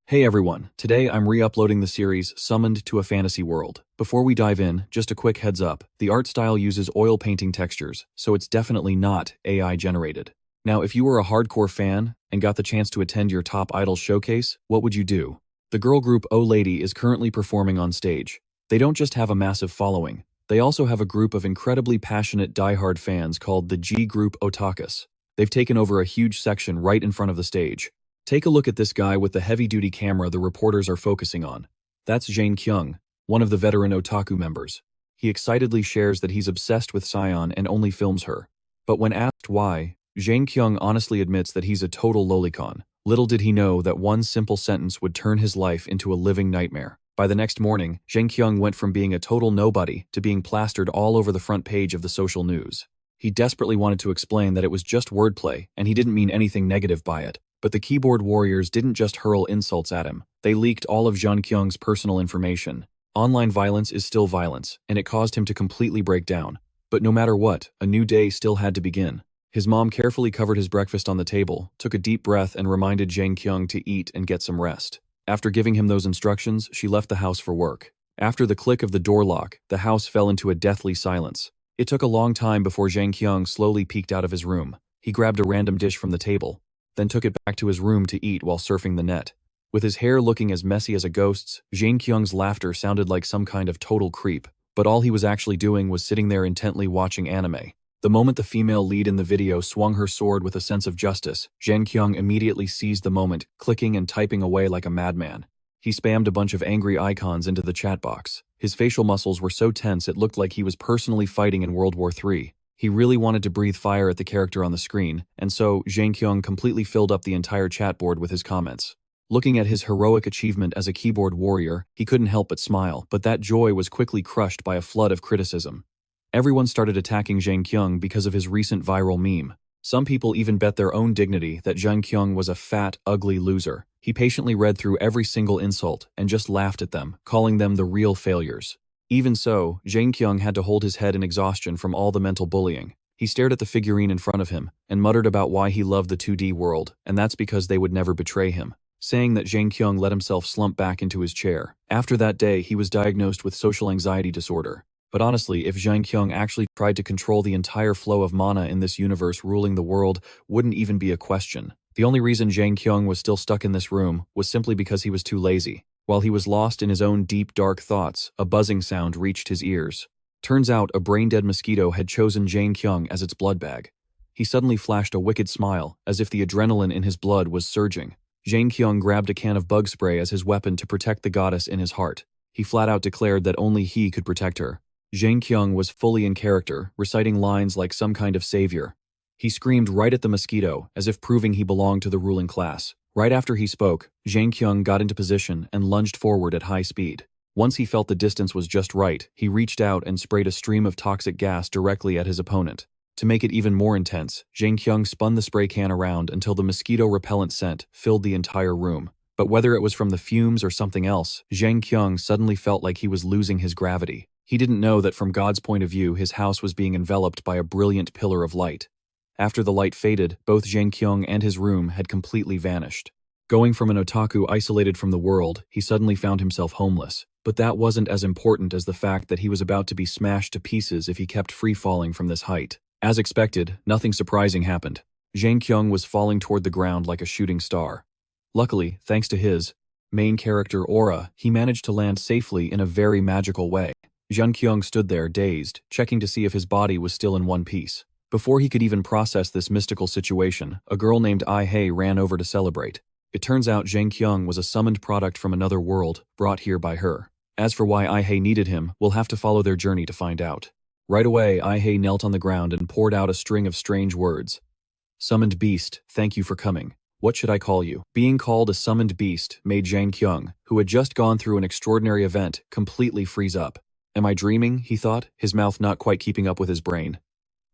Hey everyone, today I'm re-uploading the series Summoned to a Fantasy World. Before we dive in, just a quick heads up, the art style uses oil painting textures, so it's definitely not AI generated. Now if you were a hardcore fan and got the chance to attend your top idol showcase, what would you do? The girl group O Lady is currently performing on stage. They don't just have a massive following, they also have a group of incredibly passionate diehard fans called the G group Otakus. They've taken over a huge section right in front of the stage. Take a look at this guy with the heavy-duty camera the reporters are focusing on. That's Jin-Kyung, one of the veteran Otaku members. He excitedly shares that he's obsessed with Sion and only films her. But when asked why, Jin-Kyung honestly admits that he's a total lolicon. Little did he know that one simple sentence would turn his life into a living nightmare. By the next morning, Jin-Kyung went from being a total nobody to being plastered all over the front page of the social news. He desperately wanted to explain that it was just wordplay and he didn't mean anything negative by it. But the keyboard warriors didn't just hurl insults at him. They leaked all of Jin-Kyung's personal information. Online violence is still violence, and it caused him to completely break down. But no matter what, a new day still had to begin. His mom carefully covered his breakfast on the table, took a deep breath and reminded Jin-Kyung to eat and get some rest. After giving him those instructions, she left the house for work. After the click of the door lock, the house fell into a deathly silence. It took a long time before Jin-Kyung slowly peeked out of his room. He grabbed a random dish from the table, then took it back to his room to eat while surfing the net. With his hair looking as messy as a ghost's, Jin-Kyung's laughter sounded like some kind of total creep, but all he was actually doing was sitting there intently watching anime. The moment the female lead in the video swung her sword with a sense of justice, Jin-Kyung immediately seized the moment, clicking and typing away like a madman. He spammed a bunch of angry icons into the chat box. His facial muscles were so tense it looked like he was personally fighting in World War III. He really wanted to breathe fire at the character on the screen, and so Jin-Kyung completely filled up the entire chat board with his comments. Looking at his heroic achievement as a keyboard warrior, he couldn't help but smile, but that joy was quickly crushed by a flood of criticism. Everyone started attacking Jin-Kyung because of his recent viral meme. Some people even bet their own dignity that Jin-Kyung was a fat, ugly loser. He patiently read through every single insult and just laughed at them, calling them the real failures. Even so, Jin-Kyung had to hold his head in exhaustion from all the mental bullying. He stared at the figurine in front of him and muttered about why he loved the 2D world, and that's because they would never betray him. Saying that Jin-Kyung let himself slump back into his chair. After that day, he was diagnosed with social anxiety disorder. But honestly, if Jin-Kyung actually tried to control the entire flow of mana in this universe ruling the world, wouldn't even be a question. The only reason Jin-Kyung was still stuck in this room was simply because he was too lazy. While he was lost in his own deep, dark thoughts, a buzzing sound reached his ears. Turns out a brain-dead mosquito had chosen Jin-Kyung as its blood bag. He suddenly flashed a wicked smile, as if the adrenaline in his blood was surging. Jin-Kyung grabbed a can of bug spray as his weapon to protect the goddess in his heart. He flat out declared that only he could protect her. Jin-Kyung was fully in character, reciting lines like some kind of savior. He screamed right at the mosquito, as if proving he belonged to the ruling class. Right after he spoke, Jin-Kyung got into position and lunged forward at high speed. Once he felt the distance was just right, he reached out and sprayed a stream of toxic gas directly at his opponent. To make it even more intense, Jin-Kyung spun the spray can around until the mosquito repellent scent filled the entire room. But whether it was from the fumes or something else, Jin-Kyung suddenly felt like he was losing his gravity. He didn't know that from God's point of view, his house was being enveloped by a brilliant pillar of light. After the light faded, both Jin-Kyung and his room had completely vanished. Going from an otaku isolated from the world, he suddenly found himself homeless. But that wasn't as important as the fact that he was about to be smashed to pieces if he kept free-falling from this height. As expected, nothing surprising happened. Jin-Kyung was falling toward the ground like a shooting star. Luckily, thanks to his main character aura, he managed to land safely in a very magical way. Jin-Kyung stood there, dazed, checking to see if his body was still in one piece. Before he could even process this mystical situation, a girl named Ai-hei ran over to celebrate. It turns out Jin-Kyung was a summoned product from another world, brought here by her. As for why Ai-hei needed him, we'll have to follow their journey to find out. Right away, Ai-hei knelt on the ground and poured out a string of strange words. Summoned beast, thank you for coming. What should I call you? Being called a summoned beast made Jin-Kyung, who had just gone through an extraordinary event, completely freeze up. Am I dreaming, he thought, his mouth not quite keeping up with his brain.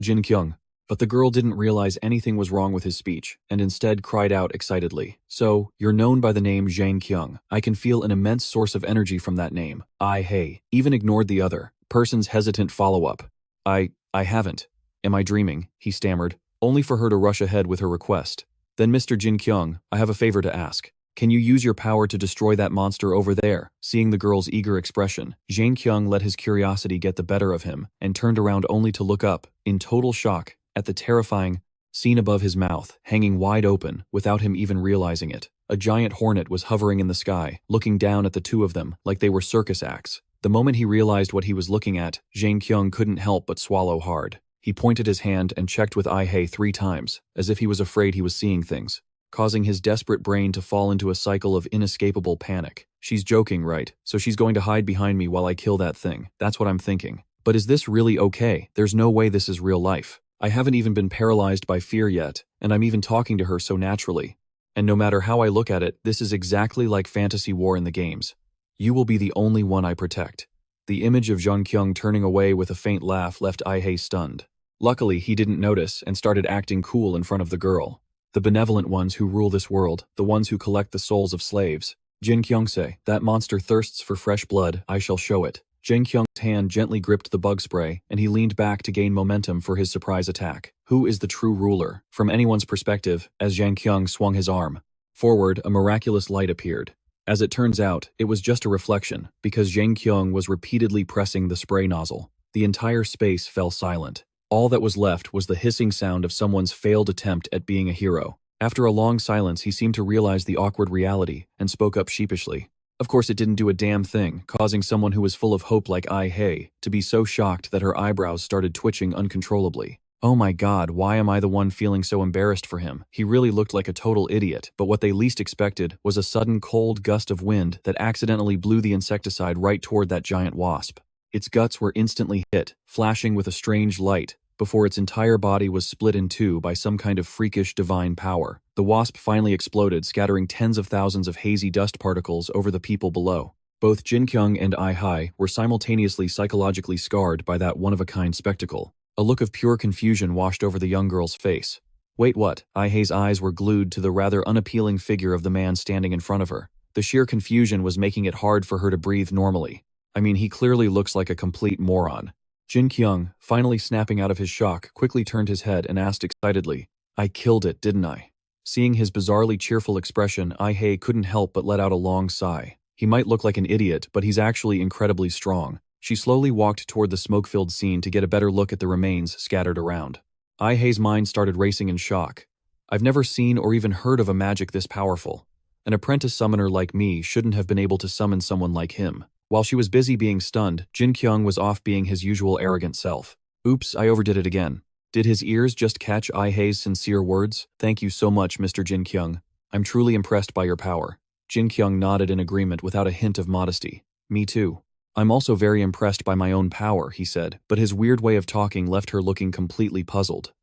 Jin-Kyung. But the girl didn't realize anything was wrong with his speech, and instead cried out excitedly. So, you're known by the name Jin-Kyung. I can feel an immense source of energy from that name. Ai-hei. Even ignored the other person's hesitant follow-up. I haven't. Am I dreaming? He stammered, only for her to rush ahead with her request. Then Mr. Jin-Kyung, I have a favor to ask. Can you use your power to destroy that monster over there? Seeing the girl's eager expression, Jin-Kyung let his curiosity get the better of him and turned around only to look up, in total shock, at the terrifying scene above his mouth, hanging wide open, without him even realizing it. A giant hornet was hovering in the sky, looking down at the two of them like they were circus acts. The moment he realized what he was looking at, Jin-Kyung couldn't help but swallow hard. He pointed his hand and checked with Ai-hei 3 times, as if he was afraid he was seeing things, causing his desperate brain to fall into a cycle of inescapable panic. She's joking, right? So she's going to hide behind me while I kill that thing. That's what I'm thinking. But is this really okay? There's no way this is real life. I haven't even been paralyzed by fear yet, and I'm even talking to her so naturally. And no matter how I look at it, this is exactly like fantasy war in the games. You will be the only one I protect. The image of Jin-Kyung turning away with a faint laugh left Ai-hei stunned. Luckily, he didn't notice and started acting cool in front of the girl. The benevolent ones who rule this world, the ones who collect the souls of slaves. Jin-Kyung say, that monster thirsts for fresh blood, I shall show it. Jin-Kyung's hand gently gripped the bug spray, and he leaned back to gain momentum for his surprise attack. Who is the true ruler? From anyone's perspective, as Jin-Kyung swung his arm forward, a miraculous light appeared. As it turns out, it was just a reflection, because Jin-Kyung was repeatedly pressing the spray nozzle. The entire space fell silent. All that was left was the hissing sound of someone's failed attempt at being a hero. After a long silence, he seemed to realize the awkward reality and spoke up sheepishly. Of course, it didn't do a damn thing, causing someone who was full of hope like Ai-hei to be so shocked that her eyebrows started twitching uncontrollably. Oh my god, why am I the one feeling so embarrassed for him? He really looked like a total idiot, but what they least expected was a sudden cold gust of wind that accidentally blew the insecticide right toward that giant wasp. Its guts were instantly hit, flashing with a strange light, before its entire body was split in two by some kind of freakish divine power. The wasp finally exploded, scattering tens of thousands of hazy dust particles over the people below. Both Jin-Kyung and Ai-hei were simultaneously psychologically scarred by that one-of-a-kind spectacle. A look of pure confusion washed over the young girl's face. Wait, what? Ai-hei's eyes were glued to the rather unappealing figure of the man standing in front of her. The sheer confusion was making it hard for her to breathe normally. I mean, he clearly looks like a complete moron. Jin-Kyung, finally snapping out of his shock, quickly turned his head and asked excitedly, I killed it, didn't I? Seeing his bizarrely cheerful expression, Ai-hei couldn't help but let out a long sigh. He might look like an idiot, but he's actually incredibly strong. She slowly walked toward the smoke-filled scene to get a better look at the remains scattered around. Ai-hei's mind started racing in shock. I've never seen or even heard of a magic this powerful. An apprentice summoner like me shouldn't have been able to summon someone like him. While she was busy being stunned, Jin-Kyung was off being his usual arrogant self. Oops, I overdid it again. Did his ears just catch Ai-hei's sincere words? Thank you so much, Mr. Jin-Kyung. I'm truly impressed by your power. Jin-Kyung nodded in agreement without a hint of modesty. Me too. I'm also very impressed by my own power, he said, but his weird way of talking left her looking completely puzzled.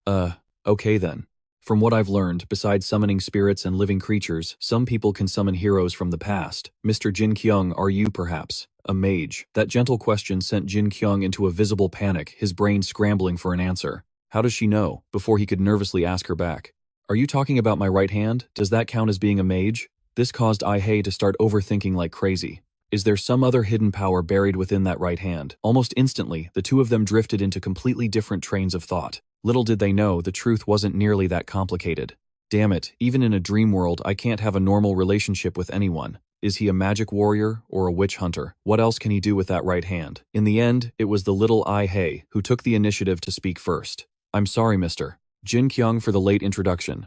Okay then. From what I've learned, besides summoning spirits and living creatures, some people can summon heroes from the past. Mr. Jin-Kyung, are you perhaps a mage? That gentle question sent Jin-Kyung into a visible panic, his brain scrambling for an answer. How does she know? Before he could nervously ask her back. Are you talking about my right hand? Does that count as being a mage? This caused Ai-hei to start overthinking like crazy. Is there some other hidden power buried within that right hand? Almost instantly, the two of them drifted into completely different trains of thought. Little did they know the truth wasn't nearly that complicated. Damn it, even in a dream world, I can't have a normal relationship with anyone. Is he a magic warrior or a witch hunter? What else can he do with that right hand? In the end, it was the little Ai-hei who took the initiative to speak first. I'm sorry, Mr. Jin-Kyung, for the late introduction.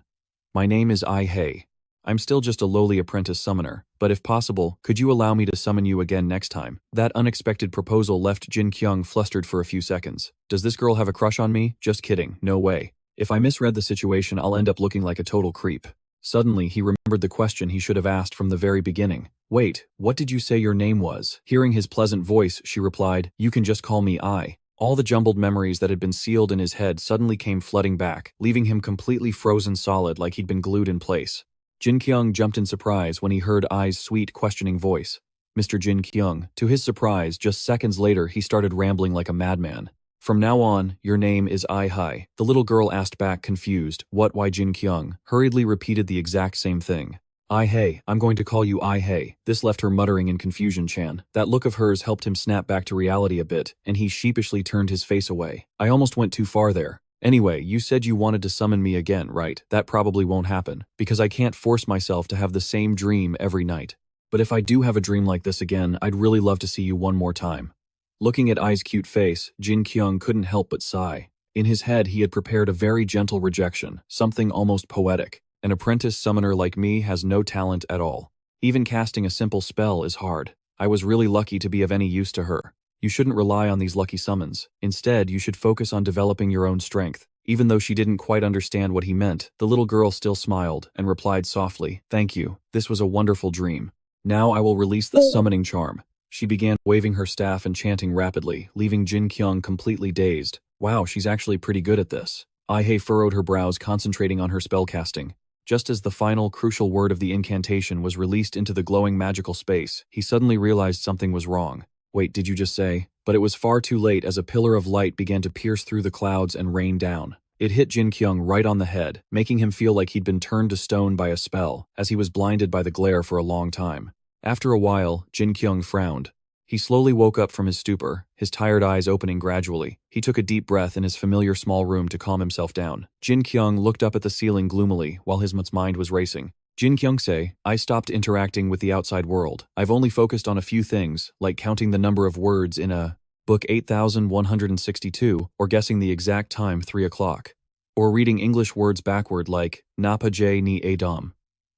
My name is Ai-hei. I'm still just a lowly apprentice summoner, but if possible, could you allow me to summon you again next time? That unexpected proposal left Jin-Kyung flustered for a few seconds. Does this girl have a crush on me? Just kidding, no way. If I misread the situation, I'll end up looking like a total creep. Suddenly, he remembered the question he should have asked from the very beginning. Wait, what did you say your name was? Hearing his pleasant voice, she replied, you can just call me Ai. All the jumbled memories that had been sealed in his head suddenly came flooding back, leaving him completely frozen solid like he'd been glued in place. Jin-Kyung jumped in surprise when he heard Ai's sweet, questioning voice. Mr. Jin-Kyung. To his surprise, just seconds later, he started rambling like a madman. From now on, your name is Ai-hei. The little girl asked back, confused. What? Why Jin-Kyung hurriedly repeated the exact same thing. Ai-hei, I'm going to call you Ai-hei. This left her muttering in confusion, Chan. That look of hers helped him snap back to reality a bit, and he sheepishly turned his face away. I almost went too far there. Anyway, you said you wanted to summon me again, right? That probably won't happen, because I can't force myself to have the same dream every night. But if I do have a dream like this again, I'd really love to see you one more time. Looking at Ai's cute face, Jin-Kyung couldn't help but sigh. In his head, he had prepared a very gentle rejection, something almost poetic. An apprentice summoner like me has no talent at all. Even casting a simple spell is hard. I was really lucky to be of any use to her. You shouldn't rely on these lucky summons. Instead, you should focus on developing your own strength. Even though she didn't quite understand what he meant, the little girl still smiled and replied softly, "Thank you. This was a wonderful dream. Now I will release the summoning charm." She began waving her staff and chanting rapidly, leaving Jin-Kyung completely dazed. Wow, she's actually pretty good at this. Ai furrowed her brows, concentrating on her spellcasting. Just as the final, crucial word of the incantation was released into the glowing magical space, he suddenly realized something was wrong. Wait, did you just say? But it was far too late as a pillar of light began to pierce through the clouds and rain down. It hit Jin-Kyung right on the head, making him feel like he'd been turned to stone by a spell, as he was blinded by the glare for a long time. After a while, Jin-Kyung frowned. He slowly woke up from his stupor, his tired eyes opening gradually. He took a deep breath in his familiar small room to calm himself down. Jin-Kyung looked up at the ceiling gloomily while his mind was racing. Jin-Kyung say, "I stopped interacting with the outside world. I've only focused on a few things, like counting the number of words in a book 8162, or guessing the exact time 3 o'clock. Or reading English words backward like Napa J ni Adam."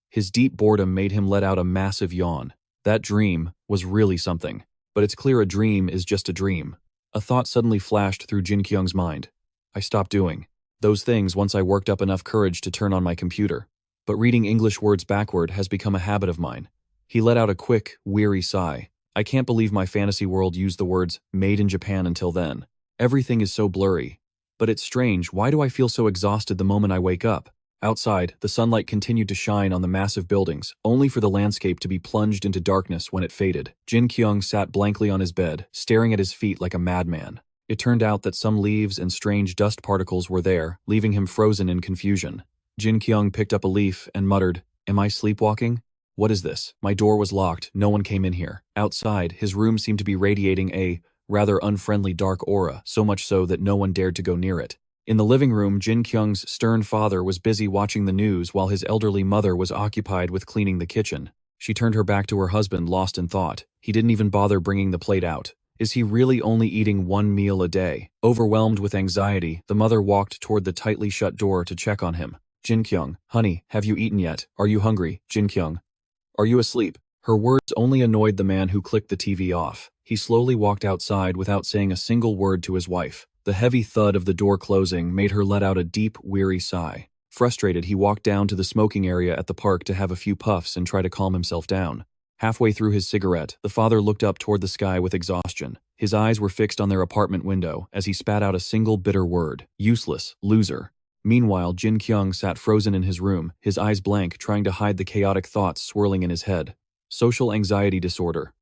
His deep boredom made him let out a massive yawn. That dream was really something. But it's clear a dream is just a dream. A thought suddenly flashed through Jin-Kyung's mind. I stopped doing those things once I worked up enough courage to turn on my computer. But reading English words backward has become a habit of mine. He let out a quick, weary sigh. I can't believe my fantasy world used the words "made in Japan" until then. Everything is so blurry. But it's strange, why do I feel so exhausted the moment I wake up? Outside, the sunlight continued to shine on the massive buildings, only for the landscape to be plunged into darkness when it faded. Jin-Kyung sat blankly on his bed, staring at his feet like a madman. It turned out that some leaves and strange dust particles were there, leaving him frozen in confusion. Jin-Kyung picked up a leaf and muttered, "Am I sleepwalking? What is this? My door was locked, no one came in here." Outside, his room seemed to be radiating a rather unfriendly dark aura, so much so that no one dared to go near it. In the living room, Jin-Kyung's stern father was busy watching the news while his elderly mother was occupied with cleaning the kitchen. She turned her back to her husband, lost in thought. He didn't even bother bringing the plate out. Is he really only eating one meal a day? Overwhelmed with anxiety, the mother walked toward the tightly shut door to check on him. "Jin-Kyung, honey, have you eaten yet? Are you hungry, Jin-Kyung? Are you asleep?" Her words only annoyed the man who clicked the TV off. He slowly walked outside without saying a single word to his wife. The heavy thud of the door closing made her let out a deep, weary sigh. Frustrated, he walked down to the smoking area at the park to have a few puffs and try to calm himself down. Halfway through his cigarette, the father looked up toward the sky with exhaustion. His eyes were fixed on their apartment window as he spat out a single bitter word: useless, loser. Meanwhile, Jin-Kyung sat frozen in his room, his eyes blank, trying to hide the chaotic thoughts swirling in his head. Social anxiety disorder.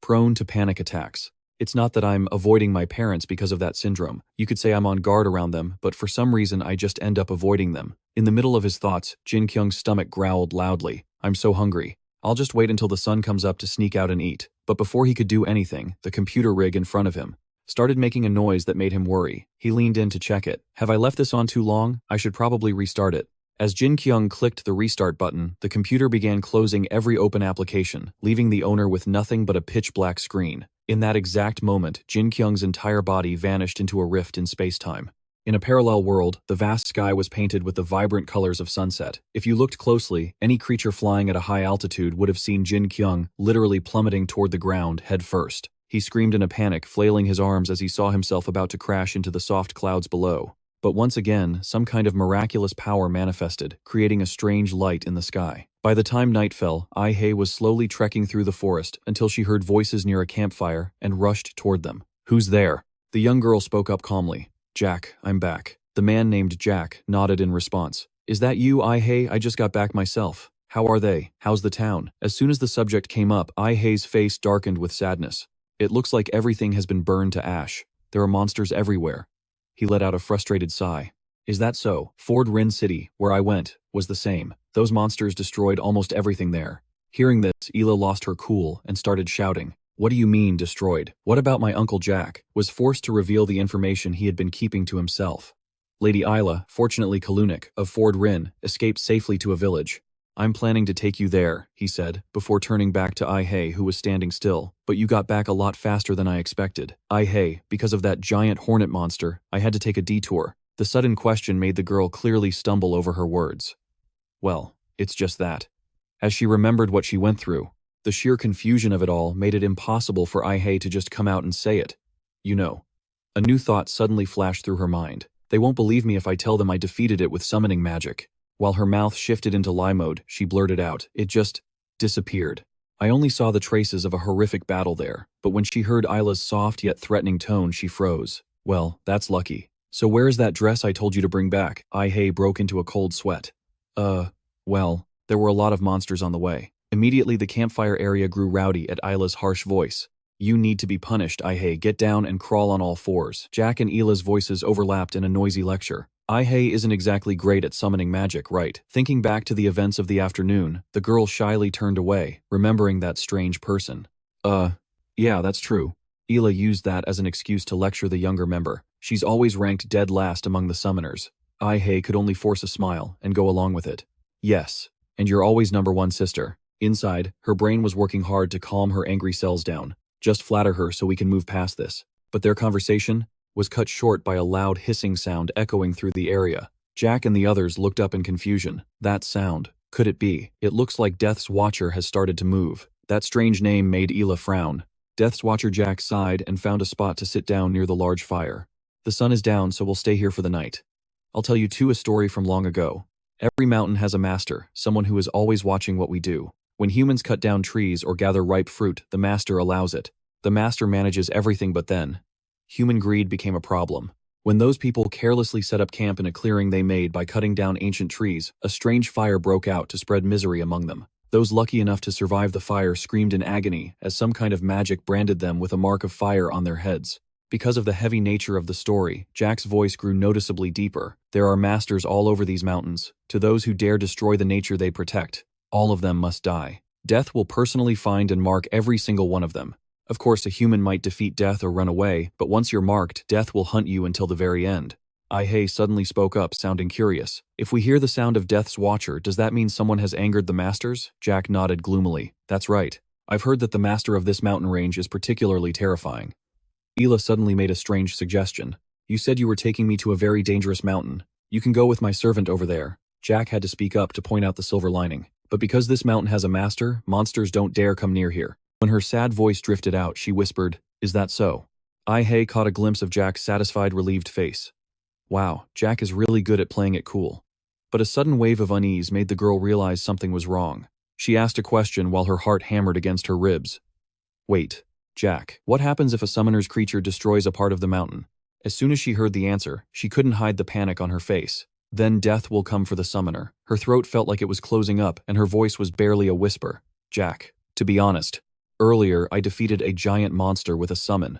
Prone to panic attacks. It's not that I'm avoiding my parents because of that syndrome. You could say I'm on guard around them, but for some reason I just end up avoiding them. In the middle of his thoughts, Jin-Kyung's stomach growled loudly. "I'm so hungry. I'll just wait until the sun comes up to sneak out and eat." But before he could do anything, the computer rig in front of him started making a noise that made him worry. He leaned in to check it. Have I left this on too long? I should probably restart it. As Jin-Kyung clicked the restart button, the computer began closing every open application, leaving the owner with nothing but a pitch-black screen. In that exact moment, Jin-Kyung's entire body vanished into a rift in space-time. In a parallel world, the vast sky was painted with the vibrant colors of sunset. If you looked closely, any creature flying at a high altitude would have seen Jin-Kyung literally plummeting toward the ground head first. He screamed in a panic, flailing his arms as he saw himself about to crash into the soft clouds below. But once again, some kind of miraculous power manifested, creating a strange light in the sky. By the time night fell, Ai was slowly trekking through the forest until she heard voices near a campfire and rushed toward them. "Who's there?" The young girl spoke up calmly. "Jack, I'm back." The man named Jack nodded in response. "Is that you, Ai? I just got back myself. How are they? How's the town?" As soon as the subject came up, Ai's face darkened with sadness. "It looks like everything has been burned to ash. There are monsters everywhere." He let out a frustrated sigh. "Is that so? Ford Rin City, where I went, was the same. Those monsters destroyed almost everything there." Hearing this, Ela lost her cool and started shouting. "What do you mean, destroyed? What about my Uncle Jack?" Was forced to reveal the information he had been keeping to himself. Lady Isla, fortunately Kalunik, of Ford Rin, escaped safely to a village. I'm planning to take you there, he said, before turning back to Ai-hei who was standing still, but you got back a lot faster than I expected. Ai-hei, because of that giant hornet monster, I had to take a detour. The sudden question made the girl clearly stumble over her words. Well, it's just that. As she remembered what she went through, the sheer confusion of it all made it impossible for Ai-hei to just come out and say it. You know. A new thought suddenly flashed through her mind. They won't believe me if I tell them I defeated it with summoning magic. While her mouth shifted into lie mode, she blurted out, it just disappeared. I only saw the traces of a horrific battle there, but when she heard Isla's soft yet threatening tone, she froze. Well, that's lucky. So where's that dress I told you to bring back? Ai-hei broke into a cold sweat. Well, there were a lot of monsters on the way. Immediately the campfire area grew rowdy at Isla's harsh voice. You need to be punished, Ai-hei. Get down and crawl on all fours. Jack and Ila's voices overlapped in a noisy lecture. Ai-hei isn't exactly great at summoning magic, right? Thinking back to the events of the afternoon, the girl shyly turned away, remembering that strange person. Yeah, that's true. Ila used that as an excuse to lecture the younger member. She's always ranked dead last among the summoners. Ai-hei could only force a smile and go along with it. Yes, and you're always number one, sister. Inside, her brain was working hard to calm her angry cells down. Just flatter her so we can move past this. But their conversation was cut short by a loud hissing sound echoing through the area. Jack and the others looked up in confusion. That sound. Could it be? It looks like Death's Watcher has started to move. That strange name made Ila frown. Death's Watcher Jack sighed and found a spot to sit down near the large fire. The sun is down, so we'll stay here for the night. I'll tell you a story from long ago. Every mountain has a master, someone who is always watching what we do. When humans cut down trees or gather ripe fruit, the master allows it. The master manages everything, but then human greed became a problem. When those people carelessly set up camp in a clearing they made by cutting down ancient trees, a strange fire broke out to spread misery among them. Those lucky enough to survive the fire screamed in agony as some kind of magic branded them with a mark of fire on their heads. Because of the heavy nature of the story, Jack's voice grew noticeably deeper. There are masters all over these mountains. To those who dare destroy the nature they protect, all of them must die. Death will personally find and mark every single one of them. Of course, a human might defeat Death or run away, but once you're marked, Death will hunt you until the very end. Ai-hei suddenly spoke up, sounding curious. If we hear the sound of Death's Watcher, does that mean someone has angered the masters? Jack nodded gloomily. That's right. I've heard that the master of this mountain range is particularly terrifying. Ila suddenly made a strange suggestion. You said you were taking me to a very dangerous mountain. You can go with my servant over there. Jack had to speak up to point out the silver lining. But because this mountain has a master, monsters don't dare come near here. When her sad voice drifted out, she whispered, Is that so? Ai-hei caught a glimpse of Jack's satisfied, relieved face. Wow, Jack is really good at playing it cool. But a sudden wave of unease made the girl realize something was wrong. She asked a question while her heart hammered against her ribs. Wait, Jack, what happens if a summoner's creature destroys a part of the mountain? As soon as she heard the answer, she couldn't hide the panic on her face. Then death will come for the summoner. Her throat felt like it was closing up, and her voice was barely a whisper. Jack, to be honest, earlier I defeated a giant monster with a summon,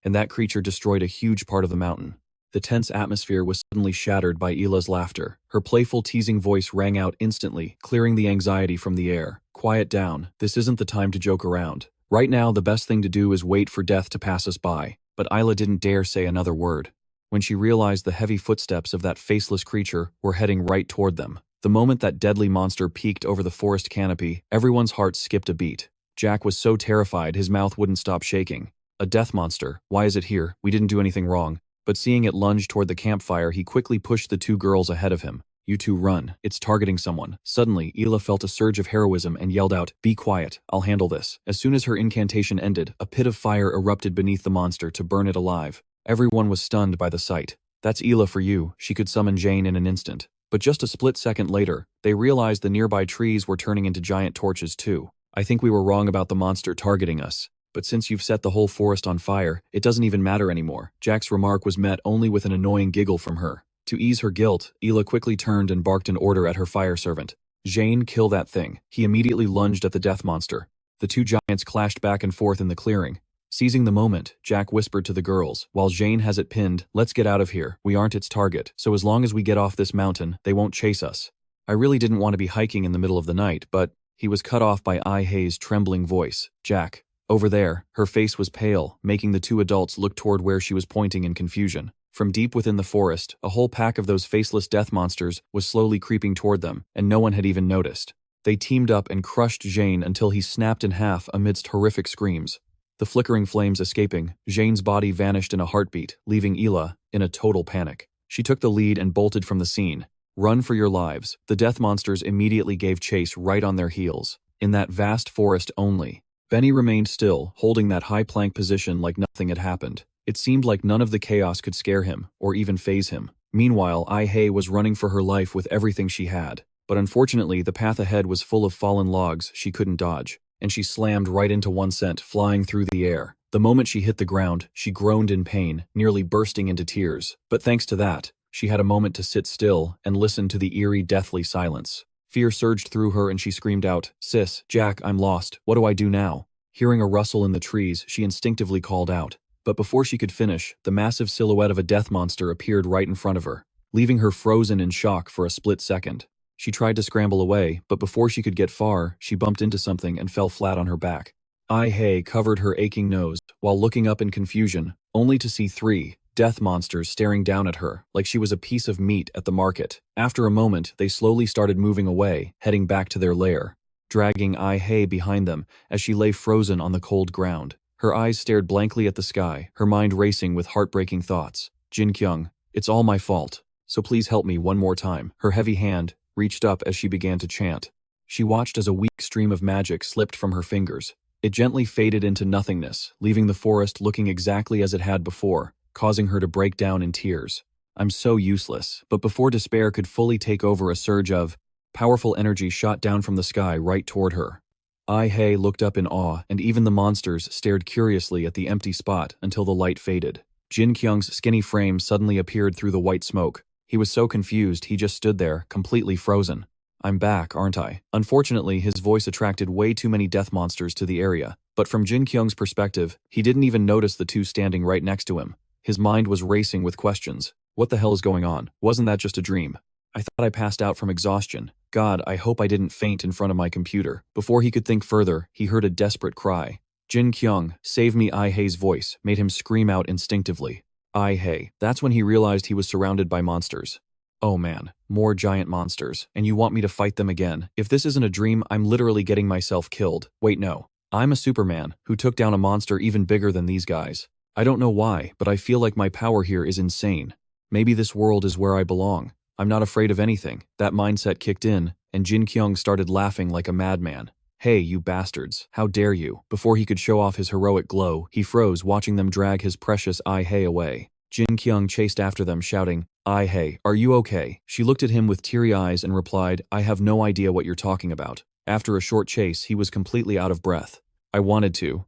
and that creature destroyed a huge part of the mountain. The tense atmosphere was suddenly shattered by Ila's laughter. Her playful, teasing voice rang out instantly, clearing the anxiety from the air. Quiet down. This isn't the time to joke around. Right now, the best thing to do is wait for death to pass us by. But Ila didn't dare say another word. When she realized the heavy footsteps of that faceless creature were heading right toward them. The moment that deadly monster peeked over the forest canopy, everyone's heart skipped a beat. Jack was so terrified his mouth wouldn't stop shaking. A death monster? Why is it here? We didn't do anything wrong. But seeing it lunge toward the campfire, he quickly pushed the two girls ahead of him. You two run. It's targeting someone. Suddenly, Ila felt a surge of heroism and yelled out, Be quiet. I'll handle this. As soon as her incantation ended, a pit of fire erupted beneath the monster to burn it alive. Everyone was stunned by the sight. That's Ila for you. She could summon Jane in an instant. But just a split second later, they realized the nearby trees were turning into giant torches too. I think we were wrong about the monster targeting us. But since you've set the whole forest on fire, it doesn't even matter anymore. Jack's remark was met only with an annoying giggle from her. To ease her guilt, Ila quickly turned and barked an order at her fire servant. Jane, kill that thing. He immediately lunged at the death monster. The two giants clashed back and forth in the clearing. Seizing the moment, Jack whispered to the girls, while Jane has it pinned, let's get out of here. We aren't its target, so as long as we get off this mountain, they won't chase us. I really didn't want to be hiking in the middle of the night, but he was cut off by Ai-hei's trembling voice. Jack. Over there, her face was pale, making the two adults look toward where she was pointing in confusion. From deep within the forest, a whole pack of those faceless death monsters was slowly creeping toward them, and no one had even noticed. They teamed up and crushed Jane until he snapped in half amidst horrific screams. The flickering flames escaping, Jane's body vanished in a heartbeat, leaving Ela in a total panic. She took the lead and bolted from the scene. Run for your lives. The death monsters immediately gave chase right on their heels. In that vast forest only. Benny remained still, holding that high plank position like nothing had happened. It seemed like none of the chaos could scare him, or even faze him. Meanwhile, Ai-hei was running for her life with everything she had. But unfortunately, the path ahead was full of fallen logs she couldn't dodge, and she slammed right into one cent, flying through the air. The moment she hit the ground, she groaned in pain, nearly bursting into tears. But thanks to that, she had a moment to sit still and listen to the eerie, deathly silence. Fear surged through her and she screamed out, "Sis, Jack, I'm lost. What do I do now?" Hearing a rustle in the trees, she instinctively called out. But before she could finish, the massive silhouette of a death monster appeared right in front of her, leaving her frozen in shock for a split second. She tried to scramble away, but before she could get far, she bumped into something and fell flat on her back. Ai-hei covered her aching nose while looking up in confusion, only to see 3 death monsters staring down at her like she was a piece of meat at the market. After a moment, they slowly started moving away, heading back to their lair, dragging Ai-hei behind them as she lay frozen on the cold ground. Her eyes stared blankly at the sky, her mind racing with heartbreaking thoughts. Jin-Kyung, it's all my fault, so please help me one more time. Her heavy hand reached up as she began to chant. She watched as a weak stream of magic slipped from her fingers. It gently faded into nothingness, leaving the forest looking exactly as it had before, causing her to break down in tears. I'm so useless. But before despair could fully take over, a surge of powerful energy shot down from the sky right toward her. Ai-hei looked up in awe, and even the monsters stared curiously at the empty spot until the light faded. Jin-Kyung's skinny frame suddenly appeared through the white smoke. He was so confused he just stood there, completely frozen. I'm back, aren't I? Unfortunately, his voice attracted way too many death monsters to the area, but from Jin-Kyung's perspective, he didn't even notice the 2 standing right next to him. His mind was racing with questions. What the hell is going on? Wasn't that just a dream? I thought I passed out from exhaustion. God, I hope I didn't faint in front of my computer. Before he could think further, he heard a desperate cry. Jin-Kyung, save me! Ai-hei's voice made him scream out instinctively. Ai-hei. That's when he realized he was surrounded by monsters. Oh man, more giant monsters, and you want me to fight them again? If this isn't a dream, I'm literally getting myself killed. Wait, no. I'm a Superman who took down a monster even bigger than these guys. I don't know why, but I feel like my power here is insane. Maybe this world is where I belong. I'm not afraid of anything. That mindset kicked in, and Jin-Kyung started laughing like a madman. Hey, you bastards, how dare you? Before he could show off his heroic glow, he froze watching them drag his precious Ai-hei away. Jin-Kyung chased after them, shouting, Ai-hei, are you okay? She looked at him with teary eyes and replied, I have no idea what you're talking about. After a short chase, he was completely out of breath. I wanted to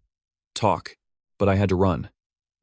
talk, but I had to run.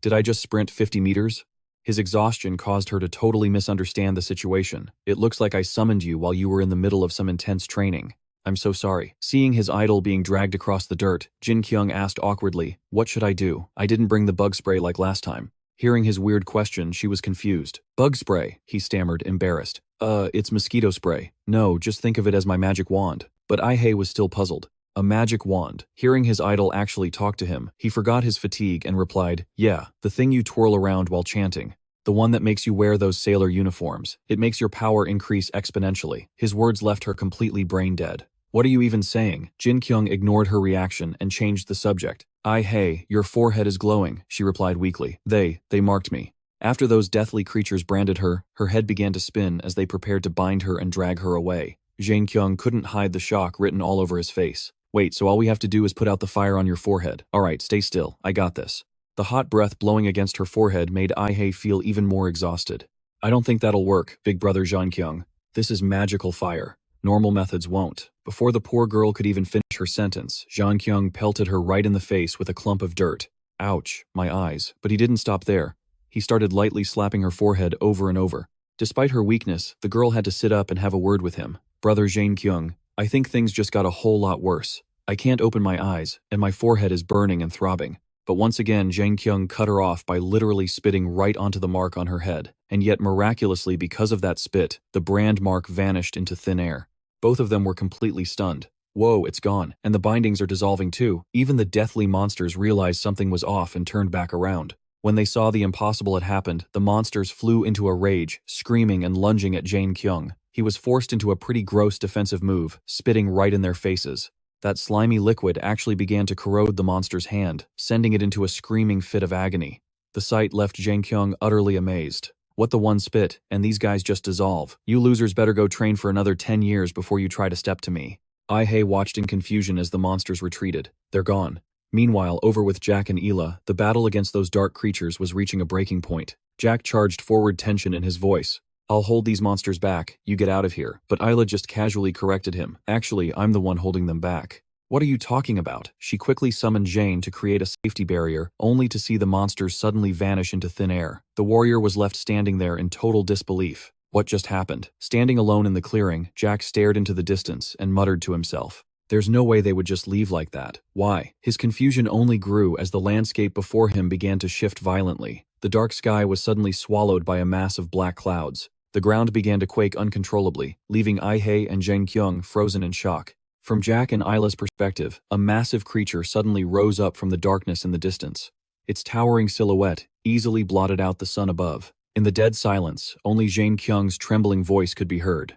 Did I just sprint 50 meters? His exhaustion caused her to totally misunderstand the situation. It looks like I summoned you while you were in the middle of some intense training. I'm so sorry. Seeing his idol being dragged across the dirt, Jin-Kyung asked awkwardly, what should I do? I didn't bring the bug spray like last time. Hearing his weird question, she was confused. Bug spray, he stammered, embarrassed. It's mosquito spray. No, just think of it as my magic wand. But Ai-hei was still puzzled. A magic wand. Hearing his idol actually talk to him, he forgot his fatigue and replied, yeah, the thing you twirl around while chanting. The one that makes you wear those sailor uniforms. It makes your power increase exponentially. His words left her completely brain dead. What are you even saying? Jin-Kyung ignored her reaction and changed the subject. Ai-hei, your forehead is glowing, she replied weakly. They marked me. After those deathly creatures branded her, her head began to spin as they prepared to bind her and drag her away. Jin-Kyung couldn't hide the shock written all over his face. Wait, so all we have to do is put out the fire on your forehead. Alright, stay still. I got this. The hot breath blowing against her forehead made Ai-hei feel even more exhausted. I don't think that'll work, big brother Jin-Kyung. This is magical fire. Normal methods won't. Before the poor girl could even finish her sentence, Jin-Kyung pelted her right in the face with a clump of dirt. Ouch, my eyes. But he didn't stop there. He started lightly slapping her forehead over and over. Despite her weakness, the girl had to sit up and have a word with him. Brother Jin-Kyung, I think things just got a whole lot worse. I can't open my eyes, and my forehead is burning and throbbing. But once again, Jin-Kyung cut her off by literally spitting right onto the mark on her head. And yet miraculously, because of that spit, the brand mark vanished into thin air. Both of them were completely stunned. Whoa, it's gone. And the bindings are dissolving too. Even the deathly monsters realized something was off and turned back around. When they saw the impossible had happened, the monsters flew into a rage, screaming and lunging at Jin-Kyung. He was forced into a pretty gross defensive move, spitting right in their faces. That slimy liquid actually began to corrode the monster's hand, sending it into a screaming fit of agony. The sight left Jin-Kyung utterly amazed. What the one spit, and these guys just dissolve. You losers better go train for another 10 years before you try to step to me. Ai-hei watched in confusion as the monsters retreated. They're gone. Meanwhile, over with Jack and Ela, the battle against those dark creatures was reaching a breaking point. Jack charged forward, tension in his voice. I'll hold these monsters back, you get out of here. But Ela just casually corrected him. Actually, I'm the one holding them back. What are you talking about? She quickly summoned Jane to create a safety barrier, only to see the monsters suddenly vanish into thin air. The warrior was left standing there in total disbelief. What just happened? Standing alone in the clearing, Jack stared into the distance and muttered to himself. There's no way they would just leave like that. Why? His confusion only grew as the landscape before him began to shift violently. The dark sky was suddenly swallowed by a mass of black clouds. The ground began to quake uncontrollably, leaving Ai-hei and Jin-Kyung frozen in shock. From Jack and Isla's perspective, a massive creature suddenly rose up from the darkness in the distance. Its towering silhouette easily blotted out the sun above. In the dead silence, only Jin-Kyung's trembling voice could be heard.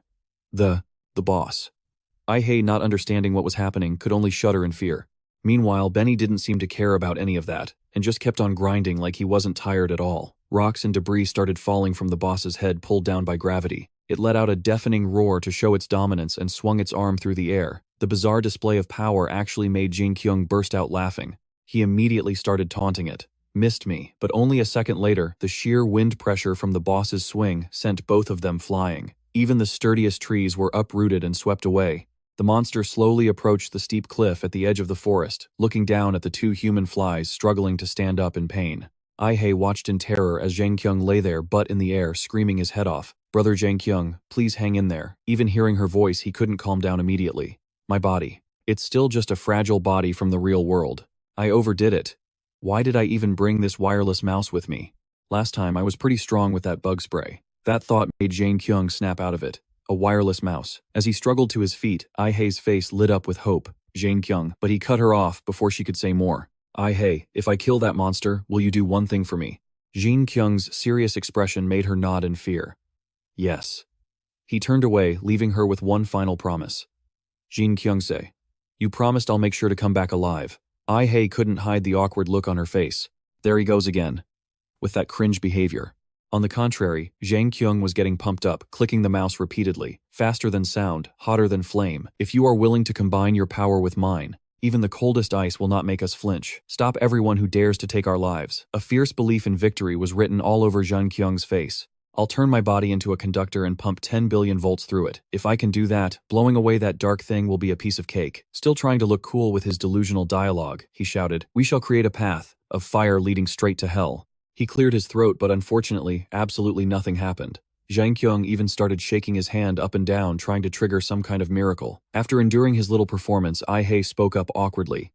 The boss. Ai-hei, not understanding what was happening, could only shudder in fear. Meanwhile, Benny didn't seem to care about any of that, and just kept on grinding like he wasn't tired at all. Rocks and debris started falling from the boss's head, pulled down by gravity. It let out a deafening roar to show its dominance and swung its arm through the air. The bizarre display of power actually made Jin-Kyung burst out laughing. He immediately started taunting it. Missed me, but only a second later, the sheer wind pressure from the boss's swing sent both of them flying. Even the sturdiest trees were uprooted and swept away. The monster slowly approached the steep cliff at the edge of the forest, looking down at the two human flies struggling to stand up in pain. Ai-hei watched in terror as Jin-Kyung lay there, butt in the air, screaming his head off. Brother Jin-Kyung, please hang in there. Even hearing her voice, he couldn't calm down immediately. My body. It's still just a fragile body from the real world. I overdid it. Why did I even bring this wireless mouse with me? Last time I was pretty strong with that bug spray. That thought made Jin-Kyung snap out of it. A wireless mouse. As he struggled to his feet, Ai-hei's face lit up with hope. Jin-Kyung, but he cut her off before she could say more. Ai-hei, if I kill that monster, will you do one thing for me? Jin-Kyung's serious expression made her nod in fear. Yes. He turned away, leaving her with one final promise. Jin-Kyung say, you promised I'll make sure to come back alive. Ai-hei couldn't hide the awkward look on her face. There he goes again. With that cringe behavior. On the contrary, Jin-Kyung was getting pumped up, clicking the mouse repeatedly. Faster than sound, hotter than flame. If you are willing to combine your power with mine, even the coldest ice will not make us flinch. Stop everyone who dares to take our lives. A fierce belief in victory was written all over Jin-Kyung's face. I'll turn my body into a conductor and pump 10 billion volts through it. If I can do that, blowing away that dark thing will be a piece of cake. Still trying to look cool with his delusional dialogue, he shouted, we shall create a path of fire leading straight to hell. He cleared his throat, but unfortunately, absolutely nothing happened. Jin-Kyung even started shaking his hand up and down, trying to trigger some kind of miracle. After enduring his little performance, Ai-hei spoke up awkwardly.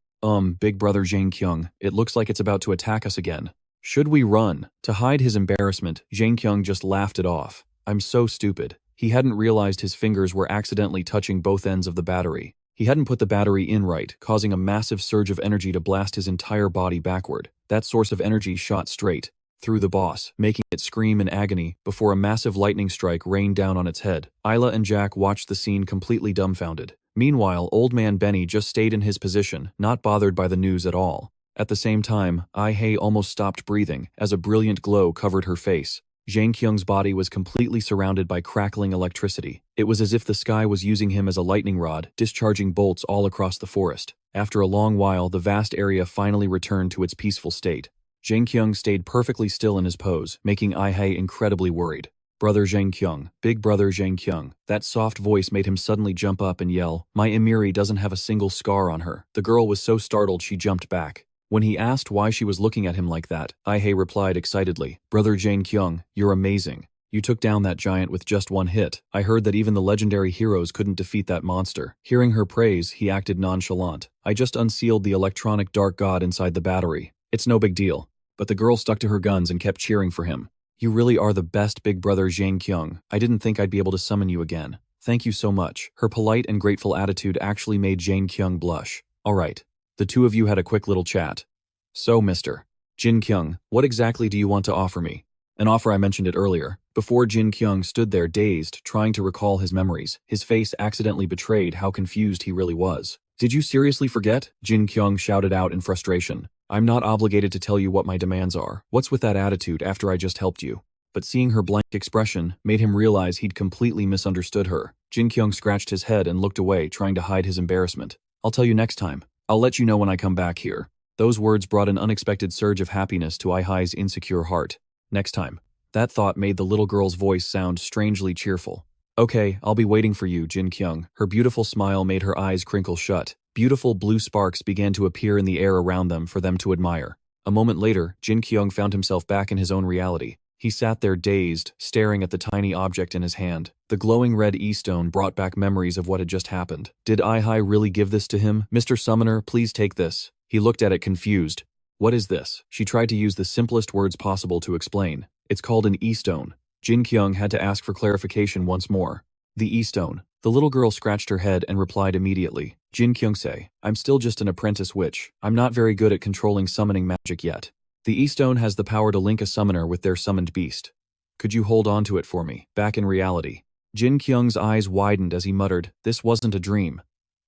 Big brother Jin-Kyung, it looks like it's about to attack us again. Should we run? To hide his embarrassment, Jin-Kyung just laughed it off. I'm so stupid. He hadn't realized his fingers were accidentally touching both ends of the battery. He hadn't put the battery in right, causing a massive surge of energy to blast his entire body backward. That source of energy shot straight through the boss, making it scream in agony before a massive lightning strike rained down on its head. Isla and Jack watched the scene completely dumbfounded. Meanwhile, old man Benny just stayed in his position, not bothered by the news at all. At the same time, Ai-hei almost stopped breathing as a brilliant glow covered her face. Jin-Kyung's body was completely surrounded by crackling electricity. It was as if the sky was using him as a lightning rod, discharging bolts all across the forest. After a long while, the vast area finally returned to its peaceful state. Jin-Kyung stayed perfectly still in his pose, making Ai-hei incredibly worried. Brother Jin-Kyung, big brother Jin-Kyung. That soft voice made him suddenly jump up and yell, my Emiri doesn't have a single scar on her. The girl was so startled she jumped back. When he asked why she was looking at him like that, Ai-hei replied excitedly, Brother Jin-Kyung, you're amazing. You took down that giant with just one hit. I heard that even the legendary heroes couldn't defeat that monster. Hearing her praise, he acted nonchalant. I just unsealed the electronic dark god inside the battery. It's no big deal. But the girl stuck to her guns and kept cheering for him. You really are the best, big brother Jin-Kyung. I didn't think I'd be able to summon you again. Thank you so much. Her polite and grateful attitude actually made Jin-Kyung blush. Alright. The two of you had a quick little chat. So, mister. Jin-Kyung, what exactly do you want to offer me? An offer, I mentioned it earlier. Before Jin-Kyung stood there dazed, trying to recall his memories, his face accidentally betrayed how confused he really was. Did you seriously forget? Jin-Kyung shouted out in frustration. I'm not obligated to tell you what my demands are. What's with that attitude after I just helped you? But seeing her blank expression made him realize he'd completely misunderstood her. Jin-Kyung scratched his head and looked away, trying to hide his embarrassment. I'll tell you next time. I'll let you know when I come back here. Those words brought an unexpected surge of happiness to Ai-Hai's insecure heart. Next time. That thought made the little girl's voice sound strangely cheerful. Okay, I'll be waiting for you, Jin-Kyung. Her beautiful smile made her eyes crinkle shut. Beautiful blue sparks began to appear in the air around them for them to admire. A moment later, Jin-Kyung found himself back in his own reality. He sat there dazed, staring at the tiny object in his hand. The glowing red E-stone brought back memories of what had just happened. Did Ai-Hai really give this to him? Mr. Summoner, please take this. He looked at it confused. What is this? She tried to use the simplest words possible to explain. It's called an E-stone. Jin-Kyung had to ask for clarification once more. The E-stone. The little girl scratched her head and replied immediately. Jin-Kyung say, I'm still just an apprentice witch. I'm not very good at controlling summoning magic yet. The E-stone has the power to link a summoner with their summoned beast. Could you hold on to it for me, back in reality? Jin-Kyung's eyes widened as he muttered, this wasn't a dream.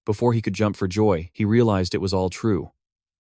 Before he could jump for joy, he realized it was all true.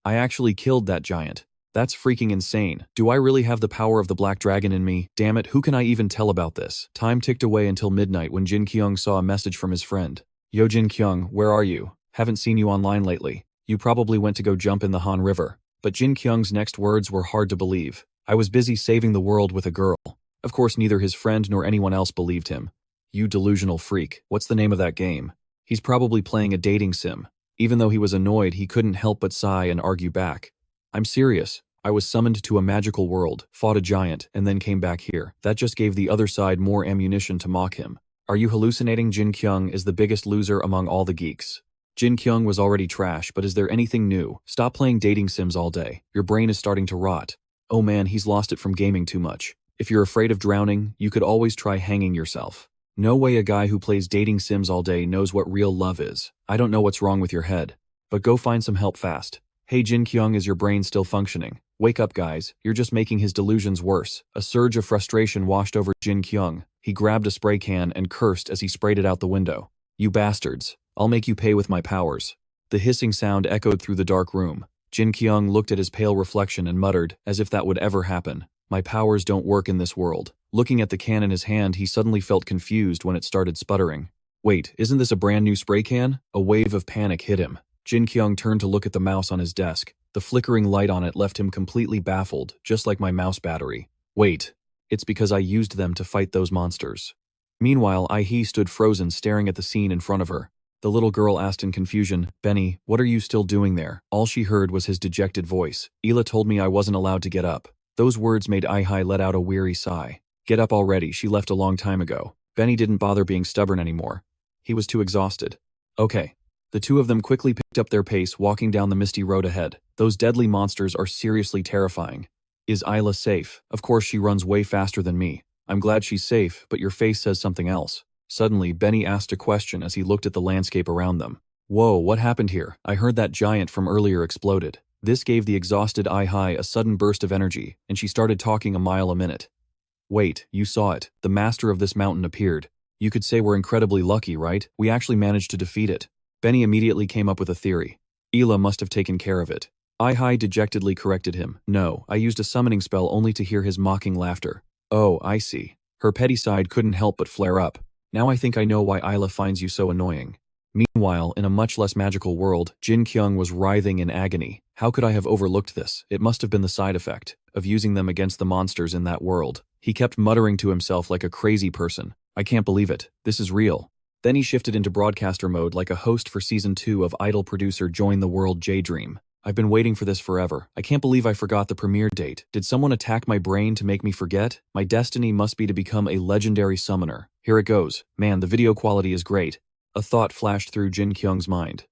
I actually killed that giant. That's freaking insane. Do I really have the power of the black dragon in me? Damn it, who can I even tell about this? Time ticked away until midnight when Jin-Kyung saw a message from his friend. Yo Jin-Kyung, where are you? Haven't seen you online lately. You probably went to go jump in the Han River. But Jin-Kyung's next words were hard to believe. I was busy saving the world with a girl. Of course, neither his friend nor anyone else believed him. You delusional freak. What's the name of that game? He's probably playing a dating sim. Even though he was annoyed, he couldn't help but sigh and argue back. I'm serious. I was summoned to a magical world, fought a giant, and then came back here. That just gave the other side more ammunition to mock him. Are you hallucinating? Jin-Kyung is the biggest loser among all the geeks. Jin-Kyung was already trash, but is there anything new? Stop playing dating sims all day. Your brain is starting to rot. Oh man, he's lost it from gaming too much. If you're afraid of drowning, you could always try hanging yourself. No way a guy who plays dating sims all day knows what real love is. I don't know what's wrong with your head. But go find some help fast. Hey Jin-Kyung, is your brain still functioning? Wake up guys, you're just making his delusions worse. A surge of frustration washed over Jin-Kyung. He grabbed a spray can and cursed as he sprayed it out the window. You bastards. I'll make you pay with my powers. The hissing sound echoed through the dark room. Jin-Kyung looked at his pale reflection and muttered, as if that would ever happen. My powers don't work in this world. Looking at the can in his hand, he suddenly felt confused when it started sputtering. Wait, isn't this a brand new spray can? A wave of panic hit him. Jin-Kyung turned to look at the mouse on his desk. The flickering light on it left him completely baffled, just like my mouse battery. Wait, it's because I used them to fight those monsters. Meanwhile, Ai-He stood frozen, staring at the scene in front of her. The little girl asked in confusion, Benny, what are you still doing there? All she heard was his dejected voice. Ela told me I wasn't allowed to get up. Those words made Ai-Hai let out a weary sigh. Get up already, she left a long time ago. Benny didn't bother being stubborn anymore. He was too exhausted. Okay. The two of them quickly picked up their pace, walking down the misty road ahead. Those deadly monsters are seriously terrifying. Is Isla safe? Of course she runs way faster than me. I'm glad she's safe, but your face says something else. Suddenly, Benny asked a question as he looked at the landscape around them. Whoa, what happened here? I heard that giant from earlier exploded. This gave the exhausted Ai-Hai a sudden burst of energy, and she started talking a mile a minute. Wait, you saw it. The master of this mountain appeared. You could say we're incredibly lucky, right? We actually managed to defeat it. Benny immediately came up with a theory. Ela must have taken care of it. Ai-Hai dejectedly corrected him. No, I used a summoning spell only to hear his mocking laughter. Oh, I see. Her petty side couldn't help but flare up. Now I think I know why Isla finds you so annoying. Meanwhile, in a much less magical world, Jin-Kyung was writhing in agony. How could I have overlooked this? It must have been the side effect of using them against the monsters in that world. He kept muttering to himself like a crazy person. I can't believe it. This is real. Then he shifted into broadcaster mode like a host for season 2 of Idol producer Join the World J-Dream. I've been waiting for this forever. I can't believe I forgot the premiere date. Did someone attack my brain to make me forget? My destiny must be to become a legendary summoner. Here it goes. Man, the video quality is great. A thought flashed through Jin-Kyung's mind.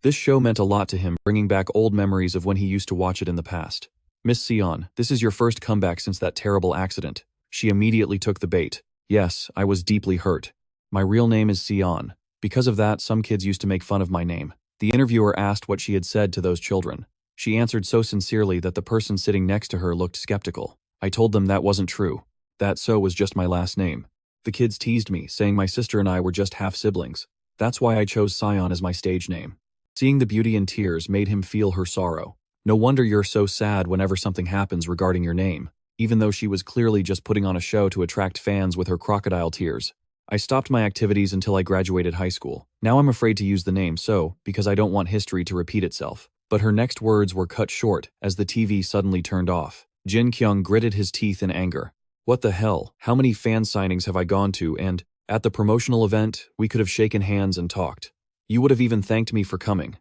This show meant a lot to him, bringing back old memories of when he used to watch it in the past. Miss Sion, this is your first comeback since that terrible accident. She immediately took the bait. Yes, I was deeply hurt. My real name is Sion. Because of that, some kids used to make fun of my name. The interviewer asked what she had said to those children. She answered so sincerely that the person sitting next to her looked skeptical. I told them that wasn't true. That so was just my last name. The kids teased me, saying my sister and I were just half-siblings. That's why I chose Sion as my stage name. Seeing the beauty in tears made him feel her sorrow. No wonder you're so sad whenever something happens regarding your name, even though she was clearly just putting on a show to attract fans with her crocodile tears. I stopped my activities until I graduated high school. Now I'm afraid to use the name so, because I don't want history to repeat itself. But her next words were cut short as the TV suddenly turned off. Jin-Kyung gritted his teeth in anger. What the hell? How many fan signings have I gone to, and at the promotional event, we could have shaken hands and talked. You would have even thanked me for coming.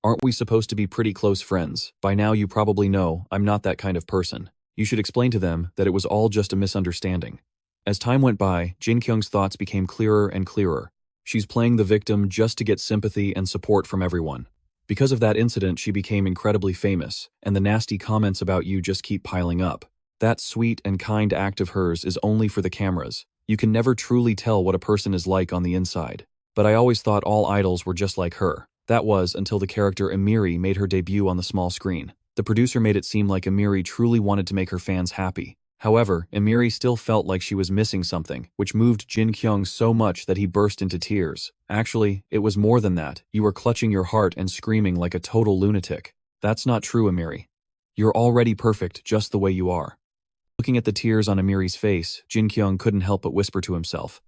Aren't we supposed to be pretty close friends? By now you probably know I'm not that kind of person. You should explain to them that it was all just a misunderstanding. As time went by, Jin-Kyung's thoughts became clearer and clearer. She's playing the victim just to get sympathy and support from everyone. Because of that incident, she became incredibly famous, and the nasty comments about you just keep piling up. That sweet and kind act of hers is only for the cameras. You can never truly tell what a person is like on the inside. But I always thought all idols were just like her. That was until the character Emiri made her debut on the small screen. The producer made it seem like Emiri truly wanted to make her fans happy. However, Emiri still felt like she was missing something, which moved Jin-Kyung so much that he burst into tears. Actually, it was more than that. You were clutching your heart and screaming like a total lunatic. That's not true, Emiri. You're already perfect just the way you are. Looking at the tears on Emiri's face, Jin-Kyung couldn't help but whisper to himself,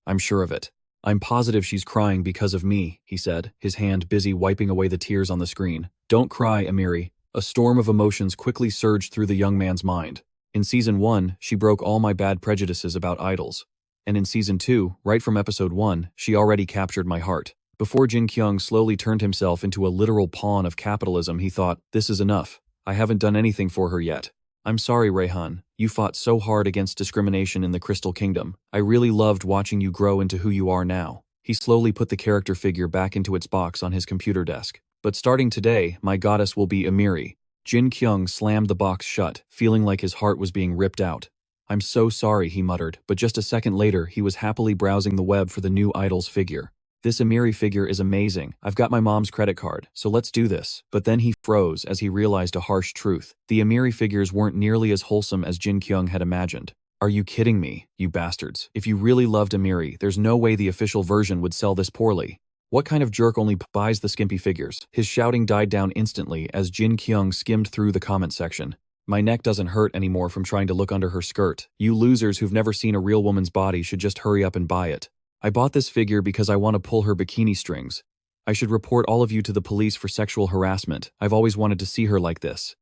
I'm sure of it. I'm positive she's crying because of me, he said, his hand busy wiping away the tears on the screen. Don't cry, Emiri. A storm of emotions quickly surged through the young man's mind. In Season 1, she broke all my bad prejudices about idols. And in Season 2, right from Episode 1, she already captured my heart. Before Jin-Kyung slowly turned himself into a literal pawn of capitalism, he thought, this is enough. I haven't done anything for her yet. I'm sorry, Rayhan. You fought so hard against discrimination in the Crystal Kingdom. I really loved watching you grow into who you are now. He slowly put the character figure back into its box on his computer desk. But starting today, my goddess will be Emiri. Jin-Kyung slammed the box shut, feeling like his heart was being ripped out. I'm so sorry, he muttered, but just a second later, he was happily browsing the web for the new idol's figure. This Emiri figure is amazing. I've got my mom's credit card, so let's do this. But then he froze as he realized a harsh truth. The Emiri figures weren't nearly as wholesome as Jin-Kyung had imagined. Are you kidding me, you bastards? If you really loved Emiri, there's no way the official version would sell this poorly. What kind of jerk only buys the skimpy figures? His shouting died down instantly as Jin-Kyung skimmed through the comment section. My neck doesn't hurt anymore from trying to look under her skirt. You losers who've never seen a real woman's body should just hurry up and buy it. I bought this figure because I want to pull her bikini strings. I should report all of you to the police for sexual harassment. I've always wanted to see her like this.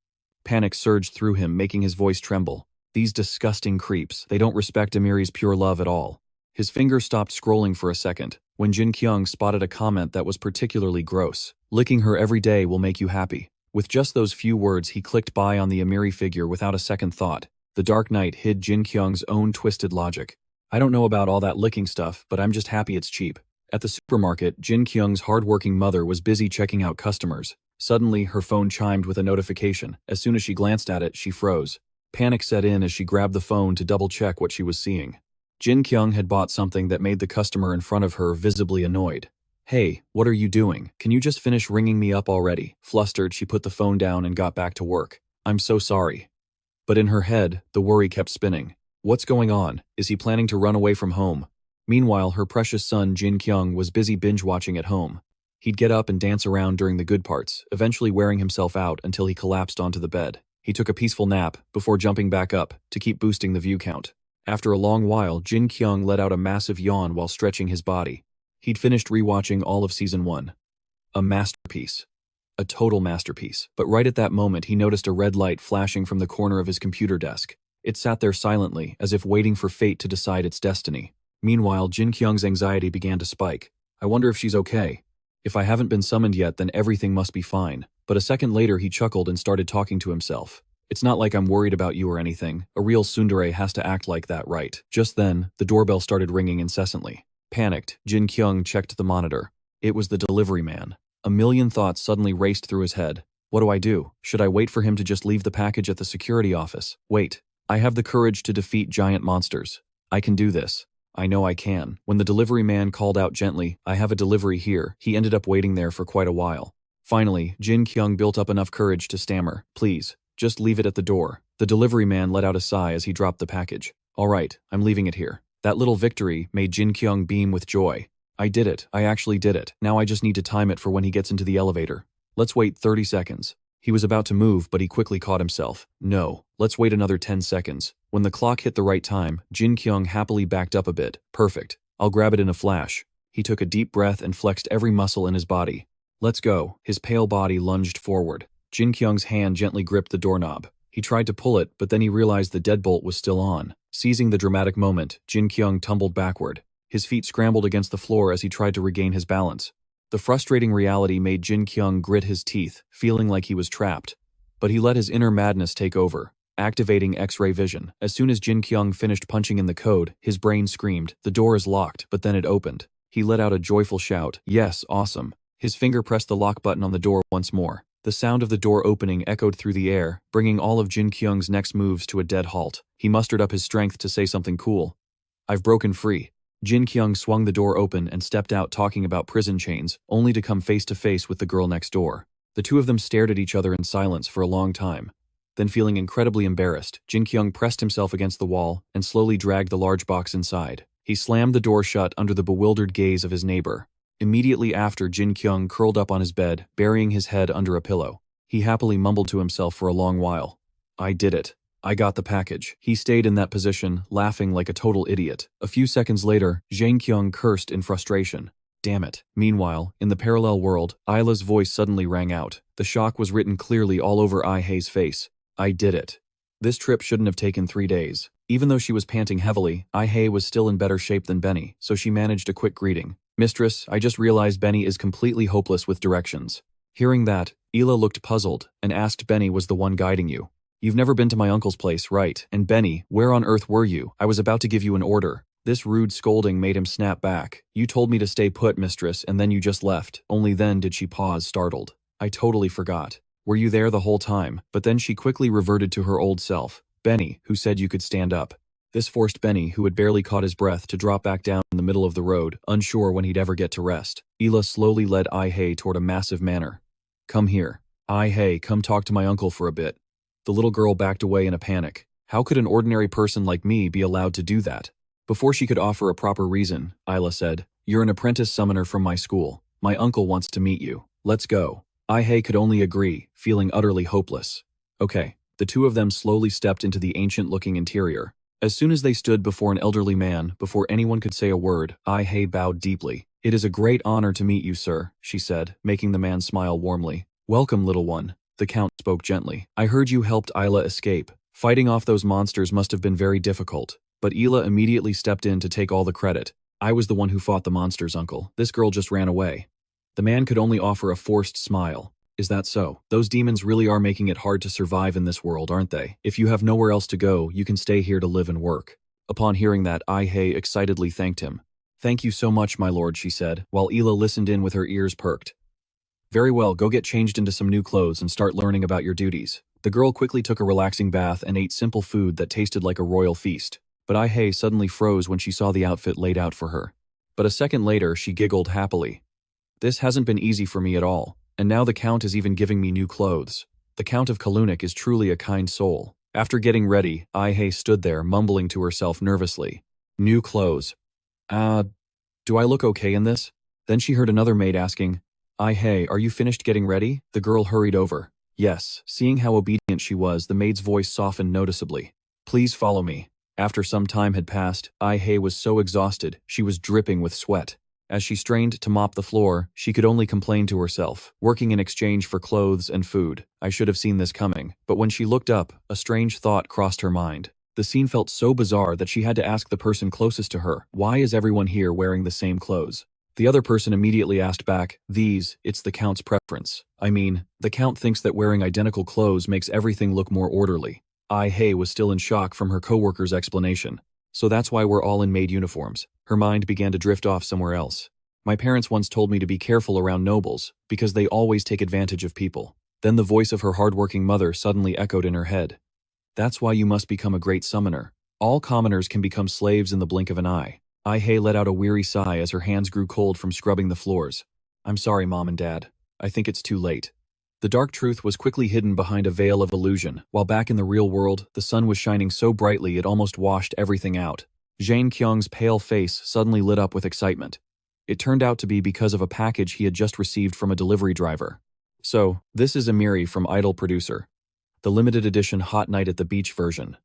Panic surged through him, making his voice tremble. These disgusting creeps, they don't respect Emiri's pure love at all. His finger stopped scrolling for a second, when Jin-Kyung spotted a comment that was particularly gross. Licking her every day will make you happy. With just those few words, he clicked buy on the Emiri figure without a second thought. The dark night hid Jin-Kyung's own twisted logic. I don't know about all that licking stuff, but I'm just happy it's cheap. At the supermarket, Jin-Kyung's hardworking mother was busy checking out customers. Suddenly, her phone chimed with a notification. As soon as she glanced at it, she froze. Panic set in as she grabbed the phone to double-check what she was seeing. Jin-Kyung had bought something that made the customer in front of her visibly annoyed. Hey, what are you doing? Can you just finish ringing me up already? Flustered, she put the phone down and got back to work. I'm so sorry. But in her head, the worry kept spinning. What's going on? Is he planning to run away from home? Meanwhile, her precious son Jin-Kyung was busy binge-watching at home. He'd get up and dance around during the good parts, eventually wearing himself out until he collapsed onto the bed. He took a peaceful nap before jumping back up to keep boosting the view count. After a long while, Jin-Kyung let out a massive yawn while stretching his body. He'd finished rewatching all of Season 1. A masterpiece. A total masterpiece. But right at that moment, he noticed a red light flashing from the corner of his computer desk. It sat there silently, as if waiting for fate to decide its destiny. Meanwhile, Jin-Kyung's anxiety began to spike. I wonder if she's okay. If I haven't been summoned yet, then everything must be fine. But a second later, he chuckled and started talking to himself. It's not like I'm worried about you or anything. A real tsundere has to act like that, right? Just then, the doorbell started ringing incessantly. Panicked, Jin-Kyung checked the monitor. It was the delivery man. A million thoughts suddenly raced through his head. What do I do? Should I wait for him to just leave the package at the security office? Wait. I have the courage to defeat giant monsters. I can do this. I know I can. When the delivery man called out gently, I have a delivery here, he ended up waiting there for quite a while. Finally, Jin-Kyung built up enough courage to stammer, "Please, just leave it at the door." The delivery man let out a sigh as he dropped the package. "All right, I'm leaving it here." That little victory made Jin-Kyung beam with joy. "I did it. I actually did it. Now I just need to time it for when he gets into the elevator. Let's wait 30 seconds. He was about to move, but he quickly caught himself. "No, let's wait another 10 seconds. When the clock hit the right time, Jin-Kyung happily backed up a bit. "Perfect. I'll grab it in a flash." He took a deep breath and flexed every muscle in his body. "Let's go." His pale body lunged forward. Jin-Kyung's hand gently gripped the doorknob. He tried to pull it, but then he realized the deadbolt was still on. Seizing the dramatic moment, Jin-Kyung tumbled backward. His feet scrambled against the floor as he tried to regain his balance. The frustrating reality made Jin-Kyung grit his teeth, feeling like he was trapped. But he let his inner madness take over, activating X-ray vision. As soon as Jin-Kyung finished punching in the code, his brain screamed, "The door is locked," but then it opened. He let out a joyful shout, "Yes, awesome." His finger pressed the lock button on the door once more. The sound of the door opening echoed through the air, bringing all of Jin-Kyung's next moves to a dead halt. He mustered up his strength to say something cool. "I've broken free." Jin-Kyung swung the door open and stepped out talking about prison chains, only to come face to face with the girl next door. The two of them stared at each other in silence for a long time. Then, feeling incredibly embarrassed, Jin-Kyung pressed himself against the wall and slowly dragged the large box inside. He slammed the door shut under the bewildered gaze of his neighbor. Immediately after, Jin-Kyung curled up on his bed, burying his head under a pillow. He happily mumbled to himself for a long while. "I did it. I got the package." He stayed in that position, laughing like a total idiot. A few seconds later, Jin-Kyung cursed in frustration. "Damn it." Meanwhile, in the parallel world, Isla's voice suddenly rang out. The shock was written clearly all over Ai-hei's face. "I did it." This trip shouldn't have taken 3 days. Even though she was panting heavily, Ai-hei was still in better shape than Benny, so she managed a quick greeting. "Mistress, I just realized Benny is completely hopeless with directions." Hearing that, Ila looked puzzled and asked Benny was the one guiding you. "You've never been to my uncle's place, right? And Benny, where on earth were you? I was about to give you an order." This rude scolding made him snap back. "You told me to stay put, mistress, and then you just left." Only then did she pause, startled. "I totally forgot. Were you there the whole time?" But then she quickly reverted to her old self. "Benny, who said you could stand up." This forced Benny, who had barely caught his breath, to drop back down in the middle of the road, unsure when he'd ever get to rest. Ila slowly led Ai-hei toward a massive manor. "Come here. Ai-hei, come talk to my uncle for a bit." The little girl backed away in a panic. How could an ordinary person like me be allowed to do that? Before she could offer a proper reason, Ila said, "You're an apprentice summoner from my school. My uncle wants to meet you. Let's go." Ai-hei could only agree, feeling utterly hopeless. Okay. The two of them slowly stepped into the ancient-looking interior. As soon as they stood before an elderly man, before anyone could say a word, Ai-hei bowed deeply. "It is a great honor to meet you, sir," she said, making the man smile warmly. "Welcome, little one." The count spoke gently. "I heard you helped Ila escape. Fighting off those monsters must have been very difficult." But Ila immediately stepped in to take all the credit. "I was the one who fought the monsters, uncle. This girl just ran away." The man could only offer a forced smile. "Is that so? Those demons really are making it hard to survive in this world, aren't they? If you have nowhere else to go, you can stay here to live and work." Upon hearing that, Ai-hei excitedly thanked him. "Thank you so much, my lord," she said, while Ila listened in with her ears perked. "Very well, go get changed into some new clothes and start learning about your duties." The girl quickly took a relaxing bath and ate simple food that tasted like a royal feast. But Ai-hei suddenly froze when she saw the outfit laid out for her. But a second later, she giggled happily. "This hasn't been easy for me at all. And now the Count is even giving me new clothes. The Count of Kalunic is truly a kind soul." After getting ready, Ai-hei stood there, mumbling to herself nervously. "New clothes. Do I look okay in this?" Then she heard another maid asking, "Ai-hei, are you finished getting ready?" The girl hurried over. Yes, seeing how obedient she was, the maid's voice softened noticeably. "Please follow me." After some time had passed, Ai-hei was so exhausted, she was dripping with sweat. As she strained to mop the floor, she could only complain to herself, working in exchange for clothes and food. I should have seen this coming. But when she looked up, a strange thought crossed her mind. The scene felt so bizarre that she had to ask the person closest to her, "Why is everyone here wearing the same clothes?" The other person immediately asked back, "It's the Count's preference. I mean, the Count thinks that wearing identical clothes makes everything look more orderly." Ai-hei was still in shock from her co-worker's explanation. "So that's why we're all in maid uniforms." Her mind began to drift off somewhere else. "My parents once told me to be careful around nobles, because they always take advantage of people." Then the voice of her hardworking mother suddenly echoed in her head. "That's why you must become a great summoner. All commoners can become slaves in the blink of an eye." Ai-hei let out a weary sigh as her hands grew cold from scrubbing the floors. "I'm sorry, Mom and Dad." I think it's too late. The dark truth was quickly hidden behind a veil of illusion, while back in the real world, the sun was shining so brightly it almost washed everything out. Jin-Kyung's pale face suddenly lit up with excitement. It turned out to be because of a package he had just received from a delivery driver. So, this is Amiri from Idol Producer. The limited edition Hot Night at the Beach version.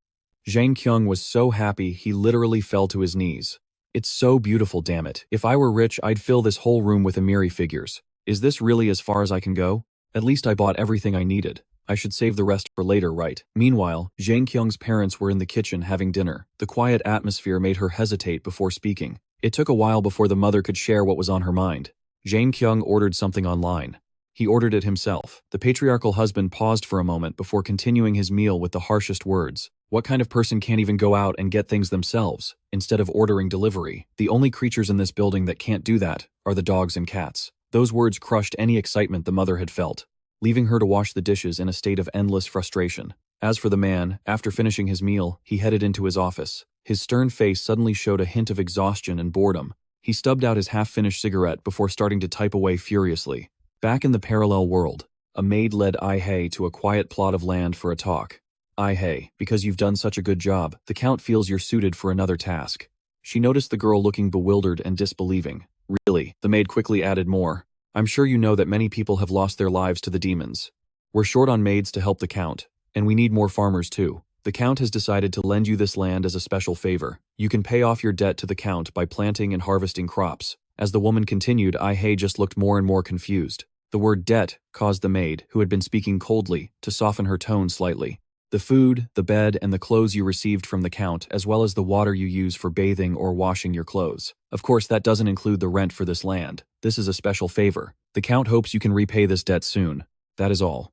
Jin-Kyung was so happy he literally fell to his knees. It's so beautiful, damn it. If I were rich, I'd fill this whole room with Amiri figures. Is this really as far as I can go? At least I bought everything I needed. I should save the rest for later, right? Meanwhile, Jin-Kyung's parents were in the kitchen having dinner. The quiet atmosphere made her hesitate before speaking. It took a while before the mother could share what was on her mind. Jin-Kyung ordered something online. He ordered it himself. The patriarchal husband paused for a moment before continuing his meal with the harshest words. What kind of person can't even go out and get things themselves, instead of ordering delivery? The only creatures in this building that can't do that are the dogs and cats. Those words crushed any excitement the mother had felt, leaving her to wash the dishes in a state of endless frustration. As for the man, after finishing his meal, he headed into his office. His stern face suddenly showed a hint of exhaustion and boredom. He stubbed out his half-finished cigarette before starting to type away furiously. Back in the parallel world, a maid led Ai-hei to a quiet plot of land for a talk. Ai-hei, because you've done such a good job, the Count feels you're suited for another task. She noticed the girl looking bewildered and disbelieving. Really, the maid quickly added more. I'm sure you know that many people have lost their lives to the demons. We're short on maids to help the Count, and we need more farmers too. The Count has decided to lend you this land as a special favor. You can pay off your debt to the Count by planting and harvesting crops. As the woman continued, Ai-hei just looked more and more confused. The word debt caused the maid, who had been speaking coldly, to soften her tone slightly. The food, the bed, and the clothes you received from the Count, as well as the water you use for bathing or washing your clothes. Of course, that doesn't include the rent for this land. This is a special favor. The Count hopes you can repay this debt soon. That is all.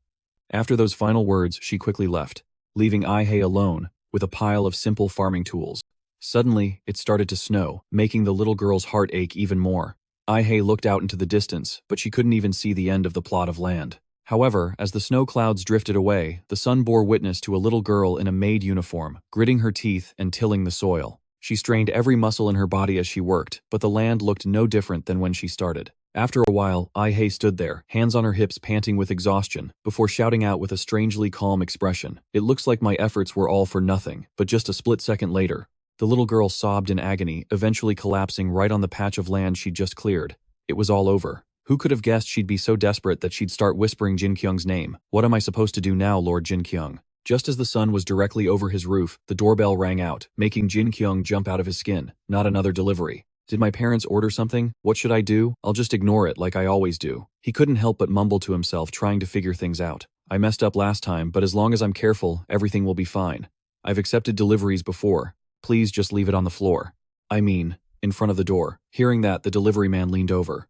After those final words, she quickly left, leaving Ai-hei alone with a pile of simple farming tools. Suddenly, it started to snow, making the little girl's heart ache even more. Ai-hei looked out into the distance, but she couldn't even see the end of the plot of land. However, as the snow clouds drifted away, the sun bore witness to a little girl in a maid uniform, gritting her teeth and tilling the soil. She strained every muscle in her body as she worked, but the land looked no different than when she started. After a while, Ai-hei stood there, hands on her hips panting with exhaustion, before shouting out with a strangely calm expression. It looks like my efforts were all for nothing, but just a split second later, the little girl sobbed in agony, eventually collapsing right on the patch of land she'd just cleared. It was all over. Who could have guessed she'd be so desperate that she'd start whispering Jin-Kyung's name? What am I supposed to do now, Lord Jin-Kyung? Just as the sun was directly over his roof, the doorbell rang out, making Jin-Kyung jump out of his skin. Not another delivery. Did my parents order something? What should I do? I'll just ignore it like I always do. He couldn't help but mumble to himself, trying to figure things out. I messed up last time, but as long as I'm careful, everything will be fine. I've accepted deliveries before. Please just leave it on the floor. I mean, in front of the door. Hearing that, the delivery man leaned over.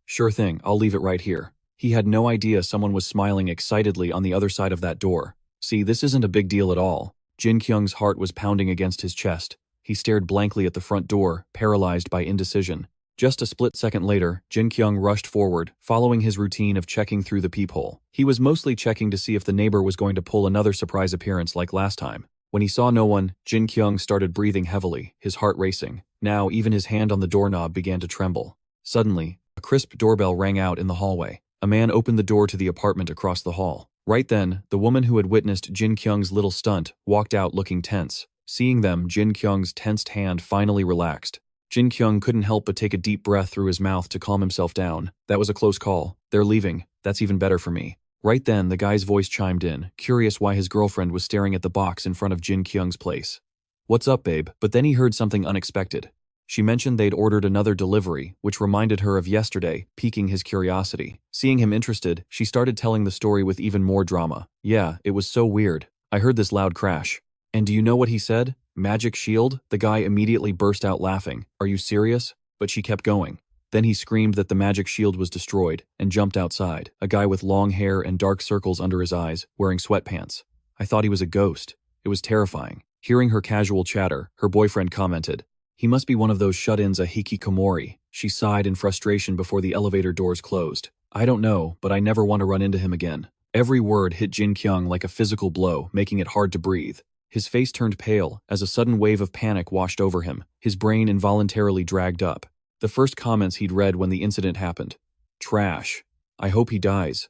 Sure thing, I'll leave it right here. He had no idea someone was smiling excitedly on the other side of that door. See, this isn't a big deal at all. Jin-Kyung's heart was pounding against his chest. He stared blankly at the front door, paralyzed by indecision. Just a split second later, Jin-Kyung rushed forward, following his routine of checking through the peephole. He was mostly checking to see if the neighbor was going to pull another surprise appearance like last time. When he saw no one, Jin-Kyung started breathing heavily, his heart racing. Now, even his hand on the doorknob began to tremble. Suddenly, a crisp doorbell rang out in the hallway. A man opened the door to the apartment across the hall. Right then, the woman who had witnessed Jin-Kyung's little stunt walked out looking tense. Seeing them, Jin-Kyung's tensed hand finally relaxed. Jin-Kyung couldn't help but take a deep breath through his mouth to calm himself down. That was a close call. They're leaving. That's even better for me. Right then, the guy's voice chimed in, curious why his girlfriend was staring at the box in front of Jin-Kyung's place. What's up, babe? But then he heard something unexpected. She mentioned they'd ordered another delivery, which reminded her of yesterday, piquing his curiosity. Seeing him interested, she started telling the story with even more drama. Yeah, it was so weird. I heard this loud crash. And do you know what he said? Magic shield? The guy immediately burst out laughing. Are you serious? But she kept going. Then he screamed that the magic shield was destroyed, and jumped outside, a guy with long hair and dark circles under his eyes, wearing sweatpants. I thought he was a ghost. It was terrifying. Hearing her casual chatter, her boyfriend commented, he must be one of those shut-ins a hikikomori. She sighed in frustration before the elevator doors closed. I don't know, but I never want to run into him again. Every word hit Jin-Kyung like a physical blow, making it hard to breathe. His face turned pale as a sudden wave of panic washed over him, his brain involuntarily dragged up. The first comments he'd read when the incident happened. Trash. I hope he dies.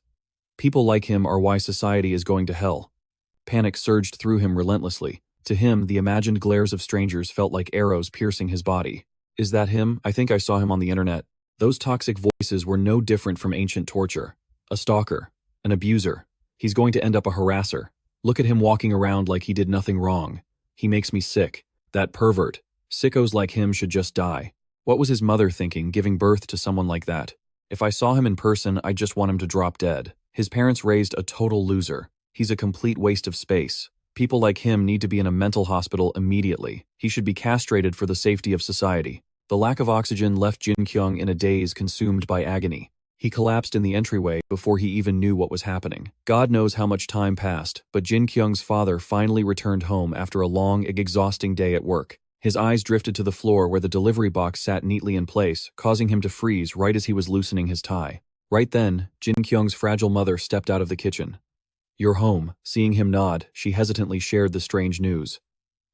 People like him are why society is going to hell. Panic surged through him relentlessly. To him, the imagined glares of strangers felt like arrows piercing his body. Is that him? I think I saw him on the internet. Those toxic voices were no different from ancient torture. A stalker. An abuser. He's going to end up a harasser. Look at him walking around like he did nothing wrong. He makes me sick. That pervert. Sickos like him should just die. What was his mother thinking, giving birth to someone like that? If I saw him in person, I'd just want him to drop dead. His parents raised a total loser. He's a complete waste of space. People like him need to be in a mental hospital immediately. He should be castrated for the safety of society. The lack of oxygen left Jin-Kyung in a daze, consumed by agony. He collapsed in the entryway before he even knew what was happening. God knows how much time passed, but Jin-Kyung's father finally returned home after a long, exhausting day at work. His eyes drifted to the floor where the delivery box sat neatly in place, causing him to freeze right as he was loosening his tie. Right then, Jin-Kyung's fragile mother stepped out of the kitchen. "You're home." Seeing him nod, she hesitantly shared the strange news.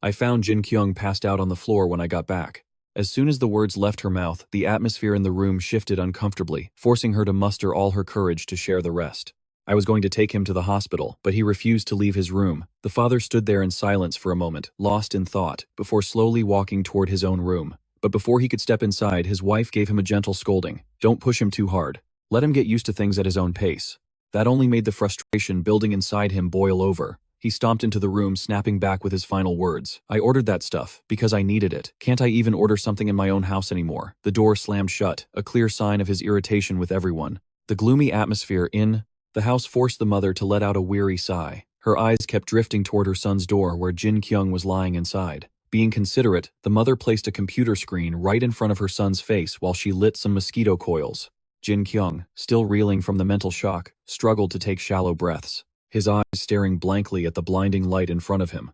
"I found Jin-Kyung passed out on the floor when I got back." As soon as the words left her mouth, the atmosphere in the room shifted uncomfortably, forcing her to muster all her courage to share the rest. "I was going to take him to the hospital, but he refused to leave his room." The father stood there in silence for a moment, lost in thought, before slowly walking toward his own room. But before he could step inside, his wife gave him a gentle scolding. "Don't push him too hard. Let him get used to things at his own pace." That only made the frustration building inside him boil over. He stomped into the room, snapping back with his final words. "I ordered that stuff because I needed it. Can't I even order something in my own house anymore?" The door slammed shut, a clear sign of his irritation with everyone. The gloomy atmosphere in the house forced the mother to let out a weary sigh. Her eyes kept drifting toward her son's door where Jin-Kyung was lying inside. Being considerate, the mother placed a computer screen right in front of her son's face while she lit some mosquito coils. Jin-Kyung, still reeling from the mental shock, struggled to take shallow breaths, his eyes staring blankly at the blinding light in front of him.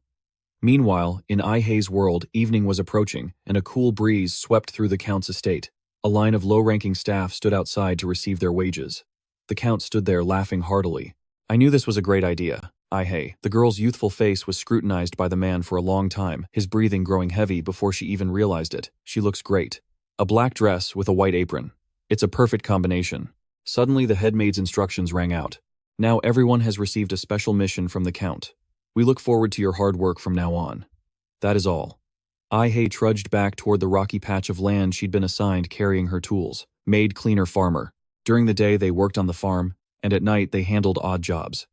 Meanwhile, in Ai-hei's world, evening was approaching, and a cool breeze swept through the Count's estate. A line of low-ranking staff stood outside to receive their wages. The Count stood there laughing heartily. "I knew this was a great idea, Ai-hei." The girl's youthful face was scrutinized by the man for a long time, his breathing growing heavy before she even realized it. "She looks great. A black dress with a white apron. It's a perfect combination." Suddenly the headmaid's instructions rang out. "Now everyone has received a special mission from the Count. We look forward to your hard work from now on." That is all. Ai-hei trudged back toward the rocky patch of land she'd been assigned, carrying her tools. Maid, cleaner, farmer. During the day they worked on the farm, and at night they handled odd jobs.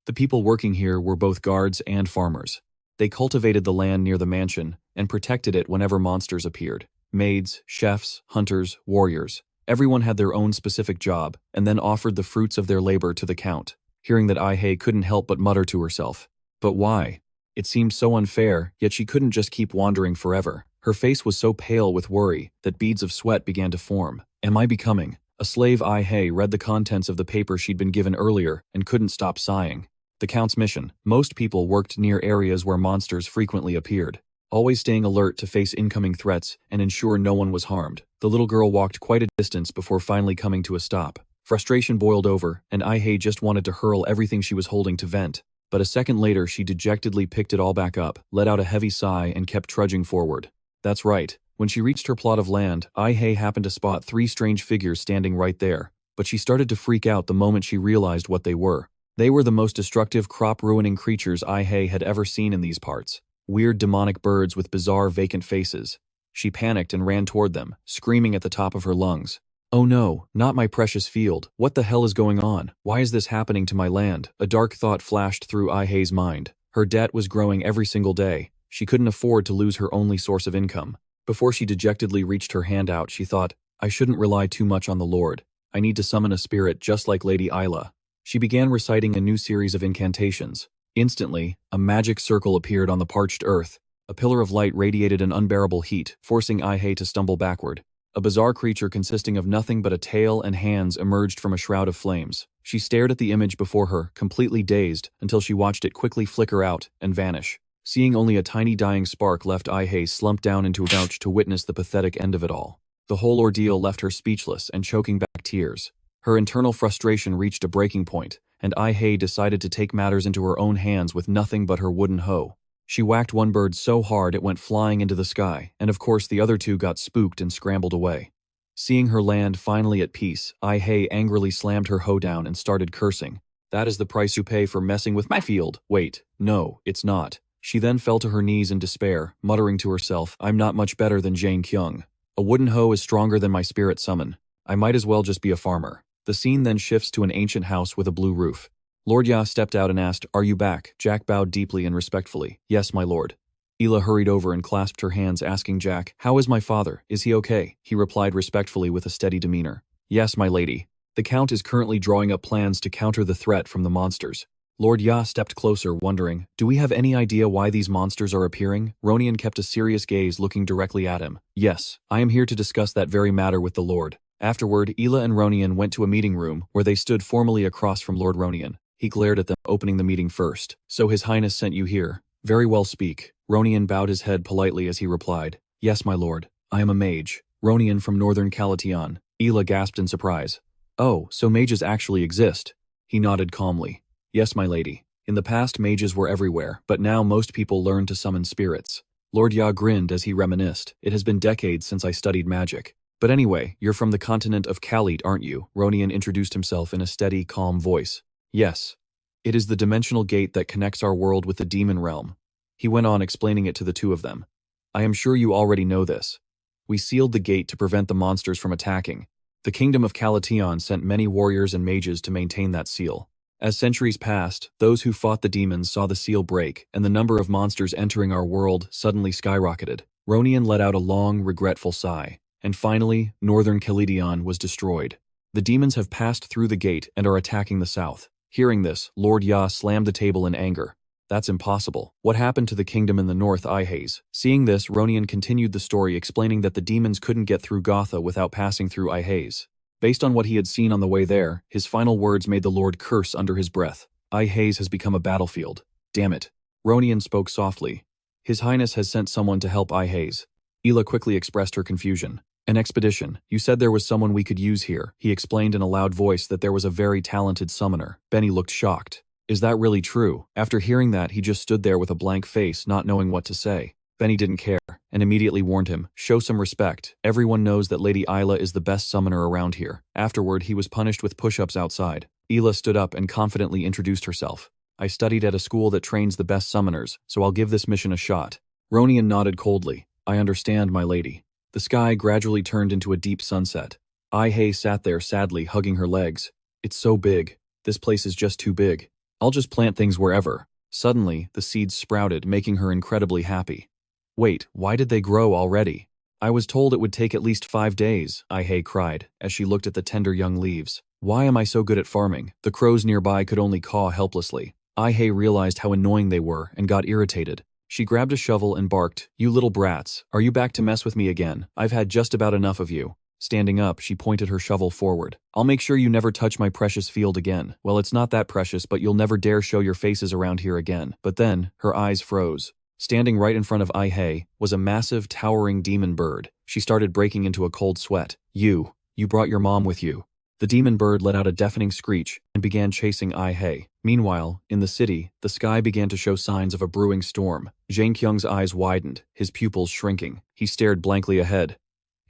The people working here were both guards and farmers. They cultivated the land near the mansion and protected it whenever monsters appeared. Maids, chefs, hunters, warriors. Everyone had their own specific job, and then offered the fruits of their labor to the Count. Hearing that, Ai-hei couldn't help but mutter to herself. But why? It seemed so unfair, yet she couldn't just keep wandering forever. Her face was so pale with worry that beads of sweat began to form. "Am I becoming a slave?" Ai-hei read the contents of the paper she'd been given earlier and couldn't stop sighing. The Count's mission. Most people worked near areas where monsters frequently appeared, always staying alert to face incoming threats and ensure no one was harmed. The little girl walked quite a distance before finally coming to a stop. Frustration boiled over, and Ai-hei just wanted to hurl everything she was holding to vent. But a second later, she dejectedly picked it all back up, let out a heavy sigh, and kept trudging forward. That's right. When she reached her plot of land, Ai-hei happened to spot three strange figures standing right there. But she started to freak out the moment she realized what they were. They were the most destructive, crop-ruining creatures Ai-hei had ever seen in these parts. Weird demonic birds with bizarre vacant faces. She panicked and ran toward them, screaming at the top of her lungs. "Oh no, not my precious field. What the hell is going on? Why is this happening to my land?" A dark thought flashed through Ai-hei's mind. Her debt was growing every single day. She couldn't afford to lose her only source of income. Before she dejectedly reached her hand out, she thought, "I shouldn't rely too much on the Lord. I need to summon a spirit just like Lady Isla." She began reciting a new series of incantations. Instantly, a magic circle appeared on the parched earth. A pillar of light radiated an unbearable heat, forcing Ai-hei to stumble backward. A bizarre creature consisting of nothing but a tail and hands emerged from a shroud of flames. She stared at the image before her, completely dazed, until she watched it quickly flicker out and vanish. Seeing only a tiny dying spark left, Ai-hei slumped down into a couch to witness the pathetic end of it all. The whole ordeal left her speechless and choking back tears. Her internal frustration reached a breaking point, and Ai-hei decided to take matters into her own hands with nothing but her wooden hoe. She whacked one bird so hard it went flying into the sky, and of course the other two got spooked and scrambled away. Seeing her land finally at peace, Ai angrily slammed her hoe down and started cursing. That is the price you pay for messing with my field. Wait, no, it's not. She then fell to her knees in despair, muttering to herself, I'm not much better than Jin-Kyung. A wooden hoe is stronger than my spirit summon. I might as well just be a farmer. The scene then shifts to an ancient house with a blue roof. Lord Ya stepped out and asked, Are you back? Jack bowed deeply and respectfully. Yes, my lord. Ela hurried over and clasped her hands, asking Jack, How is my father? Is he okay? He replied respectfully with a steady demeanor. Yes, my lady. The Count is currently drawing up plans to counter the threat from the monsters. Lord Ya stepped closer, wondering, Do we have any idea why these monsters are appearing? Ronian kept a serious gaze, looking directly at him. Yes, I am here to discuss that very matter with the Lord. Afterward, Ela and Ronian went to a meeting room, where they stood formally across from Lord Ronian. He glared at them, opening the meeting first. So His Highness sent you here. Very well, speak. Ronian bowed his head politely as he replied, Yes, my lord. I am a mage. Ronian from northern Calateon. Ela gasped in surprise. Oh, so mages actually exist. He nodded calmly. Yes, my lady. In the past, mages were everywhere, but now most people learn to summon spirits. Lord Ya grinned as he reminisced. It has been decades since I studied magic. But anyway, you're from the continent of Kalit, aren't you? Ronian introduced himself in a steady, calm voice. Yes. It is the dimensional gate that connects our world with the demon realm. He went on explaining it to the two of them. I am sure you already know this. We sealed the gate to prevent the monsters from attacking. The kingdom of Calateon sent many warriors and mages to maintain that seal. As centuries passed, those who fought the demons saw the seal break, and the number of monsters entering our world suddenly skyrocketed. Ronian let out a long, regretful sigh. And finally, northern Calateon was destroyed. The demons have passed through the gate and are attacking the south. Hearing this, Lord Ya slammed the table in anger. That's impossible. What happened to the kingdom in the north, Ihaze? Seeing this, Ronian continued the story, explaining that the demons couldn't get through Gotha without passing through Ihaze. Based on what he had seen on the way there, his final words made the Lord curse under his breath. Ihaze has become a battlefield. Damn it. Ronian spoke softly. His Highness has sent someone to help Ihaze. Ela quickly expressed her confusion. An expedition. You said there was someone we could use here. He explained in a loud voice that there was a very talented summoner. Benny looked shocked. Is that really true? After hearing that, he just stood there with a blank face, not knowing what to say. Benny didn't care, and immediately warned him, Show some respect. Everyone knows that Lady Isla is the best summoner around here. Afterward, he was punished with push-ups outside. Ela stood up and confidently introduced herself. I studied at a school that trains the best summoners, so I'll give this mission a shot. Ronian nodded coldly. I understand, my lady. The sky gradually turned into a deep sunset. Ai sat there sadly, hugging her legs. It's so big. This place is just too big. I'll just plant things wherever. Suddenly, the seeds sprouted, making her incredibly happy. Wait, why did they grow already? I was told it would take at least 5 days, Ai cried, as she looked at the tender young leaves. Why am I so good at farming? The crows nearby could only caw helplessly. Ai realized how annoying they were and got irritated. She grabbed a shovel and barked, You little brats, are you back to mess with me again? I've had just about enough of you. Standing up, she pointed her shovel forward. I'll make sure you never touch my precious field again. Well, it's not that precious, but you'll never dare show your faces around here again. But then, her eyes froze. Standing right in front of Ai was a massive, towering demon bird. She started breaking into a cold sweat. You brought your mom with you. The demon bird let out a deafening screech and began chasing Ai. Meanwhile, in the city, the sky began to show signs of a brewing storm. Jin-Kyung's eyes widened, his pupils shrinking. He stared blankly ahead.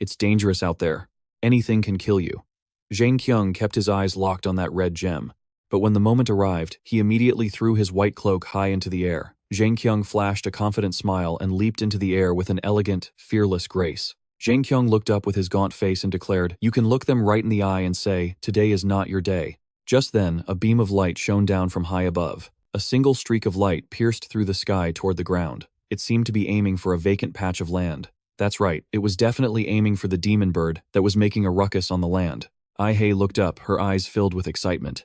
It's dangerous out there. Anything can kill you. Jin-Kyung kept his eyes locked on that red gem. But when the moment arrived, he immediately threw his white cloak high into the air. Jin-Kyung flashed a confident smile and leaped into the air with an elegant, fearless grace. Jin-Kyung looked up with his gaunt face and declared, You can look them right in the eye and say, Today is not your day. Just then, a beam of light shone down from high above. A single streak of light pierced through the sky toward the ground. It seemed to be aiming for a vacant patch of land. That's right, it was definitely aiming for the demon bird that was making a ruckus on the land. Ai looked up, her eyes filled with excitement.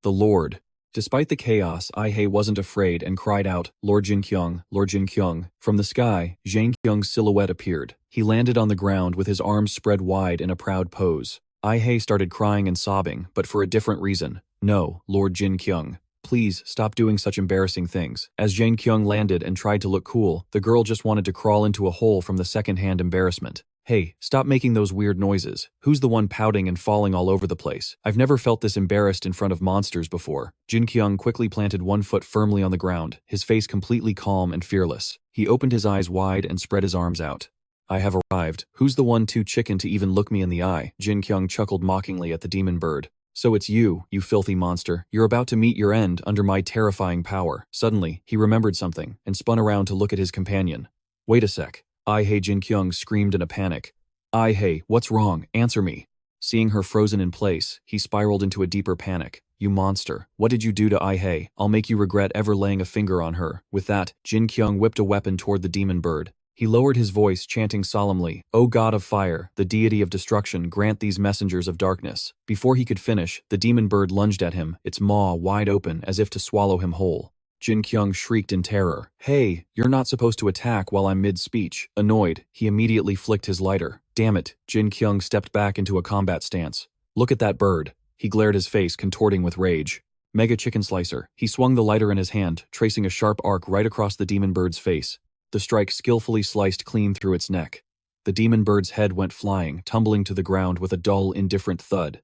The Lord. Despite the chaos, Ai wasn't afraid and cried out, Lord Jin-Kyung, Lord Jin-Kyung. From the sky, Jin-Kyung's silhouette appeared. He landed on the ground with his arms spread wide in a proud pose. Ai started crying and sobbing, but for a different reason. No, Lord Jin-Kyung. Please, stop doing such embarrassing things. As Jin-Kyung landed and tried to look cool, the girl just wanted to crawl into a hole from the second-hand embarrassment. Hey, stop making those weird noises. Who's the one pouting and falling all over the place? I've never felt this embarrassed in front of monsters before. Jin-Kyung quickly planted one foot firmly on the ground, his face completely calm and fearless. He opened his eyes wide and spread his arms out. I have arrived. Who's the one too chicken to even look me in the eye? Jin-Kyung chuckled mockingly at the demon bird. So it's you, you filthy monster. You're about to meet your end under my terrifying power. Suddenly, he remembered something and spun around to look at his companion. Wait a sec. Ai-hei, Jin-Kyung screamed in a panic. Ai-hei, what's wrong? Answer me. Seeing her frozen in place, he spiraled into a deeper panic. You monster. What did you do to Ai-hei? I'll make you regret ever laying a finger on her. With that, Jin-Kyung whipped a weapon toward the demon bird. He lowered his voice, chanting solemnly, O God of fire, the deity of destruction, grant these messengers of darkness. Before he could finish, the demon bird lunged at him, its maw wide open as if to swallow him whole. Jin-Kyung shrieked in terror. Hey, you're not supposed to attack while I'm mid-speech. Annoyed, he immediately flicked his lighter. Damn it, Jin-Kyung stepped back into a combat stance. Look at that bird. He glared, his face contorting with rage. Mega chicken slicer. He swung the lighter in his hand, tracing a sharp arc right across the demon bird's face. The strike skillfully sliced clean through its neck. The demon bird's head went flying, tumbling to the ground with a dull, indifferent thud.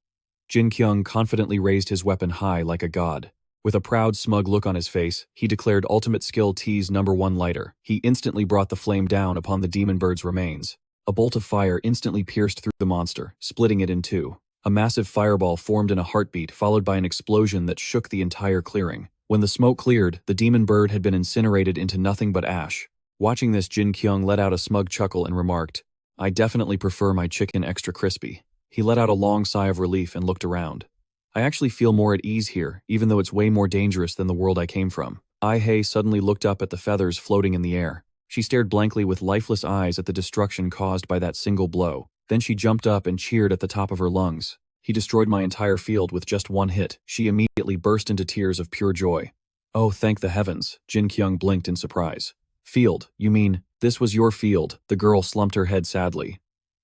Jin-Kyung confidently raised his weapon high like a god. With a proud, smug look on his face, he declared Ultimate Skill T's #1 lighter. He instantly brought the flame down upon the demon bird's remains. A bolt of fire instantly pierced through the monster, splitting it in two. A massive fireball formed in a heartbeat, followed by an explosion that shook the entire clearing. When the smoke cleared, the demon bird had been incinerated into nothing but ash. Watching this, Jin-Kyung let out a smug chuckle and remarked, I definitely prefer my chicken extra crispy. He let out a long sigh of relief and looked around. I actually feel more at ease here, even though it's way more dangerous than the world I came from. Ai-hei suddenly looked up at the feathers floating in the air. She stared blankly with lifeless eyes at the destruction caused by that single blow. Then she jumped up and cheered at the top of her lungs. He destroyed my entire field with just one hit. She immediately burst into tears of pure joy. Oh, thank the heavens, Jin-Kyung blinked in surprise. Field, you mean, this was your field? The girl slumped her head sadly.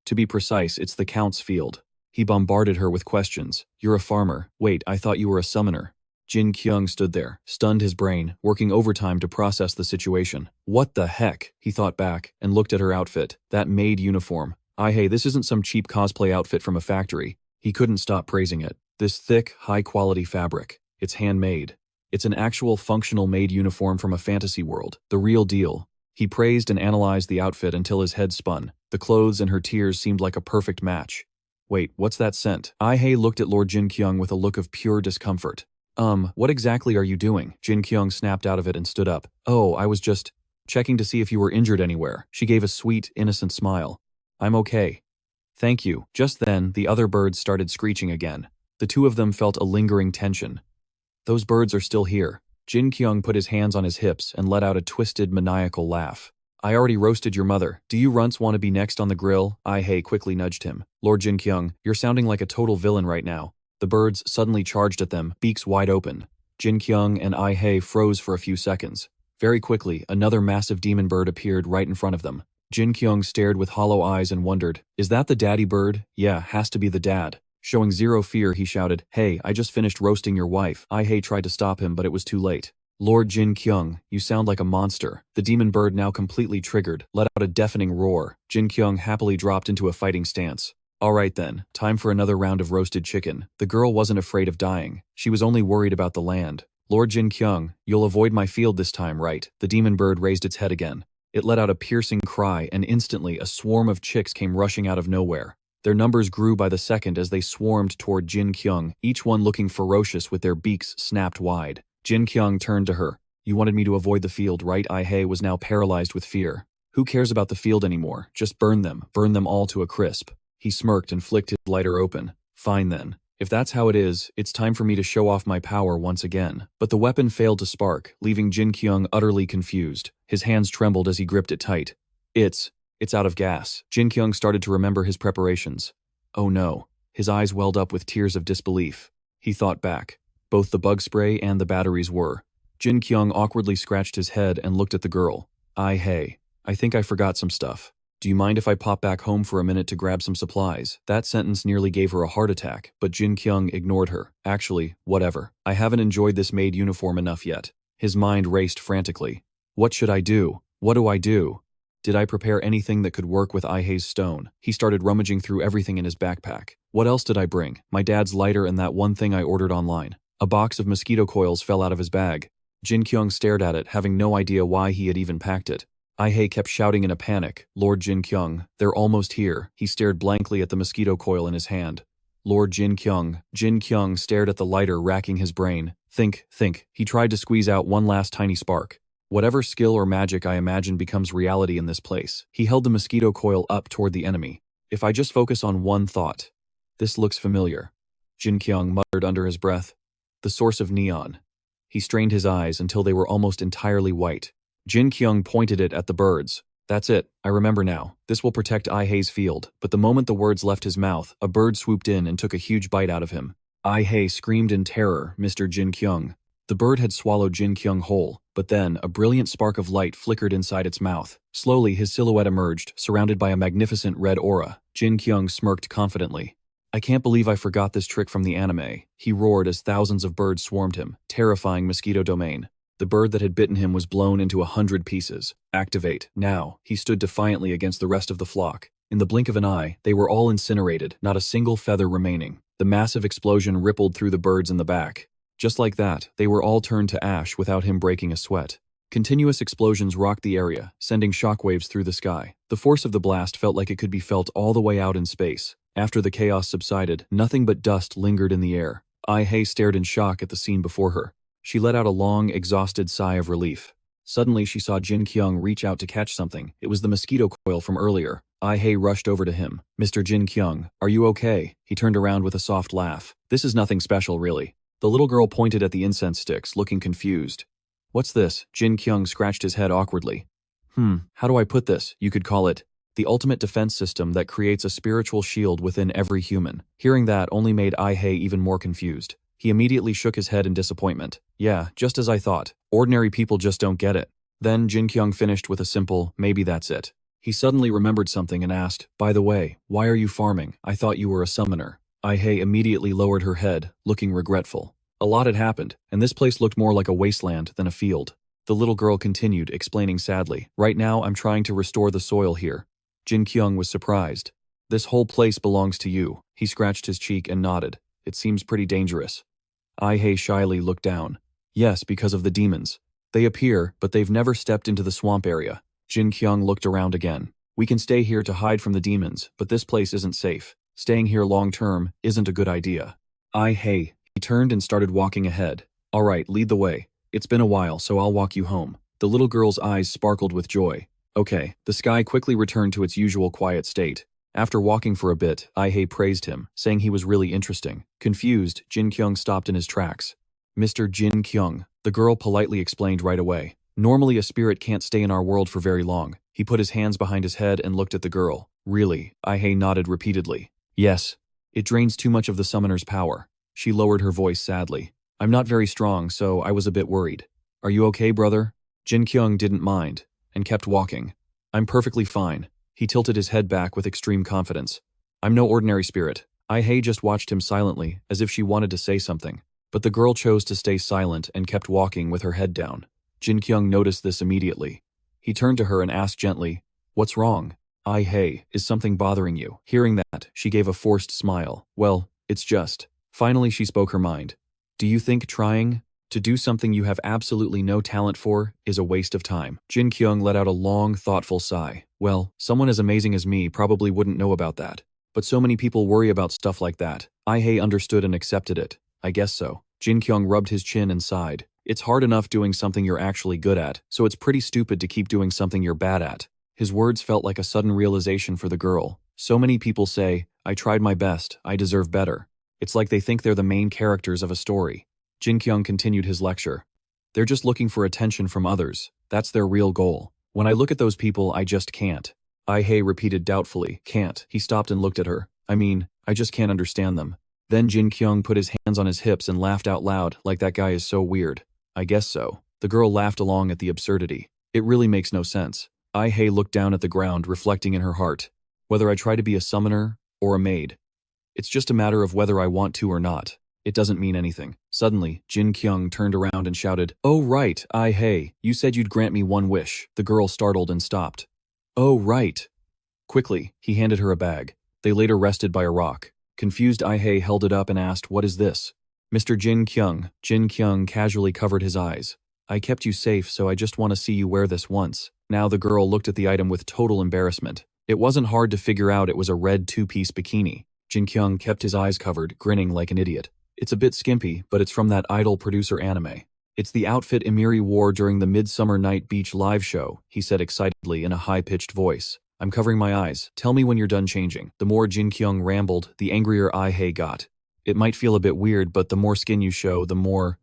To be precise, it's the Count's field. He bombarded her with questions. You're a farmer. Wait, I thought you were a summoner. Jin-Kyung stood there, stunned his brain, working overtime to process the situation. What the heck? He thought back and looked at her outfit, that maid uniform. Ai-hei, this isn't some cheap cosplay outfit from a factory. He couldn't stop praising it. This thick, high-quality fabric. It's handmade. It's an actual functional maid uniform from a fantasy world, the real deal. He praised and analyzed the outfit until his head spun. The clothes and her tears seemed like a perfect match. Wait, what's that scent? Ai-hei looked at Lord Jin-Kyung with a look of pure discomfort. What exactly are you doing? Jin-Kyung snapped out of it and stood up. Oh, I was just checking to see if you were injured anywhere. She gave a sweet, innocent smile. I'm okay. Thank you. Just then, the other birds started screeching again. The two of them felt a lingering tension. Those birds are still here. Jin-Kyung put his hands on his hips and let out a twisted, maniacal laugh. I already roasted your mother. Do you runts want to be next on the grill? Ai-hei quickly nudged him. Lord Jin-Kyung, you're sounding like a total villain right now. The birds suddenly charged at them, beaks wide open. Jin-Kyung and Ai-hei froze for a few seconds. Very quickly, another massive demon bird appeared right in front of them. Jin-Kyung stared with hollow eyes and wondered, is that the daddy bird? Yeah, has to be the dad. Showing zero fear, he shouted, Hey, I just finished roasting your wife. Ai-hei tried to stop him, but it was too late. Lord Jin-Kyung, you sound like a monster. The demon bird, now completely triggered, let out a deafening roar. Jin-Kyung happily dropped into a fighting stance. Alright then, time for another round of roasted chicken. The girl wasn't afraid of dying. She was only worried about the land. Lord Jin-Kyung, you'll avoid my field this time, right? The demon bird raised its head again. It let out a piercing cry, and instantly a swarm of chicks came rushing out of nowhere. Their numbers grew by the second as they swarmed toward Jin-Kyung, each one looking ferocious with their beaks snapped wide. Jin-Kyung turned to her. You wanted me to avoid the field, right? Ai-hei was now paralyzed with fear. Who cares about the field anymore? Just burn them all to a crisp. He smirked and flicked his lighter open. Fine then. If that's how it is, it's time for me to show off my power once again. But the weapon failed to spark, leaving Jin-Kyung utterly confused. His hands trembled as he gripped it tight. It's out of gas. Jin-Kyung started to remember his preparations. Oh no. His eyes welled up with tears of disbelief. He thought back. Both the bug spray and the batteries were. Jin-Kyung awkwardly scratched his head and looked at the girl. Ai-hei, I think I forgot some stuff. Do you mind if I pop back home for a minute to grab some supplies? That sentence nearly gave her a heart attack, but Jin-Kyung ignored her. Actually, whatever. I haven't enjoyed this maid uniform enough yet. His mind raced frantically. What should I do? What do I do? Did I prepare anything that could work with Ai-hei's stone? He started rummaging through everything in his backpack. What else did I bring? My dad's lighter and that one thing I ordered online. A box of mosquito coils fell out of his bag. Jin-Kyung stared at it, having no idea why he had even packed it. Ai-hei kept shouting in a panic, Lord Jin-Kyung, they're almost here. He stared blankly at the mosquito coil in his hand. Lord Jin-Kyung. Jin-Kyung stared at the lighter, racking his brain. Think. He tried to squeeze out one last tiny spark. Whatever skill or magic I imagine becomes reality in this place. He held the mosquito coil up toward the enemy. If I just focus on one thought. This looks familiar. Jin-Kyung muttered under his breath. The source of neon. He strained his eyes until they were almost entirely white. Jin-Kyung pointed it at the birds. That's it, I remember now. This will protect Ai-hei's field. But the moment the words left his mouth, a bird swooped in and took a huge bite out of him. Ai-hei screamed in terror, Mr. Jin-Kyung. The bird had swallowed Jin-Kyung whole, but then a brilliant spark of light flickered inside its mouth. Slowly, his silhouette emerged, surrounded by a magnificent red aura. Jin-Kyung smirked confidently. I can't believe I forgot this trick from the anime. He roared as thousands of birds swarmed him, terrifying mosquito domain. The bird that had bitten him was blown into 100 pieces. Activate, now. He stood defiantly against the rest of the flock. In the blink of an eye, they were all incinerated, not a single feather remaining. The massive explosion rippled through the birds in the back. Just like that, they were all turned to ash without him breaking a sweat. Continuous explosions rocked the area, sending shockwaves through the sky. The force of the blast felt like it could be felt all the way out in space. After the chaos subsided, nothing but dust lingered in the air. Ai-hei stared in shock at the scene before her. She let out a long, exhausted sigh of relief. Suddenly, she saw Jin-Kyung reach out to catch something. It was the mosquito coil from earlier. Ai-hei rushed over to him. Mr. Jin-Kyung, are you okay? He turned around with a soft laugh. This is nothing special, really. The little girl pointed at the incense sticks, looking confused. What's this? Jin-Kyung scratched his head awkwardly. How do I put this? You could call it the ultimate defense system that creates a spiritual shield within every human. Hearing that only made Ai-hei even more confused. He immediately shook his head in disappointment. Yeah, just as I thought. Ordinary people just don't get it. Then Jin-Kyung finished with a simple, maybe that's it. He suddenly remembered something and asked, by the way, why are you farming? I thought you were a summoner. Ai-hei immediately lowered her head, looking regretful. A lot had happened, and this place looked more like a wasteland than a field. The little girl continued, explaining sadly, right now I'm trying to restore the soil here. Jin-Kyung was surprised. This whole place belongs to you. He scratched his cheek and nodded. It seems pretty dangerous. Ai-hei shyly looked down. Yes, because of the demons. They appear, but they've never stepped into the swamp area. Jin-Kyung looked around again. We can stay here to hide from the demons, but this place isn't safe. Staying here long-term isn't a good idea. Ai-hei. He turned and started walking ahead. All right, lead the way. It's been a while, so I'll walk you home. The little girl's eyes sparkled with joy. Okay. The sky quickly returned to its usual quiet state. After walking for a bit, Ai-hei praised him, saying he was really interesting. Confused, Jin-Kyung stopped in his tracks. Mr. Jin-Kyung, the girl politely explained right away. Normally a spirit can't stay in our world for very long. He put his hands behind his head and looked at the girl. Really? Ai-hei nodded repeatedly. Yes. It drains too much of the summoner's power. She lowered her voice sadly. I'm not very strong, so I was a bit worried. Are you okay, brother? Jin-Kyung didn't mind, and kept walking. I'm perfectly fine. He tilted his head back with extreme confidence. I'm no ordinary spirit. Ai-hei just watched him silently, as if she wanted to say something. But the girl chose to stay silent and kept walking with her head down. Jin-Kyung noticed this immediately. He turned to her and asked gently, What's wrong? Ai-hei, is something bothering you? Hearing that, she gave a forced smile. Well, it's just. Finally she spoke her mind. Do you think trying to do something you have absolutely no talent for is a waste of time? Jin-Kyung let out a long, thoughtful sigh. Well, someone as amazing as me probably wouldn't know about that. But so many people worry about stuff like that. Ai-hei understood and accepted it. I guess so. Jin-Kyung rubbed his chin and sighed. It's hard enough doing something you're actually good at, so it's pretty stupid to keep doing something you're bad at. His words felt like a sudden realization for the girl. So many people say, I tried my best, I deserve better. It's like they think they're the main characters of a story. Jin-Kyung continued his lecture. They're just looking for attention from others. That's their real goal. When I look at those people, I just can't. Ai-hei repeated doubtfully, can't. He stopped and looked at her. I mean, I just can't understand them. Then Jin-Kyung put his hands on his hips and laughed out loud, like that guy is so weird. I guess so. The girl laughed along at the absurdity. It really makes no sense. Ai-hei looked down at the ground, reflecting in her heart. Whether I try to be a summoner or a maid, it's just a matter of whether I want to or not. It doesn't mean anything. Suddenly, Jin-Kyung turned around and shouted, Oh right, Ai-hei, you said you'd grant me one wish. The girl startled and stopped. Oh right. Quickly, he handed her a bag. They later rested by a rock. Confused Ai-hei held it up and asked, What is this? Mr. Jin-Kyung. Jin-Kyung casually covered his eyes. I kept you safe, so I just want to see you wear this once. Now the girl looked at the item with total embarrassment. It wasn't hard to figure out it was a red two-piece bikini. Jin-Kyung kept his eyes covered, grinning like an idiot. It's a bit skimpy, but it's from that idol producer anime. It's the outfit Emiri wore during the Midsummer Night Beach live show, he said excitedly in a high-pitched voice. I'm covering my eyes. Tell me when you're done changing. The more Jin-Kyung rambled, the angrier Ai-hei got. It might feel a bit weird, but the more skin you show, the more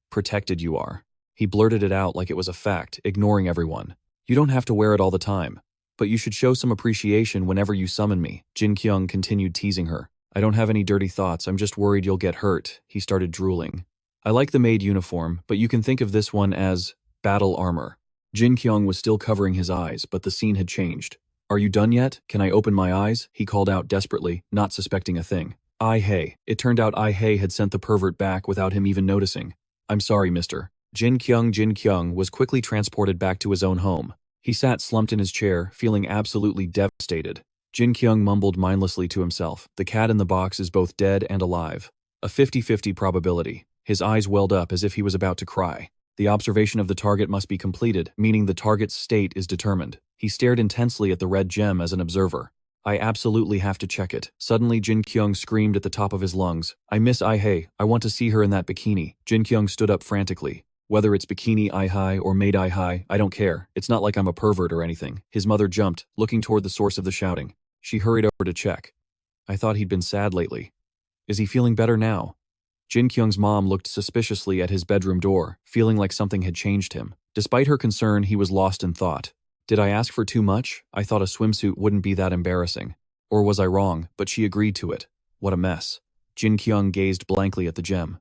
protected you are. He blurted it out like it was a fact, ignoring everyone. You don't have to wear it all the time, but you should show some appreciation whenever you summon me. Jin-Kyung continued teasing her. I don't have any dirty thoughts, I'm just worried you'll get hurt. He started drooling. I like the maid uniform, but you can think of this one as battle armor. Jin-Kyung was still covering his eyes, but the scene had changed. Are you done yet? Can I open my eyes? He called out desperately, not suspecting a thing. Ai-hei. It turned out Ai-hei had sent the pervert back without him even noticing. I'm sorry, mister. Jin-Kyung was quickly transported back to his own home. He sat slumped in his chair, feeling absolutely devastated. Jin-Kyung mumbled mindlessly to himself. The cat in the box is both dead and alive. A 50-50 probability. His eyes welled up as if he was about to cry. The observation of the target must be completed, meaning the target's state is determined. He stared intensely at the red gem as an observer. I absolutely have to check it. Suddenly Jin-Kyung screamed at the top of his lungs. I miss Ai-hei. I want to see her in that bikini. Jin-Kyung stood up frantically. Whether it's bikini Ai-hei or maid Ai-hei, I don't care. It's not like I'm a pervert or anything. His mother jumped, looking toward the source of the shouting. She hurried over to check. I thought he'd been sad lately. Is he feeling better now? Jin-Kyung's mom looked suspiciously at his bedroom door, feeling like something had changed him. Despite her concern, he was lost in thought. Did I ask for too much? I thought a swimsuit wouldn't be that embarrassing. Or was I wrong, but she agreed to it. What a mess. Jin-Kyung gazed blankly at the gem.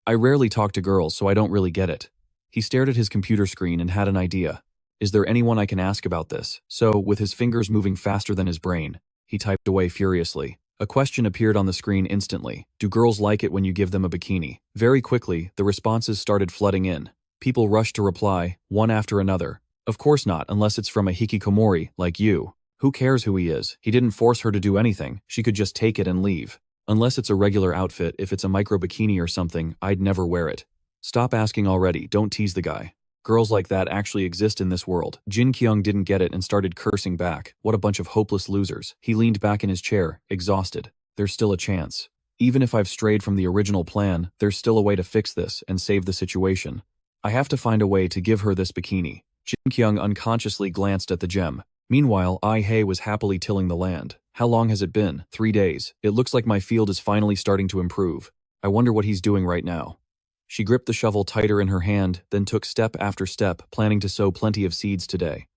I rarely talk to girls, so I don't really get it. He stared at his computer screen and had an idea. Is there anyone I can ask about this? So, with his fingers moving faster than his brain, he typed away furiously. A question appeared on the screen instantly. Do girls like it when you give them a bikini? Very quickly, the responses started flooding in. People rushed to reply, one after another. Of course not, unless it's from a hikikomori, like you. Who cares who he is? He didn't force her to do anything. She could just take it and leave. Unless it's a regular outfit, if it's a micro bikini or something, I'd never wear it. Stop asking already, don't tease the guy. Girls like that actually exist in this world. Jin-Kyung didn't get it and started cursing back. What a bunch of hopeless losers. He leaned back in his chair, exhausted. There's still a chance. Even if I've strayed from the original plan, there's still a way to fix this and save the situation. I have to find a way to give her this bikini. Jin-Kyung unconsciously glanced at the gem. Meanwhile, Ai-hei was happily tilling the land. How long has it been? 3 days. It looks like my field is finally starting to improve. I wonder what he's doing right now. She gripped the shovel tighter in her hand, then took step after step, planning to sow plenty of seeds today.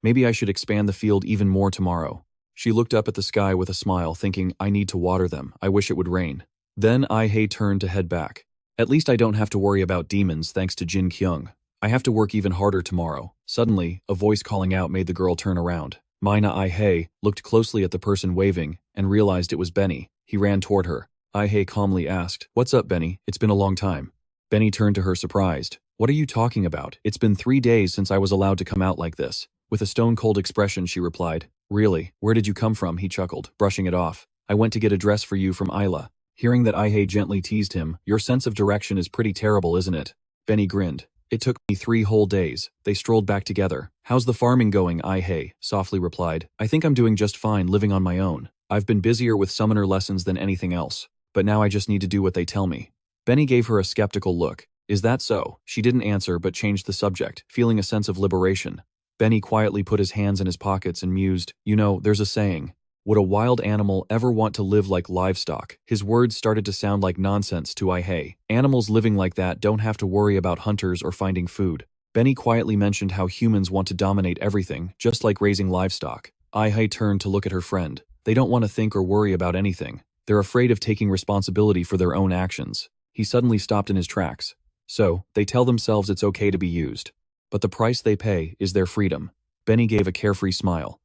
Maybe I should expand the field even more tomorrow. She looked up at the sky with a smile, thinking, I need to water them. I wish it would rain. Then Ai-hei turned to head back. At least I don't have to worry about demons thanks to Jin-Kyung. I have to work even harder tomorrow. Suddenly, a voice calling out made the girl turn around. Mina Ai-hei looked closely at the person waving and realized it was Benny. He ran toward her. Ai-hei calmly asked, What's up, Benny? It's been a long time. Benny turned to her surprised. What are you talking about? It's been 3 days since I was allowed to come out like this. With a stone-cold expression, she replied. Really? Where did you come from? He chuckled, brushing it off. I went to get a dress for you from Isla. Hearing that Ai-hei gently teased him, your sense of direction is pretty terrible, isn't it? Benny grinned. It took me 3 whole days. They strolled back together. How's the farming going? Ai-hei softly replied. I think I'm doing just fine living on my own. I've been busier with summoner lessons than anything else. But now I just need to do what they tell me. Benny gave her a skeptical look. Is that so? She didn't answer but changed the subject, feeling a sense of liberation. Benny quietly put his hands in his pockets and mused, You know, there's a saying. Would a wild animal ever want to live like livestock? His words started to sound like nonsense to Ai-hei. Animals living like that don't have to worry about hunters or finding food. Benny quietly mentioned how humans want to dominate everything, just like raising livestock. Ai-hei turned to look at her friend. They don't want to think or worry about anything. They're afraid of taking responsibility for their own actions. He suddenly stopped in his tracks. So, they tell themselves it's okay to be used. But the price they pay is their freedom. Benny gave a carefree smile.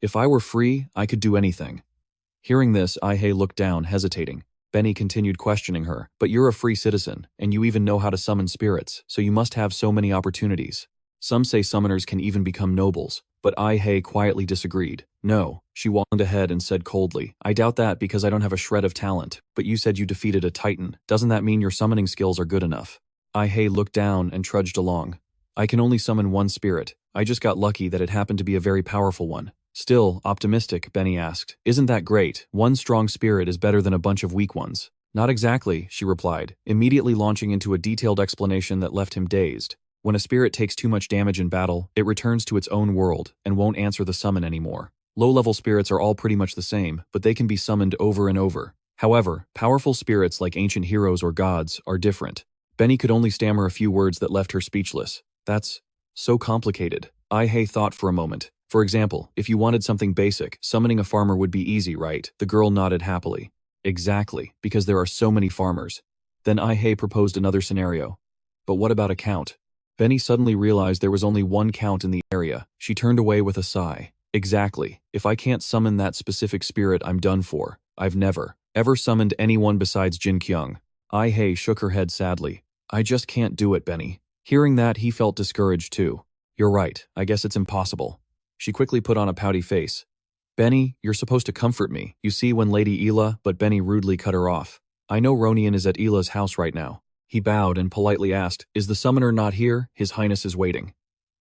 If I were free, I could do anything. Hearing this, Ai-hei looked down, hesitating. Benny continued questioning her. But you're a free citizen, and you even know how to summon spirits, so you must have so many opportunities. Some say summoners can even become nobles, but Ai-hei quietly disagreed. No, she walked ahead and said coldly, I doubt that because I don't have a shred of talent, but you said you defeated a titan. Doesn't that mean your summoning skills are good enough? Ai-hei looked down and trudged along. I can only summon one spirit. I just got lucky that it happened to be a very powerful one. Still, optimistic, Benny asked. Isn't that great? One strong spirit is better than a bunch of weak ones. Not exactly, she replied, immediately launching into a detailed explanation that left him dazed. When a spirit takes too much damage in battle, it returns to its own world and won't answer the summon anymore. Low-level spirits are all pretty much the same, but they can be summoned over and over. However, powerful spirits like ancient heroes or gods are different. Benny could only stammer a few words that left her speechless. That's so complicated. Ai-hei thought for a moment. For example, if you wanted something basic, summoning a farmer would be easy, right? The girl nodded happily. Exactly, because there are so many farmers. Then Ai-hei proposed another scenario. But what about a count? Benny suddenly realized there was only one count in the area. She turned away with a sigh. Exactly. If I can't summon that specific spirit, I'm done for. I've never, ever summoned anyone besides Jin-Kyung. Ai-hei shook her head sadly. I just can't do it, Benny. Hearing that, he felt discouraged too. You're right, I guess it's impossible. She quickly put on a pouty face. Benny, you're supposed to comfort me. You see, when Lady Ela, but Benny rudely cut her off. I know Ronian is at Ela's house right now. He bowed and politely asked, is the summoner not here? His Highness is waiting.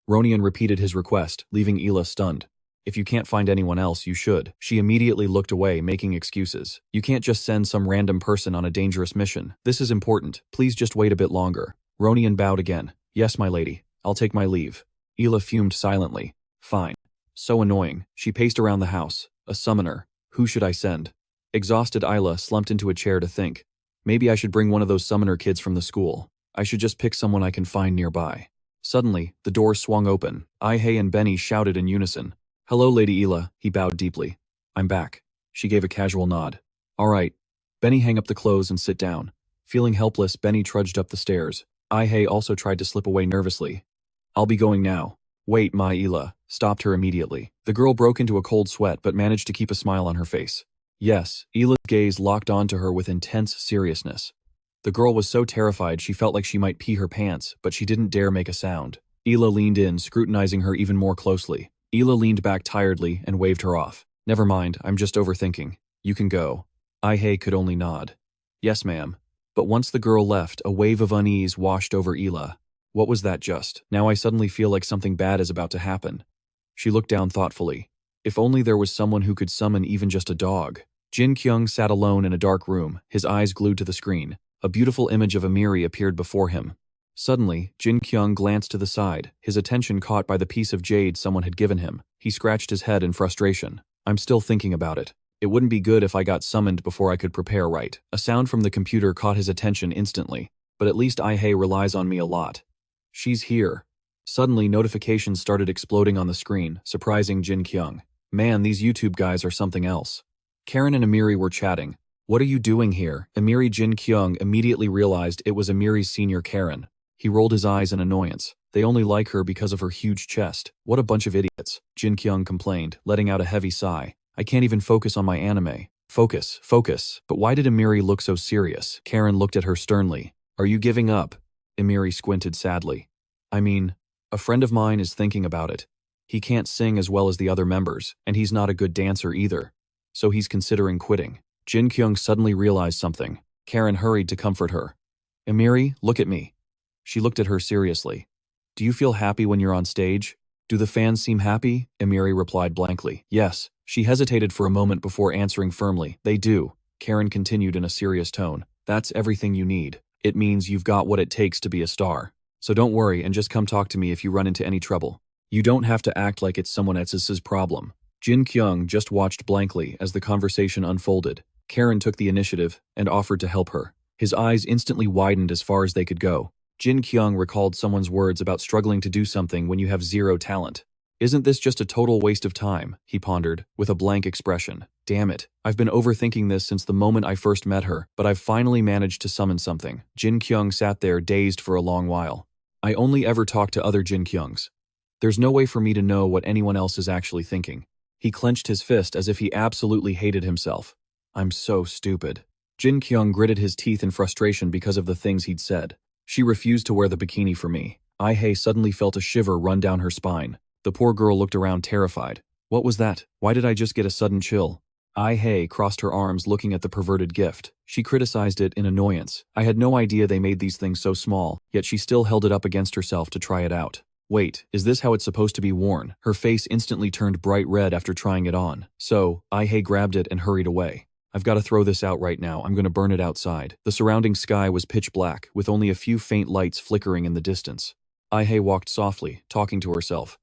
Ronian repeated his request, leaving Ela stunned. If you can't find anyone else, you should. She immediately looked away, making excuses. You can't just send some random person on a dangerous mission. This is important. Please just wait a bit longer. Ronian bowed again. Yes, my lady. I'll take my leave. Ela fumed silently. Fine. So annoying. She paced around the house. A summoner. Who should I send? Exhausted Ila slumped into a chair to think. Maybe I should bring one of those summoner kids from the school. I should just pick someone I can find nearby. Suddenly, the door swung open. Ai-hei and Benny shouted in unison. Hello, Lady Ela. He bowed deeply. I'm back. She gave a casual nod. All right. Benny, hang up the clothes and sit down. Feeling helpless, Benny trudged up the stairs. Ai-hei also tried to slip away nervously. I'll be going now. Wait, my Ela. Stopped her immediately. The girl broke into a cold sweat but managed to keep a smile on her face. Yes, Ela's gaze locked onto her with intense seriousness. The girl was so terrified she felt like she might pee her pants, but she didn't dare make a sound. Ela leaned in, scrutinizing her even more closely. Ela leaned back tiredly and waved her off. Never mind, I'm just overthinking. You can go. Ai-hei could only nod. Yes, ma'am. But once the girl left, a wave of unease washed over Ela. What was that just? Now I suddenly feel like something bad is about to happen. She looked down thoughtfully. If only there was someone who could summon even just a dog. Jin-Kyung sat alone in a dark room, his eyes glued to the screen. A beautiful image of Amiri appeared before him. Suddenly, Jin-Kyung glanced to the side, his attention caught by the piece of jade someone had given him. He scratched his head in frustration. I'm still thinking about it. It wouldn't be good if I got summoned before I could prepare right. A sound from the computer caught his attention instantly. But at least Ai-hei relies on me a lot. She's here. Suddenly, notifications started exploding on the screen, surprising Jin-Kyung. Man, these YouTube guys are something else. Karen and Amiri were chatting. What are you doing here? Jin-Kyung immediately realized it was Amiri's senior Karen. He rolled his eyes in annoyance. They only like her because of her huge chest. What a bunch of idiots, Jin-Kyung complained, letting out a heavy sigh. I can't even focus on my anime. Focus. But why did Amiri look so serious? Karen looked at her sternly. Are you giving up? Amiri squinted sadly. I mean, a friend of mine is thinking about it. He can't sing as well as the other members, and he's not a good dancer either. So he's considering quitting. Jin-Kyung suddenly realized something. Karen hurried to comfort her. Amiri, look at me. She looked at her seriously. Do you feel happy when you're on stage? Do the fans seem happy? Amiri replied blankly. Yes. She hesitated for a moment before answering firmly. They do. Karen continued in a serious tone. That's everything you need. It means you've got what it takes to be a star. So don't worry and just come talk to me if you run into any trouble. You don't have to act like it's someone else's problem. Jin-Kyung just watched blankly as the conversation unfolded. Karen took the initiative and offered to help her. His eyes instantly widened as far as they could go. Jin-Kyung recalled someone's words about struggling to do something when you have zero talent. Isn't this just a total waste of time? He pondered, with a blank expression. Damn it, I've been overthinking this since the moment I first met her, but I've finally managed to summon something. Jin-Kyung sat there dazed for a long while. I only ever talk to other Jin-Kyungs. There's no way for me to know what anyone else is actually thinking. He clenched his fist as if he absolutely hated himself. I'm so stupid. Jin-Kyung gritted his teeth in frustration because of the things he'd said. She refused to wear the bikini for me. Ai-hei suddenly felt a shiver run down her spine. The poor girl looked around terrified. What was that? Why did I just get a sudden chill? Ai-hei crossed her arms looking at the perverted gift. She criticized it in annoyance. I had no idea they made these things so small, yet she still held it up against herself to try it out. Wait, is this how it's supposed to be worn? Her face instantly turned bright red after trying it on. So, Ai-hei grabbed it and hurried away. I've got to throw this out right now, I'm going to burn it outside. The surrounding sky was pitch black, with only a few faint lights flickering in the distance. Ai-hei walked softly, talking to herself.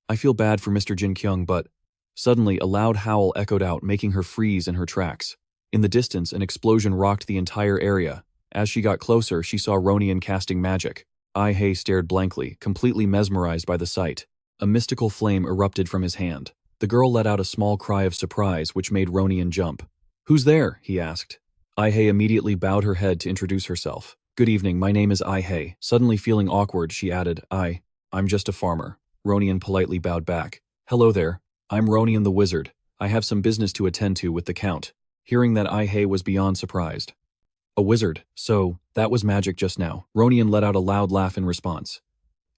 I feel bad for Mr. Jin-Kyung, but… Suddenly, a loud howl echoed out, making her freeze in her tracks. In the distance, an explosion rocked the entire area. As she got closer, she saw Ronian casting magic. Ai-hei stared blankly, completely mesmerized by the sight. A mystical flame erupted from his hand. The girl let out a small cry of surprise, which made Ronian jump. "Who's there?" he asked. Ai-hei immediately bowed her head to introduce herself. "Good evening, my name is Ai-hei." Suddenly feeling awkward, she added, I'm just a farmer." Ronian politely bowed back. "Hello there. I'm Ronian the Wizard. I have some business to attend to with the Count." Hearing that, Ai-hei was beyond surprised. "A wizard? So, that was magic just now." Ronian let out a loud laugh in response.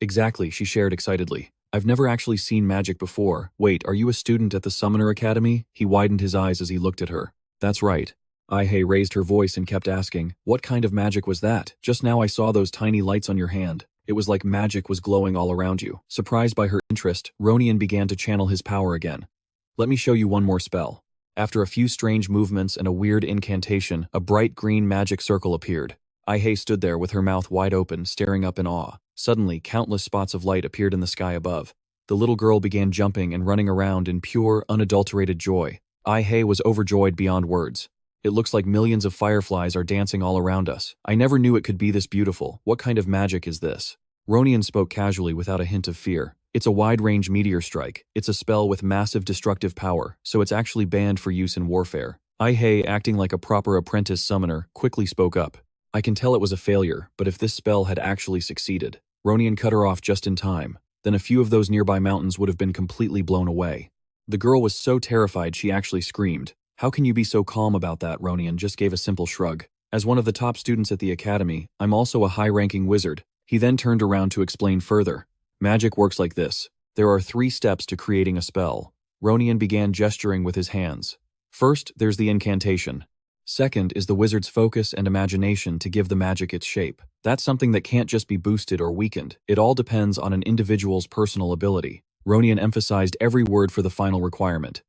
"Exactly," she shared excitedly. "I've never actually seen magic before. Wait, are you a student at the Summoner Academy?" He widened his eyes as he looked at her. "That's right." Ai-hei raised her voice and kept asking, "What kind of magic was that? Just now I saw those tiny lights on your hand. It was like magic was glowing all around you." Surprised by her interest, Ronian began to channel his power again. "Let me show you one more spell." After a few strange movements and a weird incantation, a bright green magic circle appeared. Ai-hei stood there with her mouth wide open, staring up in awe. Suddenly, countless spots of light appeared in the sky above. The little girl began jumping and running around in pure, unadulterated joy. Ai-hei was overjoyed beyond words. "It looks like millions of fireflies are dancing all around us. I never knew it could be this beautiful. What kind of magic is this?" Ronian spoke casually without a hint of fear. "It's a wide-range meteor strike. It's a spell with massive destructive power, so it's actually banned for use in warfare." Ai-hei, acting like a proper apprentice summoner, quickly spoke up. "I can tell it was a failure, but if this spell had actually succeeded..." Ronian cut her off just in time. Then a few of those nearby mountains would have been completely blown away. The girl was so terrified she actually screamed. "How can you be so calm about that?" Ronian just gave a simple shrug. "As one of the top students at the academy, I'm also a high-ranking wizard." He then turned around to explain further. "Magic works like this. There are 3 steps to creating a spell." Ronian began gesturing with his hands. "First, there's the incantation. Second is the wizard's focus and imagination to give the magic its shape. That's something that can't just be boosted or weakened. It all depends on an individual's personal ability." Ronian emphasized every word for the final requirement.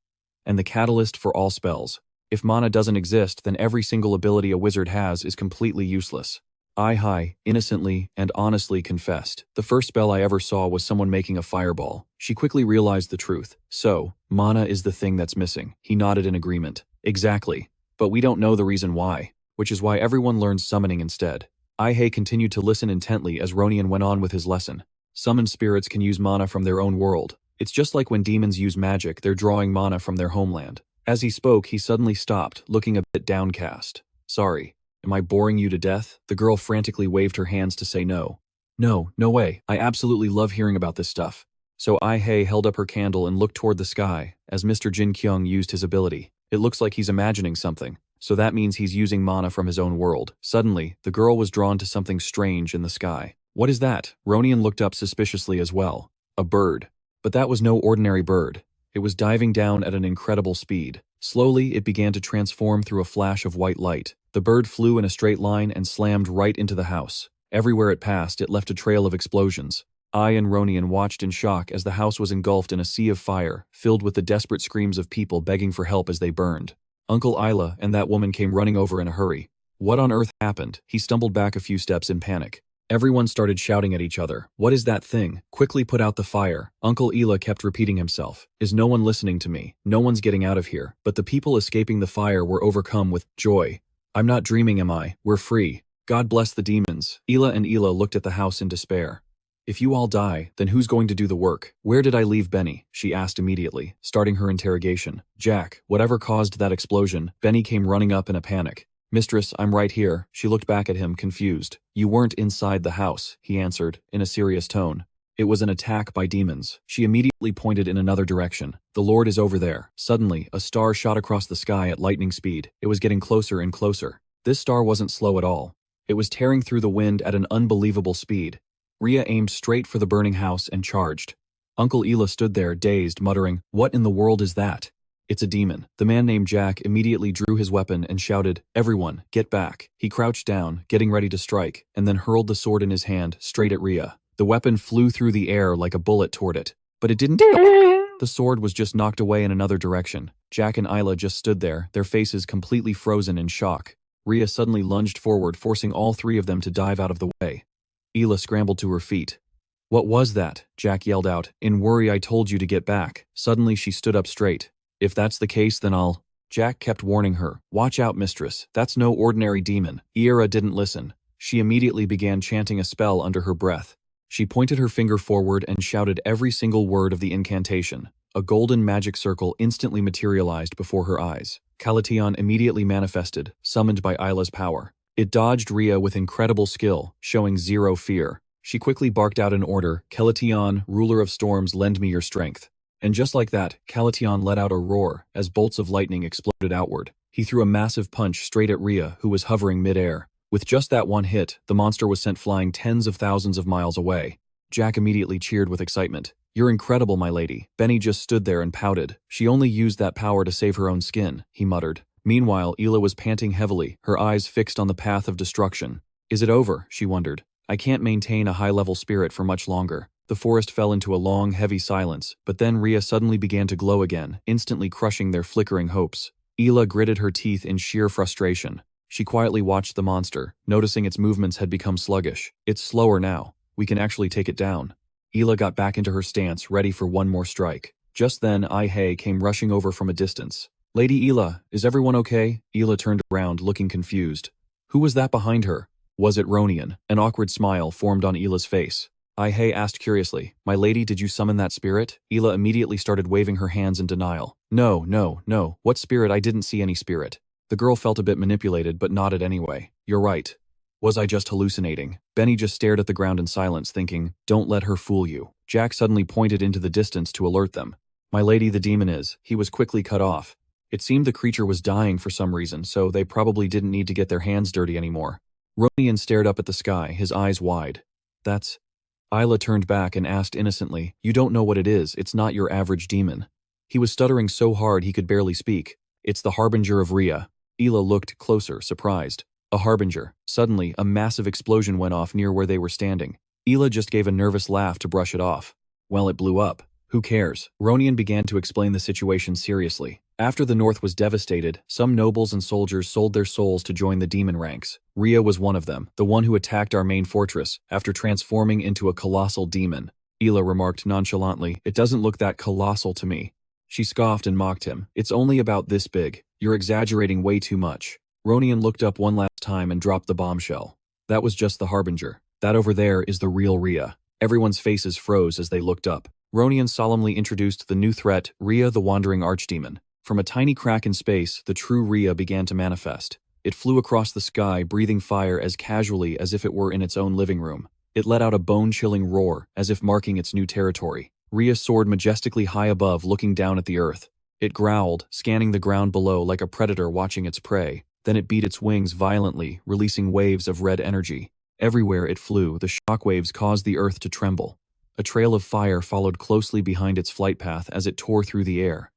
"And the catalyst for all spells. If mana doesn't exist, then every single ability a wizard has is completely useless." Ai-hei innocently and honestly confessed. "The first spell I ever saw was someone making a fireball." She quickly realized the truth. "So, mana is the thing that's missing." He nodded in agreement. "Exactly. But we don't know the reason why. Which is why everyone learns summoning instead." Ai-hei continued to listen intently as Ronian went on with his lesson. "Summoned spirits can use mana from their own world. It's just like when demons use magic, they're drawing mana from their homeland." As he spoke, he suddenly stopped, looking a bit downcast. "Sorry. Am I boring you to death?" The girl frantically waved her hands to say no. No way. I absolutely love hearing about this stuff." So Ai-hei held up her candle and looked toward the sky as Mr. Jin-Kyung used his ability. "It looks like he's imagining something. So that means he's using mana from his own world." Suddenly, the girl was drawn to something strange in the sky. "What is that?" Ronian looked up suspiciously as well. "A bird." But that was no ordinary bird. It was diving down at an incredible speed. Slowly, it began to transform through a flash of white light. The bird flew in a straight line and slammed right into the house. Everywhere it passed, it left a trail of explosions. I and Ronian watched in shock as the house was engulfed in a sea of fire, filled with the desperate screams of people begging for help as they burned. Uncle Isla and that woman came running over in a hurry. "What on earth happened?" He stumbled back a few steps in panic. Everyone started shouting at each other. "What is that thing? Quickly put out the fire." Uncle Ela kept repeating himself. "Is no one listening to me? No one's getting out of here." But the people escaping the fire were overcome with joy. "I'm not dreaming, am I? We're free. God bless the demons." Ela and Ela looked at the house in despair. "If you all die, then who's going to do the work? Where did I leave Benny?" she asked immediately, starting her interrogation. "Jack, whatever caused that explosion." Benny came running up in a panic. "Mistress, I'm right here." She looked back at him, confused. "You weren't inside the house," he answered, in a serious tone. "It was an attack by demons." She immediately pointed in another direction. "The Lord is over there." Suddenly, a star shot across the sky at lightning speed. It was getting closer and closer. This star wasn't slow at all. It was tearing through the wind at an unbelievable speed. Rhea aimed straight for the burning house and charged. Uncle Ela stood there, dazed, muttering, "What in the world is that?" It's a demon. The man named Jack immediately drew his weapon and shouted, "Everyone, get back." He crouched down, getting ready to strike, and then hurled the sword in his hand straight at Rhea. The weapon flew through the air like a bullet toward it, but it didn't. The sword was just knocked away in another direction. Jack and Isla just stood there, their faces completely frozen in shock. Rhea suddenly lunged forward, forcing all three of them to dive out of the way. Isla scrambled to her feet. "What was that?" Jack yelled out. "In worry, I told you to get back." Suddenly she stood up straight. "If that's the case, then I'll—" Jack kept warning her. "Watch out, mistress. That's no ordinary demon." Ira didn't listen. She immediately began chanting a spell under her breath. She pointed her finger forward and shouted every single word of the incantation. A golden magic circle instantly materialized before her eyes. Calateon immediately manifested, summoned by Isla's power. It dodged Rhea with incredible skill, showing zero fear. She quickly barked out an order, "Calateon, ruler of storms, lend me your strength." And just like that, Calateon let out a roar as bolts of lightning exploded outward. He threw a massive punch straight at Rhea, who was hovering mid-air. With just that one hit, the monster was sent flying tens of thousands of miles away. Jack immediately cheered with excitement. "You're incredible, my lady." Benny just stood there and pouted. "She only used that power to save her own skin," he muttered. Meanwhile, Isla was panting heavily, her eyes fixed on the path of destruction. "Is it over?" she wondered. "I can't maintain a high-level spirit for much longer." The forest fell into a long, heavy silence, but then Rhea suddenly began to glow again, instantly crushing their flickering hopes. Isla gritted her teeth in sheer frustration. She quietly watched the monster, noticing its movements had become sluggish. "It's slower now. We can actually take it down." Isla got back into her stance, ready for one more strike. Just then, Ai came rushing over from a distance. "Lady Isla, is everyone okay?" Isla turned around, looking confused. Who was that behind her? Was it Ronian? An awkward smile formed on Ila's face. Ai asked curiously, "My lady, did you summon that spirit?" Isla immediately started waving her hands in denial. No. What spirit? I didn't see any spirit." The girl felt a bit manipulated, but nodded anyway. "You're right. Was I just hallucinating?" Benny just stared at the ground in silence, thinking, "Don't let her fool you." Jack suddenly pointed into the distance to alert them. "My lady, the demon is." He was quickly cut off. It seemed the creature was dying for some reason, so they probably didn't need to get their hands dirty anymore. Ronian stared up at the sky, his eyes wide. "That's—" Isla turned back and asked innocently, "You don't know what it is. It's not your average demon." He was stuttering so hard he could barely speak. "It's the Harbinger of Rhea." Isla looked closer, surprised. A Harbinger. Suddenly, a massive explosion went off near where they were standing. Isla just gave a nervous laugh to brush it off. "Well, it blew up. Who cares?" Ronian began to explain the situation seriously. After the North was devastated, some nobles and soldiers sold their souls to join the demon ranks. Rhea was one of them, the one who attacked our main fortress, after transforming into a colossal demon. Isla remarked nonchalantly, "It doesn't look that colossal to me." She scoffed and mocked him. "It's only about this big. You're exaggerating way too much." Ronian looked up one last time and dropped the bombshell. "That was just the Harbinger. That over there is the real Rhea." Everyone's faces froze as they looked up. Ronian solemnly introduced the new threat, Rhea the Wandering Archdemon. From a tiny crack in space, the true Rhea began to manifest. It flew across the sky, breathing fire as casually as if it were in its own living room. It let out a bone-chilling roar, as if marking its new territory. Rhea soared majestically high above, looking down at the earth. It growled, scanning the ground below like a predator watching its prey. Then it beat its wings violently, releasing waves of red energy. Everywhere it flew, the shockwaves caused the earth to tremble. A trail of fire followed closely behind its flight path as it tore through the air.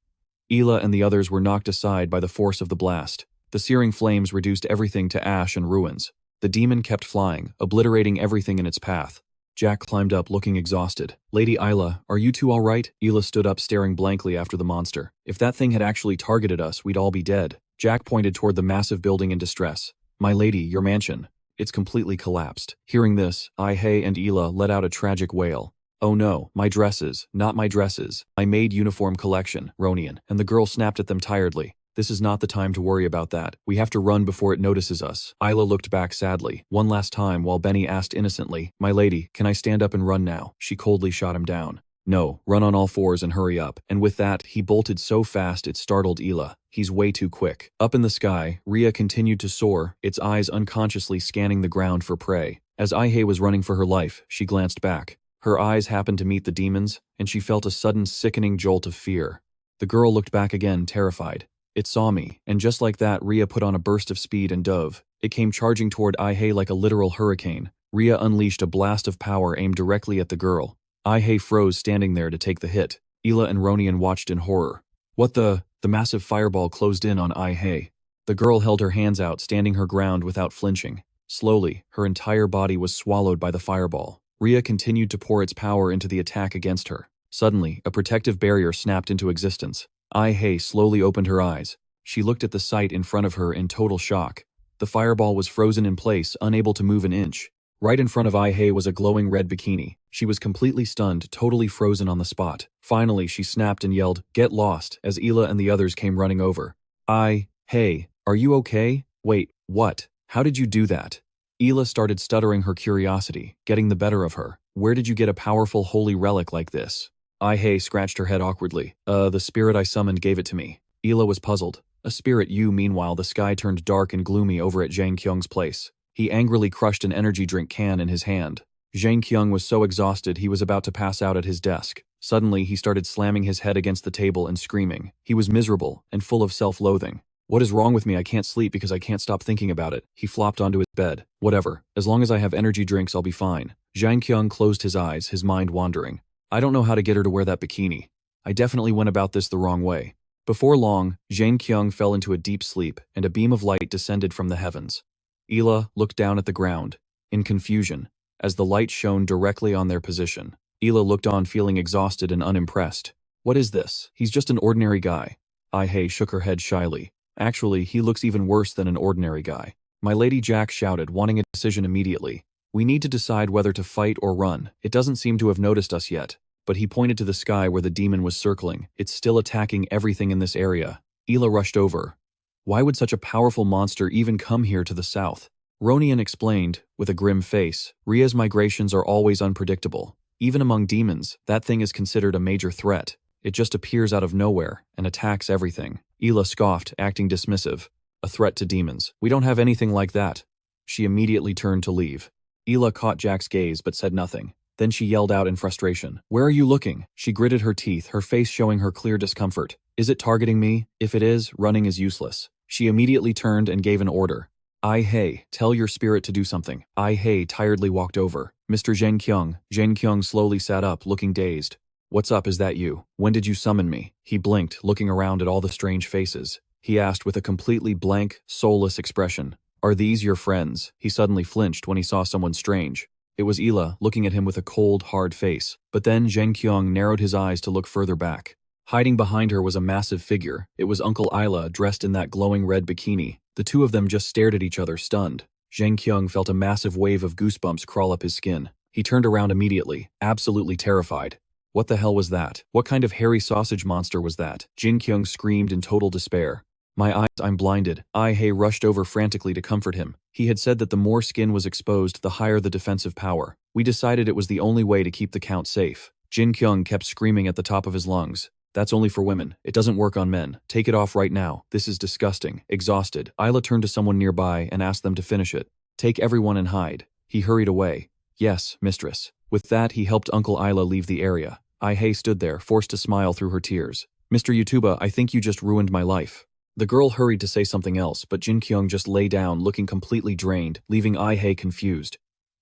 Isla and the others were knocked aside by the force of the blast. The searing flames reduced everything to ash and ruins. The demon kept flying, obliterating everything in its path. Jack climbed up, looking exhausted. "Lady Isla, are you two all right?" Isla stood up, staring blankly after the monster. "If that thing had actually targeted us, we'd all be dead." Jack pointed toward the massive building in distress. "My lady, your mansion. It's completely collapsed." Hearing this, Ai and Isla let out a tragic wail. "Oh no, my dresses, not my dresses. I made uniform collection," Ronian, and the girl snapped at them tiredly. "This is not the time to worry about that. We have to run before it notices us." Isla looked back sadly, one last time while Benny asked innocently, "My lady, can I stand up and run now?" She coldly shot him down. "No, run on all fours and hurry up." And with that, he bolted so fast it startled Isla. "He's way too quick." Up in the sky, Rhea continued to soar, its eyes unconsciously scanning the ground for prey. As Ai was running for her life, she glanced back. Her eyes happened to meet the demon's, and she felt a sudden sickening jolt of fear. The girl looked back again, terrified. "It saw me," and just like that, Rhea put on a burst of speed and dove. It came charging toward Ai like a literal hurricane. Rhea unleashed a blast of power aimed directly at the girl. Ai froze, standing there to take the hit. Isla and Ronian watched in horror. "What the?" The massive fireball closed in on Ai-hei. The girl held her hands out, standing her ground without flinching. Slowly, her entire body was swallowed by the fireball. Rhea continued to pour its power into the attack against her. Suddenly, a protective barrier snapped into existence. Ai-hei slowly opened her eyes. She looked at the sight in front of her in total shock. The fireball was frozen in place, unable to move an inch. Right in front of Ai-hei was a glowing red bikini. She was completely stunned, totally frozen on the spot. Finally, she snapped and yelled, "Get lost," as Ila and the others came running over. Hey, are you okay? Wait, what? How did you do that? Ila started stuttering, her curiosity getting the better of her. Where did you get a powerful holy relic like this? Ai-hei scratched her head awkwardly. The spirit I summoned gave it to me. Ila was puzzled. A spirit? Meanwhile, the sky turned dark and gloomy over at Jin-Kyung's place. He angrily crushed an energy drink can in his hand. Jin-Kyung was so exhausted he was about to pass out at his desk. Suddenly, he started slamming his head against the table and screaming. He was miserable and full of self-loathing. What is wrong with me? I can't sleep because I can't stop thinking about it. He flopped onto his bed. Whatever. As long as I have energy drinks, I'll be fine. Jin-Kyung closed his eyes, his mind wandering. I don't know how to get her to wear that bikini. I definitely went about this the wrong way. Before long, Jin-Kyung fell into a deep sleep, and a beam of light descended from the heavens. Ila looked down at the ground, in confusion, as the light shone directly on their position. Ila looked on, feeling exhausted and unimpressed. What is this? He's just an ordinary guy. Ai-hei shook her head shyly. Actually, he looks even worse than an ordinary guy. My Lady Jack shouted, wanting a decision immediately. We need to decide whether to fight or run. It doesn't seem to have noticed us yet. But he pointed to the sky where the demon was circling. It's still attacking everything in this area. Ila rushed over. Why would such a powerful monster even come here to the south? Ronian explained, with a grim face. Rhea's migrations are always unpredictable. Even among demons, that thing is considered a major threat. It just appears out of nowhere and attacks everything. Ila scoffed, acting dismissive. A threat to demons. We don't have anything like that. She immediately turned to leave. Ila caught Jack's gaze but said nothing. Then she yelled out in frustration. Where are you looking? She gritted her teeth, her face showing her clear discomfort. Is it targeting me? If it is, running is useless. She immediately turned and gave an order. Ai-hei, tell your spirit to do something. Ai-hei tiredly walked over. Mr. Jin-Kyung. Jin-Kyung slowly sat up, looking dazed. What's up, is that you? When did you summon me? He blinked, looking around at all the strange faces. He asked with a completely blank, soulless expression. Are these your friends? He suddenly flinched when he saw someone strange. It was Ila, looking at him with a cold, hard face. But then Jin-Kyung narrowed his eyes to look further back. Hiding behind her was a massive figure. It was Uncle Ila, dressed in that glowing red bikini. The two of them just stared at each other, stunned. Jin-Kyung felt a massive wave of goosebumps crawl up his skin. He turned around immediately, absolutely terrified. What the hell was that? What kind of hairy sausage monster was that? Jin-Kyung screamed in total despair. My eyes, I'm blinded. Ai-hei rushed over frantically to comfort him. He had said that the more skin was exposed, the higher the defensive power. We decided it was the only way to keep the count safe. Jin-Kyung kept screaming at the top of his lungs. That's only for women. It doesn't work on men. Take it off right now. This is disgusting. Exhausted, Ila turned to someone nearby and asked them to finish it. Take everyone and hide. He hurried away. Yes, mistress. With that, he helped Uncle Ila leave the area. Ai-hei stood there, forced to smile through her tears. Mr. Yutuba, I think you just ruined my life. The girl hurried to say something else, but Jin-Kyung just lay down, looking completely drained, leaving Ai-hei confused.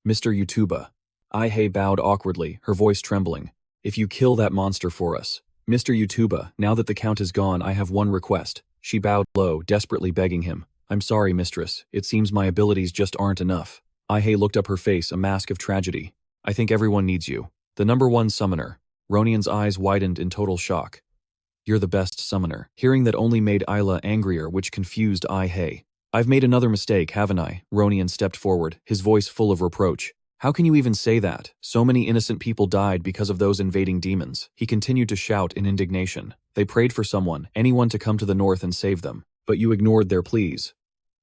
Mr. Yutuba. Ai-hei bowed awkwardly, her voice trembling. If you kill that monster for us. Mr. Yutuba, now that the count is gone, I have one request. She bowed low, desperately begging him. I'm sorry, mistress. It seems my abilities just aren't enough. Ai-hei looked up, her face a mask of tragedy. I think everyone needs you. The #1 summoner. Ronian's eyes widened in total shock. You're the best summoner. Hearing that only made Ila angrier, which confused Ai-hei. I've made another mistake, haven't I? Ronian stepped forward, his voice full of reproach. How can you even say that? So many innocent people died because of those invading demons. He continued to shout in indignation. They prayed for someone, anyone to come to the north and save them. But you ignored their pleas.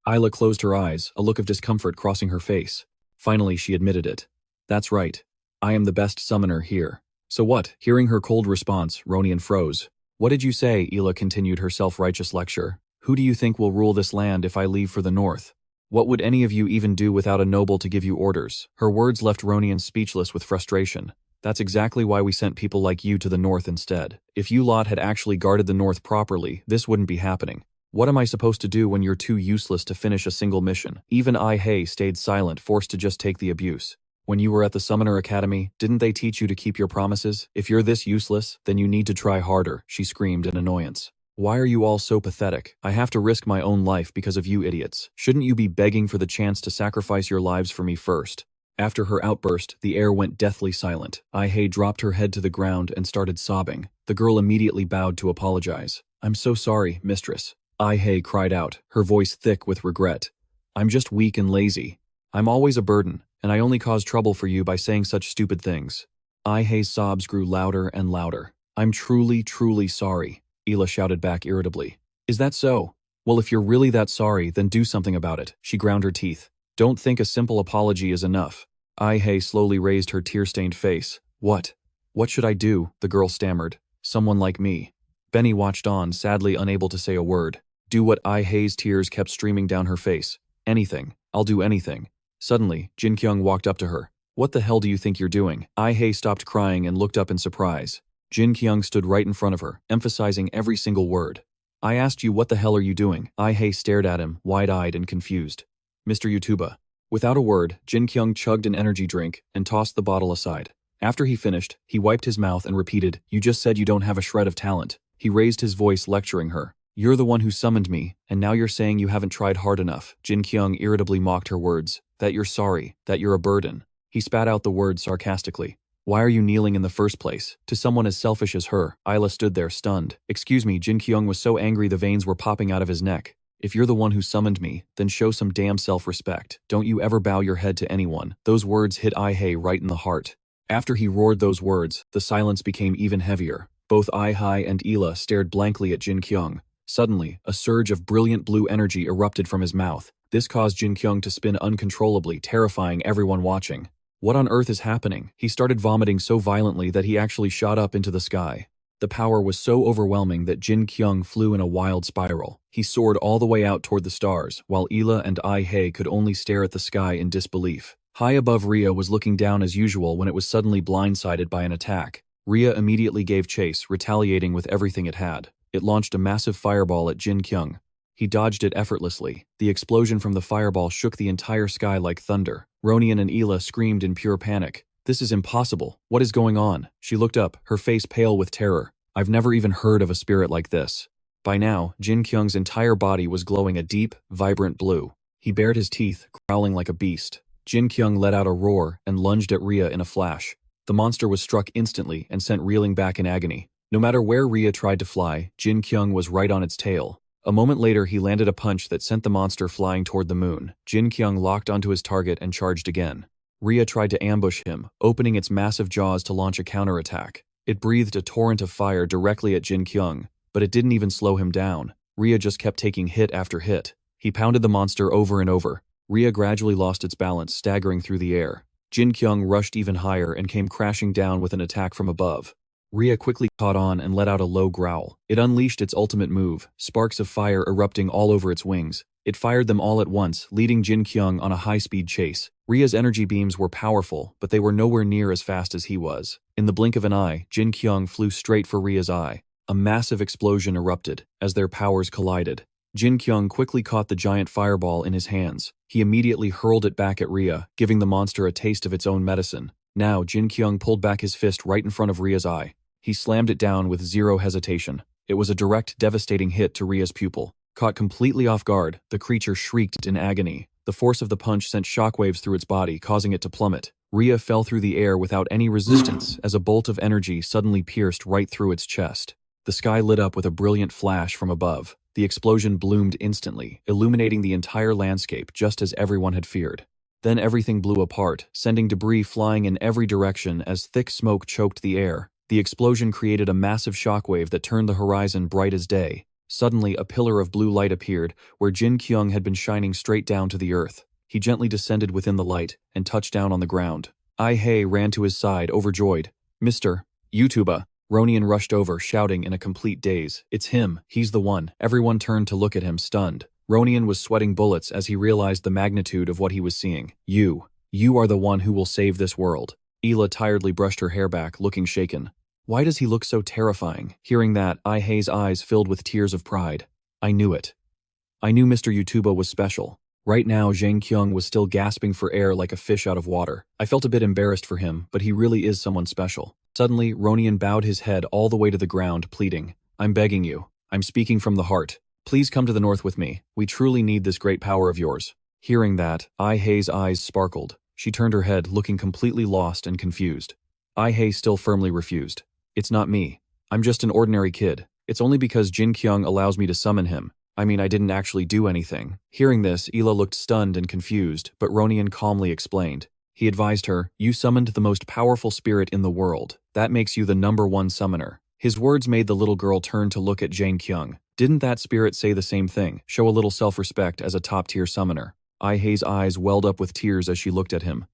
Ila closed her eyes, a look of discomfort crossing her face. Finally, she admitted it. That's right. I am the best summoner here. So what? Hearing her cold response, Ronian froze. What did you say? Ila continued her self-righteous lecture. Who do you think will rule this land if I leave for the north? What would any of you even do without a noble to give you orders? Her words left Ronian speechless with frustration. That's exactly why we sent people like you to the north instead. If you lot had actually guarded the north properly, this wouldn't be happening. What am I supposed to do when you're too useless to finish a single mission? Even Ai-hei stayed silent, forced to just take the abuse. When you were at the Summoner Academy, didn't they teach you to keep your promises? If you're this useless, then you need to try harder, she screamed in annoyance. Why are you all so pathetic? I have to risk my own life because of you idiots. Shouldn't you be begging for the chance to sacrifice your lives for me first? After her outburst, the air went deathly silent. Ai-hei dropped her head to the ground and started sobbing. The girl immediately bowed to apologize. I'm so sorry, mistress. Ai-hei cried out, her voice thick with regret. I'm just weak and lazy. I'm always a burden, and I only cause trouble for you by saying such stupid things. Ai-hei's sobs grew louder and louder. I'm truly, truly sorry, Ela shouted back irritably. Is that so? Well, if you're really that sorry, then do something about it. She ground her teeth. Don't think a simple apology is enough. Ai-hei slowly raised her tear-stained face. What? What should I do? The girl stammered. Someone like me. Benny watched on, sadly unable to say a word. Do what? Ai-hei's tears kept streaming down her face. Anything. I'll do anything. Suddenly, Jin-Kyung walked up to her. What the hell do you think you're doing? Ai-hei stopped crying and looked up in surprise. Jin-Kyung stood right in front of her, emphasizing every single word. I asked you what the hell are you doing? Ai-hei stared at him, wide-eyed and confused. Mr. Yutuba. Without a word, Jin-Kyung chugged an energy drink and tossed the bottle aside. After he finished, he wiped his mouth and repeated, You just said you don't have a shred of talent. He raised his voice, lecturing her. You're the one who summoned me, and now you're saying you haven't tried hard enough. Jin-Kyung irritably mocked her words. That you're sorry, that you're a burden. He spat out the words sarcastically. Why are you kneeling in the first place? To someone as selfish as her. Isla stood there stunned. Excuse me, Jin-Kyung was so angry the veins were popping out of his neck. If you're the one who summoned me, then show some damn self-respect. Don't you ever bow your head to anyone. Those words hit Ai-hei right in the heart. After he roared those words, the silence became even heavier. Both Ai-hei and Ela stared blankly at Jin-Kyung. Suddenly, a surge of brilliant blue energy erupted from his mouth. This caused Jin-Kyung to spin uncontrollably, terrifying everyone watching. What on earth is happening? He started vomiting so violently that he actually shot up into the sky. The power was so overwhelming that Jin-Kyung flew in a wild spiral. He soared all the way out toward the stars, while Ela and Ai-hei could only stare at the sky in disbelief. High above, Rhea was looking down as usual when it was suddenly blindsided by an attack. Rhea immediately gave chase, retaliating with everything it had. It launched a massive fireball at Jin-Kyung. He dodged it effortlessly. The explosion from the fireball shook the entire sky like thunder. Ronian and Ela screamed in pure panic. This is impossible. What is going on? She looked up, her face pale with terror. I've never even heard of a spirit like this. By now, Jin-Kyung's entire body was glowing a deep, vibrant blue. He bared his teeth, growling like a beast. Jin-Kyung let out a roar and lunged at Rhea in a flash. The monster was struck instantly and sent reeling back in agony. No matter where Rhea tried to fly, Jin-Kyung was right on its tail. A moment later, he landed a punch that sent the monster flying toward the moon. Jin-Kyung locked onto his target and charged again. Rhea tried to ambush him, opening its massive jaws to launch a counterattack. It breathed a torrent of fire directly at Jin-Kyung, but it didn't even slow him down. Rhea just kept taking hit after hit. He pounded the monster over and over. Rhea gradually lost its balance, staggering through the air. Jin-Kyung rushed even higher and came crashing down with an attack from above. Rhea quickly caught on and let out a low growl. It unleashed its ultimate move, sparks of fire erupting all over its wings. It fired them all at once, leading Jin-Kyung on a high-speed chase. Rhea's energy beams were powerful, but they were nowhere near as fast as he was. In the blink of an eye, Jin-Kyung flew straight for Rhea's eye. A massive explosion erupted as their powers collided. Jin-Kyung quickly caught the giant fireball in his hands. He immediately hurled it back at Rhea, giving the monster a taste of its own medicine. Now, Jin-Kyung pulled back his fist right in front of Rhea's eye. He slammed it down with zero hesitation. It was a direct, devastating hit to Rhea's pupil. Caught completely off guard, the creature shrieked in agony. The force of the punch sent shockwaves through its body, causing it to plummet. Rhea fell through the air without any resistance as a bolt of energy suddenly pierced right through its chest. The sky lit up with a brilliant flash from above. The explosion bloomed instantly, illuminating the entire landscape just as everyone had feared. Then everything blew apart, sending debris flying in every direction as thick smoke choked the air. The explosion created a massive shockwave that turned the horizon bright as day. Suddenly, a pillar of blue light appeared, where Jin-Kyung had been shining straight down to the earth. He gently descended within the light and touched down on the ground. Ai-hei ran to his side, overjoyed. Mr. Yutuba. Ronian rushed over, shouting in a complete daze. It's him. He's the one. Everyone turned to look at him, stunned. Ronian was sweating bullets as he realized the magnitude of what he was seeing. You are the one who will save this world. Ela tiredly brushed her hair back, looking shaken. Why does he look so terrifying? Hearing that, Ai-hei's eyes filled with tears of pride. I knew it. I knew Mr. Yutuba was special. Right now, Jin-Kyung was still gasping for air like a fish out of water. I felt a bit embarrassed for him, but he really is someone special. Suddenly, Ronian bowed his head all the way to the ground, pleading, I'm begging you. I'm speaking from the heart. Please come to the north with me. We truly need this great power of yours." Hearing that, Ai-hei's eyes sparkled. She turned her head, looking completely lost and confused. Ai-hei still firmly refused. "It's not me. I'm just an ordinary kid. It's only because Jin-Kyung allows me to summon him. I mean, I didn't actually do anything." Hearing this, Ila looked stunned and confused, but Ronian calmly explained. He advised her, "You summoned the most powerful spirit in the world. That makes you the #1 summoner." His words made the little girl turn to look at Jin-Kyung. Didn't that spirit say the same thing? Show a little self-respect as a top-tier summoner. Ai-hei's eyes welled up with tears as she looked at him.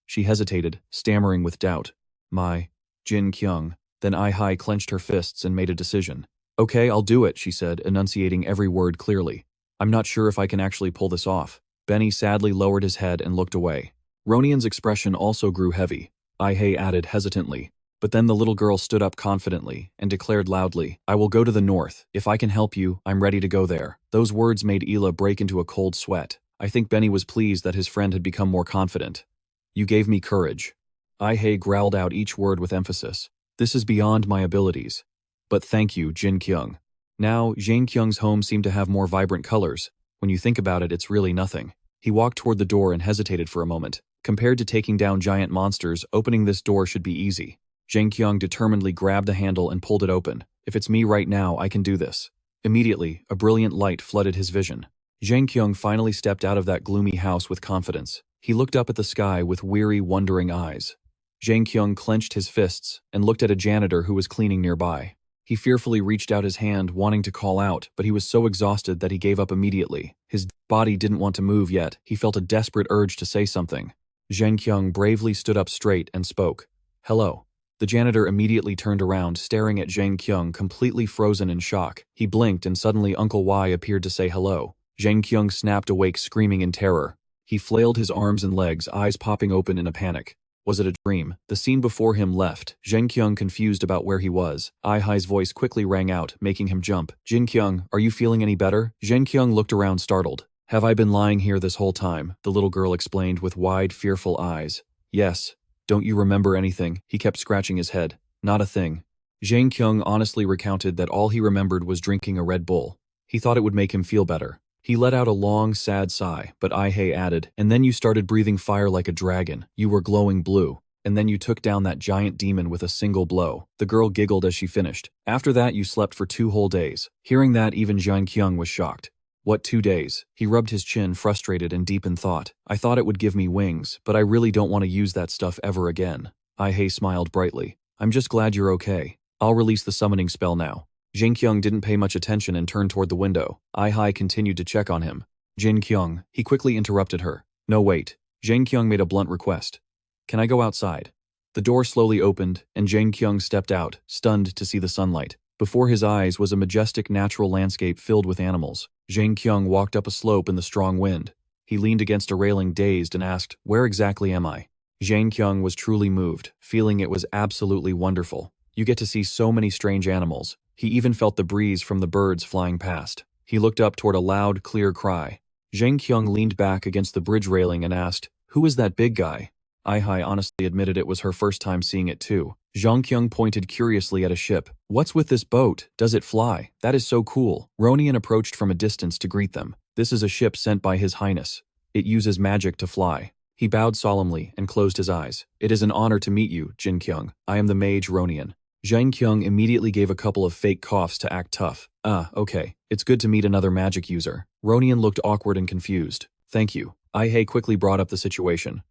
She hesitated, stammering with doubt. "My, Jin-Kyung." Then Ai-hei clenched her fists and made a decision. "Okay, I'll do it," she said, enunciating every word clearly. "I'm not sure if I can actually pull this off." Benny sadly lowered his head and looked away. Ronian's expression also grew heavy. Ai-hei added hesitantly. But then the little girl stood up confidently and declared loudly, "I will go to the north. If I can help you, I'm ready to go there." Those words made Ila break into a cold sweat. I think Benny was pleased that his friend had become more confident. "You gave me courage." Ai-hei growled out each word with emphasis. "This is beyond my abilities. But thank you, Jin-Kyung." Now, Jin-Kyung's home seemed to have more vibrant colors. When you think about it, it's really nothing. He walked toward the door and hesitated for a moment. Compared to taking down giant monsters, opening this door should be easy. Jin-Kyung determinedly grabbed the handle and pulled it open. "If it's me right now, I can do this." Immediately, a brilliant light flooded his vision. Jin-Kyung finally stepped out of that gloomy house with confidence. He looked up at the sky with weary, wondering eyes. Jin-Kyung clenched his fists and looked at a janitor who was cleaning nearby. He fearfully reached out his hand, wanting to call out, but he was so exhausted that he gave up immediately. His body didn't want to move yet. He felt a desperate urge to say something. Jin-Kyung bravely stood up straight and spoke. "Hello." The janitor immediately turned around, staring at Jin-Kyung, completely frozen in shock. He blinked and suddenly Uncle Y appeared to say hello. Jin-Kyung snapped awake, screaming in terror. He flailed his arms and legs, eyes popping open in a panic. Was it a dream? The scene before him left, Jin-Kyung confused about where he was. Ai-hei's voice quickly rang out, making him jump. "Jin-Kyung, are you feeling any better?" Jin-Kyung looked around startled. "Have I been lying here this whole time?" the little girl explained with wide, fearful eyes. "Yes." "Don't you remember anything?" He kept scratching his head. "Not a thing." Jin-Kyung honestly recounted that all he remembered was drinking a Red Bull. He thought it would make him feel better. He let out a long, sad sigh, but Ai-hei added, "And then you started breathing fire like a dragon. You were glowing blue. And then you took down that giant demon with a single blow." The girl giggled as she finished. "After that, you slept for 2 whole days." Hearing that, even Jin-Kyung was shocked. "What 2 days?" He rubbed his chin, frustrated and deep in thought. "I thought it would give me wings, but I really don't want to use that stuff ever again." Ai-hei smiled brightly. "I'm just glad you're okay. I'll release the summoning spell now." Jin-Kyung didn't pay much attention and turned toward the window. Ai-hei continued to check on him. "Jin-Kyung," he quickly interrupted her. "No, wait." Jin-Kyung made a blunt request. "Can I go outside?" The door slowly opened, and Jin-Kyung stepped out, stunned to see the sunlight. Before his eyes was a majestic natural landscape filled with animals. Jin-Kyung walked up a slope in the strong wind. He leaned against a railing, dazed, and asked, "Where exactly am I?" Jin-Kyung was truly moved, feeling it was absolutely wonderful. You get to see so many strange animals. He even felt the breeze from the birds flying past. He looked up toward a loud, clear cry. Jin-Kyung leaned back against the bridge railing and asked, "Who is that big guy?" Ai-hei honestly admitted it was her first time seeing it too. Jin-Kyung pointed curiously at a ship. "What's with this boat? Does it fly? That is so cool." Ronian approached from a distance to greet them. "This is a ship sent by His Highness. It uses magic to fly." He bowed solemnly and closed his eyes. "It is an honor to meet you, Jin-Kyung. I am the mage Ronian." Jin-Kyung immediately gave a couple of fake coughs to act tough. Okay. It's good to meet another magic user." Ronian looked awkward and confused. "Thank you." Ai-hei quickly brought up the situation.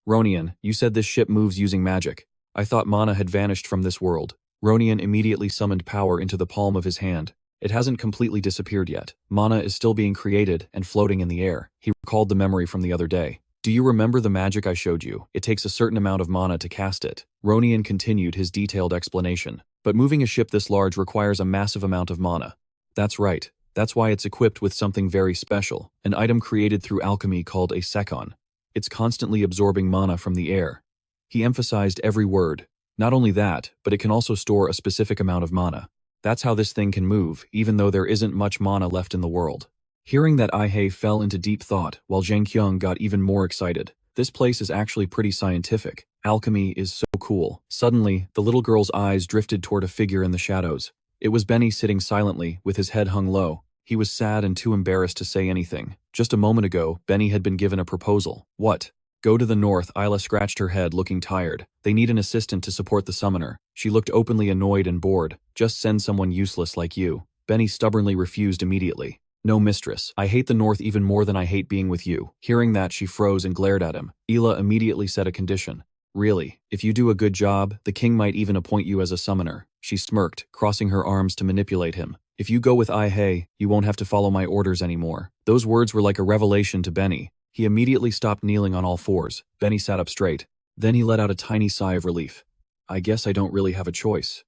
"Ronian, you said this ship moves using magic. I thought mana had vanished from this world." Ronian immediately summoned power into the palm of his hand. It hasn't completely disappeared yet. Mana is still being created and floating in the air. He recalled the memory from the other day. "Do you remember the magic I showed you? It takes a certain amount of mana to cast it." Ronian continued his detailed explanation. "But moving a ship this large requires a massive amount of mana." "That's right. That's why it's equipped with something very special, an item created through alchemy called a sekon. It's constantly absorbing mana from the air." He emphasized every word. "Not only that, but it can also store a specific amount of mana. That's how this thing can move, even though there isn't much mana left in the world." Hearing that, Ai-hei fell into deep thought, while Jin-Kyung got even more excited. This place is actually pretty scientific. Alchemy is so cool. Suddenly, the little girl's eyes drifted toward a figure in the shadows. It was Benny sitting silently, with his head hung low. He was sad and too embarrassed to say anything. Just a moment ago, Benny had been given a proposal. What? Go to the north. Isla scratched her head, looking tired. They need an assistant to support the summoner. She looked openly annoyed and bored. Just send someone useless like you. Benny stubbornly refused immediately. No, mistress. I hate the north even more than I hate being with you. Hearing that, she froze and glared at him. Isla immediately set a condition. Really, if you do a good job, the king might even appoint you as a summoner. She smirked, crossing her arms to manipulate him. If you go with Ai-Hei, you won't have to follow my orders anymore. Those words were like a revelation to Benny. He immediately stopped kneeling on all fours. Benny sat up straight. Then he let out a tiny sigh of relief. I guess I don't really have a choice.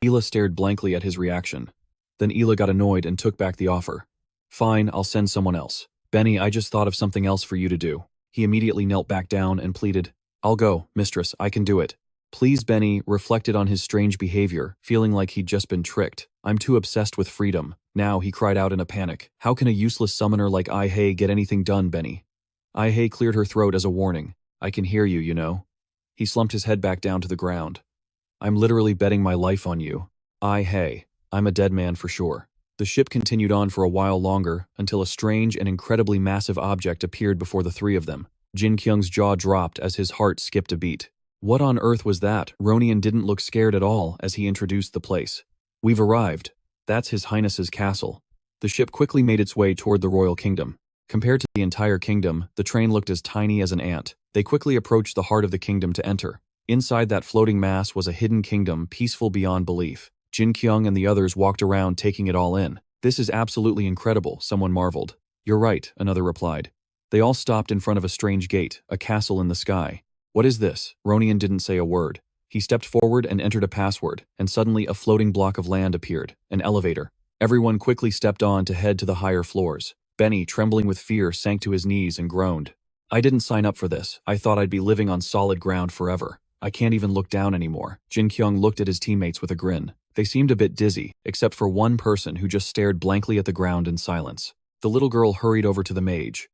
Isla stared blankly at his reaction. Then Isla got annoyed and took back the offer. Fine, I'll send someone else. Benny, I just thought of something else for you to do. He immediately knelt back down and pleaded. I'll go, mistress, I can do it. Please. Benny reflected on his strange behavior, feeling like he'd just been tricked. I'm too obsessed with freedom. Now, he cried out in a panic. How can a useless summoner like Ai-Hei get anything done, Benny? Ai-Hei cleared her throat as a warning. I can hear you, you know. He slumped his head back down to the ground. I'm literally betting my life on you. Ai-Hei, I'm a dead man for sure. The ship continued on for a while longer, until a strange and incredibly massive object appeared before the three of them. Jin-Kyung's jaw dropped as his heart skipped a beat. What on earth was that? Ronian didn't look scared at all as he introduced the place. We've arrived. That's His Highness's castle. The ship quickly made its way toward the royal kingdom. Compared to the entire kingdom, the train looked as tiny as an ant. They quickly approached the heart of the kingdom to enter. Inside that floating mass was a hidden kingdom, peaceful beyond belief. Jin-Kyung and the others walked around taking it all in. This is absolutely incredible, someone marveled. You're right, another replied. They all stopped in front of a strange gate, a castle in the sky. What is this? Ronian didn't say a word. He stepped forward and entered a password, and suddenly a floating block of land appeared, an elevator. Everyone quickly stepped on to head to the higher floors. Benny, trembling with fear, sank to his knees and groaned. I didn't sign up for this. I thought I'd be living on solid ground forever. I can't even look down anymore. Jin-Kyung looked at his teammates with a grin. They seemed a bit dizzy, except for one person who just stared blankly at the ground in silence. The little girl hurried over to the mage.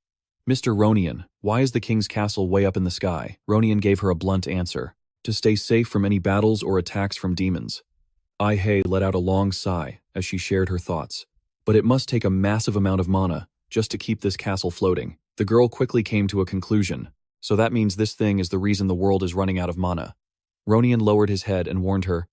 Mr. Ronian, why is the king's castle way up in the sky? Ronian gave her a blunt answer. To stay safe from any battles or attacks from demons. Ai-Hei let out a long sigh as she shared her thoughts. But it must take a massive amount of mana just to keep this castle floating. The girl quickly came to a conclusion. So that means this thing is the reason the world is running out of mana. Ronian lowered his head and warned her.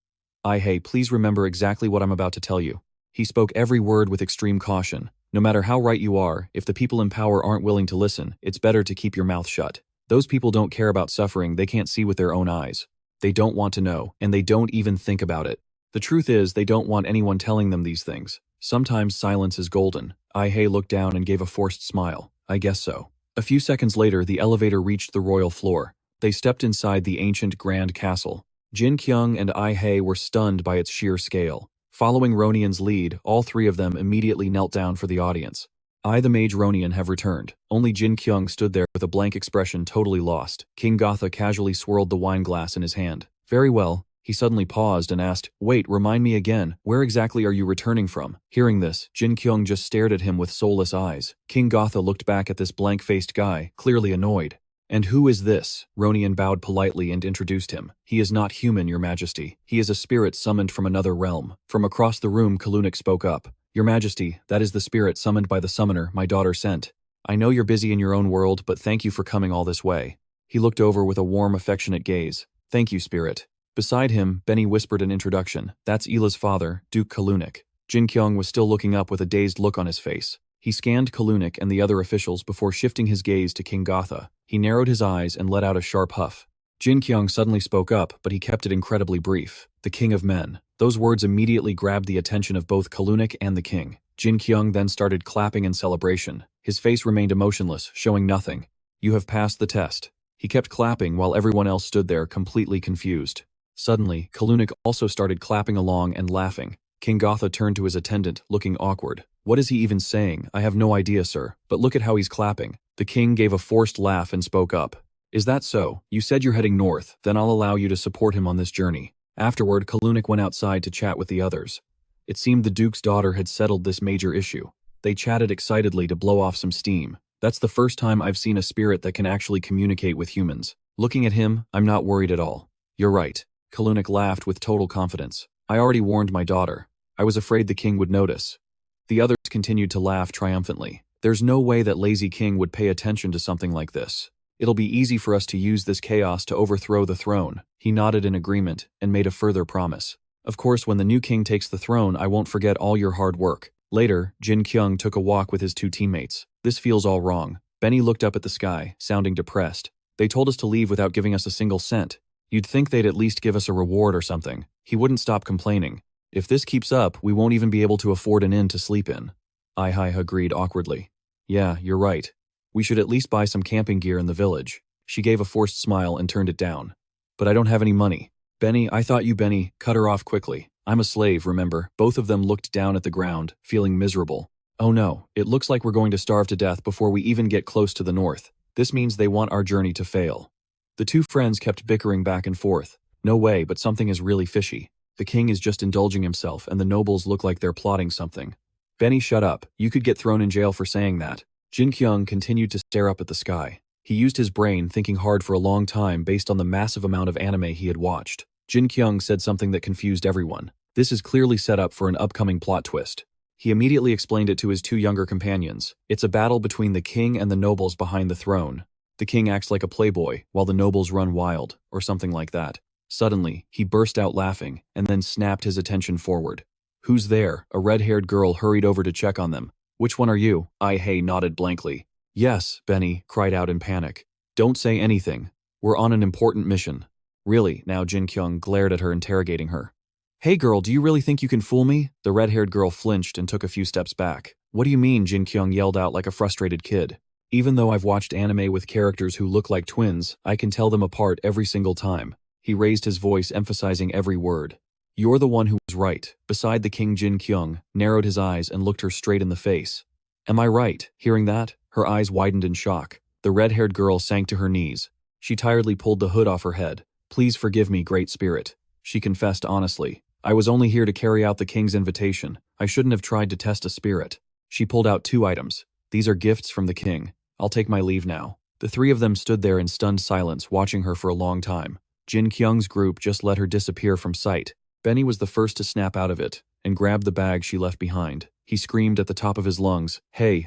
Ai-Hei, please remember exactly what I'm about to tell you. He spoke every word with extreme caution. No matter how right you are, if the people in power aren't willing to listen, it's better to keep your mouth shut. Those people don't care about suffering they can't see with their own eyes. They don't want to know, and they don't even think about it. The truth is, they don't want anyone telling them these things. Sometimes silence is golden. Ai-Hei looked down and gave a forced smile. I guess so. A few seconds later, the elevator reached the royal floor. They stepped inside the ancient grand castle. Jin-Kyung and Ai-Hei were stunned by its sheer scale. Following Ronian's lead, all three of them immediately knelt down for the audience. I, the mage Ronian, have returned. Only Jin-Kyung stood there with a blank expression, totally lost. King Gotha casually swirled the wine glass in his hand. Very well. He suddenly paused and asked, Wait, remind me again, where exactly are you returning from? Hearing this, Jin-Kyung just stared at him with soulless eyes. King Gotha looked back at this blank-faced guy, clearly annoyed. And who is this? Ronian bowed politely and introduced him. He is not human, your majesty. He is a spirit summoned from another realm. From across the room, Kalunik spoke up. Your majesty, that is the spirit summoned by the summoner my daughter sent. I know you're busy in your own world, but thank you for coming all this way. He looked over with a warm, affectionate gaze. Thank you, spirit. Beside him, Benny whispered an introduction. That's Ila's father, Duke Kalunik. Jin-Kyung was still looking up with a dazed look on his face. He scanned Kalunik and the other officials before shifting his gaze to King Gotha. He narrowed his eyes and let out a sharp huff. Jin-Kyung suddenly spoke up, but he kept it incredibly brief. The king of men. Those words immediately grabbed the attention of both Kalunik and the king. Jin-Kyung then started clapping in celebration. His face remained emotionless, showing nothing. You have passed the test. He kept clapping while everyone else stood there completely confused. Suddenly, Kalunik also started clapping along and laughing. King Gotha turned to his attendant, looking awkward. What is he even saying? I have no idea, sir, but look at how he's clapping. The king gave a forced laugh and spoke up. Is that so? You said you're heading north, then I'll allow you to support him on this journey. Afterward, Kalunik went outside to chat with the others. It seemed the Duke's daughter had settled this major issue. They chatted excitedly to blow off some steam. That's the first time I've seen a spirit that can actually communicate with humans. Looking at him, I'm not worried at all. You're right. Kalunik laughed with total confidence. I already warned my daughter. I I was afraid the king would notice. The others continued to laugh triumphantly. There's no way that lazy king would pay attention to something like this. It'll be easy for us to use this chaos to overthrow the throne. He nodded in agreement and made a further promise. Of course, when the new king takes the throne, I won't forget all your hard work. Later, Jin-Kyung took a walk with his two teammates. This feels all wrong. Benny looked up at the sky, sounding depressed. They told us to leave without giving us a single cent. You'd think they'd at least give us a reward or something. He wouldn't stop complaining. If this keeps up, we won't even be able to afford an inn to sleep in. Ai agreed awkwardly. Yeah, you're right. We should at least buy some camping gear in the village. She gave a forced smile and turned it down. But I don't have any money. Benny, Benny, cut her off quickly. I'm a slave, remember? Both of them looked down at the ground, feeling miserable. Oh no, it looks like we're going to starve to death before we even get close to the north. This means they want our journey to fail. The two friends kept bickering back and forth. No way, but something is really fishy. The king is just indulging himself and the nobles look like they're plotting something. Benny, shut up. You could get thrown in jail for saying that. Jin-Kyung continued to stare up at the sky. He used his brain, thinking hard for a long time based on the massive amount of anime he had watched. Jin-Kyung said something that confused everyone. This is clearly set up for an upcoming plot twist. He immediately explained it to his two younger companions. It's a battle between the king and the nobles behind the throne. The king acts like a playboy, while the nobles run wild, or something like that. Suddenly, he burst out laughing, and then snapped his attention forward. Who's there? A red-haired girl hurried over to check on them. Which one are you? Ai nodded blankly. Yes, Benny cried out in panic. Don't say anything. We're on an important mission. Really? Now Jin-Kyung glared at her, interrogating her. Hey girl, do you really think you can fool me? The red-haired girl flinched and took a few steps back. What do you mean? Jin-Kyung yelled out like a frustrated kid. Even though I've watched anime with characters who look like twins, I can tell them apart every single time. He raised his voice, emphasizing every word. You're the one who was right. Beside the king, Jin-Kyung narrowed his eyes and looked her straight in the face. Am I right? Hearing that, her eyes widened in shock. The red-haired girl sank to her knees. She tiredly pulled the hood off her head. Please forgive me, Great Spirit. She confessed honestly. I was only here to carry out the king's invitation. I shouldn't have tried to test a spirit. She pulled out 2 items. These are gifts from the king. I'll take my leave now. The 3 of them stood there in stunned silence, watching her for a long time. Jin-Kyung's group just let her disappear from sight. Benny was the first to snap out of it and grabbed the bag she left behind. He screamed at the top of his lungs, Hey,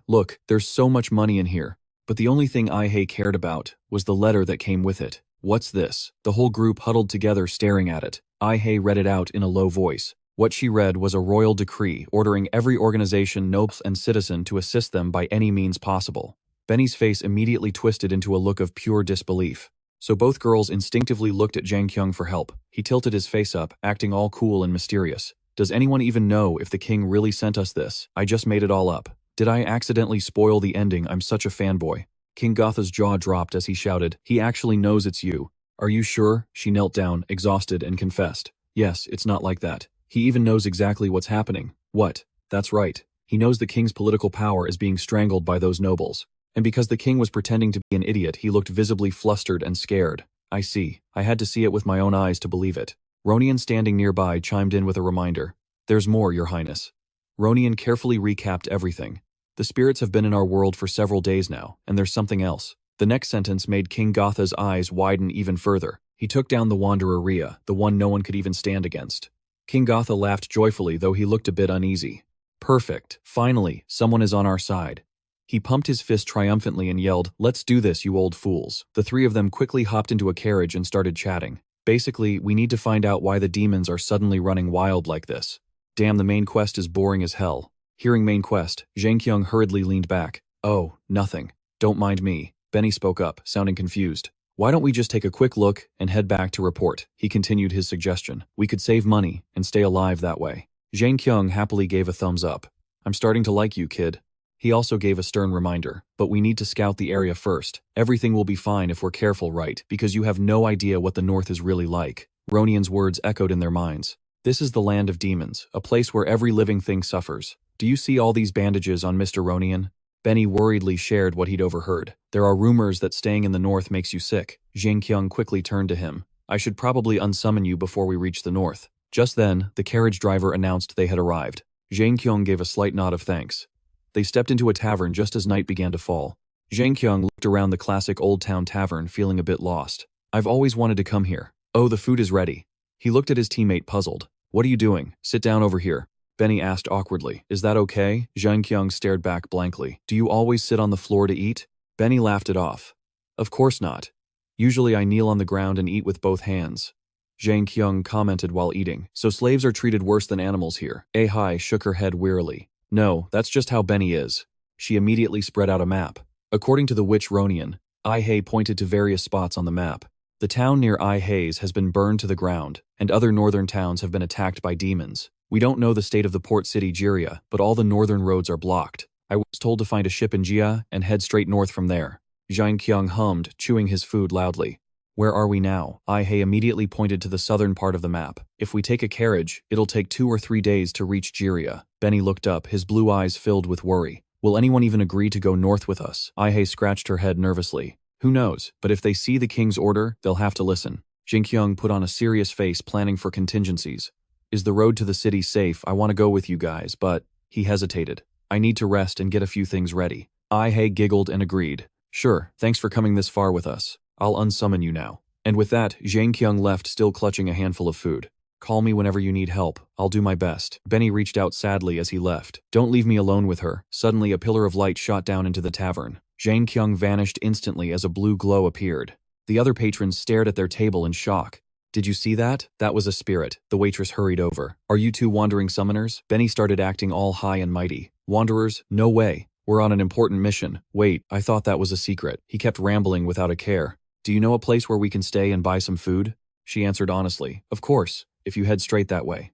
look, there's so much money in here. But the only thing Ai cared about was the letter that came with it. What's this? The whole group huddled together staring at it. Ai read it out in a low voice. What she read was a royal decree ordering every organization, noble and citizen to assist them by any means possible. Benny's face immediately twisted into a look of pure disbelief. So both girls instinctively looked at Jin-Kyung for help. He tilted his face up, acting all cool and mysterious. Does anyone even know if the king really sent us this? I just made it all up. Did I accidentally spoil the ending? I'm such a fanboy. King Gotha's jaw dropped as he shouted, He actually knows it's you. Are you sure? She knelt down, exhausted, and confessed. Yes, it's not like that. He even knows exactly what's happening. What? That's right. He knows the king's political power is being strangled by those nobles. And because the king was pretending to be an idiot, he looked visibly flustered and scared. I see. I had to see it with my own eyes to believe it. Ronian, standing nearby, chimed in with a reminder. There's more, Your Highness. Ronian carefully recapped everything. The spirits have been in our world for several days now, and there's something else. The next sentence made King Gotha's eyes widen even further. He took down the Wanderer Rhea, the one no one could even stand against. King Gotha laughed joyfully, though he looked a bit uneasy. Perfect. Finally, someone is on our side. He pumped his fist triumphantly and yelled, Let's do this, you old fools. The 3 of them quickly hopped into a carriage and started chatting. Basically, we need to find out why the demons are suddenly running wild like this. Damn, the main quest is boring as hell. Hearing main quest, Jin-Kyung hurriedly leaned back. Oh, nothing. Don't mind me. Benny spoke up, sounding confused. Why don't we just take a quick look and head back to report? He continued his suggestion. We could save money and stay alive that way. Jin-Kyung happily gave a thumbs up. I'm starting to like you, kid. He also gave a stern reminder, but we need to scout the area first. Everything will be fine if we're careful, right? Because you have no idea what the north is really like. Ronian's words echoed in their minds. This is the land of demons, a place where every living thing suffers. Do you see all these bandages on Mr. Ronian? Benny worriedly shared what he'd overheard. There are rumors that staying in the north makes you sick. Jin-Kyung quickly turned to him. I should probably unsummon you before we reach the north. Just then, the carriage driver announced they had arrived. Jin-Kyung gave a slight nod of thanks. They stepped into a tavern just as night began to fall. Jin-Kyung looked around the classic Old Town tavern, feeling a bit lost. I've always wanted to come here. Oh, the food is ready. He looked at his teammate, puzzled. What are you doing? Sit down over here. Benny asked awkwardly. Is that okay? Jin-Kyung stared back blankly. Do you always sit on the floor to eat? Benny laughed it off. Of course not. Usually I kneel on the ground and eat with both hands. Jin-Kyung commented while eating. So slaves are treated worse than animals here. Ahai shook her head wearily. No, that's just how Benny is. She immediately spread out a map. According to the witch Ronian, Ihei pointed to various spots on the map. The town near Ihei's has been burned to the ground, and other northern towns have been attacked by demons. We don't know the state of the port city Jiria, but all the northern roads are blocked. I was told to find a ship in Jia and head straight north from there. Jin-Kyung hummed, chewing his food loudly. Where are we now? Ihei immediately pointed to the southern part of the map. If we take a carriage, it'll take 2 or 3 days to reach Jiria. Benny looked up, his blue eyes filled with worry. Will anyone even agree to go north with us? Ihei scratched her head nervously. Who knows, but if they see the king's order, they'll have to listen. Jin-Kyung put on a serious face, planning for contingencies. Is the road to the city safe? I want to go with you guys, but… He hesitated. I need to rest and get a few things ready. Ihei giggled and agreed. Sure, thanks for coming this far with us. I'll unsummon you now. And with that, Jin-Kyung left, still clutching a handful of food. Call me whenever you need help. I'll do my best. Benny reached out sadly as he left. Don't leave me alone with her. Suddenly a pillar of light shot down into the tavern. Jin-Kyung vanished instantly as a blue glow appeared. The other patrons stared at their table in shock. Did you see that? That was a spirit. The waitress hurried over. Are you two wandering summoners? Benny started acting all high and mighty. Wanderers? No way. We're on an important mission. Wait, I thought that was a secret. He kept rambling without a care. Do you know a place where we can stay and buy some food? She answered honestly. Of course, if you head straight that way.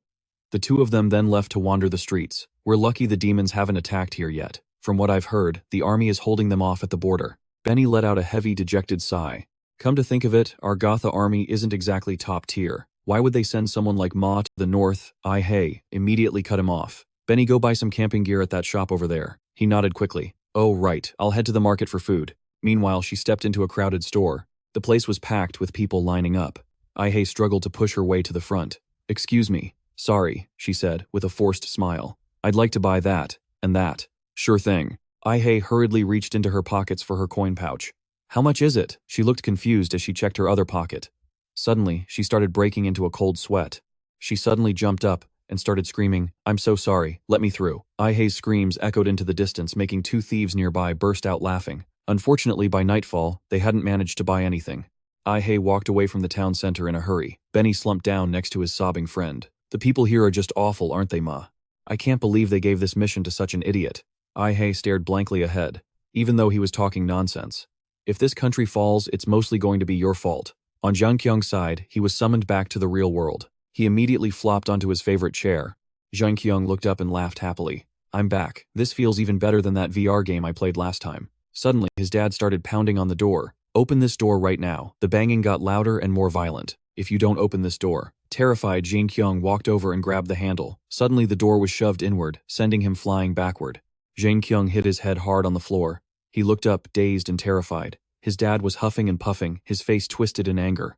The two of them then left to wander the streets. We're lucky the demons haven't attacked here yet. From what I've heard, the army is holding them off at the border. Benny let out a heavy, dejected sigh. Come to think of it, our Gotha army isn't exactly top tier. Why would they send someone like Ma to the north? Ihei immediately cut him off. Benny, go buy some camping gear at that shop over there. He nodded quickly. Oh right, I'll head to the market for food. Meanwhile, she stepped into a crowded store. The place was packed with people lining up. Ihei struggled to push her way to the front. Excuse me. Sorry, she said, with a forced smile. I'd like to buy that, and that. Sure thing. Ihei hurriedly reached into her pockets for her coin pouch. How much is it? She looked confused as she checked her other pocket. Suddenly, she started breaking into a cold sweat. She suddenly jumped up and started screaming, I'm so sorry, let me through. Ihei's screams echoed into the distance, making 2 thieves nearby burst out laughing. Unfortunately, by nightfall, they hadn't managed to buy anything. Ihei walked away from the town center in a hurry. Benny slumped down next to his sobbing friend. The people here are just awful, aren't they, Ma? I can't believe they gave this mission to such an idiot. Ihei stared blankly ahead, even though he was talking nonsense. If this country falls, it's mostly going to be your fault. On Jin-Kyung's side, he was summoned back to the real world. He immediately flopped onto his favorite chair. Jin-Kyung looked up and laughed happily. I'm back. This feels even better than that VR game I played last time. Suddenly, his dad started pounding on the door. Open this door right now. The banging got louder and more violent. If you don't open this door. Terrified, Jin-Kyung walked over and grabbed the handle. Suddenly, the door was shoved inward, sending him flying backward. Jin-Kyung hit his head hard on the floor. He looked up, dazed and terrified. His dad was huffing and puffing, his face twisted in anger.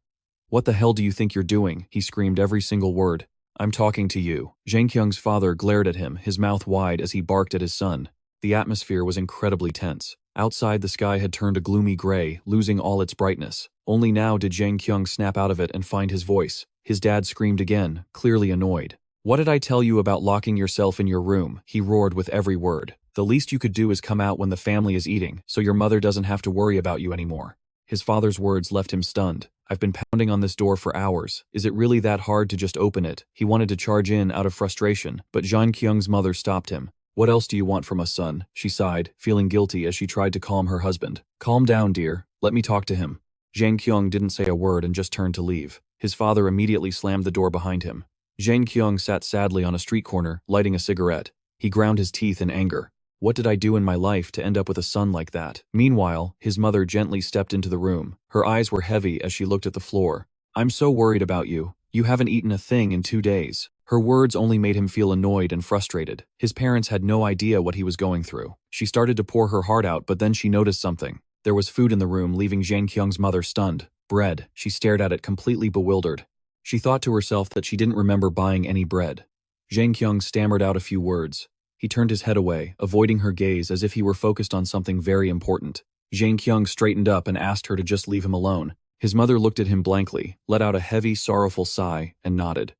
What the hell do you think you're doing? He screamed every single word. I'm talking to you. Jin-Kyung's father glared at him, his mouth wide as he barked at his son. The atmosphere was incredibly tense. Outside, the sky had turned a gloomy gray, losing all its brightness. Only now did Jin-Kyung snap out of it and find his voice. His dad screamed again, clearly annoyed. What did I tell you about locking yourself in your room? He roared with every word. The least you could do is come out when the family is eating, so your mother doesn't have to worry about you anymore. His father's words left him stunned. I've been pounding on this door for hours. Is it really that hard to just open it? He wanted to charge in out of frustration, but Jin-Kyung's mother stopped him. What else do you want from us, son? She sighed, feeling guilty as she tried to calm her husband. Calm down, dear. Let me talk to him. Jin-Kyung didn't say a word and just turned to leave. His father immediately slammed the door behind him. Jin-Kyung sat sadly on a street corner, lighting a cigarette. He ground his teeth in anger. What did I do in my life to end up with a son like that? Meanwhile, his mother gently stepped into the room. Her eyes were heavy as she looked at the floor. I'm so worried about you. You haven't eaten a thing in 2 days. Her words only made him feel annoyed and frustrated. His parents had no idea what he was going through. She started to pour her heart out, but then she noticed something. There was food in the room, leaving Jin-Kyung's mother stunned. Bread. She stared at it, completely bewildered. She thought to herself that she didn't remember buying any bread. Jin-Kyung stammered out a few words. He turned his head away, avoiding her gaze as if he were focused on something very important. Jin-Kyung straightened up and asked her to just leave him alone. His mother looked at him blankly, let out a heavy, sorrowful sigh, and nodded.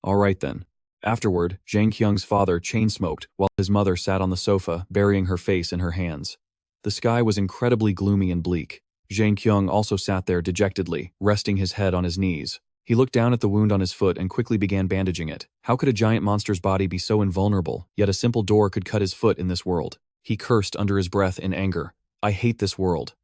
All right then. Afterward, Jin-Kyung's father chain-smoked while his mother sat on the sofa, burying her face in her hands. The sky was incredibly gloomy and bleak. Jin-Kyung also sat there dejectedly, resting his head on his knees. He looked down at the wound on his foot and quickly began bandaging it. How could a giant monster's body be so invulnerable, yet a simple door could cut his foot in this world? He cursed under his breath in anger. I hate this world.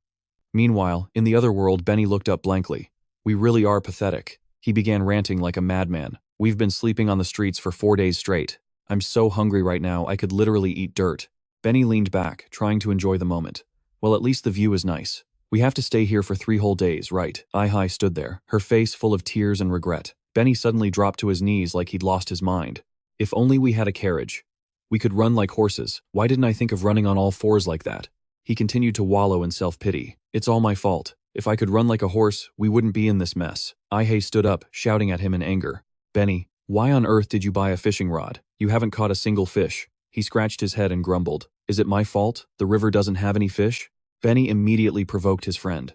Meanwhile, in the other world, Benny looked up blankly. We really are pathetic. He began ranting like a madman. We've been sleeping on the streets for 4 days straight. I'm so hungry right now, I could literally eat dirt. Benny leaned back, trying to enjoy the moment. Well, at least the view is nice. We have to stay here for 3 whole days, right? Ai stood there, her face full of tears and regret. Benny suddenly dropped to his knees like he'd lost his mind. If only we had a carriage. We could run like horses. Why didn't I think of running on all fours like that? He continued to wallow in self-pity. It's all my fault. If I could run like a horse, we wouldn't be in this mess. Ai stood up, shouting at him in anger. Benny, why on earth did you buy a fishing rod? You haven't caught a single fish. He scratched his head and grumbled. Is it my fault? The river doesn't have any fish? Benny immediately provoked his friend.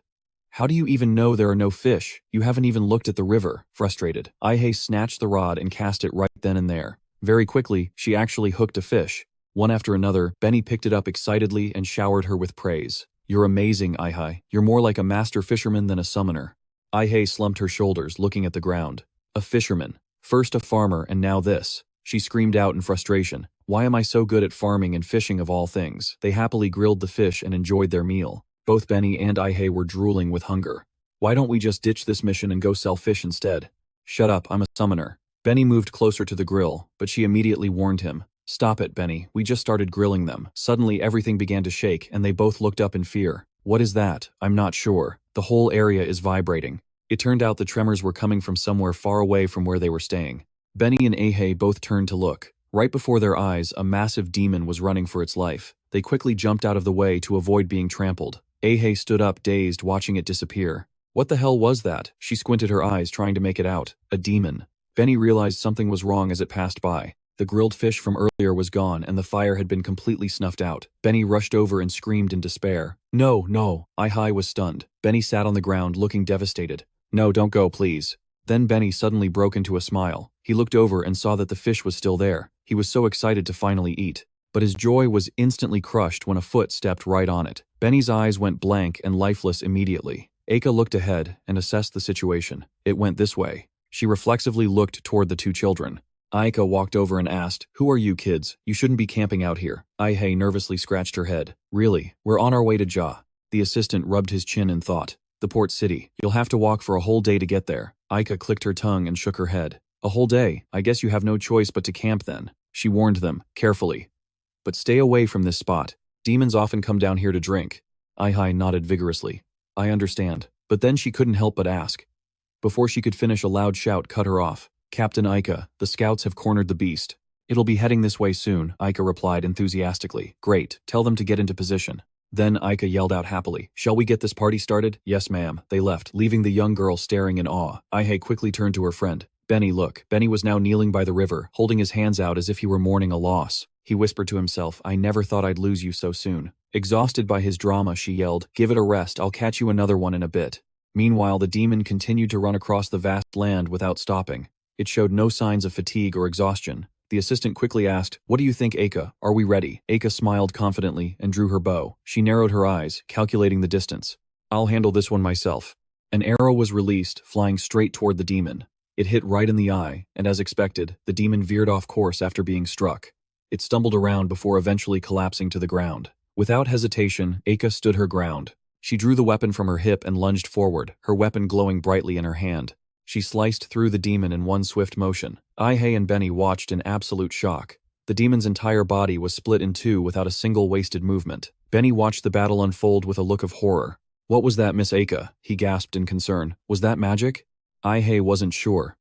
How do you even know there are no fish? You haven't even looked at the river. Frustrated, Ai snatched the rod and cast it right then and there. Very quickly, she actually hooked a fish. One after another, Benny picked it up excitedly and showered her with praise. You're amazing, Ai. You're more like a master fisherman than a summoner. Ai slumped her shoulders, looking at the ground. A fisherman. First a farmer and now this. She screamed out in frustration. Why am I so good at farming and fishing of all things? They happily grilled the fish and enjoyed their meal. Both Benny and Ai were drooling with hunger. Why don't we just ditch this mission and go sell fish instead? Shut up, I'm a summoner. Benny moved closer to the grill, but she immediately warned him. Stop it, Benny, we just started grilling them. Suddenly everything began to shake and they both looked up in fear. What is that? I'm not sure. The whole area is vibrating. It turned out the tremors were coming from somewhere far away from where they were staying. Benny and Ai both turned to look. Right before their eyes, a massive demon was running for its life. They quickly jumped out of the way to avoid being trampled. Ai stood up, dazed, watching it disappear. What the hell was that? She squinted her eyes, trying to make it out. A demon. Benny realized something was wrong as it passed by. The grilled fish from earlier was gone and the fire had been completely snuffed out. Benny rushed over and screamed in despair. No, no. Ai was stunned. Benny sat on the ground, looking devastated. No, don't go, please. Then Benny suddenly broke into a smile. He looked over and saw that the fish was still there. He was so excited to finally eat. But his joy was instantly crushed when a foot stepped right on it. Benny's eyes went blank and lifeless immediately. Aika looked ahead and assessed the situation. It went this way. She reflexively looked toward the 2 children. Aika walked over and asked, Who are you kids? You shouldn't be camping out here. Ai nervously scratched her head. Really? We're on our way to Ja. The assistant rubbed his chin in thought. The port city. You'll have to walk for a whole day to get there. Aika clicked her tongue and shook her head. A whole day? I guess you have no choice but to camp then. She warned them, carefully. But stay away from this spot. Demons often come down here to drink. Ai nodded vigorously. I understand. But then she couldn't help but ask. Before she could finish, a loud shout cut her off. Captain Aika, the scouts have cornered the beast. It'll be heading this way soon, Aika replied enthusiastically. Great, tell them to get into position. Then Aika yelled out happily. Shall we get this party started? Yes, ma'am. They left, leaving the young girl staring in awe. Ai quickly turned to her friend. Benny, look. Benny was now kneeling by the river, holding his hands out as if he were mourning a loss. He whispered to himself, I never thought I'd lose you so soon. Exhausted by his drama, she yelled, Give it a rest, I'll catch you another one in a bit. Meanwhile, the demon continued to run across the vast land without stopping. It showed no signs of fatigue or exhaustion. The assistant quickly asked, What do you think, Aika? Are we ready? Aika smiled confidently and drew her bow. She narrowed her eyes, calculating the distance. I'll handle this one myself. An arrow was released, flying straight toward the demon. It hit right in the eye, and as expected, the demon veered off course after being struck. It stumbled around before eventually collapsing to the ground. Without hesitation, Aika stood her ground. She drew the weapon from her hip and lunged forward, her weapon glowing brightly in her hand. She sliced through the demon in one swift motion. Ai and Benny watched in absolute shock. The demon's entire body was split in 2 without a single wasted movement. Benny watched the battle unfold with a look of horror. What was that, Miss Aika? He gasped in concern. Was that magic? Ai wasn't sure.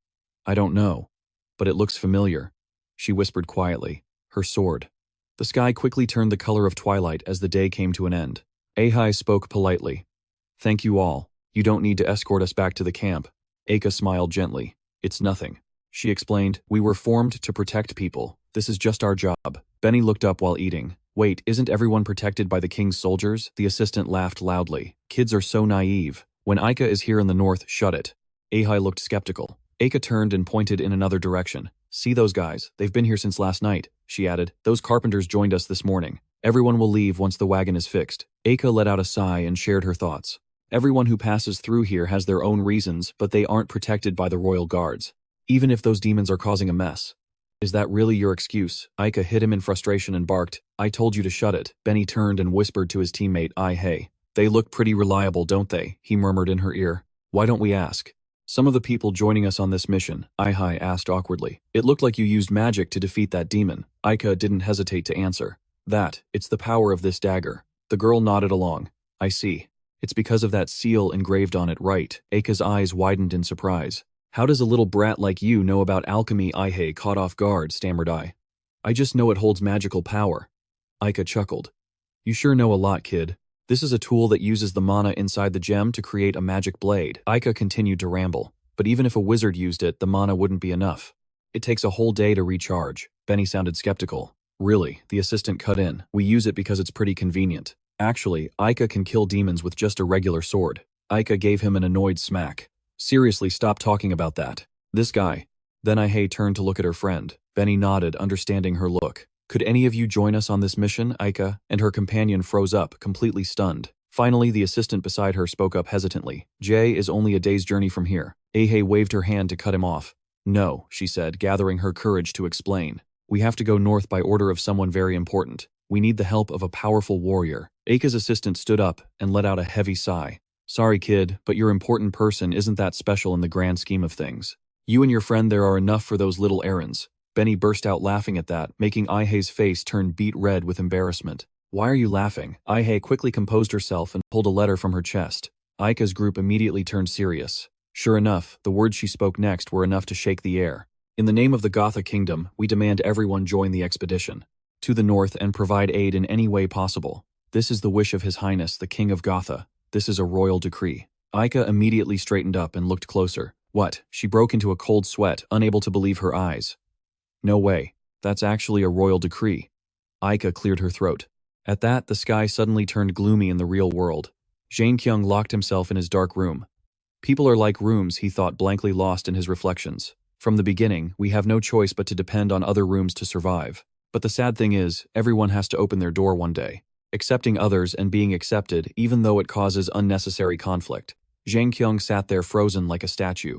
I don't know. But it looks familiar. She whispered quietly. Her sword. The sky quickly turned the color of twilight as the day came to an end. Ai spoke politely. Thank you all. You don't need to escort us back to the camp. Aika smiled gently. It's nothing. She explained, We were formed to protect people. This is just our job. Benny looked up while eating. Wait, isn't everyone protected by the king's soldiers? The assistant laughed loudly. Kids are so naive. When Aika is here in the north, shut it. Ai looked skeptical. Aika turned and pointed in another direction. See those guys, they've been here since last night, she added. Those carpenters joined us this morning. Everyone will leave once the wagon is fixed. Eika let out a sigh and shared her thoughts. Everyone who passes through here has their own reasons, but they aren't protected by the royal guards. Even if those demons are causing a mess. Is that really your excuse? Eika hit him in frustration and barked, I told you to shut it. Benny turned and whispered to his teammate, hey. They look pretty reliable, don't they? He murmured in her ear. Why don't we ask? Some of the people joining us on this mission, Ihai asked awkwardly. It looked like you used magic to defeat that demon. Eika didn't hesitate to answer. It's the power of this dagger. The girl nodded along. I see. It's because of that seal engraved on it, right? Eika's eyes widened in surprise. How does a little brat like you know about alchemy? Ihai caught off guard, stammered I. I just know it holds magical power. Eika chuckled. You sure know a lot, kid. This is a tool that uses the mana inside the gem to create a magic blade. Eika continued to ramble. But even if a wizard used it, the mana wouldn't be enough. It takes a whole day to recharge. Benny sounded skeptical. Really, the assistant cut in. We use it because it's pretty convenient. Actually, Eika can kill demons with just a regular sword. Eika gave him an annoyed smack. Seriously, stop talking about that. This guy. Then Ihai turned to look at her friend. Benny nodded, understanding her look. Could any of you join us on this mission, Eika? And her companion froze up, completely stunned. Finally, the assistant beside her spoke up hesitantly. Jay is only a day's journey from here. Ihai waved her hand to cut him off. No, she said, gathering her courage to explain. We have to go north by order of someone very important. We need the help of a powerful warrior. Eika's assistant stood up and let out a heavy sigh. Sorry, kid, but your important person isn't that special in the grand scheme of things. You and your friend there are enough for those little errands. Benny burst out laughing at that, making Ihai's face turn beet red with embarrassment. Why are you laughing? Ihai quickly composed herself and pulled a letter from her chest. Eika's group immediately turned serious. Sure enough, the words she spoke next were enough to shake the air. In the name of the Gotha Kingdom, we demand everyone join the expedition. To the north and provide aid in any way possible. This is the wish of His Highness, the King of Gotha. This is a royal decree. Eika immediately straightened up and looked closer. What? She broke into a cold sweat, unable to believe her eyes. No way. That's actually a royal decree. Eika cleared her throat. At that, the sky suddenly turned gloomy in the real world. Jin-Kyung locked himself in his dark room. People are like rooms, he thought, blankly lost in his reflections. From the beginning, we have no choice but to depend on other rooms to survive. But the sad thing is, everyone has to open their door one day. Accepting others and being accepted, even though it causes unnecessary conflict. Jin-Kyung sat there frozen like a statue.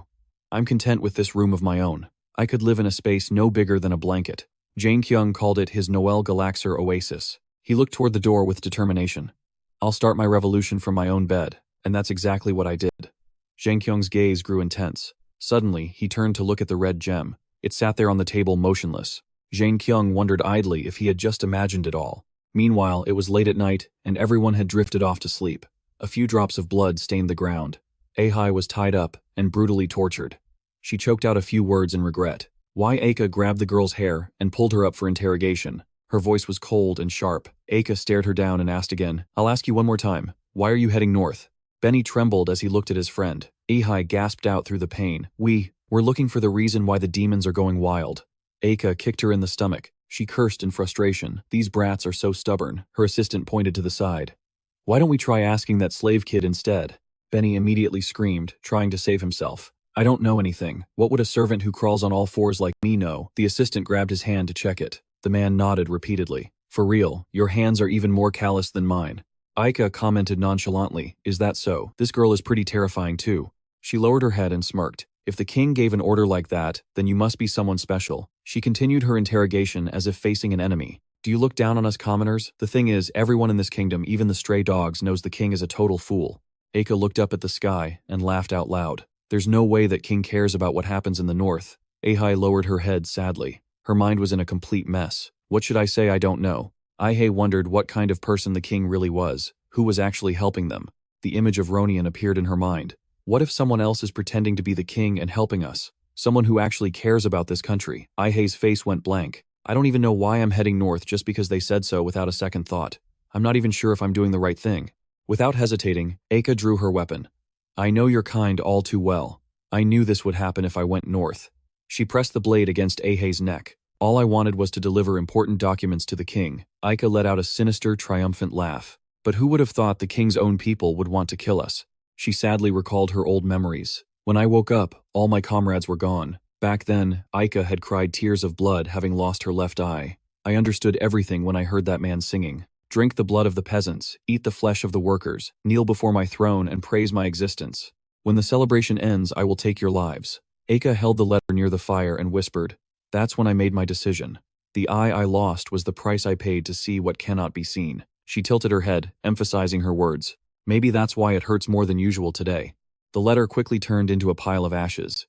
I'm content with this room of my own. I could live in a space no bigger than a blanket. Jin-Kyung called it his Noel Galaxer oasis. He looked toward the door with determination. I'll start my revolution from my own bed, and that's exactly what I did. Jin-Kyung's gaze grew intense. Suddenly, he turned to look at the red gem. It sat there on the table motionless. Jin-Kyung wondered idly if he had just imagined it all. Meanwhile, it was late at night, and everyone had drifted off to sleep. A few drops of blood stained the ground. Ihai was tied up and brutally tortured. She choked out a few words in regret. Eika grabbed the girl's hair and pulled her up for interrogation. Her voice was cold and sharp. Eika stared her down and asked again, I'll ask you one more time. Why are you heading north? Benny trembled as he looked at his friend. Ihai gasped out through the pain. We're looking for the reason why the demons are going wild. Eika kicked her in the stomach. She cursed in frustration. These brats are so stubborn. Her assistant pointed to the side. Why don't we try asking that slave kid instead? Benny immediately screamed, trying to save himself. I don't know anything. What would a servant who crawls on all fours like me know? The assistant grabbed his hand to check it. The man nodded repeatedly. For real, your hands are even more callous than mine. Eika commented nonchalantly. Is that so? This girl is pretty terrifying too. She lowered her head and smirked. If the king gave an order like that, then you must be someone special. She continued her interrogation as if facing an enemy. Do you look down on us commoners? The thing is, everyone in this kingdom, even the stray dogs, knows the king is a total fool. Eika looked up at the sky and laughed out loud. There's no way that king cares about what happens in the north. Ihai lowered her head sadly. Her mind was in a complete mess. What should I say? I don't know. Ihai wondered what kind of person the king really was, who was actually helping them. The image of Ronian appeared in her mind. What if someone else is pretending to be the king and helping us? Someone who actually cares about this country. Ihai's face went blank. I don't even know why I'm heading north just because they said so without a second thought. I'm not even sure if I'm doing the right thing. Without hesitating, Eika drew her weapon. I know your kind all too well. I knew this would happen if I went north. She pressed the blade against Ihai's neck. All I wanted was to deliver important documents to the king. Eika let out a sinister, triumphant laugh. But who would have thought the king's own people would want to kill us? She sadly recalled her old memories. When I woke up, all my comrades were gone. Back then, Aika had cried tears of blood having lost her left eye. I understood everything when I heard that man singing. Drink the blood of the peasants, eat the flesh of the workers, kneel before my throne and praise my existence. When the celebration ends, I will take your lives. Aika held the letter near the fire and whispered, "That's when I made my decision. The eye I lost was the price I paid to see what cannot be seen." She tilted her head, emphasizing her words. Maybe that's why it hurts more than usual today. The letter quickly turned into a pile of ashes.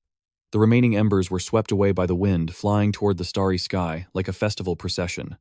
The remaining embers were swept away by the wind, flying toward the starry sky like a festival procession.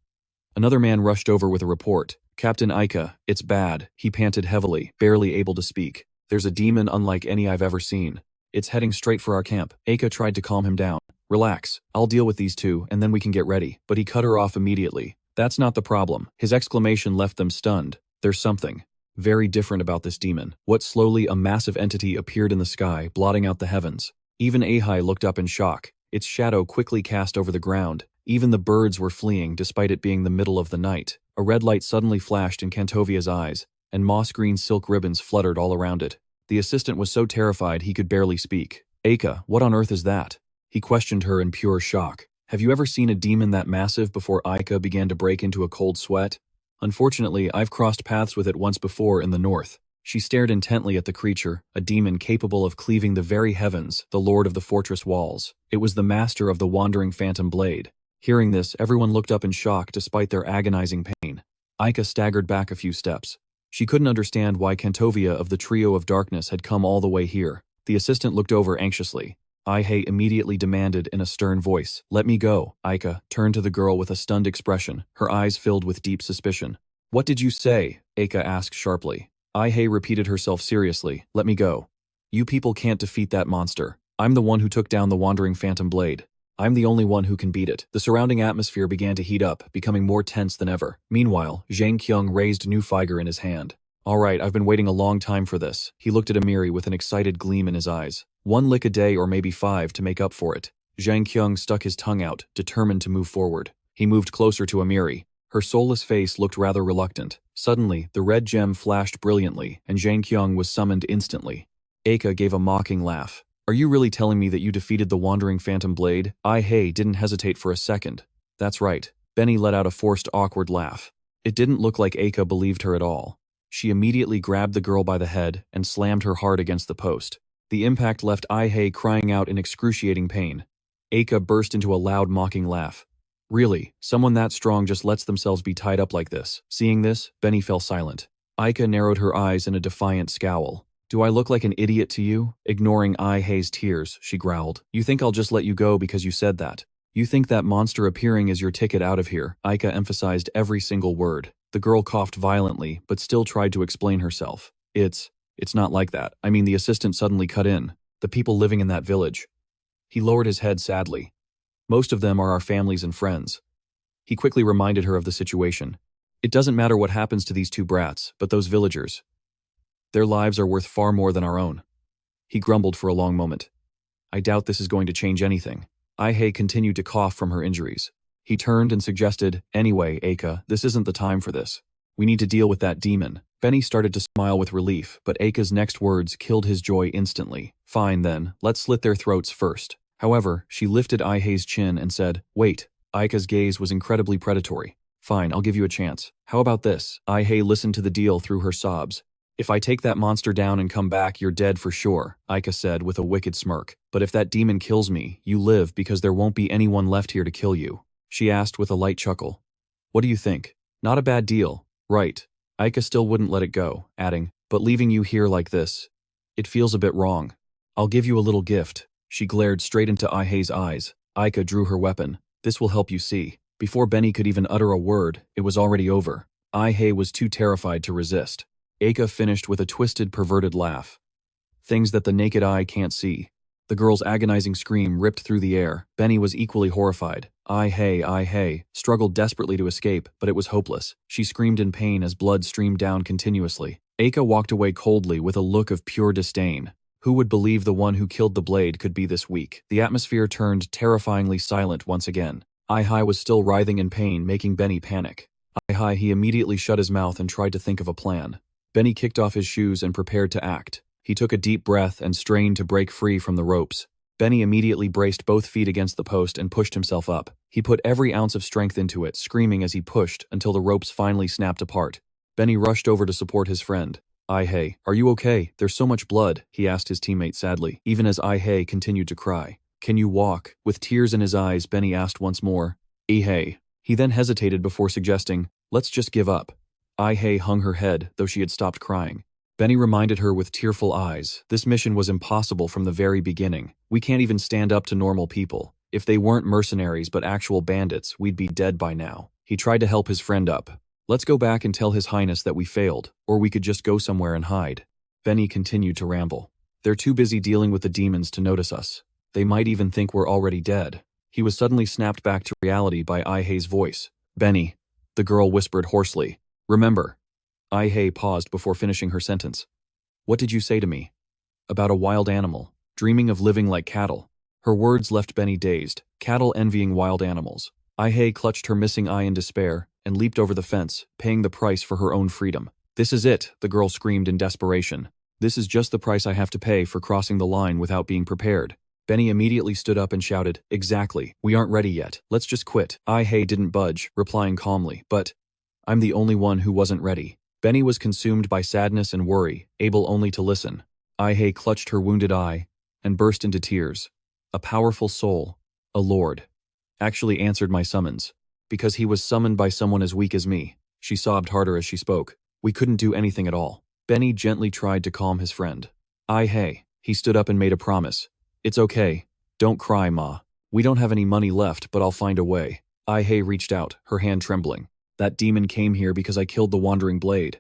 Another man rushed over with a report. "Captain Aika, it's bad," he panted heavily, barely able to speak. "There's a demon unlike any I've ever seen. It's heading straight for our camp." Aika tried to calm him down. "Relax, I'll deal with these two and then we can get ready." But he cut her off immediately. "That's not the problem." His exclamation left them stunned. "There's something very different about this demon." What slowly a massive entity appeared in the sky, blotting out the heavens. Even Ahai looked up in shock. Its shadow quickly cast over the ground. Even the birds were fleeing despite it being the middle of the night. A red light suddenly flashed in Kantovia's eyes, and moss-green silk ribbons fluttered all around it. The assistant was so terrified he could barely speak. "Aika, what on earth is that?" He questioned her in pure shock. "Have you ever seen a demon that massive?" Before Aika began to break into a cold sweat. "Unfortunately, I've crossed paths with it once before in the north." She stared intently at the creature, a demon capable of cleaving the very heavens, the lord of the fortress walls. It was the master of the wandering phantom blade. Hearing this, everyone looked up in shock despite their agonizing pain. Aika staggered back a few steps. She couldn't understand why Kantovia of the Trio of Darkness had come all the way here. The assistant looked over anxiously. Aihei immediately demanded in a stern voice, "Let me go." Aika turned to the girl with a stunned expression, her eyes filled with deep suspicion. "What did you say?" Aika asked sharply. Aihei repeated herself seriously, "Let me go. You people can't defeat that monster. I'm the one who took down the wandering phantom blade. I'm the only one who can beat it." The surrounding atmosphere began to heat up, becoming more tense than ever. Meanwhile, Jin-Kyung raised new Figer in his hand. "All right, I've been waiting a long time for this." He looked at Amiri with an excited gleam in his eyes. "One lick a day or maybe 5 to make up for it." Jin-Kyung stuck his tongue out, determined to move forward. He moved closer to Amiri. Her soulless face looked rather reluctant. Suddenly, the red gem flashed brilliantly, and Jin-Kyung was summoned instantly. Aika gave a mocking laugh. "Are you really telling me that you defeated the wandering phantom blade?" Aihei didn't hesitate for a second. "That's right." Benny let out a forced awkward laugh. It didn't look like Aika believed her at all. She immediately grabbed the girl by the head and slammed her hard against the post. The impact left Aihei crying out in excruciating pain. Aika burst into a loud mocking laugh. "Really, someone that strong just lets themselves be tied up like this?" Seeing this, Benny fell silent. Aika narrowed her eyes in a defiant scowl. "Do I look like an idiot to you?" Ignoring Aihei's tears, she growled. "You think I'll just let you go because you said that? You think that monster appearing is your ticket out of here?" Aika emphasized every single word. The girl coughed violently, but still tried to explain herself. It's not like that. I mean," the assistant suddenly cut in. "The people living in that village." He lowered his head sadly. "Most of them are our families and friends." He quickly reminded her of the situation. "It doesn't matter what happens to these two brats, but those villagers. Their lives are worth far more than our own." He grumbled for a long moment. "I doubt this is going to change anything." Aihei continued to cough from her injuries. He turned and suggested, "Anyway, Aika, this isn't the time for this. We need to deal with that demon." Benny started to smile with relief, but Aika's next words killed his joy instantly. "Fine then, let's slit their throats first." However, she lifted Aihei's chin and said, "Wait." Aika's gaze was incredibly predatory. "Fine, I'll give you a chance. How about this?" Aihei listened to the deal through her sobs. "If I take that monster down and come back, you're dead for sure," Aika said with a wicked smirk. "But if that demon kills me, you live because there won't be anyone left here to kill you." She asked with a light chuckle. "What do you think? Not a bad deal, right?" Aika still wouldn't let it go, adding, "But leaving you here like this, it feels a bit wrong. I'll give you a little gift." She glared straight into Aihei's eyes. Aika drew her weapon. "This will help you see." Before Benny could even utter a word, it was already over. Aihei was too terrified to resist. Aika finished with a twisted, perverted laugh. "Things that the naked eye can't see." The girl's agonizing scream ripped through the air. Benny was equally horrified. Aihei struggled desperately to escape, but it was hopeless. She screamed in pain as blood streamed down continuously. Aika walked away coldly with a look of pure disdain. Who would believe the one who killed the blade could be this weak? The atmosphere turned terrifyingly silent once again. Aihei was still writhing in pain, making Benny panic. He immediately shut his mouth and tried to think of a plan. Benny kicked off his shoes and prepared to act. He took a deep breath and strained to break free from the ropes. Benny immediately braced both feet against the post and pushed himself up. He put every ounce of strength into it, screaming as he pushed until the ropes finally snapped apart. Benny rushed over to support his friend. "Hey, are you okay? There's so much blood," he asked his teammate sadly, even as Hey continued to cry. "Can you walk?" With tears in his eyes, Benny asked once more. Hey. He then hesitated before suggesting, "Let's just give up." Hey hung her head, though she had stopped crying. Benny reminded her with tearful eyes, "This mission was impossible from the very beginning. We can't even stand up to normal people. If they weren't mercenaries but actual bandits, we'd be dead by now." He tried to help his friend up. "Let's go back and tell His Highness that we failed, or we could just go somewhere and hide." Benny continued to ramble. "They're too busy dealing with the demons to notice us. They might even think we're already dead." He was suddenly snapped back to reality by Ihei's voice. "Benny," the girl whispered hoarsely. "Remember." Ihei paused before finishing her sentence. "What did you say to me? About a wild animal, dreaming of living like cattle." Her words left Benny dazed, cattle envying wild animals. Ihei clutched her missing eye in despair and leaped over the fence, paying the price for her own freedom. "This is it," the girl screamed in desperation. "This is just the price I have to pay for crossing the line without being prepared." Benny immediately stood up and shouted, "Exactly, we aren't ready yet. Let's just quit." Ihei didn't budge, replying calmly, "But I'm the only one who wasn't ready." Benny was consumed by sadness and worry, able only to listen. Ihei clutched her wounded eye and burst into tears. "A powerful soul, a lord, actually answered my summons. Because he was summoned by someone as weak as me." She sobbed harder as she spoke. "We couldn't do anything at all." Benny gently tried to calm his friend. "Hey," he stood up and made a promise. "It's okay. Don't cry, Ma. We don't have any money left, but I'll find a way." Ihei reached out, her hand trembling. "That demon came here because I killed the wandering blade."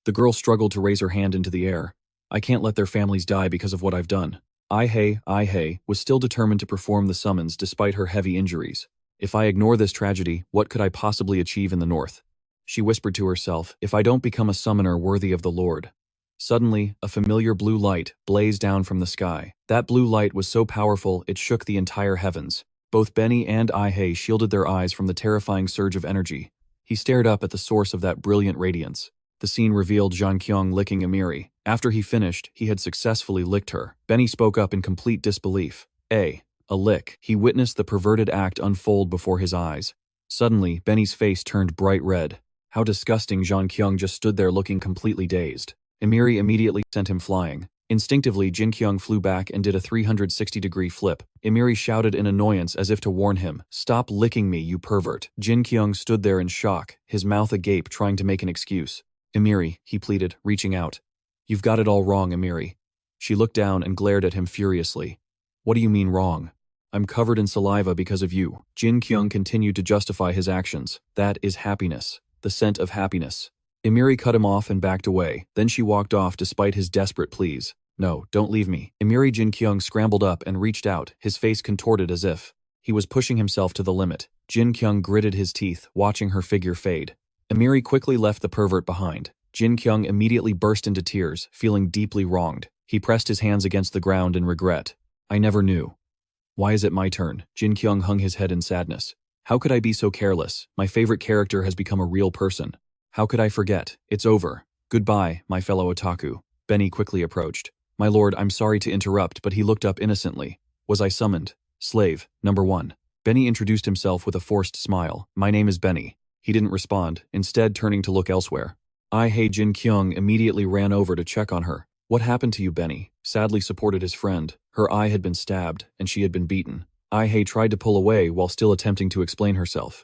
The girl struggled to raise her hand into the air. "I can't let their families die because of what I've done." Ihei was still determined to perform the summons despite her heavy injuries. "If I ignore this tragedy, what could I possibly achieve in the north?" She whispered to herself, "If I don't become a summoner worthy of the Lord." Suddenly, a familiar blue light blazed down from the sky. That blue light was so powerful it shook the entire heavens. Both Benny and Ihei shielded their eyes from the terrifying surge of energy. He stared up at the source of that brilliant radiance. The scene revealed Jin-Kyung licking Emiri. After he finished, he had successfully licked her. Benny spoke up in complete disbelief. A lick. He witnessed the perverted act unfold before his eyes. Suddenly, Benny's face turned bright red. How disgusting. Jin-Kyung just stood there looking completely dazed. Emiri immediately sent him flying. Instinctively, Jin-Kyung flew back and did a 360-degree flip. Emiri shouted in annoyance as if to warn him, "Stop licking me, you pervert." Jin-Kyung stood there in shock, his mouth agape trying to make an excuse. "Emiri," he pleaded, reaching out. "You've got it all wrong, Emiri." She looked down and glared at him furiously. "What do you mean wrong? I'm covered in saliva because of you." Jin-Kyung continued to justify his actions. "That is happiness. The scent of happiness." Emiri cut him off and backed away. Then she walked off despite his desperate pleas. "No, don't leave me." Emiri Jin-Kyung scrambled up and reached out, his face contorted as if he was pushing himself to the limit. Jin-Kyung gritted his teeth, watching her figure fade. Emiri quickly left the pervert behind. Jin-Kyung immediately burst into tears, feeling deeply wronged. He pressed his hands against the ground in regret. "I never knew. Why is it my turn?" Jin-Kyung hung his head in sadness. "How could I be so careless? My favorite character has become a real person. How could I forget? It's over. Goodbye, my fellow otaku." Benny quickly approached. "My lord, I'm sorry to interrupt," but he looked up innocently. "Was I summoned?" "Slave, number 1. Benny introduced himself with a forced smile. "My name is Benny." He didn't respond, instead turning to look elsewhere. Ihei Jin-Kyung immediately ran over to check on her. "What happened to you?" Benny sadly supported his friend. Her eye had been stabbed, and she had been beaten. Ihei tried to pull away while still attempting to explain herself.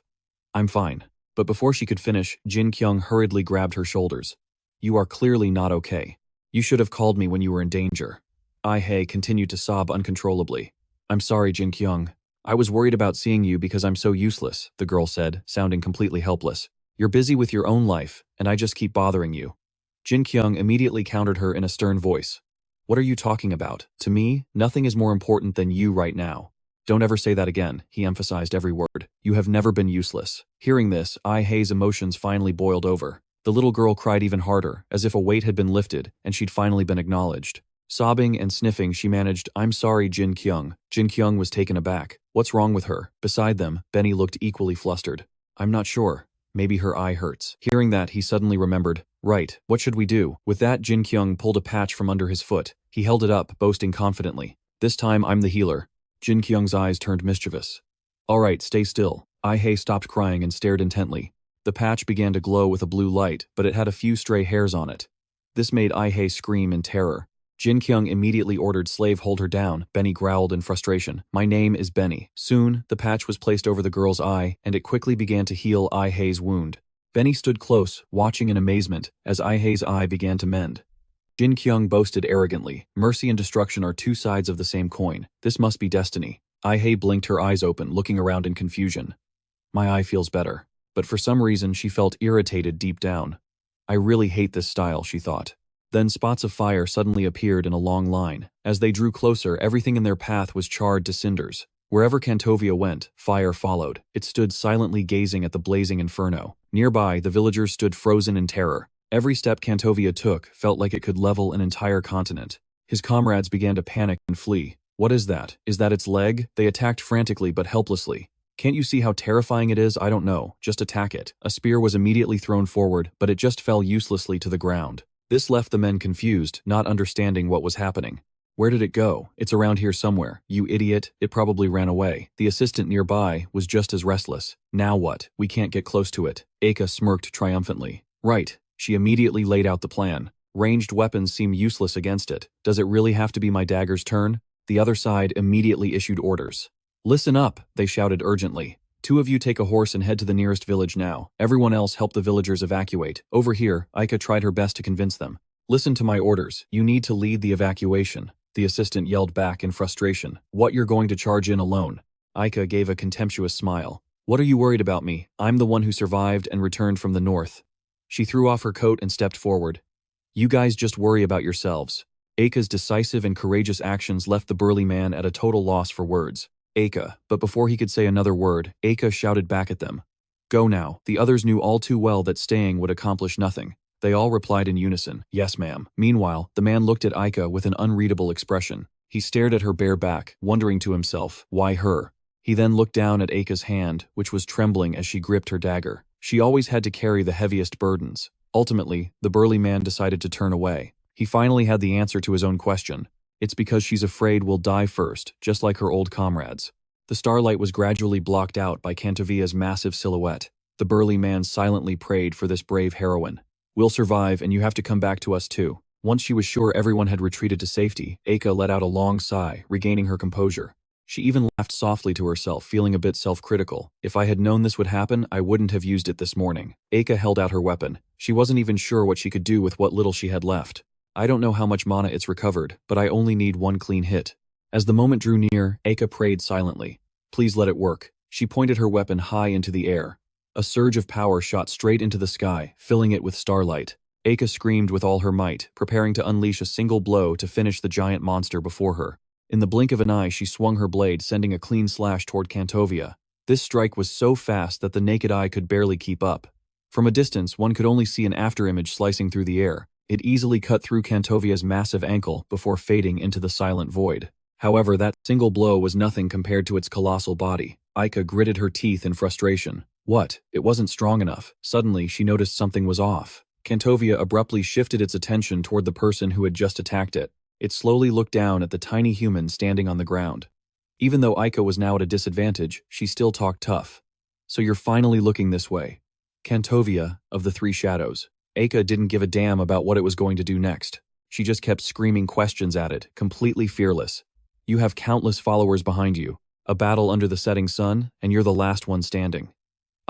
"I'm fine." But before she could finish, Jin-Kyung hurriedly grabbed her shoulders. "You are clearly not okay. You should have called me when you were in danger." Ihei continued to sob uncontrollably. "I'm sorry, Jin-Kyung. I was worried about seeing you because I'm so useless," the girl said, sounding completely helpless. "You're busy with your own life, and I just keep bothering you." Jin-Kyung immediately countered her in a stern voice. "What are you talking about? To me, nothing is more important than you right now." "Don't ever say that again," he emphasized every word. "You have never been useless." Hearing this, Ihei's emotions finally boiled over. The little girl cried even harder, as if a weight had been lifted and she'd finally been acknowledged. Sobbing and sniffing, she managed, "I'm sorry, Jin-Kyung." Jin-Kyung was taken aback. What's wrong with her? Beside them, Benny looked equally flustered. "I'm not sure. Maybe her eye hurts." Hearing that, he suddenly remembered. "Right, what should we do?" With that, Jin-Kyung pulled a patch from under his foot. He held it up, boasting confidently. This time I'm the healer. Jin-Kyung's eyes turned mischievous. Alright, stay still. Ai-hei stopped crying and stared intently. The patch began to glow with a blue light, but it had a few stray hairs on it. This made Ai-hei scream in terror. Jin-Kyung immediately ordered Slave hold her down. Benny growled in frustration. My name is Benny. Soon, the patch was placed over the girl's eye, and it quickly began to heal Ai-hei's wound. Benny stood close, watching in amazement, as Ai-hei's eye began to mend. Jin-Kyung boasted arrogantly, mercy and destruction are two sides of the same coin. This must be destiny. Ai-hei blinked her eyes open, looking around in confusion. My eye feels better. But for some reason she felt irritated deep down. I really hate this style, she thought. Then spots of fire suddenly appeared in a long line. As they drew closer, everything in their path was charred to cinders. Wherever Kantovia went, fire followed. It stood silently gazing at the blazing inferno. Nearby, the villagers stood frozen in terror. Every step Kantovia took felt like it could level an entire continent. His comrades began to panic and flee. What is that? Is that its leg? They attacked frantically but helplessly. Can't you see how terrifying it is? I don't know. Just attack it. A spear was immediately thrown forward, but it just fell uselessly to the ground. This left the men confused, not understanding what was happening. Where did it go? It's around here somewhere. You idiot. It probably ran away. The assistant nearby was just as restless. Now what? We can't get close to it. Eika smirked triumphantly. Right. She immediately laid out the plan. Ranged weapons seem useless against it. Does it really have to be my dagger's turn? The other side immediately issued orders. Listen up, they shouted urgently. 2 of you take a horse and head to the nearest village now. Everyone else help the villagers evacuate. Over here, Eika tried her best to convince them. Listen to my orders. You need to lead the evacuation. The assistant yelled back in frustration. What, you're going to charge in alone? Eika gave a contemptuous smile. What are you worried about me? I'm the one who survived and returned from the north. She threw off her coat and stepped forward. You guys just worry about yourselves. Eika's decisive and courageous actions left the burly man at a total loss for words. Eika, but before he could say another word, Eika shouted back at them. Go now. The others knew all too well that staying would accomplish nothing. They all replied in unison, yes ma'am. Meanwhile, the man looked at Eika with an unreadable expression. He stared at her bare back, wondering to himself, why her? He then looked down at Eika's hand, which was trembling as she gripped her dagger. She always had to carry the heaviest burdens. Ultimately, the burly man decided to turn away. He finally had the answer to his own question. It's because she's afraid we'll die first, just like her old comrades. The starlight was gradually blocked out by Kantovia's massive silhouette. The burly man silently prayed for this brave heroine. We'll survive, and you have to come back to us too. Once she was sure everyone had retreated to safety, Eika let out a long sigh, regaining her composure. She even laughed softly to herself, feeling a bit self-critical. If I had known this would happen, I wouldn't have used it this morning. Eika held out her weapon. She wasn't even sure what she could do with what little she had left. I don't know how much mana it's recovered, but I only need one clean hit. As the moment drew near, Eika prayed silently. Please let it work. She pointed her weapon high into the air. A surge of power shot straight into the sky, filling it with starlight. Eika screamed with all her might, preparing to unleash a single blow to finish the giant monster before her. In the blink of an eye, she swung her blade, sending a clean slash toward Kantovia. This strike was so fast that the naked eye could barely keep up. From a distance, one could only see an afterimage slicing through the air. It easily cut through Kantovia's massive ankle before fading into the silent void. However, that single blow was nothing compared to its colossal body. Eika gritted her teeth in frustration. What? It wasn't strong enough. Suddenly, she noticed something was off. Kantovia abruptly shifted its attention toward the person who had just attacked it. It slowly looked down at the tiny human standing on the ground. Even though Eika was now at a disadvantage, she still talked tough. So you're finally looking this way. Kantovia, of the 3 shadows. Eika didn't give a damn about what it was going to do next. She just kept screaming questions at it, completely fearless. You have countless followers behind you, a battle under the setting sun, and you're the last one standing.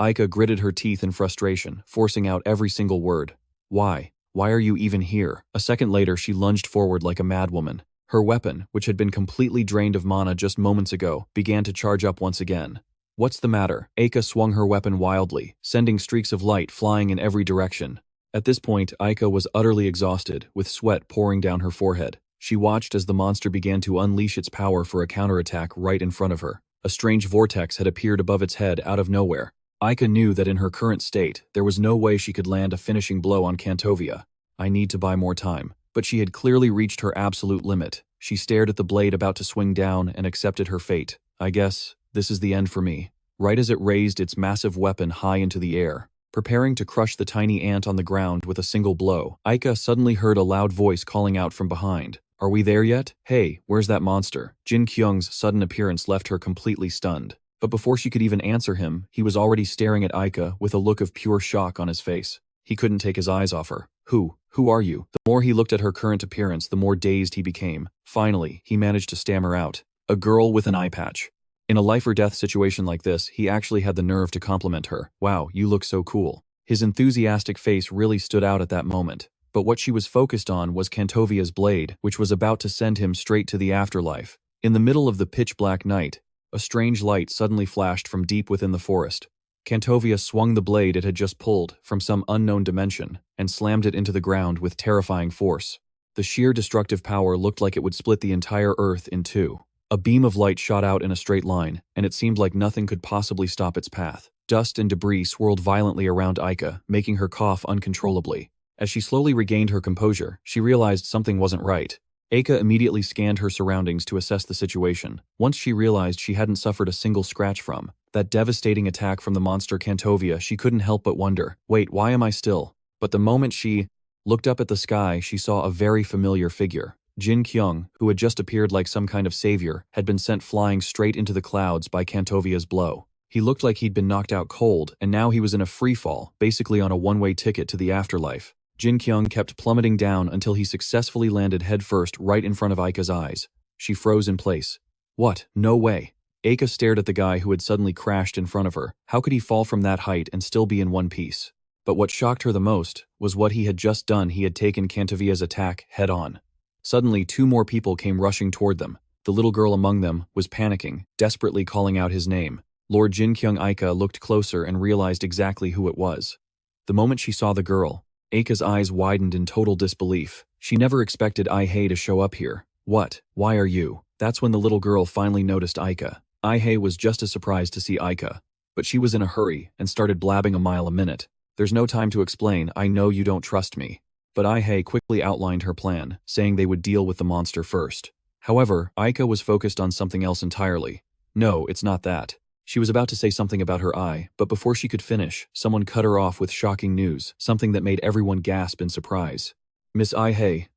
Eika gritted her teeth in frustration, forcing out every single word. Why? Why are you even here? A second later, she lunged forward like a madwoman. Her weapon, which had been completely drained of mana just moments ago, began to charge up once again. What's the matter? Eika swung her weapon wildly, sending streaks of light flying in every direction. At this point, Eika was utterly exhausted, with sweat pouring down her forehead. She watched as the monster began to unleash its power for a counterattack right in front of her. A strange vortex had appeared above its head out of nowhere. Eika knew that in her current state, there was no way she could land a finishing blow on Kantovia. I need to buy more time. But she had clearly reached her absolute limit. She stared at the blade about to swing down and accepted her fate. I guess this is the end for me. Right as it raised its massive weapon high into the air, preparing to crush the tiny ant on the ground with a single blow, Eika suddenly heard a loud voice calling out from behind. Are we there yet? Hey, where's that monster? Jin-Kyung's sudden appearance left her completely stunned. But before she could even answer him, he was already staring at Aika with a look of pure shock on his face. He couldn't take his eyes off her. Who are you? The more he looked at her current appearance, the more dazed he became. Finally, he managed to stammer out, "A girl with an eye patch." In a life-or-death situation like this, he actually had the nerve to compliment her. "Wow, you look so cool." His enthusiastic face really stood out at that moment. But what she was focused on was Kantovia's blade, which was about to send him straight to the afterlife. In the middle of the pitch-black night, a strange light suddenly flashed from deep within the forest. Kantovia swung the blade it had just pulled from some unknown dimension and slammed it into the ground with terrifying force. The sheer destructive power looked like it would split the entire earth in two. A beam of light shot out in a straight line, and it seemed like nothing could possibly stop its path. Dust and debris swirled violently around Aika, making her cough uncontrollably. As she slowly regained her composure, she realized something wasn't right. Aika immediately scanned her surroundings to assess the situation. Once she realized she hadn't suffered a single scratch from that devastating attack from the monster Kantovia, she couldn't help but wonder, "Wait, why am I still?" But the moment she looked up at the sky, she saw a very familiar figure. Jin-Kyung, who had just appeared like some kind of savior, had been sent flying straight into the clouds by Kantovia's blow. He looked like he'd been knocked out cold, and now he was in a free fall, basically on a one-way ticket to the afterlife. Jin-Kyung kept plummeting down until he successfully landed headfirst right in front of Aika's eyes. She froze in place. What? No way. Aika stared at the guy who had suddenly crashed in front of her. How could he fall from that height and still be in one piece? But what shocked her the most was what he had just done. He had taken Kantovia's attack head-on. Suddenly, two more people came rushing toward them. The little girl among them was panicking, desperately calling out his name. Lord Jin-Kyung Aika looked closer and realized exactly who it was. The moment she saw the girl, Aika's eyes widened in total disbelief. She never expected Ai-hei to show up here. What? Why are you? That's when the little girl finally noticed Aika. Ai-hei was just as surprised to see Aika, but she was in a hurry and started blabbing a mile a minute. "There's no time to explain, I know you don't trust me." But Ai-hei quickly outlined her plan, saying they would deal with the monster first. However, Aika was focused on something else entirely. "No, it's not that." She was about to say something about her eye, but before she could finish, someone cut her off with shocking news, something that made everyone gasp in surprise. "Miss Ai-hei,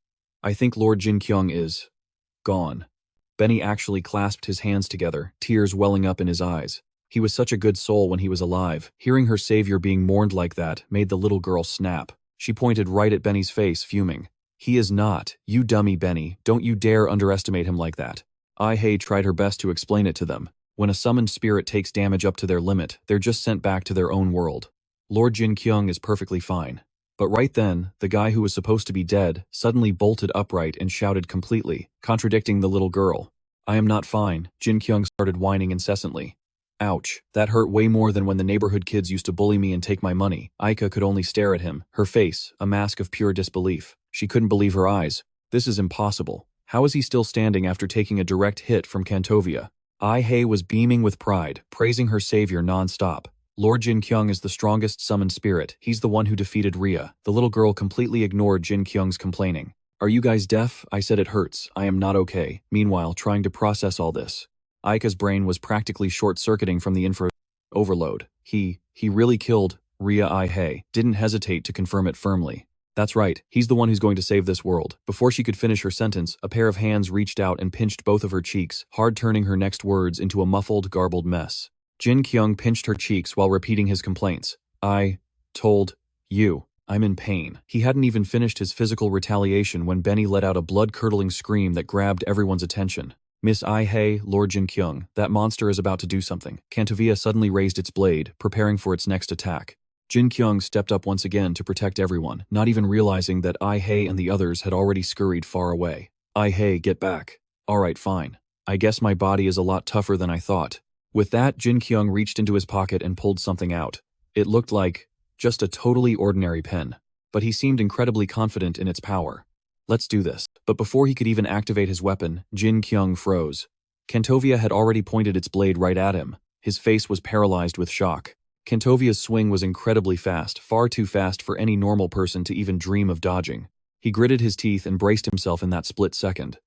I think Lord Jin-Kyung is gone." Benny actually clasped his hands together, tears welling up in his eyes. He was such a good soul when he was alive. Hearing her savior being mourned like that made the little girl snap. She pointed right at Benny's face, fuming. "He is not. You dummy, Benny. Don't you dare underestimate him like that." Ai-hei tried her best to explain it to them. When a summoned spirit takes damage up to their limit, they're just sent back to their own world. Lord Jin-Kyung is perfectly fine. But right then, the guy who was supposed to be dead suddenly bolted upright and shouted completely, contradicting the little girl. "I am not fine." Jin-Kyung started whining incessantly. "Ouch, that hurt way more than when the neighborhood kids used to bully me and take my money." Aika could only stare at him, her face a mask of pure disbelief. She couldn't believe her eyes. This is impossible. How is he still standing after taking a direct hit from Kantovia? Ai-hei was beaming with pride, praising her savior non-stop. Lord Jin-Kyung is the strongest summoned spirit. He's the one who defeated Rhea. The little girl completely ignored Jin-Kyung's complaining. "Are you guys deaf? I said it hurts. I am not okay." Meanwhile, trying to process all this, Aika's brain was practically short-circuiting from the info overload. He really killed Rhea. Ai-hei didn't hesitate to confirm it firmly. "That's right, he's the one who's going to save this world." Before she could finish her sentence, a pair of hands reached out and pinched both of her cheeks, hard turning her next words into a muffled, garbled mess. Jin-Kyung pinched her cheeks while repeating his complaints. "I told you, I'm in pain." He hadn't even finished his physical retaliation when Benny let out a blood-curdling scream that grabbed everyone's attention. "Miss Ai-hei, Lord Jin-Kyung, that monster is about to do something." Kantovia suddenly raised its blade, preparing for its next attack. Jin-Kyung stepped up once again to protect everyone, not even realizing that Ai-hei and the others had already scurried far away. "Ai-hei, get back." "Alright, fine. I guess my body is a lot tougher than I thought." With that, Jin-Kyung reached into his pocket and pulled something out. It looked like just a totally ordinary pen, but he seemed incredibly confident in its power. "Let's do this." But before he could even activate his weapon, Jin-Kyung froze. Kantovia had already pointed its blade right at him. His face was paralyzed with shock. Kantovia's swing was incredibly fast, far too fast for any normal person to even dream of dodging. He gritted his teeth and braced himself in that split second.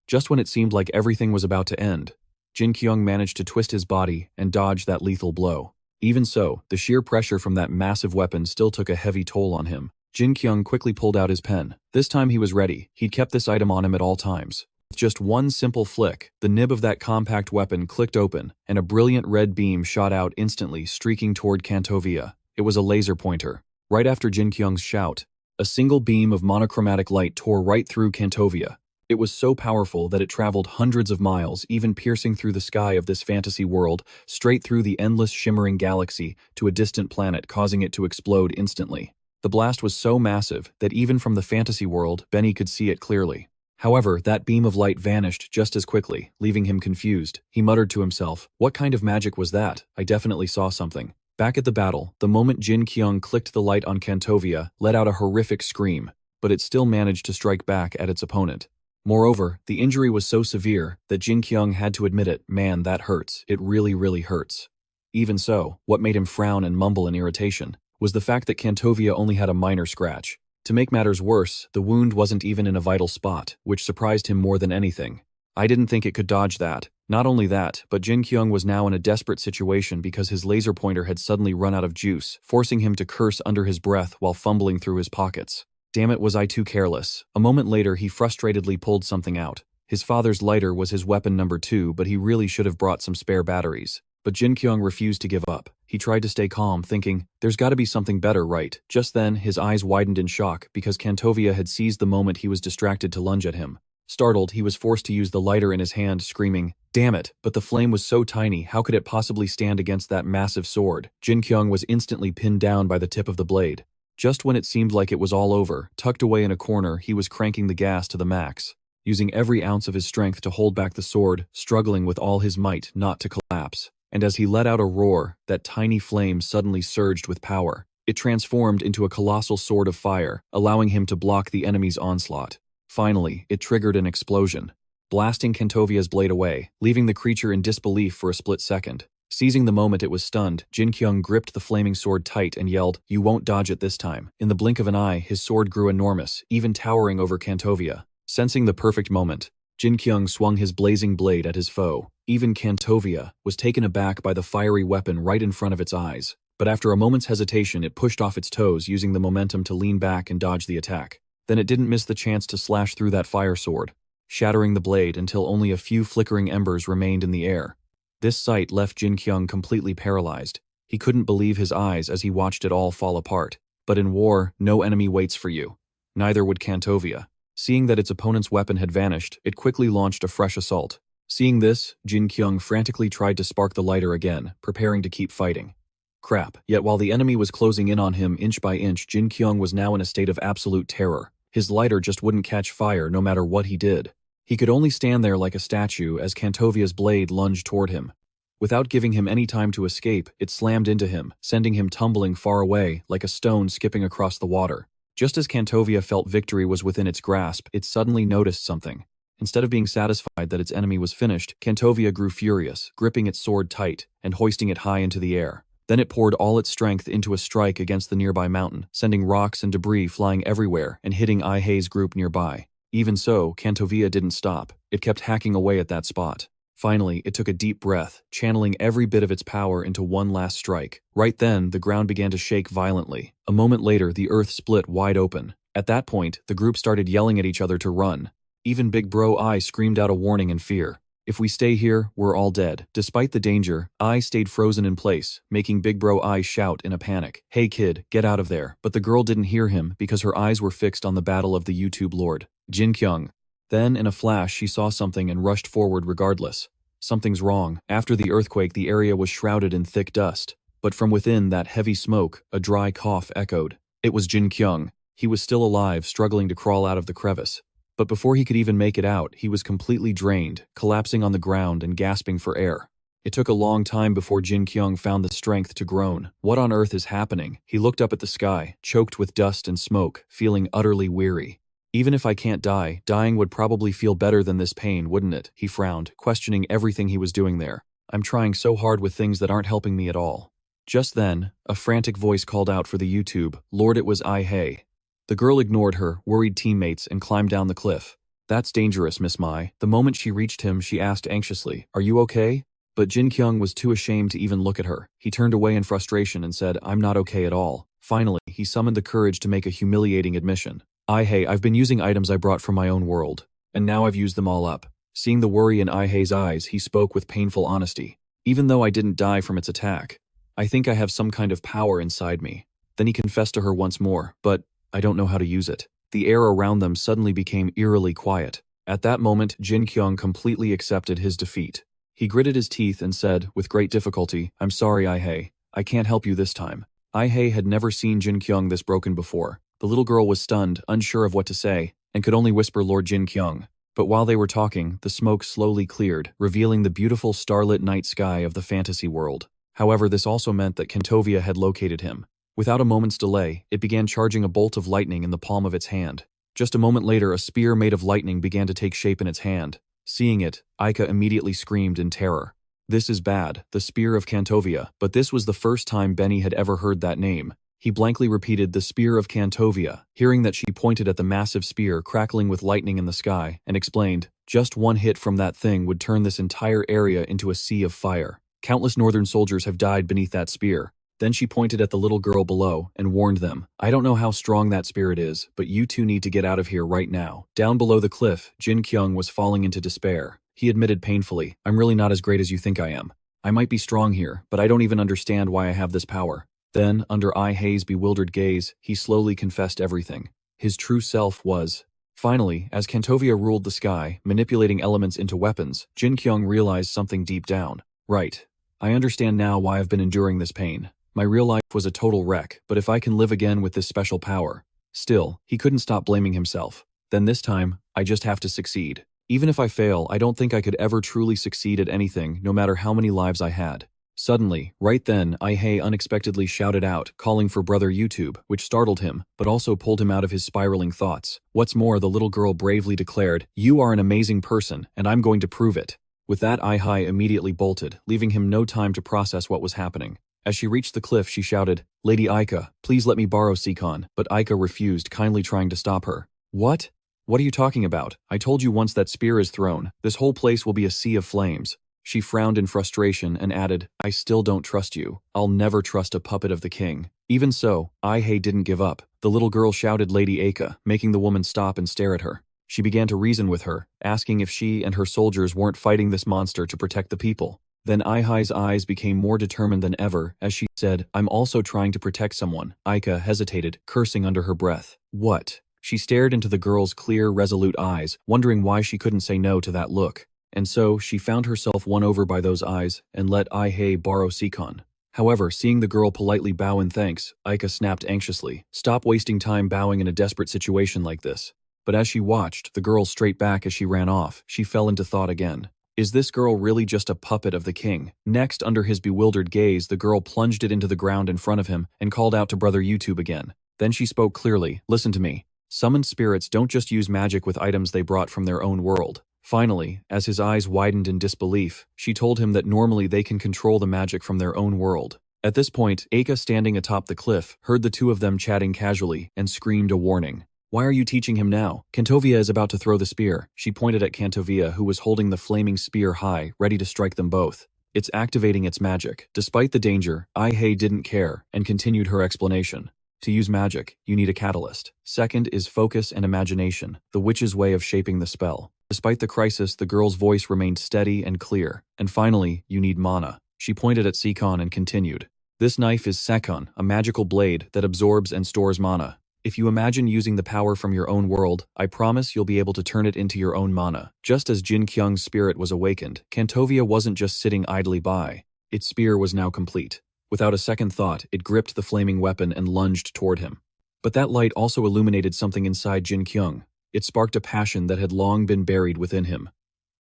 Just when it seemed like everything was about to end, Jin-Kyung managed to twist his body and dodge that lethal blow. Even so, the sheer pressure from that massive weapon still took a heavy toll on him. Jin-Kyung quickly pulled out his pen. This time he was ready. He'd kept this item on him at all times. With just one simple flick, the nib of that compact weapon clicked open, and a brilliant red beam shot out instantly, streaking toward Kantovia. It was a laser pointer. Right after Jin-Kyung's shout, a single beam of monochromatic light tore right through Kantovia. It was so powerful that it traveled hundreds of miles, even piercing through the sky of this fantasy world, straight through the endless shimmering galaxy to a distant planet, causing it to explode instantly. The blast was so massive that even from the fantasy world, Benny could see it clearly. However, that beam of light vanished just as quickly, leaving him confused. He muttered to himself, "What kind of magic was that? I definitely saw something." Back at the battle, the moment Jin-Kyung clicked the light on Kantovia, let out a horrific scream, but it still managed to strike back at its opponent. Moreover, the injury was so severe that Jin-Kyung had to admit it. Man, that hurts. It really, really hurts. Even so, what made him frown and mumble in irritation was the fact that Kantovia only had a minor scratch. To make matters worse, the wound wasn't even in a vital spot, which surprised him more than anything. I didn't think it could dodge that. Not only that, but Jin-Kyung was now in a desperate situation because his laser pointer had suddenly run out of juice, forcing him to curse under his breath while fumbling through his pockets. Damn it, was I too careless. A moment later, he frustratedly pulled something out. His father's lighter was his weapon number 2, but he really should have brought some spare batteries. But Jin-Kyung refused to give up. He tried to stay calm, thinking, there's gotta be something better, right? Just then, his eyes widened in shock because Kantovia had seized the moment he was distracted to lunge at him. Startled, he was forced to use the lighter in his hand, screaming, "Damn it!" But the flame was so tiny, how could it possibly stand against that massive sword? Jin-Kyung was instantly pinned down by the tip of the blade. Just when it seemed like it was all over, tucked away in a corner, he was cranking the gas to the max, using every ounce of his strength to hold back the sword, struggling with all his might not to collapse. And as he let out a roar, that tiny flame suddenly surged with power. It transformed into a colossal sword of fire, allowing him to block the enemy's onslaught. Finally, it triggered an explosion, blasting Kantovia's blade away, leaving the creature in disbelief for a split second. Seizing the moment it was stunned, Jin-Kyung gripped the flaming sword tight and yelled, "You won't dodge it this time." In the blink of an eye, his sword grew enormous, even towering over Kantovia. Sensing the perfect moment, Jin-Kyung swung his blazing blade at his foe. Even Kantovia was taken aback by the fiery weapon right in front of its eyes. But after a moment's hesitation, it pushed off its toes, using the momentum to lean back and dodge the attack. Then it didn't miss the chance to slash through that fire sword, shattering the blade until only a few flickering embers remained in the air. This sight left Jin-Kyung completely paralyzed. He couldn't believe his eyes as he watched it all fall apart. But in war, no enemy waits for you. Neither would Kantovia. Seeing that its opponent's weapon had vanished, it quickly launched a fresh assault. Seeing this, Jin-Kyung frantically tried to spark the lighter again, preparing to keep fighting. Crap. Yet while the enemy was closing in on him inch by inch, Jin-Kyung was now in a state of absolute terror. His lighter just wouldn't catch fire no matter what he did. He could only stand there like a statue as Kantovia's blade lunged toward him. Without giving him any time to escape, it slammed into him, sending him tumbling far away like a stone skipping across the water. Just as Kantovia felt victory was within its grasp, it suddenly noticed something. Instead of being satisfied that its enemy was finished, Kantovia grew furious, gripping its sword tight and hoisting it high into the air. Then it poured all its strength into a strike against the nearby mountain, sending rocks and debris flying everywhere and hitting Ihei's group nearby. Even so, Kantovia didn't stop. It kept hacking away at that spot. Finally, it took a deep breath, channeling every bit of its power into one last strike. Right then, the ground began to shake violently. A moment later, the earth split wide open. At that point, the group started yelling at each other to run. Even Big Bro I screamed out a warning in fear. If we stay here, we're all dead. Despite the danger, I stayed frozen in place, making Big Bro I shout in a panic, "Hey kid, get out of there." But the girl didn't hear him because her eyes were fixed on the battle of the YouTube Lord, Jin-Kyung. Then, in a flash, she saw something and rushed forward regardless. Something's wrong. After the earthquake, the area was shrouded in thick dust. But from within that heavy smoke, a dry cough echoed. It was Jin-Kyung. He was still alive, struggling to crawl out of the crevice. But before he could even make it out, he was completely drained, collapsing on the ground and gasping for air. It took a long time before Jin-Kyung found the strength to groan. What on earth is happening? He looked up at the sky, choked with dust and smoke, feeling utterly weary. Even if I can't die, dying would probably feel better than this pain, wouldn't it? He frowned, questioning everything he was doing there. I'm trying so hard with things that aren't helping me at all. Just then, a frantic voice called out for the YouTube, "Lord, it was Ihei." The girl ignored her worried teammates and climbed down the cliff. "That's dangerous, Miss Mai." The moment she reached him, she asked anxiously, "Are you okay?" But Jin-Kyung was too ashamed to even look at her. He turned away in frustration and said, "I'm not okay at all." Finally, he summoned the courage to make a humiliating admission. I've been using items I brought from my own world, and now I've used them all up. Seeing the worry in Ihei's eyes, he spoke with painful honesty. Even though I didn't die from its attack, I think I have some kind of power inside me. Then he confessed to her once more, but I don't know how to use it. The air around them suddenly became eerily quiet. At that moment, Jin-Kyung completely accepted his defeat. He gritted his teeth and said, with great difficulty, "I'm sorry, Ihei. I can't help you this time." Ihei had never seen Jin-Kyung this broken before. The little girl was stunned, unsure of what to say, and could only whisper Lord Jin-Kyung. But while they were talking, the smoke slowly cleared, revealing the beautiful starlit night sky of the fantasy world. However, this also meant that Kentovia had located him. Without a moment's delay, it began charging a bolt of lightning in the palm of its hand. Just a moment later, a spear made of lightning began to take shape in its hand. Seeing it, Aika immediately screamed in terror. This is bad, the spear of Kentovia, but this was the first time Benny had ever heard that name. He blankly repeated the spear of Kentovia, hearing that she pointed at the massive spear crackling with lightning in the sky, and explained, just one hit from that thing would turn this entire area into a sea of fire. Countless northern soldiers have died beneath that spear. Then she pointed at the little girl below and warned them, I don't know how strong that spirit is, but you two need to get out of here right now. Down below the cliff, Jin-Kyung was falling into despair. He admitted painfully, I'm really not as great as you think I am. I might be strong here, but I don't even understand why I have this power. Then, under Ihei's bewildered gaze, he slowly confessed everything. His true self was... Finally, as Kentovia ruled the sky, manipulating elements into weapons, Jin-Kyung realized something deep down. Right. I understand now why I've been enduring this pain. My real life was a total wreck, but if I can live again with this special power... Still, he couldn't stop blaming himself. Then this time, I just have to succeed. Even if I fail, I don't think I could ever truly succeed at anything, no matter how many lives I had. Suddenly, right then, Ihei unexpectedly shouted out, calling for Brother YouTube, which startled him, but also pulled him out of his spiraling thoughts. What's more, the little girl bravely declared, You are an amazing person, and I'm going to prove it. With that, Ihei immediately bolted, leaving him no time to process what was happening. As she reached the cliff, she shouted, Lady Aika, please let me borrow Seacon, but Aika refused, kindly trying to stop her. What? What are you talking about? I told you once that spear is thrown, this whole place will be a sea of flames. She frowned in frustration and added, I still don't trust you. I'll never trust a puppet of the king. Even so, Ihei didn't give up. The little girl shouted Lady Aika, making the woman stop and stare at her. She began to reason with her, asking if she and her soldiers weren't fighting this monster to protect the people. Then Ihei's eyes became more determined than ever as she said, I'm also trying to protect someone. Aika hesitated, cursing under her breath. What? She stared into the girl's clear, resolute eyes, wondering why she couldn't say no to that look. And so, she found herself won over by those eyes and let Ihei borrow Seacon. However, seeing the girl politely bow in thanks, Aika snapped anxiously, Stop wasting time bowing in a desperate situation like this. But as she watched the girl straight back as she ran off, she fell into thought again. Is this girl really just a puppet of the king? Next, under his bewildered gaze, the girl plunged it into the ground in front of him and called out to Brother YouTube again. Then she spoke clearly, Listen to me. Summoned spirits don't just use magic with items they brought from their own world. Finally, as his eyes widened in disbelief, she told him that normally they can control the magic from their own world. At this point, Aika, standing atop the cliff, heard the two of them chatting casually and screamed a warning. Why are you teaching him now? Kentovia is about to throw the spear. She pointed at Kentovia, who was holding the flaming spear high, ready to strike them both. It's activating its magic. Despite the danger, Ihei didn't care and continued her explanation. To use magic, you need a catalyst. Second is focus and imagination, the witch's way of shaping the spell. Despite the crisis, the girl's voice remained steady and clear. And finally, you need mana. She pointed at Seacon and continued. This knife is Sekon, a magical blade that absorbs and stores mana. If you imagine using the power from your own world, I promise you'll be able to turn it into your own mana. Just as Jin-Kyung's spirit was awakened, Kentovia wasn't just sitting idly by. Its spear was now complete. Without a second thought, it gripped the flaming weapon and lunged toward him. But that light also illuminated something inside Jin-Kyung. It sparked a passion that had long been buried within him.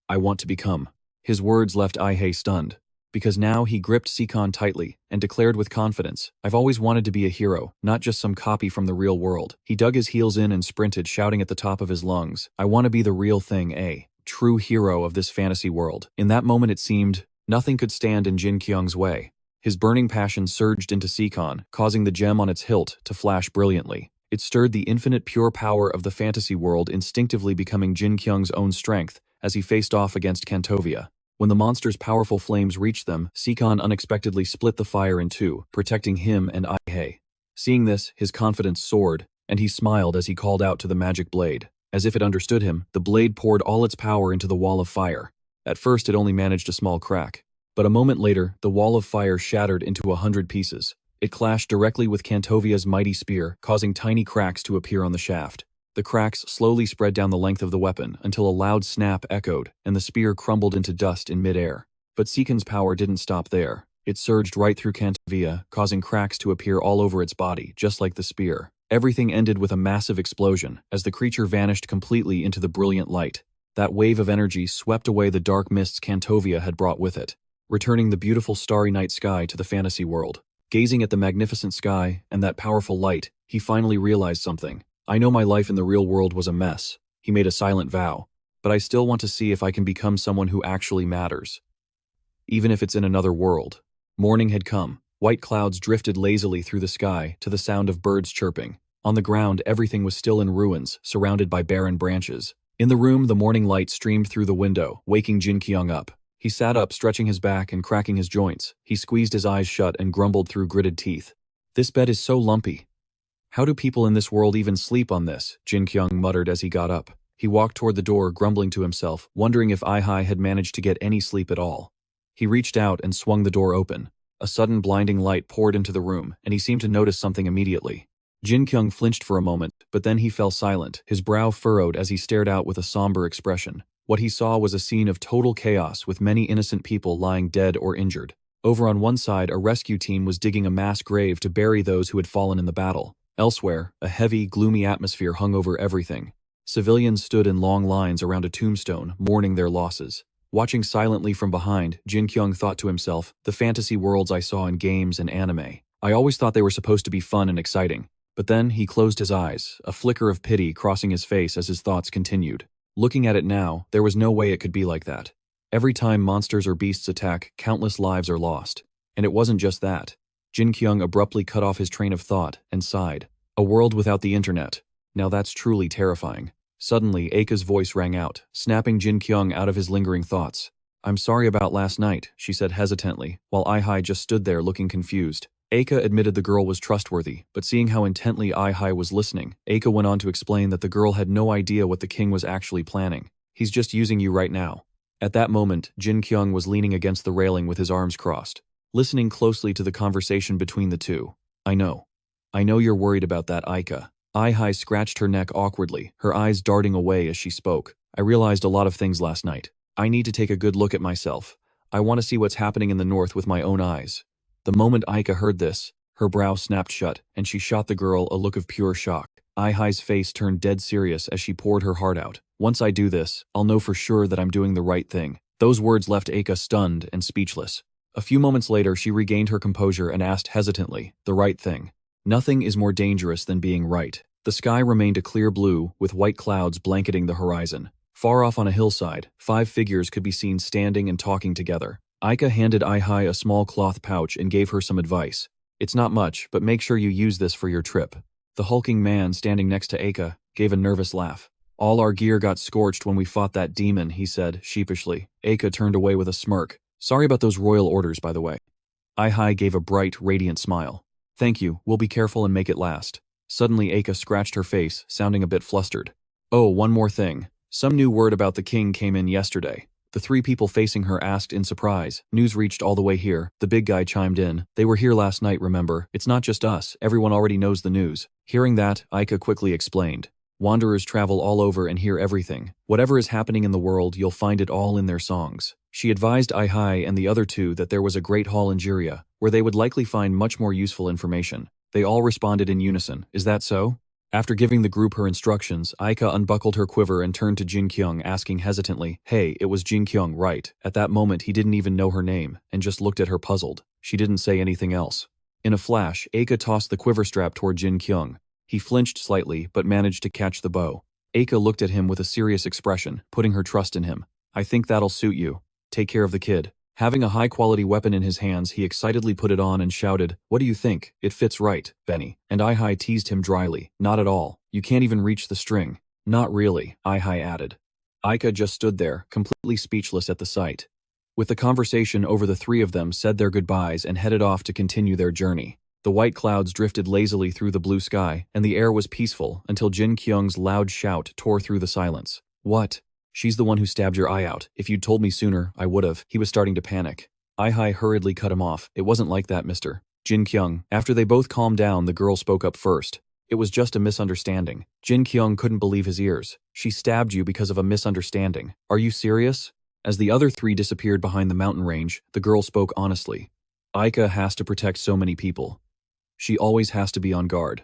I want to become. His words left Ihei stunned, because now he gripped Seacon tightly and declared with confidence, I've always wanted to be a hero, not just some copy from the real world. He dug his heels in and sprinted, shouting at the top of his lungs, I want to be the real thing, a true hero of this fantasy world. In that moment it seemed nothing could stand in Jin-Kyung's way. His burning passion surged into Seacon, causing the gem on its hilt to flash brilliantly. It stirred the infinite pure power of the fantasy world, instinctively becoming Jin-Kyung's own strength as he faced off against Kentovia. When the monster's powerful flames reached them, Seacon unexpectedly split the fire in two, protecting him and Ihei. Seeing this, his confidence soared, and he smiled as he called out to the magic blade. As if it understood him, the blade poured all its power into the wall of fire. At first, it only managed a small crack. But a moment later, the wall of fire shattered into 100 pieces. It clashed directly with Kantovia's mighty spear, causing tiny cracks to appear on the shaft. The cracks slowly spread down the length of the weapon until a loud snap echoed, and the spear crumbled into dust in midair. But Seekon's power didn't stop there. It surged right through Kantovia, causing cracks to appear all over its body, just like the spear. Everything ended with a massive explosion, as the creature vanished completely into the brilliant light. That wave of energy swept away the dark mists Kantovia had brought with it, returning the beautiful starry night sky to the fantasy world. Gazing at the magnificent sky and that powerful light, he finally realized something. I know my life in the real world was a mess. He made a silent vow. But I still want to see if I can become someone who actually matters. Even if it's in another world. Morning had come. White clouds drifted lazily through the sky to the sound of birds chirping. On the ground, everything was still in ruins, surrounded by barren branches. In the room, the morning light streamed through the window, waking Jin-Kyung up. He sat up, stretching his back and cracking his joints. He squeezed his eyes shut and grumbled through gritted teeth. This bed is so lumpy. How do people in this world even sleep on this? Jin-Kyung muttered as he got up. He walked toward the door, grumbling to himself, wondering if Ai-hai had managed to get any sleep at all. He reached out and swung the door open. A sudden blinding light poured into the room, and he seemed to notice something immediately. Jin-Kyung flinched for a moment, but then he fell silent, his brow furrowed as he stared out with a somber expression. What he saw was a scene of total chaos with many innocent people lying dead or injured. Over on one side, a rescue team was digging a mass grave to bury those who had fallen in the battle. Elsewhere, a heavy, gloomy atmosphere hung over everything. Civilians stood in long lines around a tombstone, mourning their losses. Watching silently from behind, Jin-Kyung thought to himself, the fantasy worlds I saw in games and anime. I always thought they were supposed to be fun and exciting. But then he closed his eyes, a flicker of pity crossing his face as his thoughts continued. Looking at it now, there was no way it could be like that. Every time monsters or beasts attack, countless lives are lost. And it wasn't just that. Jin-Kyung abruptly cut off his train of thought and sighed. A world without the internet. Now that's truly terrifying. Suddenly, Eika's voice rang out, snapping Jin-Kyung out of his lingering thoughts. I'm sorry about last night, she said hesitantly, while Ai-hai just stood there looking confused. Eika admitted the girl was trustworthy, but seeing how intently Ai-hai was listening, Eika went on to explain that the girl had no idea what the king was actually planning. He's just using you right now. At that moment, Jin-Kyung was leaning against the railing with his arms crossed, listening closely to the conversation between the two. I know you're worried about that, Eika. Ai-hai scratched her neck awkwardly, her eyes darting away as she spoke. I realized a lot of things last night. I need to take a good look at myself. I want to see what's happening in the north with my own eyes. The moment Eika heard this, her brow snapped shut, and she shot the girl a look of pure shock. Ai-hai's face turned dead serious as she poured her heart out. Once I do this, I'll know for sure that I'm doing the right thing. Those words left Eika stunned and speechless. A few moments later, she regained her composure and asked hesitantly, the right thing. Nothing is more dangerous than being right. The sky remained a clear blue, with white clouds blanketing the horizon. Far off on a hillside, 5 figures could be seen standing and talking together. Eika handed Ai-hai a small cloth pouch and gave her some advice. It's not much, but make sure you use this for your trip. The hulking man standing next to Eika gave a nervous laugh. All our gear got scorched when we fought that demon, he said, sheepishly. Eika turned away with a smirk. Sorry about those royal orders, by the way. Ai-hai gave a bright, radiant smile. Thank you, we'll be careful and make it last. Suddenly Eika scratched her face, sounding a bit flustered. Oh, one more thing. Some new word about the king came in yesterday. The 3 people facing her asked in surprise. News reached all the way here. The big guy chimed in. They were here last night, remember? It's not just us. Everyone already knows the news. Hearing that, Eika quickly explained. Wanderers travel all over and hear everything. Whatever is happening in the world, you'll find it all in their songs. She advised Ai-hai and the other 2 that there was a great hall in Jiria, where they would likely find much more useful information. They all responded in unison. Is that so? After giving the group her instructions, Eika unbuckled her quiver and turned to Jin-Kyung, asking hesitantly, Hey, it was Jin-Kyung, right? At that moment, he didn't even know her name, and just looked at her puzzled. She didn't say anything else. In a flash, Eika tossed the quiver strap toward Jin-Kyung. He flinched slightly, but managed to catch the bow. Eika looked at him with a serious expression, putting her trust in him. I think that'll suit you. Take care of the kid. Having a high-quality weapon in his hands, he excitedly put it on and shouted, What do you think? It fits right, Benny. And Ai-hai teased him dryly. Not at all. You can't even reach the string. Not really, Ai-hai added. Eika just stood there, completely speechless at the sight. With the conversation over, the 3 of them said their goodbyes and headed off to continue their journey. The white clouds drifted lazily through the blue sky, and the air was peaceful until Jin-Kyung's loud shout tore through the silence. What? She's the one who stabbed your eye out. If you'd told me sooner, I would've. He was starting to panic. I hurriedly cut him off. It wasn't like that, mister. Jin-Kyung. After they both calmed down, the girl spoke up first. It was just a misunderstanding. Jin-Kyung couldn't believe his ears. She stabbed you because of a misunderstanding. Are you serious? As the other three disappeared behind the mountain range, the girl spoke honestly. Aika has to protect so many people. She always has to be on guard.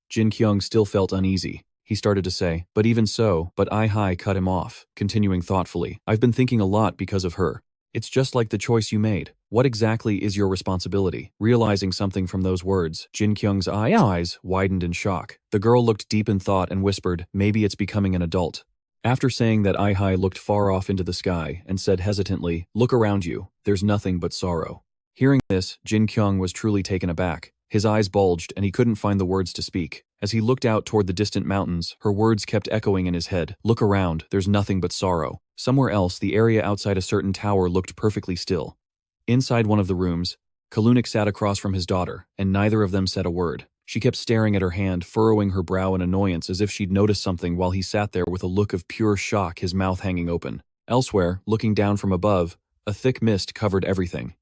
Jin-Kyung still felt uneasy. He started to say, but even so, but I cut him off, continuing thoughtfully. I've been thinking a lot because of her. It's just like the choice you made. What exactly is your responsibility? Realizing something from those words, Jin-Kyung's eyes widened in shock. The girl looked deep in thought and whispered, maybe it's becoming an adult. After saying that, I looked far off into the sky and said hesitantly, look around you, there's nothing but sorrow. Hearing this, Jin-Kyung was truly taken aback. His eyes bulged and he couldn't find the words to speak. As he looked out toward the distant mountains, her words kept echoing in his head. Look around, there's nothing but sorrow. Somewhere else, the area outside a certain tower looked perfectly still. Inside one of the rooms, Kalunik sat across from his daughter, and neither of them said a word. She kept staring at her hand, furrowing her brow in annoyance as if she'd noticed something while he sat there with a look of pure shock, his mouth hanging open. Elsewhere, looking down from above, a thick mist covered everything.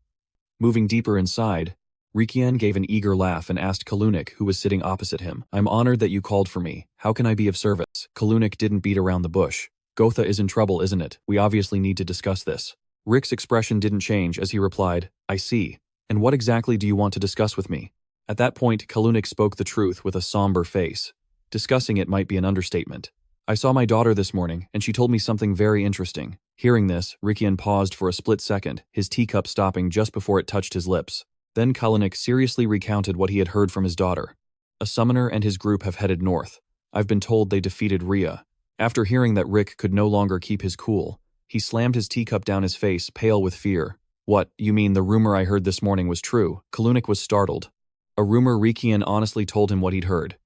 Moving deeper inside, Rikian gave an eager laugh and asked Kalunik, who was sitting opposite him. I'm honored that you called for me. How can I be of service? Kalunik didn't beat around the bush. Gotha is in trouble, isn't it? We obviously need to discuss this. Rick's expression didn't change as he replied, I see. And what exactly do you want to discuss with me? At that point, Kalunik spoke the truth with a somber face. Discussing it might be an understatement. I saw my daughter this morning, and she told me something very interesting. Hearing this, Rikian paused for a split second, his teacup stopping just before it touched his lips. Then Kalunik seriously recounted what he had heard from his daughter. A summoner and his group have headed north. I've been told they defeated Rhea. After hearing that Rick could no longer keep his cool, he slammed his teacup down his face, pale with fear. What, you mean the rumor I heard this morning was true? Kalunik was startled. A rumor? Rikian honestly told him what he'd heard.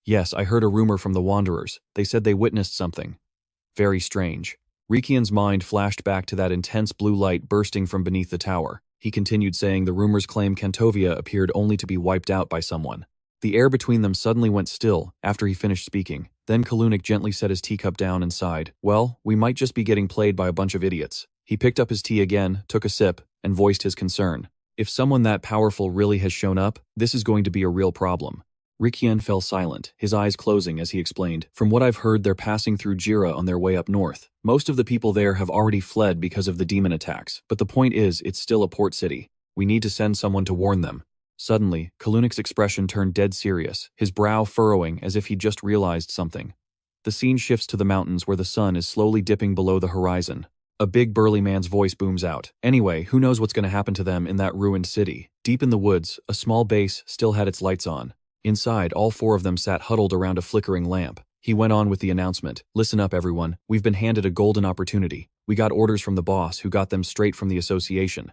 Yes, I heard a rumor from the Wanderers. They said they witnessed something. Very strange. Rikian's mind flashed back to that intense blue light bursting from beneath the tower. He continued saying the rumors claim Kantovia appeared only to be wiped out by someone. The air between them suddenly went still after he finished speaking. Then Kalunik gently set his teacup down and sighed. Well, we might just be getting played by a bunch of idiots. He picked up his tea again, took a sip, and voiced his concern. If someone that powerful really has shown up, this is going to be a real problem. Rikian fell silent, his eyes closing as he explained, from what I've heard, they're passing through Jira on their way up north. Most of the people there have already fled because of the demon attacks, but the point is, it's still a port city. We need to send someone to warn them. Suddenly, Kalunik's expression turned dead serious, his brow furrowing as if he'd just realized something. The scene shifts to the mountains where the sun is slowly dipping below the horizon. A big burly man's voice booms out. Anyway, who knows what's going to happen to them in that ruined city? Deep in the woods, a small base still had its lights on. Inside, all four of them sat huddled around a flickering lamp. He went on with the announcement. Listen up, everyone. We've been handed a golden opportunity. We got orders from the boss, who got them straight from the association.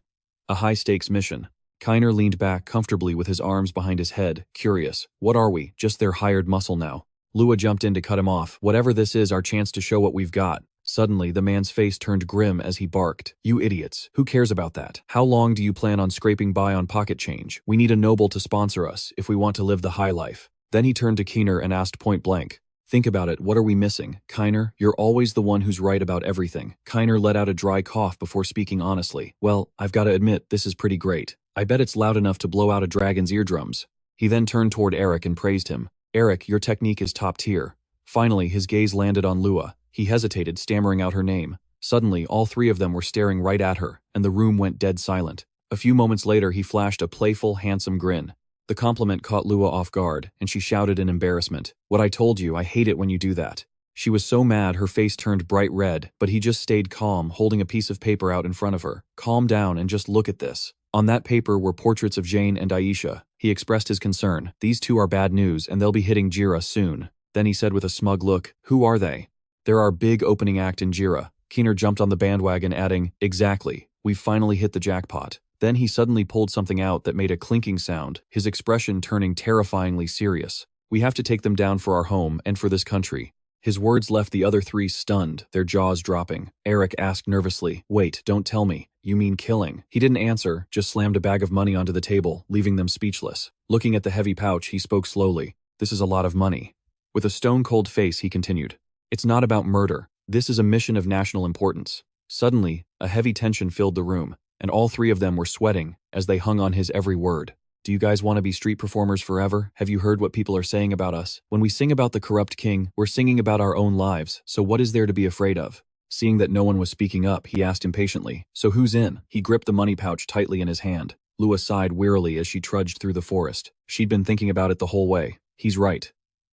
A high-stakes mission. Kiner leaned back comfortably with his arms behind his head, curious. What are we? Just their hired muscle now. Lua jumped in to cut him off. Whatever this is, our chance to show what we've got. Suddenly, the man's face turned grim as he barked. You idiots. Who cares about that? How long do you plan on scraping by on pocket change? We need a noble to sponsor us if we want to live the high life. Then he turned to Kiner and asked point blank. Think about it, what are we missing? Kiner, you're always the one who's right about everything. Kiner let out a dry cough before speaking honestly. Well, I've got to admit, this is pretty great. I bet it's loud enough to blow out a dragon's eardrums. He then turned toward Eric and praised him. Eric, your technique is top tier. Finally, his gaze landed on Lua. He hesitated, stammering out her name. Suddenly, all three of them were staring right at her, and the room went dead silent. A few moments later, he flashed a playful, handsome grin. The compliment caught Lua off guard, and she shouted in embarrassment. What I told you, I hate it when you do that. She was so mad her face turned bright red, but he just stayed calm, holding a piece of paper out in front of her. Calm down and just look at this. On that paper were portraits of Jane and Aisha. He expressed his concern. These two are bad news, and they'll be hitting Jira soon. Then he said with a smug look, who are they? They're our big opening act in Jira. Kiner jumped on the bandwagon, adding, exactly, we've finally hit the jackpot. Then he suddenly pulled something out that made a clinking sound, his expression turning terrifyingly serious. We have to take them down for our home and for this country. His words left the other three stunned, their jaws dropping. Eric asked nervously, wait, don't tell me. You mean killing? He didn't answer, just slammed a bag of money onto the table, leaving them speechless. Looking at the heavy pouch, he spoke slowly. This is a lot of money. With a stone-cold face, he continued. It's not about murder. This is a mission of national importance. Suddenly, a heavy tension filled the room, and all three of them were sweating as they hung on his every word. Do you guys want to be street performers forever? Have you heard what people are saying about us? When we sing about the corrupt king, we're singing about our own lives, so what is there to be afraid of? Seeing that no one was speaking up, he asked impatiently, so who's in? He gripped the money pouch tightly in his hand. Lua sighed wearily as she trudged through the forest. She'd been thinking about it the whole way. He's right.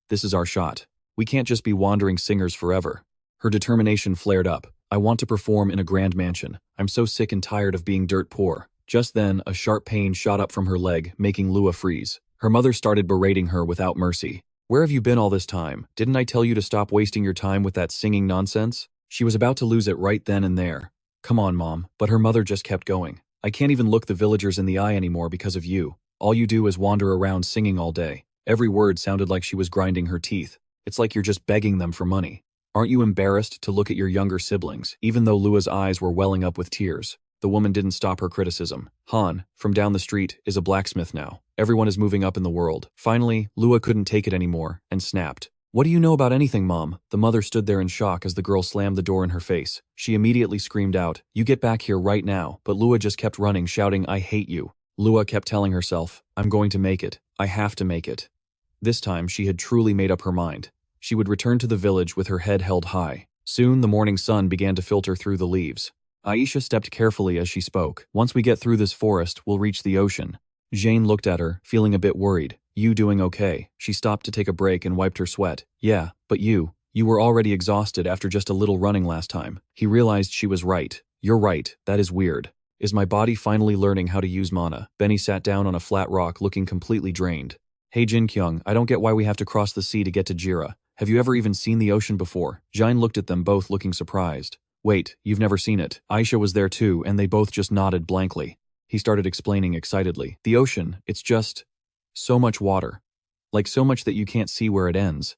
This is our shot. We can't just be wandering singers forever. Her determination flared up. I want to perform in a grand mansion. I'm so sick and tired of being dirt poor. Just then, a sharp pain shot up from her leg, making Lua freeze. Her mother started berating her without mercy. Where have you been all this time? Didn't I tell you to stop wasting your time with that singing nonsense? She was about to lose it right then and there. Come on, Mom. But her mother just kept going. I can't even look the villagers in the eye anymore because of you. All you do is wander around singing all day. Every word sounded like she was grinding her teeth. It's like you're just begging them for money. Aren't you embarrassed to look at your younger siblings? Even though Lua's eyes were welling up with tears, the woman didn't stop her criticism. Han, from down the street, is a blacksmith now. Everyone is moving up in the world. Finally, Lua couldn't take it anymore and snapped. What do you know about anything, Mom? The mother stood there in shock as the girl slammed the door in her face. She immediately screamed out, You get back here right now. But Lua just kept running, shouting, I hate you. Lua kept telling herself, I'm going to make it. I have to make it. This time, she had truly made up her mind. She would return to the village with her head held high. Soon, the morning sun began to filter through the leaves. Aisha stepped carefully as she spoke. Once we get through this forest, we'll reach the ocean. Jane looked at her, feeling a bit worried. You doing okay? She stopped to take a break and wiped her sweat. Yeah, but you were already exhausted after just a little running last time. He realized she was right. You're right, that is weird. Is my body finally learning how to use mana? Benny sat down on a flat rock looking completely drained. Hey Jin-Kyung, I don't get why we have to cross the sea to get to Jira. Have you ever even seen the ocean before? Jin looked at them both looking surprised. Wait, you've never seen it. Aisha was there too, and they both just nodded blankly. He started explaining excitedly. The ocean, it's just so much water. Like so much that you can't see where it ends.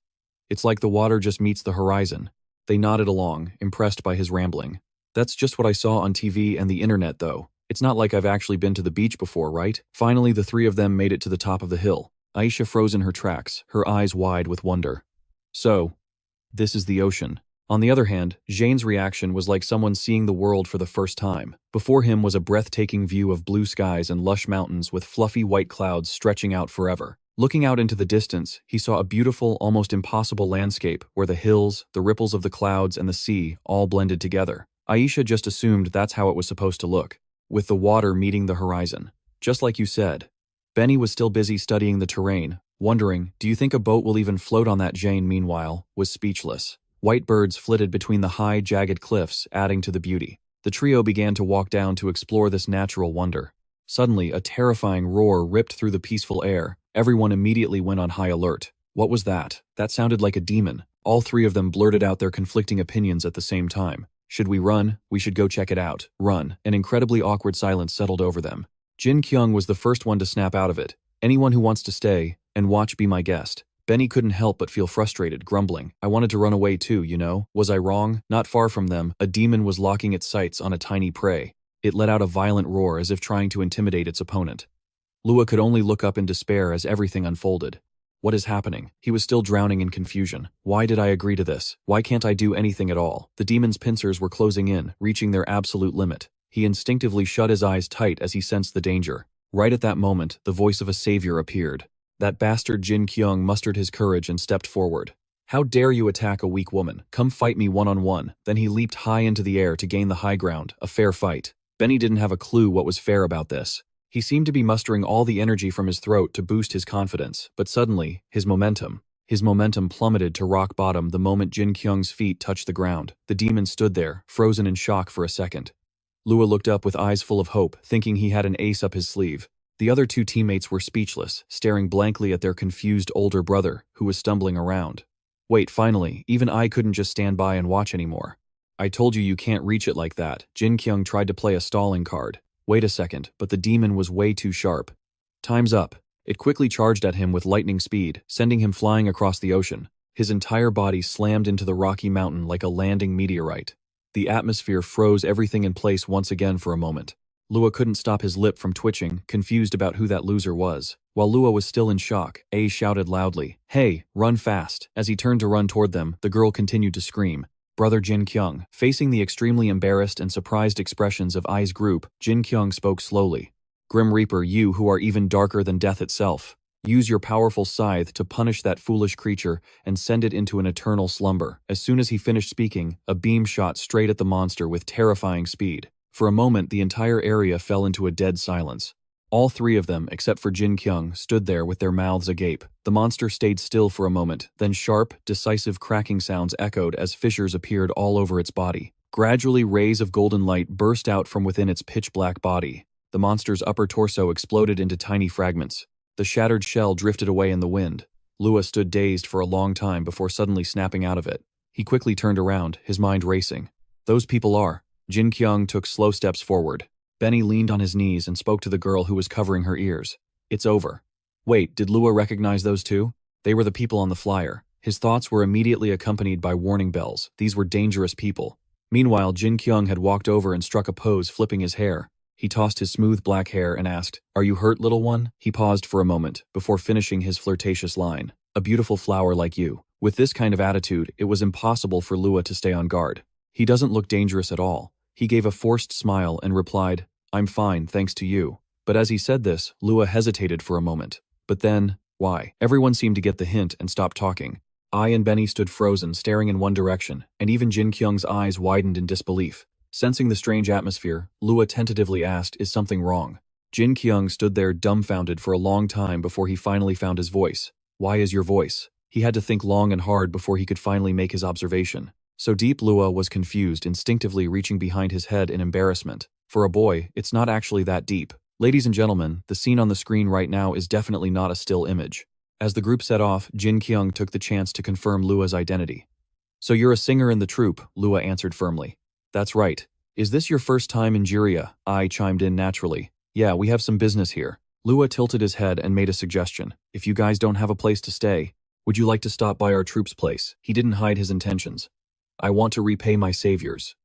It's like the water just meets the horizon. They nodded along, impressed by his rambling. That's just what I saw on TV and the internet though. It's not like I've actually been to the beach before, right? Finally, the three of them made it to the top of the hill. Aisha froze in her tracks, her eyes wide with wonder. So, this is the ocean. On the other hand, Jane's reaction was like someone seeing the world for the first time. Before him was a breathtaking view of blue skies and lush mountains with fluffy white clouds stretching out forever. Looking out into the distance, he saw a beautiful, almost impossible landscape where the hills, the ripples of the clouds, and the sea all blended together. Aisha just assumed that's how it was supposed to look, with the water meeting the horizon. Just like you said. Benny was still busy studying the terrain, wondering, do you think a boat will even float on that? Jane, meanwhile, was speechless. White birds flitted between the high, jagged cliffs, adding to the beauty. The trio began to walk down to explore this natural wonder. Suddenly, a terrifying roar ripped through the peaceful air. Everyone immediately went on high alert. What was that? That sounded like a demon. All three of them blurted out their conflicting opinions at the same time. Should we run? We should go check it out. Run. An incredibly awkward silence settled over them. Jin-Kyung was the first one to snap out of it. Anyone who wants to stay and watch, be my guest. Benny couldn't help but feel frustrated, grumbling. I wanted to run away too, you know? Was I wrong? Not far from them, a demon was locking its sights on a tiny prey. It let out a violent roar as if trying to intimidate its opponent. Lua could only look up in despair as everything unfolded. What is happening? He was still drowning in confusion. Why did I agree to this? Why can't I do anything at all? The demon's pincers were closing in, reaching their absolute limit. He instinctively shut his eyes tight as he sensed the danger. Right at that moment, the voice of a savior appeared. That bastard Jin-Kyung mustered his courage and stepped forward. How dare you attack a weak woman? Come fight me one-on-one. Then he leaped high into the air to gain the high ground, a fair fight. Benny didn't have a clue what was fair about this. He seemed to be mustering all the energy from his throat to boost his confidence, but suddenly, his momentum plummeted to rock bottom the moment Jin-Kyung's feet touched the ground. The demon stood there, frozen in shock for a second. Lua looked up with eyes full of hope, thinking he had an ace up his sleeve. The other two teammates were speechless, staring blankly at their confused older brother, who was stumbling around. Wait, finally, even I couldn't just stand by and watch anymore. I told you you can't reach it like that. Jin-Kyung tried to play a stalling card. Wait a second, but the demon was way too sharp. Time's up. It quickly charged at him with lightning speed, sending him flying across the ocean. His entire body slammed into the rocky mountain like a landing meteorite. The atmosphere froze everything in place once again for a moment. Lua couldn't stop his lip from twitching, confused about who that loser was. While Lua was still in shock, A shouted loudly, "Hey, run fast." As he turned to run toward them, the girl continued to scream. Brother Jin-Kyung. Facing the extremely embarrassed and surprised expressions of Ai's group, Jin-Kyung spoke slowly. "Grim Reaper, you who are even darker than death itself. Use your powerful scythe to punish that foolish creature and send it into an eternal slumber." As soon as he finished speaking, a beam shot straight at the monster with terrifying speed. For a moment, the entire area fell into a dead silence. All three of them, except for Jin-Kyung, stood there with their mouths agape. The monster stayed still for a moment, then sharp, decisive cracking sounds echoed as fissures appeared all over its body. Gradually, rays of golden light burst out from within its pitch-black body. The monster's upper torso exploded into tiny fragments. The shattered shell drifted away in the wind. Lua stood dazed for a long time before suddenly snapping out of it. He quickly turned around, his mind racing. "Those people are..." Jin-Kyung took slow steps forward. Benny leaned on his knees and spoke to the girl who was covering her ears. "It's over." Wait, did Lua recognize those two? They were the people on the flyer. His thoughts were immediately accompanied by warning bells. These were dangerous people. Meanwhile, Jin-Kyung had walked over and struck a pose, flipping his hair. He tossed his smooth black hair and asked, "Are you hurt, little one?" He paused for a moment, before finishing his flirtatious line. "A beautiful flower like you." With this kind of attitude, it was impossible for Lua to stay on guard. "He doesn't look dangerous at all." He gave a forced smile and replied, "I'm fine, thanks to you." But as he said this, Lua hesitated for a moment. But then, why? Everyone seemed to get the hint and stopped talking. I and Benny stood frozen, staring in one direction, and even Jin-Kyung's eyes widened in disbelief. Sensing the strange atmosphere, Lua tentatively asked, "Is something wrong?" Jin-Kyung stood there dumbfounded for a long time before he finally found his voice. "Why is your voice?" He had to think long and hard before he could finally make his observation. So deep Lua was confused, instinctively reaching behind his head in embarrassment. For a boy, it's not actually that deep. Ladies and gentlemen, the scene on the screen right now is definitely not a still image. As the group set off, Jin-Kyung took the chance to confirm Lua's identity. "So you're a singer in the troupe," Lua answered firmly. "That's right. Is this your first time in Jiria?" I chimed in naturally. "Yeah, we have some business here." Lua tilted his head and made a suggestion. "If you guys don't have a place to stay, would you like to stop by our troupe's place?" He didn't hide his intentions. "I want to repay my saviors."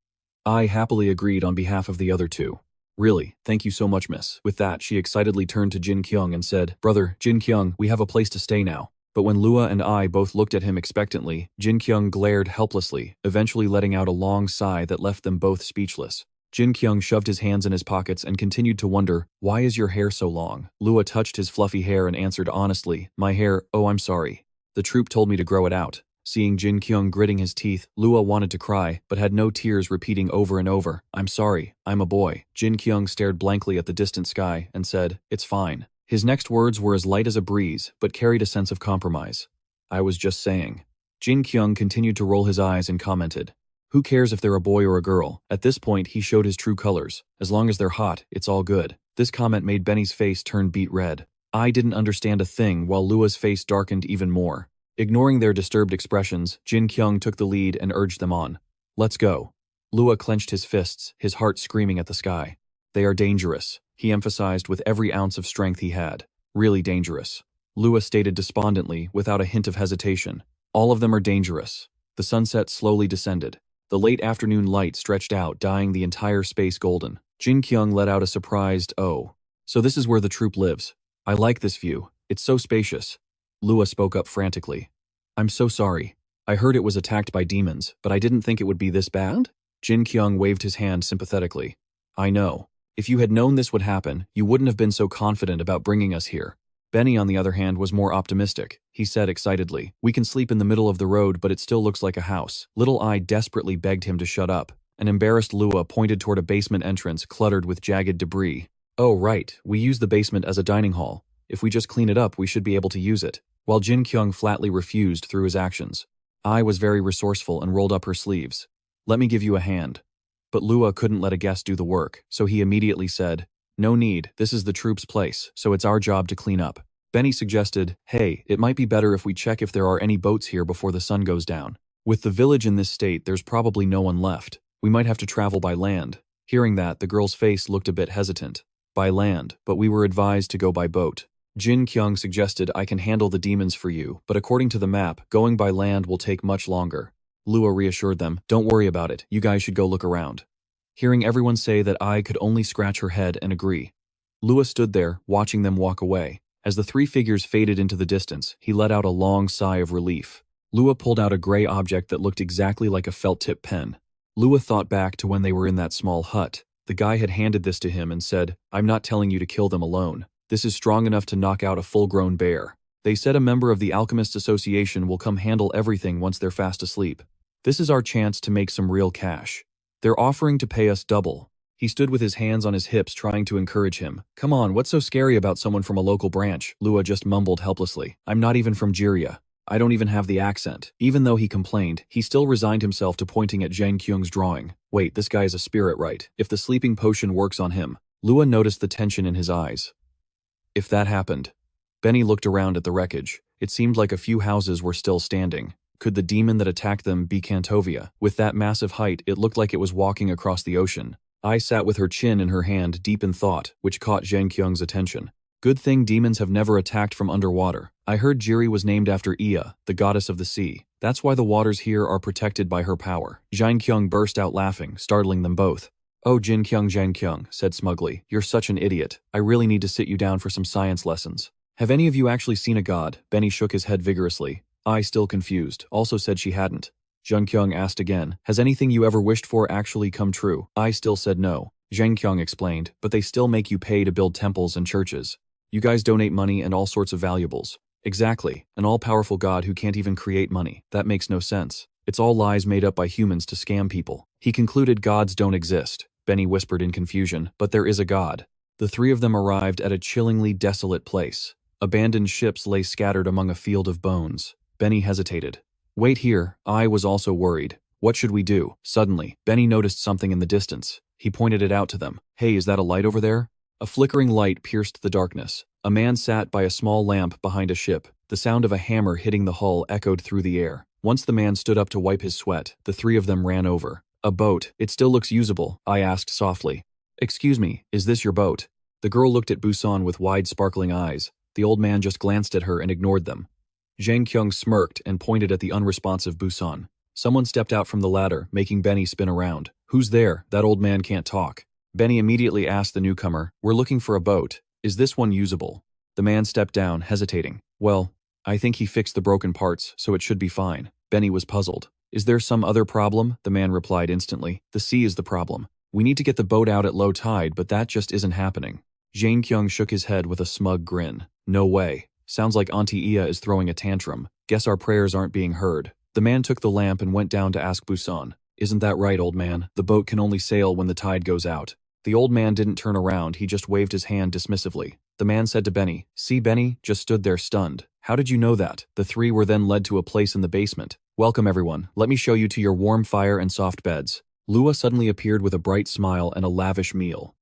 I happily agreed on behalf of the other two. "Really, thank you so much, miss." With that, she excitedly turned to Jin-Kyung and said, "Brother, Jin-Kyung, we have a place to stay now." But when Lua and I both looked at him expectantly, Jin-Kyung glared helplessly, eventually letting out a long sigh that left them both speechless. Jin-Kyung shoved his hands in his pockets and continued to wonder, "Why is your hair so long?" Lua touched his fluffy hair and answered honestly, "My hair, oh I'm sorry. The troupe told me to grow it out." Seeing Jin-Kyung gritting his teeth, Lua wanted to cry, but had no tears, repeating over and over, "I'm sorry, I'm a boy." Jin-Kyung stared blankly at the distant sky and said, "It's fine." His next words were as light as a breeze, but carried a sense of compromise. "I was just saying." Jin-Kyung continued to roll his eyes and commented, "Who cares if they're a boy or a girl?" At this point, he showed his true colors. "As long as they're hot, it's all good." This comment made Benny's face turn beet red. I didn't understand a thing, while Lua's face darkened even more. Ignoring their disturbed expressions, Jin-Kyung took the lead and urged them on. "Let's go." Lua clenched his fists, his heart screaming at the sky. "They are dangerous," he emphasized with every ounce of strength he had. "Really dangerous." Lua stated despondently, without a hint of hesitation. "All of them are dangerous." The sunset slowly descended. The late afternoon light stretched out, dyeing the entire space golden. Jin-Kyung let out a surprised, "Oh. So this is where the troupe lives. I like this view. It's so spacious." Lua spoke up frantically. "I'm so sorry. I heard it was attacked by demons, but I didn't think it would be this bad?" Jin-Kyung waved his hand sympathetically. "I know. If you had known this would happen, you wouldn't have been so confident about bringing us here." Benny, on the other hand, was more optimistic. He said excitedly, "We can sleep in the middle of the road, but it still looks like a house." Little I desperately begged him to shut up. An embarrassed Lua pointed toward a basement entrance cluttered with jagged debris. "Oh right, we use the basement as a dining hall. If we just clean it up, we should be able to use it." While Jin-Kyung flatly refused through his actions. I was very resourceful and rolled up her sleeves. "Let me give you a hand." But Lua couldn't let a guest do the work, so he immediately said, "No need, this is the troupe's place, so it's our job to clean up." Benny suggested, "Hey, it might be better if we check if there are any boats here before the sun goes down. With the village in this state, there's probably no one left. We might have to travel by land." Hearing that, the girl's face looked a bit hesitant. "By land, but we were advised to go by boat." Jin-Kyung suggested, "I can handle the demons for you, but according to the map, going by land will take much longer." Lua reassured them, don't worry about it, you guys should go look around. Hearing everyone say that, I could only scratch her head and agree. Lua stood there, watching them walk away. As the three figures faded into the distance, he let out a long sigh of relief. Lua pulled out a gray object that looked exactly like a felt-tip pen. Lua thought back to when they were in that small hut. The guy had handed this to him and said, I'm not telling you to kill them alone. This is strong enough to knock out a full-grown bear. They said a member of the Alchemists Association will come handle everything once they're fast asleep. This is our chance to make some real cash. They're offering to pay us double. He stood with his hands on his hips trying to encourage him. Come on, what's so scary about someone from a local branch? Lua just mumbled helplessly. I'm not even from Jiria. I don't even have the accent. Even though he complained, he still resigned himself to pointing at Jin-Kyung's drawing. Wait, this guy is a spirit, right? If the sleeping potion works on him. Lua noticed the tension in his eyes. If that happened. Benny looked around at the wreckage. It seemed like a few houses were still standing. Could the demon that attacked them be Kantovia? With that massive height, it looked like it was walking across the ocean. Ai sat with her chin in her hand, deep in thought, which caught Jin-Kyung's attention. Good thing demons have never attacked from underwater. I heard Jiri was named after Iya, the goddess of the sea. That's why the waters here are protected by her power. Jin-Kyung burst out laughing, startling them both. Oh, Jin-Kyung, said smugly, you're such an idiot. I really need to sit you down for some science lessons. Have any of you actually seen a god? Benny shook his head vigorously. I, still confused, also said she hadn't. Jin-Kyung asked again, has anything you ever wished for actually come true? I still said no. Jin-Kyung explained, but they still make you pay to build temples and churches. You guys donate money and all sorts of valuables. Exactly, an all-powerful god who can't even create money. That makes no sense. It's all lies made up by humans to scam people. He concluded gods don't exist. Benny whispered in confusion, but there is a god. The three of them arrived at a chillingly desolate place. Abandoned ships lay scattered among a field of bones. Benny hesitated. Wait here, I was also worried. What should we do? Suddenly, Benny noticed something in the distance. He pointed it out to them. Hey, is that a light over there? A flickering light pierced the darkness. A man sat by a small lamp behind a ship. The sound of a hammer hitting the hull echoed through the air. Once the man stood up to wipe his sweat, the three of them ran over. A boat. It still looks usable, I asked softly. Excuse me, is this your boat? The girl looked at Busan with wide sparkling eyes. The old man just glanced at her and ignored them. Jin-Kyung smirked and pointed at the unresponsive Busan. Someone stepped out from the ladder, making Benny spin around. Who's there? That old man can't talk. Benny immediately asked the newcomer, we're looking for a boat. Is this one usable? The man stepped down, hesitating. Well, I think he fixed the broken parts, so it should be fine. Benny was puzzled. Is there some other problem? The man replied instantly. The sea is the problem. We need to get the boat out at low tide, but that just isn't happening. Jin-Kyung shook his head with a smug grin. No way. Sounds like Auntie Iya is throwing a tantrum. Guess our prayers aren't being heard. The man took the lamp and went down to ask Busan. Isn't that right, old man? The boat can only sail when the tide goes out. The old man didn't turn around, he just waved his hand dismissively. The man said to Benny, see, Benny just stood there stunned. How did you know that? The three were then led to a place in the basement. Welcome everyone, let me show you to your warm fire and soft beds. Lua suddenly appeared with a bright smile and a lavish meal.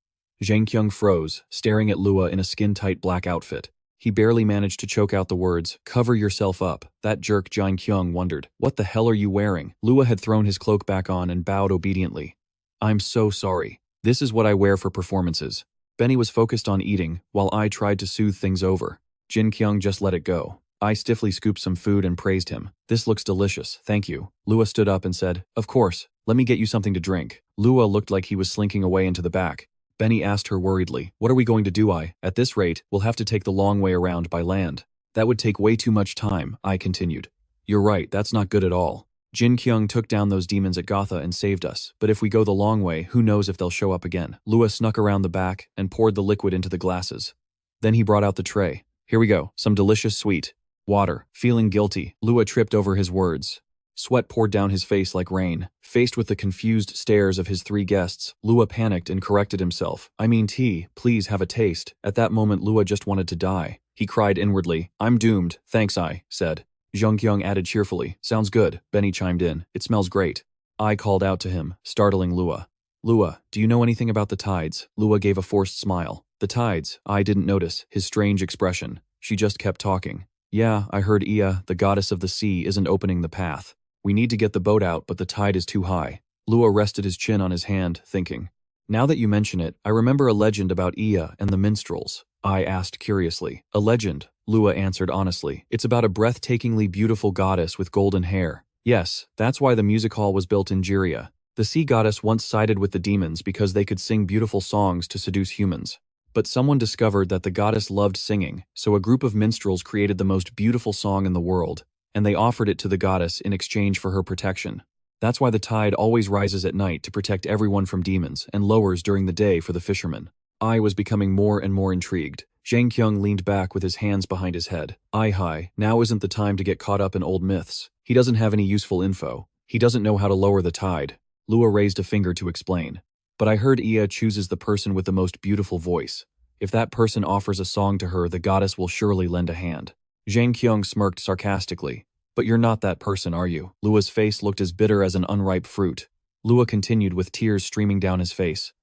Jin-Kyung froze, staring at Lua in a skin-tight black outfit. He barely managed to choke out the words, cover yourself up. That jerk Jin-Kyung wondered, what the hell are you wearing? Lua had thrown his cloak back on and bowed obediently. I'm so sorry. This is what I wear for performances. Benny was focused on eating, while I tried to soothe things over. Jin-Kyung just let it go. I stiffly scooped some food and praised him. This looks delicious, thank you. Lua stood up and said, of course, let me get you something to drink. Lua looked like he was slinking away into the back. Benny asked her worriedly, what are we going to do? At this rate, we'll have to take the long way around by land. That would take way too much time, I continued. You're right, that's not good at all. Jin-Kyung took down those demons at Gotha and saved us, but if we go the long way, who knows if they'll show up again. Lua snuck around the back and poured the liquid into the glasses. Then he brought out the tray. Here we go, some delicious sweet water. Feeling guilty, Lua tripped over his words. Sweat poured down his face like rain. Faced with the confused stares of his three guests, Lua panicked and corrected himself. I mean tea, please have a taste. At that moment Lua just wanted to die. He cried inwardly. I'm doomed, thanks I said. Jin-Kyung added cheerfully. Sounds good, Benny chimed in. It smells great. I called out to him, startling Lua. Lua, do you know anything about the tides? Lua gave a forced smile. The tides, I didn't notice his strange expression. She just kept talking. Yeah, I heard Iya, the goddess of the sea, isn't opening the path. We need to get the boat out, but the tide is too high. Lua rested his chin on his hand, thinking. Now that you mention it, I remember a legend about Iya and the minstrels. I asked curiously. A legend, Lua answered honestly. It's about a breathtakingly beautiful goddess with golden hair. Yes, that's why the music hall was built in Jiria. The sea goddess once sided with the demons because they could sing beautiful songs to seduce humans. But someone discovered that the goddess loved singing, so a group of minstrels created the most beautiful song in the world, and they offered it to the goddess in exchange for her protection. That's why the tide always rises at night to protect everyone from demons and lowers during the day for the fishermen. I was becoming more and more intrigued. Jin-Kyung leaned back with his hands behind his head. Hi, now isn't the time to get caught up in old myths. He doesn't have any useful info. He doesn't know how to lower the tide. Lua raised a finger to explain. But I heard Ia chooses the person with the most beautiful voice. If that person offers a song to her, the goddess will surely lend a hand. Jin-Kyung smirked sarcastically. But you're not that person, are you? Lua's face looked as bitter as an unripe fruit. Lua continued with tears streaming down his face.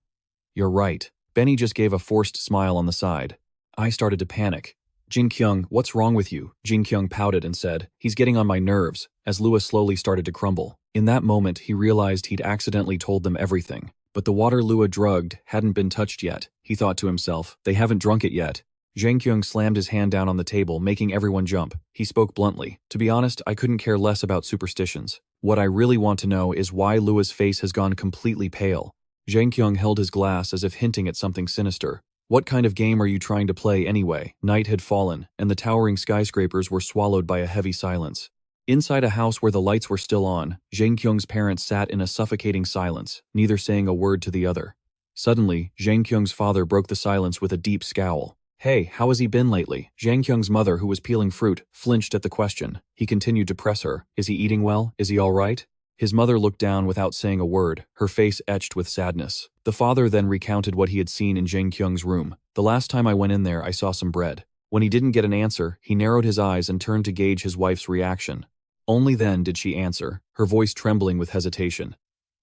You're right. Benny just gave a forced smile on the side. I started to panic. Jin-Kyung, what's wrong with you? Jin-Kyung pouted and said, he's getting on my nerves, as Lua slowly started to crumble. In that moment, he realized he'd accidentally told them everything. But the water Lua drugged hadn't been touched yet. He thought to himself, they haven't drunk it yet. Jin-Kyung slammed his hand down on the table, making everyone jump. He spoke bluntly. To be honest, I couldn't care less about superstitions. What I really want to know is why Lua's face has gone completely pale. Jin-Kyung held his glass as if hinting at something sinister. What kind of game are you trying to play anyway? Night had fallen, and the towering skyscrapers were swallowed by a heavy silence. Inside a house where the lights were still on, Jin-Kyung's parents sat in a suffocating silence, neither saying a word to the other. Suddenly, Jin-Kyung's father broke the silence with a deep scowl. Hey, how has he been lately? Jin-Kyung's mother, who was peeling fruit, flinched at the question. He continued to press her. Is he eating well? Is he all right? His mother looked down without saying a word, her face etched with sadness. The father then recounted what he had seen in Jin-Kyung's room. The last time I went in there, I saw some bread. When he didn't get an answer, he narrowed his eyes and turned to gauge his wife's reaction. Only then did she answer, her voice trembling with hesitation.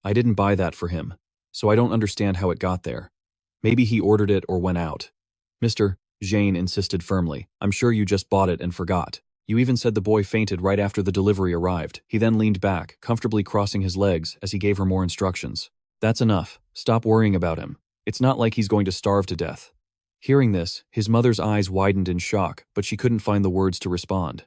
I didn't buy that for him, so I don't understand how it got there. Maybe he ordered it or went out. Mr. Jane insisted firmly. I'm sure you just bought it and forgot. You even said the boy fainted right after the delivery arrived. He then leaned back, comfortably crossing his legs as he gave her more instructions. That's enough. Stop worrying about him. It's not like he's going to starve to death. Hearing this, his mother's eyes widened in shock, but she couldn't find the words to respond.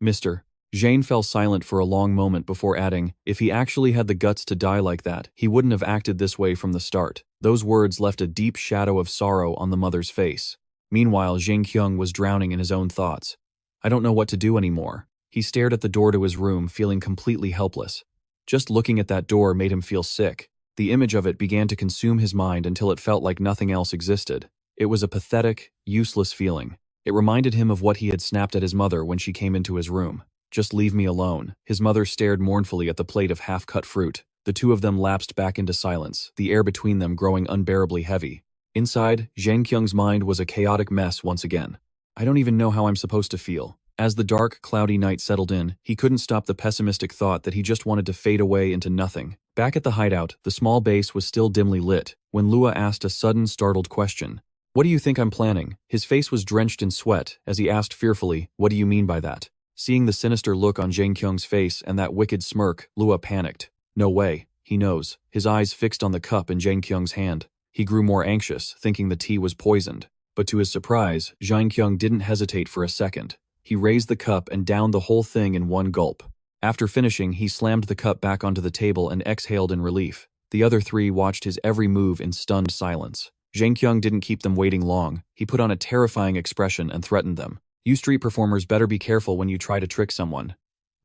Mr. Jane fell silent for a long moment before adding, if he actually had the guts to die like that, he wouldn't have acted this way from the start. Those words left a deep shadow of sorrow on the mother's face. Meanwhile, Jin-Kyung was drowning in his own thoughts. I don't know what to do anymore. He stared at the door to his room, feeling completely helpless. Just looking at that door made him feel sick. The image of it began to consume his mind until it felt like nothing else existed. It was a pathetic, useless feeling. It reminded him of what he had snapped at his mother when she came into his room. Just leave me alone. His mother stared mournfully at the plate of half-cut fruit. The two of them lapsed back into silence, the air between them growing unbearably heavy. Inside, Jin-Kyung's mind was a chaotic mess once again. I don't even know how I'm supposed to feel. As the dark, cloudy night settled in, he couldn't stop the pessimistic thought that he just wanted to fade away into nothing. Back at the hideout, the small base was still dimly lit, when Lua asked a sudden, startled question. What do you think I'm planning? His face was drenched in sweat as he asked fearfully, what do you mean by that? Seeing the sinister look on Jin-Kyung's face and that wicked smirk, Lua panicked. No way. He knows. His eyes fixed on the cup in Jin-Kyung's hand. He grew more anxious, thinking the tea was poisoned. But to his surprise, Jin-Kyung didn't hesitate for a second. He raised the cup and downed the whole thing in one gulp. After finishing, he slammed the cup back onto the table and exhaled in relief. The other three watched his every move in stunned silence. Jin-Kyung didn't keep them waiting long. He put on a terrifying expression and threatened them. You street performers better be careful when you try to trick someone.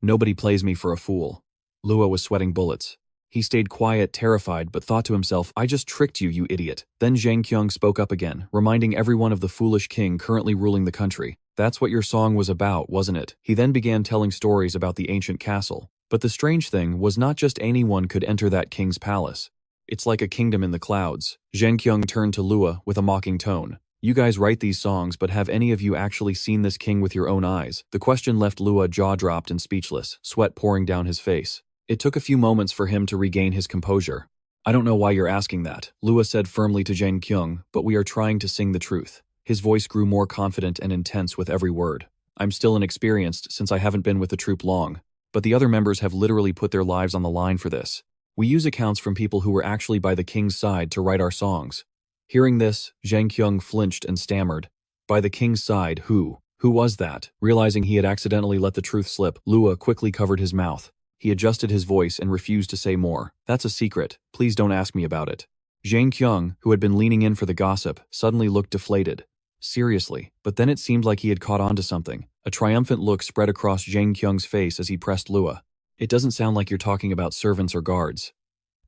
Nobody plays me for a fool. Lua was sweating bullets. He stayed quiet, terrified, but thought to himself, I just tricked you, you idiot. Then Jin-Kyung spoke up again, reminding everyone of the foolish king currently ruling the country. That's what your song was about, wasn't it? He then began telling stories about the ancient castle. But the strange thing was not just anyone could enter that king's palace. It's like a kingdom in the clouds. Jin-Kyung turned to Lua with a mocking tone. You guys write these songs, but have any of you actually seen this king with your own eyes? The question left Lua jaw-dropped and speechless, sweat pouring down his face. It took a few moments for him to regain his composure. I don't know why you're asking that, Lua said firmly to Jin-Kyung, but we are trying to sing the truth. His voice grew more confident and intense with every word. I'm still inexperienced since I haven't been with the troupe long, but the other members have literally put their lives on the line for this. We use accounts from people who were actually by the king's side to write our songs. Hearing this, Jin-Kyung flinched and stammered. By the king's side, who? Who was that? Realizing he had accidentally let the truth slip, Lua quickly covered his mouth. He adjusted his voice and refused to say more. That's a secret. Please don't ask me about it. Jin-Kyung, who had been leaning in for the gossip, suddenly looked deflated. Seriously, but then it seemed like he had caught on to something. A triumphant look spread across Jin-Kyung's face as he pressed Lua. It doesn't sound like you're talking about servants or guards.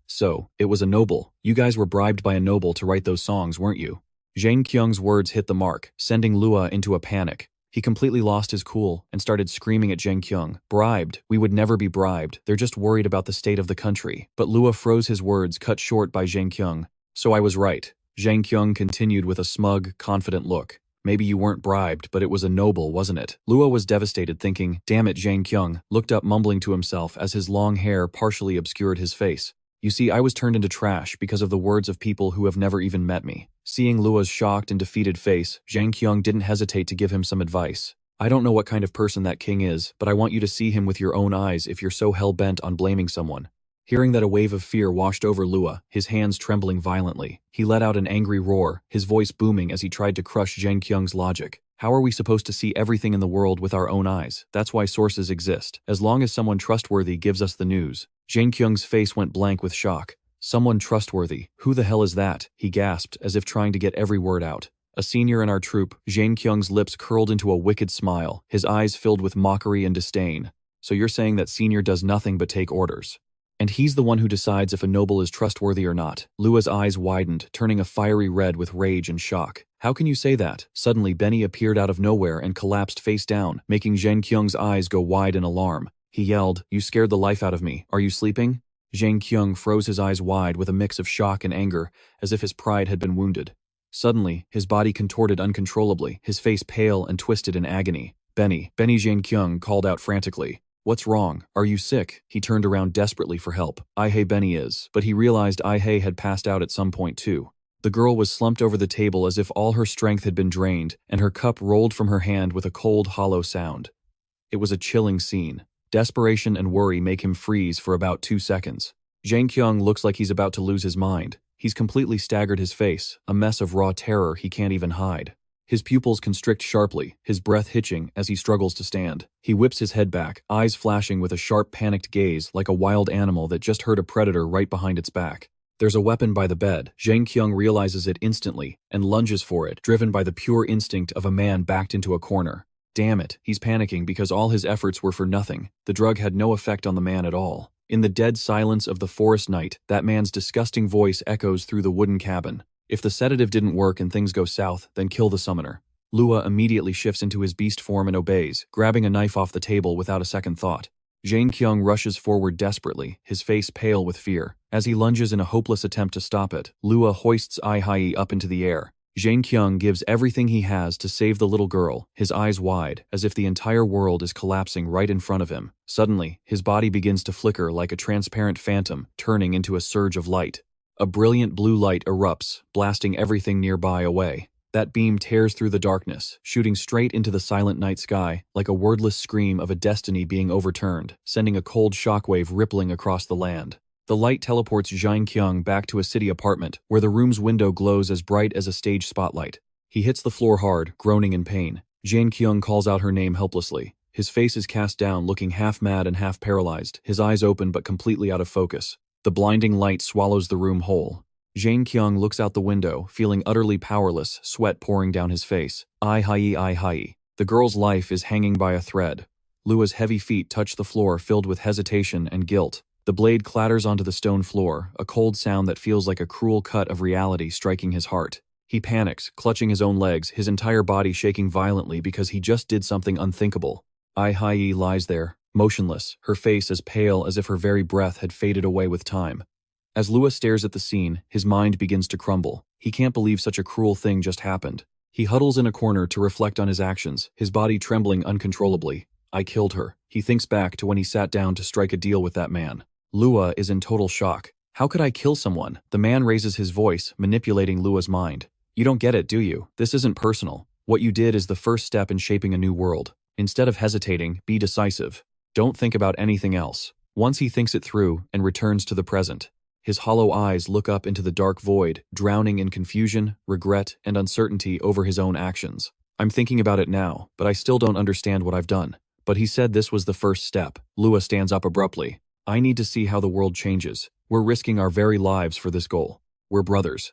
So, it was a noble. You guys were bribed by a noble to write those songs, weren't you? Jin-Kyung's words hit the mark, sending Lua into a panic. He completely lost his cool and started screaming at Jin-Kyung. Bribed? We would never be bribed. They're just worried about the state of the country. But Lua froze his words, cut short by Jin-Kyung. So I was right. Jin-Kyung continued with a smug, confident look. Maybe you weren't bribed, but it was a noble, wasn't it? Lua was devastated, thinking, damn it, Jin-Kyung, looked up mumbling to himself as his long hair partially obscured his face. You see, I was turned into trash because of the words of people who have never even met me. Seeing Lua's shocked and defeated face, Jin-Kyung didn't hesitate to give him some advice. I don't know what kind of person that king is, but I want you to see him with your own eyes if you're so hell-bent on blaming someone. Hearing that, a wave of fear washed over Lua, his hands trembling violently. He let out an angry roar, his voice booming as he tried to crush Jin-Kyung's logic. How are we supposed to see everything in the world with our own eyes? That's why sources exist. As long as someone trustworthy gives us the news. Jin-Kyung's face went blank with shock. Someone trustworthy? Who the hell is that? He gasped, as if trying to get every word out. A senior in our troop. Jin-Kyung's lips curled into a wicked smile, his eyes filled with mockery and disdain. So you're saying that senior does nothing but take orders? And he's the one who decides if a noble is trustworthy or not. Lua's eyes widened, turning a fiery red with rage and shock. How can you say that? Suddenly, Benny appeared out of nowhere and collapsed face down, making Jin-Kyung's eyes go wide in alarm. He yelled, "You scared the life out of me. Are you sleeping?" Jin-Kyung froze his eyes wide with a mix of shock and anger, as if his pride had been wounded. Suddenly, his body contorted uncontrollably, his face pale and twisted in agony. Benny, Jin-Kyung called out frantically. What's wrong? Are you sick? He turned around desperately for help. Ai-hei Benny is, but he realized Ai-hei had passed out at some point too. The girl was slumped over the table as if all her strength had been drained, and her cup rolled from her hand with a cold, hollow sound. It was a chilling scene. Desperation and worry make him freeze for about 2 seconds. Jin-Kyung looks like he's about to lose his mind. He's completely staggered, his face, a mess of raw terror he can't even hide. His pupils constrict sharply, his breath hitching as he struggles to stand. He whips his head back, eyes flashing with a sharp, panicked gaze like a wild animal that just heard a predator right behind its back. There's a weapon by the bed. Jin-Kyung realizes it instantly and lunges for it, driven by the pure instinct of a man backed into a corner. Damn it, he's panicking because all his efforts were for nothing. The drug had no effect on the man at all. In the dead silence of the forest night, that man's disgusting voice echoes through the wooden cabin. If the sedative didn't work and things go south, then kill the summoner. Lua immediately shifts into his beast form and obeys, grabbing a knife off the table without a second thought. Jin-Kyung rushes forward desperately, his face pale with fear. As he lunges in a hopeless attempt to stop it, Lua hoists Ai-hei up into the air. Jin-Kyung gives everything he has to save the little girl, his eyes wide, as if the entire world is collapsing right in front of him. Suddenly, his body begins to flicker like a transparent phantom, turning into a surge of light. A brilliant blue light erupts, blasting everything nearby away. That beam tears through the darkness, shooting straight into the silent night sky, like a wordless scream of a destiny being overturned, sending a cold shockwave rippling across the land. The light teleports Jin-Kyung back to a city apartment, where the room's window glows as bright as a stage spotlight. He hits the floor hard, groaning in pain. Jin-Kyung calls out her name helplessly. His face is cast down, looking half mad and half paralyzed, his eyes open but completely out of focus. The blinding light swallows the room whole. Jin-Kyung looks out the window, feeling utterly powerless, sweat pouring down his face. Ai-hei. The girl's life is hanging by a thread. Lua's heavy feet touch the floor, filled with hesitation and guilt. The blade clatters onto the stone floor, a cold sound that feels like a cruel cut of reality striking his heart. He panics, clutching his own legs, his entire body shaking violently because he just did something unthinkable. Ai-hei lies there, motionless, her face as pale as if her very breath had faded away with time. As Lua stares at the scene, his mind begins to crumble. He can't believe such a cruel thing just happened. He huddles in a corner to reflect on his actions, his body trembling uncontrollably. I killed her. He thinks back to when he sat down to strike a deal with that man. Lua is in total shock. How could I kill someone? The man raises his voice, manipulating Lua's mind. You don't get it, do you? This isn't personal. What you did is the first step in shaping a new world. Instead of hesitating, be decisive. Don't think about anything else. Once he thinks it through and returns to the present, his hollow eyes look up into the dark void, drowning in confusion, regret, and uncertainty over his own actions. I'm thinking about it now, but I still don't understand what I've done. But he said this was the first step. Lua stands up abruptly. I need to see how the world changes. We're risking our very lives for this goal. We're brothers.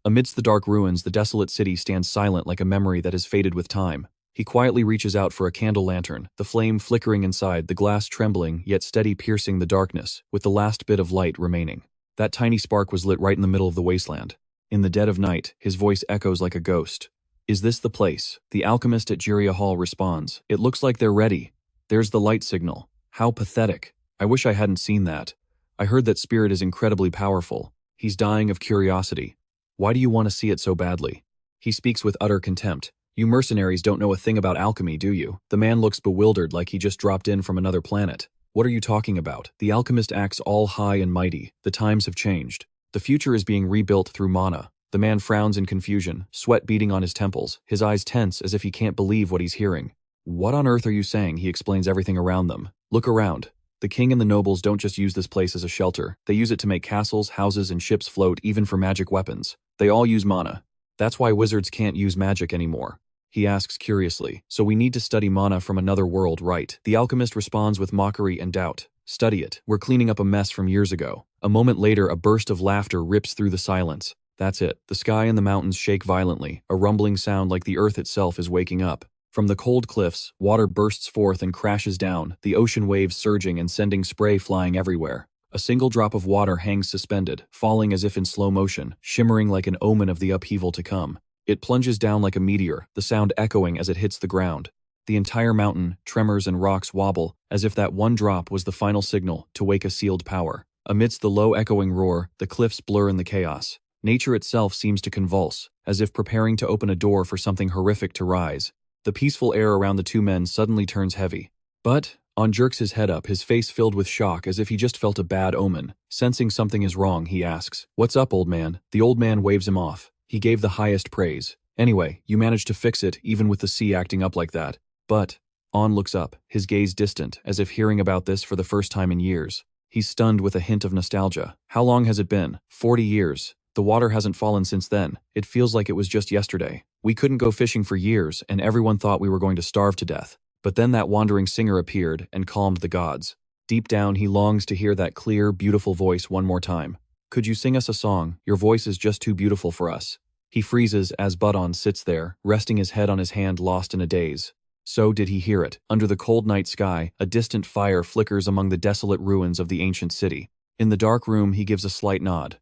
Amidst the dark ruins, the desolate city stands silent like a memory that has faded with time. He quietly reaches out for a candle lantern, the flame flickering inside, the glass trembling, yet steady, piercing the darkness, with the last bit of light remaining. That tiny spark was lit right in the middle of the wasteland. In the dead of night, his voice echoes like a ghost. Is this the place? The alchemist at Jiria Hall responds. It looks like they're ready. There's the light signal. How pathetic. I wish I hadn't seen that. I heard that spirit is incredibly powerful. He's dying of curiosity. Why do you want to see it so badly? He speaks with utter contempt. You mercenaries don't know a thing about alchemy, do you? The man looks bewildered like he just dropped in from another planet. What are you talking about? The alchemist acts all high and mighty. The times have changed. The future is being rebuilt through mana. The man frowns in confusion, sweat beading on his temples, his eyes tense as if he can't believe what he's hearing. What on earth are you saying? He explains everything around them. Look around. The king and the nobles don't just use this place as a shelter. They use it to make castles, houses, and ships float, even for magic weapons. They all use mana. That's why wizards can't use magic anymore. He asks curiously. So we need to study mana from another world, right? The alchemist responds with mockery and doubt. Study it. We're cleaning up a mess from years ago. A moment later, a burst of laughter rips through the silence. That's it. The sky and the mountains shake violently, a rumbling sound like the earth itself is waking up. From the cold cliffs, water bursts forth and crashes down, the ocean waves surging and sending spray flying everywhere. A single drop of water hangs suspended, falling as if in slow motion, shimmering like an omen of the upheaval to come. It plunges down like a meteor, the sound echoing as it hits the ground. The entire mountain, tremors and rocks wobble, as if that one drop was the final signal to wake a sealed power. Amidst the low echoing roar, the cliffs blur in the chaos. Nature itself seems to convulse, as if preparing to open a door for something horrific to rise. The peaceful air around the two men suddenly turns heavy. But On jerks his head up, his face filled with shock as if he just felt a bad omen. Sensing something is wrong, he asks, "What's up, old man?" The old man waves him off. He gave the highest praise. "Anyway, you managed to fix it, even with the sea acting up like that." But On looks up, his gaze distant, as if hearing about this for the first time in years. He's stunned with a hint of nostalgia. How long has it been? 40 years. The water hasn't fallen since then. It feels like it was just yesterday. We couldn't go fishing for years, and everyone thought we were going to starve to death. But then that wandering singer appeared and calmed the gods. Deep down, he longs to hear that clear, beautiful voice one more time. "Could you sing us a song? Your voice is just too beautiful for us." He freezes as Budon sits there, resting his head on his hand, lost in a daze. So did he hear it. Under the cold night sky, a distant fire flickers among the desolate ruins of the ancient city. In the dark room, he gives a slight nod.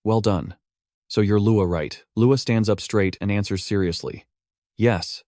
"Well done. So you're Lua, right?" Lua stands up straight and answers seriously. "Yes."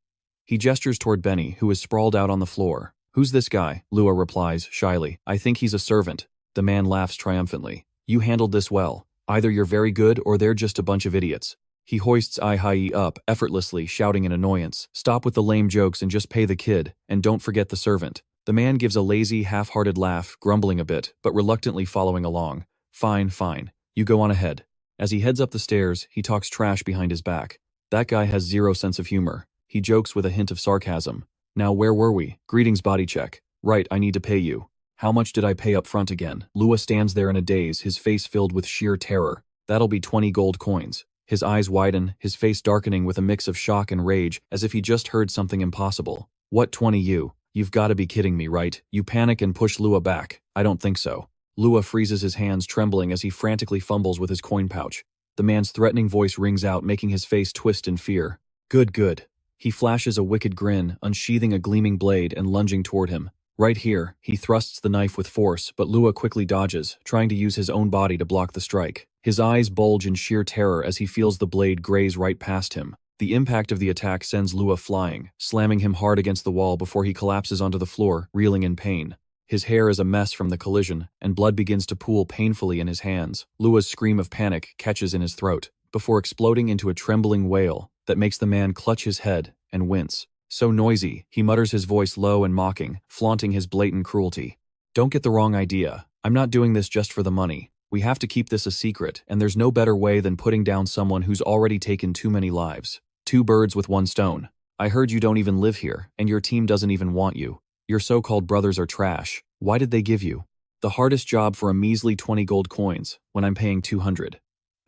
He gestures toward Benny, who is sprawled out on the floor. "Who's this guy?" Lua replies, shyly. "I think he's a servant." The man laughs triumphantly. "You handled this well. Either you're very good or they're just a bunch of idiots." He hoists Ai up, effortlessly, shouting in annoyance, "Stop with the lame jokes and just pay the kid, and don't forget the servant." The man gives a lazy, half-hearted laugh, grumbling a bit, but reluctantly following along. "Fine, fine. You go on ahead." As he heads up the stairs, he talks trash behind his back. That guy has zero sense of humor. He jokes with a hint of sarcasm. "Now where were we? Greetings, body check. Right, I need to pay you. How much did I pay up front again?" Lua stands there in a daze, his face filled with sheer terror. "That'll be 20 gold coins." His eyes widen, his face darkening with a mix of shock and rage, as if he just heard something impossible. "What 20 you? You've got to be kidding me, right?" You panic and push Lua back. "I don't think so." Lua freezes his hands, trembling as he frantically fumbles with his coin pouch. The man's threatening voice rings out, making his face twist in fear. Good, good." He flashes a wicked grin, unsheathing a gleaming blade and lunging toward him. Right here, he thrusts the knife with force, but Lua quickly dodges, trying to use his own body to block the strike. His eyes bulge in sheer terror as he feels the blade graze right past him. The impact of the attack sends Lua flying, slamming him hard against the wall before he collapses onto the floor, reeling in pain. His hair is a mess from the collision, and blood begins to pool painfully in his hands. Lua's scream of panic catches in his throat, before exploding into a trembling wail that makes the man clutch his head and wince. "So noisy," he mutters, his voice low and mocking, flaunting his blatant cruelty. "Don't get the wrong idea. I'm not doing this just for the money. We have to keep this a secret, and there's no better way than putting down someone who's already taken too many lives. Two birds with one stone. I heard you don't even live here, and your team doesn't even want you. Your so-called brothers are trash. Why did they give you the hardest job for a measly 20 gold coins, when I'm paying 200?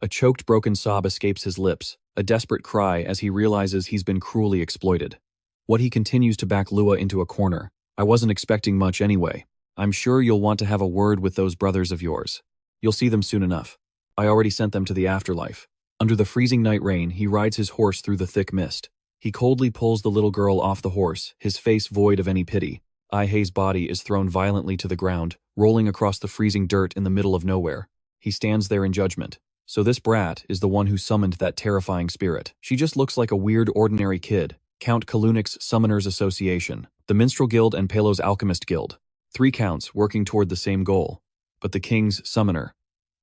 A choked, broken sob escapes his lips, a desperate cry as he realizes he's been cruelly exploited. What he continues to back Lua into a corner, I wasn't expecting much anyway. I'm sure you'll want to have a word with those brothers of yours. You'll see them soon enough. I already sent them to the afterlife. Under the freezing night rain, he rides his horse through the thick mist. He coldly pulls the little girl off the horse, his face void of any pity. Ai-hei's body is thrown violently to the ground, rolling across the freezing dirt in the middle of nowhere. He stands there in judgment. So this brat is the one who summoned that terrifying spirit. She just looks like a weird ordinary kid. Count Kalunik's Summoners Association, the Minstrel Guild and Pelo's Alchemist Guild. 3 counts working toward the same goal. But the king's summoner.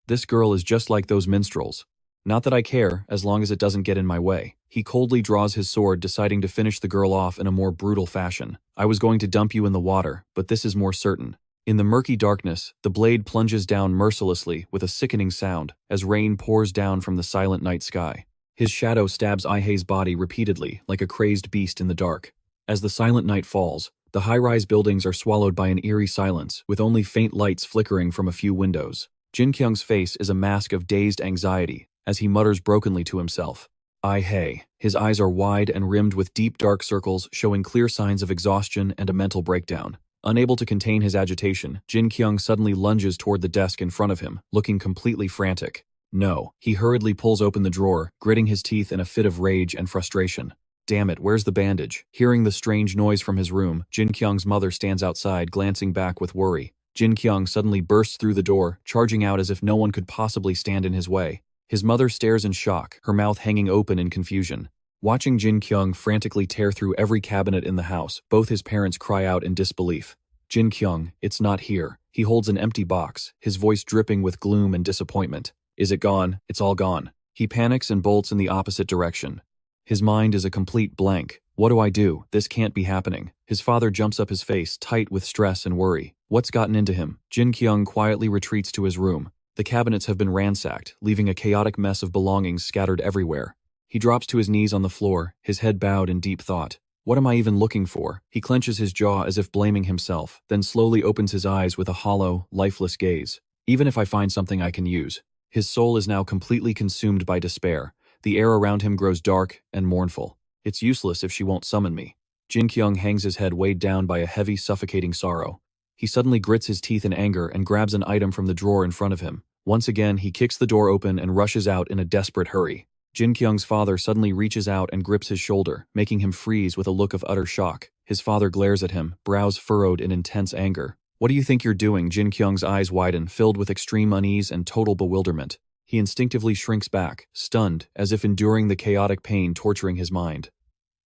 This girl is just like those minstrels. Not that I care, as long as it doesn't get in my way. He coldly draws his sword, deciding to finish the girl off in a more brutal fashion. I was going to dump you in the water, but this is more certain. In the murky darkness, the blade plunges down mercilessly with a sickening sound as rain pours down from the silent night sky. His shadow stabs Ai-hei's body repeatedly, like a crazed beast in the dark. As the silent night falls, the high-rise buildings are swallowed by an eerie silence, with only faint lights flickering from a few windows. Jin-Kyung's face is a mask of dazed anxiety, as he mutters brokenly to himself. Ai-hei. His eyes are wide and rimmed with deep dark circles, showing clear signs of exhaustion and a mental breakdown. Unable to contain his agitation, Jin-Kyung suddenly lunges toward the desk in front of him, looking completely frantic. No. He hurriedly pulls open the drawer, gritting his teeth in a fit of rage and frustration. Damn it, where's the bandage? Hearing the strange noise from his room, Jin-Kyung's mother stands outside, glancing back with worry. Jin-Kyung suddenly bursts through the door, charging out as if no one could possibly stand in his way. His mother stares in shock, her mouth hanging open in confusion. Watching Jin-Kyung frantically tear through every cabinet in the house, both his parents cry out in disbelief. Jin-Kyung, it's not here. He holds an empty box, his voice dripping with gloom and disappointment. Is it gone? It's all gone. He panics and bolts in the opposite direction. His mind is a complete blank. What do I do? This can't be happening. His father jumps up, his face tight with stress and worry. What's gotten into him? Jin-Kyung quietly retreats to his room. The cabinets have been ransacked, leaving a chaotic mess of belongings scattered everywhere. He drops to his knees on the floor, his head bowed in deep thought. What am I even looking for? He clenches his jaw as if blaming himself, then slowly opens his eyes with a hollow, lifeless gaze. Even if I find something I can use. His soul is now completely consumed by despair. The air around him grows dark and mournful. It's useless if she won't summon me. Jin-Kyung hangs his head weighed down by a heavy, suffocating sorrow. He suddenly grits his teeth in anger and grabs an item from the drawer in front of him. Once again, he kicks the door open and rushes out in a desperate hurry. Jin-Kyung's father suddenly reaches out and grips his shoulder, making him freeze with a look of utter shock. His father glares at him, brows furrowed in intense anger. What do you think you're doing? Jin-Kyung's eyes widen, filled with extreme unease and total bewilderment. He instinctively shrinks back, stunned, as if enduring the chaotic pain torturing his mind.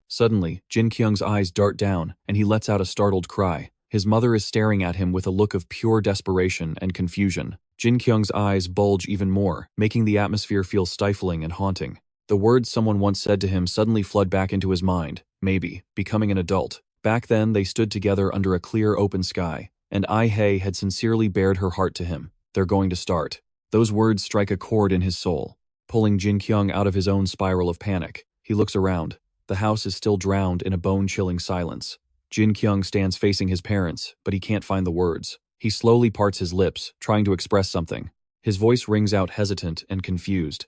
Suddenly, Jin-Kyung's eyes dart down, and he lets out a startled cry. His mother is staring at him with a look of pure desperation and confusion. Jin-Kyung's eyes bulge even more, making the atmosphere feel stifling and haunting. The words someone once said to him suddenly flood back into his mind. Maybe, becoming an adult. Back then, they stood together under a clear open sky, and Ai-hei had sincerely bared her heart to him. They're going to start. Those words strike a chord in his soul, pulling Jin-Kyung out of his own spiral of panic. He looks around. The house is still drowned in a bone-chilling silence. Jin-Kyung stands facing his parents, but he can't find the words. He slowly parts his lips, trying to express something. His voice rings out hesitant and confused.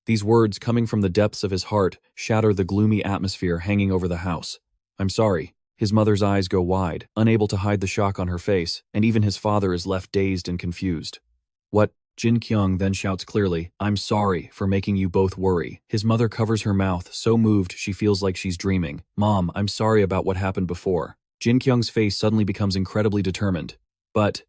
These words, coming from the depths of his heart, shatter the gloomy atmosphere hanging over the house. I'm sorry. His mother's eyes go wide, unable to hide the shock on her face, and even his father is left dazed and confused. What? Jin-Kyung then shouts clearly, I'm sorry for making you both worry. His mother covers her mouth, so moved she feels like she's dreaming. Mom, I'm sorry about what happened before. Jin-Kyung's face suddenly becomes incredibly determined. But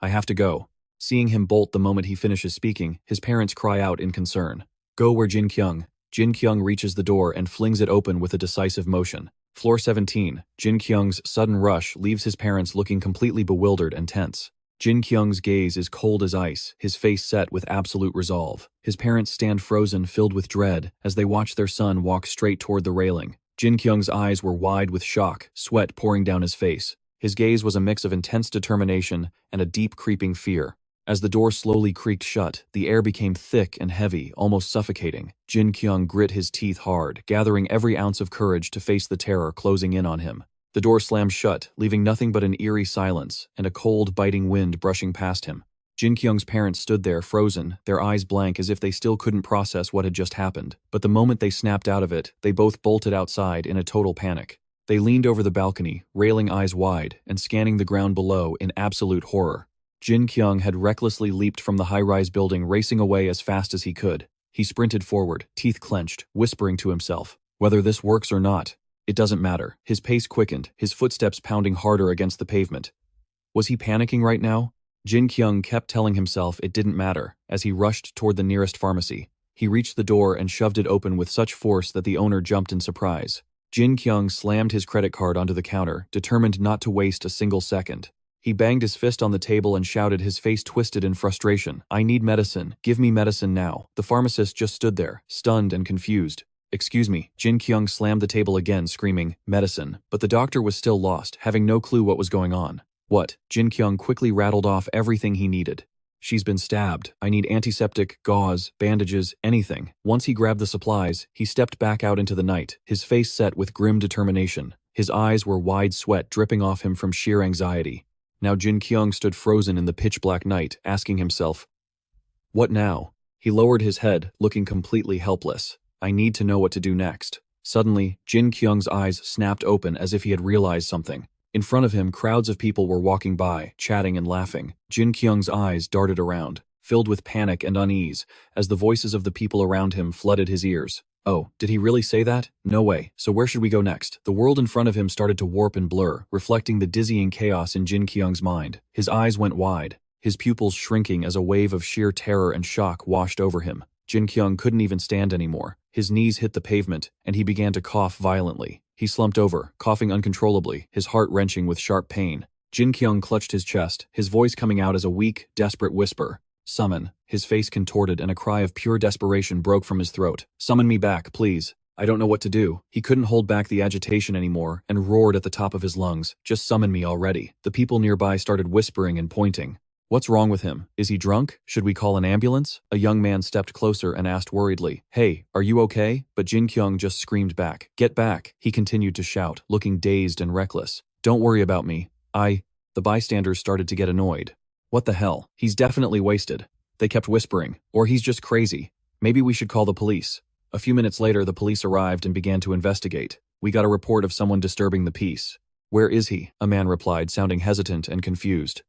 I have to go. Seeing him bolt the moment he finishes speaking, his parents cry out in concern. Go where Jin-Kyung? Jin-Kyung reaches the door and flings it open with a decisive motion. Floor 17. Jin-Kyung's sudden rush leaves his parents looking completely bewildered and tense. Jin-Kyung's gaze is cold as ice, his face set with absolute resolve. His parents stand frozen, filled with dread, as they watch their son walk straight toward the railing. Jin-Kyung's eyes were wide with shock, sweat pouring down his face. His gaze was a mix of intense determination and a deep creeping fear. As the door slowly creaked shut, the air became thick and heavy, almost suffocating. Jin-Kyung grit his teeth hard, gathering every ounce of courage to face the terror closing in on him. The door slammed shut, leaving nothing but an eerie silence and a cold, biting wind brushing past him. Jin-Kyung's parents stood there, frozen, their eyes blank as if they still couldn't process what had just happened. But the moment they snapped out of it, they both bolted outside in a total panic. They leaned over the balcony, railing eyes wide and scanning the ground below in absolute horror. Jin-Kyung had recklessly leaped from the high-rise building, racing away as fast as he could. He sprinted forward, teeth clenched, whispering to himself, "Whether this works or not, it doesn't matter." His pace quickened, his footsteps pounding harder against the pavement. Was he panicking right now? Jin-Kyung kept telling himself it didn't matter as he rushed toward the nearest pharmacy. He reached the door and shoved it open with such force that the owner jumped in surprise. Jin-Kyung slammed his credit card onto the counter, determined not to waste a single second. He banged his fist on the table and shouted, his face twisted in frustration, "I need medicine. Give me medicine now." The pharmacist just stood there, stunned and confused. "Excuse me." Jin-Kyung slammed the table again, screaming, "Medicine." But the doctor was still lost, having no clue what was going on. "What?" Jin-Kyung quickly rattled off everything he needed. "She's been stabbed. I need antiseptic, gauze, bandages, anything." Once he grabbed the supplies, he stepped back out into the night, his face set with grim determination. His eyes were wide, sweat dripping off him from sheer anxiety. Now Jin-Kyung stood frozen in the pitch-black night, asking himself, "What now?" He lowered his head, looking completely helpless. "I need to know what to do next." Suddenly, Jin-Kyung's eyes snapped open as if he had realized something. In front of him, crowds of people were walking by, chatting and laughing. Jin-Kyung's eyes darted around, filled with panic and unease, as the voices of the people around him flooded his ears. Oh, did he really say that? No way. So where should we go next? The world in front of him started to warp and blur, reflecting the dizzying chaos in Jin-Kyung's mind. His eyes went wide, his pupils shrinking as a wave of sheer terror and shock washed over him. Jin-Kyung couldn't even stand anymore. His knees hit the pavement, and he began to cough violently. He slumped over, coughing uncontrollably, his heart wrenching with sharp pain. Jin-Kyung clutched his chest, his voice coming out as a weak, desperate whisper. "Summon." His face contorted and a cry of pure desperation broke from his throat. "Summon me back, please. I don't know what to do." He couldn't hold back the agitation anymore and roared at the top of his lungs, "Just summon me already." The people nearby started whispering and pointing. "What's wrong with him? Is he drunk? Should we call an ambulance?" A young man stepped closer and asked worriedly, "Hey, are you okay?" But Jin-Kyung just screamed back. "Get back," he continued to shout, looking dazed and reckless. "Don't worry about me. The bystanders started to get annoyed. "What the hell? He's definitely wasted." They kept whispering, "Or he's just crazy. Maybe we should call the police." A few minutes later, the police arrived and began to investigate. "We got a report of someone disturbing the peace." "Where is he?" a man replied, sounding hesitant and confused.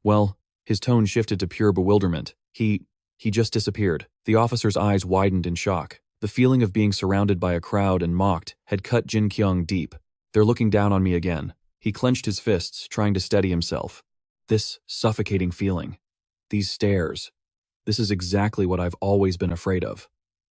Well," his tone shifted to pure bewilderment. He just disappeared." The officer's eyes widened in shock. The feeling of being surrounded by a crowd and mocked had cut Jin-Kyung deep. "They're looking down on me again." He clenched his fists, trying to steady himself. This suffocating feeling. These stares. This is exactly what I've always been afraid of.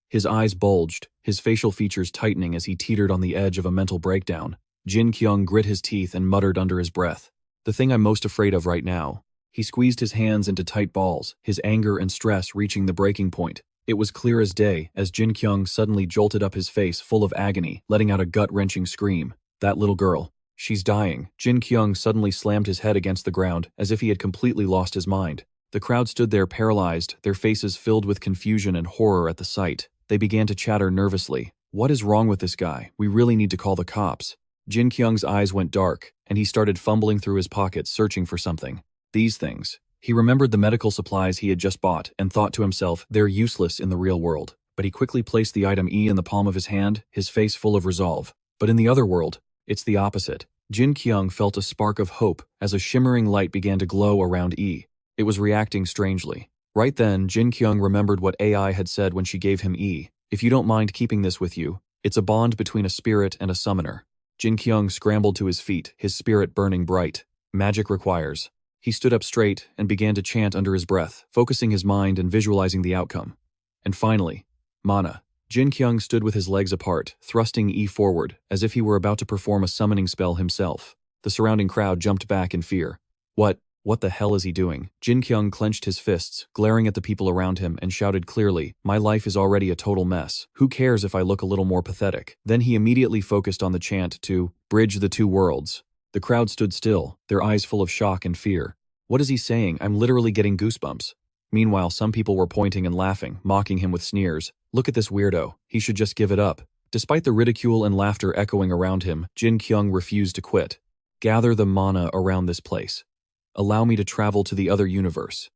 His eyes bulged, his facial features tightening as he teetered on the edge of a mental breakdown. Jin-Kyung grit his teeth and muttered under his breath, "The thing I'm most afraid of right now." He squeezed his hands into tight balls, his anger and stress reaching the breaking point. It was clear as day as Jin-Kyung suddenly jolted up, his face full of agony, letting out a gut-wrenching scream. "That little girl. She's dying." Jin-Kyung suddenly slammed his head against the ground as if he had completely lost his mind. The crowd stood there paralyzed, their faces filled with confusion and horror at the sight. They began to chatter nervously. "What is wrong with this guy? We really need to call the cops." Jin-Kyung's eyes went dark, and he started fumbling through his pockets searching for something. These things. He remembered the medical supplies he had just bought and thought to himself, they're useless in the real world. But he quickly placed the item E in the palm of his hand, his face full of resolve. But in the other world, it's the opposite. Jin-Kyung felt a spark of hope as a shimmering light began to glow around E. It was reacting strangely. Right then, Jin-Kyung remembered what AI had said when she gave him E. "If you don't mind keeping this with you, it's a bond between a spirit and a summoner." Jin-Kyung scrambled to his feet, his spirit burning bright. Magic requires. He stood up straight and began to chant under his breath, focusing his mind and visualizing the outcome. And finally, mana. Jin-Kyung stood with his legs apart, thrusting E forward, as if he were about to perform a summoning spell himself. The surrounding crowd jumped back in fear. What the hell is he doing? Jin-Kyung clenched his fists, glaring at the people around him, and shouted clearly, "My life is already a total mess. Who cares if I look a little more pathetic?" Then he immediately focused on the chant to bridge the two worlds. The crowd stood still, their eyes full of shock and fear. "What is he saying? I'm literally getting goosebumps." Meanwhile, some people were pointing and laughing, mocking him with sneers. "Look at this weirdo. He should just give it up." Despite the ridicule and laughter echoing around him, Jin-Kyung refused to quit. "Gather the mana around this place. Allow me to travel to the other universe."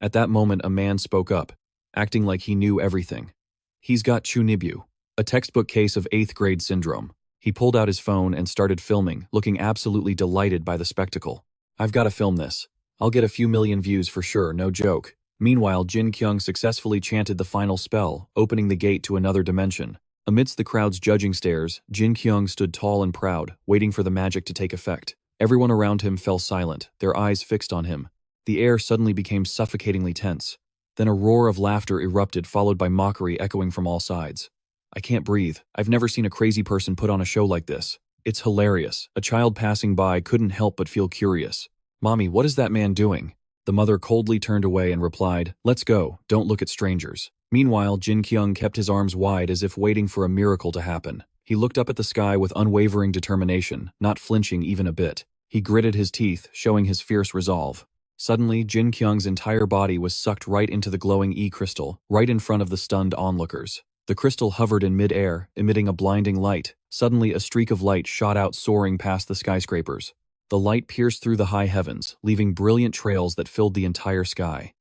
At that moment, a man spoke up, acting like he knew everything. "He's got Chunibyu, a textbook case of 8th grade syndrome. He pulled out his phone and started filming, looking absolutely delighted by the spectacle. I've got to film this. I'll get a few million views for sure, no joke. Meanwhile, Jin-Kyung successfully chanted the final spell, opening the gate to another dimension. Amidst the crowd's judging stares, Jin-Kyung stood tall and proud, waiting for the magic to take effect. Everyone around him fell silent, their eyes fixed on him. The air suddenly became suffocatingly tense. Then a roar of laughter erupted, followed by mockery echoing from all sides. I can't breathe. I've never seen a crazy person put on a show like this. It's hilarious. A child passing by couldn't help but feel curious. Mommy, what is that man doing? The mother coldly turned away and replied, let's go, don't look at strangers. Meanwhile, Jin-Kyung kept his arms wide as if waiting for a miracle to happen. He looked up at the sky with unwavering determination, not flinching even a bit. He gritted his teeth, showing his fierce resolve. Suddenly, Jin-Kyung's entire body was sucked right into the glowing E-crystal, right in front of the stunned onlookers. The crystal hovered in mid-air, emitting a blinding light. Suddenly, a streak of light shot out, soaring past the skyscrapers. The light pierced through the high heavens, leaving brilliant trails that filled the entire sky.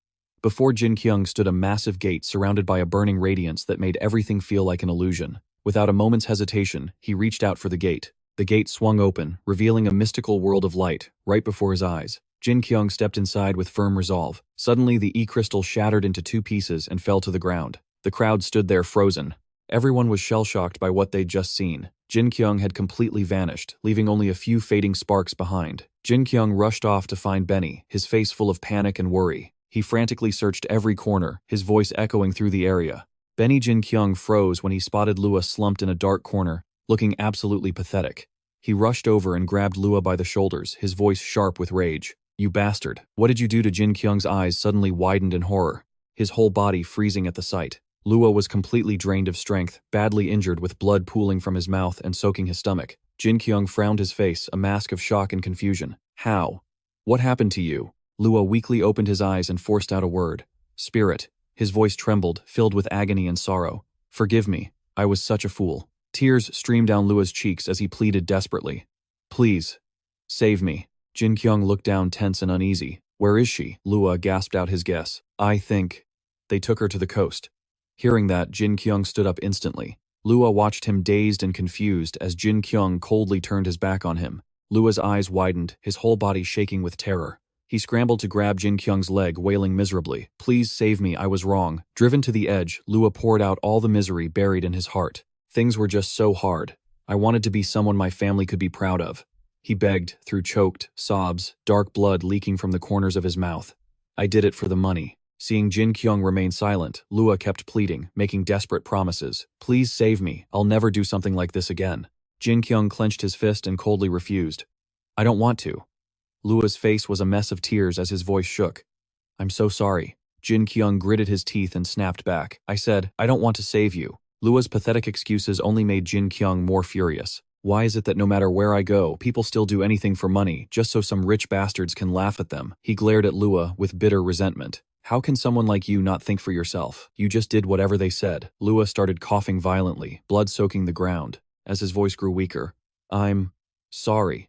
Before Jin-Kyung stood a massive gate surrounded by a burning radiance that made everything feel like an illusion. Without a moment's hesitation, he reached out for the gate. The gate swung open, revealing a mystical world of light, right before his eyes. Jin-Kyung stepped inside with firm resolve. Suddenly, the E-crystal shattered into two pieces and fell to the ground. The crowd stood there frozen. Everyone was shell-shocked by what they'd just seen. Jin-Kyung had completely vanished, leaving only a few fading sparks behind. Jin-Kyung rushed off to find Benny, his face full of panic and worry. He frantically searched every corner, his voice echoing through the area. Benny Jin-Kyung froze when he spotted Lua slumped in a dark corner, looking absolutely pathetic. He rushed over and grabbed Lua by the shoulders, his voice sharp with rage. You bastard. What did you do to Jin-Kyung's eyes suddenly widened in horror, his whole body freezing at the sight. Lua was completely drained of strength, badly injured with blood pooling from his mouth and soaking his stomach. Jin-Kyung frowned his face, a mask of shock and confusion. How? What happened to you? Lua weakly opened his eyes and forced out a word. Spirit. His voice trembled, filled with agony and sorrow. Forgive me. I was such a fool. Tears streamed down Lua's cheeks as he pleaded desperately. Please. Save me. Jin-Kyung looked down tense and uneasy. Where is she? Lua gasped out his guess. I think they took her to the coast. Hearing that, Jin-Kyung stood up instantly. Lua watched him dazed and confused as Jin-Kyung coldly turned his back on him. Lua's eyes widened, his whole body shaking with terror. He scrambled to grab Jin-Kyung's leg, wailing miserably. Please save me, I was wrong. Driven to the edge, Lua poured out all the misery buried in his heart. Things were just so hard. I wanted to be someone my family could be proud of. He begged, through choked sobs, dark blood leaking from the corners of his mouth. I did it for the money. Seeing Jin-Kyung remain silent, Lua kept pleading, making desperate promises. Please save me, I'll never do something like this again. Jin-Kyung clenched his fist and coldly refused. I don't want to. Lua's face was a mess of tears as his voice shook. I'm so sorry. Jin-Kyung gritted his teeth and snapped back. I said, I don't want to save you. Lua's pathetic excuses only made Jin-Kyung more furious. Why is it that no matter where I go, people still do anything for money, just so some rich bastards can laugh at them? He glared at Lua with bitter resentment. How can someone like you not think for yourself? You just did whatever they said. Lua started coughing violently, blood soaking the ground. As his voice grew weaker, I'm sorry.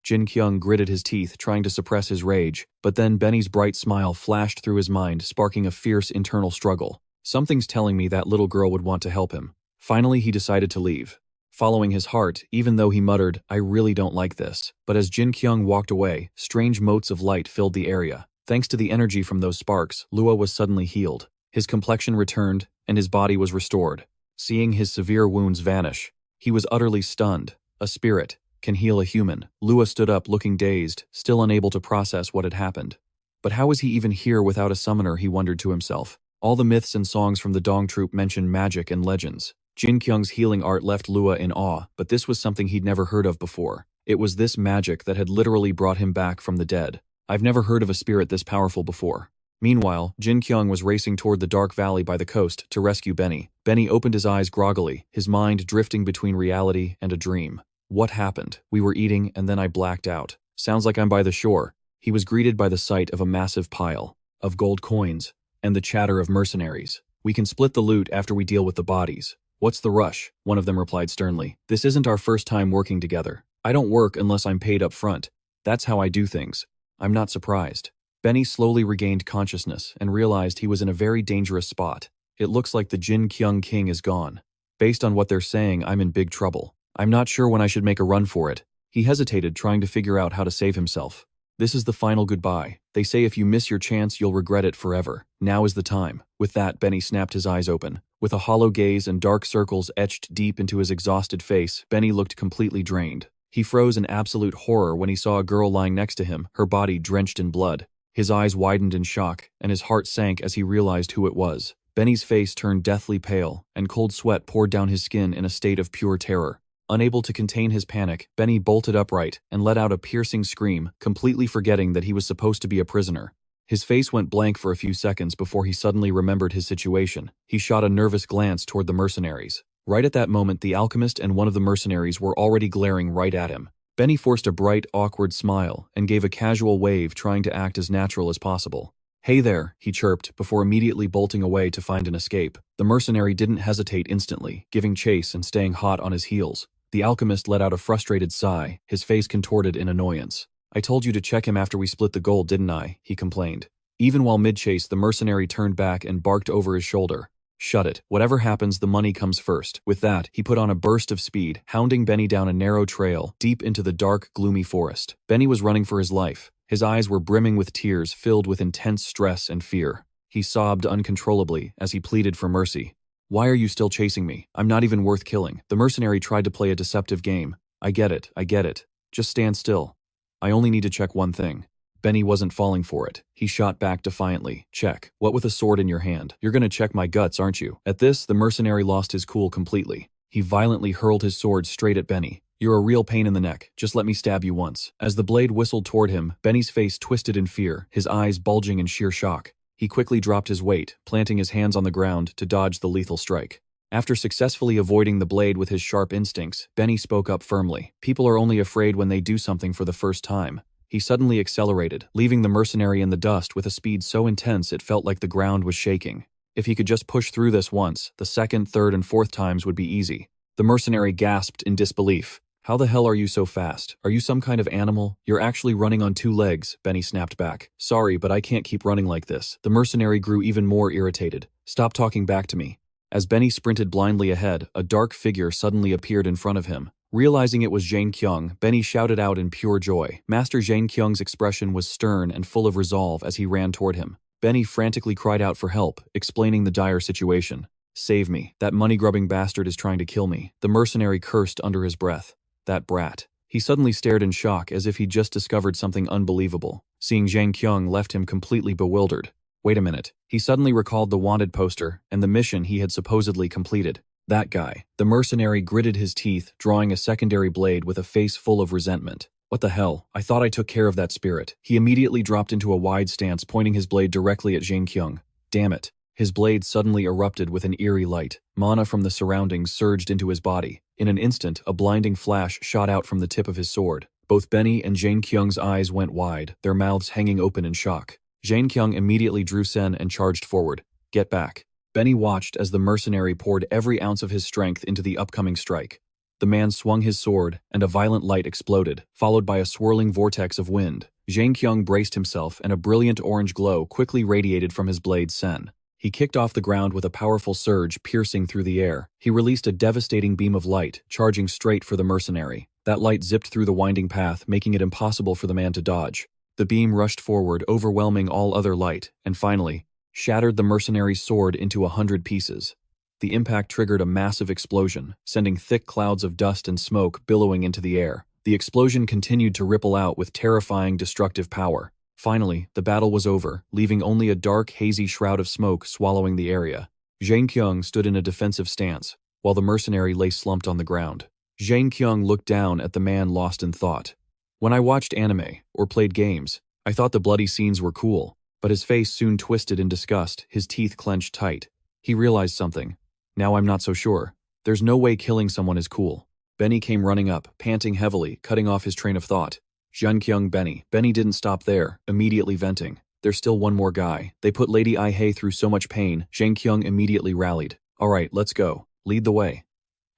Jin-Kyung gritted his teeth, trying to suppress his rage, but then Benny's bright smile flashed through his mind, sparking a fierce internal struggle. Something's telling me that little girl would want to help him. Finally, he decided to leave. Following his heart, even though he muttered, I really don't like this. But as Jin-Kyung walked away, strange motes of light filled the area. Thanks to the energy from those sparks, Lua was suddenly healed. His complexion returned, and his body was restored. Seeing his severe wounds vanish, he was utterly stunned. A spirit can heal a human. Lua stood up looking dazed, still unable to process what had happened. But how was he even here without a summoner, he wondered to himself. All the myths and songs from the Dong troupe mentioned magic and legends. Jin-Kyung's healing art left Lua in awe, but this was something he'd never heard of before. It was this magic that had literally brought him back from the dead. I've never heard of a spirit this powerful before. Meanwhile, Jin-Kyung was racing toward the dark valley by the coast to rescue Benny. Benny opened his eyes groggily, his mind drifting between reality and a dream. What happened? We were eating and then I blacked out. Sounds like I'm by the shore. He was greeted by the sight of a massive pile of gold coins and the chatter of mercenaries. We can split the loot after we deal with the bodies. What's the rush? One of them replied sternly. This isn't our first time working together. I don't work unless I'm paid up front. That's how I do things. I'm not surprised. Benny slowly regained consciousness and realized he was in a very dangerous spot. It looks like the Jin-Kyung king is gone. Based on what they're saying, I'm in big trouble. I'm not sure when I should make a run for it. He hesitated, trying to figure out how to save himself. This is the final goodbye. They say if you miss your chance, you'll regret it forever. Now is the time. With that, Benny snapped his eyes open. With a hollow gaze and dark circles etched deep into his exhausted face, Benny looked completely drained. He froze in absolute horror when he saw a girl lying next to him, her body drenched in blood. His eyes widened in shock, and his heart sank as he realized who it was. Benny's face turned deathly pale, and cold sweat poured down his skin in a state of pure terror. Unable to contain his panic, Benny bolted upright and let out a piercing scream, completely forgetting that he was supposed to be a prisoner. His face went blank for a few seconds before he suddenly remembered his situation. He shot a nervous glance toward the mercenaries. Right at that moment, the alchemist and one of the mercenaries were already glaring right at him. Benny forced a bright, awkward smile and gave a casual wave, trying to act as natural as possible. "Hey there," he chirped before immediately bolting away to find an escape. The mercenary didn't hesitate instantly, giving chase and staying hot on his heels. The alchemist let out a frustrated sigh, his face contorted in annoyance. "I told you to check him after we split the gold, didn't I?" he complained. Even while mid-chase, the mercenary turned back and barked over his shoulder. "Shut it. Whatever happens, the money comes first." With that, he put on a burst of speed, hounding Benny down a narrow trail deep into the dark, gloomy forest. Benny was running for his life. His eyes were brimming with tears filled with intense stress and fear. He sobbed uncontrollably as he pleaded for mercy. "Why are you still chasing me? I'm not even worth killing." The mercenary tried to play a deceptive game. I get it. Just stand still. I only need to check one thing." Benny wasn't falling for it. He shot back defiantly. "Check? What with a sword in your hand? You're gonna check my guts, aren't you?" At this, the mercenary lost his cool completely. He violently hurled his sword straight at Benny. "You're a real pain in the neck. Just let me stab you once." As the blade whistled toward him, Benny's face twisted in fear, his eyes bulging in sheer shock. He quickly dropped his weight, planting his hands on the ground to dodge the lethal strike. After successfully avoiding the blade with his sharp instincts, Benny spoke up firmly. People are only afraid when they do something for the first time. He suddenly accelerated, leaving the mercenary in the dust with a speed so intense it felt like the ground was shaking. If he could just push through this once, the second, third, and fourth times would be easy. The mercenary gasped in disbelief. "How the hell are you so fast? Are you some kind of animal? You're actually running on 2 legs, Benny snapped back. "Sorry, but I can't keep running like this." The mercenary grew even more irritated. "Stop talking back to me." As Benny sprinted blindly ahead, a dark figure suddenly appeared in front of him. Realizing it was Jin-Kyung, Benny shouted out in pure joy. Master Jin-Kyung's expression was stern and full of resolve as he ran toward him. Benny frantically cried out for help, explaining the dire situation. "Save me. That money-grubbing bastard is trying to kill me." The mercenary cursed under his breath. That brat. He suddenly stared in shock as if he'd just discovered something unbelievable. Seeing Jin-Kyung left him completely bewildered. Wait a minute. He suddenly recalled the wanted poster and the mission he had supposedly completed. That guy. The mercenary gritted his teeth, drawing a secondary blade with a face full of resentment. "What the hell? I thought I took care of that spirit." He immediately dropped into a wide stance, pointing his blade directly at Jin-Kyung. Damn it. His blade suddenly erupted with an eerie light. Mana from the surroundings surged into his body. In an instant, a blinding flash shot out from the tip of his sword. Both Benny and Jin-Kyung's eyes went wide, their mouths hanging open in shock. Jin-Kyung immediately drew Sen and charged forward. "Get back." Benny watched as the mercenary poured every ounce of his strength into the upcoming strike. The man swung his sword, and a violent light exploded, followed by a swirling vortex of wind. Jin-Kyung braced himself, and a brilliant orange glow quickly radiated from his blade Sen. He kicked off the ground with a powerful surge piercing through the air. He released a devastating beam of light, charging straight for the mercenary. That light zipped through the winding path, making it impossible for the man to dodge. The beam rushed forward, overwhelming all other light, and finally, shattered the mercenary's sword into 100 pieces. The impact triggered a massive explosion, sending thick clouds of dust and smoke billowing into the air. The explosion continued to ripple out with terrifying, destructive power. Finally, the battle was over, leaving only a dark, hazy shroud of smoke swallowing the area. Jin-Kyung stood in a defensive stance, while the mercenary lay slumped on the ground. Jin-Kyung looked down at the man lost in thought. When I watched anime, or played games, I thought the bloody scenes were cool, but his face soon twisted in disgust, his teeth clenched tight. He realized something. Now I'm not so sure. There's no way killing someone is cool. Benny came running up, panting heavily, cutting off his train of thought. Jin-Kyung, Benny. Benny didn't stop there, immediately venting. There's still one more guy. They put Lady Ai-hei through so much pain. Jin-Kyung immediately rallied. All right, let's go. Lead the way.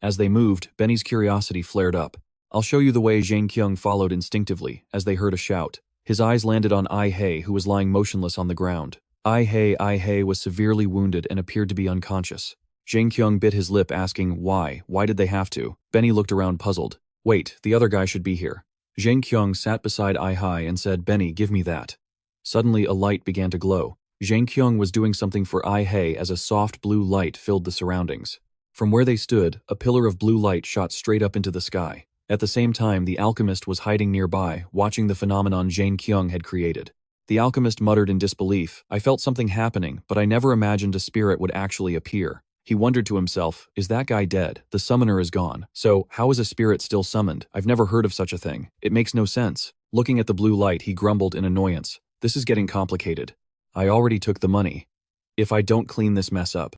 As they moved, Benny's curiosity flared up. I'll show you the way. Jin-Kyung followed instinctively, as they heard a shout. His eyes landed on Ai-hei, who was lying motionless on the ground. Ai-hei was severely wounded and appeared to be unconscious. Jin-Kyung bit his lip asking why. Why did they have to? Benny looked around puzzled. Wait, the other guy should be here. Jin-Kyung sat beside I-Hai and said, Benny, give me that. Suddenly a light began to glow. Jin-Kyung was doing something for I-Hai as a soft blue light filled the surroundings. From where they stood, a pillar of blue light shot straight up into the sky. At the same time, the alchemist was hiding nearby, watching the phenomenon Jin-Kyung had created. The alchemist muttered in disbelief, I felt something happening, but I never imagined a spirit would actually appear. He wondered to himself, is that guy dead? The summoner is gone. So, how is a spirit still summoned? I've never heard of such a thing. It makes no sense. Looking at the blue light, he grumbled in annoyance. This is getting complicated. I already took the money. If I don't clean this mess up.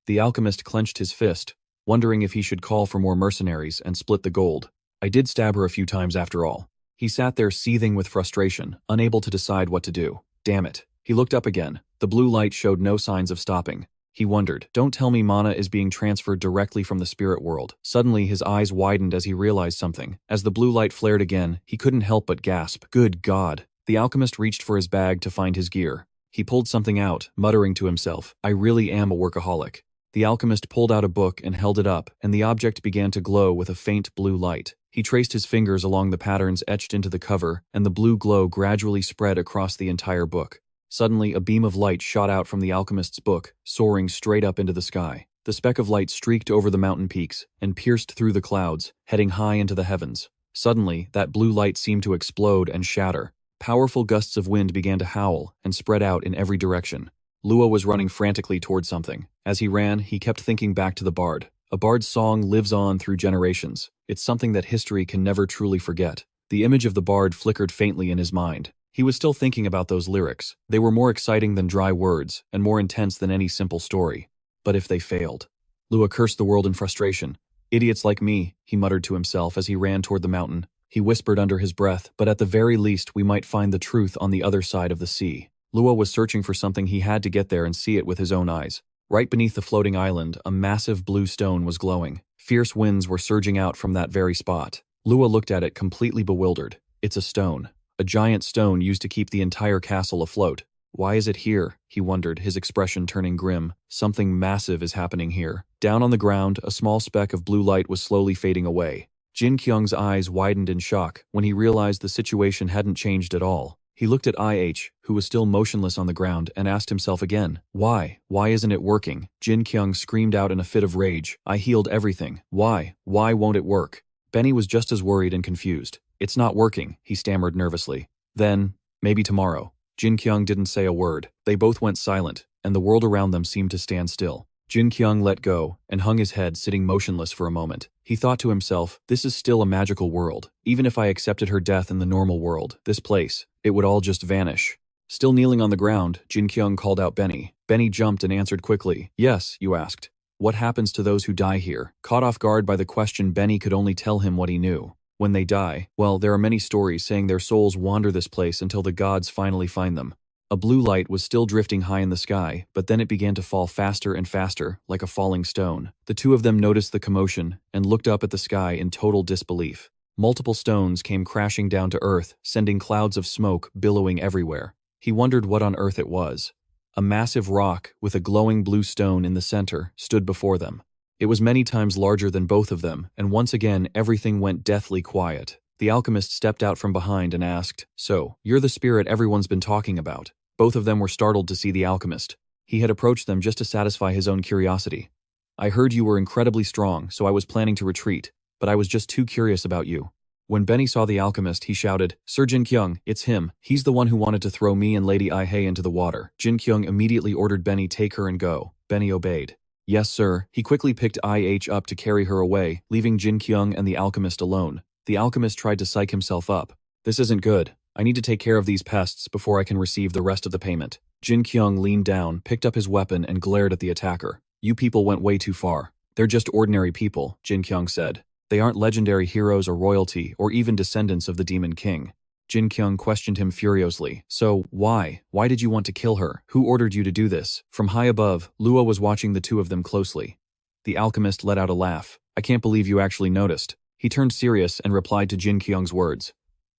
The alchemist clenched his fist, wondering if he should call for more mercenaries and split the gold. I did stab her a few times after all. He sat there seething with frustration, unable to decide what to do. Damn it. He looked up again. The blue light showed no signs of stopping. He wondered, don't tell me mana is being transferred directly from the spirit world. Suddenly, his eyes widened as he realized something. As the blue light flared again, he couldn't help but gasp. Good God. The alchemist reached for his bag to find his gear. He pulled something out, muttering to himself, I really am a workaholic. The alchemist pulled out a book and held it up, and the object began to glow with a faint blue light. He traced his fingers along the patterns etched into the cover, and the blue glow gradually spread across the entire book. Suddenly, a beam of light shot out from the alchemist's book, soaring straight up into the sky. The speck of light streaked over the mountain peaks and pierced through the clouds, heading high into the heavens. Suddenly, that blue light seemed to explode and shatter. Powerful gusts of wind began to howl and spread out in every direction. Lua was running frantically toward something. As he ran, he kept thinking back to the bard. A bard's song lives on through generations. It's something that history can never truly forget. The image of the bard flickered faintly in his mind. He was still thinking about those lyrics. They were more exciting than dry words, and more intense than any simple story. But if they failed? Lua cursed the world in frustration. Idiots like me, he muttered to himself as he ran toward the mountain. He whispered under his breath, but at the very least we might find the truth on the other side of the sea. Lua was searching for something. He had to get there and see it with his own eyes. Right beneath the floating island, a massive blue stone was glowing. Fierce winds were surging out from that very spot. Lua looked at it completely bewildered. It's a stone. A giant stone used to keep the entire castle afloat. Why is it here? He wondered, his expression turning grim. Something massive is happening here. Down on the ground, a small speck of blue light was slowly fading away. Jin-Kyung's eyes widened in shock when he realized the situation hadn't changed at all. He looked at IH, who was still motionless on the ground, and asked himself again, why? Why isn't it working? Jin-Kyung screamed out in a fit of rage. I healed everything. Why? Why won't it work? Benny was just as worried and confused. It's not working, he stammered nervously. Then, maybe tomorrow. Jin-Kyung didn't say a word. They both went silent, and the world around them seemed to stand still. Jin-Kyung let go and hung his head, sitting motionless for a moment. He thought to himself, this is still a magical world. Even if I accepted her death in the normal world, this place, it would all just vanish. Still kneeling on the ground, Jin-Kyung called out Benny. Benny jumped and answered quickly. Yes, you asked. What happens to those who die here? Caught off guard by the question, Benny could only tell him what he knew. When they die, well, there are many stories saying their souls wander this place until the gods finally find them. A blue light was still drifting high in the sky, but then it began to fall faster and faster, like a falling stone. The two of them noticed the commotion and looked up at the sky in total disbelief. Multiple stones came crashing down to earth, sending clouds of smoke billowing everywhere. He wondered what on earth it was. A massive rock with a glowing blue stone in the center stood before them. It was many times larger than both of them, and once again everything went deathly quiet. The alchemist stepped out from behind and asked, So, you're the spirit everyone's been talking about. Both of them were startled to see the alchemist. He had approached them just to satisfy his own curiosity. I heard you were incredibly strong, so I was planning to retreat, but I was just too curious about you. When Benny saw the alchemist, he shouted, Sir Jin-Kyung, it's him. He's the one who wanted to throw me and Lady I-Hei into the water. Jin-Kyung immediately ordered Benny take her and go. Benny obeyed. Yes, sir. He quickly picked IH up to carry her away, leaving Jin-Kyung and the alchemist alone. The alchemist tried to psych himself up. This isn't good. I need to take care of these pests before I can receive the rest of the payment. Jin-Kyung leaned down, picked up his weapon, and glared at the attacker. You people went way too far. They're just ordinary people, Jin-Kyung said. They aren't legendary heroes or royalty, or even descendants of the Demon King. Jin-Kyung questioned him furiously. So, why? Why did you want to kill her? Who ordered you to do this? From high above, Lua was watching the two of them closely. The alchemist let out a laugh. I can't believe you actually noticed. He turned serious and replied to Jin-Kyung's words.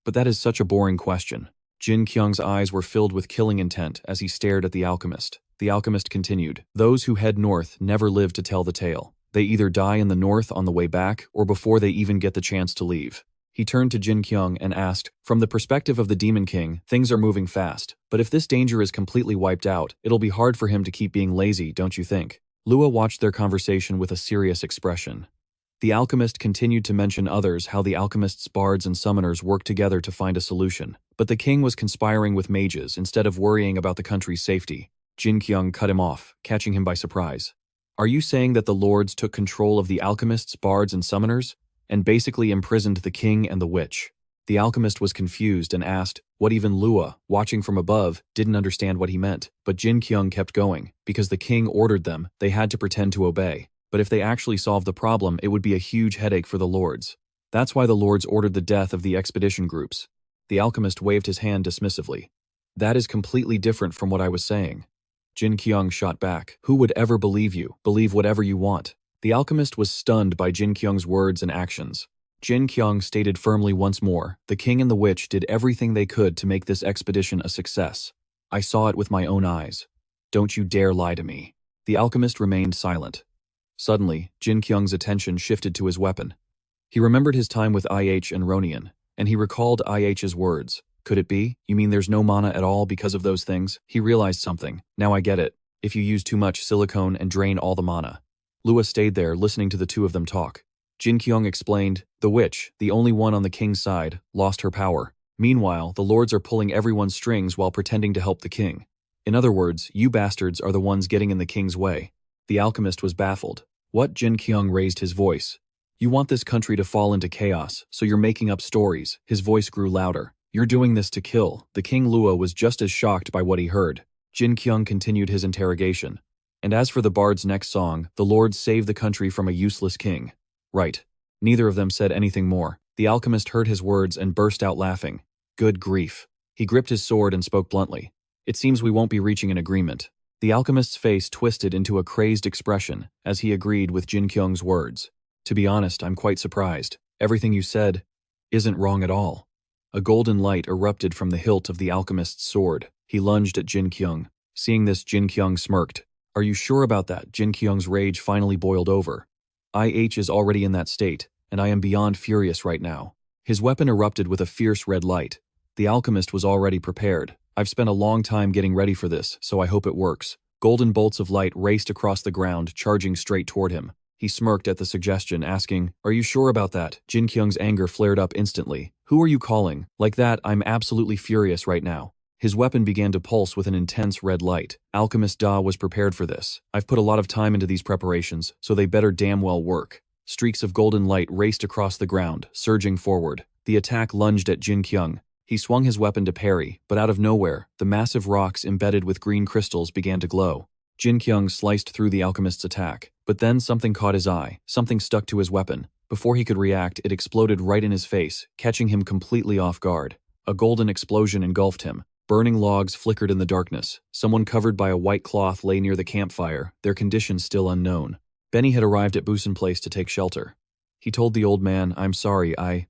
But that is such a boring question. Jin-Kyung's eyes were filled with killing intent as he stared at the alchemist. The alchemist continued. Those who head north never live to tell the tale. They either die in the north on the way back or before they even get the chance to leave. He turned to Jin-Kyung and asked, from the perspective of the Demon King, things are moving fast, but if this danger is completely wiped out, it'll be hard for him to keep being lazy, don't you think? Lua watched their conversation with a serious expression. The alchemist continued to mention others how the alchemists, bards, and summoners worked together to find a solution, but the king was conspiring with mages instead of worrying about the country's safety. Jin-Kyung cut him off, catching him by surprise. Are you saying that the lords took control of the alchemists, bards, and summoners, and basically imprisoned the king and the witch? The alchemist was confused and asked what even Lua, watching from above, didn't understand what he meant, but Jin-Kyung kept going. Because the king ordered them, they had to pretend to obey. But if they actually solved the problem, it would be a huge headache for the lords. That's why the lords ordered the death of the expedition groups. The alchemist waved his hand dismissively. That is completely different from what I was saying. Jin-Kyung shot back. Who would ever believe you? Believe whatever you want. The alchemist was stunned by Jin-Kyung's words and actions. Jin-Kyung stated firmly once more, the king and the witch did everything they could to make this expedition a success. I saw it with my own eyes. Don't you dare lie to me. The alchemist remained silent. Suddenly, Jin-Kyung's attention shifted to his weapon. He remembered his time with IH and Ronian, and he recalled IH's words. Could it be? You mean there's no mana at all because of those things? He realized something. Now I get it. If you use too much silicone and drain all the mana. Lua stayed there listening to the two of them talk. Jin-Kyung explained, the witch, the only one on the king's side, lost her power. Meanwhile, the lords are pulling everyone's strings while pretending to help the king. In other words, you bastards are the ones getting in the king's way. The alchemist was baffled. What? Jin-Kyung raised his voice. You want this country to fall into chaos, so you're making up stories. His voice grew louder. You're doing this to kill. The king Lua was just as shocked by what he heard. Jin-Kyung continued his interrogation. And as for the bard's next song, the lords saved the country from a useless king. Right. Neither of them said anything more. The alchemist heard his words and burst out laughing. Good grief. He gripped his sword and spoke bluntly. It seems we won't be reaching an agreement. The alchemist's face twisted into a crazed expression as he agreed with Jin-Kyung's words. To be honest, I'm quite surprised. Everything you said isn't wrong at all. A golden light erupted from the hilt of the alchemist's sword. He lunged at Jin-Kyung. Seeing this, Jin-Kyung smirked. Are you sure about that? Jin-Kyung's rage finally boiled over. IH is already in that state, and I am beyond furious right now. His weapon erupted with a fierce red light. The alchemist was already prepared. I've spent a long time getting ready for this, so I hope it works. Golden bolts of light raced across the ground, charging straight toward him. He smirked at the suggestion, asking, Are you sure about that? Jin-Kyung's anger flared up instantly. Who are you calling? Like that, I'm absolutely furious right now. His weapon began to pulse with an intense red light. Alchemist Da was prepared for this. I've put a lot of time into these preparations, so they better damn well work. Streaks of golden light raced across the ground, surging forward. The attack lunged at Jin-Kyung. He swung his weapon to parry, but out of nowhere, the massive rocks embedded with green crystals began to glow. Jin-Kyung sliced through the alchemist's attack, but then something caught his eye. Something stuck to his weapon. Before he could react, it exploded right in his face, catching him completely off guard. A golden explosion engulfed him. Burning logs flickered in the darkness. Someone covered by a white cloth lay near the campfire, their condition still unknown. Benny had arrived at Busan Place to take shelter. He told the old man, I'm sorry, I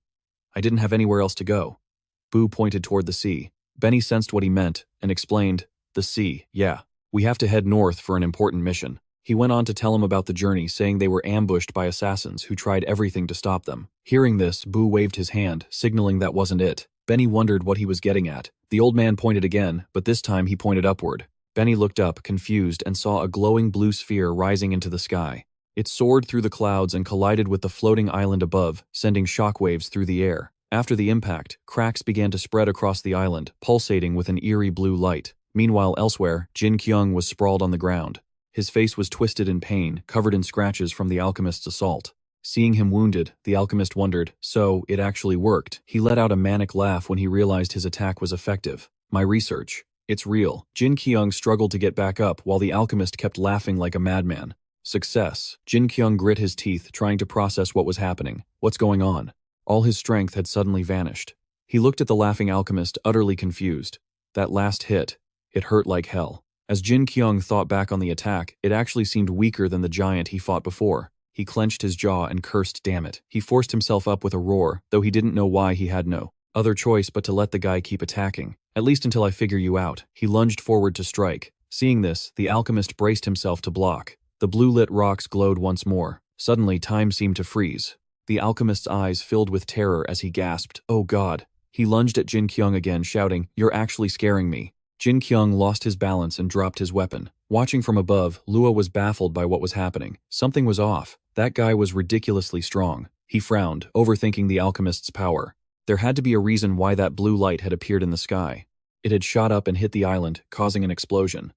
didn't have anywhere else to go. Boo pointed toward the sea. Benny sensed what he meant and explained, the sea, yeah. We have to head north for an important mission. He went on to tell him about the journey, saying they were ambushed by assassins who tried everything to stop them. Hearing this, Boo waved his hand, signaling that wasn't it. Benny wondered what he was getting at. The old man pointed again, but this time he pointed upward. Benny looked up, confused, and saw a glowing blue sphere rising into the sky. It soared through the clouds and collided with the floating island above, sending shockwaves through the air. After the impact, cracks began to spread across the island, pulsating with an eerie blue light. Meanwhile, elsewhere, Jin-Kyung was sprawled on the ground. His face was twisted in pain, covered in scratches from the alchemist's assault. Seeing him wounded, the alchemist wondered, so it actually worked. He let out a manic laugh when he realized his attack was effective. My research. It's real. Jin-Kyung struggled to get back up while the alchemist kept laughing like a madman. Success. Jin-Kyung grit his teeth, trying to process what was happening. What's going on? All his strength had suddenly vanished. He looked at the laughing alchemist, utterly confused. That last hit. It hurt like hell. As Jin-Kyung thought back on the attack, it actually seemed weaker than the giant he fought before. He clenched his jaw and cursed, damn it. He forced himself up with a roar, though he didn't know why he had no other choice but to let the guy keep attacking. At least until I figure you out. He lunged forward to strike. Seeing this, the alchemist braced himself to block. The blue-lit rocks glowed once more. Suddenly, time seemed to freeze. The alchemist's eyes filled with terror as he gasped, "Oh God." He lunged at Jin-Kyung again, shouting, "You're actually scaring me." Jin-Kyung lost his balance and dropped his weapon. Watching from above, Lua was baffled by what was happening. Something was off. That guy was ridiculously strong. He frowned, overthinking the alchemist's power. There had to be a reason why that blue light had appeared in the sky. It had shot up and hit the island, causing an explosion.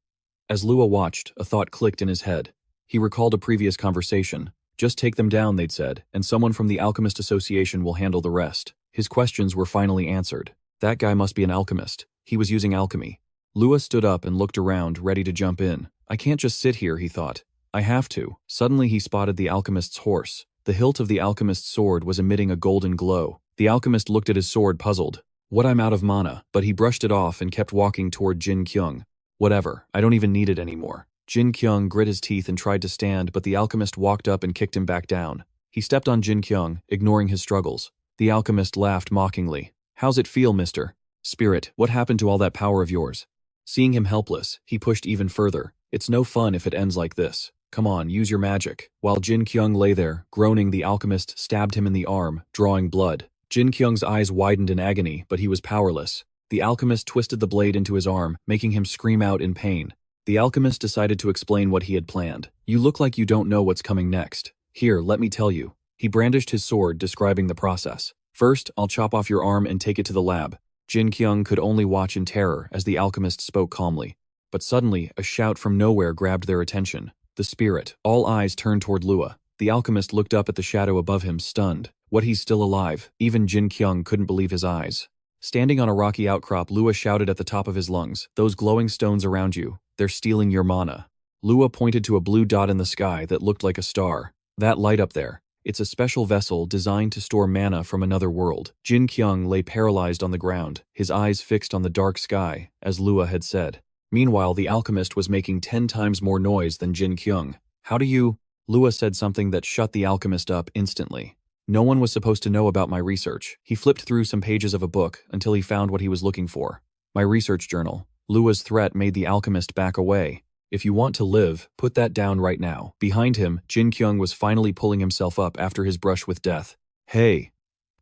As Lua watched, a thought clicked in his head. He recalled a previous conversation. Just take them down, they'd said, and someone from the Alchemist Association will handle the rest. His questions were finally answered. That guy must be an alchemist. He was using alchemy. Lua stood up and looked around, ready to jump in. I can't just sit here, he thought. I have to. Suddenly he spotted the alchemist's horse. The hilt of the alchemist's sword was emitting a golden glow. The alchemist looked at his sword, puzzled. What, I'm out of mana, but he brushed it off and kept walking toward Jin-Kyung. Whatever, I don't even need it anymore. Jin-Kyung grit his teeth and tried to stand, but the alchemist walked up and kicked him back down. He stepped on Jin-Kyung, ignoring his struggles. The alchemist laughed mockingly. How's it feel, mister? Spirit, what happened to all that power of yours? Seeing him helpless, he pushed even further. It's no fun if it ends like this. Come on, use your magic. While Jin-Kyung lay there, groaning, the alchemist stabbed him in the arm, drawing blood. Jin-Kyung's eyes widened in agony, but he was powerless. The alchemist twisted the blade into his arm, making him scream out in pain. The alchemist decided to explain what he had planned. You look like you don't know what's coming next. Here, let me tell you. He brandished his sword, describing the process. First, I'll chop off your arm and take it to the lab. Jin-Kyung could only watch in terror as the alchemist spoke calmly. But suddenly, a shout from nowhere grabbed their attention. The spirit. All eyes turned toward Lua. The alchemist looked up at the shadow above him, stunned. What, he's still alive? Even Jin-Kyung couldn't believe his eyes. Standing on a rocky outcrop, Lua shouted at the top of his lungs, "Those glowing stones around you, they're stealing your mana." Lua pointed to a blue dot in the sky that looked like a star. That light up there. It's a special vessel designed to store mana from another world. Jin-Kyung lay paralyzed on the ground, his eyes fixed on the dark sky, as Lua had said. Meanwhile, the alchemist was making 10 times more noise than Jin-Kyung. How do you? Lua said something that shut the alchemist up instantly. No one was supposed to know about my research. He flipped through some pages of a book until he found what he was looking for. My research journal. Lua's threat made the alchemist back away. If you want to live, put that down right now. Behind him, Jin-Kyung was finally pulling himself up after his brush with death. Hey!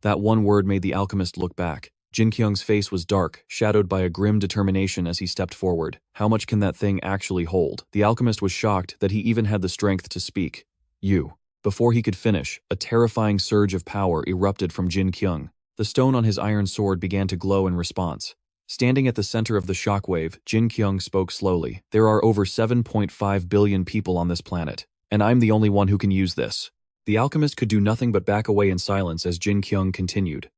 That one word made the alchemist look back. Jin-Kyung's face was dark, shadowed by a grim determination as he stepped forward. How much can that thing actually hold? The alchemist was shocked that he even had the strength to speak. You. Before he could finish, a terrifying surge of power erupted from Jin-Kyung. The stone on his iron sword began to glow in response. Standing at the center of the shockwave, Jin-Kyung spoke slowly. There are over 7.5 billion people on this planet, and I'm the only one who can use this. The alchemist could do nothing but back away in silence as Jin-Kyung continued.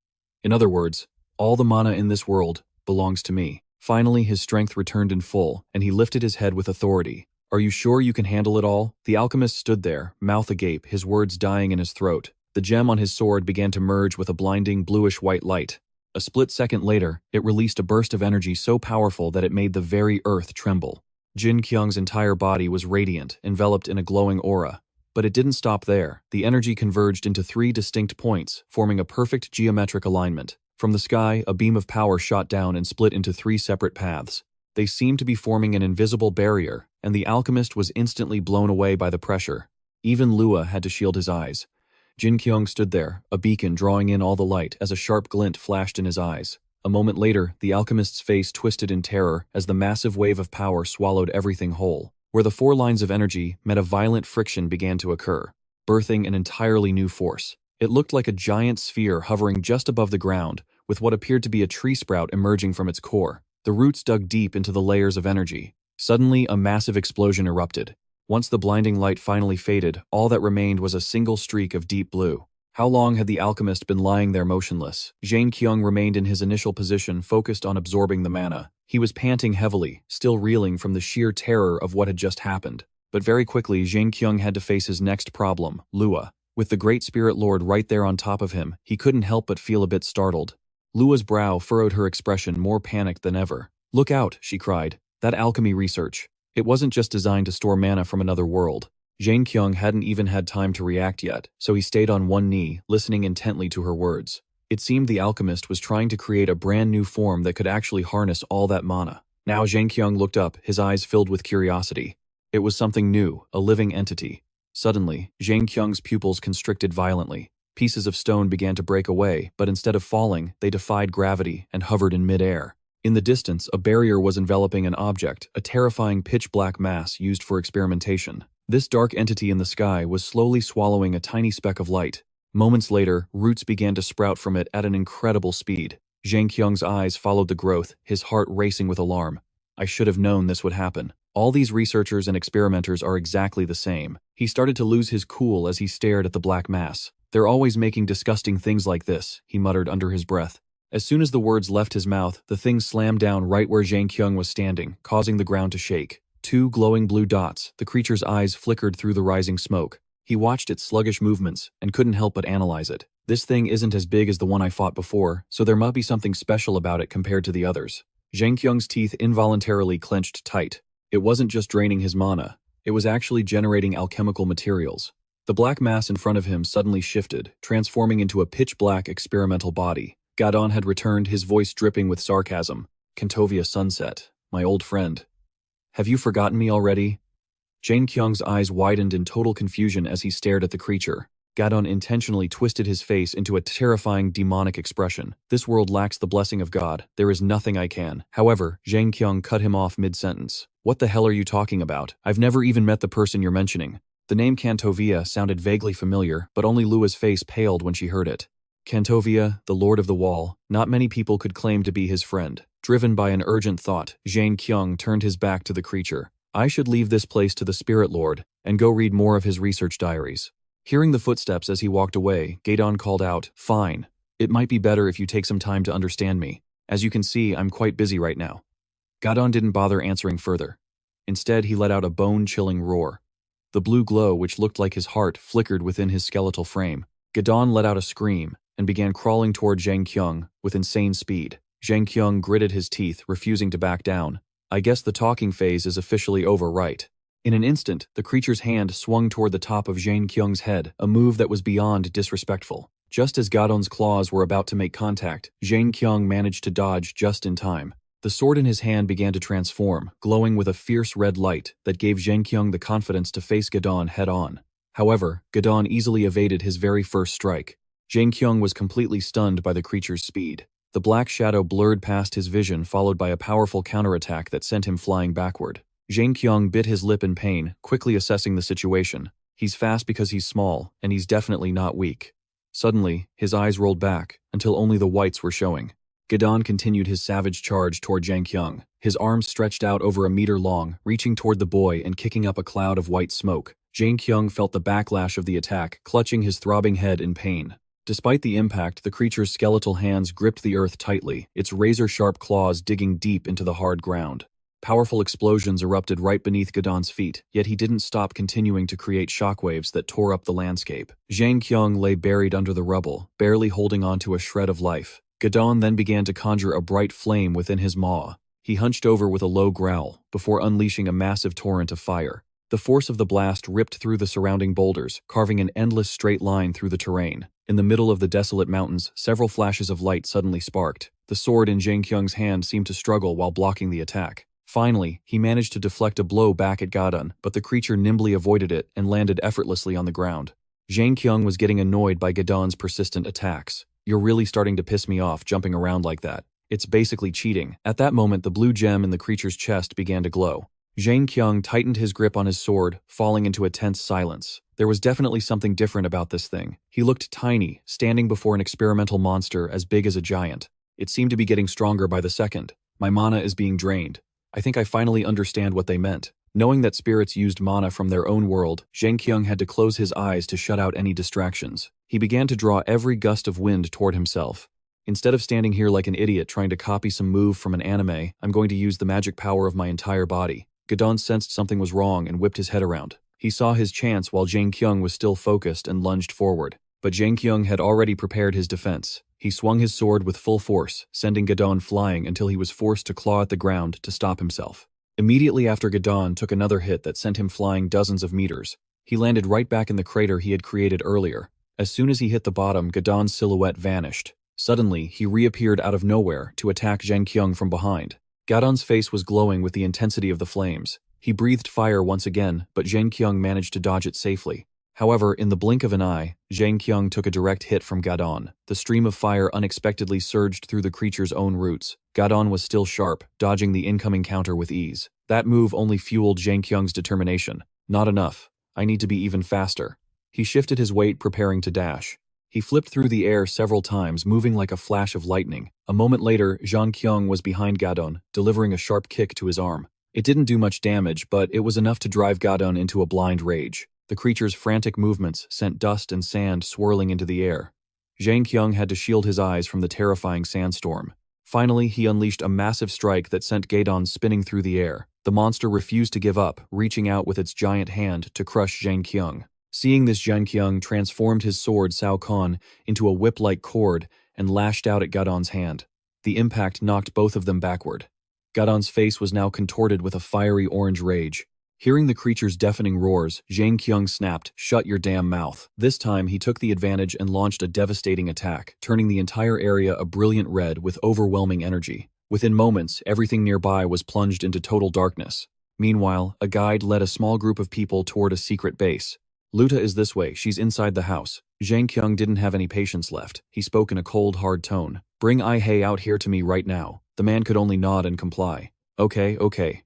In other words, all the mana in this world belongs to me. Finally, his strength returned in full, and he lifted his head with authority. Are you sure you can handle it all? The alchemist stood there, mouth agape, his words dying in his throat. The gem on his sword began to merge with a blinding bluish-white light. A split second later, it released a burst of energy so powerful that it made the very earth tremble. Jin-Kyung's entire body was radiant, enveloped in a glowing aura. But it didn't stop there. The energy converged into 3 distinct points, forming a perfect geometric alignment. From the sky, a beam of power shot down and split into 3 separate paths. They seemed to be forming an invisible barrier, and the alchemist was instantly blown away by the pressure. Even Lua had to shield his eyes. Jin-Kyung stood there, a beacon drawing in all the light as a sharp glint flashed in his eyes. A moment later, the alchemist's face twisted in terror as the massive wave of power swallowed everything whole. Where the 4 lines of energy met, a violent friction began to occur, birthing an entirely new force. It looked like a giant sphere hovering just above the ground, with what appeared to be a tree sprout emerging from its core. The roots dug deep into the layers of energy. Suddenly, a massive explosion erupted. Once the blinding light finally faded, all that remained was a single streak of deep blue. How long had the alchemist been lying there motionless? Jin-Kyung remained in his initial position, focused on absorbing the mana. He was panting heavily, still reeling from the sheer terror of what had just happened. But very quickly, Jin-Kyung had to face his next problem, Lua. With the Great Spirit Lord right there on top of him, he couldn't help but feel a bit startled. Lua's brow furrowed her expression, more panicked than ever. "Look out," she cried. "That alchemy research. It wasn't just designed to store mana from another world." Jin-Kyung hadn't even had time to react yet, so he stayed on one knee, listening intently to her words. It seemed the alchemist was trying to create a brand new form that could actually harness all that mana. Now Jin-Kyung looked up, his eyes filled with curiosity. It was something new, a living entity. Suddenly, Jin-Kyung's pupils constricted violently. Pieces of stone began to break away, but instead of falling, they defied gravity and hovered in mid-air. In the distance, a barrier was enveloping an object, a terrifying pitch-black mass used for experimentation. This dark entity in the sky was slowly swallowing a tiny speck of light. Moments later, roots began to sprout from it at an incredible speed. Jin-Kyung's eyes followed the growth, his heart racing with alarm. I should have known this would happen. All these researchers and experimenters are exactly the same. He started to lose his cool as he stared at the black mass. They're always making disgusting things like this, he muttered under his breath. As soon as the words left his mouth, the thing slammed down right where Jin-Kyung was standing, causing the ground to shake. Two glowing blue dots, the creature's eyes flickered through the rising smoke. He watched its sluggish movements and couldn't help but analyze it. This thing isn't as big as the one I fought before, so there must be something special about it compared to the others. Jin-Kyung's teeth involuntarily clenched tight. It wasn't just draining his mana, it was actually generating alchemical materials. The black mass in front of him suddenly shifted, transforming into a pitch-black experimental body. Gadon had returned, his voice dripping with sarcasm. Kentovia Sunset, my old friend. Have you forgotten me already? Jin-Kyung's eyes widened in total confusion as he stared at the creature. Gadon intentionally twisted his face into a terrifying demonic expression. This world lacks the blessing of God. There is nothing I can. However, Jin-Kyung cut him off mid-sentence. What the hell are you talking about? I've never even met the person you're mentioning. The name Kentovia sounded vaguely familiar, but only Lua's face paled when she heard it. Kentovia, the Lord of the Wall, not many people could claim to be his friend. Driven by an urgent thought, Jin-Kyung turned his back to the creature. I should leave this place to the Spirit Lord and go read more of his research diaries. Hearing the footsteps as he walked away, Gadon called out, Fine. It might be better if you take some time to understand me. As you can see, I'm quite busy right now. Gadon didn't bother answering further. Instead, he let out a bone-chilling roar. The blue glow, which looked like his heart, flickered within his skeletal frame. Gadon let out a scream and began crawling toward Jin-Kyung with insane speed. Jin-Kyung gritted his teeth, refusing to back down. I guess the talking phase is officially over, right? In an instant, the creature's hand swung toward the top of Jin-Kyung's head, a move that was beyond disrespectful. Just as Gadon's claws were about to make contact, Jin-Kyung managed to dodge just in time. The sword in his hand began to transform, glowing with a fierce red light that gave Jin-Kyung the confidence to face Gadon head-on. However, Gadon easily evaded his very first strike. Jin-Kyung was completely stunned by the creature's speed. The black shadow blurred past his vision, followed by a powerful counterattack that sent him flying backward. Jin-Kyung bit his lip in pain, quickly assessing the situation. He's fast because he's small, and he's definitely not weak. Suddenly, his eyes rolled back, until only the whites were showing. Gadon continued his savage charge toward Jin-Kyung, his arms stretched out over a meter long, reaching toward the boy and kicking up a cloud of white smoke. Jin-Kyung felt the backlash of the attack, clutching his throbbing head in pain. Despite the impact, the creature's skeletal hands gripped the earth tightly, its razor-sharp claws digging deep into the hard ground. Powerful explosions erupted right beneath Gadon's feet, yet he didn't stop continuing to create shockwaves that tore up the landscape. Jin-Kyung lay buried under the rubble, barely holding on to a shred of life. Gadon then began to conjure a bright flame within his maw. He hunched over with a low growl, before unleashing a massive torrent of fire. The force of the blast ripped through the surrounding boulders, carving an endless straight line through the terrain. In the middle of the desolate mountains, several flashes of light suddenly sparked. The sword in Jin-Kyung's hand seemed to struggle while blocking the attack. Finally, he managed to deflect a blow back at Gadon, but the creature nimbly avoided it and landed effortlessly on the ground. Jin-Kyung was getting annoyed by Gadon's persistent attacks. You're really starting to piss me off jumping around like that. It's basically cheating. At that moment, the blue gem in the creature's chest began to glow. Jin-Kyung tightened his grip on his sword, falling into a tense silence. There was definitely something different about this thing. He looked tiny, standing before an experimental monster as big as a giant. It seemed to be getting stronger by the second. My mana is being drained. I think I finally understand what they meant. Knowing that spirits used mana from their own world, Jin-Kyung had to close his eyes to shut out any distractions. He began to draw every gust of wind toward himself. Instead of standing here like an idiot trying to copy some move from an anime, I'm going to use the magic power of my entire body. Gadon sensed something was wrong and whipped his head around. He saw his chance while Jin-Kyung was still focused and lunged forward. But Jin-Kyung had already prepared his defense. He swung his sword with full force, sending Gadon flying until he was forced to claw at the ground to stop himself. Immediately after, Gadon took another hit that sent him flying dozens of meters. He landed right back in the crater he had created earlier. As soon as he hit the bottom, Gadon's silhouette vanished. Suddenly, he reappeared out of nowhere to attack Jin-Kyung from behind. Gadon's face was glowing with the intensity of the flames. He breathed fire once again, but Jin-Kyung managed to dodge it safely. However, in the blink of an eye, Jin-Kyung took a direct hit from Gadon. The stream of fire unexpectedly surged through the creature's own roots. Gadon was still sharp, dodging the incoming counter with ease. That move only fueled Jin-Kyung's determination. Not enough. I need to be even faster. He shifted his weight, preparing to dash. He flipped through the air several times, moving like a flash of lightning. A moment later, Jin-Kyung was behind Gadon, delivering a sharp kick to his arm. It didn't do much damage, but it was enough to drive Gadon into a blind rage. The creature's frantic movements sent dust and sand swirling into the air. Jin-Kyung had to shield his eyes from the terrifying sandstorm. Finally, he unleashed a massive strike that sent Gadon spinning through the air. The monster refused to give up, reaching out with its giant hand to crush Jin-Kyung. Seeing this, Jin-Kyung transformed his sword Sao Kon into a whip-like cord and lashed out at Gadon's hand. The impact knocked both of them backward. Gadon's face was now contorted with a fiery orange rage. Hearing the creature's deafening roars, Jin-Kyung snapped, "Shut your damn mouth." This time, he took the advantage and launched a devastating attack, turning the entire area a brilliant red with overwhelming energy. Within moments, everything nearby was plunged into total darkness. Meanwhile, a guide led a small group of people toward a secret base. "Luta is this way, she's inside the house." Jin-Kyung didn't have any patience left. He spoke in a cold, hard tone. "Bring Ai-hei out here to me right now." The man could only nod and comply. Okay.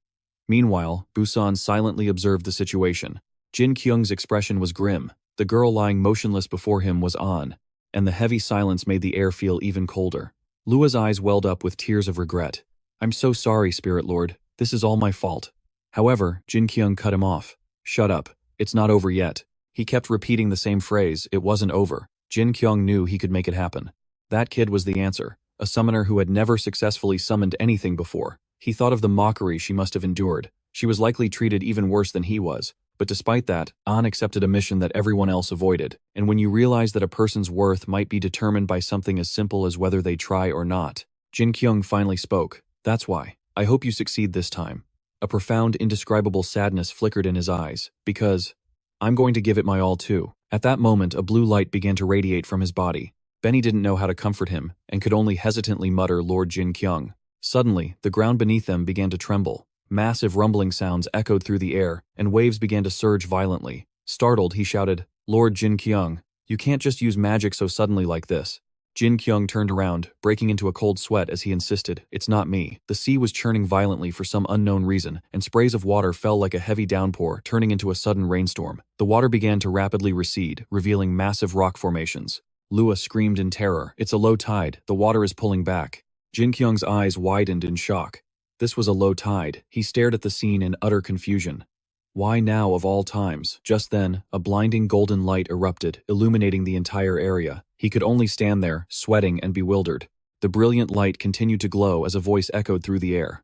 Meanwhile, Busan silently observed the situation. Jin-Kyung's expression was grim. The girl lying motionless before him was on, and the heavy silence made the air feel even colder. Lua's eyes welled up with tears of regret. "I'm so sorry, Spirit Lord. This is all my fault." However, Jin-Kyung cut him off. "Shut up. It's not over yet." He kept repeating the same phrase, "It wasn't over." Jin-Kyung knew he could make it happen. That kid was the answer, a summoner who had never successfully summoned anything before. He thought of the mockery she must have endured. She was likely treated even worse than he was. But despite that, An accepted a mission that everyone else avoided. And when you realize that a person's worth might be determined by something as simple as whether they try or not, Jin-Kyung finally spoke. "That's why. I hope you succeed this time." A profound, indescribable sadness flickered in his eyes. "Because I'm going to give it my all too." At that moment, a blue light began to radiate from his body. Benny didn't know how to comfort him, and could only hesitantly mutter, "Lord Jin-Kyung." Suddenly, the ground beneath them began to tremble. Massive rumbling sounds echoed through the air, and waves began to surge violently. Startled, he shouted, "Lord Jin-Kyung, you can't just use magic so suddenly like this." Jin-Kyung turned around, breaking into a cold sweat as he insisted, "It's not me." The sea was churning violently for some unknown reason, and sprays of water fell like a heavy downpour, turning into a sudden rainstorm. The water began to rapidly recede, revealing massive rock formations. Lua screamed in terror. "It's a low tide. The water is pulling back." Jin-Kyung's eyes widened in shock. This was a low tide. He stared at the scene in utter confusion. Why now of all times? Just then, a blinding golden light erupted, illuminating the entire area. He could only stand there, sweating and bewildered. The brilliant light continued to glow as a voice echoed through the air.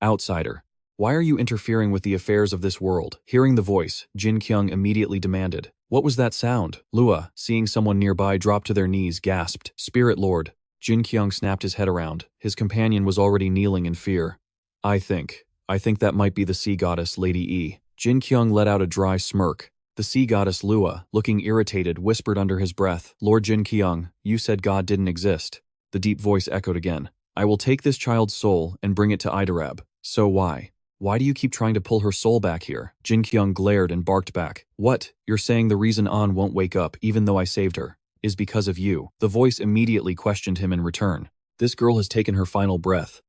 "Outsider, why are you interfering with the affairs of this world?" Hearing the voice, Jin-Kyung immediately demanded, "What was that sound?" Lua, seeing someone nearby drop to their knees, gasped, "Spirit Lord." Jin-Kyung snapped his head around. His companion was already kneeling in fear. I think that might be the sea goddess, Lady E." Jin-Kyung let out a dry smirk. The sea goddess Lua, looking irritated, whispered under his breath, "Lord Jin-Kyung, you said God didn't exist." The deep voice echoed again. "I will take this child's soul and bring it to Idarab." "So why? Why do you keep trying to pull her soul back here?" Jin-Kyung glared and barked back. "What? You're saying the reason An won't wake up, even though I saved her, is because of you?" The voice immediately questioned him in return. "This girl has taken her final breath."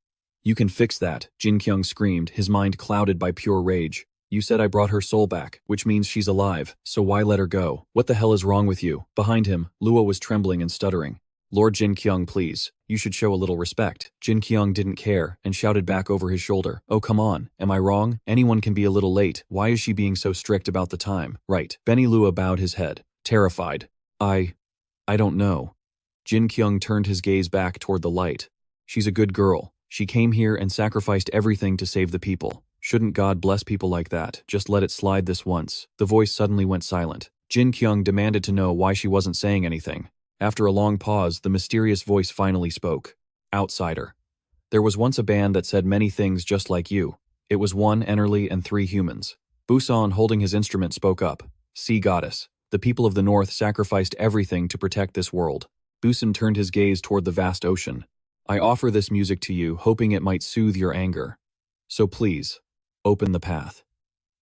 "You can fix that," Jin-Kyung screamed, his mind clouded by pure rage. "You said I brought her soul back, which means she's alive, so why let her go? What the hell is wrong with you?" Behind him, Lua was trembling and stuttering. "Lord Jin-Kyung, please. You should show a little respect." Jin-Kyung didn't care and shouted back over his shoulder, "Oh come on, am I wrong? Anyone can be a little late. Why is she being so strict about the time?" "Right." Benny Lua bowed his head, terrified. I don't know." Jin-Kyung turned his gaze back toward the light. "She's a good girl. She came here and sacrificed everything to save the people. Shouldn't God bless people like that? Just let it slide this once." The voice suddenly went silent. Jin-Kyung demanded to know why she wasn't saying anything. After a long pause, the mysterious voice finally spoke. "Outsider. There was once a band that said many things just like you. It was 1 Enerly and 3 humans." Busan, holding his instrument, spoke up. "Sea goddess. The people of the north sacrificed everything to protect this world." Busan turned his gaze toward the vast ocean. I offer this music to you, hoping it might soothe your anger. So please, open the path.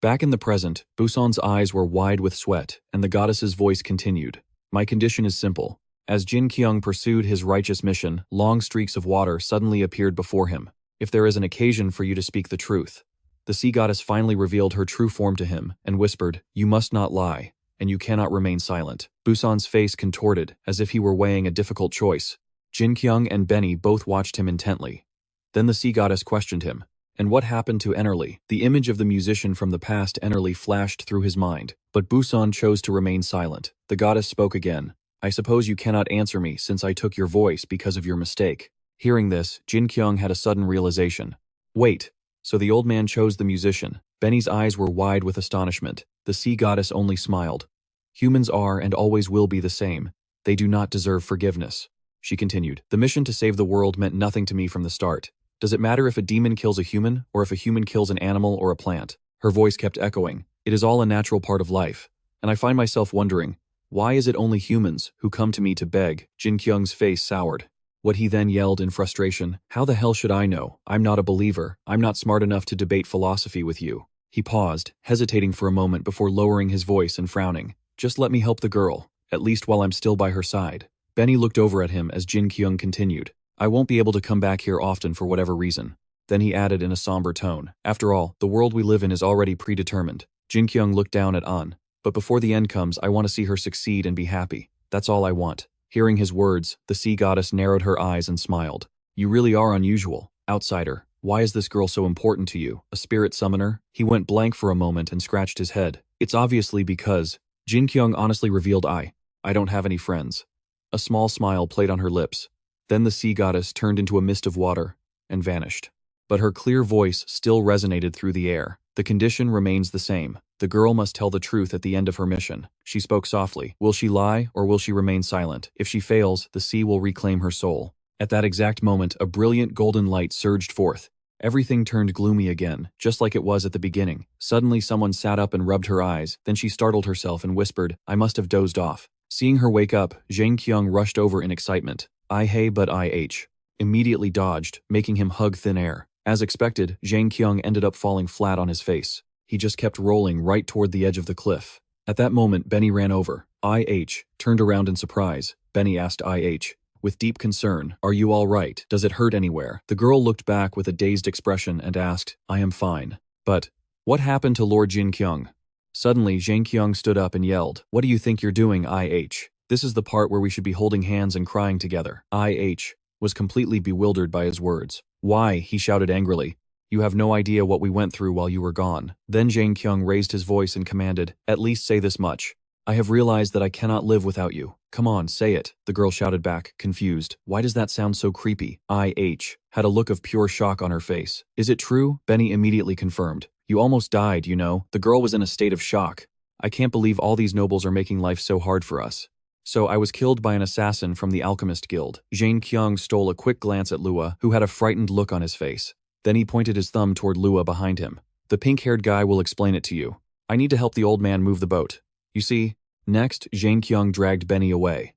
Back in the present, Busan's eyes were wide with sweat, and the goddess's voice continued. My condition is simple. As Jin-Kyung pursued his righteous mission, long streaks of water suddenly appeared before him. If there is an occasion for you to speak the truth. The sea goddess finally revealed her true form to him, and whispered, you must not lie, and you cannot remain silent. Busan's face contorted, as if he were weighing a difficult choice. Jin-Kyung and Benny both watched him intently. Then the sea goddess questioned him. And what happened to Enerly? The image of the musician from the past Enerly flashed through his mind, but Busan chose to remain silent. The goddess spoke again. I suppose you cannot answer me since I took your voice because of your mistake. Hearing this, Jin-Kyung had a sudden realization. Wait, so the old man chose the musician. Benny's eyes were wide with astonishment. The sea goddess only smiled. Humans are and always will be the same. They do not deserve forgiveness. She continued. The mission to save the world meant nothing to me from the start. Does it matter if a demon kills a human, or if a human kills an animal or a plant? Her voice kept echoing. It is all a natural part of life. And I find myself wondering, why is it only humans who come to me to beg? Jin-Kyung's face soured. What he then yelled in frustration, how the hell should I know? I'm not a believer. I'm not smart enough to debate philosophy with you. He paused, hesitating for a moment before lowering his voice and frowning. Just let me help the girl, at least while I'm still by her side. Benny looked over at him as Jin-Kyung continued. I won't be able to come back here often for whatever reason. Then he added in a somber tone. After all, the world we live in is already predetermined. Jin-Kyung looked down at An. But before the end comes, I want to see her succeed and be happy. That's all I want. Hearing his words, the sea goddess narrowed her eyes and smiled. You really are unusual. Outsider, why is this girl so important to you? A spirit summoner? He went blank for a moment and scratched his head. It's obviously because... Jin-Kyung honestly revealed I don't have any friends. A small smile played on her lips. Then the sea goddess turned into a mist of water and vanished. But her clear voice still resonated through the air. The condition remains the same. The girl must tell the truth at the end of her mission. She spoke softly. Will she lie or will she remain silent? If she fails, the sea will reclaim her soul. At that exact moment, a brilliant golden light surged forth. Everything turned gloomy again, just like it was at the beginning. Suddenly someone sat up and rubbed her eyes, then she startled herself and whispered, I must have dozed off. Seeing her wake up, Jin-Kyung rushed over in excitement. But IH. Immediately dodged, making him hug thin air. As expected, Jin-Kyung ended up falling flat on his face. He just kept rolling right toward the edge of the cliff. At that moment, Benny ran over. IH turned around in surprise. Benny asked IH, with deep concern, are you all right? Does it hurt anywhere? The girl looked back with a dazed expression and asked, I am fine. But, what happened to Lord Jin-Kyung? Suddenly, Jin-Kyung stood up and yelled, what do you think you're doing, IH? This is the part where we should be holding hands and crying together. IH was completely bewildered by his words. Why? He shouted angrily. You have no idea what we went through while you were gone. Then Jin-Kyung raised his voice and commanded, at least say this much. I have realized that I cannot live without you. Come on, say it. The girl shouted back, confused. Why does that sound so creepy? IH had a look of pure shock on her face. Is it true? Benny immediately confirmed. You almost died, you know. The girl was in a state of shock. I can't believe all these nobles are making life so hard for us. So I was killed by an assassin from the Alchemist Guild. Jin-Kyung stole a quick glance at Lua, who had a frightened look on his face. Then he pointed his thumb toward Lua behind him. The pink-haired guy will explain it to you. I need to help the old man move the boat. You see? Next, Jin-Kyung dragged Benny away.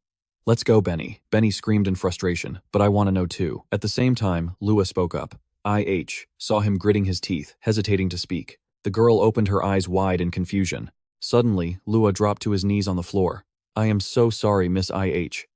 Let's go, Benny. Benny screamed in frustration, but I want to know too. At the same time, Lua spoke up. IH saw him gritting his teeth, hesitating to speak. The girl opened her eyes wide in confusion. Suddenly, Lua dropped to his knees on the floor. I am so sorry, Miss IH.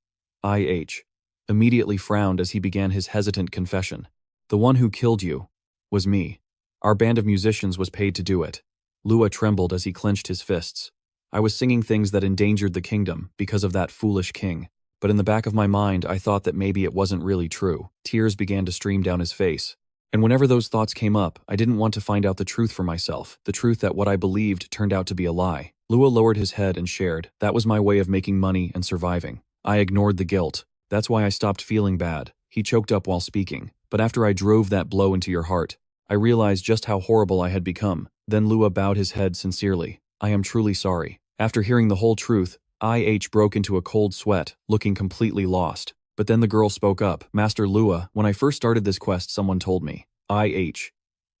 IH immediately frowned as he began his hesitant confession. The one who killed you was me. Our band of musicians was paid to do it. Lua trembled as he clenched his fists. I was singing things that endangered the kingdom because of that foolish king. But in the back of my mind, I thought that maybe it wasn't really true. Tears began to stream down his face. And whenever those thoughts came up, I didn't want to find out the truth for myself, the truth that what I believed turned out to be a lie. Lua lowered his head and shared, that was my way of making money and surviving. I ignored the guilt. That's why I stopped feeling bad. He choked up while speaking. But after I drove that blow into your heart, I realized just how horrible I had become. Then Lua bowed his head sincerely. I am truly sorry. After hearing the whole truth, IH broke into a cold sweat, looking completely lost. But then the girl spoke up. Master Lua, when I first started this quest, someone told me. IH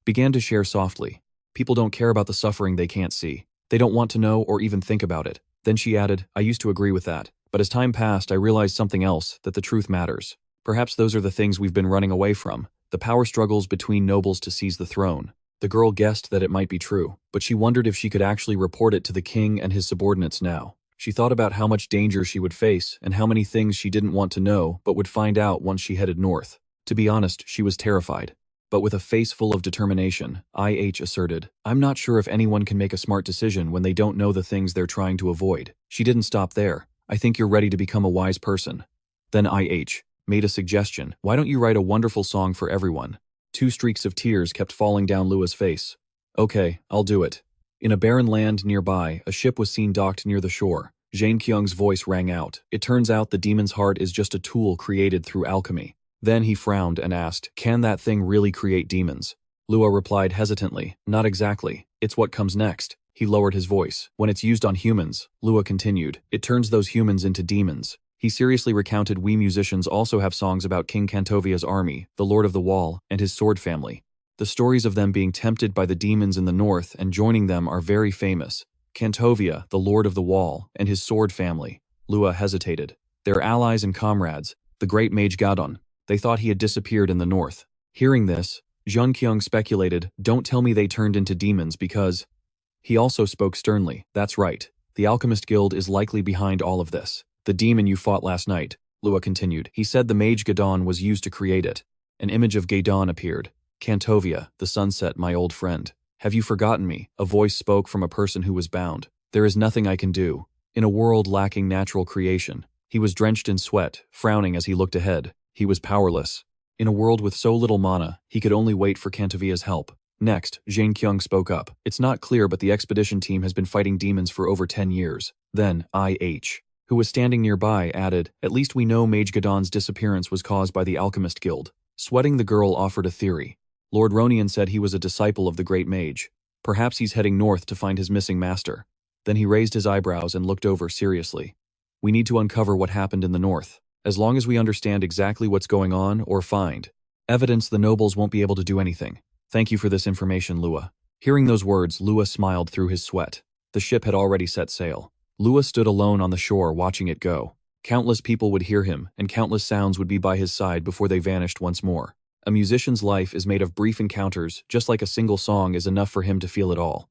began to share softly. People don't care about the suffering they can't see. They don't want to know or even think about it. Then she added, I used to agree with that. But as time passed, I realized something else, that the truth matters. Perhaps those are the things we've been running away from, the power struggles between nobles to seize the throne. The girl guessed that it might be true, but she wondered if she could actually report it to the king and his subordinates now. She thought about how much danger she would face and how many things she didn't want to know but would find out once she headed north. To be honest, she was terrified. But with a face full of determination, IH asserted, "I'm not sure if anyone can make a smart decision when they don't know the things they're trying to avoid." She didn't stop there. "I think you're ready to become a wise person." Then IH made a suggestion. "Why don't you write a wonderful song for everyone?" 2 streaks of tears kept falling down Lua's face. "Okay, I'll do it." In a barren land nearby, a ship was seen docked near the shore. Jin-Kyung's voice rang out. "It turns out the demon's heart is just a tool created through alchemy." Then he frowned and asked, "Can that thing really create demons?" Lua replied hesitantly, "Not exactly. It's what comes next." He lowered his voice. "When it's used on humans," Lua continued, "it turns those humans into demons." He seriously recounted we musicians also have songs about King Kantovia's army, the Lord of the Wall, and his sword family. The stories of them being tempted by the demons in the north and joining them are very famous. Kantovia, the Lord of the Wall, and his sword family. Lua hesitated. Their allies and comrades, the great mage Gadon. They thought he had disappeared in the north. Hearing this, Jin-Kyung speculated, "Don't tell me they turned into demons because..." He also spoke sternly, "That's right. The Alchemist Guild is likely behind all of this. The demon you fought last night," Lua continued. "He said the mage Gadon was used to create it." An image of Gadon appeared. "Kantovia, the sunset, my old friend. Have you forgotten me?" A voice spoke from a person who was bound. "There is nothing I can do." In a world lacking natural creation, he was drenched in sweat, frowning as he looked ahead. He was powerless. In a world with so little mana, he could only wait for Kantovia's help. Next, Jin-Kyung spoke up. "It's not clear, but the expedition team has been fighting demons for over 10 years. Then, IH, who was standing nearby, added, "At least we know Mage Gadon's disappearance was caused by the Alchemist Guild." Sweating, the girl offered a theory. "Lord Ronian said he was a disciple of the Great Mage. Perhaps he's heading north to find his missing master." Then he raised his eyebrows and looked over seriously. "We need to uncover what happened in the north. As long as we understand exactly what's going on or find evidence, the nobles won't be able to do anything. Thank you for this information, Lua." Hearing those words, Lua smiled through his sweat. The ship had already set sail. Lua stood alone on the shore watching it go. Countless people would hear him, and countless sounds would be by his side before they vanished once more. A musician's life is made of brief encounters, just like a single song is enough for him to feel it all.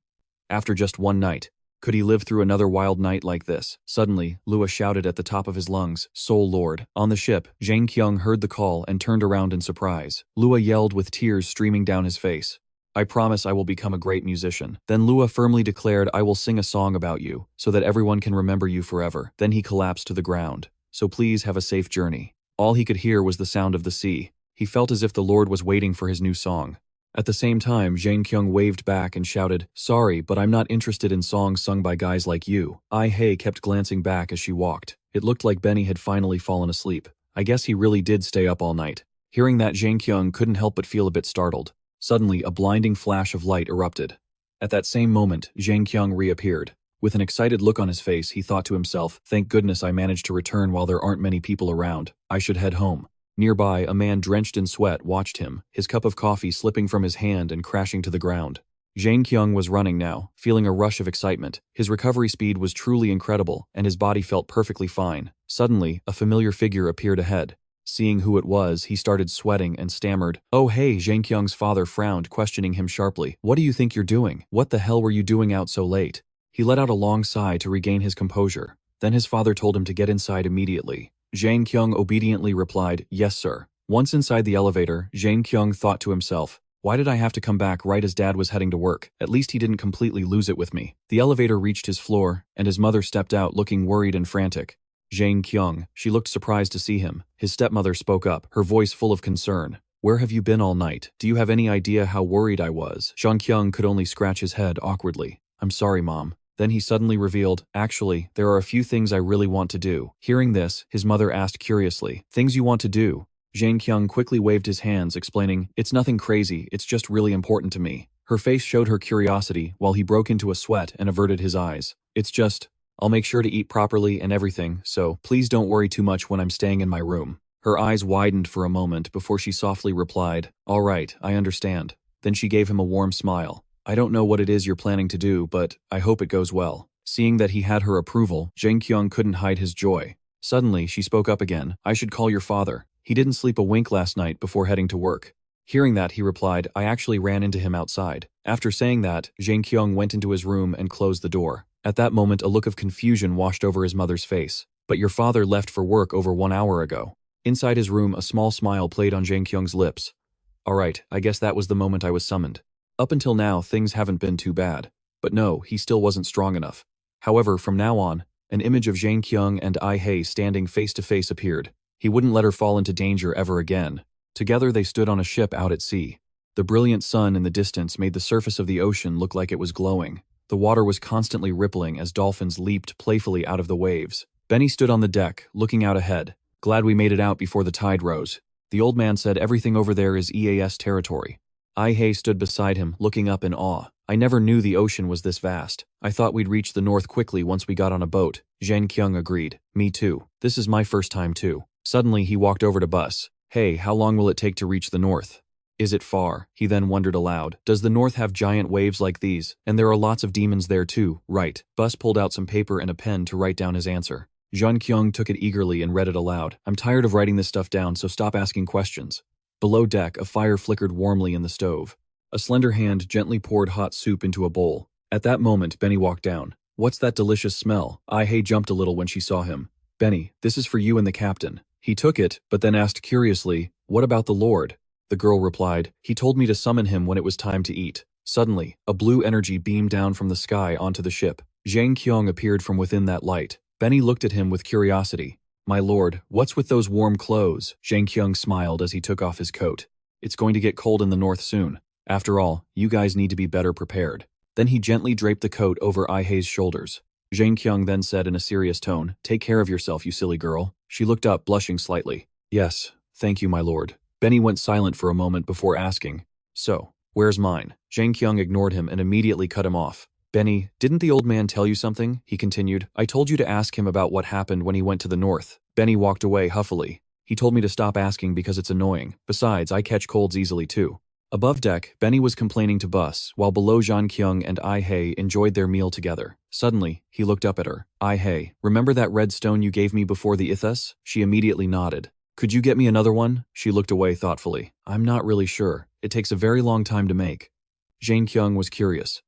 After just one night, could he live through another wild night like this? Suddenly, Lua shouted at the top of his lungs, "Soul Lord." On the ship, Jin-Kyung heard the call and turned around in surprise. Lua yelled with tears streaming down his face, "I promise I will become a great musician." Then Lua firmly declared, "I will sing a song about you, so that everyone can remember you forever." Then he collapsed to the ground. "So please have a safe journey." All he could hear was the sound of the sea. He felt as if the Lord was waiting for his new song. At the same time, Jin-Kyung waved back and shouted, "Sorry, but I'm not interested in songs sung by guys like you." Ai-hei kept glancing back as she walked. It looked like Benny had finally fallen asleep. I guess he really did stay up all night. Hearing that, Jin-Kyung couldn't help but feel a bit startled. Suddenly, a blinding flash of light erupted. At that same moment, Jin-Kyung reappeared. With an excited look on his face, he thought to himself, "Thank goodness I managed to return while there aren't many people around. I should head home." Nearby, a man drenched in sweat watched him, his cup of coffee slipping from his hand and crashing to the ground. Jin-Kyung was running now, feeling a rush of excitement. His recovery speed was truly incredible, and his body felt perfectly fine. Suddenly, a familiar figure appeared ahead. Seeing who it was, he started sweating and stammered, "Oh hey." Jin-Kyung's father frowned, questioning him sharply. "What do you think you're doing? What the hell were you doing out so late?" He let out a long sigh to regain his composure. Then his father told him to get inside immediately. Jin-Kyung obediently replied, "Yes, sir." Once inside the elevator, Jin-Kyung thought to himself, "Why did I have to come back right as Dad was heading to work? At least he didn't completely lose it with me." The elevator reached his floor, and his mother stepped out looking worried and frantic. Jin-Kyung, she looked surprised to see him. His stepmother spoke up, her voice full of concern. "Where have you been all night? Do you have any idea how worried I was?" Jin-Kyung could only scratch his head awkwardly. "I'm sorry, Mom." Then he suddenly revealed, "Actually, there are a few things I really want to do." Hearing this, his mother asked curiously, "Things you want to do?" Jin-Kyung quickly waved his hands, explaining, "It's nothing crazy, it's just really important to me." Her face showed her curiosity, while he broke into a sweat and averted his eyes. "It's just, I'll make sure to eat properly and everything, so please don't worry too much when I'm staying in my room." Her eyes widened for a moment before she softly replied, "All right, I understand." Then she gave him a warm smile. "I don't know what it is you're planning to do, but I hope it goes well." Seeing that he had her approval, Jin-Kyung couldn't hide his joy. Suddenly, she spoke up again, "I should call your father. He didn't sleep a wink last night before heading to work. Hearing that, he replied, I actually ran into him outside. After saying that, Jin-Kyung went into his room and closed the door. At that moment, a look of confusion washed over his mother's face. But your father left for work over 1 hour ago. Inside his room, a small smile played on Jin-Kyung's lips. Alright, I guess that was the moment I was summoned. Up until now, things haven't been too bad. But no, he still wasn't strong enough. However, from now on, an image of Jin-Kyung and I-Hei standing face to face appeared. He wouldn't let her fall into danger ever again. Together they stood on a ship out at sea. The brilliant sun in the distance made the surface of the ocean look like it was glowing. The water was constantly rippling as dolphins leaped playfully out of the waves. Benny stood on the deck, looking out ahead. Glad we made it out before the tide rose. The old man said everything over there is EAS territory. I-Hei stood beside him, looking up in awe. I never knew the ocean was this vast. I thought we'd reach the north quickly once we got on a boat. Jin-Kyung agreed. Me too. This is my first time too. Suddenly he walked over to Bus. Hey, how long will it take to reach the north? Is it far? He then wondered aloud. Does the north have giant waves like these? And there are lots of demons there too, right? Bus pulled out some paper and a pen to write down his answer. Jin-Kyung took it eagerly and read it aloud. I'm tired of writing this stuff down, so stop asking questions. Below deck, a fire flickered warmly in the stove. A slender hand gently poured hot soup into a bowl. At that moment, Benny walked down. What's that delicious smell? I-Hei jumped a little when she saw him. Benny, this is for you and the captain. He took it, but then asked curiously, what about the Lord? The girl replied, he told me to summon him when it was time to eat. Suddenly, a blue energy beamed down from the sky onto the ship. Jin-Kyung appeared from within that light. Benny looked at him with curiosity. My lord, what's with those warm clothes? Jin-Kyung smiled as he took off his coat. It's going to get cold in the north soon. After all, you guys need to be better prepared. Then he gently draped the coat over I-Hei's shoulders. Jin-Kyung then said in a serious tone, take care of yourself, you silly girl. She looked up, blushing slightly. Yes, thank you, my lord. Benny went silent for a moment before asking, so, where's mine? Jin-Kyung ignored him and immediately cut him off. Benny, didn't the old man tell you something? He continued. I told you to ask him about what happened when he went to the north. Benny walked away huffily. He told me to stop asking because it's annoying. Besides, I catch colds easily too. Above deck, Benny was complaining to Bus, while below Jin-Kyung and I-Hei enjoyed their meal together. Suddenly, he looked up at her. I-Hei, remember that red stone you gave me before the Ithas? She immediately nodded. Could you get me another one? She looked away thoughtfully. I'm not really sure. It takes a very long time to make. Jin-Kyung was curious.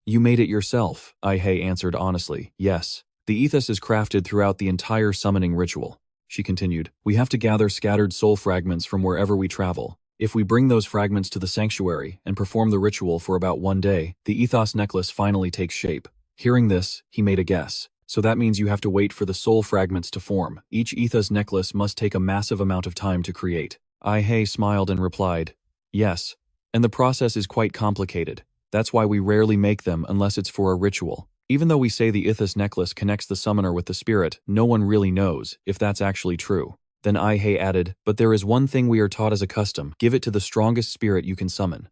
You made it yourself, I-Hei answered honestly. Yes. The ethos is crafted throughout the entire summoning ritual. She continued. We have to gather scattered soul fragments from wherever we travel. If we bring those fragments to the sanctuary and perform the ritual for about 1 day, the ethos necklace finally takes shape. Hearing this, he made a guess. So that means you have to wait for the soul fragments to form. Each ethos necklace must take a massive amount of time to create. I-Hei smiled and replied, yes. And the process is quite complicated. That's why we rarely make them unless it's for a ritual. Even though we say the ethos necklace connects the summoner with the spirit, no one really knows if that's actually true. Then I-Hei added, but there is one thing we are taught as a custom. Give it to the strongest spirit you can summon.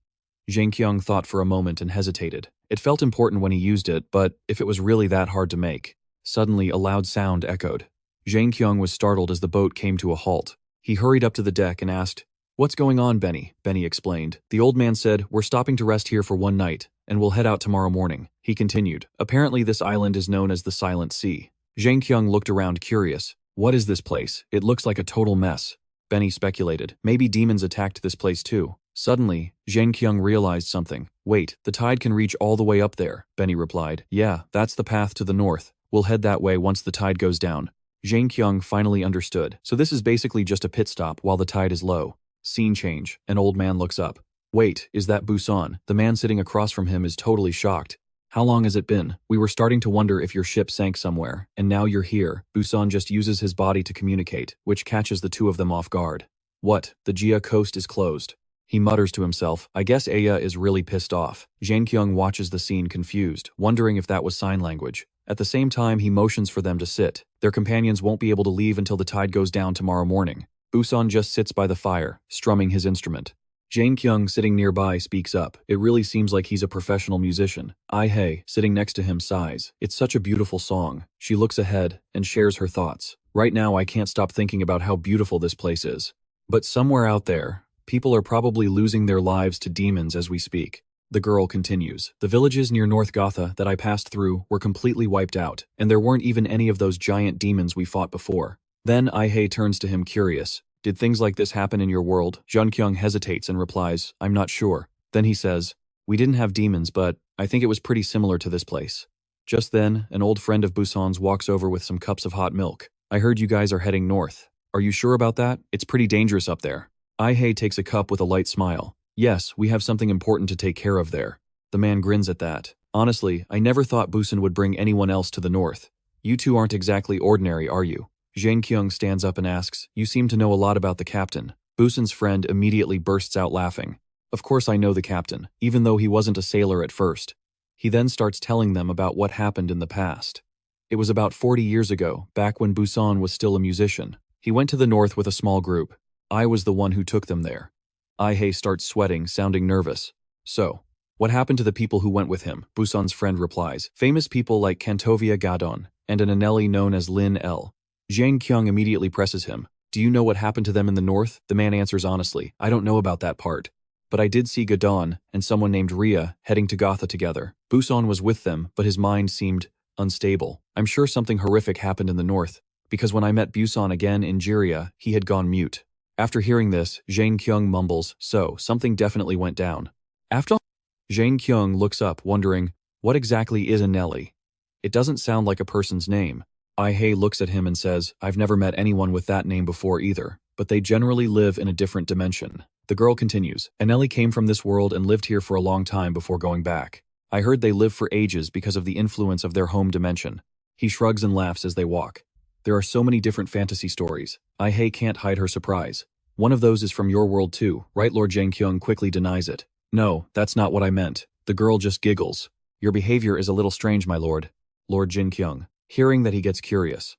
Jin-Kyung thought for a moment and hesitated. It felt important when he used it, but if it was really that hard to make. Suddenly, a loud sound echoed. Jin-Kyung was startled as the boat came to a halt. He hurried up to the deck and asked, What's going on, Benny? Benny explained. The old man said, We're stopping to rest here for 1 night, and we'll head out tomorrow morning. He continued. Apparently this island is known as the Silent Sea. Jin-Kyung looked around curious. What is this place? It looks like a total mess. Benny speculated. Maybe demons attacked this place too. Suddenly, Jin-Kyung realized something. Wait, the tide can reach all the way up there, Benny replied. Yeah, that's the path to the north. We'll head that way once the tide goes down. Jin-Kyung finally understood. So this is basically just a pit stop while the tide is low. Scene change. An old man looks up. Wait, is that Busan? The man sitting across from him is totally shocked. How long has it been? We were starting to wonder if your ship sank somewhere, and now you're here. Busan just uses his body to communicate, which catches the two of them off guard. What? The Jia coast is closed. He mutters to himself. I guess Aya is really pissed off. Jin-Kyung watches the scene confused, wondering if that was sign language. At the same time, he motions for them to sit. Their companions won't be able to leave until the tide goes down tomorrow morning. Busan just sits by the fire, strumming his instrument. Jin-Kyung, sitting nearby, speaks up. It really seems like he's a professional musician. I-Hei, sitting next to him, sighs. It's such a beautiful song. She looks ahead and shares her thoughts. Right now, I can't stop thinking about how beautiful this place is. But somewhere out there, people are probably losing their lives to demons as we speak. The girl continues. The villages near North Gotha that I passed through were completely wiped out, and there weren't even any of those giant demons we fought before. Then I-Hei turns to him curious. Did things like this happen in your world? Jin-Kyung hesitates and replies, I'm not sure. Then he says, we didn't have demons, but I think it was pretty similar to this place. Just then, an old friend of Busan's walks over with some cups of hot milk. I heard you guys are heading north. Are you sure about that? It's pretty dangerous up there. Ai-hei takes a cup with a light smile. Yes, we have something important to take care of there. The man grins at that. Honestly, I never thought Busan would bring anyone else to the north. You two aren't exactly ordinary, are you? Jin-Kyung stands up and asks, you seem to know a lot about the captain. Busan's friend immediately bursts out laughing. Of course I know the captain, even though he wasn't a sailor at first. He then starts telling them about what happened in the past. It was about 40 years ago, back when Busan was still a musician. He went to the north with a small group. I was the one who took them there. Ai-hei starts sweating, sounding nervous. So, what happened to the people who went with him? Busan's friend replies. Famous people like Kantovia Gadon, and an Anelli known as Lin L. Jin-Kyung immediately presses him. Do you know what happened to them in the north? The man answers honestly, I don't know about that part. But I did see Gadon and someone named Ria heading to Gotha together. Busan was with them, but his mind seemed unstable. I'm sure something horrific happened in the north, because when I met Busan again in Jiria, he had gone mute. After hearing this, Jin-Kyung mumbles, so, something definitely went down. After Jin-Kyung looks up, wondering, what exactly is Anelli? It doesn't sound like a person's name. Ai-hei looks at him and says, I've never met anyone with that name before either, but they generally live in a different dimension. The girl continues, Anelli came from this world and lived here for a long time before going back. I heard they live for ages because of the influence of their home dimension. He shrugs and laughs as they walk. There are so many different fantasy stories. Ai-hei can't hide her surprise. One of those is from your world too, right? Lord Jin-Kyung quickly denies it. No, that's not what I meant. The girl just giggles. Your behavior is a little strange, my lord. Lord Jin-Kyung, hearing that he gets curious.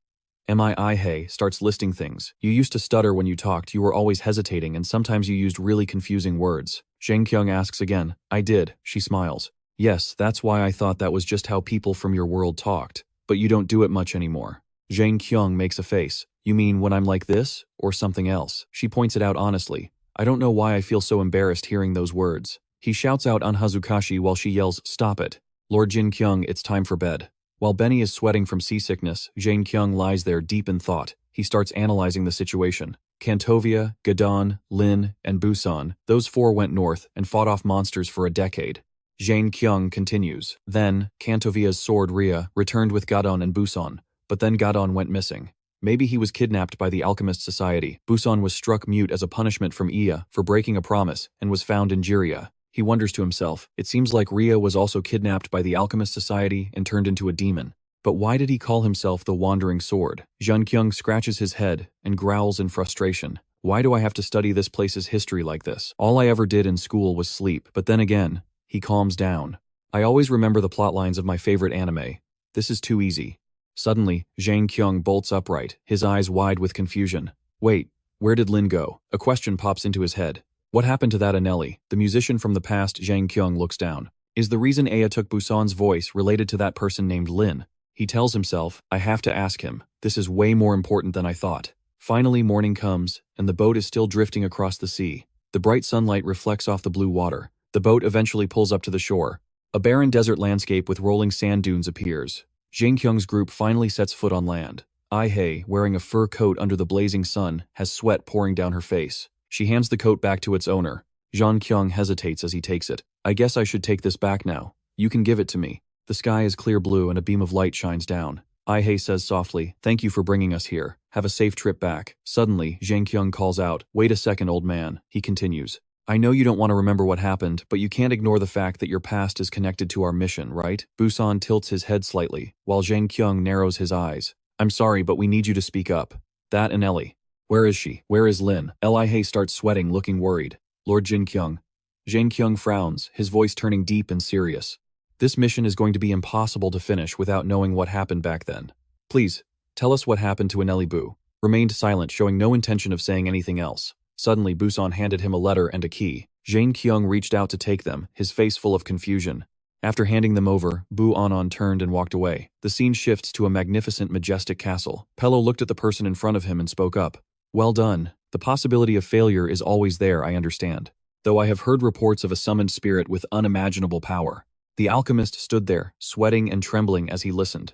Ai-hei starts listing things. You used to stutter when you talked, you were always hesitating, and sometimes you used really confusing words. Jin-Kyung asks again. I did, she smiles. Yes, that's why I thought that was just how people from your world talked. But you don't do it much anymore. Jin-Kyung makes a face. You mean when I'm like this, or something else? She points it out honestly. I don't know why I feel so embarrassed hearing those words. He shouts out Anhazukashi while she yells, stop it. Lord Jin-Kyung, it's time for bed. While Benny is sweating from seasickness, Jin-Kyung lies there deep in thought. He starts analyzing the situation. Kantovia, Gadon, Lin, and Busan, those four went north and fought off monsters for a decade. Jin-Kyung continues. Then, Kantovia's sword Ria returned with Gadon and Busan, but then Gadon went missing. Maybe he was kidnapped by the Alchemist Society. Busan was struck mute as a punishment from Iya for breaking a promise and was found in Jiria. He wonders to himself, it seems like Ria was also kidnapped by the Alchemist Society and turned into a demon. But why did he call himself the Wandering Sword? Jin-Kyung scratches his head and growls in frustration. Why do I have to study this place's history like this? All I ever did in school was sleep. But then again, he calms down. I always remember the plotlines of my favorite anime. This is too easy. Suddenly, Jin-Kyung bolts upright, his eyes wide with confusion. Wait, where did Lin go? A question pops into his head. What happened to that Anelli? The musician from the past. Jin-Kyung looks down. Is the reason Aya took Busan's voice related to that person named Lin? He tells himself, I have to ask him. This is way more important than I thought. Finally, morning comes, and the boat is still drifting across the sea. The bright sunlight reflects off the blue water. The boat eventually pulls up to the shore. A barren desert landscape with rolling sand dunes appears. Jin-Kyung's group finally sets foot on land. Ai-hei, wearing a fur coat under the blazing sun, has sweat pouring down her face. She hands the coat back to its owner. Jin-Kyung hesitates as he takes it. I guess I should take this back now. You can give it to me. The sky is clear blue and a beam of light shines down. Ai-hei says softly, thank you for bringing us here. Have a safe trip back. Suddenly, Jin-Kyung calls out, wait a second, old man. He continues. I know you don't want to remember what happened, but you can't ignore the fact that your past is connected to our mission, right? Busan tilts his head slightly, while Jin-Kyung narrows his eyes. I'm sorry, but we need you to speak up. That Anelli. Where is she? Where is Lin? Ai-hei starts sweating, looking worried. Lord Jin-Kyung. Jin-Kyung frowns, his voice turning deep and serious. This mission is going to be impossible to finish without knowing what happened back then. Please, tell us what happened to Anelli. Bu remained silent, showing no intention of saying anything else. Suddenly, Busan handed him a letter and a key. Jin-Kyung reached out to take them, his face full of confusion. After handing them over, Bu Anon turned and walked away. The scene shifts to a magnificent, majestic castle. Pello looked at the person in front of him and spoke up. Well done. The possibility of failure is always there, I understand. Though I have heard reports of a summoned spirit with unimaginable power. The alchemist stood there, sweating and trembling as he listened.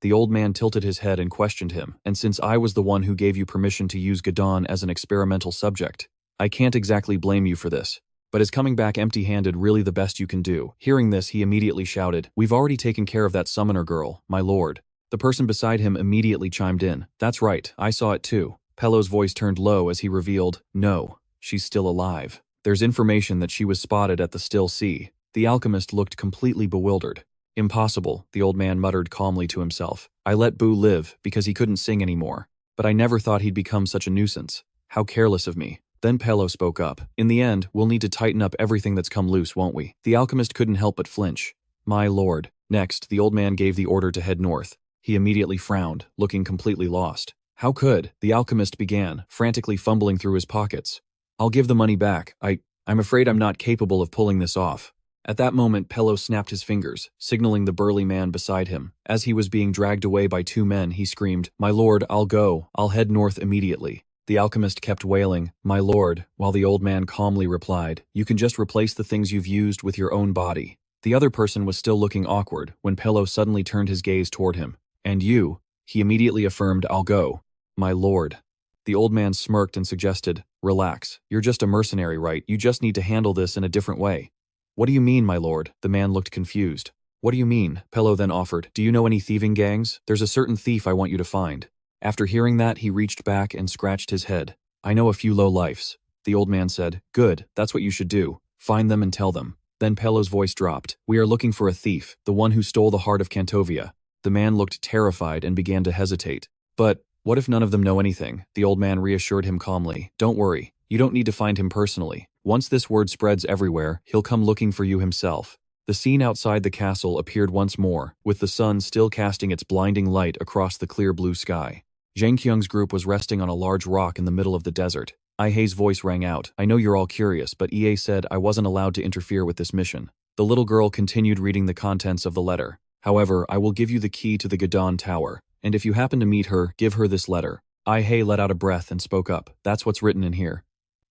The old man tilted his head and questioned him, and since I was the one who gave you permission to use Gadon as an experimental subject, I can't exactly blame you for this. But is coming back empty-handed really the best you can do? Hearing this, he immediately shouted, "We've already taken care of that summoner girl, my lord." The person beside him immediately chimed in, "That's right, I saw it too." Pello's voice turned low as he revealed, "No, she's still alive. There's information that she was spotted at the Still Sea." The alchemist looked completely bewildered. "Impossible," the old man muttered calmly to himself. "I let Boo live because he couldn't sing anymore. But I never thought he'd become such a nuisance. How careless of me." Then Pello spoke up. "In the end, we'll need to tighten up everything that's come loose, won't we?" The alchemist couldn't help but flinch. "My lord." Next, the old man gave the order to head north. He immediately frowned, looking completely lost. "How could?" the alchemist began, frantically fumbling through his pockets. "I'll give the money back. I'm afraid I'm not capable of pulling this off." At that moment, Pello snapped his fingers, signaling the burly man beside him. As he was being dragged away by two men, he screamed, "My lord, I'll go. I'll head north immediately." The alchemist kept wailing, "My lord," while the old man calmly replied, "You can just replace the things you've used with your own body." The other person was still looking awkward when Pello suddenly turned his gaze toward him. "And you?" He immediately affirmed, "I'll go. My lord." The old man smirked and suggested, "Relax. You're just a mercenary, right? You just need to handle this in a different way." "What do you mean, my lord?" The man looked confused. "What do you mean?" Pello then offered. "Do you know any thieving gangs? There's a certain thief I want you to find." After hearing that, he reached back and scratched his head. "I know a few low-lifes." The old man said, "Good, that's what you should do. Find them and tell them." Then Pello's voice dropped. "We are looking for a thief, the one who stole the heart of Cantovia." The man looked terrified and began to hesitate. "But what if none of them know anything?" The old man reassured him calmly. "Don't worry. You don't need to find him personally. Once this word spreads everywhere, he'll come looking for you himself." The scene outside the castle appeared once more, with the sun still casting its blinding light across the clear blue sky. Jin-Kyung's group was resting on a large rock in the middle of the desert. Ihei's voice rang out, "I know you're all curious, but EA said I wasn't allowed to interfere with this mission." The little girl continued reading the contents of the letter. "However, I will give you the key to the Gadon Tower, and if you happen to meet her, give her this letter." Ihei let out a breath and spoke up. "That's what's written in here."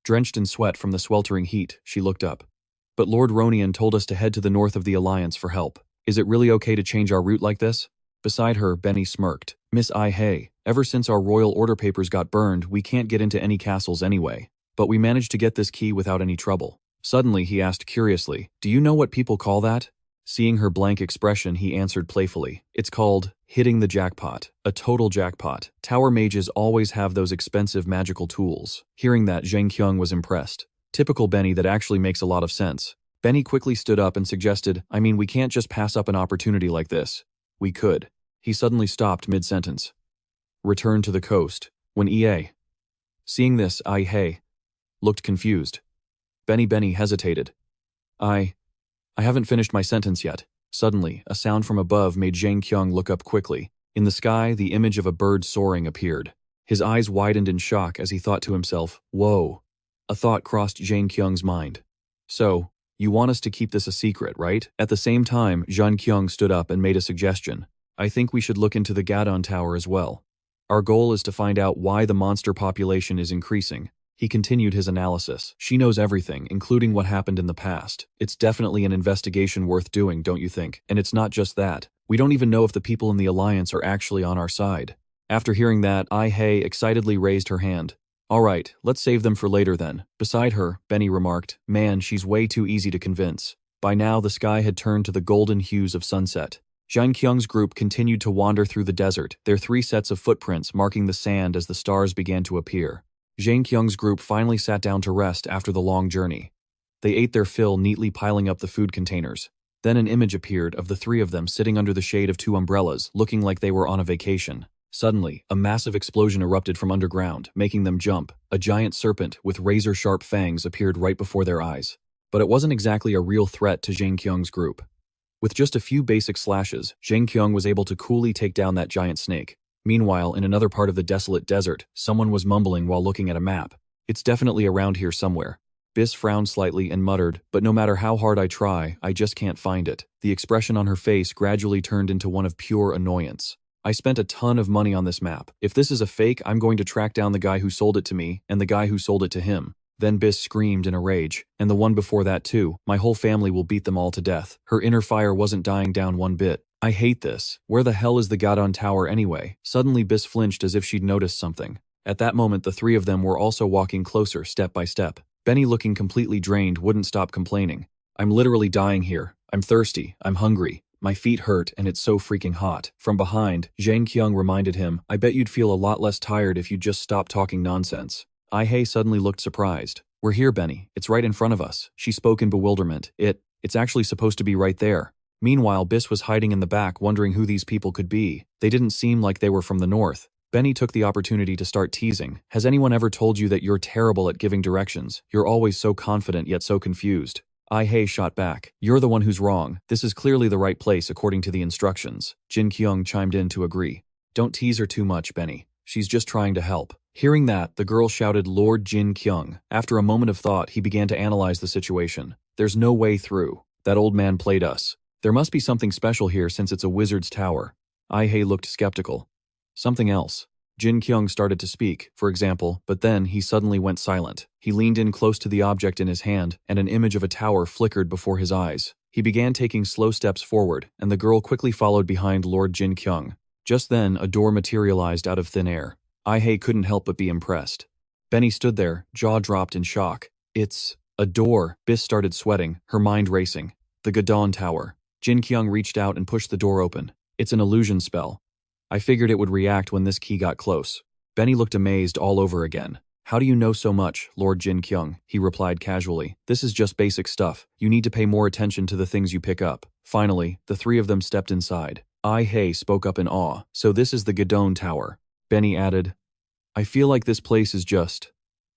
Drenched in sweat from the sweltering heat, she looked up. "But Lord Ronian told us to head to the north of the Alliance for help. Is it really okay to change our route like this?" Beside her, Benny smirked. "Miss Ihei, ever since our royal order papers got burned, we can't get into any castles anyway. But we managed to get this key without any trouble." Suddenly, he asked curiously, "Do you know what people call that?" Seeing her blank expression, he answered playfully, "It's called hitting the jackpot, a total jackpot. Tower mages always have those expensive magical tools." Hearing that, Jin-Kyung was impressed. Typical Benny, that actually makes a lot of sense. Benny quickly stood up and suggested, "I mean, we can't just pass up an opportunity like this." "We could." He suddenly stopped mid-sentence. "Return to the coast." When EA. Seeing this, Ihei looked confused. Benny hesitated. I haven't finished my sentence yet." Suddenly, a sound from above made Jin-Kyung look up quickly. In the sky, the image of a bird soaring appeared. His eyes widened in shock as he thought to himself, "Whoa." A thought crossed Jin-Kyung's mind. "So, you want us to keep this a secret, right?" At the same time, Jin-Kyung stood up and made a suggestion. "I think we should look into the Gadon Tower as well. Our goal is to find out why the monster population is increasing." He continued his analysis. "She knows everything, including what happened in the past. It's definitely an investigation worth doing, don't you think? And it's not just that. We don't even know if the people in the Alliance are actually on our side." After hearing that, Ihei excitedly raised her hand. "All right, let's save them for later then." Beside her, Benny remarked, "Man, she's way too easy to convince." By now, the sky had turned to the golden hues of sunset. Jin-Kyung's group continued to wander through the desert, their 3 sets of footprints marking the sand as the stars began to appear. Jin-Kyung's group finally sat down to rest after the long journey. They ate their fill, neatly piling up the food containers. Then an image appeared of the 3 of them sitting under the shade of 2 umbrellas, looking like they were on a vacation. Suddenly, a massive explosion erupted from underground, making them jump. A giant serpent with razor-sharp fangs appeared right before their eyes. But it wasn't exactly a real threat to Jin-Kyung's group. With just a few basic slashes, Jin-Kyung was able to coolly take down that giant snake. Meanwhile, in another part of the desolate desert, someone was mumbling while looking at a map. "It's definitely around here somewhere." Biss frowned slightly and muttered, "But no matter how hard I try, I just can't find it." The expression on her face gradually turned into one of pure annoyance. "I spent a ton of money on this map. If this is a fake, I'm going to track down the guy who sold it to me, and the guy who sold it to him." Then Biss screamed in a rage, "And the one before that too. My whole family will beat them all to death." Her inner fire wasn't dying down one bit. I hate this. Where the hell is the Gadon Tower anyway? Suddenly Bis flinched as if she'd noticed something. At that moment the three of them were also walking closer step by step. Benny, looking completely drained, wouldn't stop complaining. I'm literally dying here. I'm thirsty. I'm hungry. My feet hurt and it's so freaking hot. From behind, Jin-Kyung reminded him, I bet you'd feel a lot less tired if you'd just stop talking nonsense. Ai-hei suddenly looked surprised. We're here, Benny. It's right in front of us. She spoke in bewilderment. It's actually supposed to be right there. Meanwhile, Bis was hiding in the back, wondering who these people could be. They didn't seem like they were from the north. Benny took the opportunity to start teasing. Has anyone ever told you that you're terrible at giving directions? You're always so confident yet so confused. Ai-hei shot back. You're the one who's wrong. This is clearly the right place according to the instructions. Jin-Kyung chimed in to agree. Don't tease her too much, Benny. She's just trying to help. Hearing that, the girl shouted, Lord Jin-Kyung. After a moment of thought, he began to analyze the situation. There's no way through. That old man played us. There must be something special here since it's a wizard's tower. Ai-hei looked skeptical. Something else. Jin-Kyung started to speak, for example, but then he suddenly went silent. He leaned in close to the object in his hand, and an image of a tower flickered before his eyes. He began taking slow steps forward, and the girl quickly followed behind Lord Jin-Kyung. Just then, a door materialized out of thin air. Ai-hei couldn't help but be impressed. Benny stood there, jaw dropped in shock. It's a door. Bis started sweating, her mind racing. The Gadon Tower. Jin-Kyung reached out and pushed the door open. It's an illusion spell. I figured it would react when this key got close. Benny looked amazed all over again. How do you know so much, Lord Jin-Kyung? He replied casually. This is just basic stuff. You need to pay more attention to the things you pick up. Finally, the three of them stepped inside. Ai-hei spoke up in awe. So this is the Gadon Tower. Benny added, I feel like this place is just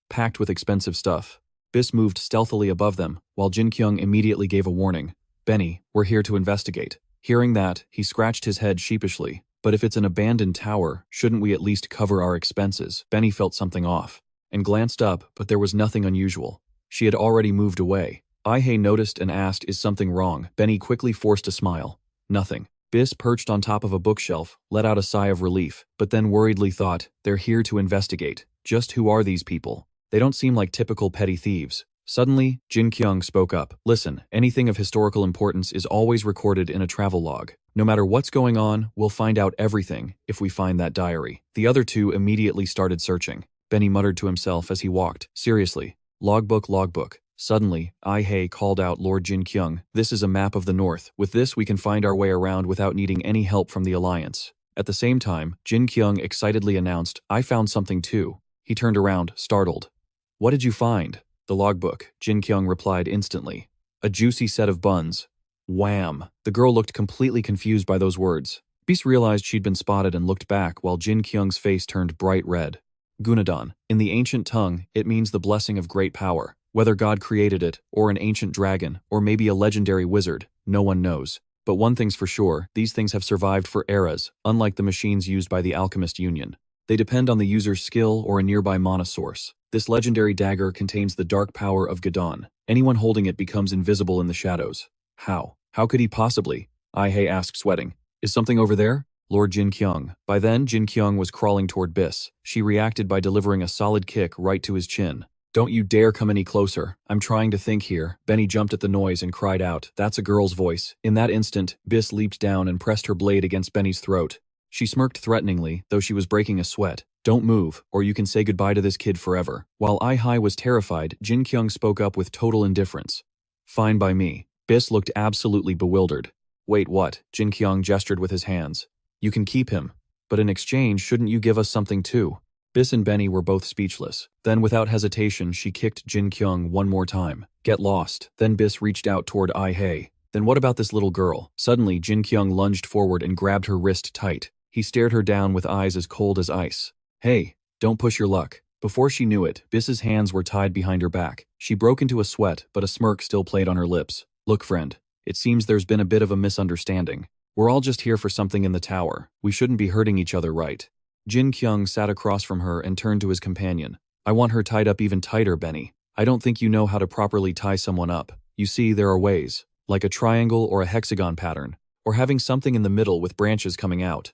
packed with expensive stuff. Bis moved stealthily above them, while Jin-Kyung immediately gave a warning. Benny, we're here to investigate. Hearing that, he scratched his head sheepishly. But if it's an abandoned tower, shouldn't we at least cover our expenses? Benny felt something off, and glanced up, but there was nothing unusual. She had already moved away. Ai-hei noticed and asked, is something wrong? Benny quickly forced a smile. Nothing. Bis, perched on top of a bookshelf, let out a sigh of relief, but then worriedly thought, they're here to investigate. Just who are these people? They don't seem like typical petty thieves. Suddenly, Jin-Kyung spoke up. Listen, anything of historical importance is always recorded in a travel log. No matter what's going on, we'll find out everything if we find that diary. The other two immediately started searching. Benny muttered to himself as he walked. Seriously. Logbook, logbook. Suddenly, Ai-hei called out Lord Jin-Kyung. This is a map of the north. With this, we can find our way around without needing any help from the Alliance. At the same time, Jin-Kyung excitedly announced, I found something too. He turned around, startled. What did you find? The logbook, Jin-Kyung replied instantly. A juicy set of buns. Wham! The girl looked completely confused by those words. Bis realized she'd been spotted and looked back while Jin-Kyung's face turned bright red. Gunadon. In the ancient tongue, it means the blessing of great power. Whether God created it, or an ancient dragon, or maybe a legendary wizard, no one knows. But one thing's for sure, these things have survived for eras, unlike the machines used by the Alchemist Union. They depend on the user's skill or a nearby mana source. This legendary dagger contains the dark power of Gadon. Anyone holding it becomes invisible in the shadows. How? How could he possibly? Ai-hei asked, sweating. Is something over there? Lord Jin-Kyung. By then, Jin-Kyung was crawling toward Bis. She reacted by delivering a solid kick right to his chin. Don't you dare come any closer. I'm trying to think here. Benny jumped at the noise and cried out, that's a girl's voice. In that instant, Bis leaped down and pressed her blade against Benny's throat. She smirked threateningly, though she was breaking a sweat. Don't move, or you can say goodbye to this kid forever. While Ai-hei was terrified, Jin-Kyung spoke up with total indifference. Fine by me. Bis looked absolutely bewildered. Wait, what? Jin-Kyung gestured with his hands. You can keep him. But in exchange, shouldn't you give us something too? Bis and Benny were both speechless. Then without hesitation, she kicked Jin-Kyung one more time. Get lost. Then Bis reached out toward Ai-hei. Then what about this little girl? Suddenly, Jin-Kyung lunged forward and grabbed her wrist tight. He stared her down with eyes as cold as ice. Hey, don't push your luck. Before she knew it, Bis's hands were tied behind her back. She broke into a sweat, but a smirk still played on her lips. Look, friend, it seems there's been a bit of a misunderstanding. We're all just here for something in the tower. We shouldn't be hurting each other, right? Jin-Kyung sat across from her and turned to his companion. I want her tied up even tighter, Benny. I don't think you know how to properly tie someone up. You see, there are ways, like a triangle or a hexagon pattern, or having something in the middle with branches coming out.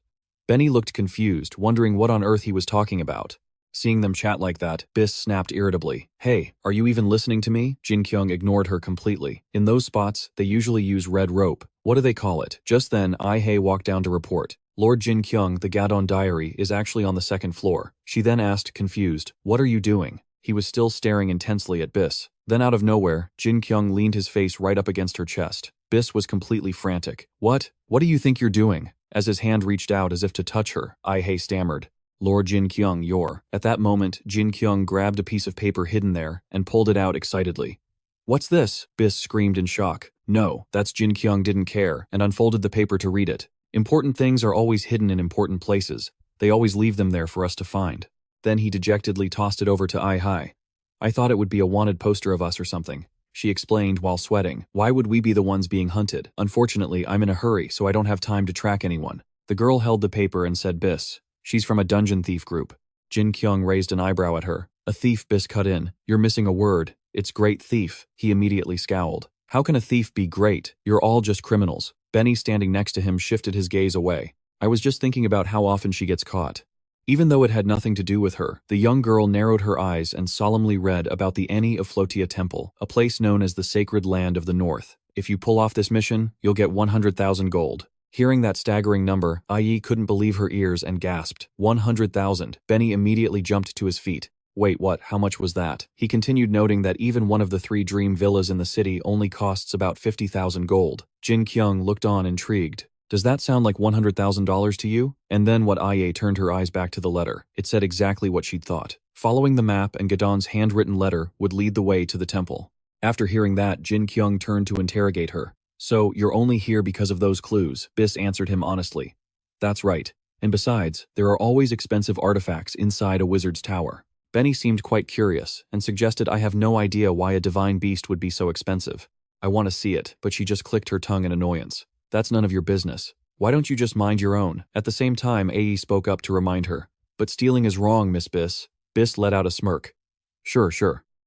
Benny looked confused, wondering what on earth he was talking about. Seeing them chat like that, Bis snapped irritably. Hey, are you even listening to me? Jin-Kyung ignored her completely. In those spots, they usually use red rope, What do they call it? Just then, Ai-hei walked down to report. Lord Jin-Kyung, the Gadon diary, is actually on the second floor. She then asked, confused, "What are you doing?" He was still staring intensely at Bis. Then out of nowhere, Jin-Kyung leaned his face right up against her chest. Bis was completely frantic. What do you think you're doing?" As his hand reached out as if to touch her, Ai-hei stammered, "Lord Jin-Kyung, you're..." At that moment, Jin-Kyung grabbed a piece of paper hidden there and pulled it out excitedly. "What's this?" Bis screamed in shock. "No, that's..." Jin-Kyung didn't care and unfolded the paper to read it. "Important things are always hidden in important places. They always leave them there for us to find." Then he dejectedly tossed it over to Ai-hei. "I thought it would be a wanted poster of us or something," she explained while sweating. "Why would we be the ones being hunted? Unfortunately, I'm in a hurry, so I don't have time to track anyone." The girl held the paper and said, "Bis. She's from a dungeon thief group." Jin-Kyung raised an eyebrow at her. "A thief?" Bis cut in. "You're missing a word. It's great thief." He immediately scowled. "How can a thief be great? You're all just criminals." Benny, standing next to him, shifted his gaze away. "I was just thinking about how often she gets caught." Even though it had nothing to do with her, the young girl narrowed her eyes and solemnly read about the Eni of Flotia Temple, a place known as the Sacred Land of the North. "If you pull off this mission, you'll get 100,000 gold. Hearing that staggering number, Ai couldn't believe her ears and gasped. 100,000. Benny immediately jumped to his feet. "Wait, what? How much was that?" He continued, noting that even one of the 3 dream villas in the city only costs about 50,000 gold. Jin-Kyung looked on, intrigued. "Does that sound like $100,000 to you?" And then what Ai turned her eyes back to the letter. It said exactly what she'd thought. Following the map and Gadon's handwritten letter would lead the way to the temple. After hearing that, Jin-Kyung turned to interrogate her. "So, you're only here because of those clues?" Bis answered him honestly. "That's right. And besides, there are always expensive artifacts inside a wizard's tower." Benny seemed quite curious and suggested, "I have no idea why a divine beast would be so expensive. I want to see it," but she just clicked her tongue in annoyance. "That's none of your business. Why don't you just mind your own?" At the same time, Ai spoke up to remind her. "But stealing is wrong, Miss Bis." Bis let out a smirk. Sure.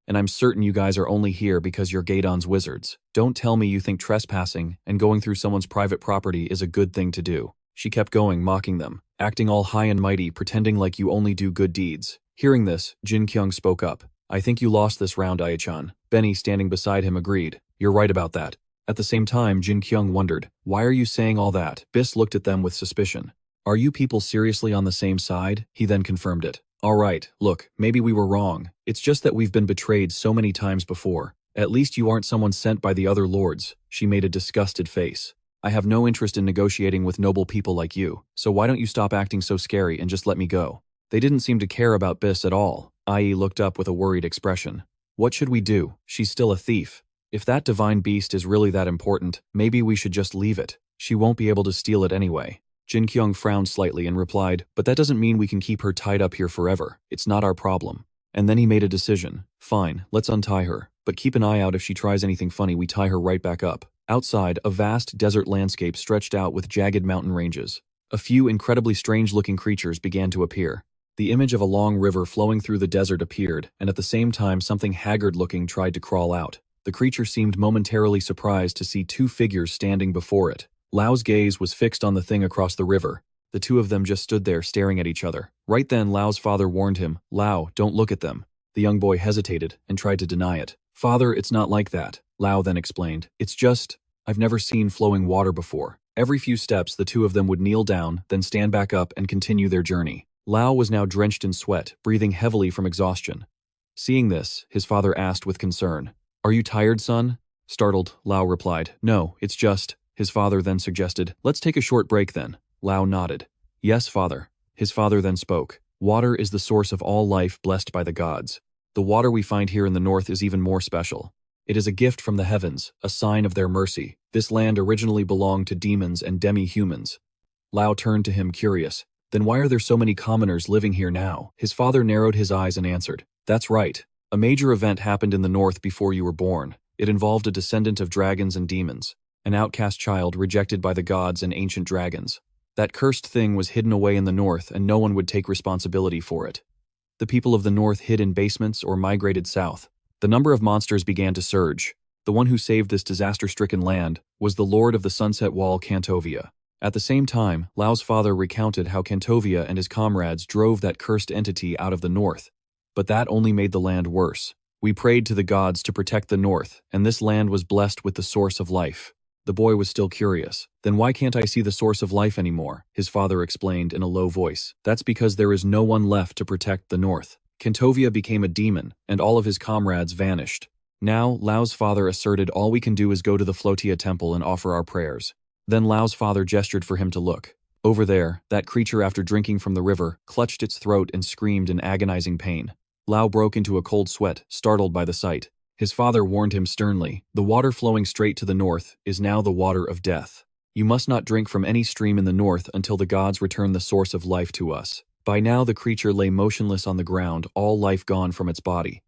And I'm certain you guys are only here because you're Gadon's wizards. Don't tell me you think trespassing and going through someone's private property is a good thing to do." She kept going, mocking them, acting all high and mighty, pretending like you only do good deeds. Hearing this, Jin-Kyung spoke up. "I think you lost this round, Ai-chan." Benny, standing beside him, agreed. "You're right about that." At the same time, Jin-Kyung wondered, "Why are you saying all that?" Bis looked at them with suspicion. "Are you people seriously on the same side?" He then confirmed it. "All right, look, maybe we were wrong. It's just that we've been betrayed so many times before. At least you aren't someone sent by the other lords." She made a disgusted face. "I have no interest in negotiating with noble people like you, so why don't you stop acting so scary and just let me go?" They didn't seem to care about Bis at all. Ai looked up with a worried expression. "What should we do? She's still a thief. If that divine beast is really that important, maybe we should just leave it. She won't be able to steal it anyway." Jin-Kyung frowned slightly and replied, "But that doesn't mean we can keep her tied up here forever. It's not our problem." And then he made a decision. "Fine, let's untie her. But keep an eye out. If she tries anything funny, we tie her right back up." Outside, a vast desert landscape stretched out with jagged mountain ranges. A few incredibly strange-looking creatures began to appear. The image of a long river flowing through the desert appeared, and at the same time something haggard-looking tried to crawl out. The creature seemed momentarily surprised to see 2 figures standing before it. Lao's gaze was fixed on the thing across the river. The 2 of them just stood there staring at each other. Right then, Lao's father warned him, "Lao, don't look at them." The young boy hesitated and tried to deny it. "Father, it's not like that," Lao then explained. "It's just, I've never seen flowing water before." Every few steps, the 2 of them would kneel down, then stand back up and continue their journey. Lao was now drenched in sweat, breathing heavily from exhaustion. Seeing this, his father asked with concern, "Are you tired, son?" Startled, Lao replied, "No, it's just..." His father then suggested, "Let's take a short break then." Lao nodded. "Yes, father." His father then spoke. "Water is the source of all life blessed by the gods. The water we find here in the north is even more special. It is a gift from the heavens, a sign of their mercy. This land originally belonged to demons and demi-humans." Lao turned to him, curious. "Then why are there so many commoners living here now?" His father narrowed his eyes and answered, "That's right. A major event happened in the north before you were born. It involved a descendant of dragons and demons. An outcast child rejected by the gods and ancient dragons. That cursed thing was hidden away in the north and no one would take responsibility for it. The people of the north hid in basements or migrated south. The number of monsters began to surge. The one who saved this disaster-stricken land was the Lord of the Sunset Wall, Kantovia. At the same time, Lao's father recounted how Kantovia and his comrades drove that cursed entity out of the north. But that only made the land worse. We prayed to the gods to protect the north, and this land was blessed with the source of life. The boy was still curious. Then why can't I see the source of life anymore? His father explained in a low voice. That's because there is no one left to protect the north. Kentovia became a demon, and all of his comrades vanished. Now, Lao's father asserted all we can do is go to the Flotia temple and offer our prayers. Then Lao's father gestured for him to look. Over there, that creature after drinking from the river, clutched its throat and screamed in agonizing pain. Lao broke into a cold sweat, startled by the sight. His father warned him sternly, the water flowing straight to the north is now the water of death. You must not drink from any stream in the north until the gods return the source of life to us. By now the creature lay motionless on the ground, all life gone from its body.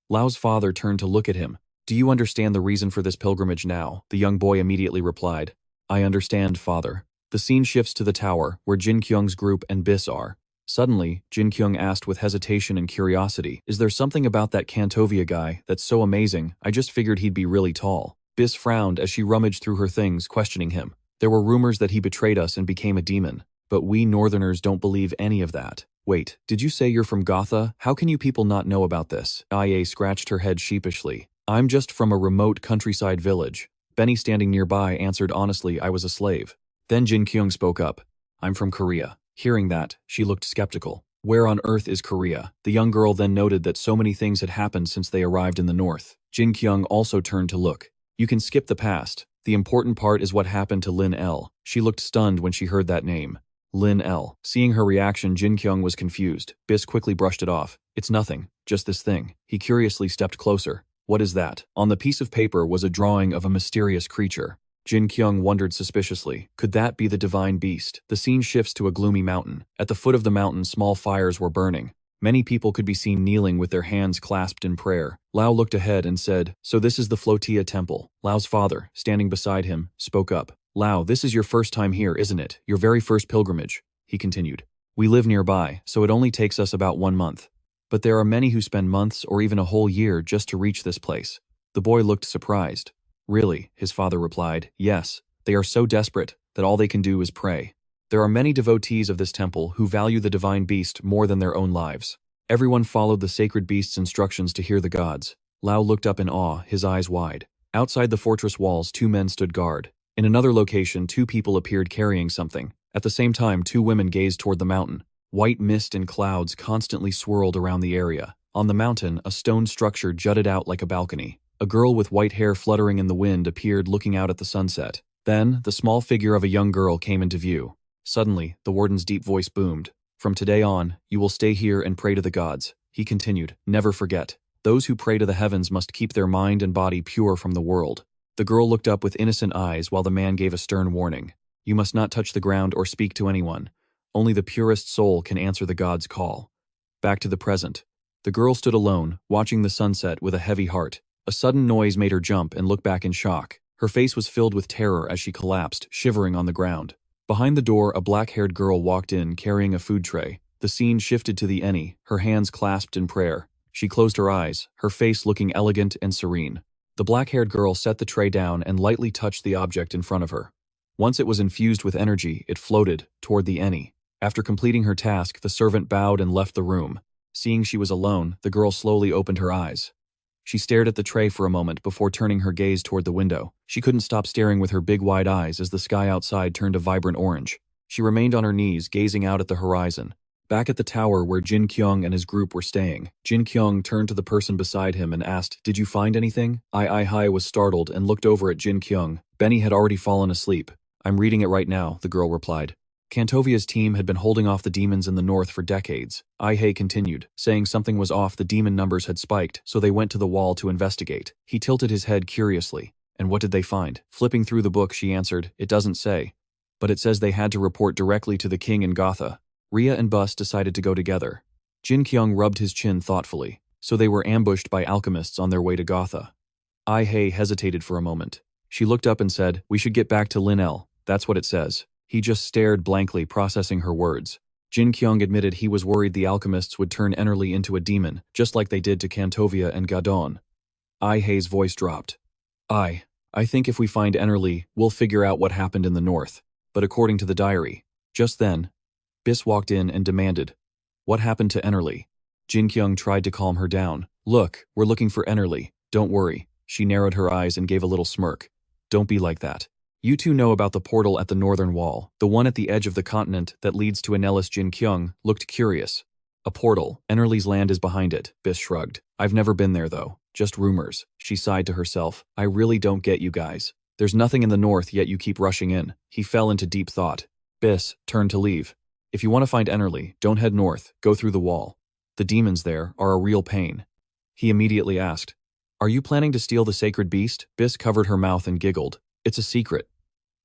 Lao's father turned to look at him. Do you understand the reason for this pilgrimage now? The young boy immediately replied. I understand, father. The scene shifts to the tower, where Jin-Kyung's group and Bis are. Suddenly, Jin-Kyung asked with hesitation and curiosity, is there something about that Kentovia guy that's so amazing? I just figured he'd be really tall. Bis frowned as she rummaged through her things, questioning him. There were rumors that he betrayed us and became a demon. But we Northerners don't believe any of that. Wait, did you say you're from Gotha? How can you people not know about this? Ia scratched her head sheepishly. I'm just from a remote countryside village. Benny standing nearby answered honestly I was a slave. Then Jin-Kyung spoke up. I'm from Korea. Hearing that, she looked skeptical. Where on earth is Korea? The young girl then noted that so many things had happened since they arrived in the north. Jin-Kyung also turned to look. You can skip the past. The important part is what happened to Lin L. She looked stunned when she heard that name. Lin L. Seeing her reaction, Jin-Kyung was confused. Bis quickly brushed it off. It's nothing, just this thing. He curiously stepped closer. What is that? On the piece of paper was a drawing of a mysterious creature. Jin-Kyung wondered suspiciously. Could that be the divine beast? The scene shifts to a gloomy mountain. At the foot of the mountain, small fires were burning. Many people could be seen kneeling with their hands clasped in prayer. Lao looked ahead and said, so this is the Flotia temple. Lao's father, standing beside him, spoke up. Lao, this is your first time here, isn't it? Your very first pilgrimage, he continued. We live nearby, so it only takes us about 1 month. But there are many who spend months or even a whole year just to reach this place. The boy looked surprised. Really, his father replied, yes, they are so desperate that all they can do is pray. There are many devotees of this temple who value the divine beast more than their own lives. Everyone followed the sacred beast's instructions to hear the gods. Lao looked up in awe, his eyes wide. Outside the fortress walls, 2 men stood guard. In another location, 2 people appeared carrying something. At the same time, 2 women gazed toward the mountain. White mist and clouds constantly swirled around the area. On the mountain, a stone structure jutted out like a balcony. A girl with white hair fluttering in the wind appeared looking out at the sunset. Then, the small figure of a young girl came into view. Suddenly, the warden's deep voice boomed. From today on, you will stay here and pray to the gods. He continued, never forget. Those who pray to the heavens must keep their mind and body pure from the world. The girl looked up with innocent eyes while the man gave a stern warning. You must not touch the ground or speak to anyone. Only the purest soul can answer the god's call. Back to the present. The girl stood alone, watching the sunset with a heavy heart. A sudden noise made her jump and look back in shock. Her face was filled with terror as she collapsed, shivering on the ground. Behind the door, a black-haired girl walked in, carrying a food tray. The scene shifted to the Eni, her hands clasped in prayer. She closed her eyes, her face looking elegant and serene. The black-haired girl set the tray down and lightly touched the object in front of her. Once it was infused with energy, it floated toward the Eni. After completing her task, the servant bowed and left the room. Seeing she was alone, the girl slowly opened her eyes. She stared at the tray for a moment before turning her gaze toward the window. She couldn't stop staring with her big wide eyes as the sky outside turned a vibrant orange. She remained on her knees, gazing out at the horizon. Back at the tower where Jin-Kyung and his group were staying, Jin-Kyung turned to the person beside him and asked, did you find anything? I was startled and looked over at Jin-Kyung. Benny had already fallen asleep. I'm reading it right now, the girl replied. Kentovia's team had been holding off the demons in the north for decades. Ai continued, saying something was off, the demon numbers had spiked, so they went to the wall to investigate. He tilted his head curiously. And what did they find? Flipping through the book, she answered, it doesn't say. But it says they had to report directly to the king in Gotha. Rhea and Bus decided to go together. Jin-Kyung rubbed his chin thoughtfully. So they were ambushed by alchemists on their way to Gotha. Ai hesitated for a moment. She looked up and said, we should get back to Lin L. That's what it says. He just stared blankly, processing her words. Jin-Kyung admitted he was worried the alchemists would turn Enerly into a demon, just like they did to Kentovia and Gadon. Ai-hei's voice dropped. I think if we find Enerly, we'll figure out what happened in the north. But according to the diary. Just then, Bis walked in and demanded, what happened to Enerly? Jin-Kyung tried to calm her down. Look, we're looking for Enerly. Don't worry. She narrowed her eyes and gave a little smirk. Don't be like that. You two know about the portal at the northern wall, the one at the edge of the continent that leads to Anellis. Jin-Kyung looked curious. A portal, Enerly's land is behind it, Bis shrugged. I've never been there though, just rumors. She sighed to herself. I really don't get you guys. There's nothing in the north yet you keep rushing in. He fell into deep thought. Bis turned to leave. If you want to find Enerly, don't head north, go through the wall. The demons there are a real pain. He immediately asked, Are you planning to steal the sacred beast? Bis covered her mouth and giggled. It's a secret.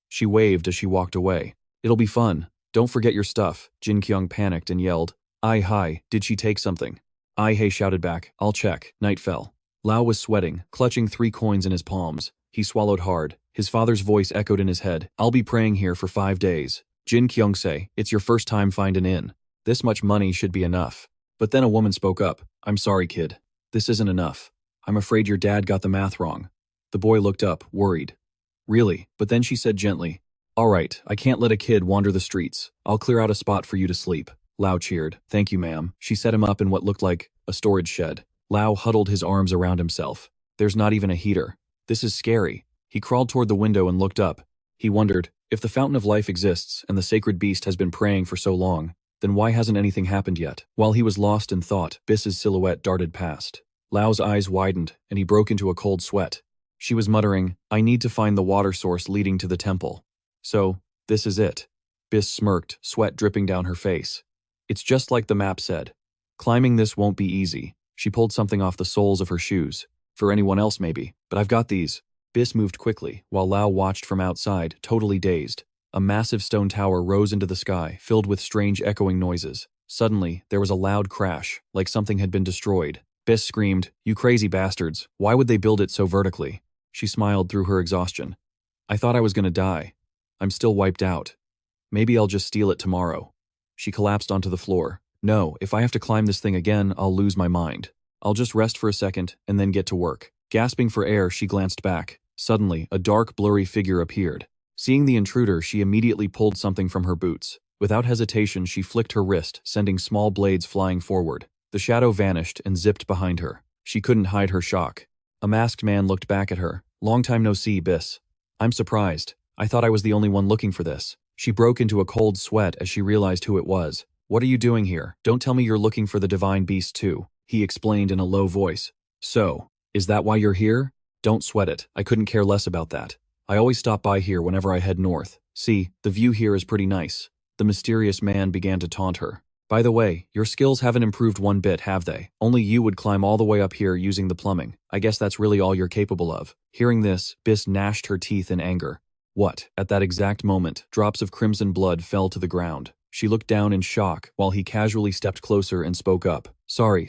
She waved as she walked away. It'll be fun. Don't forget your stuff. Jin-Kyung panicked and yelled. Hi, did she take something? He shouted back. I'll check. Night fell. Lao was sweating, clutching 3 coins in his palms. He swallowed hard. His father's voice echoed in his head. I'll be praying here for 5 days. Jin-Kyung say, it's your first time finding in. This much money should be enough. But then a woman spoke up. I'm sorry, kid. This isn't enough. I'm afraid your dad got the math wrong. The boy looked up, worried. Really? But then she said gently, All right, I can't let a kid wander the streets. I'll clear out a spot for you to sleep. Lao cheered. Thank you, ma'am. She set him up in what looked like a storage shed. Lao huddled his arms around himself. There's not even a heater. This is scary. He crawled toward the window and looked up. He wondered, if the fountain of life exists and the sacred beast has been praying for so long, then why hasn't anything happened yet? While he was lost in thought, Biss's silhouette darted past. Lao's eyes widened, and he broke into a cold sweat. She was muttering, I need to find the water source leading to the temple. So, this is it. Biss smirked, sweat dripping down her face. It's just like the map said. Climbing this won't be easy. She pulled something off the soles of her shoes. For anyone else maybe, but I've got these. Biss moved quickly, while Lao watched from outside, totally dazed. A massive stone tower rose into the sky, filled with strange echoing noises. Suddenly, there was a loud crash, like something had been destroyed. Biss screamed, You crazy bastards, why would they build it so vertically? She smiled through her exhaustion. I thought I was gonna die. I'm still wiped out. Maybe I'll just steal it tomorrow. She collapsed onto the floor. No, if I have to climb this thing again, I'll lose my mind. I'll just rest for a second and then get to work. Gasping for air, she glanced back. Suddenly, a dark, blurry figure appeared. Seeing the intruder, she immediately pulled something from her boots. Without hesitation, she flicked her wrist, sending small blades flying forward. The shadow vanished and zipped behind her. She couldn't hide her shock. A masked man looked back at her. Long time no see, Biss. I'm surprised. I thought I was the only one looking for this. She broke into a cold sweat as she realized who it was. What are you doing here? Don't tell me you're looking for the divine beast too, he explained in a low voice. So, is that why you're here? Don't sweat it. I couldn't care less about that. I always stop by here whenever I head north. See, the view here is pretty nice. The mysterious man began to taunt her. By the way, your skills haven't improved one bit, have they? Only you would climb all the way up here using the plumbing. I guess that's really all you're capable of. Hearing this, Biss gnashed her teeth in anger. What? At that exact moment, drops of crimson blood fell to the ground. She looked down in shock while he casually stepped closer and spoke up. Sorry.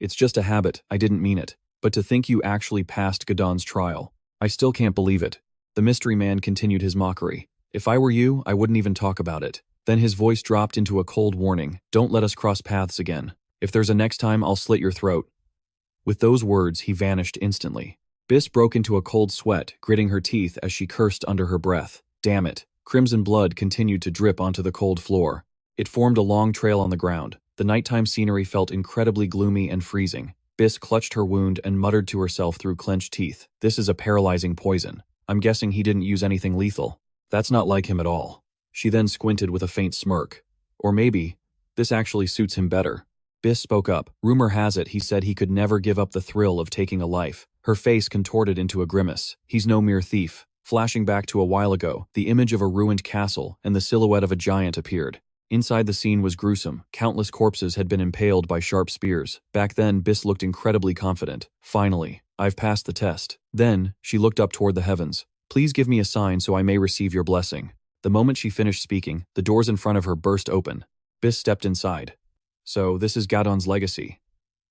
It's just a habit. I didn't mean it. But to think you actually passed Gadon's trial. I still can't believe it. The mystery man continued his mockery. If I were you, I wouldn't even talk about it. Then his voice dropped into a cold warning. Don't let us cross paths again. If there's a next time, I'll slit your throat. With those words, he vanished instantly. Biss broke into a cold sweat, gritting her teeth as she cursed under her breath. Damn it. Crimson blood continued to drip onto the cold floor. It formed a long trail on the ground. The nighttime scenery felt incredibly gloomy and freezing. Biss clutched her wound and muttered to herself through clenched teeth. This is a paralyzing poison. I'm guessing he didn't use anything lethal. That's not like him at all. She then squinted with a faint smirk. Or maybe, this actually suits him better. Biss spoke up. Rumor has it he said he could never give up the thrill of taking a life. Her face contorted into a grimace. He's no mere thief. Flashing back to a while ago, the image of a ruined castle and the silhouette of a giant appeared. Inside the scene was gruesome. Countless corpses had been impaled by sharp spears. Back then, Biss looked incredibly confident. Finally, I've passed the test. Then, she looked up toward the heavens. Please give me a sign so I may receive your blessing. The moment she finished speaking, the doors in front of her burst open. Biss stepped inside. So, this is Gadon's legacy.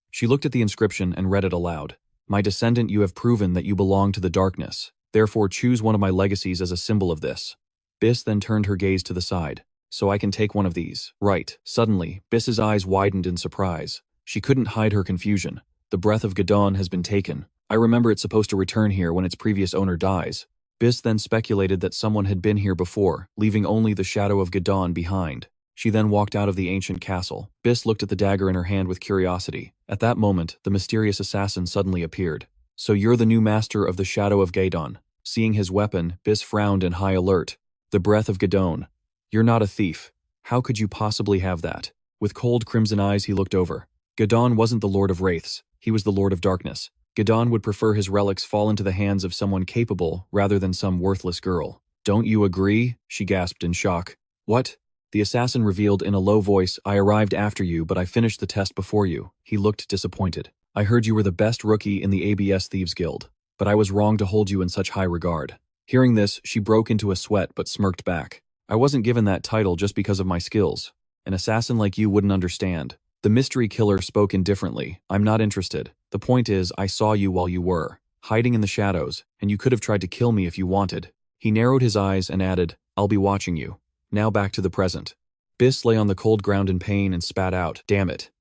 She looked at the inscription and read it aloud. My descendant, you have proven that you belong to the darkness. Therefore, choose one of my legacies as a symbol of this. Biss then turned her gaze to the side. So I can take one of these. Right. Suddenly, Biss's eyes widened in surprise. She couldn't hide her confusion. The breath of Gadon has been taken. I remember it's supposed to return here when its previous owner dies. Biss then speculated that someone had been here before, leaving only the shadow of Gadon behind. She then walked out of the ancient castle. Biss looked at the dagger in her hand with curiosity. At that moment, the mysterious assassin suddenly appeared. So you're the new master of the Shadow of Gadon. Seeing his weapon, Bis frowned in high alert. The breath of Gedon. You're not a thief. How could you possibly have that? With cold crimson eyes he looked over. Gedon wasn't the Lord of Wraiths, he was the Lord of Darkness. Gedon would prefer his relics fall into the hands of someone capable rather than some worthless girl. Don't you agree? She gasped in shock. What? The assassin revealed in a low voice, I arrived after you, but I finished the test before you. He looked disappointed. I heard you were the best rookie in the ABS Thieves Guild, but I was wrong to hold you in such high regard. Hearing this, she broke into a sweat but smirked back. I wasn't given that title just because of my skills. An assassin like you wouldn't understand. The mystery killer spoke indifferently. I'm not interested. The point is, I saw you while you were hiding in the shadows, and you could have tried to kill me if you wanted. He narrowed his eyes and added, I'll be watching you. Now back to the present. Bis lay on the cold ground in pain and spat out, damn it.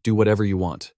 Do whatever you want.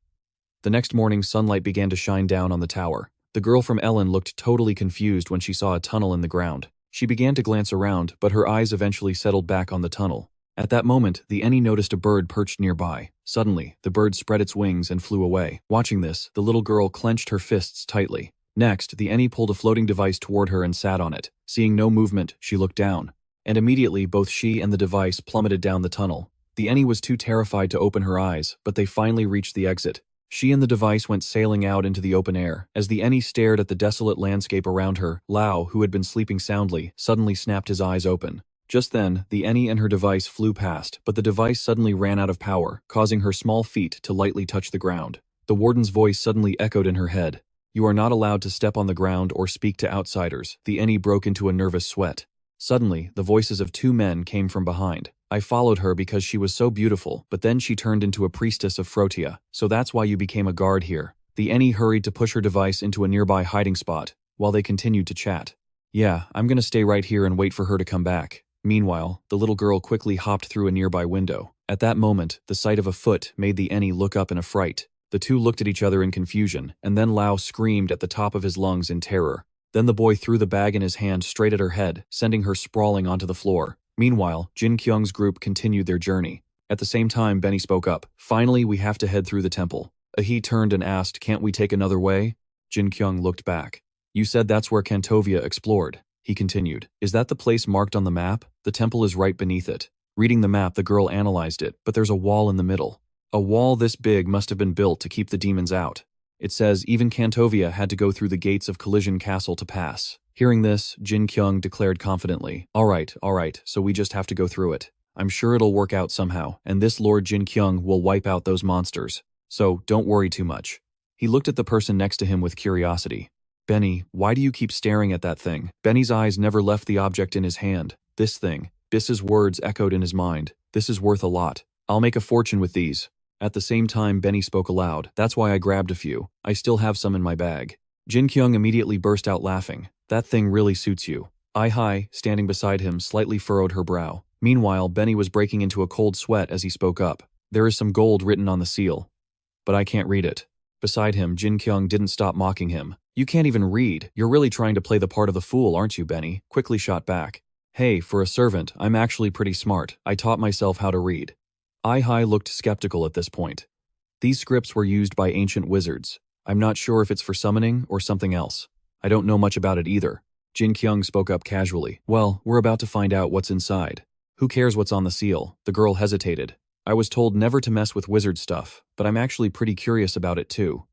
The next morning, sunlight began to shine down on the tower. The girl from Ellen looked totally confused when she saw a tunnel in the ground. She began to glance around, but her eyes eventually settled back on the tunnel. At that moment, the Eni noticed a bird perched nearby. Suddenly, the bird spread its wings and flew away. Watching this, the little girl clenched her fists tightly. Next, the Eni pulled a floating device toward her and sat on it. Seeing no movement, she looked down. And immediately, both she and the device plummeted down the tunnel. The Eni was too terrified to open her eyes, but they finally reached the exit. She and the device went sailing out into the open air. As the Eni stared at the desolate landscape around her, Lao, who had been sleeping soundly, suddenly snapped his eyes open. Just then, the Eni and her device flew past, but the device suddenly ran out of power, causing her small feet to lightly touch the ground. The warden's voice suddenly echoed in her head. You are not allowed to step on the ground or speak to outsiders. The Eni broke into a nervous sweat. Suddenly, the voices of two men came from behind. I followed her because she was so beautiful, but then she turned into a priestess of Frotia, so that's why you became a guard here. The Eni hurried to push her device into a nearby hiding spot, while they continued to chat. Yeah, I'm gonna stay right here and wait for her to come back. Meanwhile, the little girl quickly hopped through a nearby window. At that moment, the sight of a foot made the Eni look up in a fright. The two looked at each other in confusion, and then Lao screamed at the top of his lungs in terror. Then the boy threw the bag in his hand straight at her head, sending her sprawling onto the floor. Meanwhile, Jin-Kyung's group continued their journey. At the same time, Benny spoke up. Finally, we have to head through the temple. Ahi turned and asked, can't we take another way? Jin-Kyung looked back. You said that's where Kantovia explored. He continued. Is that the place marked on the map? The temple is right beneath it. Reading the map, the girl analyzed it, but there's a wall in the middle. A wall this big must have been built to keep the demons out. It says even Kantovia had to go through the gates of Collision Castle to pass. Hearing this, Jin-Kyung declared confidently, all right, so we just have to go through it. I'm sure it'll work out somehow, and this Lord Jin-Kyung will wipe out those monsters. So don't worry too much. He looked at the person next to him with curiosity. Benny, why do you keep staring at that thing? Benny's eyes never left the object in his hand. This thing. Biss's words echoed in his mind. This is worth a lot. I'll make a fortune with these. At the same time, Benny spoke aloud. That's why I grabbed a few. I still have some in my bag. Jin-Kyung immediately burst out laughing. That thing really suits you. Ai-Hai, standing beside him, slightly furrowed her brow. Meanwhile, Benny was breaking into a cold sweat as he spoke up. There is some gold written on the seal, but I can't read it. Beside him, Jin-Kyung didn't stop mocking him. You can't even read. You're really trying to play the part of the fool, aren't you, Benny? Quickly shot back. Hey, for a servant, I'm actually pretty smart. I taught myself how to read. Ai-Hai looked skeptical at this point. These scripts were used by ancient wizards. I'm not sure if it's for summoning or something else. I don't know much about it either. Jin-Kyung spoke up casually. Well, we're about to find out what's inside. Who cares what's on the seal? The girl hesitated. I was told never to mess with wizard stuff, but I'm actually pretty curious about it too.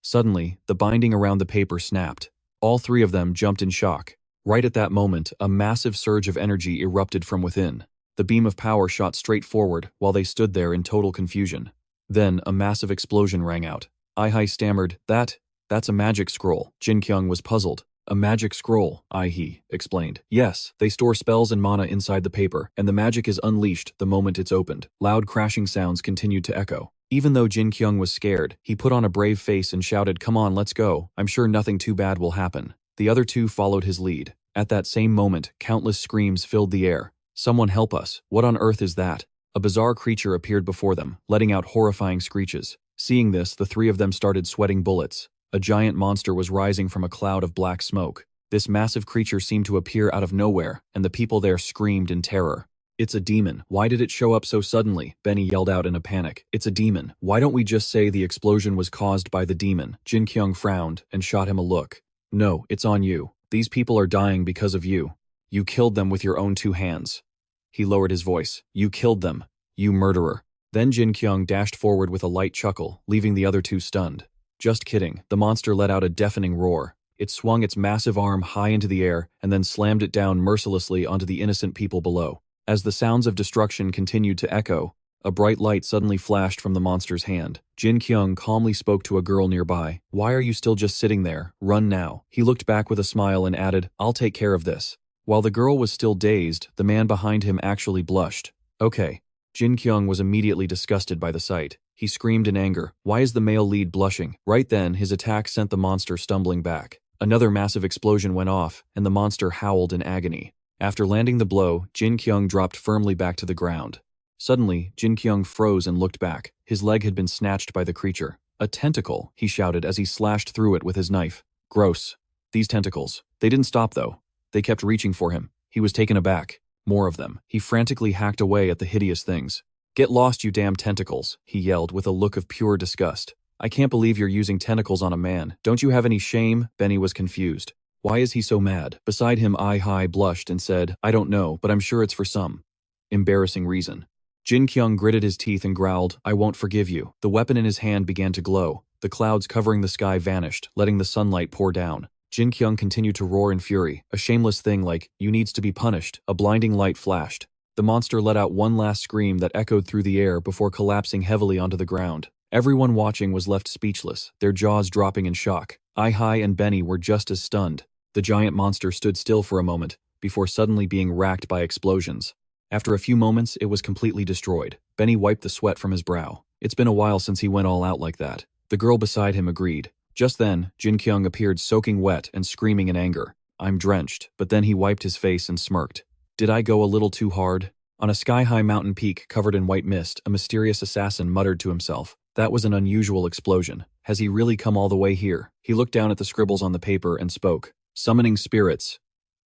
Suddenly, the binding around the paper snapped. All three of them jumped in shock. Right at that moment, a massive surge of energy erupted from within. The beam of power shot straight forward while they stood there in total confusion. Then, a massive explosion rang out. Ai-Hai stammered, That's a magic scroll. Jin-Kyung was puzzled. A magic scroll, Ai-Hai explained. Yes, they store spells and mana inside the paper, and the magic is unleashed the moment it's opened. Loud crashing sounds continued to echo. Even though Jin-Kyung was scared, he put on a brave face and shouted, Come on, let's go. I'm sure nothing too bad will happen. The other two followed his lead. At that same moment, countless screams filled the air. Someone help us. What on earth is that? A bizarre creature appeared before them, letting out horrifying screeches. Seeing this, the three of them started sweating bullets. A giant monster was rising from a cloud of black smoke. This massive creature seemed to appear out of nowhere, and the people there screamed in terror. It's a demon. Why did it show up so suddenly? Benny yelled out in a panic. It's a demon. Why don't we just say the explosion was caused by the demon? Jin-Kyung frowned and shot him a look. No, it's on you. These people are dying because of you. You killed them with your own 2 hands. He lowered his voice. You killed them. You murderer. Then Jin-Kyung dashed forward with a light chuckle, leaving the other 2 stunned. Just kidding. The monster let out a deafening roar. It swung its massive arm high into the air and then slammed it down mercilessly onto the innocent people below. As the sounds of destruction continued to echo, a bright light suddenly flashed from the monster's hand. Jin-Kyung calmly spoke to a girl nearby. Why are you still just sitting there? Run now. He looked back with a smile and added, I'll take care of this. While the girl was still dazed, the man behind him actually blushed. Okay. Jin-Kyung was immediately disgusted by the sight. He screamed in anger. Why is the male lead blushing? Right then, his attack sent the monster stumbling back. Another massive explosion went off, and the monster howled in agony. After landing the blow, Jin-Kyung dropped firmly back to the ground. Suddenly, Jin-Kyung froze and looked back. His leg had been snatched by the creature. A tentacle, he shouted as he slashed through it with his knife. Gross. These tentacles. They didn't stop though. They kept reaching for him. He was taken aback. More of them. He frantically hacked away at the hideous things. Get lost, you damn tentacles, he yelled with a look of pure disgust. I can't believe you're using tentacles on a man. Don't you have any shame? Benny was confused. Why is he so mad? Beside him, I blushed and said, I don't know, but I'm sure it's for some embarrassing reason. Jin-Kyung gritted his teeth and growled, I won't forgive you. The weapon in his hand began to glow. The clouds covering the sky vanished, letting the sunlight pour down. Jin-Kyung continued to roar in fury, a shameless thing like, you needs to be punished. A blinding light flashed. The monster let out one last scream that echoed through the air before collapsing heavily onto the ground. Everyone watching was left speechless, their jaws dropping in shock. I and Benny were just as stunned. The giant monster stood still for a moment, before suddenly being racked by explosions. After a few moments, it was completely destroyed. Benny wiped the sweat from his brow. It's been a while since he went all out like that. The girl beside him agreed. Just then, Jin-Kyung appeared soaking wet and screaming in anger. I'm drenched, but then he wiped his face and smirked. Did I go a little too hard? On a sky-high mountain peak covered in white mist, a mysterious assassin muttered to himself. That was an unusual explosion. Has he really come all the way here? He looked down at the scribbles on the paper and spoke. Summoning spirits.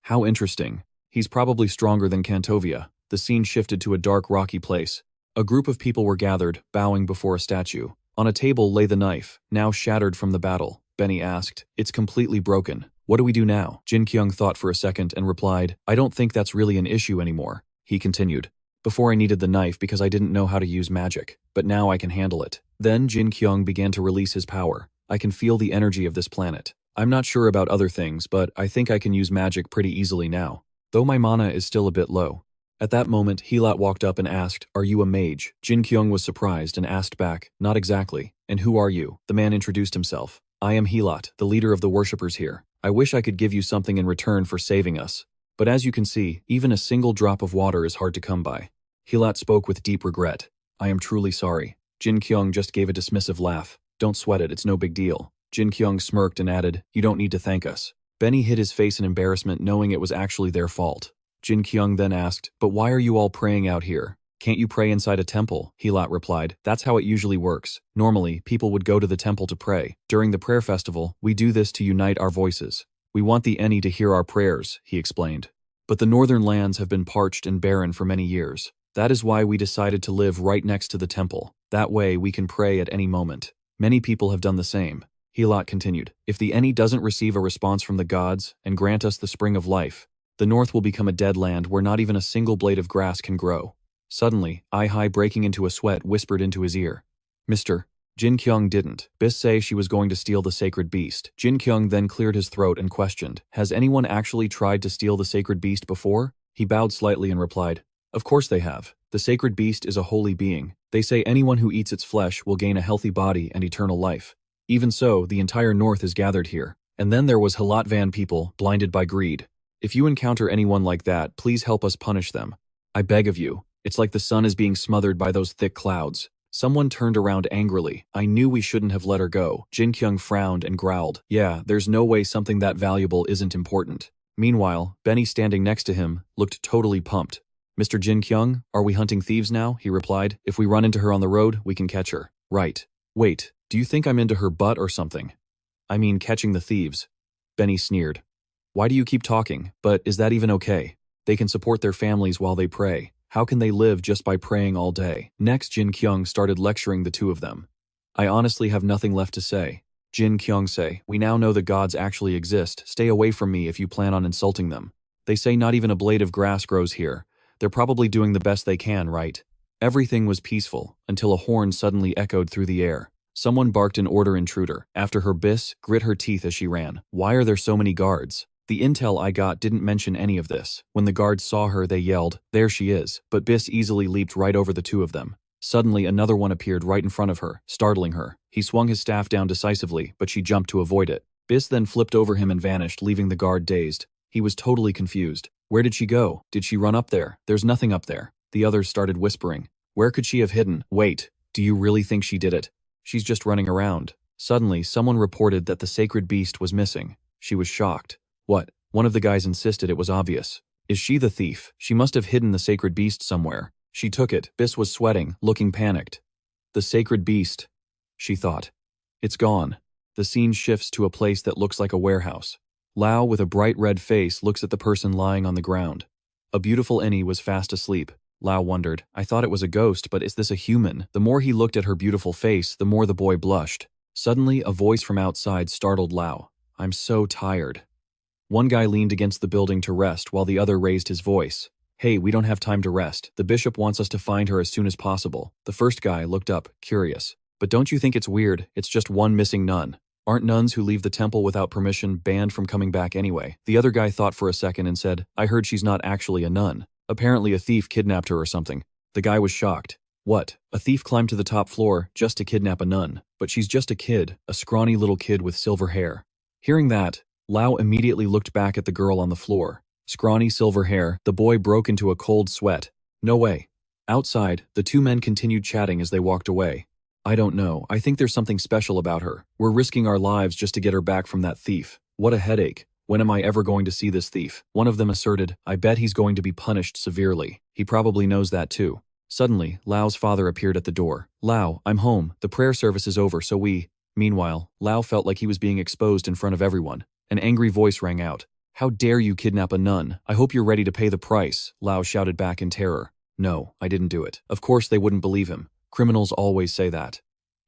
How interesting. He's probably stronger than Kantovia. The scene shifted to a dark, rocky place. A group of people were gathered, bowing before a statue. On a table lay the knife, now shattered from the battle. Benny asked, It's completely broken. What do we do now? Jin-Kyung thought for a second and replied, I don't think that's really an issue anymore. He continued, Before I needed the knife because I didn't know how to use magic, but now I can handle it. Then Jin-Kyung began to release his power. I can feel the energy of this planet. I'm not sure about other things, but I think I can use magic pretty easily now, though my mana is still a bit low. At that moment, Helat walked up and asked, Are you a mage? Jin-Kyung was surprised and asked back, Not exactly. And who are you? The man introduced himself. I am Helat, the leader of the worshippers here. I wish I could give you something in return for saving us. But as you can see, even a single drop of water is hard to come by. Helat spoke with deep regret. I am truly sorry. Jin-Kyung just gave a dismissive laugh. Don't sweat it, it's no big deal. Jin-Kyung smirked and added, You don't need to thank us. Benny hid his face in embarrassment knowing it was actually their fault. Jin-Kyung then asked, But why are you all praying out here? Can't you pray inside a temple? Helat replied, That's how it usually works. Normally, people would go to the temple to pray. During the prayer festival, we do this to unite our voices. We want the Eni to hear our prayers, he explained. But the northern lands have been parched and barren for many years. That is why we decided to live right next to the temple. That way we can pray at any moment. Many people have done the same. Helat continued, If the Eni doesn't receive a response from the gods and grant us the spring of life, the north will become a dead land where not even a single blade of grass can grow. Suddenly, I, breaking into a sweat, whispered into his ear. Mr. Jin-Kyung didn't. Bis say she was going to steal the sacred beast. Jin-Kyung then cleared his throat and questioned, Has anyone actually tried to steal the sacred beast before? He bowed slightly and replied, Of course they have. The sacred beast is a holy being. They say anyone who eats its flesh will gain a healthy body and eternal life. Even so, the entire north is gathered here. And then there was Halatvan people, blinded by greed. If you encounter anyone like that, please help us punish them. I beg of you. It's like the sun is being smothered by those thick clouds. Someone turned around angrily. I knew we shouldn't have let her go. Jin-Kyung frowned and growled. Yeah, there's no way something that valuable isn't important. Meanwhile, Benny standing next to him looked totally pumped. Mr. Jin-Kyung, are we hunting thieves now? He replied. If we run into her on the road, we can catch her. Right. Wait, do you think I'm into her butt or something? I mean catching the thieves. Benny sneered. Why do you keep talking? But is that even okay? They can support their families while they pray. How can they live just by praying all day? Next, Jin-Kyung started lecturing the two of them. I honestly have nothing left to say. Jin-Kyung say, "We now know the gods actually exist. Stay away from me if you plan on insulting them. They say not even a blade of grass grows here. They're probably doing the best they can, right?" Everything was peaceful, until a horn suddenly echoed through the air. Someone barked an order intruder. After her, Bis grit her teeth as she ran. Why are there so many guards? The intel I got didn't mention any of this. When the guards saw her, they yelled, "There she is," but Bis easily leaped right over the two of them. Suddenly, another one appeared right in front of her, startling her. He swung his staff down decisively, but she jumped to avoid it. Bis then flipped over him and vanished, leaving the guard dazed. He was totally confused. Where did she go? Did she run up there? There's nothing up there. The others started whispering. Where could she have hidden? Wait, do you really think she did it? She's just running around. Suddenly, someone reported that the sacred beast was missing. She was shocked. What? One of the guys insisted it was obvious. Is she the thief? She must have hidden the sacred beast somewhere. She took it. Bis was sweating, looking panicked. The sacred beast, she thought. It's gone. The scene shifts to a place that looks like a warehouse. Lao, with a bright red face, looks at the person lying on the ground. A beautiful Annie was fast asleep. Lao wondered, I thought it was a ghost, but is this a human? The more he looked at her beautiful face, the more the boy blushed. Suddenly, a voice from outside startled Lao. I'm so tired. One guy leaned against the building to rest while the other raised his voice. Hey, we don't have time to rest. The bishop wants us to find her as soon as possible. The first guy looked up, curious. But don't you think it's weird? It's just one missing nun. Aren't nuns who leave the temple without permission banned from coming back anyway? The other guy thought for a second and said, I heard she's not actually a nun. Apparently a thief kidnapped her or something. The guy was shocked. What? A thief climbed to the top floor just to kidnap a nun? But she's just a kid, a scrawny little kid with silver hair. Hearing that, Lao immediately looked back at the girl on the floor. Scrawny silver hair, the boy broke into a cold sweat. No way. Outside, the two men continued chatting as they walked away. I don't know, I think there's something special about her. We're risking our lives just to get her back from that thief. What a headache. When am I ever going to see this thief? One of them asserted, I bet he's going to be punished severely. He probably knows that too. Suddenly, Lao's father appeared at the door. Lao, I'm home. The prayer service is over, so we… Meanwhile, Lao felt like he was being exposed in front of everyone. An angry voice rang out. How dare you kidnap a nun? I hope you're ready to pay the price, Lao shouted back in terror. No, I didn't do it. Of course they wouldn't believe him. Criminals always say that.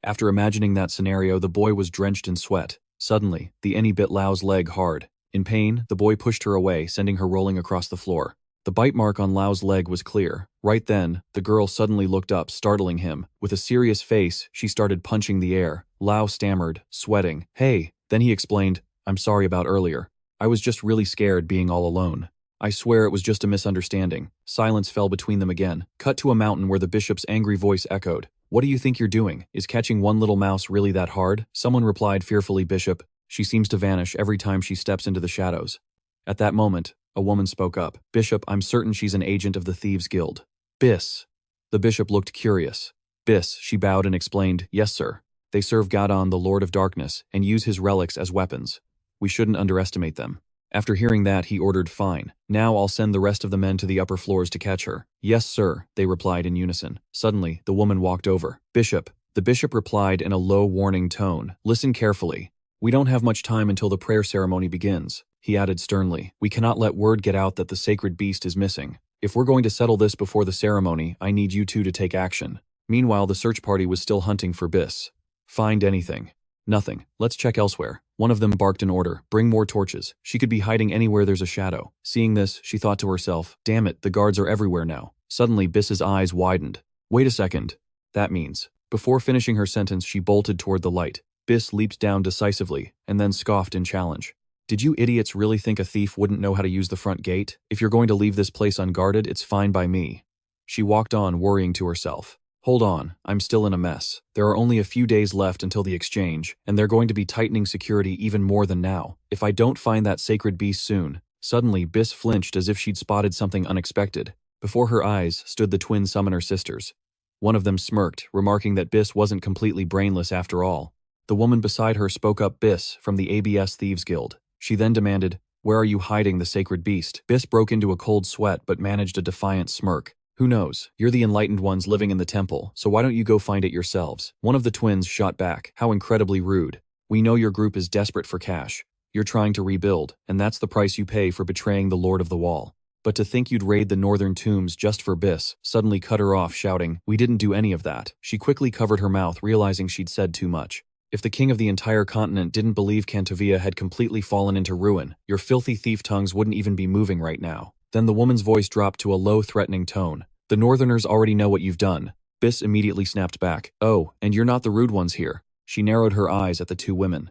After imagining that scenario, the boy was drenched in sweat. Suddenly, the Annie bit Lao's leg hard. In pain, the boy pushed her away, sending her rolling across the floor. The bite mark on Lao's leg was clear. Right then, the girl suddenly looked up, startling him. With a serious face, she started punching the air. Lao stammered, sweating. Hey, then he explained, I'm sorry about earlier. I was just really scared being all alone. I swear it was just a misunderstanding. Silence fell between them again. Cut to a mountain where the bishop's angry voice echoed. What do you think you're doing? Is catching one little mouse really that hard? Someone replied fearfully, Bishop. She seems to vanish every time she steps into the shadows. At that moment, a woman spoke up. Bishop, I'm certain she's an agent of the Thieves' Guild. Bis. The bishop looked curious. Bis, she bowed and explained, yes sir. They serve Gadon, the Lord of Darkness, and use his relics as weapons. We shouldn't underestimate them. After hearing that, he ordered, fine. Now I'll send the rest of the men to the upper floors to catch her. Yes sir, they replied in unison. Suddenly, the woman walked over. Bishop. The bishop replied in a low warning tone. Listen carefully. We don't have much time until the prayer ceremony begins. He added sternly, we cannot let word get out that the sacred beast is missing. If we're going to settle this before the ceremony, I need you two to take action. Meanwhile, the search party was still hunting for Bis. Find anything. Nothing. Let's check elsewhere. One of them barked an order. Bring more torches. She could be hiding anywhere there's a shadow. Seeing this, she thought to herself, damn it, the guards are everywhere now. Suddenly, Bis's eyes widened. Wait a second. That means. Before finishing her sentence, she bolted toward the light. Bis leaped down decisively, and then scoffed in challenge. Did you idiots really think a thief wouldn't know how to use the front gate? If you're going to leave this place unguarded, it's fine by me. She walked on, worrying to herself. Hold on, I'm still in a mess. There are only a few days left until the exchange, and they're going to be tightening security even more than now. If I don't find that sacred beast soon… Suddenly, Bis flinched as if she'd spotted something unexpected. Before her eyes stood the twin summoner sisters. One of them smirked, remarking that Bis wasn't completely brainless after all. The woman beside her spoke up, Bis, from the ABS Thieves Guild. She then demanded, where are you hiding the sacred beast? Bis broke into a cold sweat but managed a defiant smirk. Who knows? You're the enlightened ones living in the temple, so why don't you go find it yourselves? One of the twins shot back. How incredibly rude. We know your group is desperate for cash. You're trying to rebuild, and that's the price you pay for betraying the Lord of the Wall. But to think you'd raid the northern tombs just for Bis suddenly cut her off, shouting, we didn't do any of that. She quickly covered her mouth, realizing she'd said too much. If the king of the entire continent didn't believe Kantovia had completely fallen into ruin, your filthy thief tongues wouldn't even be moving right now. Then the woman's voice dropped to a low, threatening tone. The Northerners already know what you've done. Biss immediately snapped back. Oh, and you're not the rude ones here. She narrowed her eyes at the two women.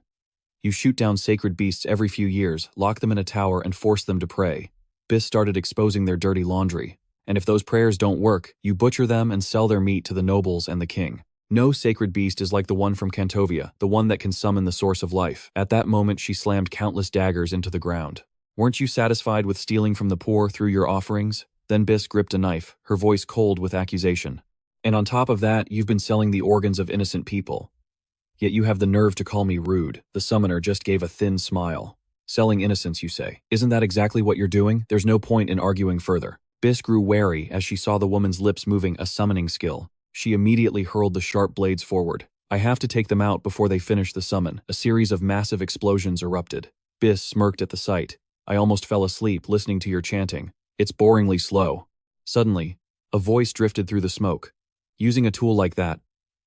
You shoot down sacred beasts every few years, lock them in a tower, and force them to pray. Biss started exposing their dirty laundry. And if those prayers don't work, you butcher them and sell their meat to the nobles and the king. No sacred beast is like the one from Kantovia, the one that can summon the source of life. At that moment she slammed countless daggers into the ground. Weren't you satisfied with stealing from the poor through your offerings? Then Biss gripped a knife, her voice cold with accusation. And on top of that, you've been selling the organs of innocent people. Yet you have the nerve to call me rude. The summoner just gave a thin smile. Selling innocence, you say. Isn't that exactly what you're doing? There's no point in arguing further. Biss grew wary as she saw the woman's lips moving, a summoning skill. She immediately hurled the sharp blades forward. I have to take them out before they finish the summon. A series of massive explosions erupted. Biss smirked at the sight. I almost fell asleep listening to your chanting. It's boringly slow. Suddenly, a voice drifted through the smoke. Using a tool like that,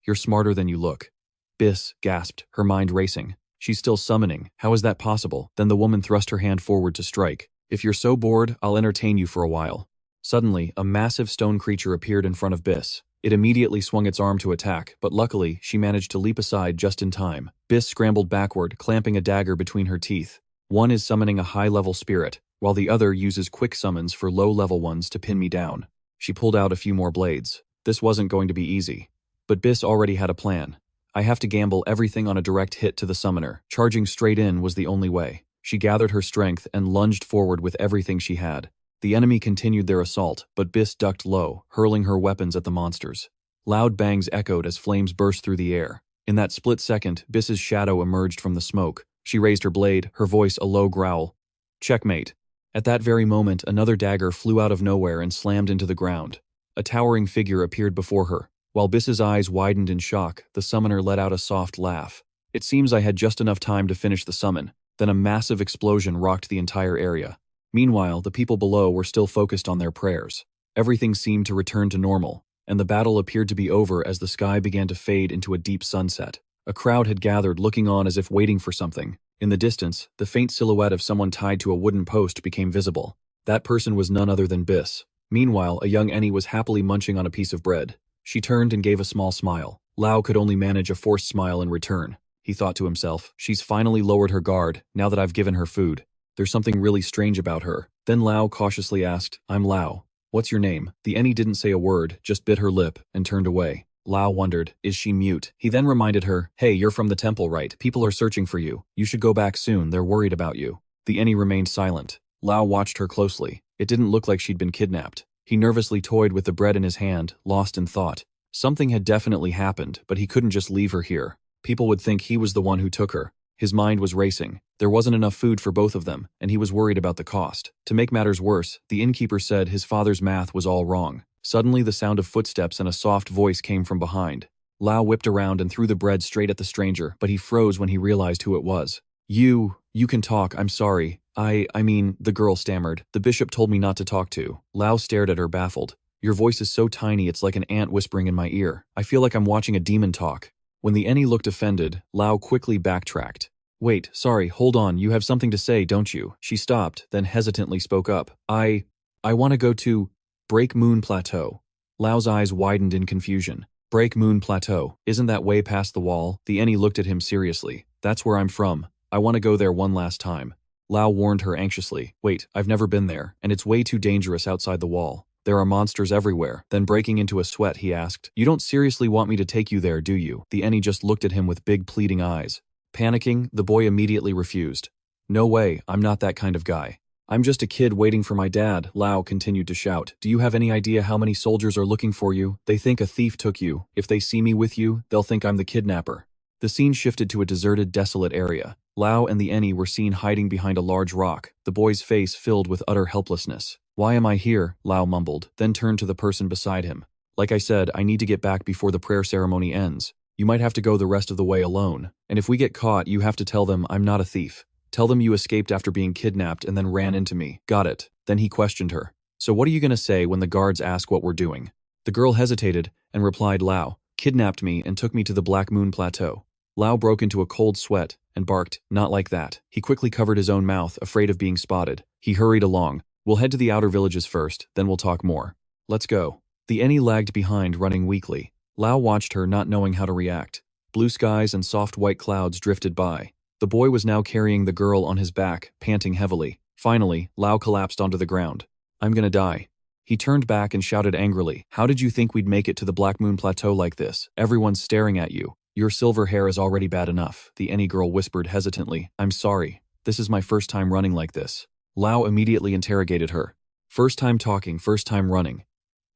you're smarter than you look. Biss gasped, her mind racing. She's still summoning. How is that possible? Then the woman thrust her hand forward to strike. If you're so bored, I'll entertain you for a while. Suddenly, a massive stone creature appeared in front of Biss. It immediately swung its arm to attack, but luckily, she managed to leap aside just in time. Biss scrambled backward, clamping a dagger between her teeth. One is summoning a high-level spirit, while the other uses quick summons for low-level ones to pin me down. She pulled out a few more blades. This wasn't going to be easy. But Biss already had a plan. I have to gamble everything on a direct hit to the summoner. Charging straight in was the only way. She gathered her strength and lunged forward with everything she had. The enemy continued their assault, but Biss ducked low, hurling her weapons at the monsters. Loud bangs echoed as flames burst through the air. In that split second, Biss's shadow emerged from the smoke. She raised her blade, her voice a low growl. Checkmate. At that very moment, another dagger flew out of nowhere and slammed into the ground. A towering figure appeared before her. While Biss's eyes widened in shock, the summoner let out a soft laugh. It seems I had just enough time to finish the summon. Then a massive explosion rocked the entire area. Meanwhile, the people below were still focused on their prayers. Everything seemed to return to normal, and the battle appeared to be over as the sky began to fade into a deep sunset. A crowd had gathered, looking on as if waiting for something. In the distance, the faint silhouette of someone tied to a wooden post became visible. That person was none other than Biss. Meanwhile, a young Annie was happily munching on a piece of bread. She turned and gave a small smile. Lao could only manage a forced smile in return. He thought to himself, she's finally lowered her guard, now that I've given her food. There's something really strange about her. Then Lao cautiously asked, I'm Lao. What's your name? The Annie didn't say a word, just bit her lip, and turned away. Lao wondered, is she mute? He then reminded her, hey, you're from the temple, right? People are searching for you. You should go back soon, they're worried about you. The Annie remained silent. Lao watched her closely. It didn't look like she'd been kidnapped. He nervously toyed with the bread in his hand, lost in thought. Something had definitely happened, but he couldn't just leave her here. People would think he was the one who took her. His mind was racing. There wasn't enough food for both of them, and he was worried about the cost. To make matters worse, the innkeeper said his father's math was all wrong. Suddenly, the sound of footsteps and a soft voice came from behind. Lao whipped around and threw the bread straight at the stranger, but he froze when he realized who it was. You can talk, I'm sorry. I mean, the girl stammered. The bishop told me not to talk to. Lao stared at her, baffled. Your voice is so tiny it's like an ant whispering in my ear. I feel like I'm watching a demon talk. When the Annie looked offended, Lao quickly backtracked. Wait, sorry, hold on, you have something to say, don't you? She stopped, then hesitantly spoke up. I want to go to Break Moon Plateau. Lao's eyes widened in confusion. Break Moon Plateau, isn't that way past the wall? The Annie looked at him seriously. That's where I'm from. I want to go there one last time. Lao warned her anxiously. Wait, I've never been there, and it's way too dangerous outside the wall. There are monsters everywhere. Then breaking into a sweat, he asked, You don't seriously want me to take you there, do you? The Annie just looked at him with big pleading eyes. Panicking, the boy immediately refused. No way, I'm not that kind of guy. I'm just a kid waiting for my dad, Lao continued to shout. Do you have any idea how many soldiers are looking for you? They think a thief took you. If they see me with you, they'll think I'm the kidnapper. The scene shifted to a deserted, desolate area. Lao and the Annie were seen hiding behind a large rock, the boy's face filled with utter helplessness. Why am I here? Lao mumbled, then turned to the person beside him. Like I said, I need to get back before the prayer ceremony ends. You might have to go the rest of the way alone, and if we get caught, you have to tell them I'm not a thief. Tell them you escaped after being kidnapped and then ran into me. Got it. Then he questioned her. So what are you going to say when the guards ask what we're doing? The girl hesitated and replied, Lao kidnapped me and took me to the Black Moon Plateau. Lao broke into a cold sweat and barked, "Not like that." He quickly covered his own mouth, afraid of being spotted. He hurried along. "We'll head to the outer villages first, then we'll talk more." "Let's go." The Eni lagged behind, running weakly. Lao watched her, not knowing how to react. Blue skies and soft white clouds drifted by. The boy was now carrying the girl on his back, panting heavily. Finally, Lao collapsed onto the ground. "I'm gonna die." He turned back and shouted angrily, "How did you think we'd make it to the Black Moon Plateau like this? Everyone's staring at you. Your silver hair is already bad enough." The Eni girl whispered hesitantly, "I'm sorry. This is my first time running like this." Lao immediately interrogated her. "First time talking, first time running.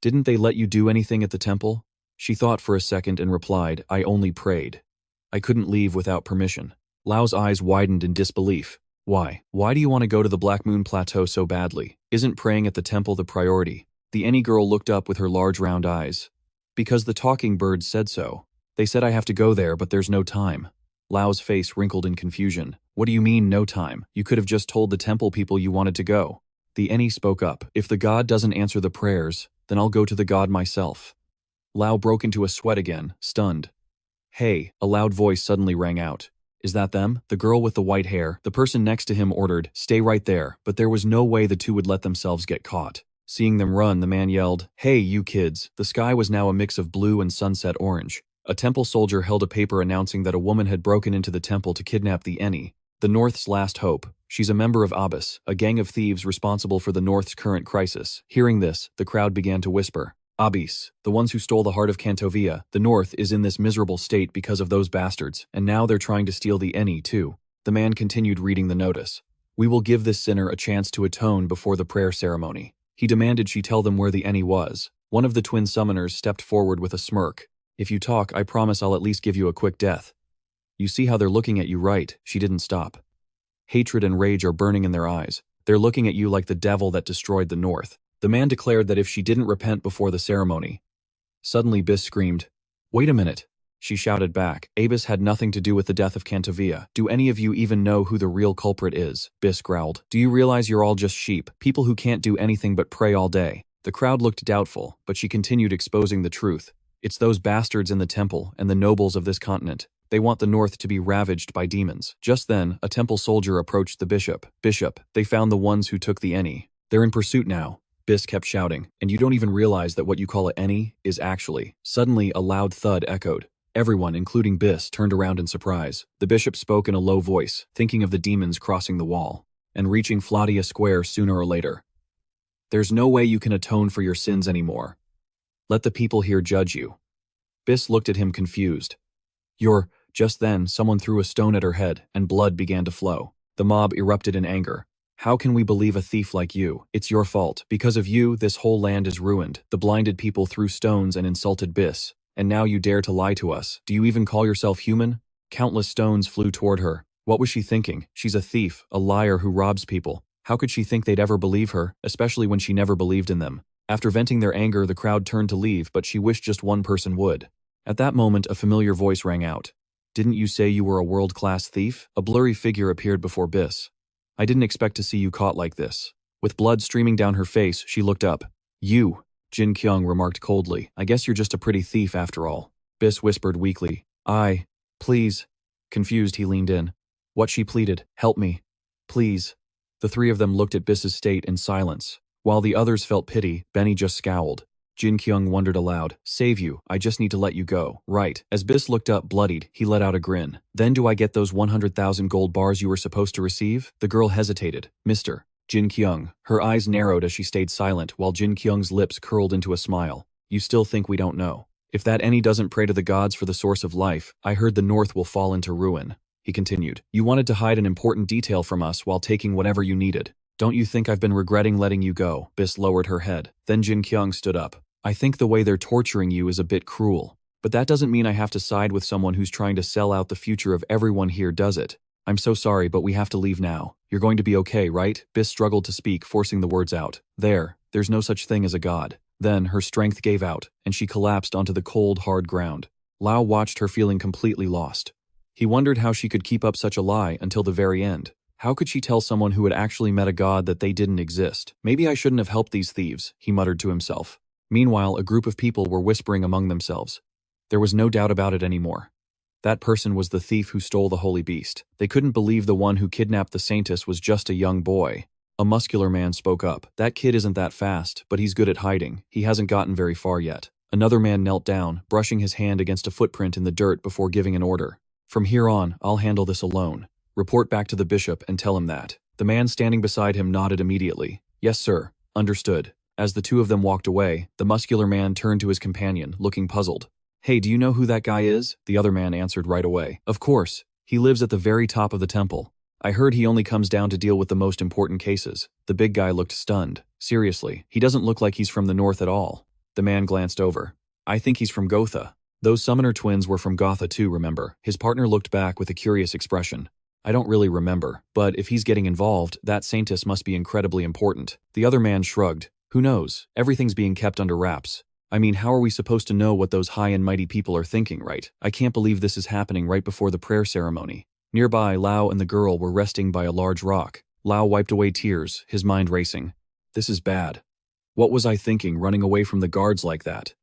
Didn't they let you do anything at the temple?" She thought for a second and replied, "I only prayed. I couldn't leave without permission." Lao's eyes widened in disbelief. "Why? Why do you want to go to the Black Moon Plateau so badly? Isn't praying at the temple the priority?" The Eni girl looked up with her large round eyes. "Because the talking birds said so. They said I have to go there, but there's no time." Lao's face wrinkled in confusion. "What do you mean, no time? You could have just told the temple people you wanted to go." The Eni spoke up. "If the god doesn't answer the prayers, then I'll go to the god myself." Lao broke into a sweat again, stunned. "Hey," a loud voice suddenly rang out. "Is that them?" The girl with the white hair, the person next to him, ordered, "Stay right there," but there was no way the two would let themselves get caught. Seeing them run, the man yelled, "Hey, you kids." The sky was now a mix of blue and sunset orange. A temple soldier held a paper announcing that a woman had broken into the temple to kidnap the Eni, the North's last hope. She's a member of Abyss, a gang of thieves responsible for the North's current crisis. Hearing this, the crowd began to whisper. Abyss, the ones who stole the heart of Kantovia. The North is in this miserable state because of those bastards, and now they're trying to steal the Eni too. The man continued reading the notice. "We will give this sinner a chance to atone before the prayer ceremony." He demanded she tell them where the Eni was. One of the twin summoners stepped forward with a smirk. "If you talk, I promise I'll at least give you a quick death." "You see how they're looking at you, right?" She didn't stop. Hatred and rage are burning in their eyes. They're looking at you like the devil that destroyed the North. The man declared that if she didn't repent before the ceremony. Suddenly Biss screamed, "Wait a minute." She shouted back, "Abyss had nothing to do with the death of Kantovia. Do any of you even know who the real culprit is?" Biss growled. "Do you realize you're all just sheep, people who can't do anything but pray all day?" The crowd looked doubtful, but she continued exposing the truth. "It's those bastards in the temple and the nobles of this continent. They want the North to be ravaged by demons." Just then, a temple soldier approached the bishop. "Bishop, they found the ones who took the Eni. They're in pursuit now." Biss kept shouting, "And you don't even realize that what you call a Eni is actually..." Suddenly, a loud thud echoed. Everyone, including Biss, turned around in surprise. The bishop spoke in a low voice, thinking of the demons crossing the wall and reaching Fladia Square sooner or later. "There's no way you can atone for your sins anymore. Let the people here judge you." Biss looked at him confused. "You're..." Just then, someone threw a stone at her head, and blood began to flow. The mob erupted in anger. "How can we believe a thief like you? It's your fault. Because of you, this whole land is ruined." The blinded people threw stones and insulted Biss. "And now you dare to lie to us. Do you even call yourself human?" Countless stones flew toward her. What was she thinking? She's a thief, a liar who robs people. How could she think they'd ever believe her, especially when she never believed in them? After venting their anger, the crowd turned to leave, but she wished just one person would. At that moment, a familiar voice rang out. "Didn't you say you were a world-class thief?" A blurry figure appeared before Biss. "I didn't expect to see you caught like this." With blood streaming down her face, she looked up. "You," Jin-Kyung remarked coldly. "I guess you're just a pretty thief after all." Biss whispered weakly. Please." Confused, he leaned in. What she pleaded, "Help me. Please." The three of them looked at Biss's state in silence. While the others felt pity, Benny just scowled. Jin-Kyung wondered aloud, "Save you, I just need to let you go, right?" As Biss looked up, bloodied, he let out a grin. "Then do I get those 100,000 gold bars you were supposed to receive?" The girl hesitated. "Mr. Jin-Kyung." Her eyes narrowed as she stayed silent, while Jin-Kyung's lips curled into a smile. "You still think we don't know? If that Eni doesn't pray to the gods for the source of life, I heard the North will fall into ruin." He continued. "You wanted to hide an important detail from us while taking whatever you needed. Don't you think I've been regretting letting you go?" Biss lowered her head. Then Jin-Kyung stood up. "I think the way they're torturing you is a bit cruel. But that doesn't mean I have to side with someone who's trying to sell out the future of everyone here, does it? I'm so sorry, but we have to leave now. You're going to be okay, right?" Biss struggled to speak, forcing the words out. There's no such thing as a god." Then her strength gave out, and she collapsed onto the cold, hard ground. Lao watched her, feeling completely lost. He wondered how she could keep up such a lie until the very end. How could she tell someone who had actually met a god that they didn't exist? "Maybe I shouldn't have helped these thieves," he muttered to himself. Meanwhile, a group of people were whispering among themselves. There was no doubt about it anymore. That person was the thief who stole the holy beast. They couldn't believe the one who kidnapped the saintess was just a young boy. A muscular man spoke up. That kid isn't that fast, but he's good at hiding. He hasn't gotten very far yet. Another man knelt down, brushing his hand against a footprint in the dirt before giving an order. From here on, I'll handle this alone. Report back to the bishop and tell him that. The man standing beside him nodded immediately. Yes, sir. Understood. As the two of them walked away, the muscular man turned to his companion, looking puzzled. Hey, do you know who that guy is? The other man answered right away. Of course. He lives at the very top of the temple. I heard he only comes down to deal with the most important cases. The big guy looked stunned. Seriously, he doesn't look like he's from the north at all. The man glanced over. I think he's from Gotha. Those summoner twins were from Gotha too, remember? His partner looked back with a curious expression. I don't really remember, but if he's getting involved, that saintess must be incredibly important. The other man shrugged. Who knows? Everything's being kept under wraps. I mean, how are we supposed to know what those high and mighty people are thinking, right? I can't believe this is happening right before the prayer ceremony. Nearby, Lao and the girl were resting by a large rock. Lao wiped away tears, his mind racing. This is bad. What was I thinking, running away from the guards like that?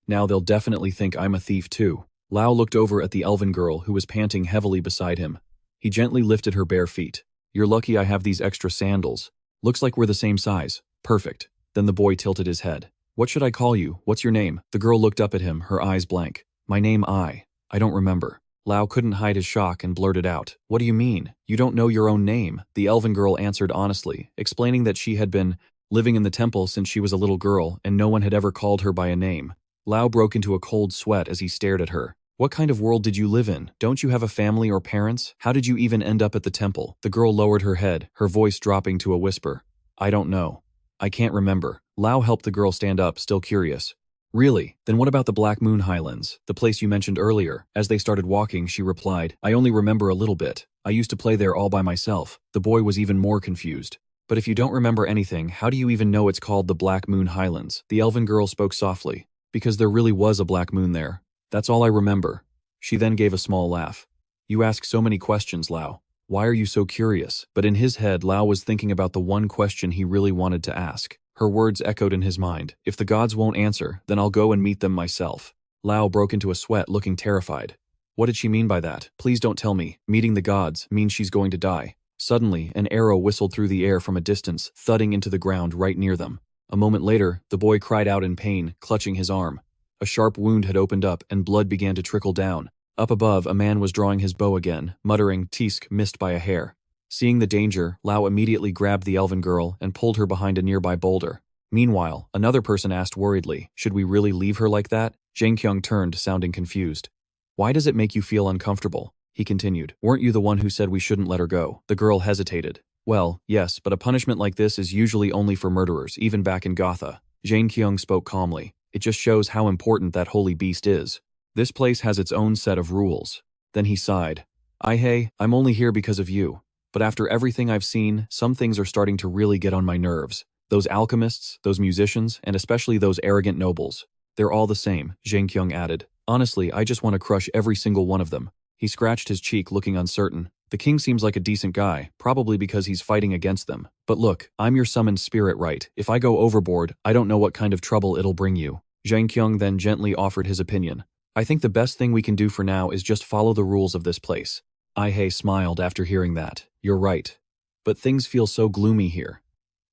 Now they'll definitely think I'm a thief too. Lao looked over at the elven girl who was panting heavily beside him. He gently lifted her bare feet. You're lucky I have these extra sandals. Looks like we're the same size. Perfect. Then the boy tilted his head. What should I call you? What's your name? The girl looked up at him, her eyes blank. My name I don't remember. Lao couldn't hide his shock and blurted out. What do you mean? You don't know your own name? The elven girl answered honestly, explaining that she had been living in the temple since she was a little girl and no one had ever called her by a name. Lao broke into a cold sweat as he stared at her. What kind of world did you live in? Don't you have a family or parents? How did you even end up at the temple? The girl lowered her head, her voice dropping to a whisper. I don't know. I can't remember. Lao helped the girl stand up, still curious. Really? Then what about the Black Moon Highlands, the place you mentioned earlier? As they started walking, she replied, I only remember a little bit. I used to play there all by myself. The boy was even more confused. But if you don't remember anything, how do you even know it's called the Black Moon Highlands? The elven girl spoke softly. Because there really was a black moon there. That's all I remember. She then gave a small laugh. You ask so many questions, Lao. Why are you so curious? But in his head, Lao was thinking about the one question he really wanted to ask. Her words echoed in his mind. If the gods won't answer, then I'll go and meet them myself. Lao broke into a sweat, looking terrified. What did she mean by that? Please don't tell me. Meeting the gods means she's going to die. Suddenly, an arrow whistled through the air from a distance, thudding into the ground right near them. A moment later, the boy cried out in pain, clutching his arm. A sharp wound had opened up and blood began to trickle down. Up above, a man was drawing his bow again, muttering, Tisk, missed by a hair. Seeing the danger, Lao immediately grabbed the elven girl and pulled her behind a nearby boulder. Meanwhile, another person asked worriedly, should we really leave her like that? Jin-Kyung turned, sounding confused. Why does it make you feel uncomfortable? He continued. Weren't you the one who said we shouldn't let her go? The girl hesitated. Well, yes, but a punishment like this is usually only for murderers, even back in Gotha. Jin-Kyung spoke calmly. It just shows how important that holy beast is. This place has its own set of rules. Then he sighed. I'm only here because of you. But after everything I've seen, some things are starting to really get on my nerves. Those alchemists, those musicians, and especially those arrogant nobles. They're all the same, Jin-Kyung added. Honestly, I just want to crush every single one of them. He scratched his cheek, looking uncertain. The king seems like a decent guy, probably because he's fighting against them. But look, I'm your summoned spirit, right? If I go overboard, I don't know what kind of trouble it'll bring you. Jin-Kyung then gently offered his opinion. I think the best thing we can do for now is just follow the rules of this place. Ai smiled after hearing that. You're right. But things feel so gloomy here.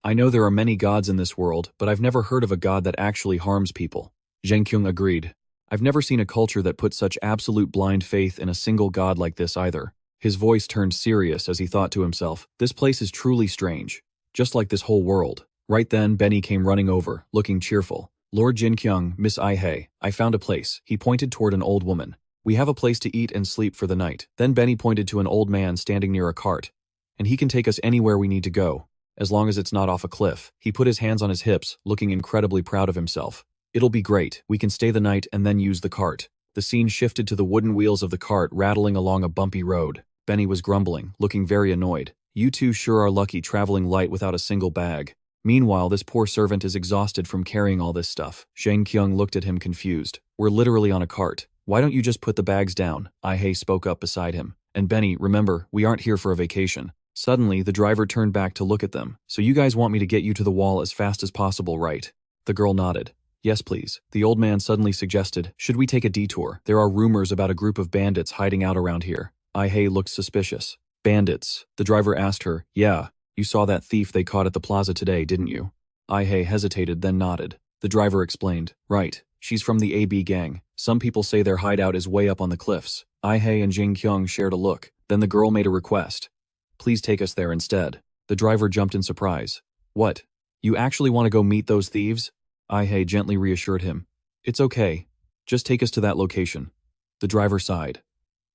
I know there are many gods in this world, but I've never heard of a god that actually harms people. Jin-Kyung agreed. I've never seen a culture that put such absolute blind faith in a single god like this either. His voice turned serious as he thought to himself, this place is truly strange. Just like this whole world. Right then, Benny came running over, looking cheerful. Lord Jin-Kyung, Miss Ai, I found a place. He pointed toward an old woman. We have a place to eat and sleep for the night. Then Benny pointed to an old man standing near a cart. And he can take us anywhere we need to go, as long as it's not off a cliff. He put his hands on his hips, looking incredibly proud of himself. It'll be great. We can stay the night and then use the cart. The scene shifted to the wooden wheels of the cart rattling along a bumpy road. Benny was grumbling, looking very annoyed. You two sure are lucky traveling light without a single bag. Meanwhile, this poor servant is exhausted from carrying all this stuff. Jin-Kyung looked at him confused. We're literally on a cart. Why don't you just put the bags down? Ai spoke up beside him. And Benny, remember, we aren't here for a vacation. Suddenly, the driver turned back to look at them. So you guys want me to get you to the wall as fast as possible, right? The girl nodded. Yes, please. The old man suddenly suggested, should we take a detour? There are rumors about a group of bandits hiding out around here. Ai looked suspicious. Bandits. The driver asked her, yeah, you saw that thief they caught at the plaza today, didn't you? Ai hesitated, then nodded. The driver explained, right, she's from the AB gang. Some people say their hideout is way up on the cliffs. Ai and Jin-Kyung shared a look. Then the girl made a request. Please take us there instead. The driver jumped in surprise. What? You actually want to go meet those thieves? Ai gently reassured him. It's okay. Just take us to that location. The driver sighed.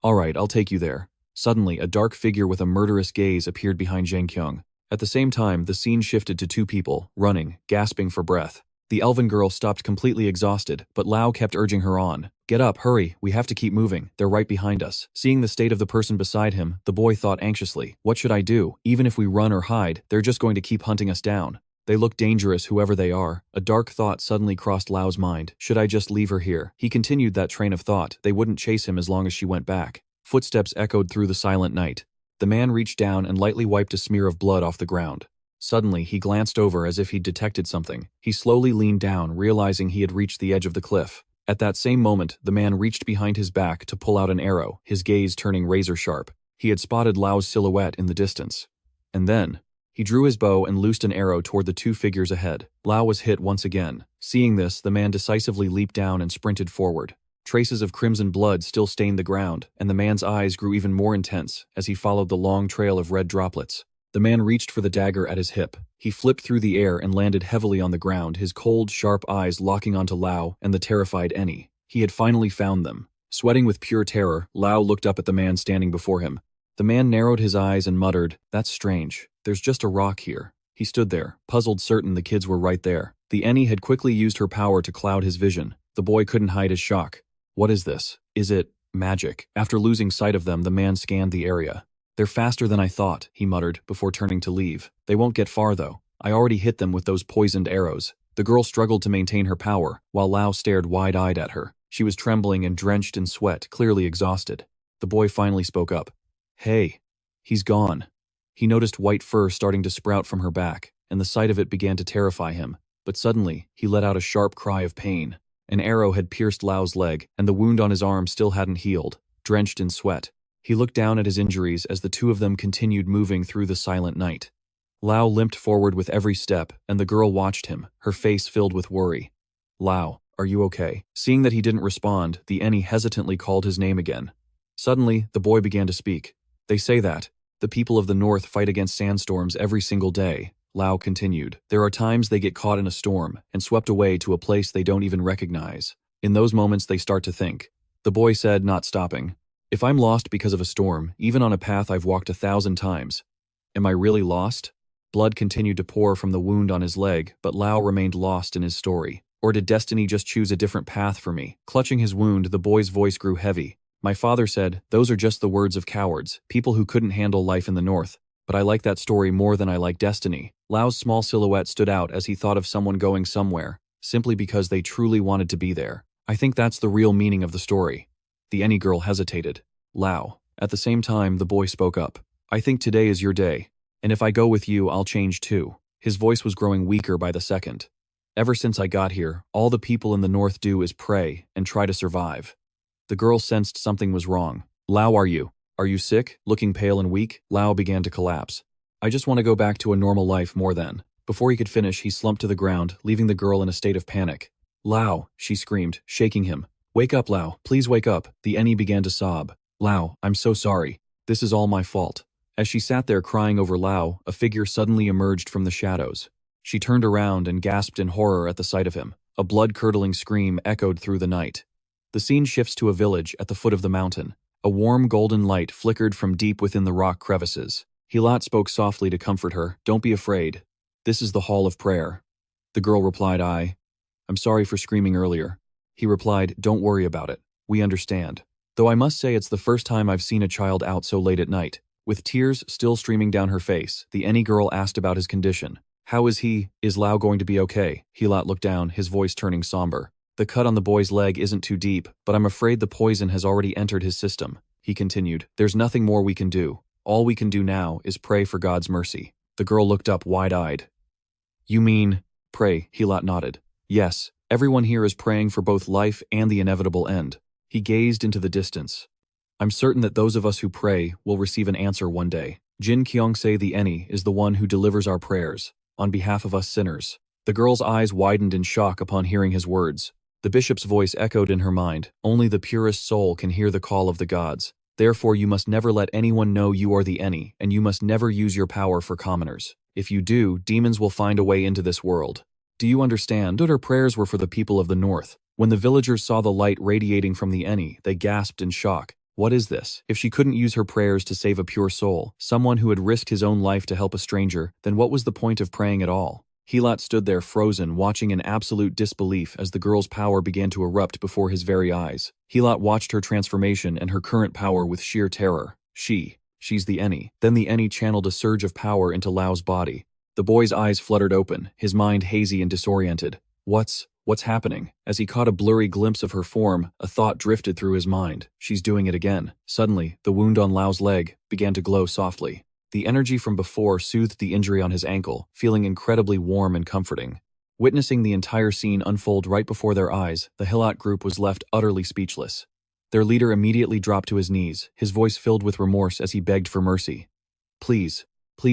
All right, I'll take you there. Suddenly, a dark figure with a murderous gaze appeared behind Jin-Kyung. At the same time, the scene shifted to two people, running, gasping for breath. The elven girl stopped completely exhausted, but Lao kept urging her on. Get up, hurry, we have to keep moving, they're right behind us. Seeing the state of the person beside him, the boy thought anxiously, what should I do? Even if we run or hide, they're just going to keep hunting us down. They look dangerous, whoever they are. A dark thought suddenly crossed Lao's mind. Should I just leave her here? He continued that train of thought. They wouldn't chase him as long as she went back. Footsteps echoed through the silent night. The man reached down and lightly wiped a smear of blood off the ground. Suddenly, he glanced over as if he'd detected something. He slowly leaned down, realizing he had reached the edge of the cliff. At that same moment, the man reached behind his back to pull out an arrow, his gaze turning razor-sharp. He had spotted Lao's silhouette in the distance. And then, he drew his bow and loosed an arrow toward the two figures ahead. Lao was hit once again. Seeing this, the man decisively leaped down and sprinted forward. Traces of crimson blood still stained the ground, and the man's eyes grew even more intense as he followed the long trail of red droplets. The man reached for the dagger at his hip. He flipped through the air and landed heavily on the ground, his cold, sharp eyes locking onto Lao and the terrified Annie. He had finally found them. Sweating with pure terror, Lao looked up at the man standing before him. The man narrowed his eyes and muttered, "That's strange. There's just a rock here." He stood there, puzzled, certain the kids were right there. The Annie had quickly used her power to cloud his vision. The boy couldn't hide his shock. What is this? Is it magic? After losing sight of them, the man scanned the area. They're faster than I thought, he muttered, before turning to leave. They won't get far, though. I already hit them with those poisoned arrows. The girl struggled to maintain her power, while Lao stared wide-eyed at her. She was trembling and drenched in sweat, clearly exhausted. The boy finally spoke up. Hey, he's gone. He noticed white fur starting to sprout from her back, and the sight of it began to terrify him. But suddenly, he let out a sharp cry of pain. An arrow had pierced Lao's leg, and the wound on his arm still hadn't healed, drenched in sweat. He looked down at his injuries as the two of them continued moving through the silent night. Lao limped forward with every step, and the girl watched him, her face filled with worry. Lao, are you okay? Seeing that he didn't respond, the Annie hesitantly called his name again. Suddenly, the boy began to speak. They say that the people of the north fight against sandstorms every single day. Lao continued. There are times they get caught in a storm and swept away to a place they don't even recognize. In those moments, they start to think. The boy said, not stopping. If I'm lost because of a storm, even on a path I've walked 1,000 times, am I really lost? Blood continued to pour from the wound on his leg, but Lao remained lost in his story. Or did destiny just choose a different path for me? Clutching his wound, the boy's voice grew heavy. My father said, those are just the words of cowards, people who couldn't handle life in the north. But I like that story more than I like destiny. Lao's small silhouette stood out as he thought of someone going somewhere, simply because they truly wanted to be there. I think that's the real meaning of the story. The Annie girl hesitated. Lao. At the same time, the boy spoke up. I think today is your day. And if I go with you, I'll change too. His voice was growing weaker by the second. Ever since I got here, all the people in the north do is pray and try to survive. The girl sensed something was wrong. Lao, are you sick? Looking pale and weak, Lao began to collapse. I just want to go back to a normal life more than. Before he could finish, he slumped to the ground, leaving the girl in a state of panic. Lao, she screamed, shaking him. Wake up, Lao, please wake up. The Annie began to sob. Lao, I'm so sorry. This is all my fault. As she sat there crying over Lao, a figure suddenly emerged from the shadows. She turned around and gasped in horror at the sight of him. A blood-curdling scream echoed through the night. The scene shifts to a village at the foot of the mountain. A warm golden light flickered from deep within the rock crevices. Hilat spoke softly to comfort her. Don't be afraid. This is the hall of prayer. The girl replied, I'm sorry for screaming earlier. He replied, don't worry about it. We understand. Though I must say it's the first time I've seen a child out so late at night. With tears still streaming down her face, the Annie girl asked about his condition. How is he? Is Lao going to be okay? Hilat looked down, his voice turning somber. The cut on the boy's leg isn't too deep, but I'm afraid the poison has already entered his system. He continued, there's nothing more we can do. All we can do now is pray for God's mercy. The girl looked up wide-eyed. You mean, pray, Hilat nodded. Yes, Everyone here is praying for both life and the inevitable end. He gazed into the distance. I'm certain that those of us who pray will receive an answer one day. Jin-Kyung say the Eni is the one who delivers our prayers, on behalf of us sinners. The girl's eyes widened in shock upon hearing his words. The bishop's voice echoed in her mind. Only the purest soul can hear the call of the gods. Therefore you must never let anyone know you are the Eni, and you must never use your power for commoners. If you do, demons will find a way into this world. Do you understand? Her prayers were for the people of the north. When the villagers saw the light radiating from the Eni, they gasped in shock. What is this? If she couldn't use her prayers to save a pure soul, someone who had risked his own life to help a stranger, then what was the point of praying at all? Helat stood there frozen, watching in absolute disbelief as the girl's power began to erupt before his very eyes. Helat watched her transformation and her current power with sheer terror. She's the Eni. Then the Eni channeled a surge of power into Lao's body. The boy's eyes fluttered open, his mind hazy and disoriented. What's happening? As he caught a blurry glimpse of her form, a thought drifted through his mind. She's doing it again. Suddenly, the wound on Lao's leg began to glow softly. The energy from before soothed the injury on his ankle, feeling incredibly warm and comforting. Witnessing the entire scene unfold right before their eyes, the Hilat group was left utterly speechless. Their leader immediately dropped to his knees, his voice filled with remorse as he begged for mercy. Please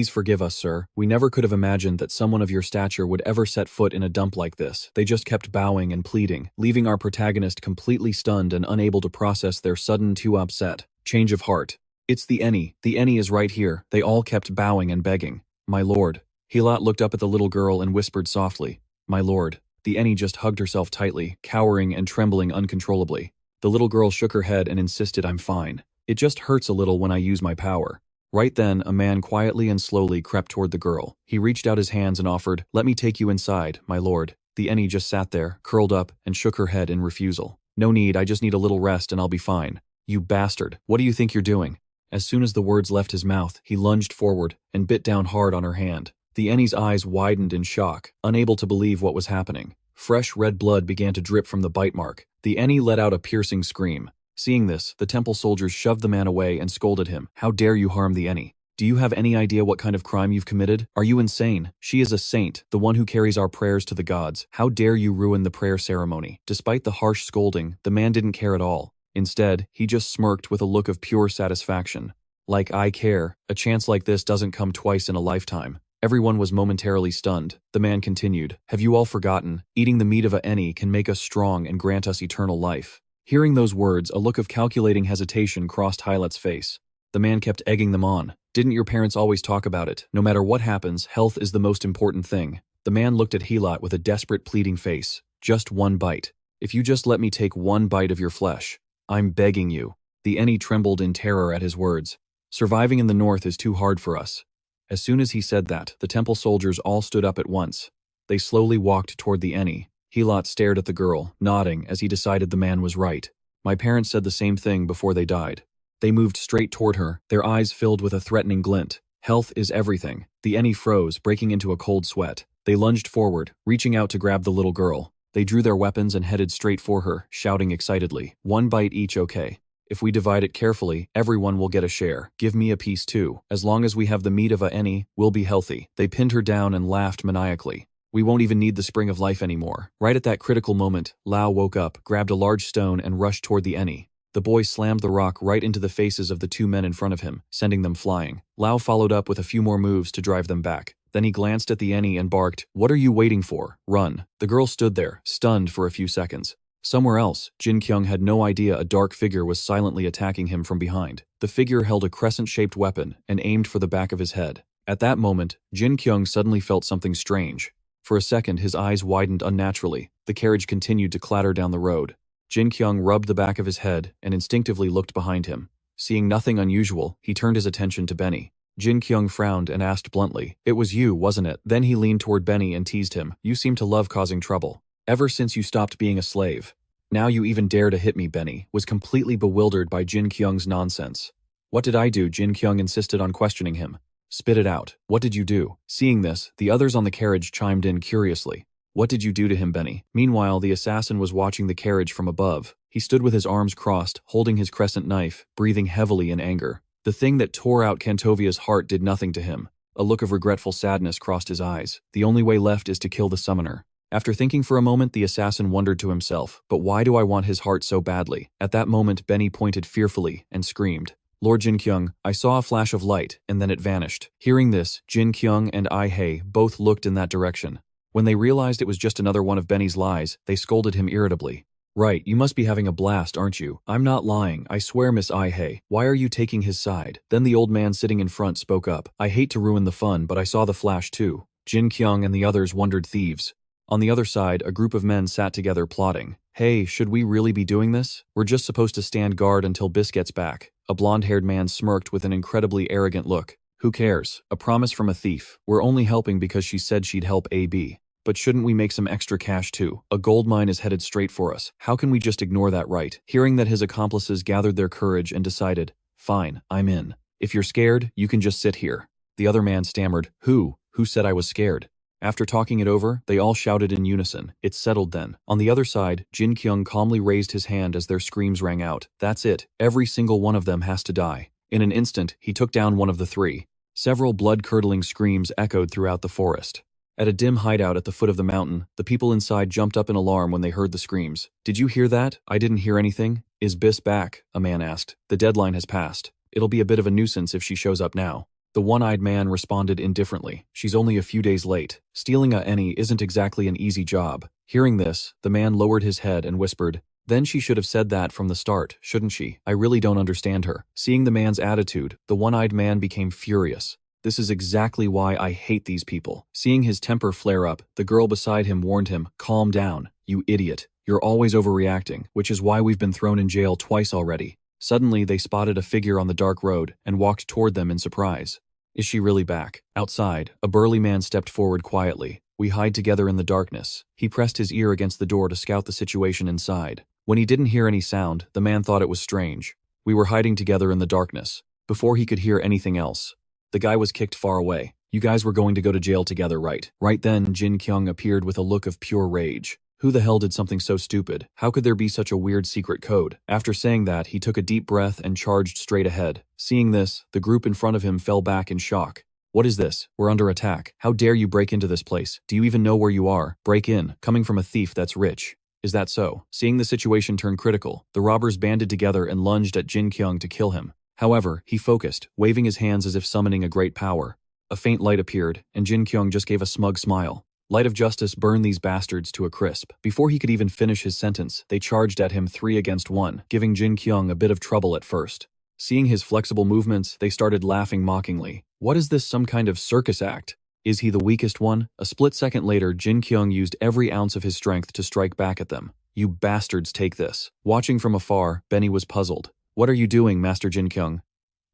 forgive us, sir. We never could have imagined that someone of your stature would ever set foot in a dump like this. They just kept bowing and pleading, leaving our protagonist completely stunned and unable to process their sudden upset change of heart. It's the Eni. The Eni is right here. They all kept bowing and begging. My lord. Hilat looked up at the little girl and whispered softly. My lord. The Eni just hugged herself tightly, cowering and trembling uncontrollably. The little girl shook her head and insisted, I'm fine. It just hurts a little when I use my power. Right then, a man quietly and slowly crept toward the girl. He reached out his hands and offered, let me take you inside, my lord. The Eni just sat there, curled up, and shook her head in refusal. No need, I just need a little rest and I'll be fine. You bastard, what do you think you're doing? As soon as the words left his mouth, he lunged forward and bit down hard on her hand. The Eni's eyes widened in shock, unable to believe what was happening. Fresh red blood began to drip from the bite mark. The Eni let out a piercing scream. Seeing this, the temple soldiers shoved the man away and scolded him. How dare you harm the Eni? Do you have any idea what kind of crime you've committed? Are you insane? She is a saint, the one who carries our prayers to the gods. How dare you ruin the prayer ceremony? Despite the harsh scolding, the man didn't care at all. Instead, he just smirked with a look of pure satisfaction. Like, I care. A chance like this doesn't come twice in a lifetime. Everyone was momentarily stunned. The man continued, have you all forgotten? Eating the meat of a Eni can make us strong and grant us eternal life. Hearing those words, a look of calculating hesitation crossed Hylat's face. The man kept egging them on. Didn't your parents always talk about it? No matter what happens, health is the most important thing. The man looked at Hylat with a desperate, pleading face. Just one bite. If you just let me take one bite of your flesh. I'm begging you. The Eni trembled in terror at his words. Surviving in the north is too hard for us. As soon as he said that, the temple soldiers all stood up at once. They slowly walked toward the Eni. Hylat stared at the girl, nodding as he decided the man was right. My parents said the same thing before they died. They moved straight toward her, their eyes filled with a threatening glint. Health is everything. The Eni froze, breaking into a cold sweat. They lunged forward, reaching out to grab the little girl. They drew their weapons and headed straight for her, shouting excitedly, one bite each, okay? If we divide it carefully, everyone will get a share. Give me a piece too. As long as we have the meat of a Eni, we'll be healthy. They pinned her down and laughed maniacally. We won't even need the spring of life anymore. Right at that critical moment, Lao woke up, grabbed a large stone and rushed toward the Eni. The boy slammed the rock right into the faces of the two men in front of him, sending them flying. Lao followed up with a few more moves to drive them back. Then he glanced at the Eni and barked, what are you waiting for? Run. The girl stood there, stunned for a few seconds. Somewhere else, Jin-Kyung had no idea a dark figure was silently attacking him from behind. The figure held a crescent-shaped weapon and aimed for the back of his head. At that moment, Jin-Kyung suddenly felt something strange. For a second, his eyes widened unnaturally. The carriage continued to clatter down the road. Jin-Kyung rubbed the back of his head and instinctively looked behind him. Seeing nothing unusual, he turned his attention to Benny. Jin-Kyung frowned and asked bluntly, it was you, wasn't it? Then he leaned toward Benny and teased him. You seem to love causing trouble. Ever since you stopped being a slave. Now you even dare to hit me. Benny was completely bewildered by Jin-Kyung's nonsense. What did I do? Jin-Kyung insisted on questioning him. Spit it out. What did you do? Seeing this, the others on the carriage chimed in curiously. What did you do to him, Benny? Meanwhile, the assassin was watching the carriage from above. He stood with his arms crossed, holding his crescent knife, breathing heavily in anger. The thing that tore out Kantovia's heart did nothing to him. A look of regretful sadness crossed his eyes. The only way left is to kill the summoner. After thinking for a moment, the assassin wondered to himself, but why do I want his heart so badly? At that moment, Benny pointed fearfully and screamed, Lord Jin-Kyung, I saw a flash of light, and then it vanished. Hearing this, Jin-Kyung and I-Hei both looked in that direction. When they realized it was just another one of Benny's lies, they scolded him irritably. Right, you must be having a blast, aren't you? I'm not lying, I swear, Miss I-Hei. Why are you taking his side? Then the old man sitting in front spoke up. I hate to ruin the fun, but I saw the flash too. Jin-Kyung and the others wondered thieves. On the other side, a group of men sat together plotting. Hey, should we really be doing this? We're just supposed to stand guard until Bis gets back. A blonde-haired man smirked with an incredibly arrogant look. Who cares? A promise from a thief. We're only helping because she said she'd help AB. But shouldn't we make some extra cash too? A gold mine is headed straight for us. How can we just ignore that, right? Hearing that, his accomplices gathered their courage and decided, fine, I'm in. If you're scared, you can just sit here. The other man stammered, Who said I was scared? After talking it over, they all shouted in unison. It's settled then. On the other side, Jin-Kyung calmly raised his hand as their screams rang out. That's it. Every single one of them has to die. In an instant, he took down one of the three. Several blood-curdling screams echoed throughout the forest. At a dim hideout at the foot of the mountain, the people inside jumped up in alarm when they heard the screams. Did you hear that? I didn't hear anything. Is Bis back? A man asked. The deadline has passed. It'll be a bit of a nuisance if she shows up now. The one-eyed man responded indifferently. She's only a few days late. Stealing a Annie isn't exactly an easy job. Hearing this, the man lowered his head and whispered, Then she should have said that from the start, shouldn't she? I really don't understand her. Seeing the man's attitude, the one-eyed man became furious. This is exactly why I hate these people. Seeing his temper flare up, the girl beside him warned him, Calm down, you idiot. You're always overreacting, which is why we've been thrown in jail twice already. Suddenly, they spotted a figure on the dark road and walked toward them in surprise. Is she really back? Outside, a burly man stepped forward quietly. We hide together in the darkness. He pressed his ear against the door to scout the situation inside. When he didn't hear any sound, the man thought it was strange. We were hiding together in the darkness. Before he could hear anything else, the guy was kicked far away. You guys were going to go to jail together, right? Right then, Jin-Kyung appeared with a look of pure rage. Who the hell did something so stupid? How could there be such a weird secret code? After saying that, he took a deep breath and charged straight ahead. Seeing this, the group in front of him fell back in shock. What is this? We're under attack. How dare you break into this place? Do you even know where you are? Break in, coming from a thief that's rich. Is that so? Seeing the situation turn critical, the robbers banded together and lunged at Jin-Kyung to kill him. However, he focused, waving his hands as if summoning a great power. A faint light appeared, and Jin-Kyung just gave a smug smile. Light of justice burned these bastards to a crisp. Before he could even finish his sentence, they charged at him 3 against 1, giving Jin-Kyung a bit of trouble at first. Seeing his flexible movements, they started laughing mockingly. What is this, some kind of circus act? Is he the weakest one? A split second later, Jin-Kyung used every ounce of his strength to strike back at them. You bastards, take this. Watching from afar, Benny was puzzled. What are you doing, Master Jin-Kyung?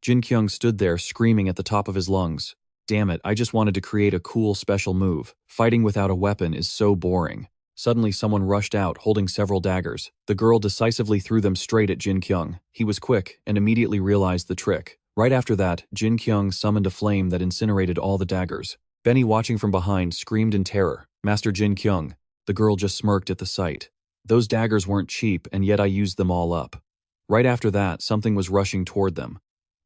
Jin-Kyung stood there screaming at the top of his lungs. Damn it, I just wanted to create a cool special move. Fighting without a weapon is so boring. Suddenly someone rushed out holding several daggers. The girl decisively threw them straight at Jin-Kyung. He was quick and immediately realized the trick. Right after that, Jin-Kyung summoned a flame that incinerated all the daggers. Benny, watching from behind, screamed in terror. Master Jin-Kyung. The girl just smirked at the sight. Those daggers weren't cheap, and yet I used them all up. Right after that, something was rushing toward them.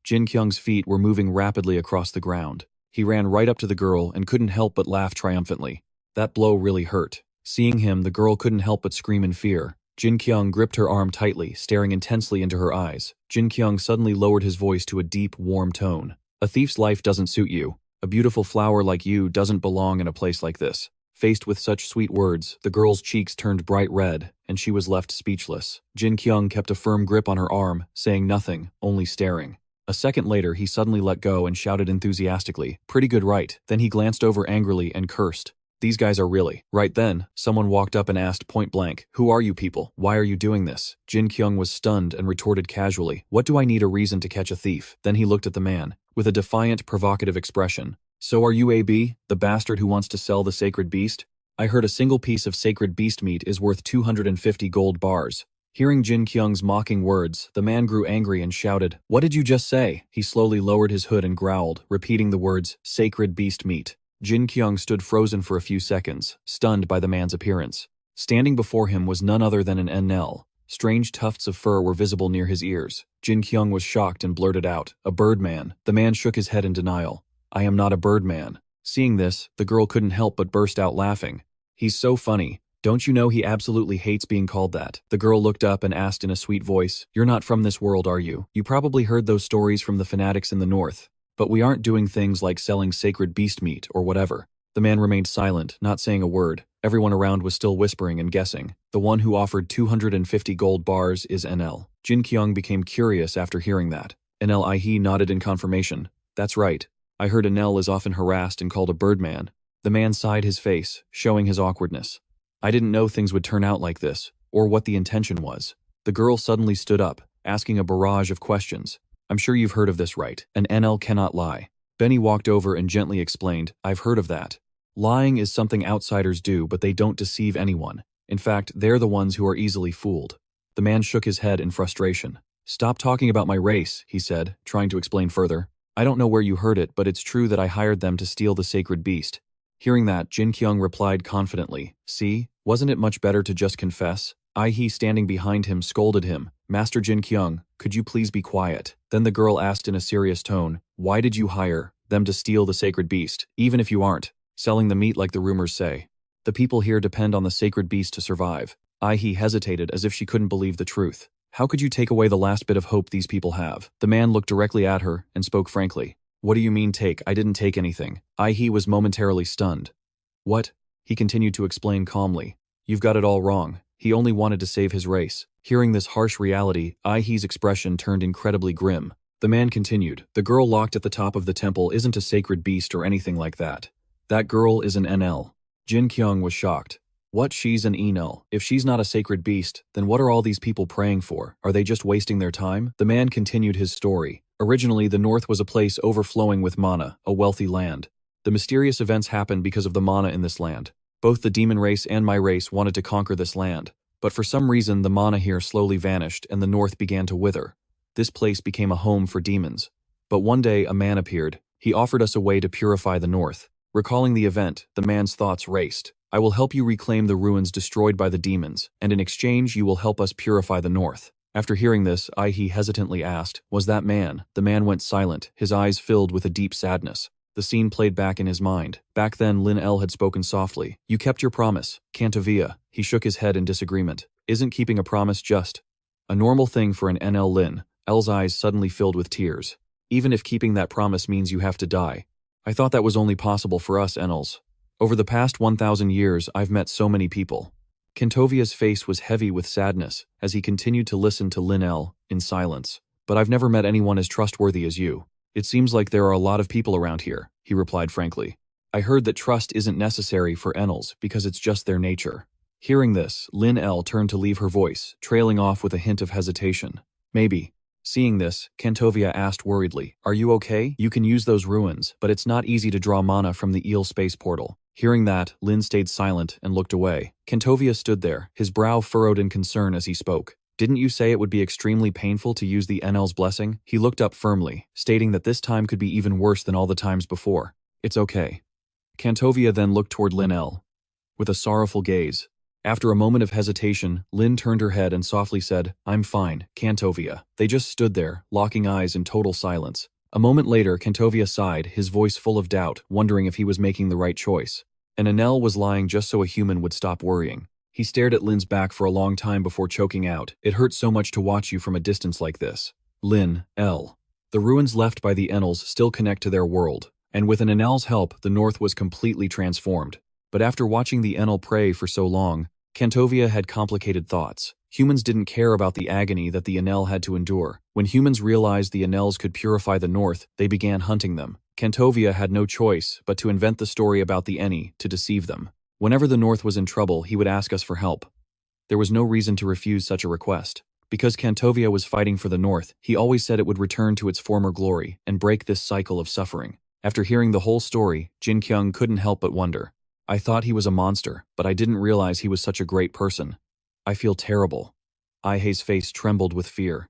Jin-Kyung's feet were moving rapidly across the ground. He ran right up to the girl and couldn't help but laugh triumphantly. That blow really hurt. Seeing him, the girl couldn't help but scream in fear. Jin-Kyung gripped her arm tightly, staring intensely into her eyes. Jin-Kyung suddenly lowered his voice to a deep, warm tone. A thief's life doesn't suit you. A beautiful flower like you doesn't belong in a place like this. Faced with such sweet words, the girl's cheeks turned bright red, and she was left speechless. Jin-Kyung kept a firm grip on her arm, saying nothing, only staring. A second later, he suddenly let go and shouted enthusiastically, "Pretty good, right?" Then he glanced over angrily and cursed. These guys are really. Right then, someone walked up and asked point blank, "Who are you people? Why are you doing this?" Jin-Kyung was stunned and retorted casually, "What do I need a reason to catch a thief?" Then he looked at the man, with a defiant, provocative expression. "So are you AB, the bastard who wants to sell the sacred beast? I heard a single piece of sacred beast meat is worth 250 gold bars. Hearing Jin-Kyung's mocking words, the man grew angry and shouted, "What did you just say?" He slowly lowered his hood and growled, repeating the words, "Sacred beast meat." Jin-Kyung stood frozen for a few seconds, stunned by the man's appearance. Standing before him was none other than an NL. Strange tufts of fur were visible near his ears. Jin-Kyung was shocked and blurted out, "A birdman." The man shook his head in denial. "I am not a birdman." Seeing this, the girl couldn't help but burst out laughing. He's so funny. Don't you know he absolutely hates being called that? The girl looked up and asked in a sweet voice, "You're not from this world, are you? You probably heard those stories from the fanatics in the north. But we aren't doing things like selling sacred beast meat or whatever." The man remained silent, not saying a word. Everyone around was still whispering and guessing. The one who offered 250 gold bars is NL. Jin-Kyung became curious after hearing that. NL nodded in confirmation. "That's right. I heard NL is often harassed and called a birdman." The man sighed his face, showing his awkwardness. "I didn't know things would turn out like this, or what the intention was." The girl suddenly stood up, asking a barrage of questions. "I'm sure you've heard of this, right? And NL cannot lie." Benny walked over and gently explained, "I've heard of that. Lying is something outsiders do, but they don't deceive anyone. In fact, they're the ones who are easily fooled." The man shook his head in frustration. "Stop talking about my race," he said, trying to explain further. "I don't know where you heard it, but it's true that I hired them to steal the sacred beast." Hearing that, Jin-Kyung replied confidently, "See, wasn't it much better to just confess?" He standing behind him scolded him, "Master Jin-Kyung, could you please be quiet?" Then the girl asked in a serious tone, "Why did you hire them to steal the sacred beast, even if you aren't selling the meat like the rumors say? The people here depend on the sacred beast to survive." He hesitated as if she couldn't believe the truth. "How could you take away the last bit of hope these people have?" The man looked directly at her and spoke frankly. "What do you mean take? I didn't take anything." He was momentarily stunned. "What?" He continued to explain calmly. "You've got it all wrong. He only wanted to save his race." Hearing this harsh reality, He's expression turned incredibly grim. The man continued, "The girl locked at the top of the temple isn't a sacred beast or anything like that. That girl is an NL. Jin-Kyung was shocked. "What? She's an Enel? If she's not a sacred beast, then what are all these people praying for? Are they just wasting their time?" The man continued his story. "Originally, the north was a place overflowing with mana, a wealthy land. The mysterious events happened because of the mana in this land. Both the demon race and my race wanted to conquer this land. But for some reason, the mana here slowly vanished and the north began to wither. This place became a home for demons. But one day, a man appeared. He offered us a way to purify the north." Recalling the event, the man's thoughts raced. "I will help you reclaim the ruins destroyed by the demons, and in exchange you will help us purify the north." After hearing this, he hesitantly asked, "Was that man?" The man went silent, his eyes filled with a deep sadness. The scene played back in his mind. Back then, Lin El had spoken softly. "You kept your promise, Cantovia." He shook his head in disagreement. "Isn't keeping a promise just a normal thing for an NL Lin?" El's eyes suddenly filled with tears. "Even if keeping that promise means you have to die. I thought that was only possible for us NLs. Over the past 1,000 years, I've met so many people." Cantovia's face was heavy with sadness as he continued to listen to Lin El in silence. "But I've never met anyone as trustworthy as you. It seems like there are a lot of people around here," he replied frankly. "I heard that trust isn't necessary for NLs because it's just their nature." Hearing this, Lin El turned to leave her voice, trailing off with a hint of hesitation. "Maybe." Seeing this, Cantovia asked worriedly, "Are you okay? You can use those ruins, but it's not easy to draw mana from the eel space portal." Hearing that, Lin stayed silent and looked away. Cantovia stood there, his brow furrowed in concern as he spoke. "Didn't you say it would be extremely painful to use the NL's blessing?" He looked up firmly, stating that this time could be even worse than all the times before. "It's okay." Cantovia then looked toward Lin El with a sorrowful gaze. After a moment of hesitation, Lin turned her head and softly said, "I'm fine, Cantovia." They just stood there, locking eyes in total silence. A moment later, Cantovia sighed, his voice full of doubt, wondering if he was making the right choice. And Anel was lying just so a human would stop worrying. He stared at Lin's back for a long time before choking out, "It hurts so much to watch you from a distance like this." Lin, L. The ruins left by the Enels still connect to their world, and with an Enel's help, the North was completely transformed. But after watching the Enel pray for so long, Cantovia had complicated thoughts. Humans didn't care about the agony that the Enel had to endure. When humans realized the Enels could purify the North, they began hunting them. Cantovia had no choice but to invent the story about the Eni to deceive them. Whenever the North was in trouble, he would ask us for help. There was no reason to refuse such a request. Because Cantovia was fighting for the North, he always said it would return to its former glory and break this cycle of suffering. After hearing the whole story, Jin-Kyung couldn't help but wonder. "I thought he was a monster, but I didn't realize he was such a great person. I feel terrible." Ihei's face trembled with fear.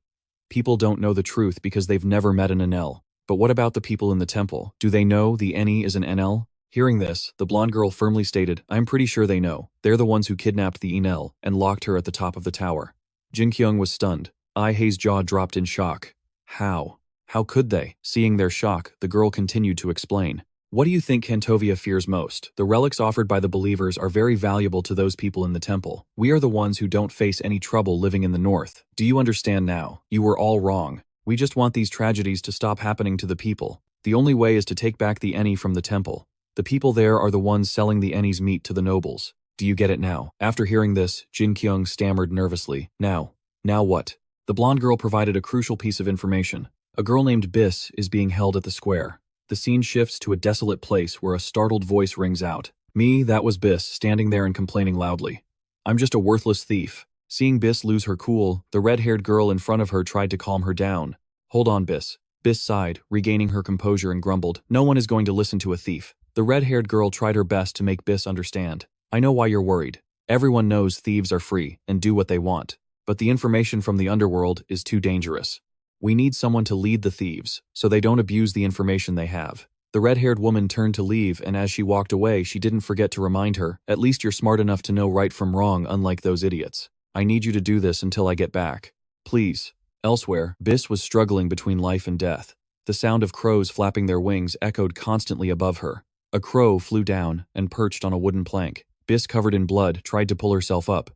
People don't know the truth because they've never met an Enel. But what about the people in the temple? Do they know the Eni is an Enel? Hearing this, the blonde girl firmly stated, "I'm pretty sure they know. They're the ones who kidnapped the Enel and locked her at the top of the tower." Jin-Kyung was stunned. Ihei's jaw dropped in shock. How? How could they? Seeing their shock, the girl continued to explain. What do you think Kantovia fears most? The relics offered by the believers are very valuable to those people in the temple. We are the ones who don't face any trouble living in the north. Do you understand now? You were all wrong. We just want these tragedies to stop happening to the people. The only way is to take back the Eni from the temple. The people there are the ones selling the Eni's meat to the nobles. Do you get it now? After hearing this, Jin-Kyung stammered nervously. Now what? The blonde girl provided a crucial piece of information. A girl named Bis is being held at the square. The scene shifts to a desolate place where a startled voice rings out. Me, that was Bis, standing there and complaining loudly. I'm just a worthless thief. Seeing Bis lose her cool, the red-haired girl in front of her tried to calm her down. Hold on, Bis. Bis sighed, regaining her composure, and grumbled. No one is going to listen to a thief. The red-haired girl tried her best to make Bis understand. I know why you're worried. Everyone knows thieves are free and do what they want. But the information from the underworld is too dangerous. We need someone to lead the thieves, so they don't abuse the information they have. The red-haired woman turned to leave, and as she walked away, she didn't forget to remind her, at least you're smart enough to know right from wrong, unlike those idiots. I need you to do this until I get back. Please. Elsewhere, Bis was struggling between life and death. The sound of crows flapping their wings echoed constantly above her. A crow flew down and perched on a wooden plank. Bis, covered in blood, tried to pull herself up.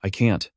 I can't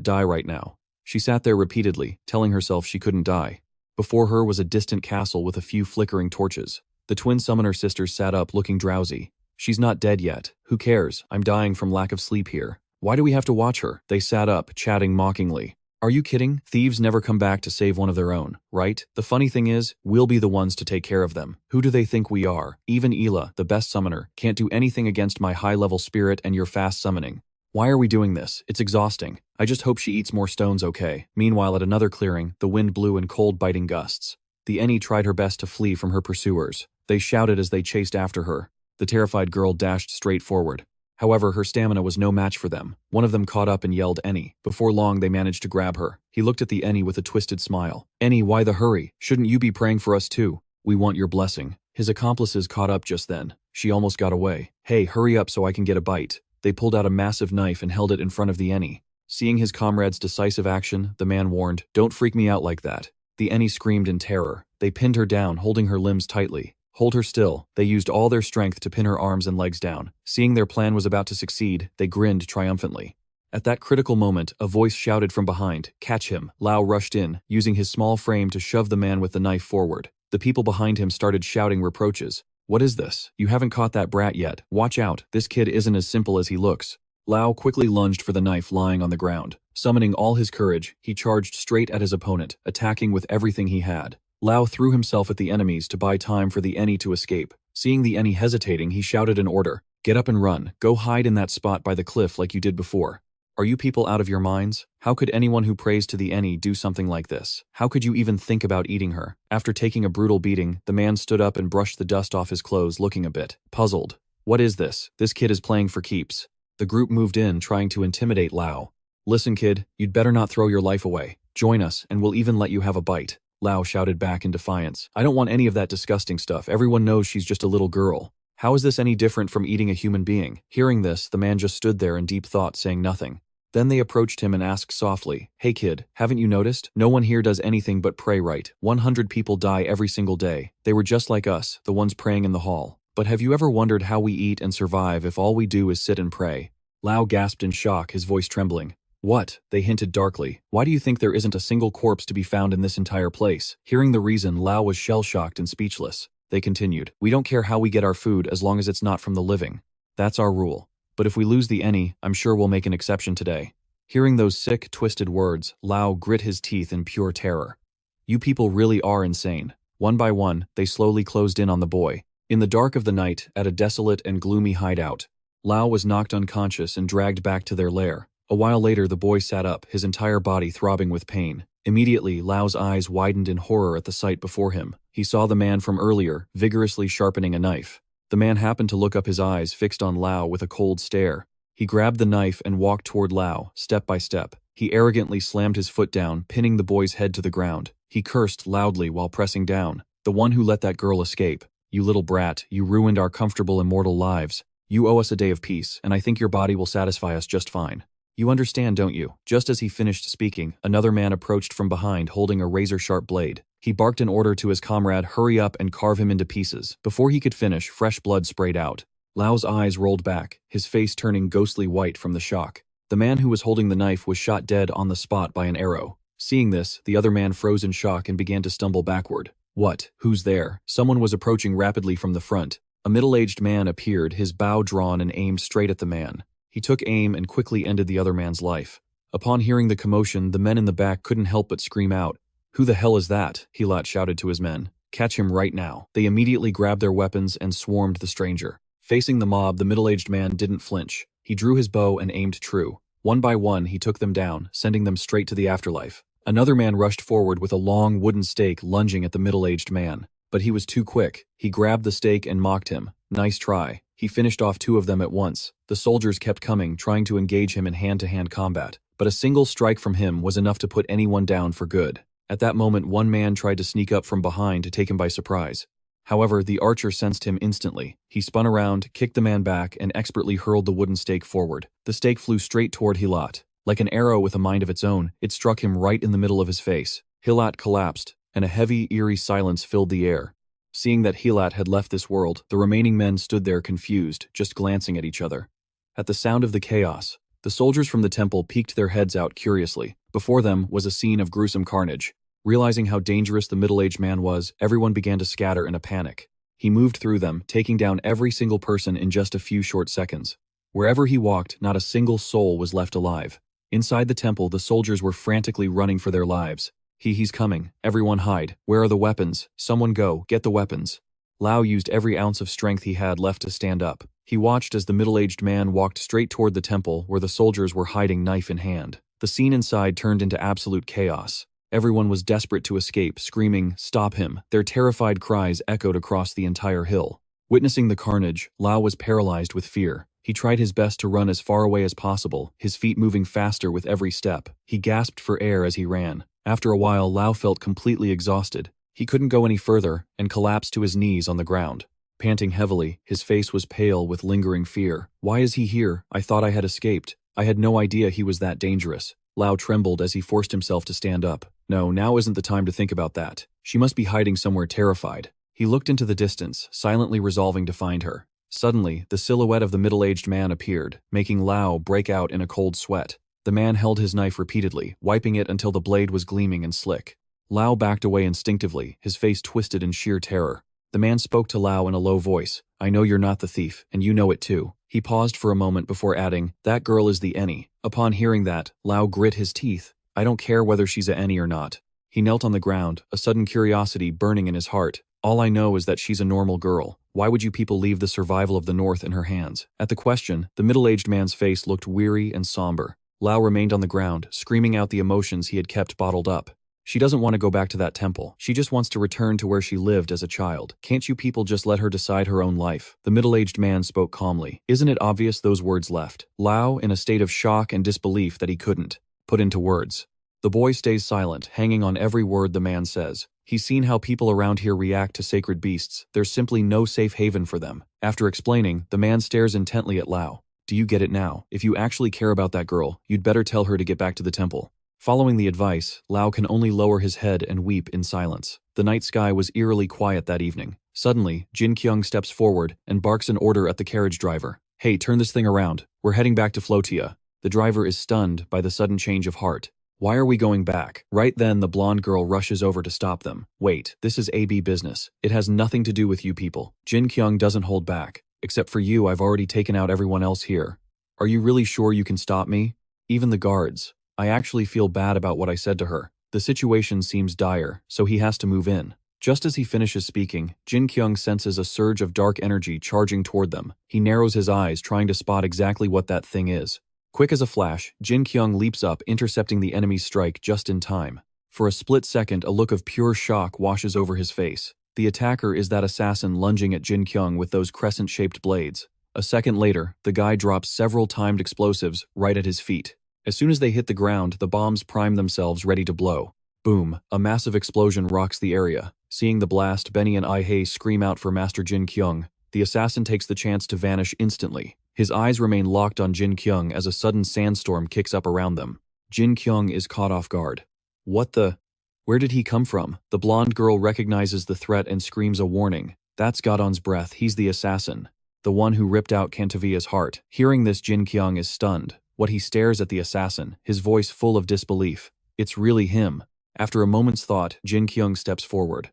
die right now. She sat there repeatedly, telling herself she couldn't die. Before her was a distant castle with a few flickering torches. The twin summoner sisters sat up, looking drowsy. She's not dead yet. Who cares? I'm dying from lack of sleep here. Why do we have to watch her? They sat up, chatting mockingly. Are you kidding? Thieves never come back to save one of their own, right? The funny thing is, we'll be the ones to take care of them. Who do they think we are? Even Ela, the best summoner, can't do anything against my high-level spirit and your fast summoning. Why are we doing this? It's exhausting. I just hope she eats more stones, okay? Meanwhile, at another clearing, the wind blew in cold, biting gusts. The Eni tried her best to flee from her pursuers. They shouted as they chased after her. The terrified girl dashed straight forward. However, her stamina was no match for them. One of them caught up and yelled, Eni. Before long, they managed to grab her. He looked at the Eni with a twisted smile. Eni, why the hurry? Shouldn't you be praying for us too? We want your blessing. His accomplices caught up just then. She almost got away. Hey, hurry up so I can get a bite. They pulled out a massive knife and held it in front of the Eni. Seeing his comrade's decisive action, the man warned, Don't freak me out like that. The Eni screamed in terror. They pinned her down, holding her limbs tightly. Hold her still. They used all their strength to pin her arms and legs down. Seeing their plan was about to succeed, they grinned triumphantly. At that critical moment, a voice shouted from behind, Catch him. Lao rushed in, using his small frame to shove the man with the knife forward. The people behind him started shouting reproaches. What is this? You haven't caught that brat yet. Watch out. This kid isn't as simple as he looks. Lao quickly lunged for the knife lying on the ground. Summoning all his courage, he charged straight at his opponent, attacking with everything he had. Lao threw himself at the enemies to buy time for the Eni to escape. Seeing the Eni hesitating, he shouted an order. Get up and run. Go hide in that spot by the cliff like you did before. Are you people out of your minds? How could anyone who prays to the Eni do something like this? How could you even think about eating her? After taking a brutal beating, the man stood up and brushed the dust off his clothes, looking a bit puzzled. What is this? This kid is playing for keeps. The group moved in, trying to intimidate Lao. Listen, kid, you'd better not throw your life away. Join us, and we'll even let you have a bite. Lao shouted back in defiance. I don't want any of that disgusting stuff. Everyone knows she's just a little girl. How is this any different from eating a human being? Hearing this, the man just stood there in deep thought, saying nothing. Then they approached him and asked softly, Hey kid, haven't you noticed? No one here does anything but pray, right? 100 people die every single day. They were just like us, the ones praying in the hall. But have you ever wondered how we eat and survive if all we do is sit and pray? Lao gasped in shock, his voice trembling. What? They hinted darkly. Why do you think there isn't a single corpse to be found in this entire place? Hearing the reason, Lao was shell-shocked and speechless. They continued, We don't care how we get our food as long as it's not from the living. That's our rule. But if we lose the Eni, I'm sure we'll make an exception today. Hearing those sick, twisted words, Lao grit his teeth in pure terror. You people really are insane. One by one, they slowly closed in on the boy. In the dark of the night, at a desolate and gloomy hideout, Lao was knocked unconscious and dragged back to their lair. A while later, the boy sat up, his entire body throbbing with pain. Immediately, Lao's eyes widened in horror at the sight before him. He saw the man from earlier, vigorously sharpening a knife. The man happened to look up, his eyes fixed on Lao with a cold stare. He grabbed the knife and walked toward Lao, step by step. He arrogantly slammed his foot down, pinning the boy's head to the ground. He cursed loudly while pressing down. The one who let that girl escape. You little brat, you ruined our comfortable immortal lives. You owe us a day of peace, and I think your body will satisfy us just fine. You understand, don't you? Just as he finished speaking, another man approached from behind holding a razor-sharp blade. He barked an order to his comrade, hurry up and carve him into pieces. Before he could finish, fresh blood sprayed out. Lao's eyes rolled back, his face turning ghostly white from the shock. The man who was holding the knife was shot dead on the spot by an arrow. Seeing this, the other man froze in shock and began to stumble backward. What? Who's there? Someone was approaching rapidly from the front. A middle-aged man appeared, his bow drawn and aimed straight at the man. He took aim and quickly ended the other man's life. Upon hearing the commotion, the men in the back couldn't help but scream out. "Who the hell is that?" Helat shouted to his men. "Catch him right now." They immediately grabbed their weapons and swarmed the stranger. Facing the mob, the middle-aged man didn't flinch. He drew his bow and aimed true. One by one, he took them down, sending them straight to the afterlife. Another man rushed forward with a long wooden stake lunging at the middle-aged man. But he was too quick. He grabbed the stake and mocked him. Nice try. He finished off 2 of them at once. The soldiers kept coming, trying to engage him in hand-to-hand combat. But a single strike from him was enough to put anyone down for good. At that moment, one man tried to sneak up from behind to take him by surprise. However, the archer sensed him instantly. He spun around, kicked the man back, and expertly hurled the wooden stake forward. The stake flew straight toward Helat. Like an arrow with a mind of its own, it struck him right in the middle of his face. Helat collapsed, and a heavy, eerie silence filled the air. Seeing that Helat had left this world, the remaining men stood there confused, just glancing at each other. At the sound of the chaos, the soldiers from the temple peeked their heads out curiously. Before them was a scene of gruesome carnage. Realizing how dangerous the middle-aged man was, everyone began to scatter in a panic. He moved through them, taking down every single person in just a few short seconds. Wherever he walked, not a single soul was left alive. Inside the temple, the soldiers were frantically running for their lives. He's coming. Everyone hide. Where are the weapons? Someone go, get the weapons. Lao used every ounce of strength he had left to stand up. He watched as the middle-aged man walked straight toward the temple where the soldiers were hiding knife in hand. The scene inside turned into absolute chaos. Everyone was desperate to escape, screaming, "Stop him!" Their terrified cries echoed across the entire hill. Witnessing the carnage, Lao was paralyzed with fear. He tried his best to run as far away as possible, his feet moving faster with every step. He gasped for air as he ran. After a while, Lao felt completely exhausted. He couldn't go any further and collapsed to his knees on the ground. Panting heavily, his face was pale with lingering fear. "Why is he here? I thought I had escaped. I had no idea he was that dangerous." Lao trembled as he forced himself to stand up. No, now isn't the time to think about that. She must be hiding somewhere terrified. He looked into the distance, silently resolving to find her. Suddenly, the silhouette of the middle-aged man appeared, making Lao break out in a cold sweat. The man held his knife repeatedly, wiping it until the blade was gleaming and slick. Lao backed away instinctively, his face twisted in sheer terror. The man spoke to Lao in a low voice. "I know you're not the thief, and you know it too." He paused for a moment before adding, "That girl is the Eni." Upon hearing that, Lao grit his teeth. "I don't care whether she's a Eni or not." He knelt on the ground, a sudden curiosity burning in his heart. "All I know is that she's a normal girl. Why would you people leave the survival of the North in her hands?" At the question, the middle-aged man's face looked weary and somber. Lao remained on the ground, screaming out the emotions he had kept bottled up. "She doesn't want to go back to that temple. She just wants to return to where she lived as a child. Can't you people just let her decide her own life?" The middle-aged man spoke calmly. Isn't it obvious those words left Lao in a state of shock and disbelief that he couldn't put into words? The boy stays silent, hanging on every word the man says. He's seen how people around here react to sacred beasts. There's simply no safe haven for them. After explaining, the man stares intently at Lao. "Do you get it now? If you actually care about that girl, you'd better tell her to get back to the temple." Following the advice, Lao can only lower his head and weep in silence. The night sky was eerily quiet that evening. Suddenly, Jin-Kyung steps forward and barks an order at the carriage driver. "Hey, turn this thing around. We're heading back to Flotia." The driver is stunned by the sudden change of heart. "Why are we going back?" Right then, the blonde girl rushes over to stop them. "Wait, this is AB business. It has nothing to do with you people." Jin-Kyung doesn't hold back. "Except for you, I've already taken out everyone else here. Are you really sure you can stop me? Even the guards." I actually feel bad about what I said to her. The situation seems dire, so he has to move in. Just as he finishes speaking, Jin-Kyung senses a surge of dark energy charging toward them. He narrows his eyes, trying to spot exactly what that thing is. Quick as a flash, Jin-Kyung leaps up, intercepting the enemy's strike just in time. For a split second, a look of pure shock washes over his face. The attacker is that assassin lunging at Jin-Kyung with those crescent-shaped blades. A second later, the guy drops several timed explosives right at his feet. As soon as they hit the ground, the bombs prime themselves ready to blow. Boom, a massive explosion rocks the area. Seeing the blast, Benny and Ai-hei scream out for Master Jin-Kyung. The assassin takes the chance to vanish instantly. His eyes remain locked on Jin-Kyung as a sudden sandstorm kicks up around them. Jin-Kyung is caught off guard. What the? Where did he come from? The blonde girl recognizes the threat and screams a warning. That's Godon's breath, he's the assassin. The one who ripped out Cantovia's heart. Hearing this, Jin-Kyung is stunned. What he stares at the assassin, his voice full of disbelief. It's really him. After a moment's thought, Jin-Kyung steps forward.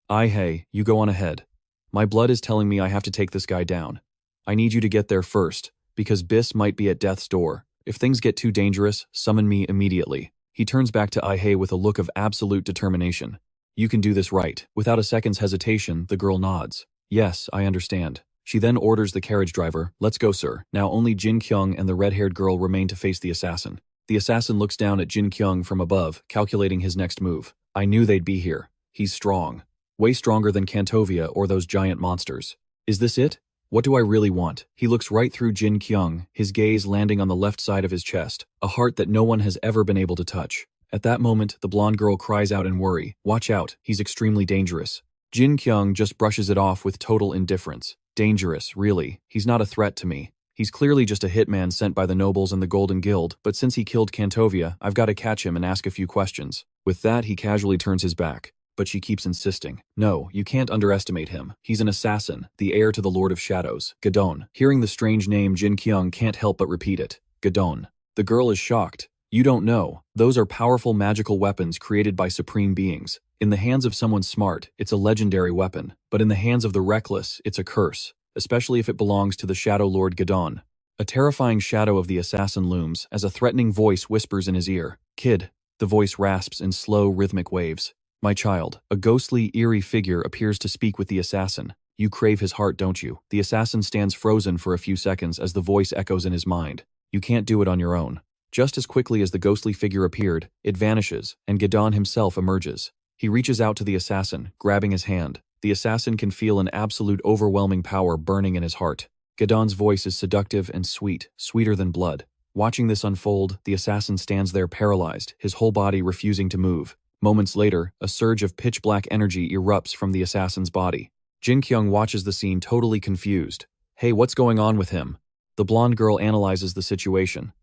Hey, you go on ahead. My blood is telling me I have to take this guy down. I need you to get there first, because Bis might be at death's door. If things get too dangerous, summon me immediately. He turns back to Ihe with a look of absolute determination. You can do this right. Without a second's hesitation, the girl nods. Yes, I understand. She then orders the carriage driver, let's go sir. Now only Jin-Kyung and the red-haired girl remain to face the assassin. The assassin looks down at Jin-Kyung from above, calculating his next move. I knew they'd be here. He's strong. Way stronger than Cantovia or those giant monsters. Is this it? What do I really want? He looks right through Jin-Kyung, his gaze landing on the left side of his chest, a heart that no one has ever been able to touch. At that moment, the blonde girl cries out in worry. Watch out, he's extremely dangerous. Jin-Kyung just brushes it off with total indifference. Dangerous, really. He's not a threat to me. He's clearly just a hitman sent by the nobles and the Golden Guild, but since he killed Cantovia, I've got to catch him and ask a few questions. With that, he casually turns his back. But she keeps insisting. No, you can't underestimate him. He's an assassin, the heir to the Lord of Shadows, Godon. Hearing the strange name, Jin-Kyung can't help but repeat it. Godon. The girl is shocked. You don't know. Those are powerful magical weapons created by supreme beings. In the hands of someone smart, it's a legendary weapon. But in the hands of the reckless, it's a curse, especially if it belongs to the Shadow Lord Godon. A terrifying shadow of the assassin looms as a threatening voice whispers in his ear. Kid. The voice rasps in slow, rhythmic waves. My child, a ghostly, eerie figure appears to speak with the assassin. You crave his heart, don't you? The assassin stands frozen for a few seconds as the voice echoes in his mind. You can't do it on your own. Just as quickly as the ghostly figure appeared, it vanishes, and Godon himself emerges. He reaches out to the assassin, grabbing his hand. The assassin can feel an absolute overwhelming power burning in his heart. Godon's voice is seductive and sweet, sweeter than blood. Watching this unfold, the assassin stands there paralyzed, his whole body refusing to move. Moments later, a surge of pitch-black energy erupts from the assassin's body. Jin-Kyung watches the scene totally confused. Hey, what's going on with him? The blonde girl analyzes the situation.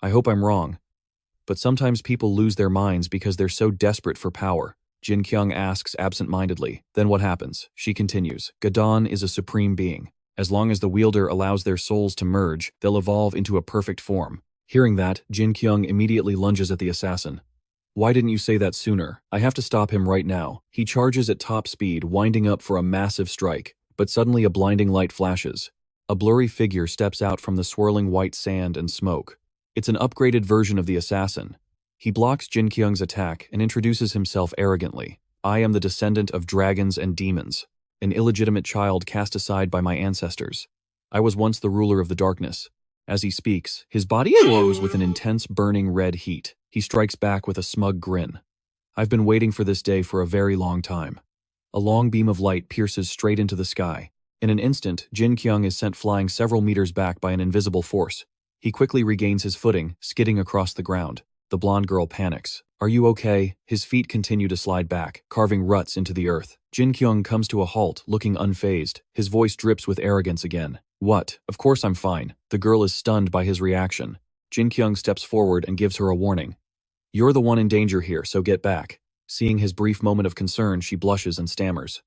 I hope I'm wrong. But sometimes people lose their minds because they're so desperate for power. Jin-Kyung asks absent-mindedly. Then what happens? She continues. Godon is a supreme being. As long as the wielder allows their souls to merge, they'll evolve into a perfect form. Hearing that, Jin-Kyung immediately lunges at the assassin. Why didn't you say that sooner? I have to stop him right now. He charges at top speed, winding up for a massive strike, but suddenly a blinding light flashes. A blurry figure steps out from the swirling white sand and smoke. It's an upgraded version of the assassin. He blocks Jin-Kyung's attack and introduces himself arrogantly. I am the descendant of dragons and demons, an illegitimate child cast aside by my ancestors. I was once the ruler of the darkness. As he speaks, his body glows with an intense burning red heat. He strikes back with a smug grin. I've been waiting for this day for a very long time. A long beam of light pierces straight into the sky. In an instant, Jin-Kyung is sent flying several meters back by an invisible force. He quickly regains his footing, skidding across the ground. The blonde girl panics. Are you okay? His feet continue to slide back, carving ruts into the earth. Jin-Kyung comes to a halt, looking unfazed. His voice drips with arrogance again. What? Of course I'm fine. The girl is stunned by his reaction. Jin-Kyung steps forward and gives her a warning. You're the one in danger here, so get back. Seeing his brief moment of concern, she blushes and stammers.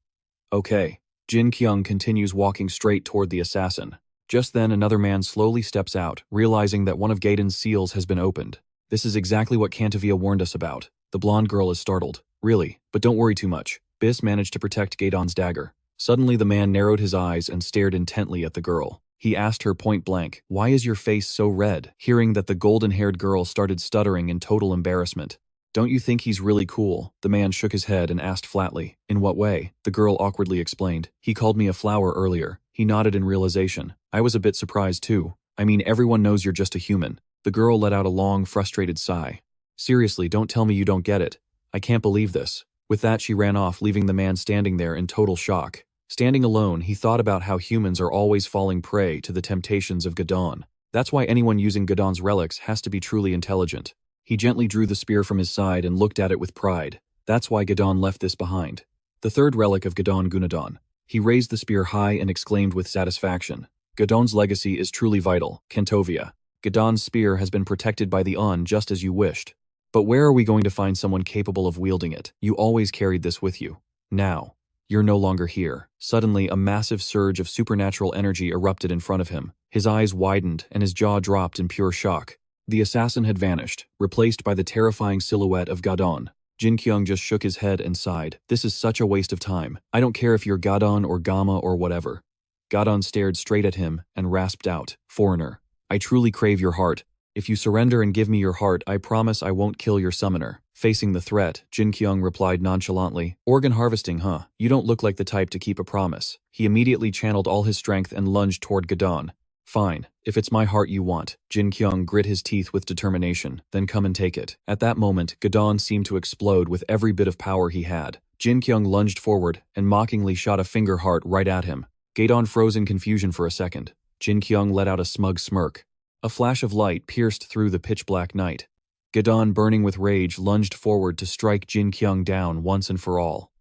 Okay. Jin-Kyung continues walking straight toward the assassin. Just then, another man slowly steps out, realizing that one of Gaydon's seals has been opened. This is exactly what Cantovia warned us about. The blonde girl is startled. Really? But don't worry too much. Bis managed to protect Gaydon's dagger. Suddenly, the man narrowed his eyes and stared intently at the girl. He asked her point blank, "Why is your face so red?" Hearing that the golden-haired girl started stuttering in total embarrassment. Don't you think he's really cool? The man shook his head and asked flatly. In what way? The girl awkwardly explained. He called me a flower earlier. He nodded in realization. I was a bit surprised too. I mean, everyone knows you're just a human. The girl let out a long, frustrated sigh. Seriously, don't tell me you don't get it. I can't believe this. With that, she ran off, leaving the man standing there in total shock. Standing alone, he thought about how humans are always falling prey to the temptations of Godon. That's why anyone using Godon's relics has to be truly intelligent. He gently drew the spear from his side and looked at it with pride. That's why Godon left this behind. The third relic of Godon Gunadon. He raised the spear high and exclaimed with satisfaction. Godon's legacy is truly vital, Cantovia. Godon's spear has been protected by the Un just as you wished. But where are we going to find someone capable of wielding it? You always carried this with you. Now, you're no longer here. Suddenly, a massive surge of supernatural energy erupted in front of him. His eyes widened and his jaw dropped in pure shock. The assassin had vanished, replaced by the terrifying silhouette of Gadon. Jin-Kyung just shook his head and sighed. This is such a waste of time. I don't care if you're Gadon or Gamma or whatever. Gadon stared straight at him and rasped out, "Foreigner, I truly crave your heart. If you surrender and give me your heart, I promise I won't kill your summoner." Facing the threat, Jin-Kyung replied nonchalantly, "Organ harvesting, huh? You don't look like the type to keep a promise." He immediately channeled all his strength and lunged toward Gadon. "Fine, if it's my heart you want." Jin-Kyung grit his teeth with determination, "Then come and take it." At that moment, Gadon seemed to explode with every bit of power he had. Jin-Kyung lunged forward and mockingly shot a finger heart right at him. Gadon froze in confusion for a second. Jin-Kyung let out a smug smirk. A flash of light pierced through the pitch-black night. Gadon, burning with rage, lunged forward to strike Jin-Kyung down once and for all.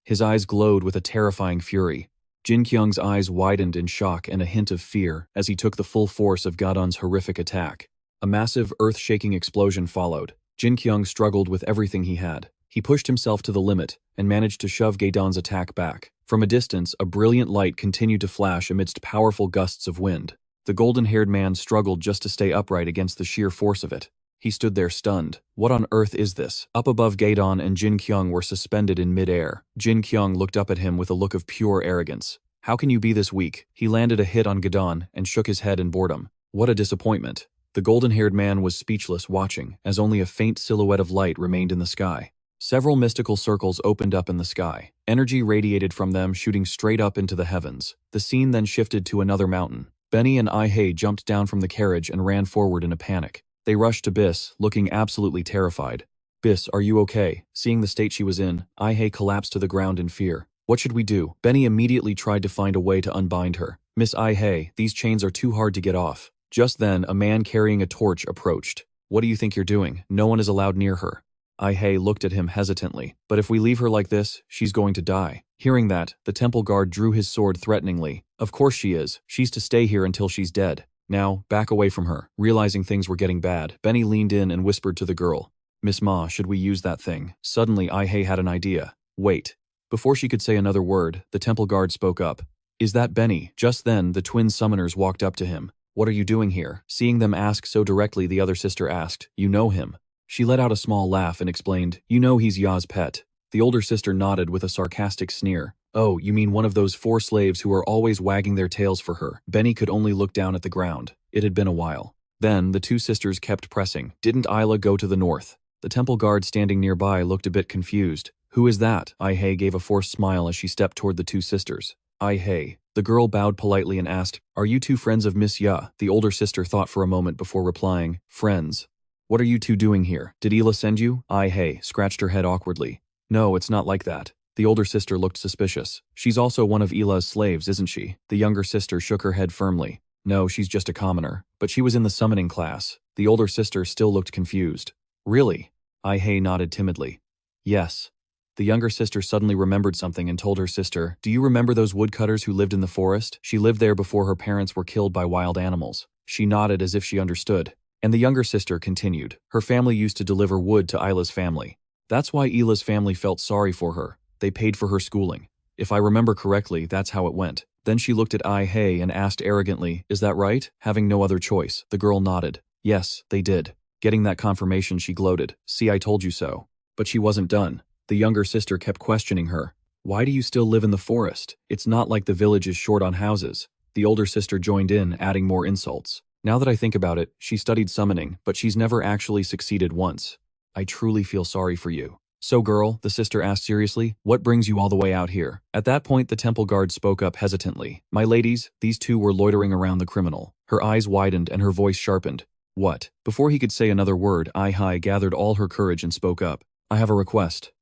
His eyes glowed with a terrifying fury. Jin-Kyung's eyes widened in shock and a hint of fear as he took the full force of Gadon's horrific attack. A massive, earth-shaking explosion followed. Jin-Kyung struggled with everything he had. He pushed himself to the limit and managed to shove Gadon's attack back. From a distance, a brilliant light continued to flash amidst powerful gusts of wind. The golden-haired man struggled just to stay upright against the sheer force of it. He stood there stunned. What on earth is this? Up above, Gadon and Jin-Kyung were suspended in mid-air. Jin-Kyung looked up at him with a look of pure arrogance. "How can you be this weak?" He landed a hit on Gadon and shook his head in boredom. What a disappointment. The golden-haired man was speechless, watching, as only a faint silhouette of light remained in the sky. Several mystical circles opened up in the sky. Energy radiated from them, shooting straight up into the heavens. The scene then shifted to another mountain. Benny and Ai-hei jumped down from the carriage and ran forward in a panic. They rushed to Bis, looking absolutely terrified. "Bis, are you okay?" Seeing the state she was in, Ai-hei collapsed to the ground in fear. "What should we do?" Benny immediately tried to find a way to unbind her. "Miss Ai-hei, these chains are too hard to get off." Just then, a man carrying a torch approached. "What do you think you're doing? No one is allowed near her." Ai-hei looked at him hesitantly. "But if we leave her like this, she's going to die." Hearing that, the temple guard drew his sword threateningly. "Of course she is. She's to stay here until she's dead. Now, back away from her." Realizing things were getting bad, Benny leaned in and whispered to the girl, "Miss Ma, should we use that thing?" Suddenly, Ai-hei had an idea. "Wait." Before she could say another word, the temple guard spoke up. "Is that Benny?" Just then, the twin summoners walked up to him. "What are you doing here?" Seeing them ask so directly, the other sister asked, "You know him?" She let out a small laugh and explained, "You know he's Ya's pet." The older sister nodded with a sarcastic sneer. "Oh, you mean one of those 4 slaves who are always wagging their tails for her?" Benny could only look down at the ground. It had been a while. Then, the two sisters kept pressing. "Didn't Isla go to the north?" The temple guard standing nearby looked a bit confused. "Who is that?" Ai-hei gave a forced smile as she stepped toward the two sisters. "Ai-hei." The girl bowed politely and asked, "Are you two friends of Miss Ya?" The older sister thought for a moment before replying, "Friends. What are you two doing here? Did Ela send you?" Ai-hei scratched her head awkwardly. "No, it's not like that." The older sister looked suspicious. "She's also one of Ela's slaves, isn't she?" The younger sister shook her head firmly. "No, she's just a commoner. But she was in the summoning class." The older sister still looked confused. "Really?" Ai-hei nodded timidly. "Yes." The younger sister suddenly remembered something and told her sister, "Do you remember those woodcutters who lived in the forest? She lived there before her parents were killed by wild animals." She nodded as if she understood. And the younger sister continued, "Her family used to deliver wood to Isla's family. That's why Ila's family felt sorry for her. They paid for her schooling. If I remember correctly, that's how it went." Then she looked at Ai-hei and asked arrogantly, "Is that right?" Having no other choice, the girl nodded. "Yes, they did." Getting that confirmation, she gloated. "See, I told you so." But she wasn't done. The younger sister kept questioning her. "Why do you still live in the forest? It's not like the village is short on houses." The older sister joined in, adding more insults. "Now that I think about it, she studied summoning, but she's never actually succeeded once. I truly feel sorry for you." "So girl," the sister asked seriously, "what brings you all the way out here?" At that point, the temple guard spoke up hesitantly. "My ladies, these two were loitering around the criminal." Her eyes widened and her voice sharpened. "What?" Before he could say another word, Ai-hei gathered all her courage and spoke up. "I have a request."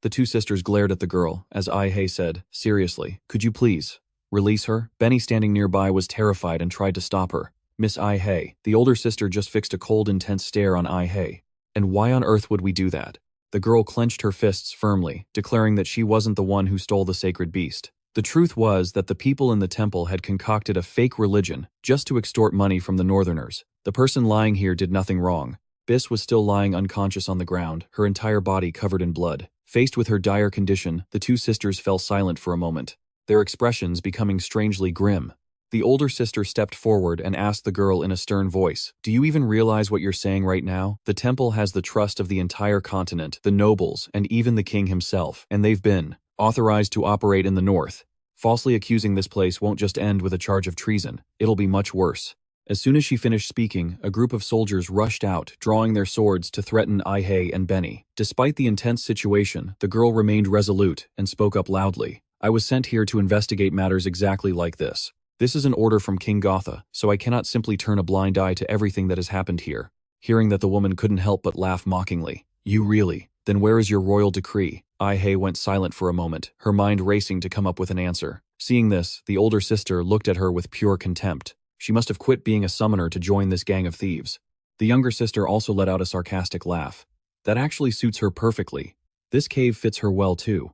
The two sisters glared at the girl, as Ai-hei said, "Seriously, could you please release her?" Benny, standing nearby, was terrified and tried to stop her. "Miss Ai-hei." The older sister just fixed a cold, intense stare on Ai-hei. "And why on earth would we do that?" The girl clenched her fists firmly, declaring that she wasn't the one who stole the sacred beast. The truth was that the people in the temple had concocted a fake religion just to extort money from the northerners. The person lying here did nothing wrong. Bis was still lying unconscious on the ground, her entire body covered in blood. Faced with her dire condition, the two sisters fell silent for a moment, their expressions becoming strangely grim. The older sister stepped forward and asked the girl in a stern voice, "Do you even realize what you're saying right now? The temple has the trust of the entire continent, the nobles, and even the king himself, and they've been authorized to operate in the north. Falsely accusing this place won't just end with a charge of treason, it'll be much worse." As soon as she finished speaking, a group of soldiers rushed out, drawing their swords to threaten Ihei and Benny. Despite the intense situation, the girl remained resolute and spoke up loudly. "I was sent here to investigate matters exactly like this. This is an order from King Gotha, so I cannot simply turn a blind eye to everything that has happened here." Hearing that, the woman couldn't help but laugh mockingly. "You really? Then where is your royal decree?" Ihei went silent for a moment, her mind racing to come up with an answer. Seeing this, the older sister looked at her with pure contempt. She must have quit being a summoner to join this gang of thieves. The younger sister also let out a sarcastic laugh. That actually suits her perfectly. This cave fits her well too.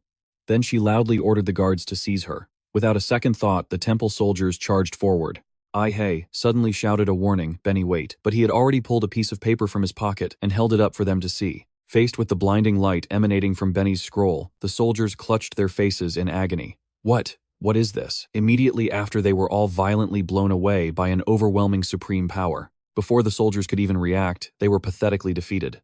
Then she loudly ordered the guards to seize her. Without a second thought, the temple soldiers charged forward. Ihei suddenly shouted a warning, "Benny, wait," but he had already pulled a piece of paper from his pocket and held it up for them to see. Faced with the blinding light emanating from Benny's scroll, the soldiers clutched their faces in agony. What is this? Immediately after, they were all violently blown away by an overwhelming supreme power. Before the soldiers could even react, they were pathetically defeated.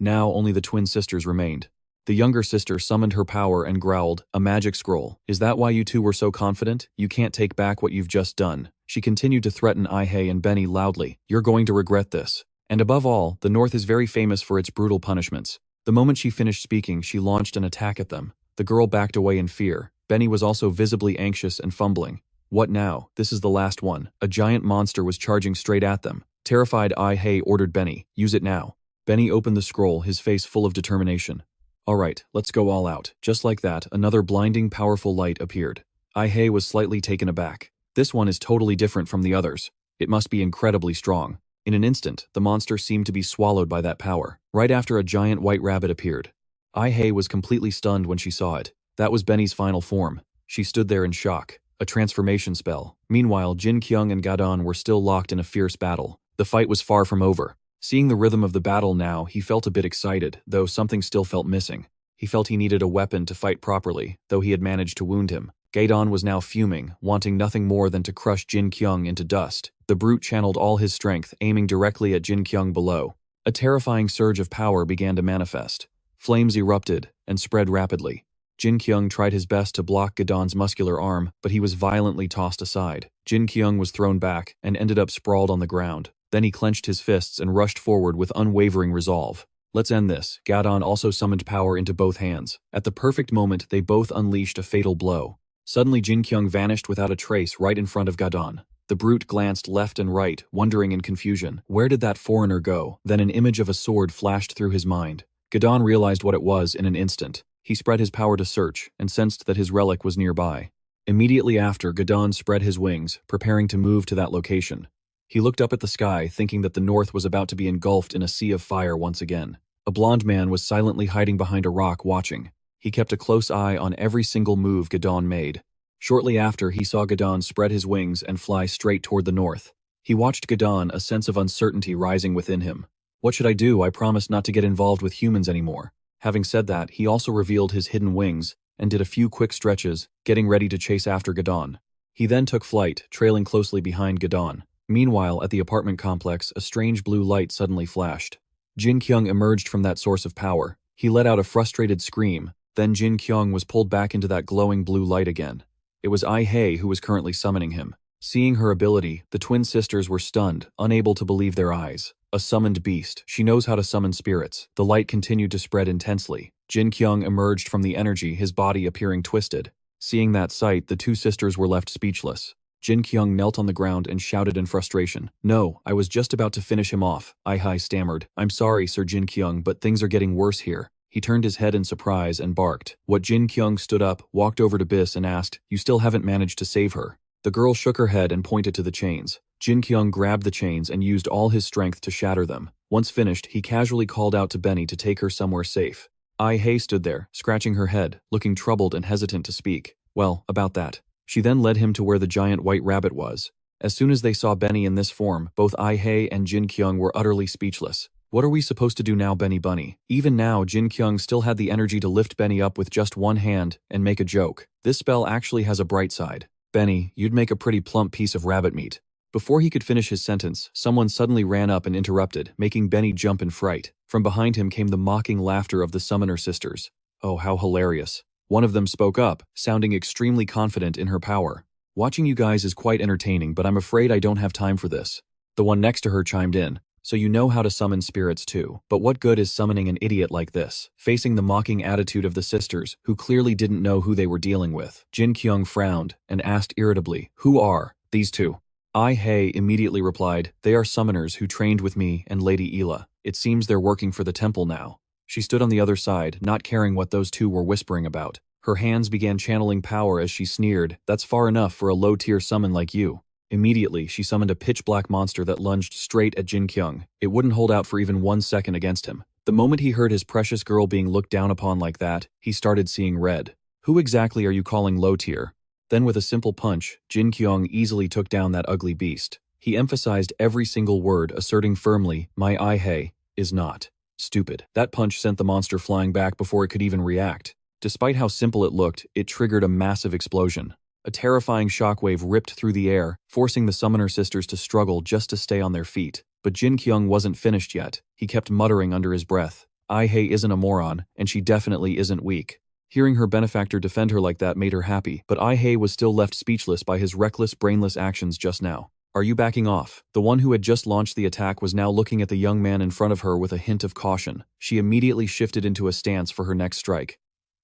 Now only the twin sisters remained. The younger sister summoned her power and growled, "A magic scroll. Is that why you two were so confident? You can't take back what you've just done." She continued to threaten Ihei and Benny loudly. "You're going to regret this. And above all, the North is very famous for its brutal punishments." The moment she finished speaking, she launched an attack at them. The girl backed away in fear. Benny was also visibly anxious and fumbling. "What now? This is the last one." A giant monster was charging straight at them. Terrified, Ihei ordered Benny, "Use it now." Benny opened the scroll, his face full of determination. "All right, let's go all out." Just like that, another blinding, powerful light appeared. Ihei was slightly taken aback. This one is totally different from the others. It must be incredibly strong. In an instant, the monster seemed to be swallowed by that power. Right after, a giant white rabbit appeared. Ihei was completely stunned when she saw it. That was Benny's final form. She stood there in shock. A transformation spell. Meanwhile, Jin-Kyung and Gadon were still locked in a fierce battle. The fight was far from over. Seeing the rhythm of the battle now, he felt a bit excited, though something still felt missing. He felt he needed a weapon to fight properly, though he had managed to wound him. Gadon was now fuming, wanting nothing more than to crush Jin-Kyung into dust. The brute channeled all his strength, aiming directly at Jin-Kyung below. A terrifying surge of power began to manifest. Flames erupted and spread rapidly. Jin-Kyung tried his best to block Gadon's muscular arm, but he was violently tossed aside. Jin-Kyung was thrown back and ended up sprawled on the ground. Then he clenched his fists and rushed forward with unwavering resolve. "Let's end this." Gadon also summoned power into both hands. At the perfect moment, they both unleashed a fatal blow. Suddenly, Jin-Kyung vanished without a trace right in front of Gadon. The brute glanced left and right, wondering in confusion. Where did that foreigner go? Then an image of a sword flashed through his mind. Gadon realized what it was in an instant. He spread his power to search, and sensed that his relic was nearby. Immediately after, Gadon spread his wings, preparing to move to that location. He looked up at the sky, thinking that the north was about to be engulfed in a sea of fire once again. A blond man was silently hiding behind a rock watching. He kept a close eye on every single move Gadon made. Shortly after, he saw Gadon spread his wings and fly straight toward the north. He watched Gadon, a sense of uncertainty rising within him. "What should I do? I promised not to get involved with humans anymore." Having said that, he also revealed his hidden wings and did a few quick stretches, getting ready to chase after Gadon. He then took flight, trailing closely behind Gadon. Meanwhile, at the apartment complex, a strange blue light suddenly flashed. Jin-Kyung emerged from that source of power. He let out a frustrated scream, then Jin-Kyung was pulled back into that glowing blue light again. It was Ihei who was currently summoning him. Seeing her ability, the twin sisters were stunned, unable to believe their eyes. A summoned beast. She knows how to summon spirits. The light continued to spread intensely. Jin-Kyung emerged from the energy, his body appearing twisted. Seeing that sight, the two sisters were left speechless. Jin-Kyung knelt on the ground and shouted in frustration. "No, I was just about to finish him off," Ihei stammered. "I'm sorry, Sir Jin-Kyung, but things are getting worse here." He turned his head in surprise and barked. Jin-Kyung stood up, walked over to Bis and asked, "You still haven't managed to save her?" The girl shook her head and pointed to the chains. Jin-Kyung grabbed the chains and used all his strength to shatter them. Once finished, he casually called out to Benny to take her somewhere safe. Ihei stood there, scratching her head, looking troubled and hesitant to speak. "Well, about that." She then led him to where the giant white rabbit was. As soon as they saw Benny in this form, both Ihei and Jin-Kyung were utterly speechless. What are we supposed to do now, Benny Bunny? Even now, Jin-Kyung still had the energy to lift Benny up with just one hand and make a joke. This spell actually has a bright side. Benny, you'd make a pretty plump piece of rabbit meat. Before he could finish his sentence, someone suddenly ran up and interrupted, making Benny jump in fright. From behind him came the mocking laughter of the Summoner sisters. Oh, how hilarious. One of them spoke up, sounding extremely confident in her power. Watching you guys is quite entertaining, but I'm afraid I don't have time for this. The one next to her chimed in. So you know how to summon spirits too. But what good is summoning an idiot like this? Facing the mocking attitude of the sisters, who clearly didn't know who they were dealing with, Jin-Kyung frowned and asked irritably, "Who are these two?" Hei immediately replied, "They are summoners who trained with me and Lady Ela. It seems they're working for the temple now." She stood on the other side, not caring what those two were whispering about. Her hands began channeling power as she sneered, "That's far enough for a low-tier summon like you." Immediately, she summoned a pitch-black monster that lunged straight at Jin-Kyung. It wouldn't hold out for even 1 second against him. The moment he heard his precious girl being looked down upon like that, he started seeing red. Who exactly are you calling low-tier? Then with a simple punch, Jin-Kyung easily took down that ugly beast. He emphasized every single word, asserting firmly, "My Hei is not stupid." That punch sent the monster flying back before it could even react. Despite how simple it looked, it triggered a massive explosion. A terrifying shockwave ripped through the air, forcing the Summoner sisters to struggle just to stay on their feet. But Jin-Kyung wasn't finished yet. He kept muttering under his breath, "Hei isn't a moron, and she definitely isn't weak." Hearing her benefactor defend her like that made her happy, but Hei was still left speechless by his reckless, brainless actions just now. "Are you backing off?" The one who had just launched the attack was now looking at the young man in front of her with a hint of caution. She immediately shifted into a stance for her next strike.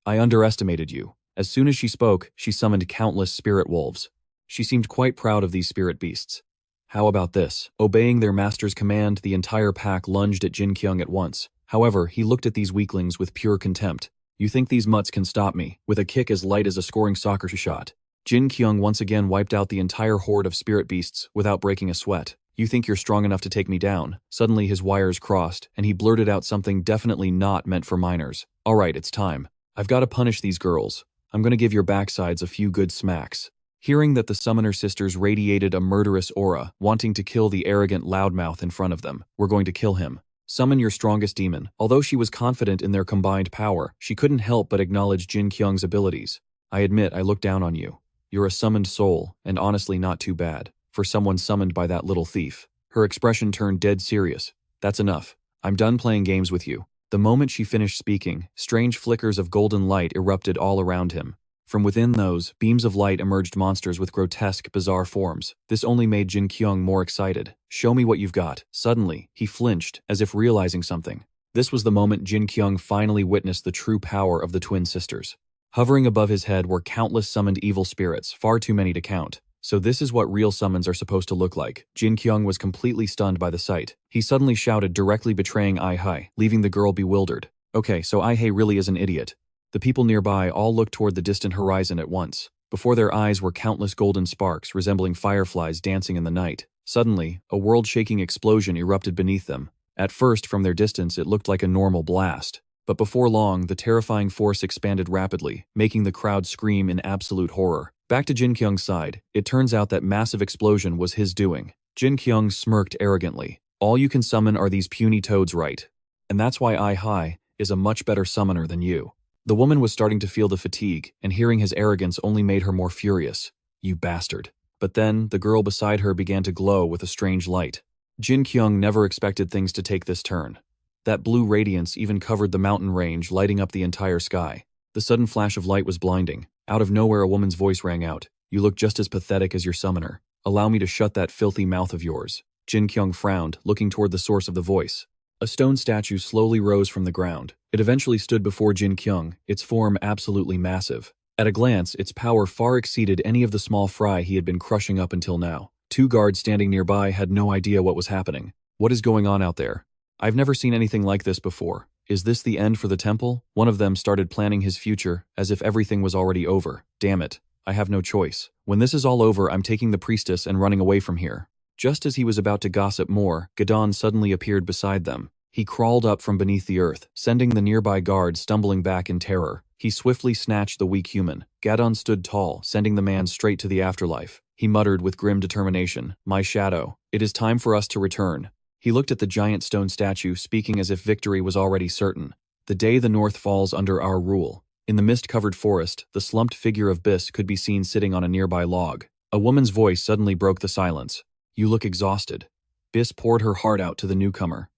"I underestimated you." As soon as she spoke, she summoned countless spirit wolves. She seemed quite proud of these spirit beasts. How about this? Obeying their master's command, the entire pack lunged at Jin-Kyung at once. However, he looked at these weaklings with pure contempt. "You think these mutts can stop me?" With a kick as light as a scoring soccer shot, Jin-Kyung once again wiped out the entire horde of spirit beasts without breaking a sweat. "You think you're strong enough to take me down?" Suddenly his wires crossed, and he blurted out something definitely not meant for minors. "Alright, it's time. I've got to punish these girls. I'm gonna give your backsides a few good smacks." Hearing that the Summoner sisters radiated a murderous aura, wanting to kill the arrogant loudmouth in front of them, "We're going to kill him. Summon your strongest demon." Although she was confident in their combined power, she couldn't help but acknowledge Jin-Kyung's abilities. "I admit I look down on you. You're a summoned soul, and honestly not too bad, for someone summoned by that little thief." Her expression turned dead serious. "That's enough. I'm done playing games with you." The moment she finished speaking, strange flickers of golden light erupted all around him. From within those beams of light emerged monsters with grotesque, bizarre forms. This only made Jin-Kyung more excited. "Show me what you've got." Suddenly, he flinched, as if realizing something. This was the moment Jin-Kyung finally witnessed the true power of the twin sisters. Hovering above his head were countless summoned evil spirits, far too many to count. So this is what real summons are supposed to look like. Jin-Kyung was completely stunned by the sight. He suddenly shouted, directly betraying Hei, leaving the girl bewildered. Okay, so Hei really is an idiot. The people nearby all looked toward the distant horizon at once. Before their eyes were countless golden sparks resembling fireflies dancing in the night. Suddenly, a world-shaking explosion erupted beneath them. At first, from their distance, it looked like a normal blast. But before long, the terrifying force expanded rapidly, making the crowd scream in absolute horror. Back to Jin-Kyung's side, it turns out that massive explosion was his doing. Jin-Kyung smirked arrogantly. "All you can summon are these puny toads, right? And that's why Hei is a much better summoner than you." The woman was starting to feel the fatigue, and hearing his arrogance only made her more furious. "You bastard." But then, the girl beside her began to glow with a strange light. Jin-Kyung never expected things to take this turn. That blue radiance even covered the mountain range, lighting up the entire sky. The sudden flash of light was blinding. Out of nowhere, a woman's voice rang out. "You look just as pathetic as your summoner. Allow me to shut that filthy mouth of yours." Jin-Kyung frowned, looking toward the source of the voice. A stone statue slowly rose from the ground. It eventually stood before Jin-Kyung, its form absolutely massive. At a glance, its power far exceeded any of the small fry he had been crushing up until now. Two guards standing nearby had no idea what was happening. "What is going on out there? I've never seen anything like this before. Is this the end for the temple?" One of them started planning his future, as if everything was already over. "Damn it. I have no choice. When this is all over, I'm taking the priestess and running away from here." Just as he was about to gossip more, Gadon suddenly appeared beside them. He crawled up from beneath the earth, sending the nearby guard stumbling back in terror. He swiftly snatched the weak human. Gadon stood tall, sending the man straight to the afterlife. He muttered with grim determination, "My shadow, it is time for us to return." He looked at the giant stone statue, speaking as if victory was already certain. The day the North falls under our rule. In the mist-covered forest, the slumped figure of Biss could be seen sitting on a nearby log. A woman's voice suddenly broke the silence. You look exhausted. Biss poured her heart out to the newcomer.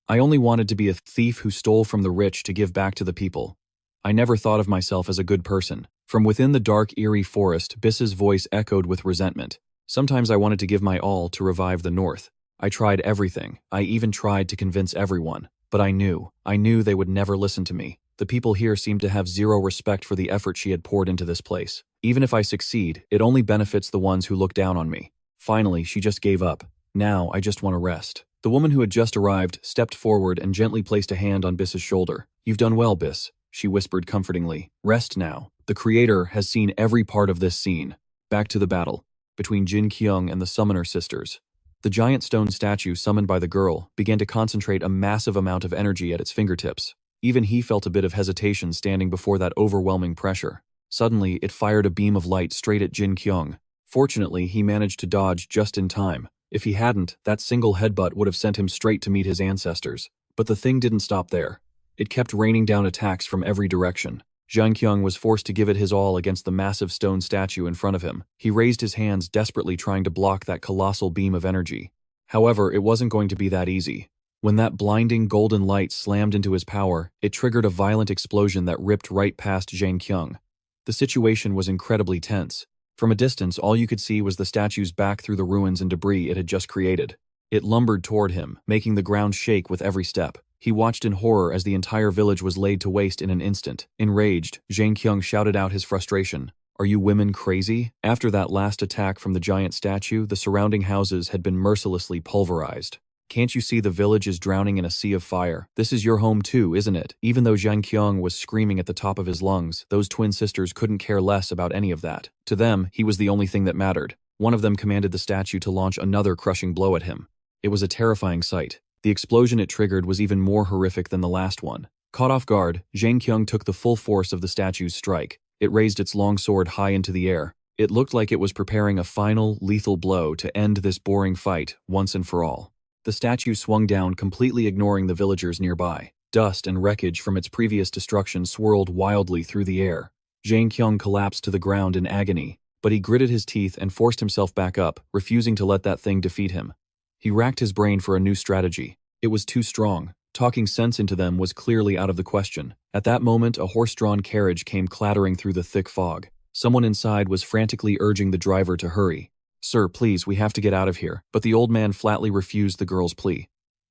I only wanted to be a thief who stole from the rich to give back to the people. I never thought of myself as a good person. From within the dark, eerie forest, Biss's voice echoed with resentment. Sometimes I wanted to give my all to revive the North. I tried everything. I even tried to convince everyone. But I knew they would never listen to me. The people here seemed to have zero respect for the effort she had poured into this place. Even if I succeed, it only benefits the ones who look down on me. Finally, she just gave up. Now, I just want to rest. The woman who had just arrived stepped forward and gently placed a hand on Biss's shoulder. You've done well, Biss, she whispered comfortingly. Rest now. The creator has seen every part of this scene. Back to the battle. Between Jin-Kyung and the Summoner Sisters. The giant stone statue summoned by the girl began to concentrate a massive amount of energy at its fingertips. Even he felt a bit of hesitation standing before that overwhelming pressure. Suddenly, it fired a beam of light straight at Jin-Kyung. Fortunately, he managed to dodge just in time. If he hadn't, that single headbutt would have sent him straight to meet his ancestors. But the thing didn't stop there. It kept raining down attacks from every direction. Jin-Kyung was forced to give it his all against the massive stone statue in front of him. He raised his hands, desperately trying to block that colossal beam of energy. However, it wasn't going to be that easy. When that blinding golden light slammed into his power, it triggered a violent explosion that ripped right past Jin-Kyung. The situation was incredibly tense. From a distance, all you could see was the statue's back through the ruins and debris it had just created. It lumbered toward him, making the ground shake with every step. He watched in horror as the entire village was laid to waste in an instant. Enraged, Jin-Kyung shouted out his frustration. Are you women crazy? After that last attack from the giant statue, the surrounding houses had been mercilessly pulverized. Can't you see the village is drowning in a sea of fire? This is your home too, isn't it? Even though Jin-Kyung was screaming at the top of his lungs, those twin sisters couldn't care less about any of that. To them, he was the only thing that mattered. One of them commanded the statue to launch another crushing blow at him. It was a terrifying sight. The explosion it triggered was even more horrific than the last one. Caught off guard, Jin-Kyung took the full force of the statue's strike. It raised its long sword high into the air. It looked like it was preparing a final, lethal blow to end this boring fight once and for all. The statue swung down, completely ignoring the villagers nearby. Dust and wreckage from its previous destruction swirled wildly through the air. Jin-Kyung collapsed to the ground in agony, but he gritted his teeth and forced himself back up, refusing to let that thing defeat him. He racked his brain for a new strategy. It was too strong. Talking sense into them was clearly out of the question. At that moment, a horse-drawn carriage came clattering through the thick fog. Someone inside was frantically urging the driver to hurry. Sir, please, we have to get out of here. But the old man flatly refused the girl's plea.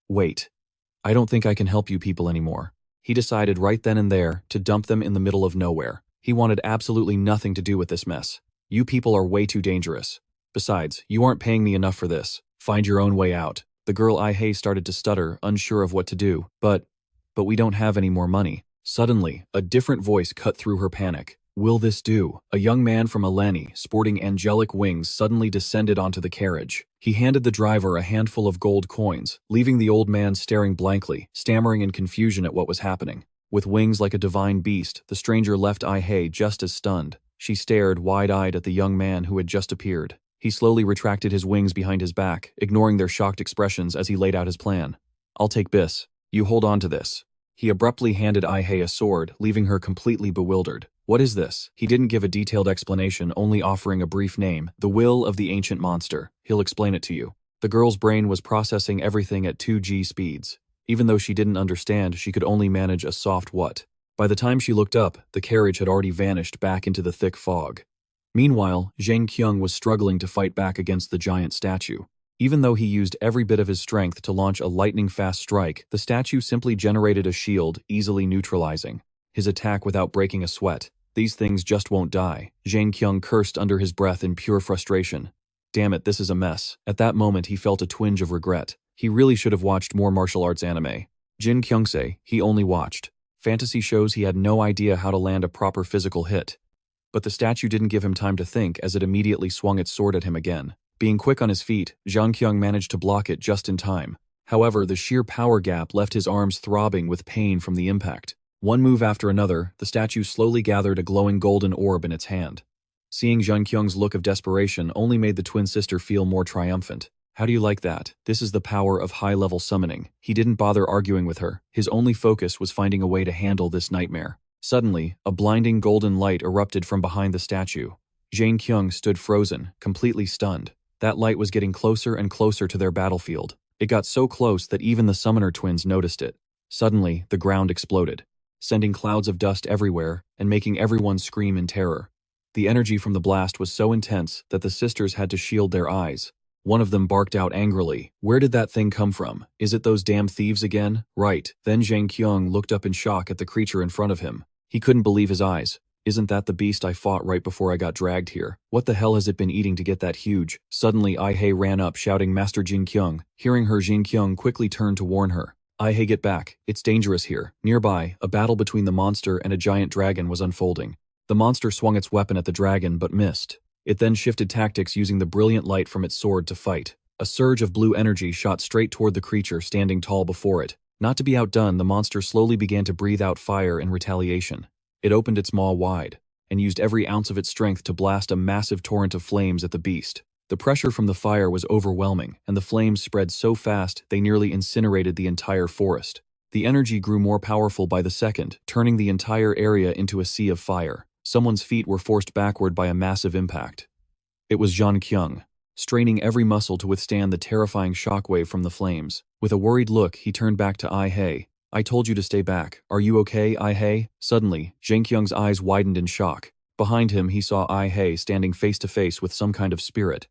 Wait. I don't think I can help you people anymore. He decided right then and there to dump them in the middle of nowhere. He wanted absolutely nothing to do with this mess. You people are way too dangerous. Besides, you aren't paying me enough for this. Find your own way out. The girl Ai-hei started to stutter, unsure of what to do. But we don't have any more money. Suddenly, a different voice cut through her panic. Will this do? A young man from Alani, sporting angelic wings, suddenly descended onto the carriage. He handed the driver a handful of gold coins, leaving the old man staring blankly, stammering in confusion at what was happening. With wings like a divine beast, the stranger left Ai-hei just as stunned. She stared wide-eyed at the young man who had just appeared. He slowly retracted his wings behind his back, ignoring their shocked expressions as he laid out his plan. I'll take Biss. You hold on to this. He abruptly handed Ai-hei a sword, leaving her completely bewildered. What is this? He didn't give a detailed explanation, only offering a brief name. The will of the ancient monster. He'll explain it to you. The girl's brain was processing everything at 2G speeds. Even though she didn't understand, she could only manage a soft what. By the time she looked up, the carriage had already vanished back into the thick fog. Meanwhile, Jin-Kyung was struggling to fight back against the giant statue. Even though he used every bit of his strength to launch a lightning-fast strike, the statue simply generated a shield, easily neutralizing his attack without breaking a sweat. These things just won't die. Jin-Kyung cursed under his breath in pure frustration. Damn it, this is a mess. At that moment, he felt a twinge of regret. He really should have watched more martial arts anime. Jin-Kyung say he only watched fantasy shows. He had no idea how to land a proper physical hit. But the statue didn't give him time to think as it immediately swung its sword at him again. Being quick on his feet, Jin-Kyung managed to block it just in time. However, the sheer power gap left his arms throbbing with pain from the impact. One move after another, the statue slowly gathered a glowing golden orb in its hand. Seeing Jin-Kyung's look of desperation only made the twin sister feel more triumphant. How do you like that? This is the power of high-level summoning. He didn't bother arguing with her. His only focus was finding a way to handle this nightmare. Suddenly, a blinding golden light erupted from behind the statue. Jin-Kyung stood frozen, completely stunned. That light was getting closer and closer to their battlefield. It got so close that even the summoner twins noticed it. Suddenly, the ground exploded, sending clouds of dust everywhere and making everyone scream in terror. The energy from the blast was so intense that the sisters had to shield their eyes. One of them barked out angrily, "Where did that thing come from? Is it those damn thieves again?" Right. Then Jin-Kyung looked up in shock at the creature in front of him. He couldn't believe his eyes. "Isn't that the beast I fought right before I got dragged here? What the hell has it been eating to get that huge?" Suddenly Ai-hei ran up shouting, "Master Jin-Kyung." Hearing her, Jin-Kyung quickly turned to warn her. "Ai-hei, get back. It's dangerous here." Nearby, a battle between the monster and a giant dragon was unfolding. The monster swung its weapon at the dragon but missed. It then shifted tactics using the brilliant light from its sword to fight. A surge of blue energy shot straight toward the creature standing tall before it. Not to be outdone, the monster slowly began to breathe out fire in retaliation. It opened its maw wide and used every ounce of its strength to blast a massive torrent of flames at the beast. The pressure from the fire was overwhelming, and the flames spread so fast they nearly incinerated the entire forest. The energy grew more powerful by the second, turning the entire area into a sea of fire. Someone's feet were forced backward by a massive impact. It was Jin-Kyung, straining every muscle to withstand the terrifying shockwave from the flames. With a worried look, he turned back to Ai-hei. "I told you to stay back. Are you okay, Ai-hei?" Suddenly, Jin-Kyung's eyes widened in shock. Behind him, he saw Ai-hei standing face to face with some kind of spirit.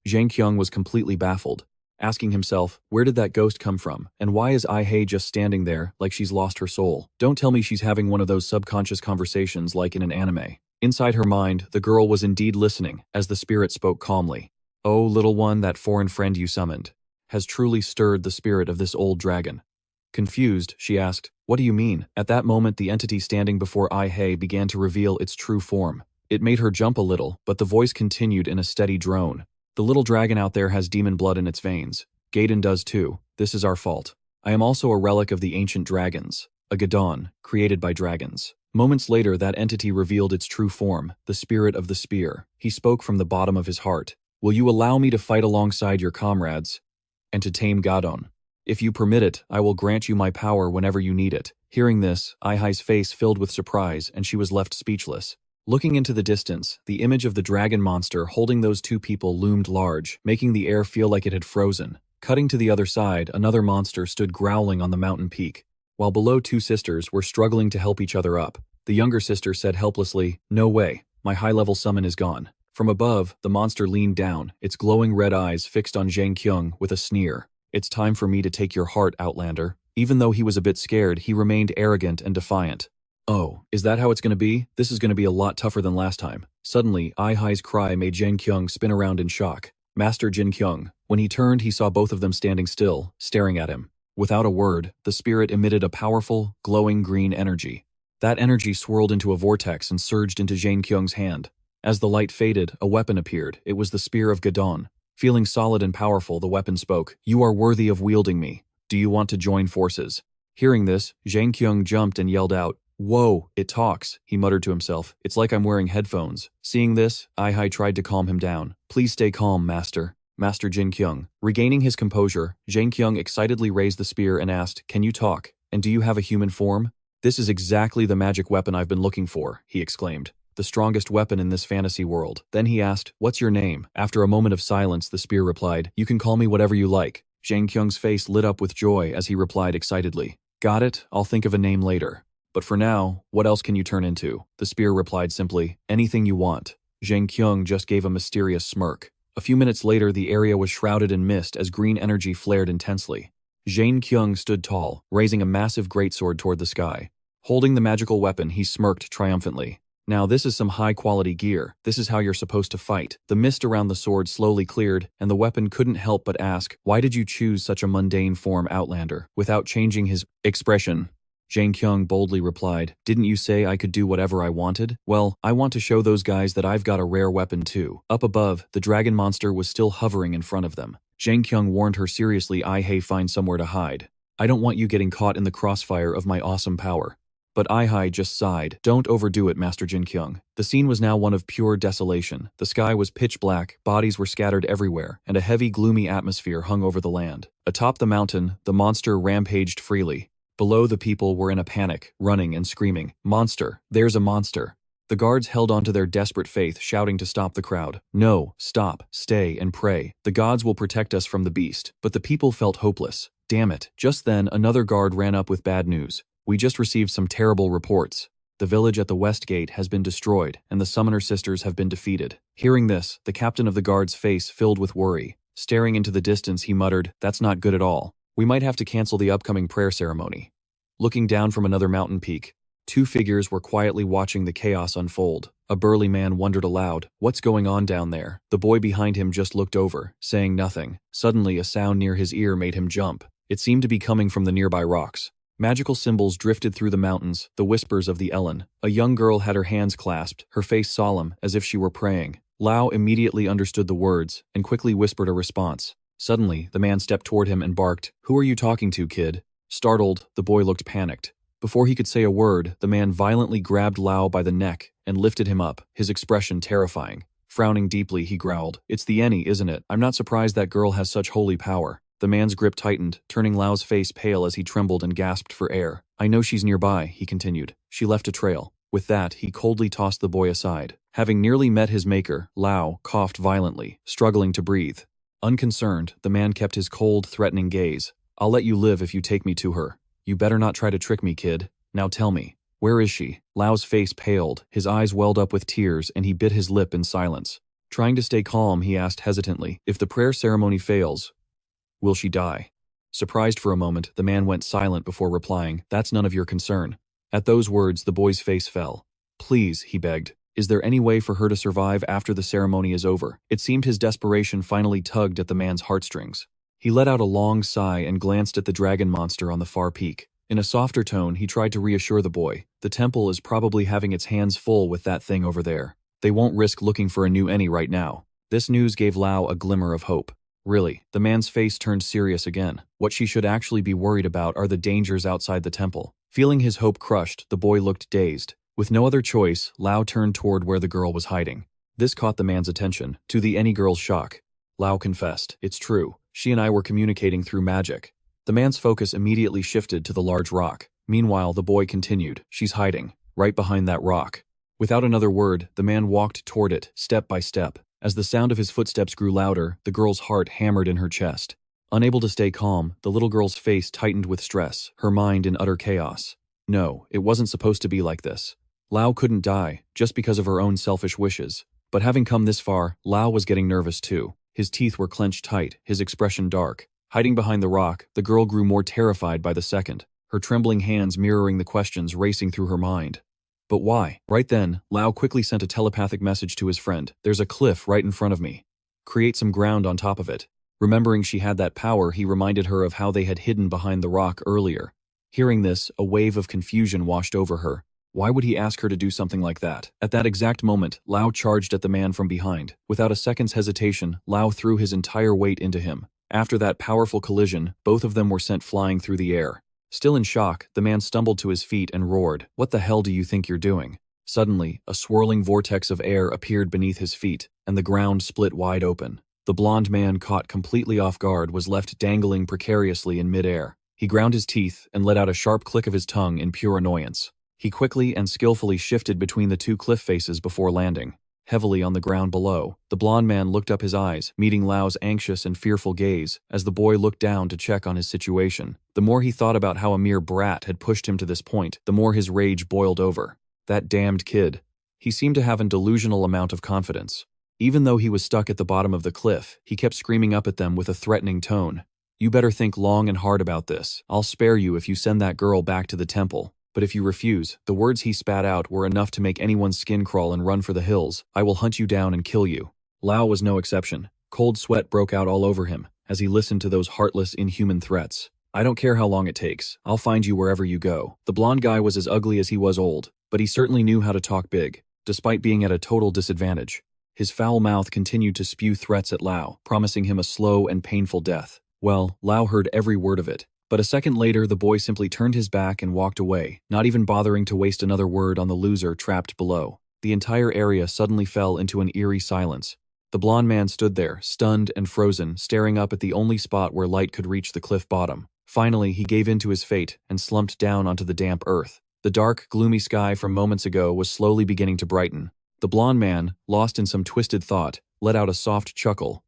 Jin-Kyung was completely baffled, asking himself, where did that ghost come from, and why is Ai-hei just standing there like she's lost her soul? Don't tell me she's having one of those subconscious conversations like in an anime. Inside her mind, the girl was indeed listening, as the spirit spoke calmly. "Oh, little one, that foreign friend you summoned has truly stirred the spirit of this old dragon." Confused, she asked, "What do you mean?" At that moment, the entity standing before Ai-hei began to reveal its true form. It made her jump a little, but the voice continued in a steady drone. "The little dragon out there has demon blood in its veins. Gaiden does too. This is our fault. I am also a relic of the ancient dragons, a Gadon, created by dragons." Moments later, that entity revealed its true form, the spirit of the spear. He spoke from the bottom of his heart. "Will you allow me to fight alongside your comrades and to tame Gadon? If you permit it, I will grant you my power whenever you need it." Hearing this, Ai-hei's face filled with surprise and she was left speechless. Looking into the distance, the image of the dragon monster holding those two people loomed large, making the air feel like it had frozen. Cutting to the other side, another monster stood growling on the mountain peak. While below, two sisters were struggling to help each other up. The younger sister said helplessly, "No way, my high-level summon is gone." From above, the monster leaned down, its glowing red eyes fixed on Jin-Kyung with a sneer. "It's time for me to take your heart, Outlander." Even though he was a bit scared, he remained arrogant and defiant. "Oh, is that how it's going to be? This is going to be a lot tougher than last time." Suddenly, Ai-hei's cry made Jin-Kyung spin around in shock. "Master Jin-Kyung." When he turned, he saw both of them standing still, staring at him. Without a word, the spirit emitted a powerful, glowing green energy. That energy swirled into a vortex and surged into Jin-Kyung's hand. As the light faded, a weapon appeared. It was the Spear of Gadon. Feeling solid and powerful, the weapon spoke. "You are worthy of wielding me. Do you want to join forces?" Hearing this, Jin-Kyung jumped and yelled out, "Whoa, it talks," he muttered to himself. "It's like I'm wearing headphones." Seeing this, Ai-hei tried to calm him down. "Please stay calm, Master." Master Jin-Kyung. Regaining his composure, Jin-Kyung excitedly raised the spear and asked, "Can you talk? And do you have a human form?" "This is exactly the magic weapon I've been looking for," he exclaimed. "The strongest weapon in this fantasy world." Then he asked, "What's your name?" After a moment of silence, the spear replied, "You can call me whatever you like." Jin-Kyung's face lit up with joy as he replied excitedly, "Got it, I'll think of a name later. But for now, what else can you turn into?" The spear replied simply, "Anything you want." Jin-Kyung just gave a mysterious smirk. A few minutes later, the area was shrouded in mist as green energy flared intensely. Jin-Kyung stood tall, raising a massive greatsword toward the sky. Holding the magical weapon, he smirked triumphantly. "Now this is some high-quality gear. This is how you're supposed to fight." The mist around the sword slowly cleared, and the weapon couldn't help but ask, "Why did you choose such a mundane form, Outlander?" Without changing his expression, Jin-Kyung boldly replied, "Didn't you say I could do whatever I wanted? Well, I want to show those guys that I've got a rare weapon too." Up above, the dragon monster was still hovering in front of them. Jin-Kyung warned her seriously, "Ai-hei, find somewhere to hide. I don't want you getting caught in the crossfire of my awesome power." But Ai just sighed. Don't overdo it, Master Jin-Kyung. The scene was now one of pure desolation. The sky was pitch black, bodies were scattered everywhere, and a heavy, gloomy atmosphere hung over the land. Atop the mountain, the monster rampaged freely. Below, the people were in a panic, running and screaming, "Monster! There's a monster!" The guards held on to their desperate faith, shouting to stop the crowd. "No, stop, stay, and pray. The gods will protect us from the beast." But the people felt hopeless. Damn it. Just then, another guard ran up with bad news. "We just received some terrible reports. The village at the west gate has been destroyed, and the Summoner Sisters have been defeated." Hearing this, the captain of the guard's face filled with worry. Staring into the distance, he muttered, "That's not good at all. We might have to cancel the upcoming prayer ceremony." Looking down from another mountain peak, two figures were quietly watching the chaos unfold. A burly man wondered aloud, "What's going on down there?" The boy behind him just looked over, saying nothing. Suddenly, a sound near his ear made him jump. It seemed to be coming from the nearby rocks. Magical symbols drifted through the mountains, the whispers of the Ellen. A young girl had her hands clasped, her face solemn, as if she were praying. Lao immediately understood the words, and quickly whispered a response. Suddenly, the man stepped toward him and barked, "Who are you talking to, kid?" Startled, the boy looked panicked. Before he could say a word, the man violently grabbed Lao by the neck and lifted him up, his expression terrifying. Frowning deeply, he growled, "It's the Eni, isn't it? I'm not surprised that girl has such holy power." The man's grip tightened, turning Lao's face pale as he trembled and gasped for air. "I know she's nearby," he continued. "She left a trail." With that, he coldly tossed the boy aside. Having nearly met his maker, Lao coughed violently, struggling to breathe. Unconcerned, the man kept his cold, threatening gaze. "I'll let you live if you take me to her. You better not try to trick me, kid. Now tell me, where is she?" Lao's face paled, his eyes welled up with tears, and he bit his lip in silence. Trying to stay calm, he asked hesitantly, "If the prayer ceremony fails, will she die?" Surprised for a moment, the man went silent before replying, "That's none of your concern." At those words, the boy's face fell. "Please," he begged, "is there any way for her to survive after the ceremony is over?" It seemed his desperation finally tugged at the man's heartstrings. He let out a long sigh and glanced at the dragon monster on the far peak. In a softer tone, he tried to reassure the boy. "The temple is probably having its hands full with that thing over there. They won't risk looking for a new Eni right now." This news gave Lao a glimmer of hope. Really, the man's face turned serious again. What she should actually be worried about are the dangers outside the temple. Feeling his hope crushed, the boy looked dazed. With no other choice, Lao turned toward where the girl was hiding. This caught the man's attention. To the Eni girl's shock, Lao confessed, "It's true. She and I were communicating through magic." The man's focus immediately shifted to the large rock. Meanwhile, the boy continued, "She's hiding, right behind that rock." Without another word, the man walked toward it, step by step. As the sound of his footsteps grew louder, the girl's heart hammered in her chest. Unable to stay calm, the little girl's face tightened with stress, her mind in utter chaos. No, it wasn't supposed to be like this. Lao couldn't die, just because of her own selfish wishes. But having come this far, Lao was getting nervous too. His teeth were clenched tight, his expression dark. Hiding behind the rock, the girl grew more terrified by the second, her trembling hands mirroring the questions racing through her mind. But why? Right then, Lao quickly sent a telepathic message to his friend. "There's a cliff right in front of me. Create some ground on top of it." Remembering she had that power, he reminded her of how they had hidden behind the rock earlier. Hearing this, a wave of confusion washed over her. Why would he ask her to do something like that? At that exact moment, Lao charged at the man from behind. Without a second's hesitation, Lao threw his entire weight into him. After that powerful collision, both of them were sent flying through the air. Still in shock, the man stumbled to his feet and roared, "What the hell do you think you're doing?" Suddenly, a swirling vortex of air appeared beneath his feet, and the ground split wide open. The blond man, caught completely off guard, was left dangling precariously in midair. He ground his teeth and let out a sharp click of his tongue in pure annoyance. He quickly and skillfully shifted between the two cliff faces before landing. Heavily on the ground below, the blond man looked up his eyes, meeting Lao's anxious and fearful gaze. As the boy looked down to check on his situation, the more he thought about how a mere brat had pushed him to this point, the more his rage boiled over. That damned kid. He seemed to have a delusional amount of confidence. Even though he was stuck at the bottom of the cliff, he kept screaming up at them with a threatening tone. "You better think long and hard about this. I'll spare you if you send that girl back to the temple. But if you refuse," the words he spat out were enough to make anyone's skin crawl and run for the hills, "I will hunt you down and kill you." Lao was no exception. Cold sweat broke out all over him as he listened to those heartless, inhuman threats. "I don't care how long it takes. I'll find you wherever you go." The blonde guy was as ugly as he was old, but he certainly knew how to talk big, despite being at a total disadvantage. His foul mouth continued to spew threats at Lao, promising him a slow and painful death. Well, Lao heard every word of it. But a second later, the boy simply turned his back and walked away, not even bothering to waste another word on the loser trapped below. The entire area suddenly fell into an eerie silence. The blond man stood there, stunned and frozen, staring up at the only spot where light could reach the cliff bottom. Finally, he gave in to his fate and slumped down onto the damp earth. The dark, gloomy sky from moments ago was slowly beginning to brighten. The blond man, lost in some twisted thought, let out a soft chuckle,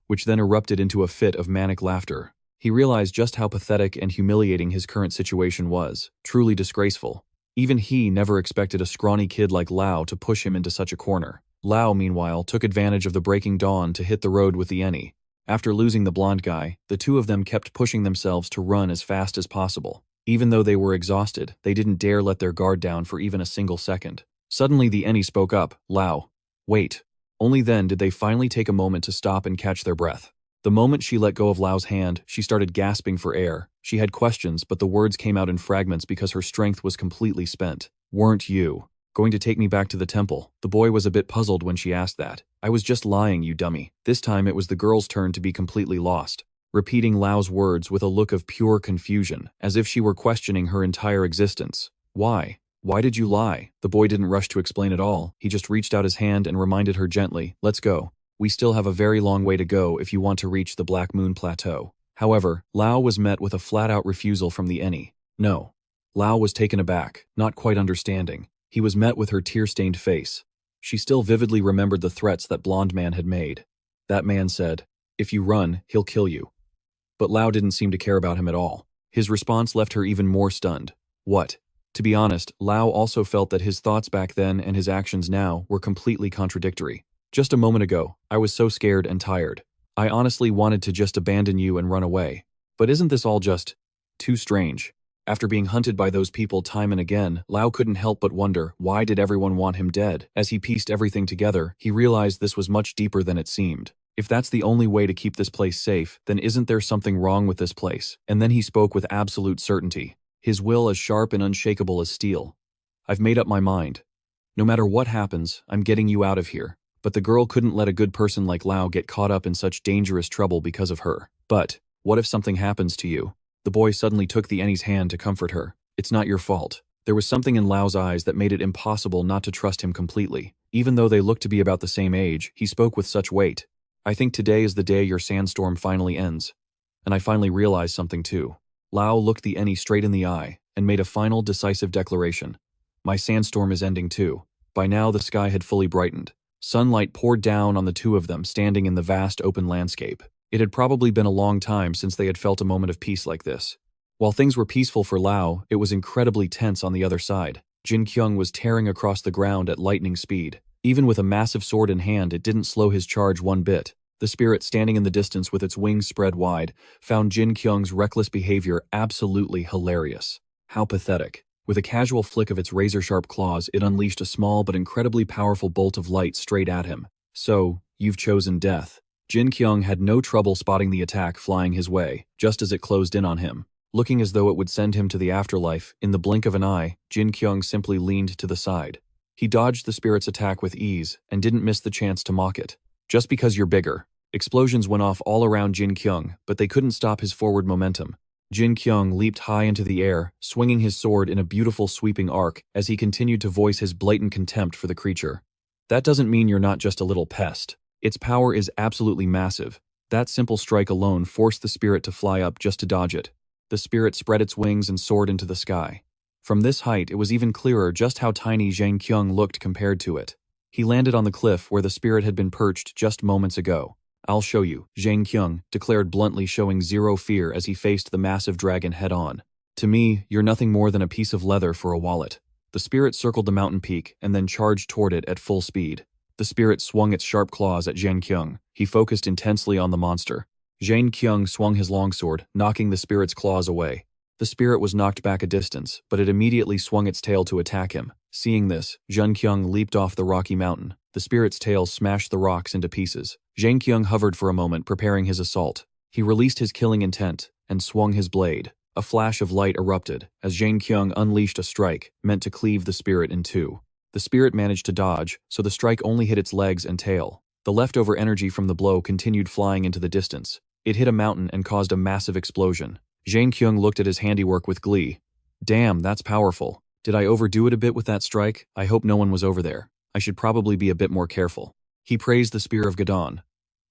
which then erupted into a fit of manic laughter. He realized just how pathetic and humiliating his current situation was, truly disgraceful. Even he never expected a scrawny kid like Lao to push him into such a corner. Lao, meanwhile, took advantage of the breaking dawn to hit the road with the Eni. After losing the blonde guy, the two of them kept pushing themselves to run as fast as possible. Even though they were exhausted, they didn't dare let their guard down for even a single second. Suddenly the Eni spoke up, "Lao, wait." Only then did they finally take a moment to stop and catch their breath. The moment she let go of Lao's hand, she started gasping for air. She had questions, but the words came out in fragments because her strength was completely spent. "Weren't you going to take me back to the temple?" The boy was a bit puzzled when she asked that. "I was just lying, you dummy." This time it was the girl's turn to be completely lost, repeating Lao's words with a look of pure confusion, as if she were questioning her entire existence. "Why? Why did you lie?" The boy didn't rush to explain at all. He just reached out his hand and reminded her gently, "Let's go. We still have a very long way to go if you want to reach the Black Moon Plateau." However, Lao was met with a flat-out refusal from the Eni. "No." Lao was taken aback, not quite understanding. He was met with her tear-stained face. She still vividly remembered the threats that blonde man had made. That man said, "If you run, he'll kill you." But Lao didn't seem to care about him at all. His response left her even more stunned. What? To be honest, Lao also felt that his thoughts back then and his actions now were completely contradictory. "Just a moment ago, I was so scared and tired. I honestly wanted to just abandon you and run away. But isn't this all just too strange?" After being hunted by those people time and again, Lao couldn't help but wonder, why did everyone want him dead? As he pieced everything together, he realized this was much deeper than it seemed. If that's the only way to keep this place safe, then isn't there something wrong with this place? And then he spoke with absolute certainty, his will as sharp and unshakable as steel. "I've made up my mind. No matter what happens, I'm getting you out of here." But the girl couldn't let a good person like Lao get caught up in such dangerous trouble because of her. "But what if something happens to you?" The boy suddenly took the Eni's hand to comfort her. "It's not your fault." There was something in Lao's eyes that made it impossible not to trust him completely. Even though they looked to be about the same age, he spoke with such weight. "I think today is the day your sandstorm finally ends. And I finally realized something too." Lao looked the Eni straight in the eye and made a final decisive declaration. "My sandstorm is ending too." By now the sky had fully brightened. Sunlight poured down on the two of them standing in the vast open landscape. It had probably been a long time since they had felt a moment of peace like this. While things were peaceful for Lao, it was incredibly tense on the other side. Jin-Kyung was tearing across the ground at lightning speed. Even with a massive sword in hand, it didn't slow his charge one bit. The spirit standing in the distance with its wings spread wide found Jin-Kyung's reckless behavior absolutely hilarious. How pathetic. With a casual flick of its razor-sharp claws, it unleashed a small but incredibly powerful bolt of light straight at him. "So, you've chosen death." Jin-Kyung had no trouble spotting the attack flying his way, just as it closed in on him. Looking as though it would send him to the afterlife, in the blink of an eye, Jin-Kyung simply leaned to the side. He dodged the spirit's attack with ease, and didn't miss the chance to mock it. "Just because you're bigger." Explosions went off all around Jin-Kyung, but they couldn't stop his forward momentum. Jin-Kyung leaped high into the air, swinging his sword in a beautiful sweeping arc as he continued to voice his blatant contempt for the creature. "That doesn't mean you're not just a little pest. Its power is absolutely massive." That simple strike alone forced the spirit to fly up just to dodge it. The spirit spread its wings and soared into the sky. From this height, it was even clearer just how tiny Jin-Kyung looked compared to it. He landed on the cliff where the spirit had been perched just moments ago. "I'll show you," Jin-Kyung declared bluntly, showing zero fear as he faced the massive dragon head-on. "To me, you're nothing more than a piece of leather for a wallet." The spirit circled the mountain peak and then charged toward it at full speed. The spirit swung its sharp claws at Jin-Kyung. He focused intensely on the monster. Jin-Kyung swung his longsword, knocking the spirit's claws away. The spirit was knocked back a distance, but it immediately swung its tail to attack him. Seeing this, Jin-Kyung leaped off the rocky mountain. The spirit's tail smashed the rocks into pieces. Jin-Kyung hovered for a moment, preparing his assault. He released his killing intent and swung his blade. A flash of light erupted as Jin-Kyung unleashed a strike meant to cleave the spirit in two. The spirit managed to dodge, so the strike only hit its legs and tail. The leftover energy from the blow continued flying into the distance. It hit a mountain and caused a massive explosion. Jin-Kyung looked at his handiwork with glee. Damn, that's powerful. Did I overdo it a bit with that strike? I hope no one was over there. I should probably be a bit more careful. He praised the Spear of Gadon.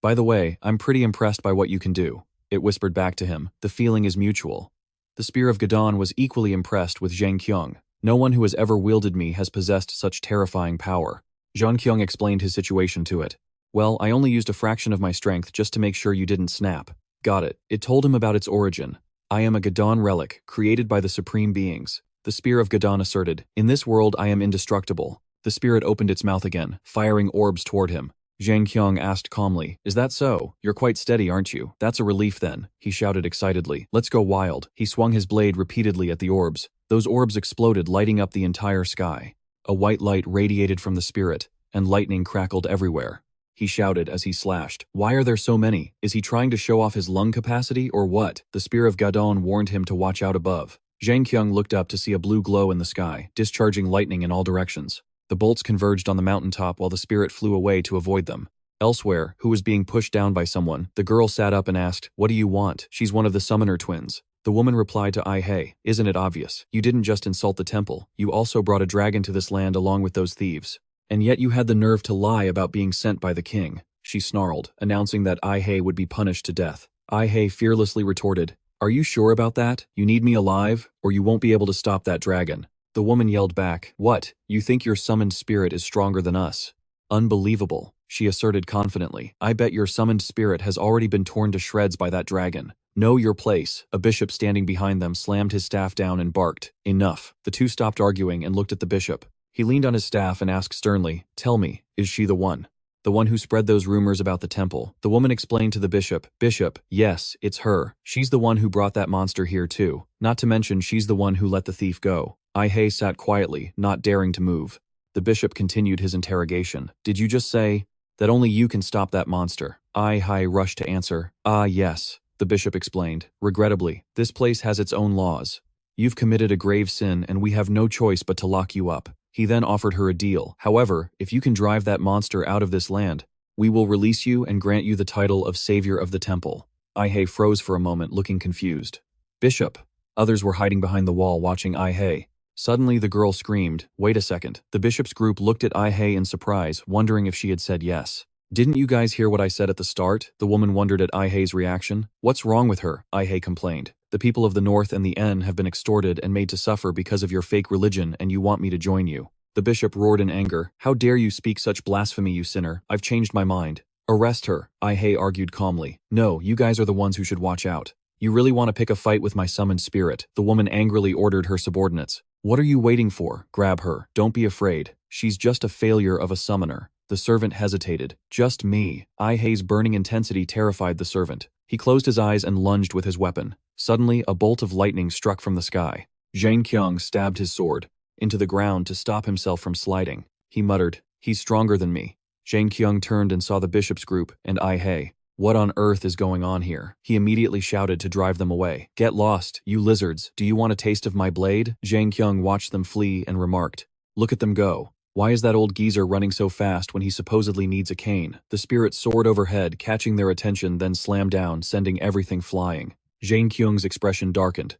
By the way, I'm pretty impressed by what you can do. It whispered back to him. The feeling is mutual. The Spear of Gadon was equally impressed with Jin-Kyung. No one who has ever wielded me has possessed such terrifying power. Jin-Kyung explained his situation to it. Well, I only used a fraction of my strength just to make sure you didn't snap. Got it. It told him about its origin. I am a Gadon relic, created by the Supreme Beings. The Spear of Gadon asserted. In this world I am indestructible. The spirit opened its mouth again, firing orbs toward him. Jin-Kyung asked calmly, Is that so? You're quite steady, aren't you? That's a relief then, he shouted excitedly. Let's go wild. He swung his blade repeatedly at the orbs. Those orbs exploded, lighting up the entire sky. A white light radiated from the spirit, and lightning crackled everywhere. He shouted as he slashed. Why are there so many? Is he trying to show off his lung capacity or what? The Spear of Gadon warned him to watch out above. Jin-Kyung looked up to see a blue glow in the sky, discharging lightning in all directions. The bolts converged on the mountaintop while the spirit flew away to avoid them. Elsewhere, who was being pushed down by someone, the girl sat up and asked, What do you want? She's one of the summoner twins. The woman replied to Hey, isn't it obvious? You didn't just insult the temple, you also brought a dragon to this land along with those thieves. And yet you had the nerve to lie about being sent by the king. She snarled, announcing that Hey would be punished to death. Hey fearlessly retorted, Are you sure about that? You need me alive, or you won't be able to stop that dragon. The woman yelled back, What? You think your summoned spirit is stronger than us? Unbelievable, she asserted confidently. I bet your summoned spirit has already been torn to shreds by that dragon. Know your place. A bishop standing behind them slammed his staff down and barked. Enough. The two stopped arguing and looked at the bishop. He leaned on his staff and asked sternly, Tell me, is she the one? The one who spread those rumors about the temple. The woman explained to the bishop, Bishop, yes, it's her. She's the one who brought that monster here too. Not to mention she's the one who let the thief go. Hey sat quietly, not daring to move. The bishop continued his interrogation. Did you just say that only you can stop that monster? Hey rushed to answer. Yes, the bishop explained. Regrettably, this place has its own laws. You've committed a grave sin and we have no choice but to lock you up. He then offered her a deal. However, if you can drive that monster out of this land, we will release you and grant you the title of Savior of the Temple. Hey froze for a moment, looking confused. Bishop. Others were hiding behind the wall watching Hey. Suddenly the girl screamed, Wait a second. The bishop's group looked at Hey in surprise, wondering if she had said yes. Didn't you guys hear what I said at the start? The woman wondered at Hey's reaction. What's wrong with her? Hey complained. The people of the North and the N have been extorted and made to suffer because of your fake religion and you want me to join you. The bishop roared in anger. How dare you speak such blasphemy, you sinner? I've changed my mind. Arrest her, Hey argued calmly. No, you guys are the ones who should watch out. You really want to pick a fight with my summoned spirit? The woman angrily ordered her subordinates. What are you waiting for? Grab her. Don't be afraid. She's just a failure of a summoner. The servant hesitated. Just me. Hey's burning intensity terrified the servant. He closed his eyes and lunged with his weapon. Suddenly, a bolt of lightning struck from the sky. Jin-Kyung stabbed his sword into the ground to stop himself from sliding. He muttered, He's stronger than me. Jin-Kyung turned and saw the bishop's group and Hey. What on earth is going on here? He immediately shouted to drive them away. Get lost, you lizards. Do you want a taste of my blade? Jin-Kyung watched them flee and remarked, Look at them go. Why is that old geezer running so fast when he supposedly needs a cane? The spirit soared overhead, catching their attention, then slammed down, sending everything flying. Jin-Kyung's expression darkened.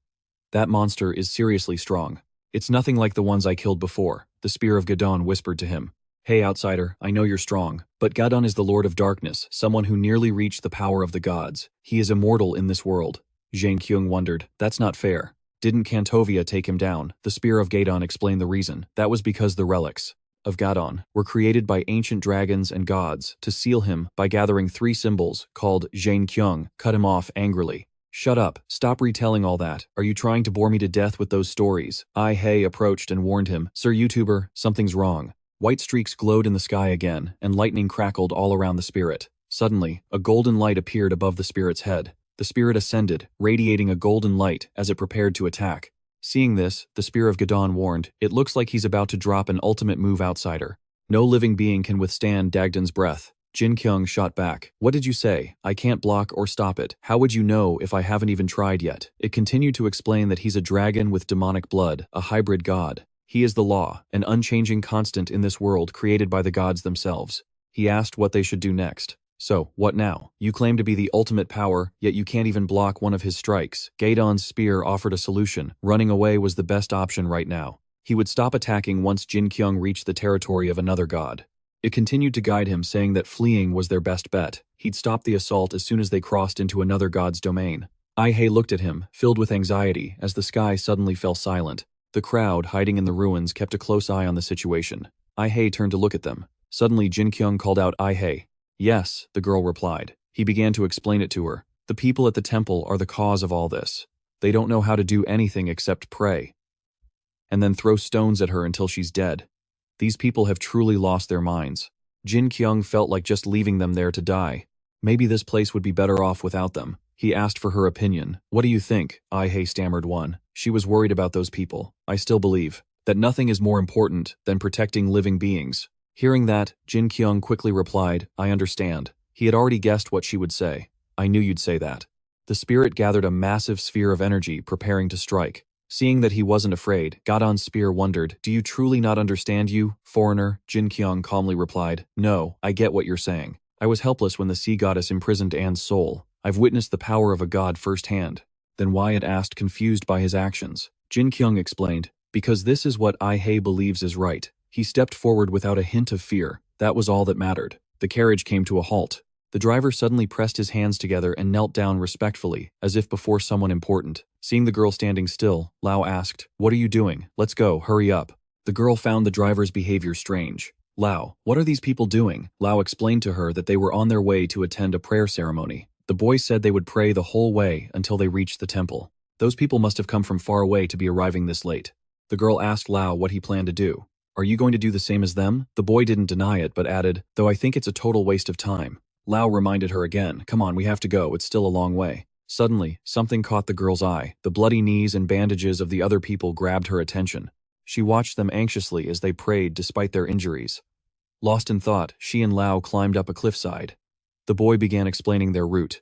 That monster is seriously strong. It's nothing like the ones I killed before, the Spear of Gadon whispered to him. Hey outsider, I know you're strong, but Gadon is the Lord of Darkness, someone who nearly reached the power of the gods. He is immortal in this world. Jin-Kyung wondered, That's not fair. Didn't Kantovia take him down? The Spear of Gadon explained the reason. That was because the relics of Gadon were created by ancient dragons and gods to seal him by gathering 3 symbols called Jin-Kyung. Cut him off angrily. Shut up. Stop retelling all that. Are you trying to bore me to death with those stories? Hey approached and warned him. Sir YouTuber, something's wrong. White streaks glowed in the sky again, and lightning crackled all around the spirit. Suddenly, a golden light appeared above the spirit's head. The spirit ascended, radiating a golden light as it prepared to attack. Seeing this, the Spear of Gadon warned, It looks like he's about to drop an ultimate move outsider. No living being can withstand Dagdon's breath. Jin-Kyung shot back. What did you say? I can't block or stop it. How would you know if I haven't even tried yet? It continued to explain that he's a dragon with demonic blood, a hybrid god. He is the law, an unchanging constant in this world created by the gods themselves. He asked what they should do next. So, what now? You claim to be the ultimate power, yet you can't even block one of his strikes. Gaedon's spear offered a solution. Running away was the best option right now. He would stop attacking once Jin-Kyung reached the territory of another god. It continued to guide him, saying that fleeing was their best bet. He'd stop the assault as soon as they crossed into another god's domain. Ai-hei looked at him, filled with anxiety, as the sky suddenly fell silent. The crowd, hiding in the ruins, kept a close eye on the situation. Ai-hei turned to look at them. Suddenly, Jin-Kyung called out, "Ai-hei." "Yes," the girl replied. He began to explain it to her. "The people at the temple are the cause of all this. They don't know how to do anything except pray and then throw stones at her until she's dead. These people have truly lost their minds." Jin-Kyung felt like just leaving them there to die. Maybe this place would be better off without them. He asked for her opinion. "What do you think?" Ai-hei stammered one. She was worried about those people. "I still believe that nothing is more important than protecting living beings." Hearing that, Jin-Kyung quickly replied, "I understand." He had already guessed what she would say. "I knew you'd say that." The spirit gathered a massive sphere of energy, preparing to strike. Seeing that he wasn't afraid, Gaedon's spear wondered, "Do you truly not understand, you foreigner?" Jin-Kyung calmly replied, "No, I get what you're saying. I was helpless when the sea goddess imprisoned Anne's soul. I've witnessed the power of a god firsthand." Then Wyatt asked, confused by his actions. Jin-Kyung explained, "Because this is what Ai-hei believes is right." He stepped forward without a hint of fear. That was all that mattered. The carriage came to a halt. The driver suddenly pressed his hands together and knelt down respectfully, as if before someone important. Seeing the girl standing still, Lau asked, "What are you doing? Let's go, hurry up." The girl found the driver's behavior strange. "Lau, what are these people doing?" Lau explained to her that they were on their way to attend a prayer ceremony. The boy said they would pray the whole way until they reached the temple. Those people must have come from far away to be arriving this late. The girl asked Lau what he planned to do. "Are you going to do the same as them?" The boy didn't deny it, but added, "Though I think it's a total waste of time." Lau reminded her again, "Come on, we have to go, it's still a long way." Suddenly, something caught the girl's eye. The bloody knees and bandages of the other people grabbed her attention. She watched them anxiously as they prayed despite their injuries. Lost in thought, she and Lau climbed up a cliffside. The boy began explaining their route.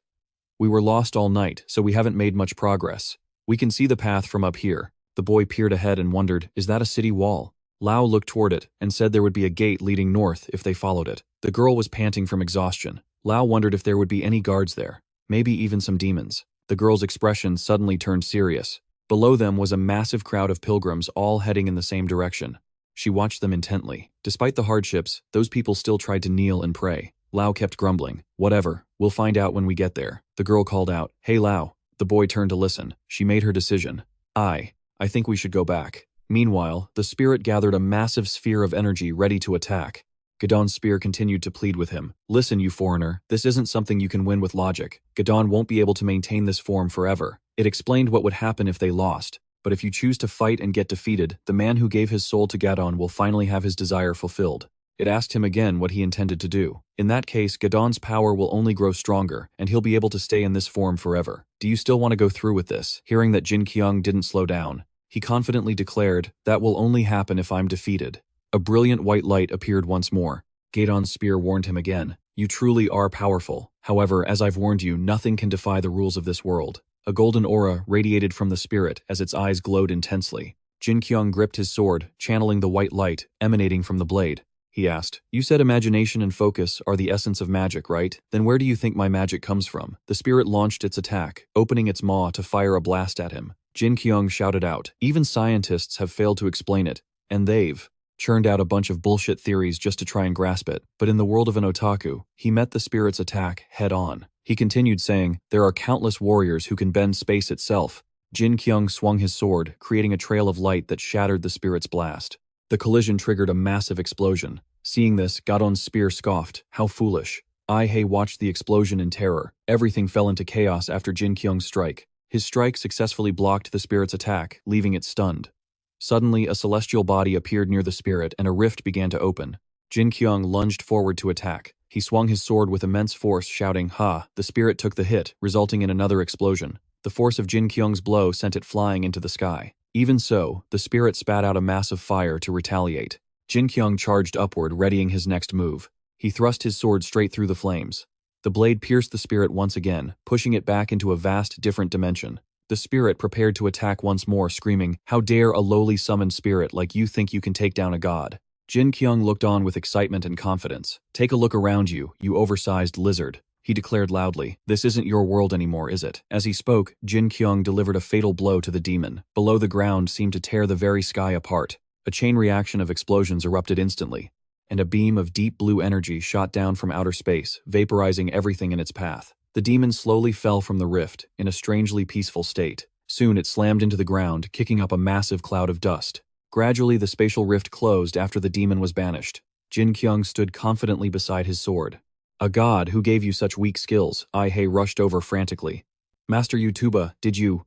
"We were lost all night, so we haven't made much progress. We can see the path from up here." The boy peered ahead and wondered, "Is that a city wall?" Lau looked toward it and said there would be a gate leading north if they followed it. The girl was panting from exhaustion. Lau wondered if there would be any guards there, maybe even some demons. The girl's expression suddenly turned serious. Below them was a massive crowd of pilgrims all heading in the same direction. She watched them intently. Despite the hardships, those people still tried to kneel and pray. Lau kept grumbling. "Whatever, we'll find out when we get there." The girl called out, "Hey Lau." The boy turned to listen. She made her decision. I think we should go back." Meanwhile, the spirit gathered a massive sphere of energy ready to attack. Gaedon's spear continued to plead with him. "Listen, you foreigner, this isn't something you can win with logic. Gaedon won't be able to maintain this form forever." It explained what would happen if they lost. But if you choose to fight and get defeated, the man who gave his soul to Gaedon will finally have his desire fulfilled. It asked him again what he intended to do. In that case, Gaedon's power will only grow stronger, and he'll be able to stay in this form forever. "Do you still want to go through with this?" Hearing that Jin-Kyung didn't slow down, he confidently declared, "That will only happen if I'm defeated." A brilliant white light appeared once more. Gaedon's spear warned him again. "You truly are powerful. However, as I've warned you, nothing can defy the rules of this world." A golden aura radiated from the spirit as its eyes glowed intensely. Jin-Kyung gripped his sword, channeling the white light emanating from the blade. He asked, "You said imagination and focus are the essence of magic, right? Then where do you think my magic comes from?" The spirit launched its attack, opening its maw to fire a blast at him. Jin-Kyung shouted out, "Even scientists have failed to explain it, and they've churned out a bunch of bullshit theories just to try and grasp it." But in the world of an otaku, he met the spirit's attack head on. He continued saying, "There are countless warriors who can bend space itself." Jin-Kyung swung his sword, creating a trail of light that shattered the spirit's blast. The collision triggered a massive explosion. Seeing this, Gaedon's spear scoffed. "How foolish." Ai-hei watched the explosion in terror. Everything fell into chaos after Jin-Kyung's strike. His strike successfully blocked the spirit's attack, leaving it stunned. Suddenly, a celestial body appeared near the spirit and a rift began to open. Jin-Kyung lunged forward to attack. He swung his sword with immense force, shouting, "Ha!" The spirit took the hit, resulting in another explosion. The force of Jin-Kyung's blow sent it flying into the sky. Even so, the spirit spat out a mass of fire to retaliate. Jin-Kyung charged upward, readying his next move. He thrust his sword straight through the flames. The blade pierced the spirit once again, pushing it back into a vast, different dimension. The spirit prepared to attack once more, screaming, "How dare a lowly summoned spirit like you think you can take down a god?" Jin-Kyung looked on with excitement and confidence. Take a look around you, you oversized lizard, he declared loudly. This isn't your world anymore, is it? As he spoke, Jin-Kyung delivered a fatal blow to the demon. Below the ground seemed to tear the very sky apart. A chain reaction of explosions erupted instantly, and a beam of deep blue energy shot down from outer space, vaporizing everything in its path. The demon slowly fell from the rift, in a strangely peaceful state. Soon it slammed into the ground, kicking up a massive cloud of dust. Gradually the spatial rift closed after the demon was banished. Jin-Kyung stood confidently beside his sword. A god who gave you such weak skills, Ai-hei rushed over frantically. Master Yutuba, did you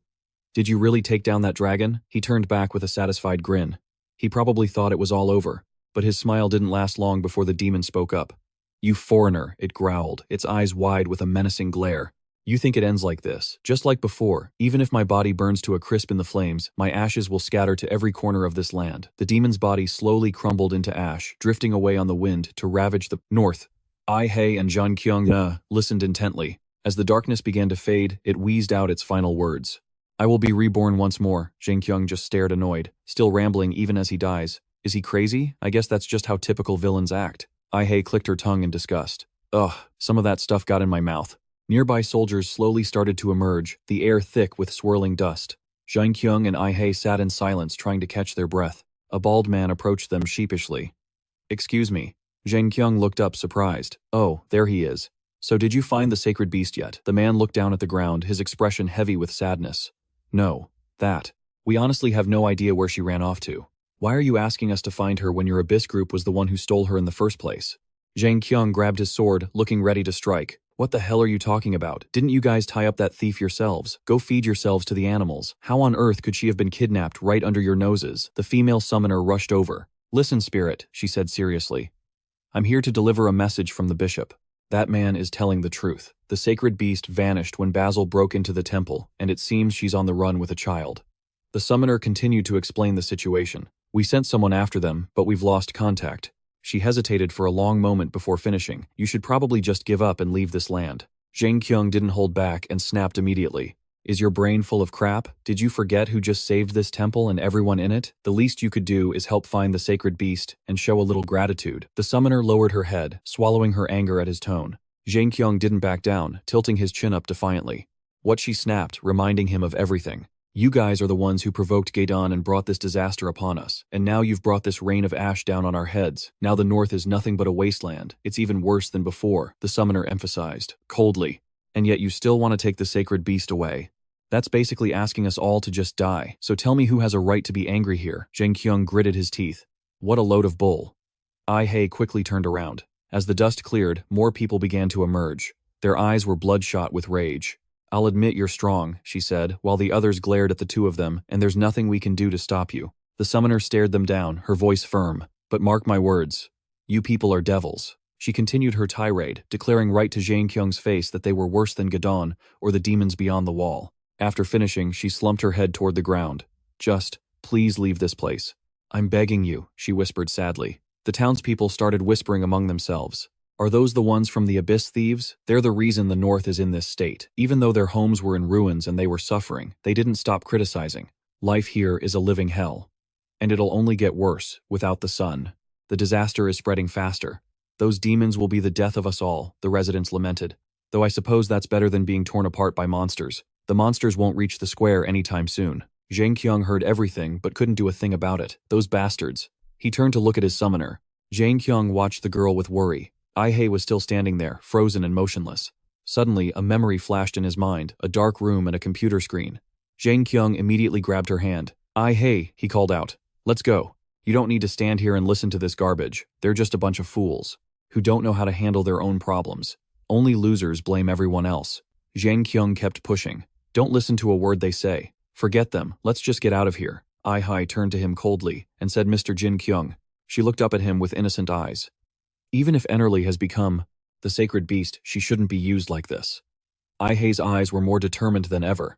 really take down that dragon? He turned back with a satisfied grin. He probably thought it was all over, but his smile didn't last long before the demon spoke up. You foreigner, it growled, its eyes wide with a menacing glare. You think it ends like this? Just like before, even if my body burns to a crisp in the flames, my ashes will scatter to every corner of this land. The demon's body slowly crumbled into ash, drifting away on the wind to ravage the north. Ai-hei and Jin-Kyung listened intently. As the darkness began to fade, it wheezed out its final words. I will be reborn once more. Jin-Kyung just stared annoyed, still rambling even as he dies. Is he crazy? I guess that's just how typical villains act. Ai-hei clicked her tongue in disgust. Ugh, some of that stuff got in my mouth. Nearby soldiers slowly started to emerge, the air thick with swirling dust. Jin-Kyung and Ai-hei sat in silence trying to catch their breath. A bald man approached them sheepishly. Excuse me. Jin-Kyung looked up surprised. Oh, there he is. So did you find the sacred beast yet? The man looked down at the ground, his expression heavy with sadness. No. That. We honestly have no idea where she ran off to. Why are you asking us to find her when your Abyss group was the one who stole her in the first place? Jin-Kyung grabbed his sword, looking ready to strike. What the hell are you talking about? Didn't you guys tie up that thief yourselves? Go feed yourselves to the animals. How on earth could she have been kidnapped right under your noses? The female summoner rushed over. Listen, spirit, she said seriously. I'm here to deliver a message from the bishop. That man is telling the truth. The sacred beast vanished when Basil broke into the temple, and it seems she's on the run with a child. The summoner continued to explain the situation. We sent someone after them, but we've lost contact. She hesitated for a long moment before finishing. You should probably just give up and leave this land. Jin-Kyung didn't hold back and snapped immediately. Is your brain full of crap? Did you forget who just saved this temple and everyone in it? The least you could do is help find the sacred beast and show a little gratitude. The summoner lowered her head, swallowing her anger at his tone. Jin-Kyung didn't back down, tilting his chin up defiantly. What she snapped, reminding him of everything. You guys are the ones who provoked Gaedon and brought this disaster upon us, and now you've brought this rain of ash down on our heads. Now the north is nothing but a wasteland. It's even worse than before, the summoner emphasized, coldly. And yet you still want to take the sacred beast away. That's basically asking us all to just die. So tell me who has a right to be angry here. Jin-Kyung gritted his teeth. What a load of bull. Ai-hei quickly turned around. As the dust cleared, more people began to emerge. Their eyes were bloodshot with rage. I'll admit you're strong, she said, while the others glared at the two of them, and there's nothing we can do to stop you. The summoner stared them down, her voice firm. But mark my words. You people are devils. She continued her tirade, declaring right to Jin-Kyung's face that they were worse than Gaedon or the demons beyond the wall. After finishing, she slumped her head toward the ground. Just, please leave this place. I'm begging you, she whispered sadly. The townspeople started whispering among themselves. Are those the ones from the Abyss thieves? They're the reason the North is in this state. Even though their homes were in ruins and they were suffering, they didn't stop criticizing. Life here is a living hell. And it'll only get worse, without the sun. The disaster is spreading faster. Those demons will be the death of us all, the residents lamented. Though I suppose that's better than being torn apart by monsters. The monsters won't reach the square anytime soon. Jin-Kyung heard everything but couldn't do a thing about it. Those bastards. He turned to look at his summoner. Jin-Kyung watched the girl with worry. Ai-hei was still standing there, frozen and motionless. Suddenly, a memory flashed in his mind, a dark room and a computer screen. Jin-Kyung immediately grabbed her hand. Ai-hei, he called out. Let's go. You don't need to stand here and listen to this garbage. They're just a bunch of fools who don't know how to handle their own problems. Only losers blame everyone else. Jin-Kyung kept pushing. Don't listen to a word they say. Forget them. Let's just get out of here. Ai-hei turned to him coldly and said, Mr. Jin-Kyung. She looked up at him with innocent eyes. Even if Enerly has become the sacred beast, she shouldn't be used like this. Ai-hei's eyes were more determined than ever.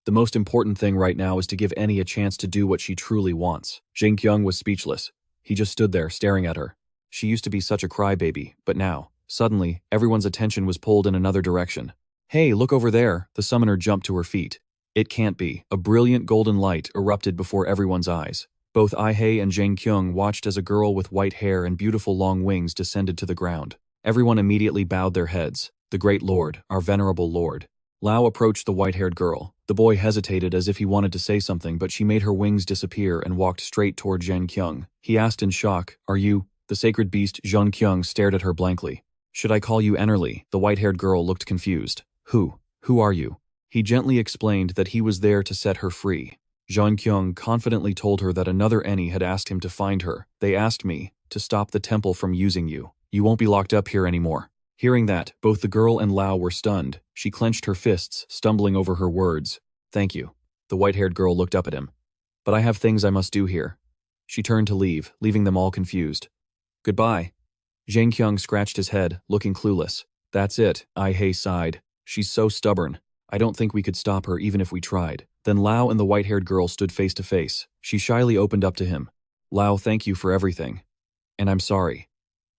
The most important thing right now is to give Annie a chance to do what she truly wants. Jin-Kyung was speechless. He just stood there, staring at her. She used to be such a crybaby, but now, suddenly, everyone's attention was pulled in another direction. Hey, look over there, the summoner jumped to her feet. It can't be. A brilliant golden light erupted before everyone's eyes. Both Ihei and Jin-Kyung watched as a girl with white hair and beautiful long wings descended to the ground. Everyone immediately bowed their heads. The great lord, our venerable lord. Lao approached the white-haired girl. The boy hesitated as if he wanted to say something, but she made her wings disappear and walked straight toward Jin-Kyung. He asked in shock, "Are you?" The sacred beast Jin-Kyung stared at her blankly. "Should I call you Enerly?" The white-haired girl looked confused. Who are you?" He gently explained that he was there to set her free. Jin-Kyung confidently told her that another Eni had asked him to find her. "They asked me to stop the temple from using you. You won't be locked up here anymore." Hearing that, both the girl and Lao were stunned. She clenched her fists, stumbling over her words. "Thank you." The white-haired girl looked up at him. "But I have things I must do here." She turned to leave, leaving them all confused. "Goodbye." Jin-Kyung scratched his head, looking clueless. "That's it," Ihei sighed. "She's so stubborn. I don't think we could stop her even if we tried." Then Lao and the white-haired girl stood face to face. She shyly opened up to him. "Lao, thank you for everything. And I'm sorry.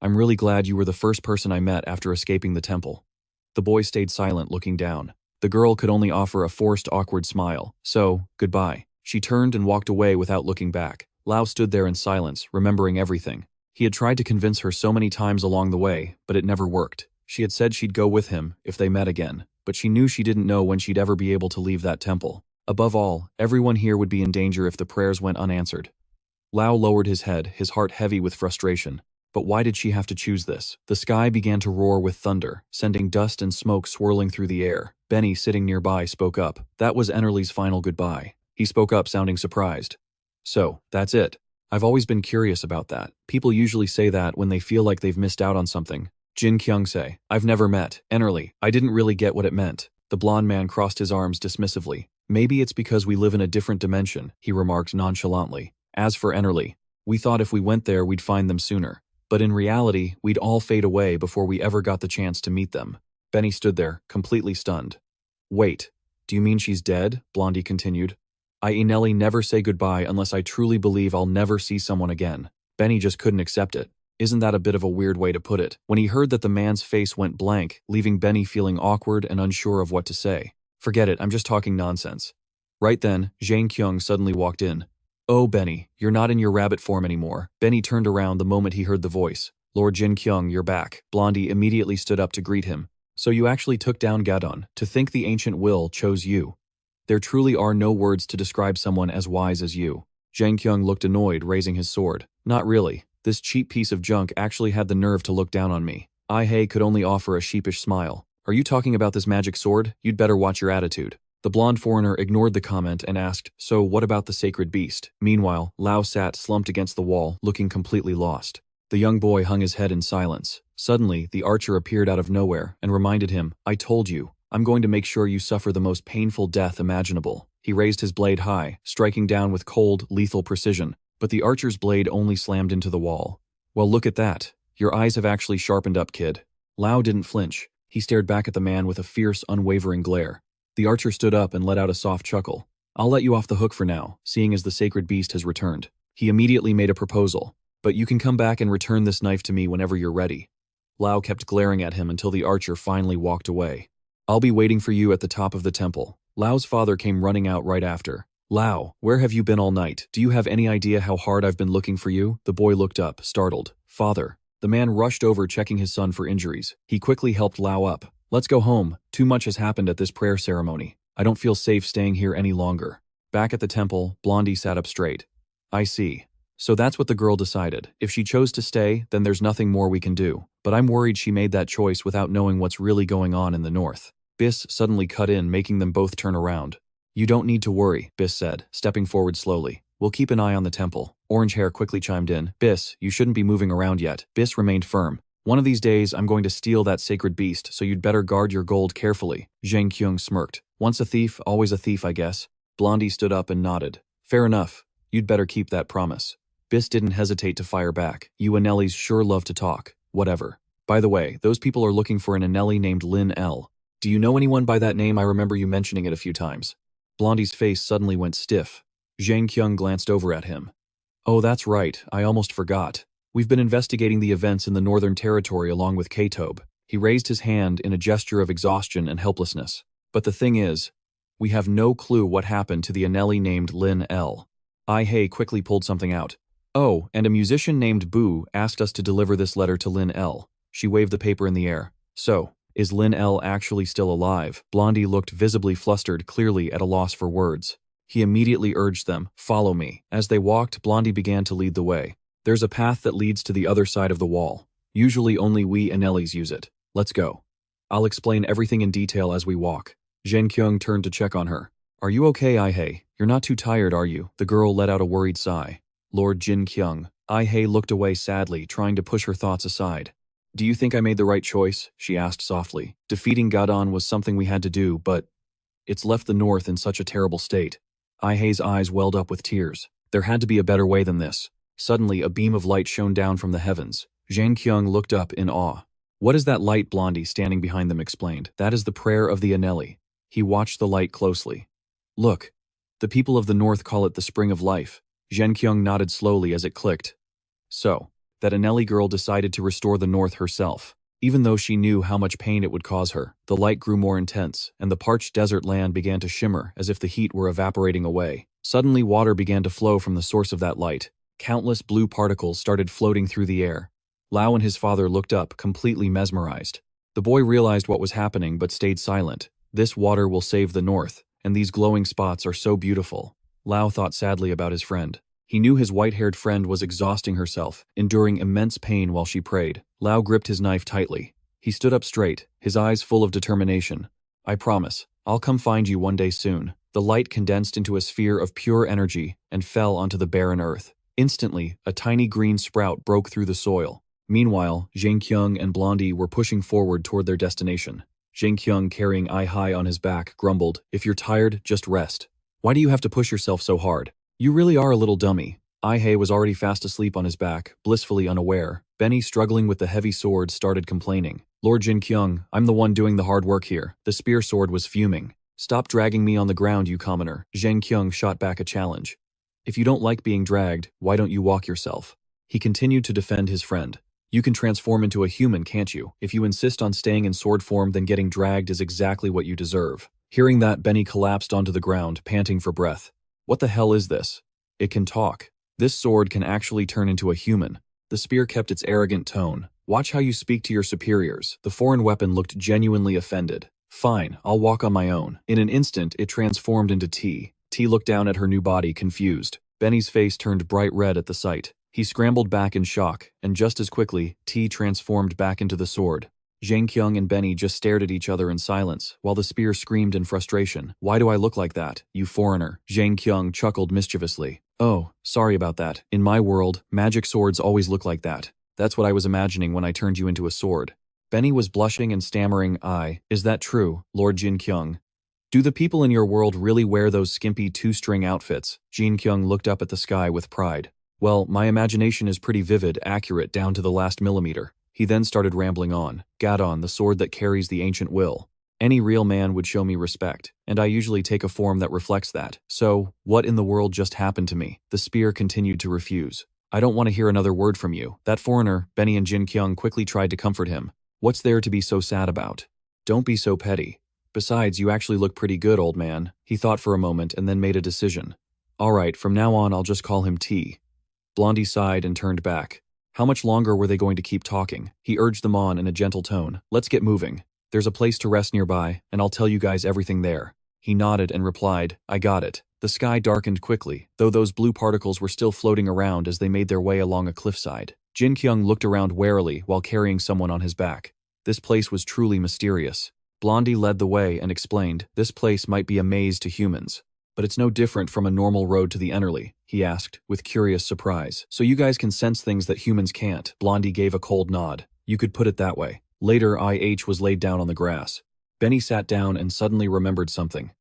I'm really glad you were the first person I met after escaping the temple." The boy stayed silent, looking down. The girl could only offer a forced, awkward smile. "So, goodbye." She turned and walked away without looking back. Lao stood there in silence, remembering everything. He had tried to convince her so many times along the way, but it never worked. She had said she'd go with him if they met again, but she knew she didn't know when she'd ever be able to leave that temple. Above all, everyone here would be in danger if the prayers went unanswered. Lao lowered his head, his heart heavy with frustration. But why did she have to choose this? The sky began to roar with thunder, sending dust and smoke swirling through the air. Benny, sitting nearby, spoke up. That was Enerly's final goodbye. He spoke up, sounding surprised. "So, that's it. I've always been curious about that. People usually say that when they feel like they've missed out on something." Jin-Kyung say, "I've never met Enerly. I didn't really get what it meant." The blonde man crossed his arms dismissively. "Maybe it's because we live in a different dimension," he remarked nonchalantly. "As for Enerly, we thought if we went there we'd find them sooner. But in reality, we'd all fade away before we ever got the chance to meet them." Benny stood there, completely stunned. "Wait, do you mean she's dead?" Blondie continued. "I Enelli never say goodbye unless I truly believe I'll never see someone again." Benny just couldn't accept it. Isn't that a bit of a weird way to put it? When he heard that, the man's face went blank, leaving Benny feeling awkward and unsure of what to say. "Forget it, I'm just talking nonsense." Right then, Jin-Kyung suddenly walked in. "Oh, Benny, you're not in your rabbit form anymore." Benny turned around the moment he heard the voice. "Lord Jin-Kyung, you're back." Blondie immediately stood up to greet him. "So you actually took down Gadon. To think the ancient will chose you. There truly are no words to describe someone as wise as you." Jin-Kyung looked annoyed, raising his sword. "Not really. This cheap piece of junk actually had the nerve to look down on me." Ihei could only offer a sheepish smile. "Are you talking about this magic sword? You'd better watch your attitude." The blonde foreigner ignored the comment and asked, "So what about the sacred beast?" Meanwhile, Lao sat slumped against the wall, looking completely lost. The young boy hung his head in silence. Suddenly, the archer appeared out of nowhere and reminded him, "I told you, I'm going to make sure you suffer the most painful death imaginable." He raised his blade high, striking down with cold, lethal precision, but the archer's blade only slammed into the wall. "Well, look at that. Your eyes have actually sharpened up, kid." Lao didn't flinch. He stared back at the man with a fierce, unwavering glare. The archer stood up and let out a soft chuckle. "I'll let you off the hook for now, seeing as the sacred beast has returned." He immediately made a proposal. "But you can come back and return this knife to me whenever you're ready." Lao kept glaring at him until the archer finally walked away. "I'll be waiting for you at the top of the temple." Lao's father came running out right after. "Lao, where have you been all night? Do you have any idea how hard I've been looking for you?" The boy looked up, startled. "Father." The man rushed over, checking his son for injuries. He quickly helped Lao up. "Let's go home. Too much has happened at this prayer ceremony. I don't feel safe staying here any longer." Back at the temple, Blondie sat up straight. "I see. So that's what the girl decided. If she chose to stay, then there's nothing more we can do. But I'm worried she made that choice without knowing what's really going on in the north." Biss suddenly cut in, making them both turn around. "You don't need to worry," Biss said, stepping forward slowly. "We'll keep an eye on the temple." Orange Hair quickly chimed in. "Biss, you shouldn't be moving around yet." Biss remained firm. "One of these days, I'm going to steal that sacred beast, so you'd better guard your gold carefully." Jin-Kyung smirked. "Once a thief, always a thief, I guess." Blondie stood up and nodded. "Fair enough. You'd better keep that promise." Biss didn't hesitate to fire back. "You Anellis sure love to talk. Whatever. By the way, those people are looking for an Anelli named Lin L. Do you know anyone by that name? I remember you mentioning it a few times." Blondie's face suddenly went stiff. Jin-Kyung glanced over at him. "Oh, that's right. I almost forgot. We've been investigating the events in the Northern Territory along with K-Tobe." He raised his hand in a gesture of exhaustion and helplessness. "But the thing is, we have no clue what happened to the Anelli named Lin L." Hey quickly pulled something out. Oh, and a musician named Boo asked us to deliver this letter to Lin L. She waved the paper in the air. So, is Lin L actually still alive? Blondie looked visibly flustered, clearly at a loss for words. He immediately urged them, follow me. As they walked, Blondie began to lead the way. There's a path that leads to the other side of the wall. Usually only we Anellis use it. Let's go. I'll explain everything in detail as we walk. Jin-Kyung turned to check on her. Are you okay, Hey? You're not too tired, are you? The girl let out a worried sigh. Lord Jin-Kyung. Hey looked away sadly, trying to push her thoughts aside. Do you think I made the right choice? She asked softly. Defeating Gadon was something we had to do, but it's left the North in such a terrible state. Hey's eyes welled up with tears. There had to be a better way than this. Suddenly, a beam of light shone down from the heavens. Jin-Kyung looked up in awe. What is that light? Blondie, standing behind them, explained. That is the prayer of the Anelli. He watched the light closely. Look. The people of the North call it the Spring of Life. Jin-Kyung nodded slowly as it clicked. So, that Anelli girl decided to restore the North herself. Even though she knew how much pain it would cause her, the light grew more intense, and the parched desert land began to shimmer as if the heat were evaporating away. Suddenly, water began to flow from the source of that light. Countless blue particles started floating through the air. Lao and his father looked up, completely mesmerized. The boy realized what was happening but stayed silent. This water will save the North, and these glowing spots are so beautiful. Lao thought sadly about his friend. He knew his white-haired friend was exhausting herself, enduring immense pain while she prayed. Lao gripped his knife tightly. He stood up straight, his eyes full of determination. I promise, I'll come find you one day soon. The light condensed into a sphere of pure energy and fell onto the barren earth. Instantly, a tiny green sprout broke through the soil. Meanwhile, Jin-Kyung and Blondie were pushing forward toward their destination. Jin-Kyung, carrying Hei on his back, grumbled, If you're tired, just rest. Why do you have to push yourself so hard? You really are a little dummy. Hei was already fast asleep on his back, blissfully unaware. Benny, struggling with the heavy sword, started complaining. Lord Jin-Kyung, I'm the one doing the hard work here. The spear sword was fuming. Stop dragging me on the ground, you commoner. Jin-Kyung shot back a challenge. If you don't like being dragged, why don't you walk yourself? He continued to defend his friend. You can transform into a human, can't you? If you insist on staying in sword form, then getting dragged is exactly what you deserve. Hearing that, Benny collapsed onto the ground, panting for breath. What the hell is this? It can talk. This sword can actually turn into a human. The spear kept its arrogant tone. Watch how you speak to your superiors. The foreign weapon looked genuinely offended. Fine, I'll walk on my own. In an instant, it transformed into T. T looked down at her new body, confused. Benny's face turned bright red at the sight. He scrambled back in shock, and just as quickly, T transformed back into the sword. Jin-Kyung and Benny just stared at each other in silence, while the spear screamed in frustration. Why do I look like that, you foreigner? Jin-Kyung chuckled mischievously. Oh, sorry about that. In my world, magic swords always look like that. That's what I was imagining when I turned you into a sword. Benny was blushing and stammering, Is that true, Lord Jin-Kyung? Do the people in your world really wear those skimpy two-string outfits? Jin-Kyung looked up at the sky with pride. Well, my imagination is pretty vivid, accurate down to the last millimeter. He then started rambling on. Gadon, the sword that carries the ancient will. Any real man would show me respect, and I usually take a form that reflects that. So, what in the world just happened to me? The spear continued to refuse. I don't want to hear another word from you. That foreigner, Benny and Jin-Kyung quickly tried to comfort him. What's there to be so sad about? Don't be so petty. Besides, you actually look pretty good, old man. He thought for a moment and then made a decision. Alright, from now on I'll just call him T. Blondie sighed and turned back. How much longer were they going to keep talking? He urged them on in a gentle tone. Let's get moving. There's a place to rest nearby, and I'll tell you guys everything there. He nodded and replied, I got it. The sky darkened quickly, though those blue particles were still floating around as they made their way along a cliffside. Jin-Kyung looked around warily while carrying someone on his back. This place was truly mysterious. Blondie led the way and explained, this place might be a maze to humans. But it's no different from a normal road to the Ennerly, he asked, with curious surprise. So you guys can sense things that humans can't. Blondie gave a cold nod. You could put it that way. Later, IH was laid down on the grass. Benny sat down and suddenly remembered something.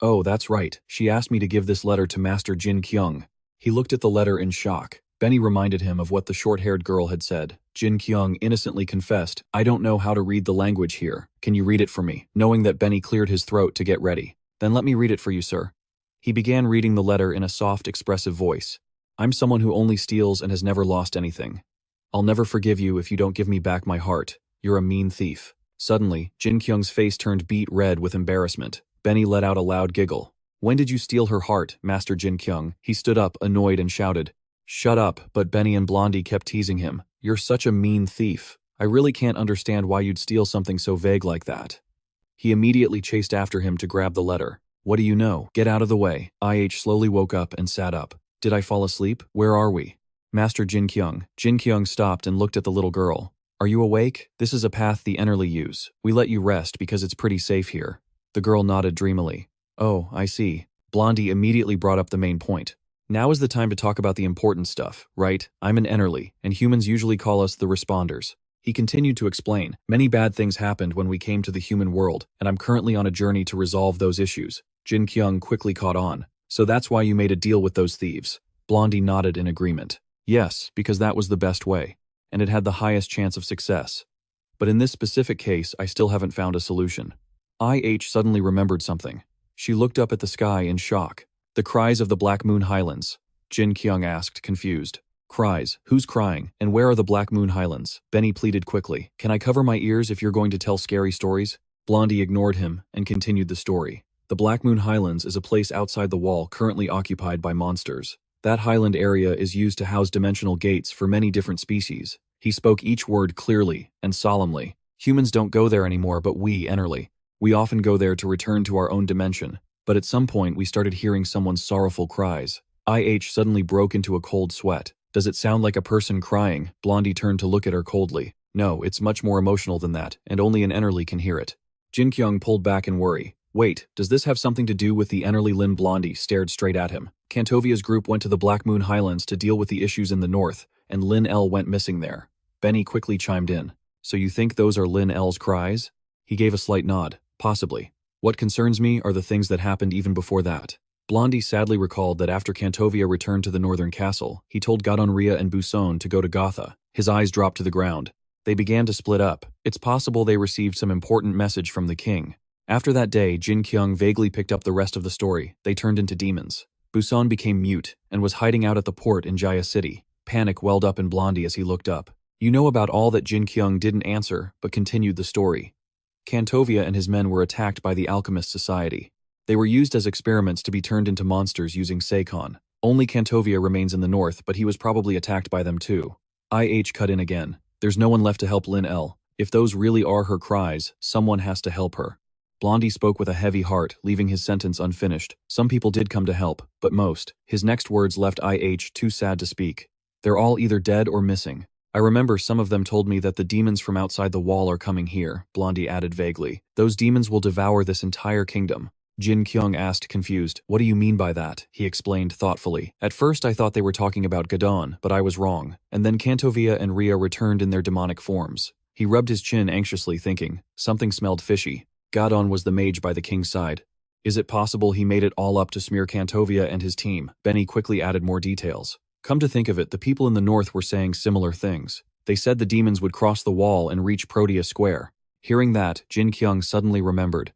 Oh, that's right. She asked me to give this letter to Master Jin-Kyung. He looked at the letter in shock. Benny reminded him of what the short-haired girl had said. Jin-Kyung innocently confessed, I don't know how to read the language here. Can you read it for me? Knowing that Benny cleared his throat to get ready. Then let me read it for you, sir. He began reading the letter in a soft, expressive voice. I'm someone who only steals and has never lost anything. I'll never forgive you if you don't give me back my heart. You're a mean thief. Suddenly, Jin-Kyung's face turned beet red with embarrassment. Benny let out a loud giggle. When did you steal her heart, Master Jin-Kyung? He stood up, annoyed, and shouted. Shut up, but Benny and Blondie kept teasing him. You're such a mean thief. I really can't understand why you'd steal something so vague like that. He immediately chased after him to grab the letter. What do you know? Get out of the way. IH slowly woke up and sat up. Did I fall asleep? Where are we? Master Jin-Kyung. Jin-Kyung stopped and looked at the little girl. Are you awake? This is a path the Enerly use. We let you rest because it's pretty safe here. The girl nodded dreamily. Oh, I see. Blondie immediately brought up the main point. Now is the time to talk about the important stuff, right? I'm an Enerly, and humans usually call us the responders. He continued to explain, many bad things happened when we came to the human world, and I'm currently on a journey to resolve those issues. Jin-Kyung quickly caught on. So that's why you made a deal with those thieves. Blondie nodded in agreement. Yes, because that was the best way, and it had the highest chance of success. But in this specific case, I still haven't found a solution. IH suddenly remembered something. She looked up at the sky in shock. The cries of the Black Moon Highlands. Jin-Kyung asked, confused. Cries? Who's crying? And where are the Black Moon Highlands? Benny pleaded quickly. Can I cover my ears if you're going to tell scary stories? Blondie ignored him and continued the story. The Black Moon Highlands is a place outside the wall currently occupied by monsters. That highland area is used to house dimensional gates for many different species. He spoke each word clearly and solemnly. Humans don't go there anymore, but we, Enerly. We often go there to return to our own dimension. But at some point we started hearing someone's sorrowful cries. IH suddenly broke into a cold sweat. Does it sound like a person crying? Blondie turned to look at her coldly. No, it's much more emotional than that, and only an Enerly can hear it. Jin-Kyung pulled back in worry. Wait, does this have something to do with the Enerly? Blondie stared straight at him. Cantovia's group went to the Black Moon Highlands to deal with the issues in the north, and Lin L went missing there. Benny quickly chimed in. So you think those are Lin L's cries? He gave a slight nod. Possibly. What concerns me are the things that happened even before that. Blondie sadly recalled that after Cantovia returned to the northern castle, he told Gadonria and Buson to go to Gotha. His eyes dropped to the ground. They began to split up. It's possible they received some important message from the king. After that day, Jin-Kyung vaguely picked up the rest of the story. They turned into demons. Buson became mute and was hiding out at the port in Jaya City. Panic welled up in Blondie as he looked up. You know about all that. Jin-Kyung didn't answer, but continued the story. Cantovia and his men were attacked by the Alchemist Society. They were used as experiments to be turned into monsters using Seikon. Only Cantovia remains in the north, but he was probably attacked by them too. IH cut in again. There's no one left to help Lin L. If those really are her cries, someone has to help her. Blondie spoke with a heavy heart, leaving his sentence unfinished. Some people did come to help, but most. His next words left IH too sad to speak. They're all either dead or missing. I remember some of them told me that the demons from outside the wall are coming here, Blondie added vaguely. Those demons will devour this entire kingdom. Jin-Kyung asked, confused. What do you mean by that? He explained thoughtfully. At first I thought they were talking about Gadon, but I was wrong. And then Cantovia and Rhea returned in their demonic forms. He rubbed his chin anxiously, thinking. Something smelled fishy. Gadon was the mage by the king's side. Is it possible he made it all up to smear Cantovia and his team? Benny quickly added more details. Come to think of it, the people in the north were saying similar things. They said the demons would cross the wall and reach Protea Square. Hearing that, Jin-Kyung suddenly remembered.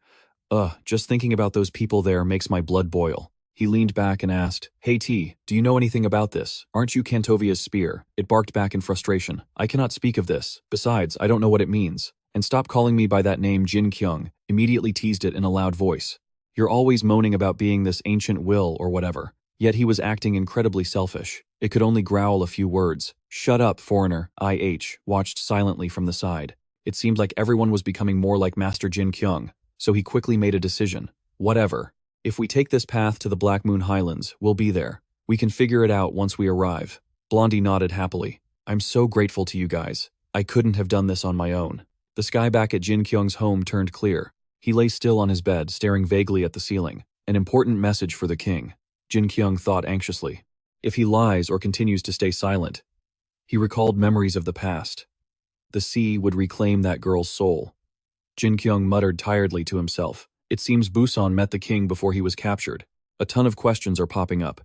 Just thinking about those people there makes my blood boil. He leaned back and asked, Hey T, do you know anything about this? Aren't you Cantovia's spear? It barked back in frustration. I cannot speak of this. Besides, I don't know what it means. And stop calling me by that name. Jin-Kyung immediately teased it in a loud voice. You're always moaning about being this ancient will or whatever. Yet he was acting incredibly selfish. It could only growl a few words. Shut up, foreigner. IH watched silently from the side. It seemed like everyone was becoming more like Master Jin-Kyung, so he quickly made a decision. Whatever. If we take this path to the Black Moon Highlands, we'll be there. We can figure it out once we arrive. Blondie nodded happily. I'm so grateful to you guys. I couldn't have done this on my own. The sky back at Jin-Kyung's home turned clear. He lay still on his bed, staring vaguely at the ceiling. An important message for the king. Jin-Kyung thought anxiously. If he lies or continues to stay silent, he recalled memories of the past. The sea would reclaim that girl's soul. Jin-Kyung muttered tiredly to himself. It seems Busan met the king before he was captured. A ton of questions are popping up.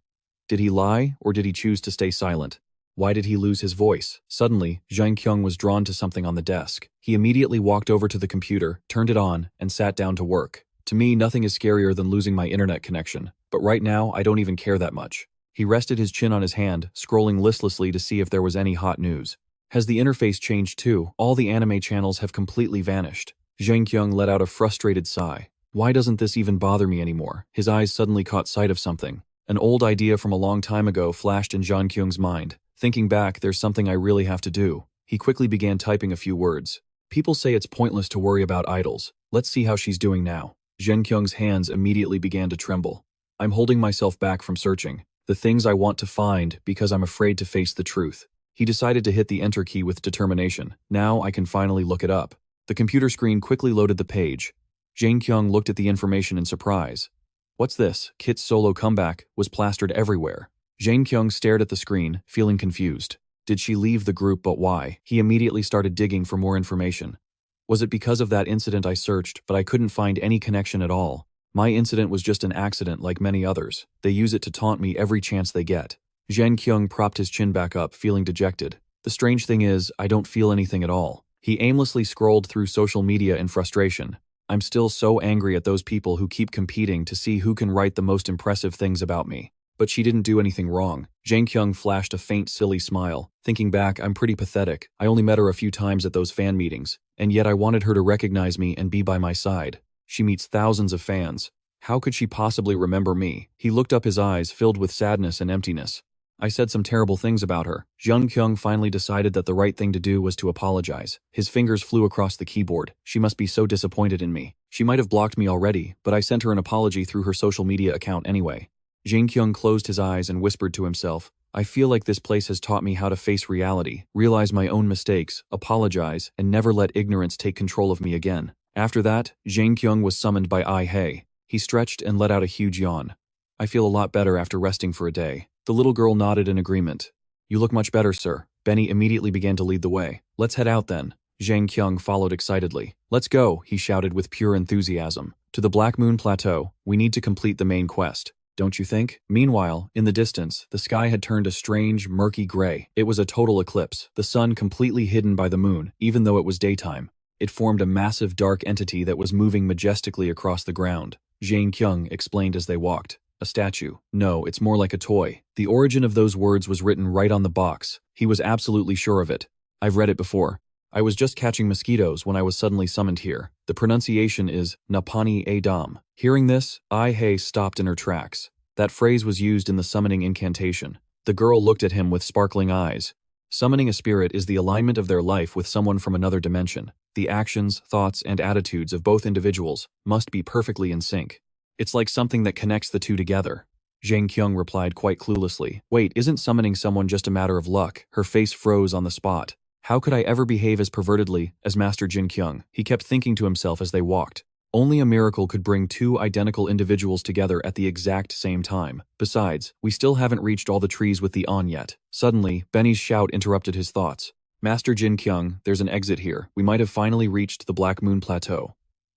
Did he lie or did he choose to stay silent? Why did he lose his voice? Suddenly, Jin-Kyung was drawn to something on the desk. He immediately walked over to the computer, turned it on, and sat down to work. To me, nothing is scarier than losing my internet connection. But right now, I don't even care that much. He rested his chin on his hand, scrolling listlessly to see if there was any hot news. Has the interface changed too? All the anime channels have completely vanished. Jin-Kyung let out a frustrated sigh. Why doesn't this even bother me anymore? His eyes suddenly caught sight of something. An old idea from a long time ago flashed in Jin-Kyung's mind. Thinking back, there's something I really have to do. He quickly began typing a few words. People say it's pointless to worry about idols. Let's see how she's doing now. Jin-Kyung's hands immediately began to tremble. I'm holding myself back from searching the things I want to find because I'm afraid to face the truth. He decided to hit the enter key with determination. Now I can finally look it up. The computer screen quickly loaded the page. Jin-Kyung looked at the information in surprise. What's this? Kit's solo comeback was plastered everywhere. Jin-Kyung stared at the screen, feeling confused. Did she leave the group, but why? He immediately started digging for more information. Was it because of that incident I searched, but I couldn't find any connection at all? My incident was just an accident like many others. They use it to taunt me every chance they get. Jin-Kyung propped his chin back up, feeling dejected. The strange thing is, I don't feel anything at all. He aimlessly scrolled through social media in frustration. I'm still so angry at those people who keep competing to see who can write the most impressive things about me. But she didn't do anything wrong. Jin-Kyung flashed a faint, silly smile. Thinking back, I'm pretty pathetic. I only met her a few times at those fan meetings, and yet I wanted her to recognize me and be by my side. She meets thousands of fans. How could she possibly remember me? He looked up, his eyes filled with sadness and emptiness. I said some terrible things about her. Jin-Kyung finally decided that the right thing to do was to apologize. His fingers flew across the keyboard. She must be so disappointed in me. She might have blocked me already, but I sent her an apology through her social media account anyway. Jin-Kyung closed his eyes and whispered to himself, I feel like this place has taught me how to face reality, realize my own mistakes, apologize, and never let ignorance take control of me again. After that, Jin-Kyung was summoned by I-Hei. He stretched and let out a huge yawn. I feel a lot better after resting for a day. The little girl nodded in agreement. You look much better, sir. Benny immediately began to lead the way. Let's head out then. Jin-Kyung followed excitedly. Let's go, he shouted with pure enthusiasm. To the Black Moon Plateau, we need to complete the main quest. Don't you think? Meanwhile, in the distance, the sky had turned a strange, murky gray. It was a total eclipse, the sun completely hidden by the moon, even though it was daytime. It formed a massive dark entity that was moving majestically across the ground. Jin-Kyung explained as they walked. A statue. No, it's more like a toy. The origin of those words was written right on the box. He was absolutely sure of it. I've read it before. I was just catching mosquitoes when I was suddenly summoned here. The pronunciation is Napani Adam. Hearing this, I-Hei stopped in her tracks. That phrase was used in the summoning incantation. The girl looked at him with sparkling eyes. Summoning a spirit is the alignment of their life with someone from another dimension. The actions, thoughts, and attitudes of both individuals must be perfectly in sync. It's like something that connects the two together. Jin-Kyung replied quite cluelessly. Wait, isn't summoning someone just a matter of luck? Her face froze on the spot. How could I ever behave as pervertedly as Master Jin-Kyung? He kept thinking to himself as they walked. Only a miracle could bring two identical individuals together at the exact same time. Besides, we still haven't reached all the trees with the on yet. Suddenly, Benny's shout interrupted his thoughts. Master Jin-Kyung, there's an exit here. We might have finally reached the Black Moon Plateau.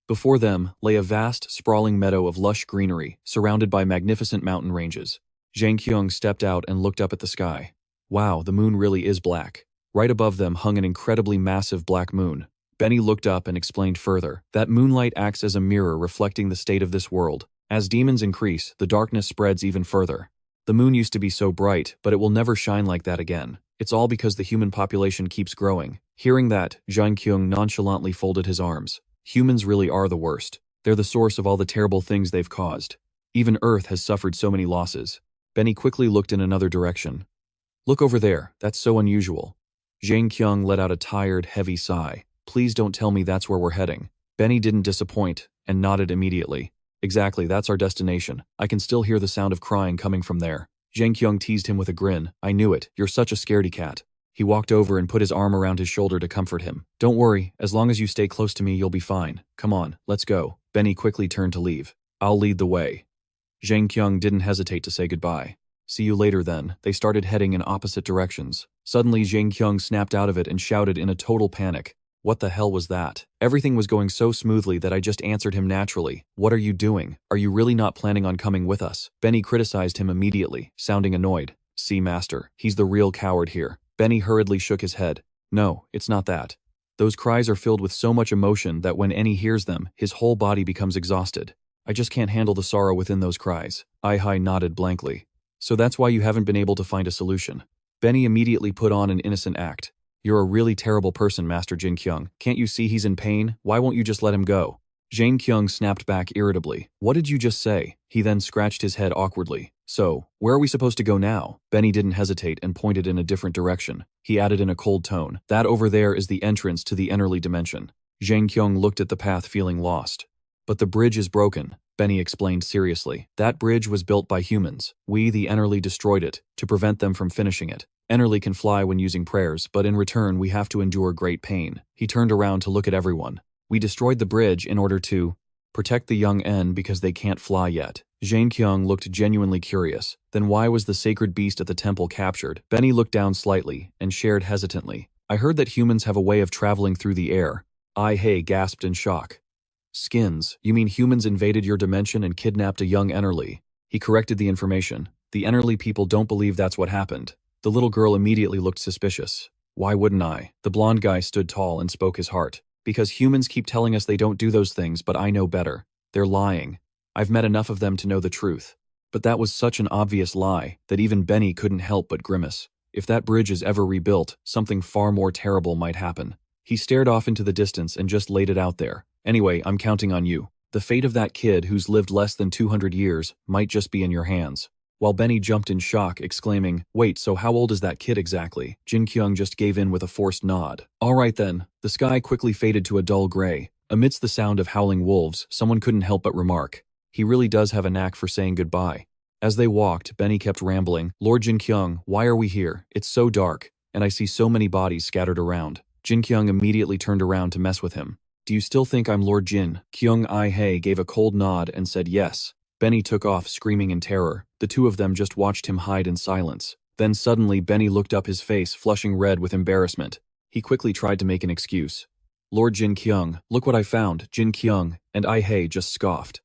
Before them lay a vast, sprawling meadow of lush greenery, surrounded by magnificent mountain ranges. Jin-Kyung stepped out and looked up at the sky. Wow, the moon really is black. Right above them hung an incredibly massive black moon. Benny looked up and explained further. That moonlight acts as a mirror reflecting the state of this world. As demons increase, the darkness spreads even further. The moon used to be so bright, but it will never shine like that again. It's all because the human population keeps growing. Hearing that, Jin-Kyung nonchalantly folded his arms. Humans really are the worst. They're the source of all the terrible things they've caused. Even Earth has suffered so many losses. Benny quickly looked in another direction. Look over there, that's so unusual. Jin-Kyung let out a tired, heavy sigh. Please don't tell me that's where we're heading. Benny didn't disappoint, and nodded immediately. Exactly, that's our destination. I can still hear the sound of crying coming from there. Jin-Kyung teased him with a grin. I knew it, you're such a scaredy cat. He walked over and put his arm around his shoulder to comfort him. Don't worry, as long as you stay close to me you'll be fine. Come on, let's go. Benny quickly turned to leave. I'll lead the way. Jin-Kyung didn't hesitate to say goodbye. See you later then. They started heading in opposite directions. Suddenly Jin-Kyung snapped out of it and shouted in a total panic. What the hell was that? Everything was going so smoothly that I just answered him naturally. What are you doing? Are you really not planning on coming with us? Benny criticized him immediately, sounding annoyed. See, master, he's the real coward here. Benny hurriedly shook his head. No, it's not that. Those cries are filled with so much emotion that when any hears them, his whole body becomes exhausted. I just can't handle the sorrow within those cries. I-Hei nodded blankly. So that's why you haven't been able to find a solution. Benny immediately put on an innocent act. You're a really terrible person, Master Jin-Kyung. Can't you see he's in pain? Why won't you just let him go? Jin-Kyung snapped back irritably. What did you just say? He then scratched his head awkwardly. So, where are we supposed to go now? Benny didn't hesitate and pointed in a different direction. He added in a cold tone, that over there is the entrance to the Enerly dimension. Jin-Kyung looked at the path feeling lost. But the bridge is broken, Benny explained seriously. That bridge was built by humans. We, the Enerly, destroyed it to prevent them from finishing it. Enerly can fly when using prayers, but in return we have to endure great pain. He turned around to look at everyone. We destroyed the bridge in order to protect the young En because they can't fly yet. Jin-Kyung looked genuinely curious. Then why was the sacred beast at the temple captured? Benny looked down slightly and shared hesitantly. I heard that humans have a way of traveling through the air. Ai-Hei gasped in shock. Skins, you mean humans invaded your dimension and kidnapped a young Enerly? He corrected the information. The Enerly people don't believe that's what happened. The little girl immediately looked suspicious. Why wouldn't I? The blonde guy stood tall and spoke his heart. Because humans keep telling us they don't do those things, but I know better. They're lying. I've met enough of them to know the truth. But that was such an obvious lie that even Benny couldn't help but grimace. If that bridge is ever rebuilt, something far more terrible might happen. He stared off into the distance and just laid it out there. Anyway, I'm counting on you. The fate of that kid who's lived less than 200 years might just be in your hands. While Benny jumped in shock, exclaiming, wait, so how old is that kid exactly? Jin-Kyung just gave in with a forced nod. All right then. The sky quickly faded to a dull gray. Amidst the sound of howling wolves, someone couldn't help but remark, he really does have a knack for saying goodbye. As they walked, Benny kept rambling, Lord Jin-Kyung, why are we here? It's so dark, and I see so many bodies scattered around. Jin-Kyung immediately turned around to mess with him. Do you still think I'm Lord Jin? Kyung Ai-Hei gave a cold nod and said yes. Benny took off screaming in terror. The two of them just watched him hide in silence. Then suddenly Benny looked up, his face flushing red with embarrassment. He quickly tried to make an excuse. Lord Jin-Kyung, look what I found. Jin-Kyung and Ai-Hei just scoffed.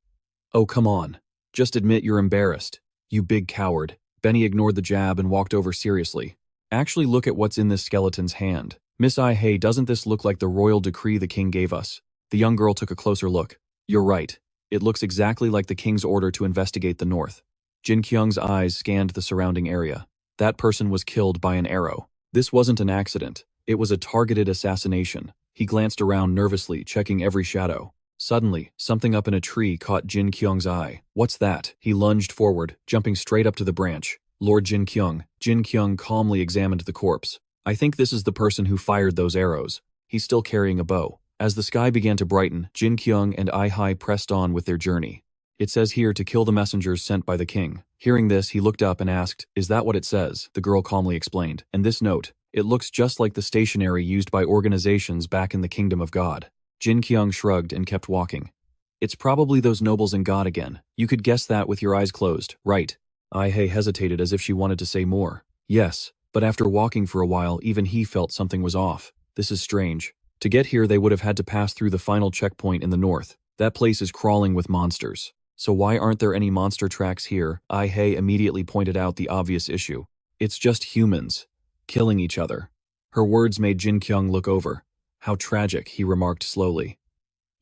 Oh, come on. Just admit you're embarrassed. You big coward. Benny ignored the jab and walked over seriously. Actually look at what's in this skeleton's hand. Miss Ai-Hei, doesn't this look like the royal decree the king gave us? The young girl took a closer look. You're right. It looks exactly like the king's order to investigate the north. Jin-Kyung's eyes scanned the surrounding area. That person was killed by an arrow. This wasn't an accident. It was a targeted assassination. He glanced around nervously, checking every shadow. Suddenly, something up in a tree caught Jin-Kyung's eye. What's that? He lunged forward, jumping straight up to the branch. Lord Jin-Kyung. Jin-Kyung calmly examined the corpse. I think this is the person who fired those arrows. He's still carrying a bow. As the sky began to brighten, Jin-Kyung and Ai-Hei pressed on with their journey. It says here to kill the messengers sent by the king. Hearing this, he looked up and asked, is that what it says? The girl calmly explained. And this note, it looks just like the stationery used by organizations back in the kingdom of God. Jin-Kyung shrugged and kept walking. It's probably those nobles in God again. You could guess that with your eyes closed, right? Ai-Hei hesitated as if she wanted to say more. Yes, but after walking for a while, even he felt something was off. This is strange. To get here, they would have had to pass through the final checkpoint in the north. That place is crawling with monsters. So why aren't there any monster tracks here? Ai-Hei immediately pointed out the obvious issue. It's just humans. Killing each other. Her words made Jin-Kyung look over. How tragic, he remarked slowly.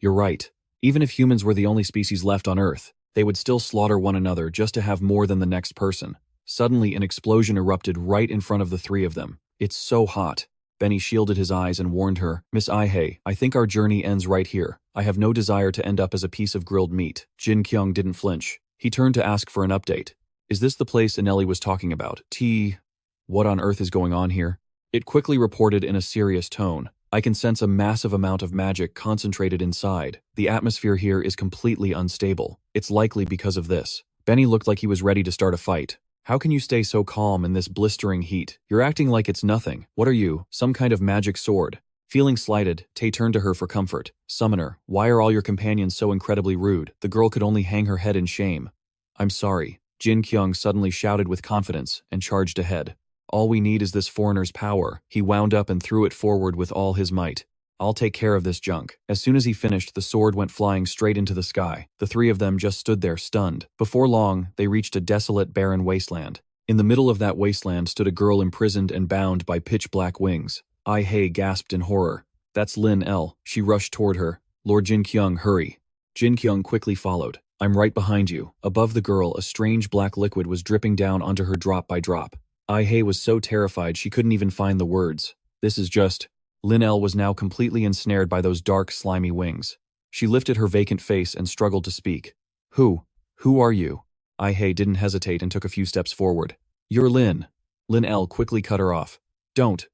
You're right. Even if humans were the only species left on Earth, they would still slaughter one another just to have more than the next person. Suddenly, an explosion erupted right in front of the three of them. It's so hot. Benny shielded his eyes and warned her, Miss Ai-Hei, I think our journey ends right here. I have no desire to end up as a piece of grilled meat. Jin-Kyung didn't flinch. He turned to ask for an update. Is this the place Anelli was talking about? What on earth is going on here? It quickly reported in a serious tone. I can sense a massive amount of magic concentrated inside. The atmosphere here is completely unstable. It's likely because of this. Benny looked like he was ready to start a fight. How can you stay so calm in this blistering heat? You're acting like it's nothing. What are you, some kind of magic sword? Feeling slighted, Tae turned to her for comfort. Summoner, why are all your companions so incredibly rude? The girl could only hang her head in shame. I'm sorry. Jin-Kyung suddenly shouted with confidence and charged ahead. All we need is this foreigner's power. He wound up and threw it forward with all his might. I'll take care of this junk. As soon as he finished, the sword went flying straight into the sky. The three of them just stood there stunned. Before long, they reached a desolate, barren wasteland. In the middle of that wasteland stood a girl imprisoned and bound by pitch-black wings. Ai-Hei gasped in horror. That's Lin El. She rushed toward her. Lord Jin-Kyung, hurry. Jin-Kyung quickly followed. I'm right behind you. Above the girl, a strange black liquid was dripping down onto her drop by drop. Ai-Hei was so terrified she couldn't even find the words. This is just... Lin El was now completely ensnared by those dark, slimy wings. She lifted her vacant face and struggled to speak. Who are you? Ai-hei didn't hesitate and took a few steps forward. You're Lin. Lin L quickly cut her off. Don't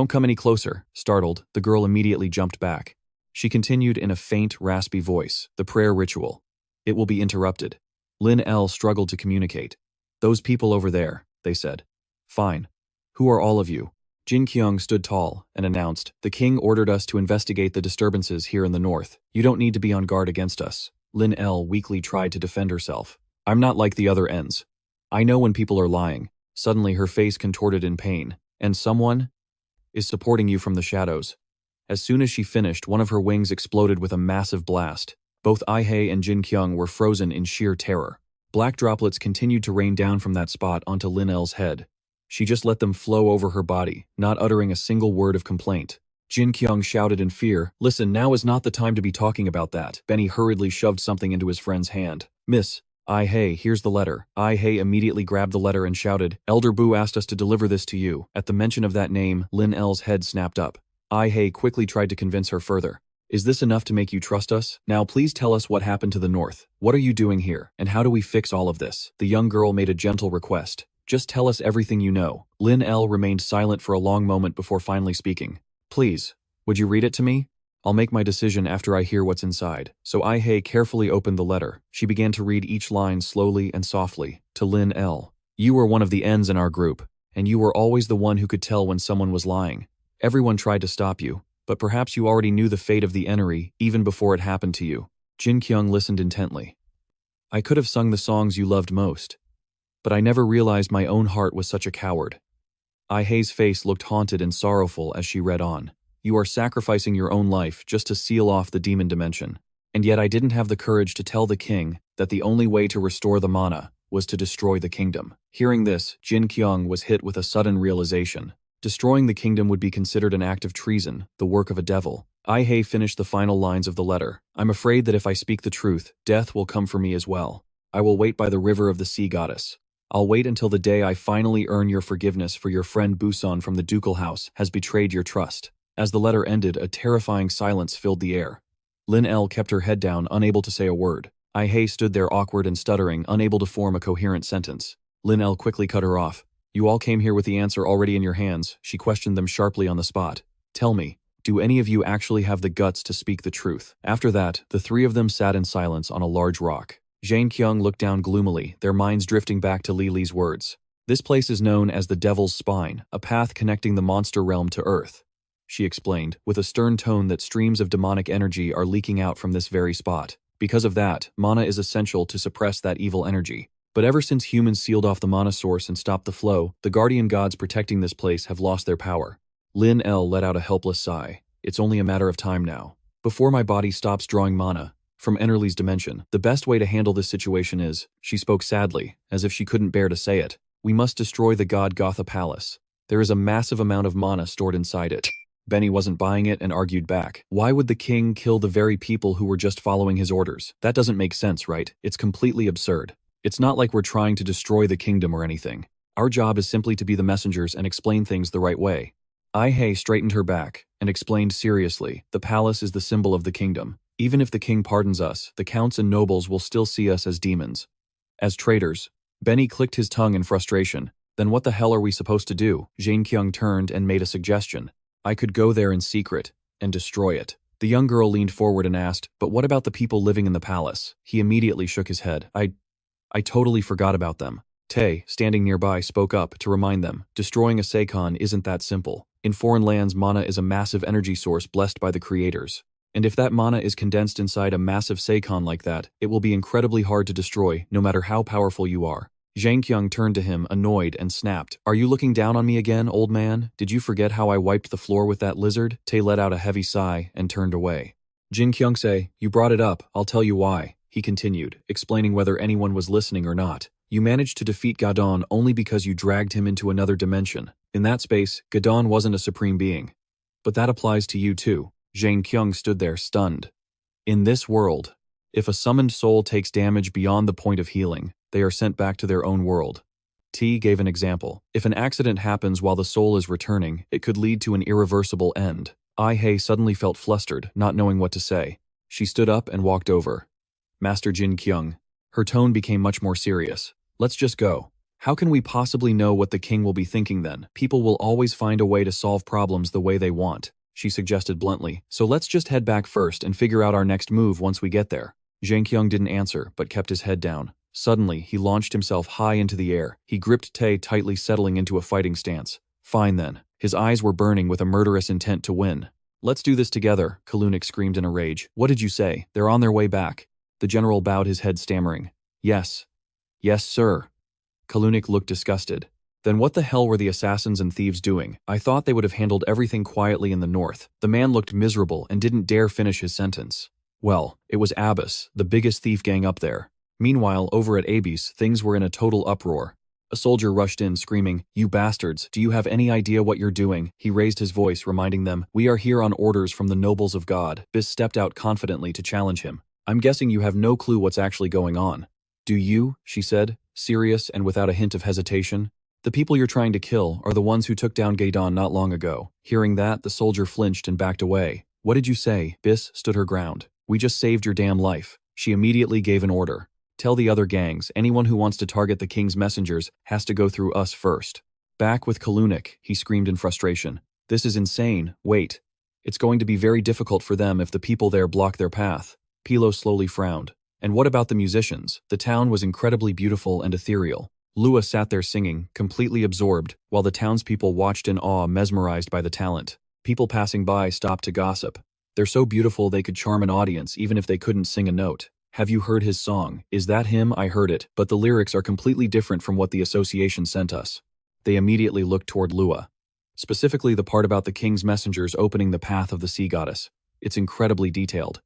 come any closer. Startled, the girl immediately jumped back. She continued in a faint, raspy voice, the prayer ritual. It will be interrupted. Lin L struggled to communicate. Those people over there, they said. Fine. Who are all of you? Jin-Kyung stood tall and announced, the king ordered us to investigate the disturbances here in the north. You don't need to be on guard against us. Lin L weakly tried to defend herself. I'm not like the other ends. I know when people are lying. Suddenly her face contorted in pain. And someone is supporting you from the shadows. As soon as she finished, one of her wings exploded with a massive blast. Both Ai-hei and Jin-Kyung were frozen in sheer terror. Black droplets continued to rain down from that spot onto Lin L's head. She just let them flow over her body, not uttering a single word of complaint. Jin-Kyung shouted in fear, listen, now is not the time to be talking about that. Benny hurriedly shoved something into his friend's hand. Miss Ai-hei, here's the letter. Ai-hei immediately grabbed the letter and shouted, Elder Boo asked us to deliver this to you. At the mention of that name, Lin L's head snapped up. Ai-hei quickly tried to convince her further. Is this enough to make you trust us? Now please tell us what happened to the north. What are you doing here, and how do we fix all of this? The young girl made a gentle request. Just tell us everything you know. Lin L remained silent for a long moment before finally speaking. Please, would you read it to me? I'll make my decision after I hear what's inside. So Ai-hei carefully opened the letter. She began to read each line slowly and softly. To Lin L. You were one of the N's in our group, and you were always the one who could tell when someone was lying. Everyone tried to stop you, but perhaps you already knew the fate of the Ennery even before it happened to you. Jin-Kyung listened intently. I could have sung the songs you loved most, but I never realized my own heart was such a coward. Ai-hei's face looked haunted and sorrowful as she read on. You are sacrificing your own life just to seal off the demon dimension. And yet I didn't have the courage to tell the king that the only way to restore the mana was to destroy the kingdom. Hearing this, Jin-Kyung was hit with a sudden realization. Destroying the kingdom would be considered an act of treason, the work of a devil. Ai-hei finished the final lines of the letter. I'm afraid that if I speak the truth, death will come for me as well. I will wait by the river of the sea goddess. I'll wait until the day I finally earn your forgiveness for your friend Busan from the ducal house has betrayed your trust. As the letter ended, a terrifying silence filled the air. Lin L kept her head down, unable to say a word. Ai-hei stood there awkward and stuttering, unable to form a coherent sentence. Lin L quickly cut her off. You all came here with the answer already in your hands. She questioned them sharply on the spot. Tell me, do any of you actually have the guts to speak the truth? After that, the three of them sat in silence on a large rock. Jin-Kyung looked down gloomily, their minds drifting back to Li Li's words. This place is known as the Devil's Spine, a path connecting the monster realm to Earth. She explained, with a stern tone that streams of demonic energy are leaking out from this very spot. Because of that, mana is essential to suppress that evil energy. But ever since humans sealed off the mana source and stopped the flow, the guardian gods protecting this place have lost their power. Lin L let out a helpless sigh. It's only a matter of time now. Before my body stops drawing mana from Ennerly's dimension, the best way to handle this situation is, she spoke sadly, as if she couldn't bear to say it, we must destroy the god Gotha Palace. There is a massive amount of mana stored inside it. Benny wasn't buying it and argued back. Why would the king kill the very people who were just following his orders? That doesn't make sense, right? It's completely absurd. It's not like we're trying to destroy the kingdom or anything. Our job is simply to be the messengers and explain things the right way. Ai-hei straightened her back and explained seriously, the palace is the symbol of the kingdom. Even if the king pardons us, the counts and nobles will still see us as demons. As traitors. Benny clicked his tongue in frustration. Then what the hell are we supposed to do? Jin-Kyung turned and made a suggestion. I could go there in secret and destroy it. The young girl leaned forward and asked, but what about the people living in the palace? He immediately shook his head. I totally forgot about them. Tae, standing nearby, spoke up to remind them, destroying a Seikon isn't that simple. In foreign lands, mana is a massive energy source blessed by the creators. And if that mana is condensed inside a massive Seikon like that, it will be incredibly hard to destroy, no matter how powerful you are. Jin-Kyung turned to him, annoyed, and snapped. Are you looking down on me again, old man? Did you forget how I wiped the floor with that lizard? Tae let out a heavy sigh and turned away. Jin-Kyung say, you brought it up, I'll tell you why. He continued, explaining whether anyone was listening or not. You managed to defeat Gadon only because you dragged him into another dimension. In that space, Gadon wasn't a supreme being. But that applies to you too. Jin-Kyung stood there stunned. In this world, if a summoned soul takes damage beyond the point of healing, they are sent back to their own world. T gave an example. If an accident happens while the soul is returning, it could lead to an irreversible end. Ai-hei suddenly felt flustered, not knowing what to say. She stood up and walked over. Master Jin-Kyung. Her tone became much more serious. Let's just go. How can we possibly know what the king will be thinking then? People will always find a way to solve problems the way they want, she suggested bluntly. So let's just head back first and figure out our next move once we get there. Jin-Kyung didn't answer, but kept his head down. Suddenly, he launched himself high into the air. He gripped Tae tightly, settling into a fighting stance. Fine then. His eyes were burning with a murderous intent to win. Let's do this together, Kalunik screamed in a rage. What did you say? They're on their way back. The general bowed his head, stammering. Yes. Yes, sir. Kalunik looked disgusted. Then what the hell were the assassins and thieves doing? I thought they would have handled everything quietly in the north. The man looked miserable and didn't dare finish his sentence. Well, it was Abyss, the biggest thief gang up there. Meanwhile, over at Abyss, things were in a total uproar. A soldier rushed in, screaming, "You bastards, do you have any idea what you're doing?" He raised his voice, reminding them, "We are here on orders from the nobles of God." Abyss stepped out confidently to challenge him. "I'm guessing you have no clue what's actually going on." "Do you?" she said, serious and without a hint of hesitation. "The people you're trying to kill are the ones who took down Gaydon not long ago." Hearing that, the soldier flinched and backed away. "What did you say?" Abyss stood her ground. "We just saved your damn life." She immediately gave an order. "Tell the other gangs, anyone who wants to target the king's messengers has to go through us first." "Back with Kalunik," he screamed in frustration. "This is insane. Wait. It's going to be very difficult for them if the people there block their path." Pilo slowly frowned. "And what about the musicians?" The town was incredibly beautiful and ethereal. Lua sat there singing, completely absorbed, while the townspeople watched in awe, mesmerized by the talent. People passing by stopped to gossip. "They're so beautiful they could charm an audience even if they couldn't sing a note. Have you heard his song? Is that him? I heard it, but the lyrics are completely different from what the association sent us." They immediately looked toward Lua. Specifically the part about the king's messengers opening the path of the sea goddess. It's incredibly detailed.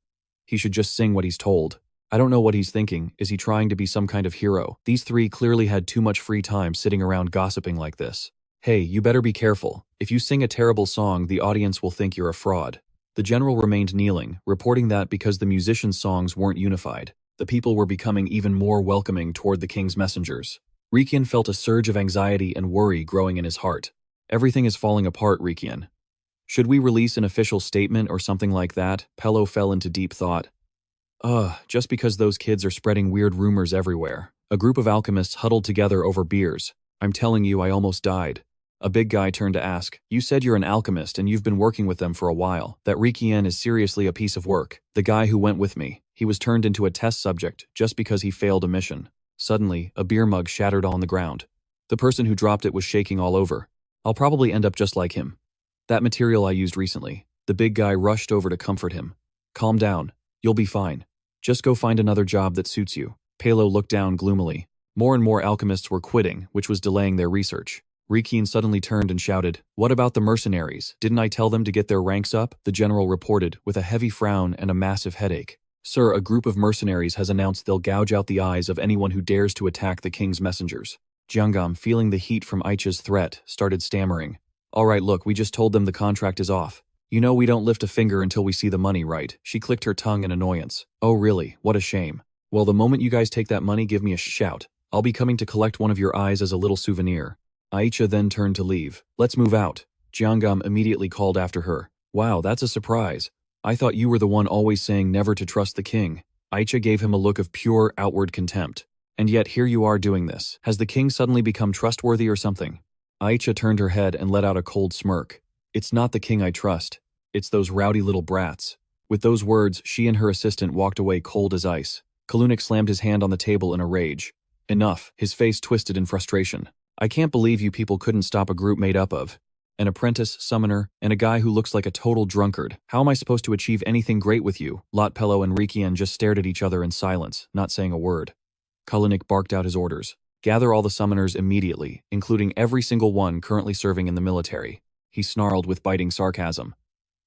He should just sing what he's told. I don't know what he's thinking. Is he trying to be some kind of hero? These three clearly had too much free time sitting around gossiping like this. "Hey, you better be careful. If you sing a terrible song, the audience will think you're a fraud." The general remained kneeling, reporting that because the musicians' songs weren't unified, the people were becoming even more welcoming toward the king's messengers. Rikian felt a surge of anxiety and worry growing in his heart. "Everything is falling apart, Rikian. Should we release an official statement or something like that?" Pello fell into deep thought. Just because those kids are spreading weird rumors everywhere." A group of alchemists huddled together over beers. "I'm telling you, I almost died." A big guy turned to ask, "You said you're an alchemist and you've been working with them for a while. That Rikian is seriously a piece of work." "The guy who went with me. He was turned into a test subject just because he failed a mission." Suddenly, a beer mug shattered on the ground. The person who dropped it was shaking all over. "I'll probably end up just like him. That material I used recently." The big guy rushed over to comfort him. "Calm down. You'll be fine. Just go find another job that suits you." Palo looked down gloomily. More and more alchemists were quitting, which was delaying their research. Rikian suddenly turned and shouted, "What about the mercenaries? Didn't I tell them to get their ranks up?" The general reported, with a heavy frown and a massive headache. "Sir, a group of mercenaries has announced they'll gouge out the eyes of anyone who dares to attack the king's messengers." Jiangam, feeling the heat from Aicha's threat, started stammering. "All right, look, we just told them the contract is off. You know we don't lift a finger until we see the money, right?" She clicked her tongue in annoyance. "Oh really? What a shame. Well, the moment you guys take that money, give me a shout. I'll be coming to collect one of your eyes as a little souvenir." Aicha then turned to leave. "Let's move out." Jiangam immediately called after her. "Wow, that's a surprise. I thought you were the one always saying never to trust the king." Aicha gave him a look of pure outward contempt. "And yet here you are doing this. Has the king suddenly become trustworthy or something?" Aicha turned her head and let out a cold smirk. "It's not the king I trust. It's those rowdy little brats." With those words, she and her assistant walked away cold as ice. Kalunik slammed his hand on the table in a rage. "Enough," his face twisted in frustration. "I can't believe you people couldn't stop a group made up of an apprentice, summoner, and a guy who looks like a total drunkard. How am I supposed to achieve anything great with you?" Lot Pello and Rikian just stared at each other in silence, not saying a word. Kalunik barked out his orders. "Gather all the summoners immediately, including every single one currently serving in the military." He snarled with biting sarcasm.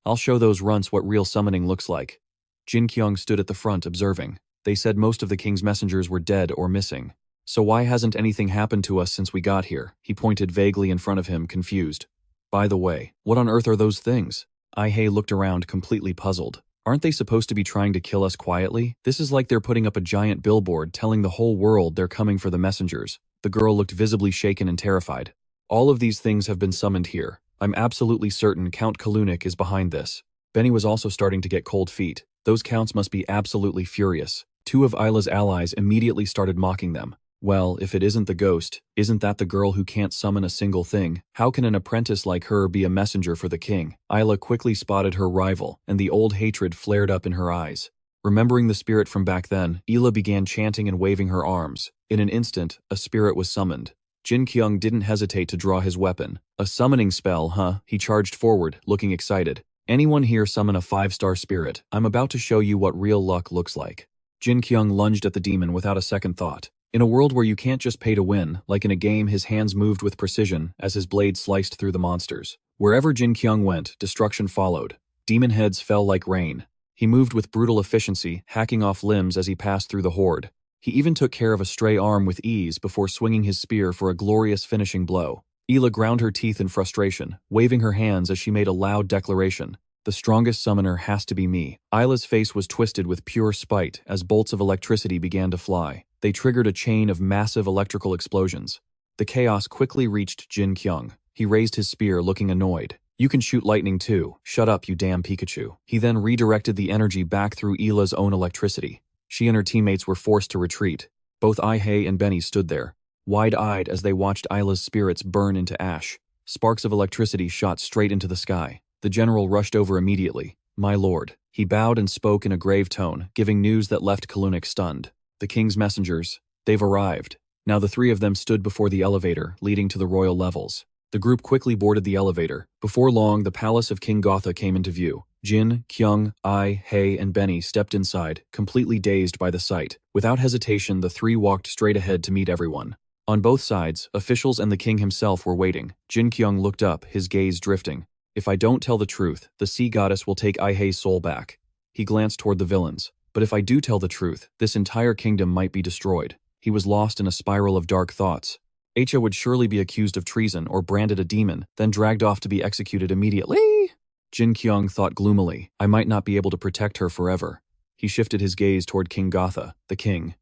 "I'll show those runts what real summoning looks like." Jin-Kyung stood at the front observing. "They said most of the king's messengers were dead or missing. So why hasn't anything happened to us since we got here?" He pointed vaguely in front of him, confused. "By the way, what on earth are those things?" Ai-hei looked around, completely puzzled. "Aren't they supposed to be trying to kill us quietly? This is like they're putting up a giant billboard telling the whole world they're coming for the messengers." The girl looked visibly shaken and terrified. "All of these things have been summoned here. I'm absolutely certain Count Kalunik is behind this." Benny was also starting to get cold feet. Those counts must be absolutely furious. Two of Isla's allies immediately started mocking them. Well, if it isn't the ghost, isn't that the girl who can't summon a single thing? How can an apprentice like her be a messenger for the king? Isla quickly spotted her rival, and the old hatred flared up in her eyes. Remembering the spirit from back then, Isla began chanting and waving her arms. In an instant, a spirit was summoned. Jin-Kyung didn't hesitate to draw his weapon. A summoning spell, huh? He charged forward, looking excited. Anyone here summon a 5-star spirit? I'm about to show you what real luck looks like. Jin-Kyung lunged at the demon without a second thought. In a world where you can't just pay to win, like in a game, his hands moved with precision as his blade sliced through the monsters. Wherever Jin-Kyung went, destruction followed. Demon heads fell like rain. He moved with brutal efficiency, hacking off limbs as he passed through the horde. He even took care of a stray arm with ease before swinging his spear for a glorious finishing blow. Isla ground her teeth in frustration, waving her hands as she made a loud declaration. The strongest summoner has to be me. Isla's face was twisted with pure spite as bolts of electricity began to fly. They triggered a chain of massive electrical explosions. The chaos quickly reached Jin-Kyung. He raised his spear, looking annoyed. You can shoot lightning too. Shut up, you damn Pikachu. He then redirected the energy back through Isla's own electricity. She and her teammates were forced to retreat. Both Ai-hei and Benny stood there, wide-eyed as they watched Isla's spirits burn into ash. Sparks of electricity shot straight into the sky. The general rushed over immediately. My lord. He bowed and spoke in a grave tone, giving news that left Kalunic stunned. The king's messengers. They've arrived. Now the three of them stood before the elevator, leading to the royal levels. The group quickly boarded the elevator. Before long, the palace of King Gotha came into view. Jin, Kyung, Ai-hei, and Benny stepped inside, completely dazed by the sight. Without hesitation, the three walked straight ahead to meet everyone. On both sides, officials and the king himself were waiting. Jin-Kyung looked up, his gaze drifting. If I don't tell the truth, the sea goddess will take Ai-hei's soul back. He glanced toward the villains. But if I do tell the truth, this entire kingdom might be destroyed. He was lost in a spiral of dark thoughts. Acha would surely be accused of treason or branded a demon, then dragged off to be executed immediately. Jin-Kyung thought gloomily, I might not be able to protect her forever. He shifted his gaze toward King Gotha, the king.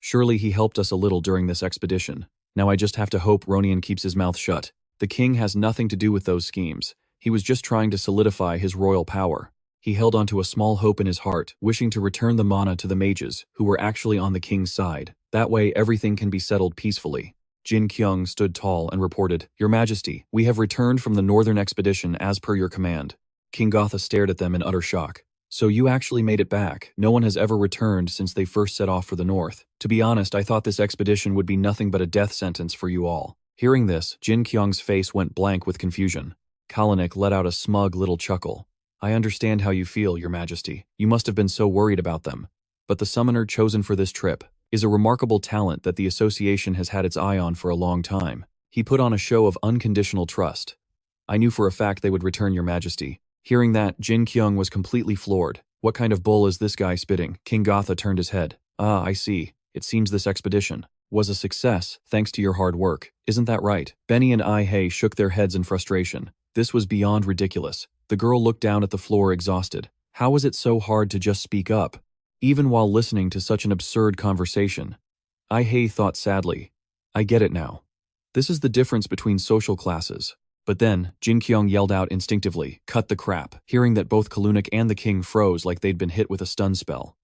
Surely he helped us a little during this expedition. Now I just have to hope Ronian keeps his mouth shut. The king has nothing to do with those schemes. He was just trying to solidify his royal power. He held onto a small hope in his heart, wishing to return the mana to the mages, who were actually on the king's side. That way everything can be settled peacefully. Jin-Kyung stood tall and reported, Your Majesty, we have returned from the northern expedition as per your command. King Gotha stared at them in utter shock. So you actually made it back. No one has ever returned since they first set off for the north. To be honest, I thought this expedition would be nothing but a death sentence for you all. Hearing this, Jin-Kyung's face went blank with confusion. Kalanick let out a smug little chuckle. I understand how you feel, Your Majesty. You must have been so worried about them. But the summoner chosen for this trip is a remarkable talent that the association has had its eye on for a long time. He put on a show of unconditional trust. I knew for a fact they would return, Your Majesty. Hearing that, Jin-Kyung was completely floored. What kind of bull is this guy spitting? King Gotha turned his head. Ah, I see. It seems this expedition was a success, thanks to your hard work. Isn't that right? Benny and Ai-hei shook their heads in frustration. This was beyond ridiculous. The girl looked down at the floor exhausted. How was it so hard to just speak up? Even while listening to such an absurd conversation. Ai-hei thought sadly. I get it now. This is the difference between social classes. But then, Jin-Kyung yelled out instinctively, cut the crap, hearing that both Kalunic and the king froze like they'd been hit with a stun spell.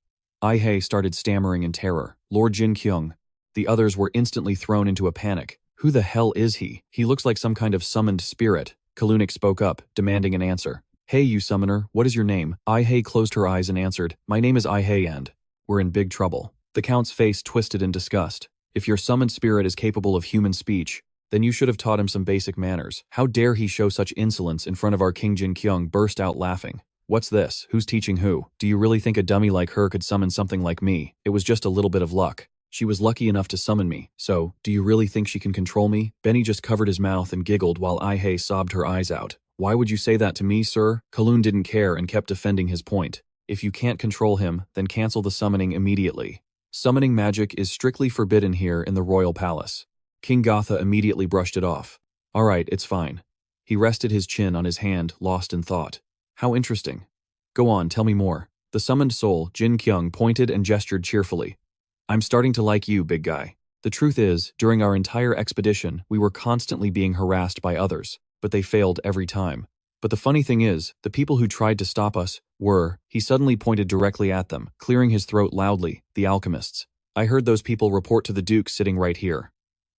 Ai-hei started stammering in terror. Lord Jin-Kyung. The others were instantly thrown into a panic. Who the hell is he? He looks like some kind of summoned spirit. Kalunic spoke up, demanding an answer. Hey, you summoner, what is your name? Ai-hei closed her eyes and answered, My name is Ai-hei and we're in big trouble. The count's face twisted in disgust. If your summoned spirit is capable of human speech, then you should have taught him some basic manners. How dare he show such insolence in front of our King Jin-Kyung burst out laughing. What's this? Who's teaching who? Do you really think a dummy like her could summon something like me? It was just a little bit of luck. She was lucky enough to summon me, so, do you really think she can control me? Benny just covered his mouth and giggled while Ai-hei sobbed her eyes out. Why would you say that to me, sir? Kalun didn't care and kept defending his point. If you can't control him, then cancel the summoning immediately. Summoning magic is strictly forbidden here in the royal palace. King Gotha immediately brushed it off. Alright, it's fine. He rested his chin on his hand, lost in thought. How interesting. Go on, tell me more. The summoned soul, Jin-Kyung, pointed and gestured cheerfully. I'm starting to like you, big guy. The truth is, during our entire expedition, we were constantly being harassed by others, but they failed every time. But the funny thing is, the people who tried to stop us he suddenly pointed directly at them, clearing his throat loudly, the alchemists. I heard those people report to the Duke sitting right here.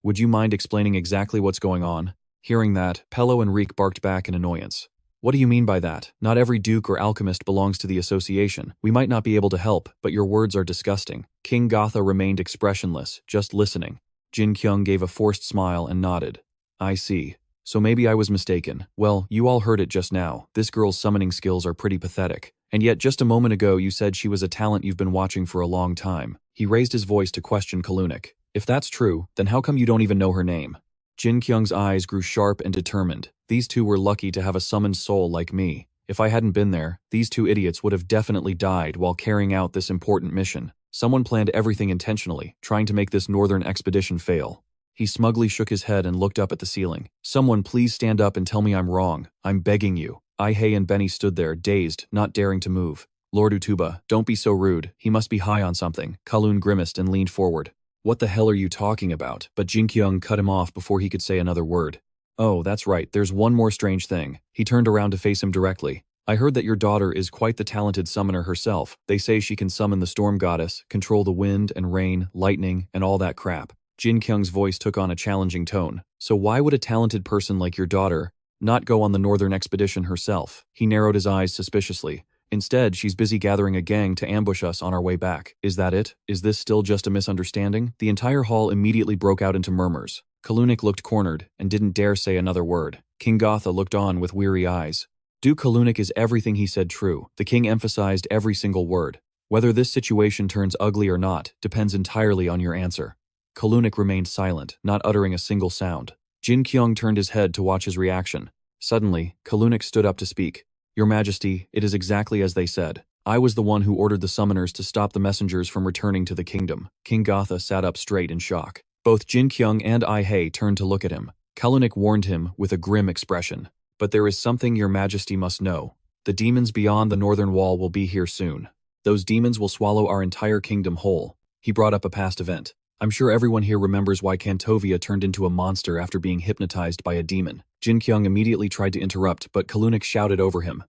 Would you mind explaining exactly what's going on? Hearing that, Pello and Reek barked back in annoyance. What do you mean by that? Not every Duke or alchemist belongs to the association. We might not be able to help, but your words are disgusting. King Gotha remained expressionless, just listening. Jin-Kyung gave a forced smile and nodded. I see. So maybe I was mistaken. Well, you all heard it just now. This girl's summoning skills are pretty pathetic. And yet just a moment ago you said she was a talent you've been watching for a long time. He raised his voice to question Kalunik. If that's true, then how come you don't even know her name? Jin-Kyung's eyes grew sharp and determined. These two were lucky to have a summoned soul like me. If I hadn't been there, these two idiots would have definitely died while carrying out this important mission. Someone planned everything intentionally, trying to make this northern expedition fail. He smugly shook his head and looked up at the ceiling. Someone please stand up and tell me I'm wrong. I'm begging you. Ai-hei and Benny stood there, dazed, not daring to move. Lord Utuba, don't be so rude. He must be high on something. Kalun grimaced and leaned forward. What the hell are you talking about? But Jin-Kyung cut him off before he could say another word. Oh, that's right, there's one more strange thing. He turned around to face him directly. I heard that your daughter is quite the talented summoner herself. They say she can summon the storm goddess, control the wind and rain, lightning, and all that crap. Jin-Kyung's voice took on a challenging tone. So why would a talented person like your daughter not go on the northern expedition herself? He narrowed his eyes suspiciously. Instead, she's busy gathering a gang to ambush us on our way back. Is that it? Is this still just a misunderstanding? The entire hall immediately broke out into murmurs. Kalunik looked cornered and didn't dare say another word. King Gotha looked on with weary eyes. Duke Kalunik is everything he said true. The king emphasized every single word. Whether this situation turns ugly or not depends entirely on your answer. Kalunik remained silent, not uttering a single sound. Jin-Kyung turned his head to watch his reaction. Suddenly, Kalunik stood up to speak. Your Majesty, it is exactly as they said. I was the one who ordered the summoners to stop the messengers from returning to the kingdom. King Gotha sat up straight in shock. Both Jin-Kyung and Ai-hei turned to look at him. Kalunik warned him with a grim expression. But there is something your Majesty must know. The demons beyond the northern wall will be here soon. Those demons will swallow our entire kingdom whole. He brought up a past event. I'm sure everyone here remembers why Kantovia turned into a monster after being hypnotized by a demon. Jin-Kyung immediately tried to interrupt, but Kalunik shouted over him.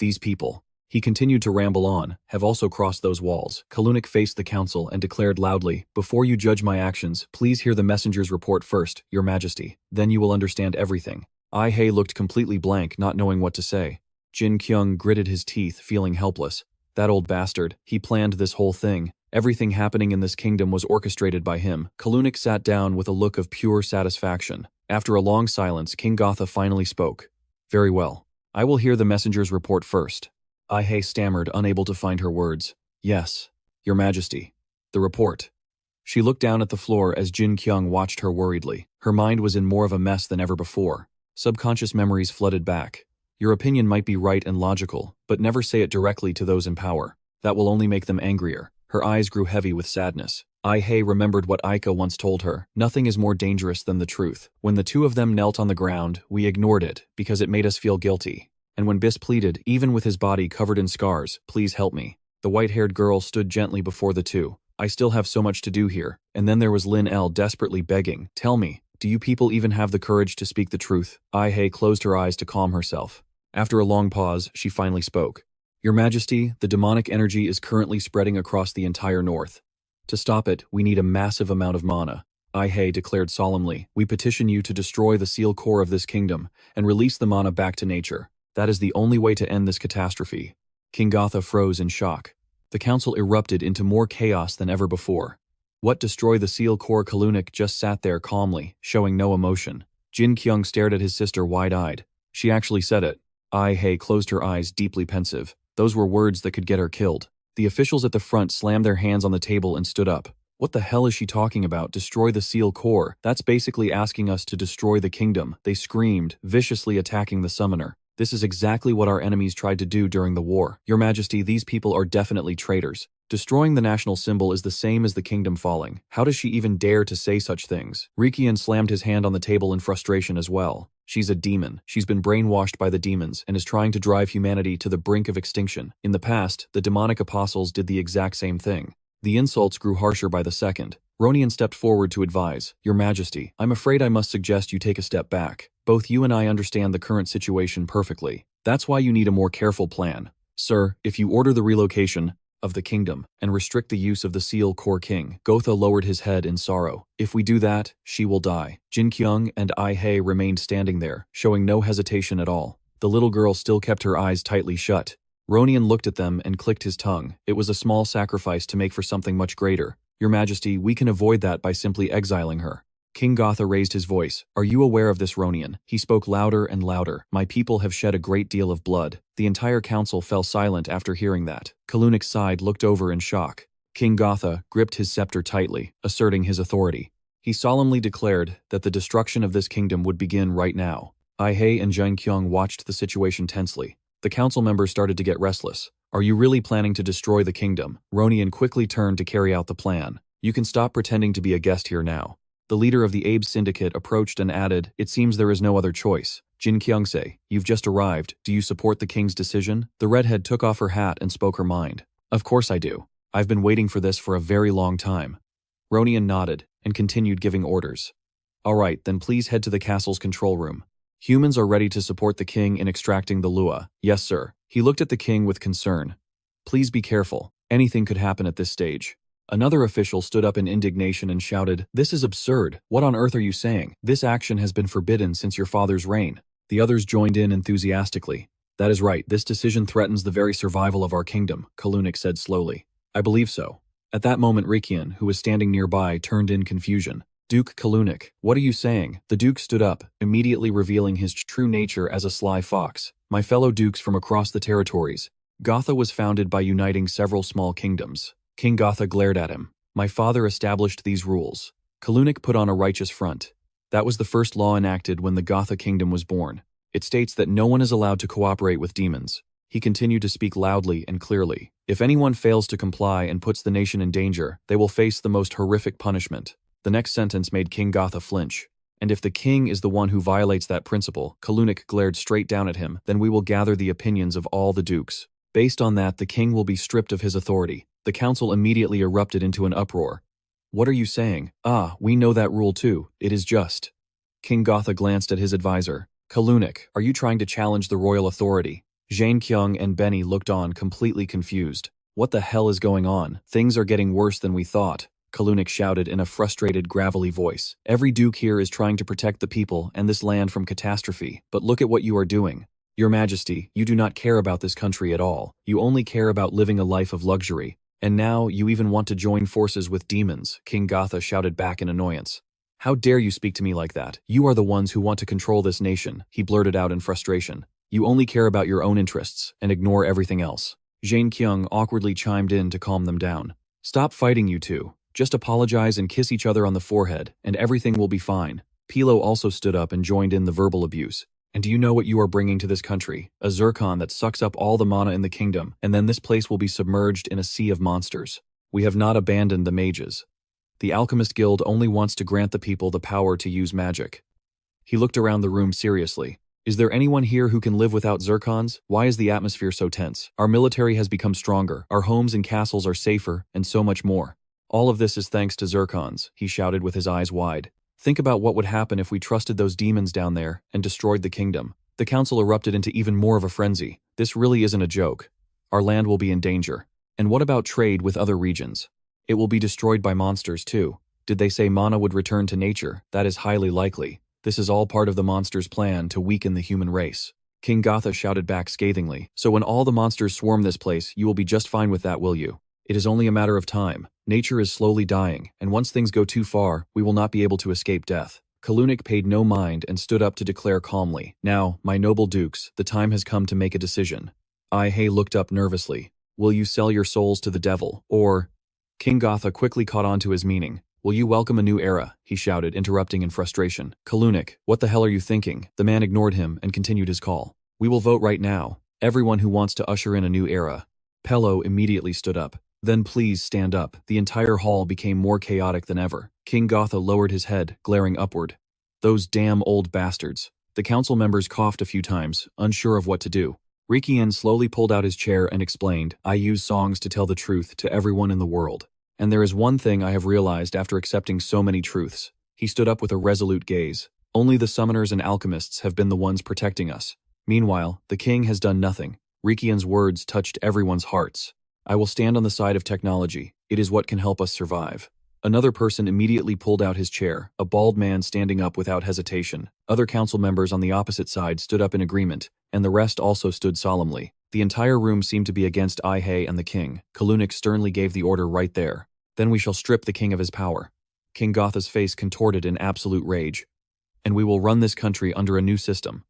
These people, he continued to ramble on, have also crossed those walls. Kalunik faced the council and declared loudly, before you judge my actions, please hear the messenger's report first, your Majesty. Then you will understand everything. Ai-hei looked completely blank, not knowing what to say. Jin-Kyung gritted his teeth, feeling helpless. That old bastard, he planned this whole thing. Everything happening in this kingdom was orchestrated by him. Kalunik sat down with a look of pure satisfaction. After a long silence, King Gotha finally spoke. Very well. I will hear the messenger's report first. Ai-hei stammered, unable to find her words. Yes, your Majesty. The report. She looked down at the floor as Jin-Kyung watched her worriedly. Her mind was in more of a mess than ever before. Subconscious memories flooded back. Your opinion might be right and logical, but never say it directly to those in power. That will only make them angrier. Her eyes grew heavy with sadness. Ai-hei remembered what Aika once told her. Nothing is more dangerous than the truth. When the two of them knelt on the ground, we ignored it because it made us feel guilty. And when Bis pleaded, even with his body covered in scars, please help me. The white-haired girl stood gently before the two. I still have so much to do here. And then there was Lin El desperately begging, tell me, do you people even have the courage to speak the truth? Ai-hei closed her eyes to calm herself. After a long pause, she finally spoke. Your Majesty, the demonic energy is currently spreading across the entire north. To stop it, we need a massive amount of mana. Ai-hei declared solemnly, we petition you to destroy the seal core of this kingdom and release the mana back to nature. That is the only way to end this catastrophe. King Gotha froze in shock. The council erupted into more chaos than ever before. What destroy the seal core? Kalunik just sat there calmly, showing no emotion. Jin-Kyung stared at his sister wide-eyed. She actually said it. Ai-hei closed her eyes, deeply pensive. Those were words that could get her killed. The officials at the front slammed their hands on the table and stood up. What the hell is she talking about? Destroy the seal core? That's basically asking us to destroy the kingdom. They screamed, viciously attacking the summoner. This is exactly what our enemies tried to do during the war. Your Majesty, these people are definitely traitors. Destroying the national symbol is the same as the kingdom falling. How does she even dare to say such things? Rikian slammed his hand on the table in frustration as well. She's a demon. She's been brainwashed by the demons and is trying to drive humanity to the brink of extinction. In the past, the demonic apostles did the exact same thing. The insults grew harsher by the second. Ronian stepped forward to advise, Your Majesty, I'm afraid I must suggest you take a step back. Both you and I understand the current situation perfectly. That's why you need a more careful plan. Sir, if you order the relocation of the kingdom and restrict the use of the seal core king, Gotha lowered his head in sorrow. If we do that, she will die. Jin-Kyung and Ai-hei remained standing there, showing no hesitation at all. The little girl still kept her eyes tightly shut. Ronian looked at them and clicked his tongue. It was a small sacrifice to make for something much greater. Your Majesty, we can avoid that by simply exiling her. King Gotha raised his voice. Are you aware of this, Ronian? He spoke louder and louder. My people have shed a great deal of blood. The entire council fell silent after hearing that. Kalunix sighed, looked over in shock. King Gotha gripped his scepter tightly, asserting his authority. He solemnly declared that the destruction of this kingdom would begin right now. Ai-hei and Jin-Kyung watched the situation tensely. The council members started to get restless. Are you really planning to destroy the kingdom? Ronian quickly turned to carry out the plan. You can stop pretending to be a guest here now. The leader of the Abe syndicate approached and added, it seems there is no other choice. Jin-Kyung say, you've just arrived. Do you support the king's decision? The redhead took off her hat and spoke her mind. Of course I do. I've been waiting for this for a very long time. Ronian nodded and continued giving orders. All right, then please head to the castle's control room. Humans are ready to support the king in extracting the Lua. Yes, sir. He looked at the king with concern. Please be careful. Anything could happen at this stage. Another official stood up in indignation and shouted, this is absurd. What on earth are you saying? This action has been forbidden since your father's reign. The others joined in enthusiastically. That is right. This decision threatens the very survival of our kingdom, Kalunix said slowly. I believe so. At that moment, Rikian, who was standing nearby, turned in confusion. Duke Kalunix, what are you saying? The Duke stood up, immediately revealing his true nature as a sly fox. My fellow dukes from across the territories. Gotha was founded by uniting several small kingdoms. King Gotha glared at him. My father established these rules. Kalunix put on a righteous front. That was the first law enacted when the Gotha kingdom was born. It states that no one is allowed to cooperate with demons. He continued to speak loudly and clearly. If anyone fails to comply and puts the nation in danger, they will face the most horrific punishment. The next sentence made King Gotha flinch. And if the king is the one who violates that principle, Kalunix glared straight down at him, then we will gather the opinions of all the dukes. Based on that, the king will be stripped of his authority. The council immediately erupted into an uproar. What are you saying? Ah, we know that rule too. It is just. King Gotha glanced at his advisor. Kalunix, are you trying to challenge the royal authority? Jin-Kyung and Benny looked on, completely confused. What the hell is going on? Things are getting worse than we thought. Kalunix shouted in a frustrated, gravelly voice. Every duke here is trying to protect the people and this land from catastrophe, but look at what you are doing. Your Majesty, you do not care about this country at all. You only care about living a life of luxury. And now you even want to join forces with demons, King Gotha shouted back in annoyance. How dare you speak to me like that? You are the ones who want to control this nation, he blurted out in frustration. You only care about your own interests and ignore everything else. Jin-Kyung awkwardly chimed in to calm them down. Stop fighting, you two. Just apologize and kiss each other on the forehead, and everything will be fine. Pilo also stood up and joined in the verbal abuse. And do you know what you are bringing to this country? A zircon that sucks up all the mana in the kingdom, and then this place will be submerged in a sea of monsters. We have not abandoned the mages. The Alchemist Guild only wants to grant the people the power to use magic. He looked around the room seriously. Is there anyone here who can live without zircons? Why is the atmosphere so tense? Our military has become stronger, our homes and castles are safer, and so much more. All of this is thanks to zircons, he shouted with his eyes wide. Think about what would happen if we trusted those demons down there and destroyed the kingdom. The council erupted into even more of a frenzy. This really isn't a joke. Our land will be in danger. And what about trade with other regions? It will be destroyed by monsters too. Did they say mana would return to nature? That is highly likely. This is all part of the monsters' plan to weaken the human race. King Gotha shouted back scathingly. So when all the monsters swarm this place, you will be just fine with that, will you? It is only a matter of time. Nature is slowly dying, and once things go too far, we will not be able to escape death. Kalunix paid no mind and stood up to declare calmly. Now, my noble dukes, the time has come to make a decision. Ai-hei looked up nervously. Will you sell your souls to the devil, or... King Gotha quickly caught on to his meaning. Will you welcome a new era? He shouted, interrupting in frustration. Kalunix, what the hell are you thinking? The man ignored him and continued his call. We will vote right now. Everyone who wants to usher in a new era. Pello immediately stood up. Then please stand up. The entire hall became more chaotic than ever. King Gotha lowered his head, glaring upward. Those damn old bastards. The council members coughed a few times, unsure of what to do. Rikian slowly pulled out his chair and explained, I use songs to tell the truth to everyone in the world. And there is one thing I have realized after accepting so many truths. He stood up with a resolute gaze. Only the summoners and alchemists have been the ones protecting us. Meanwhile, the king has done nothing. Rikian's words touched everyone's hearts. I will stand on the side of technology. It is what can help us survive. Another person immediately pulled out his chair, a bald man standing up without hesitation. Other council members on the opposite side stood up in agreement, and the rest also stood solemnly. The entire room seemed to be against Ihei and the king. Kalunic sternly gave the order right there. Then we shall strip the king of his power. King Gotha's face contorted in absolute rage. And we will run this country under a new system.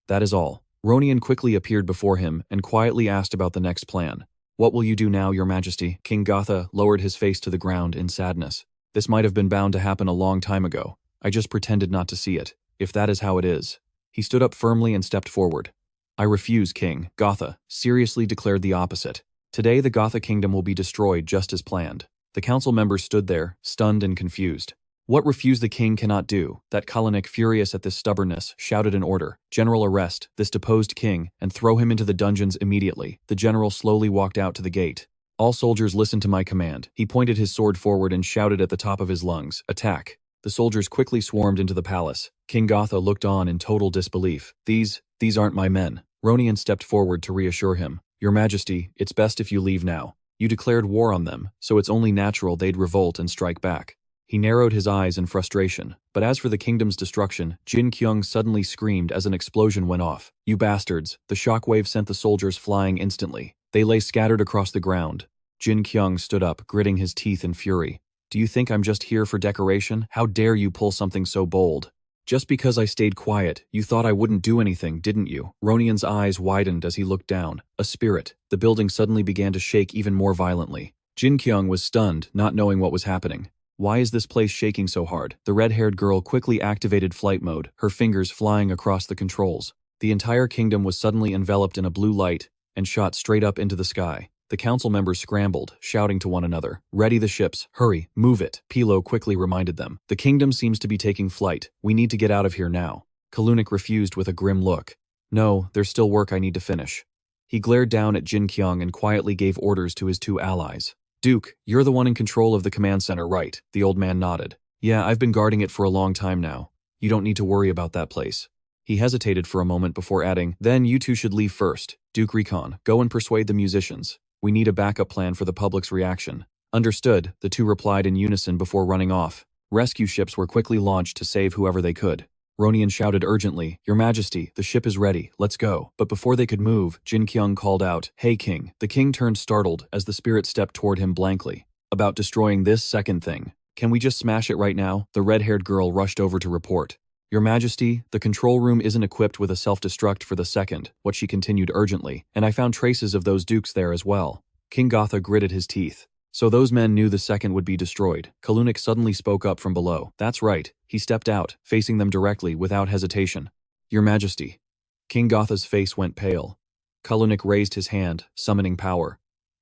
That is all. Ronian quickly appeared before him and quietly asked about the next plan. What will you do now, your majesty? King Gotha lowered his face to the ground in sadness. This might have been bound to happen a long time ago. I just pretended not to see it, if that is how it is. He stood up firmly and stepped forward. I refuse, King. Gotha seriously declared the opposite. Today the Gotha kingdom will be destroyed just as planned. The council members stood there, stunned and confused. What refuse the king cannot do, that Kalanick, furious at this stubbornness, shouted an order. General, arrest this deposed king and throw him into the dungeons immediately. The general slowly walked out to the gate. All soldiers listen to my command. He pointed his sword forward and shouted at the top of his lungs, attack. The soldiers quickly swarmed into the palace. King Gotha looked on in total disbelief. These aren't my men. Ronian stepped forward to reassure him. Your Majesty, it's best if you leave now. You declared war on them, so it's only natural they'd revolt and strike back. He narrowed his eyes in frustration, but as for the kingdom's destruction, Jin-Kyung suddenly screamed as an explosion went off. You bastards! The shockwave sent the soldiers flying instantly. They lay scattered across the ground. Jin-Kyung stood up, gritting his teeth in fury. Do you think I'm just here for decoration? How dare you pull something so bold? Just because I stayed quiet, you thought I wouldn't do anything, didn't you? Ronian's eyes widened as he looked down. A spirit. The building suddenly began to shake even more violently. Jin-Kyung was stunned, not knowing what was happening. Why is this place shaking so hard? The red-haired girl quickly activated flight mode, her fingers flying across the controls. The entire kingdom was suddenly enveloped in a blue light and shot straight up into the sky. The council members scrambled, shouting to one another, "Ready the ships, hurry, move it." Pilo quickly reminded them. The kingdom seems to be taking flight. We need to get out of here now. Kalunic refused with a grim look. No, there's still work I need to finish. He glared down at Jin-Kyung and quietly gave orders to his two allies. Duke, you're the one in control of the command center, right? The old man nodded. Yeah, I've been guarding it for a long time now. You don't need to worry about that place. He hesitated for a moment before adding, then you two should leave first. Duke Recon, go and persuade the musicians. We need a backup plan for the public's reaction. Understood, the two replied in unison before running off. Rescue ships were quickly launched to save whoever they could. Ronian shouted urgently, Your Majesty, the ship is ready, let's go. But before they could move, Jin-Kyung called out, Hey King. The king turned startled as the spirit stepped toward him blankly. About destroying this second thing. Can we just smash it right now? The red-haired girl rushed over to report. Your Majesty, the control room isn't equipped with a self-destruct for the second, what she continued urgently, and I found traces of those dukes there as well. King Gotha gritted his teeth. So those men knew the second would be destroyed. Kalunic suddenly spoke up from below. That's right. He stepped out, facing them directly, without hesitation. Your Majesty. King Gotha's face went pale. Kalunic raised his hand, summoning power.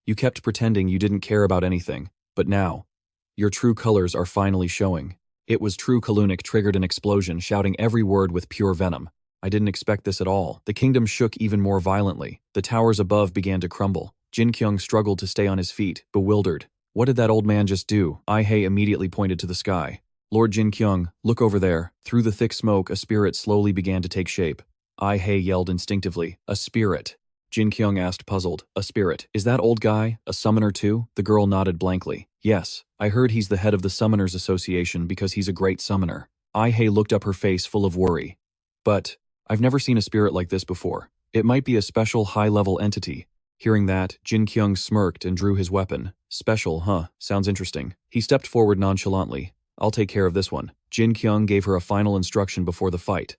You kept pretending you didn't care about anything, but now, your true colors are finally showing. It was true. Kalunic triggered an explosion, shouting every word with pure venom. I didn't expect this at all. The kingdom shook even more violently. The towers above began to crumble. Jin-Kyung struggled to stay on his feet, bewildered. What did that old man just do? Ihei immediately pointed to the sky. Lord Jin-Kyung, look over there. Through the thick smoke, a spirit slowly began to take shape. Ihei yelled instinctively, a spirit. Jin-Kyung asked, puzzled, a spirit. Is that old guy a summoner too? The girl nodded blankly. Yes, I heard he's the head of the Summoners Association because he's a great summoner. Ihei looked up, her face full of worry. But I've never seen a spirit like this before. It might be a special high-level entity. Hearing that, Jin-Kyung smirked and drew his weapon. Special, huh? Sounds interesting. He stepped forward nonchalantly. I'll take care of this one. Jin-Kyung gave her a final instruction before the fight.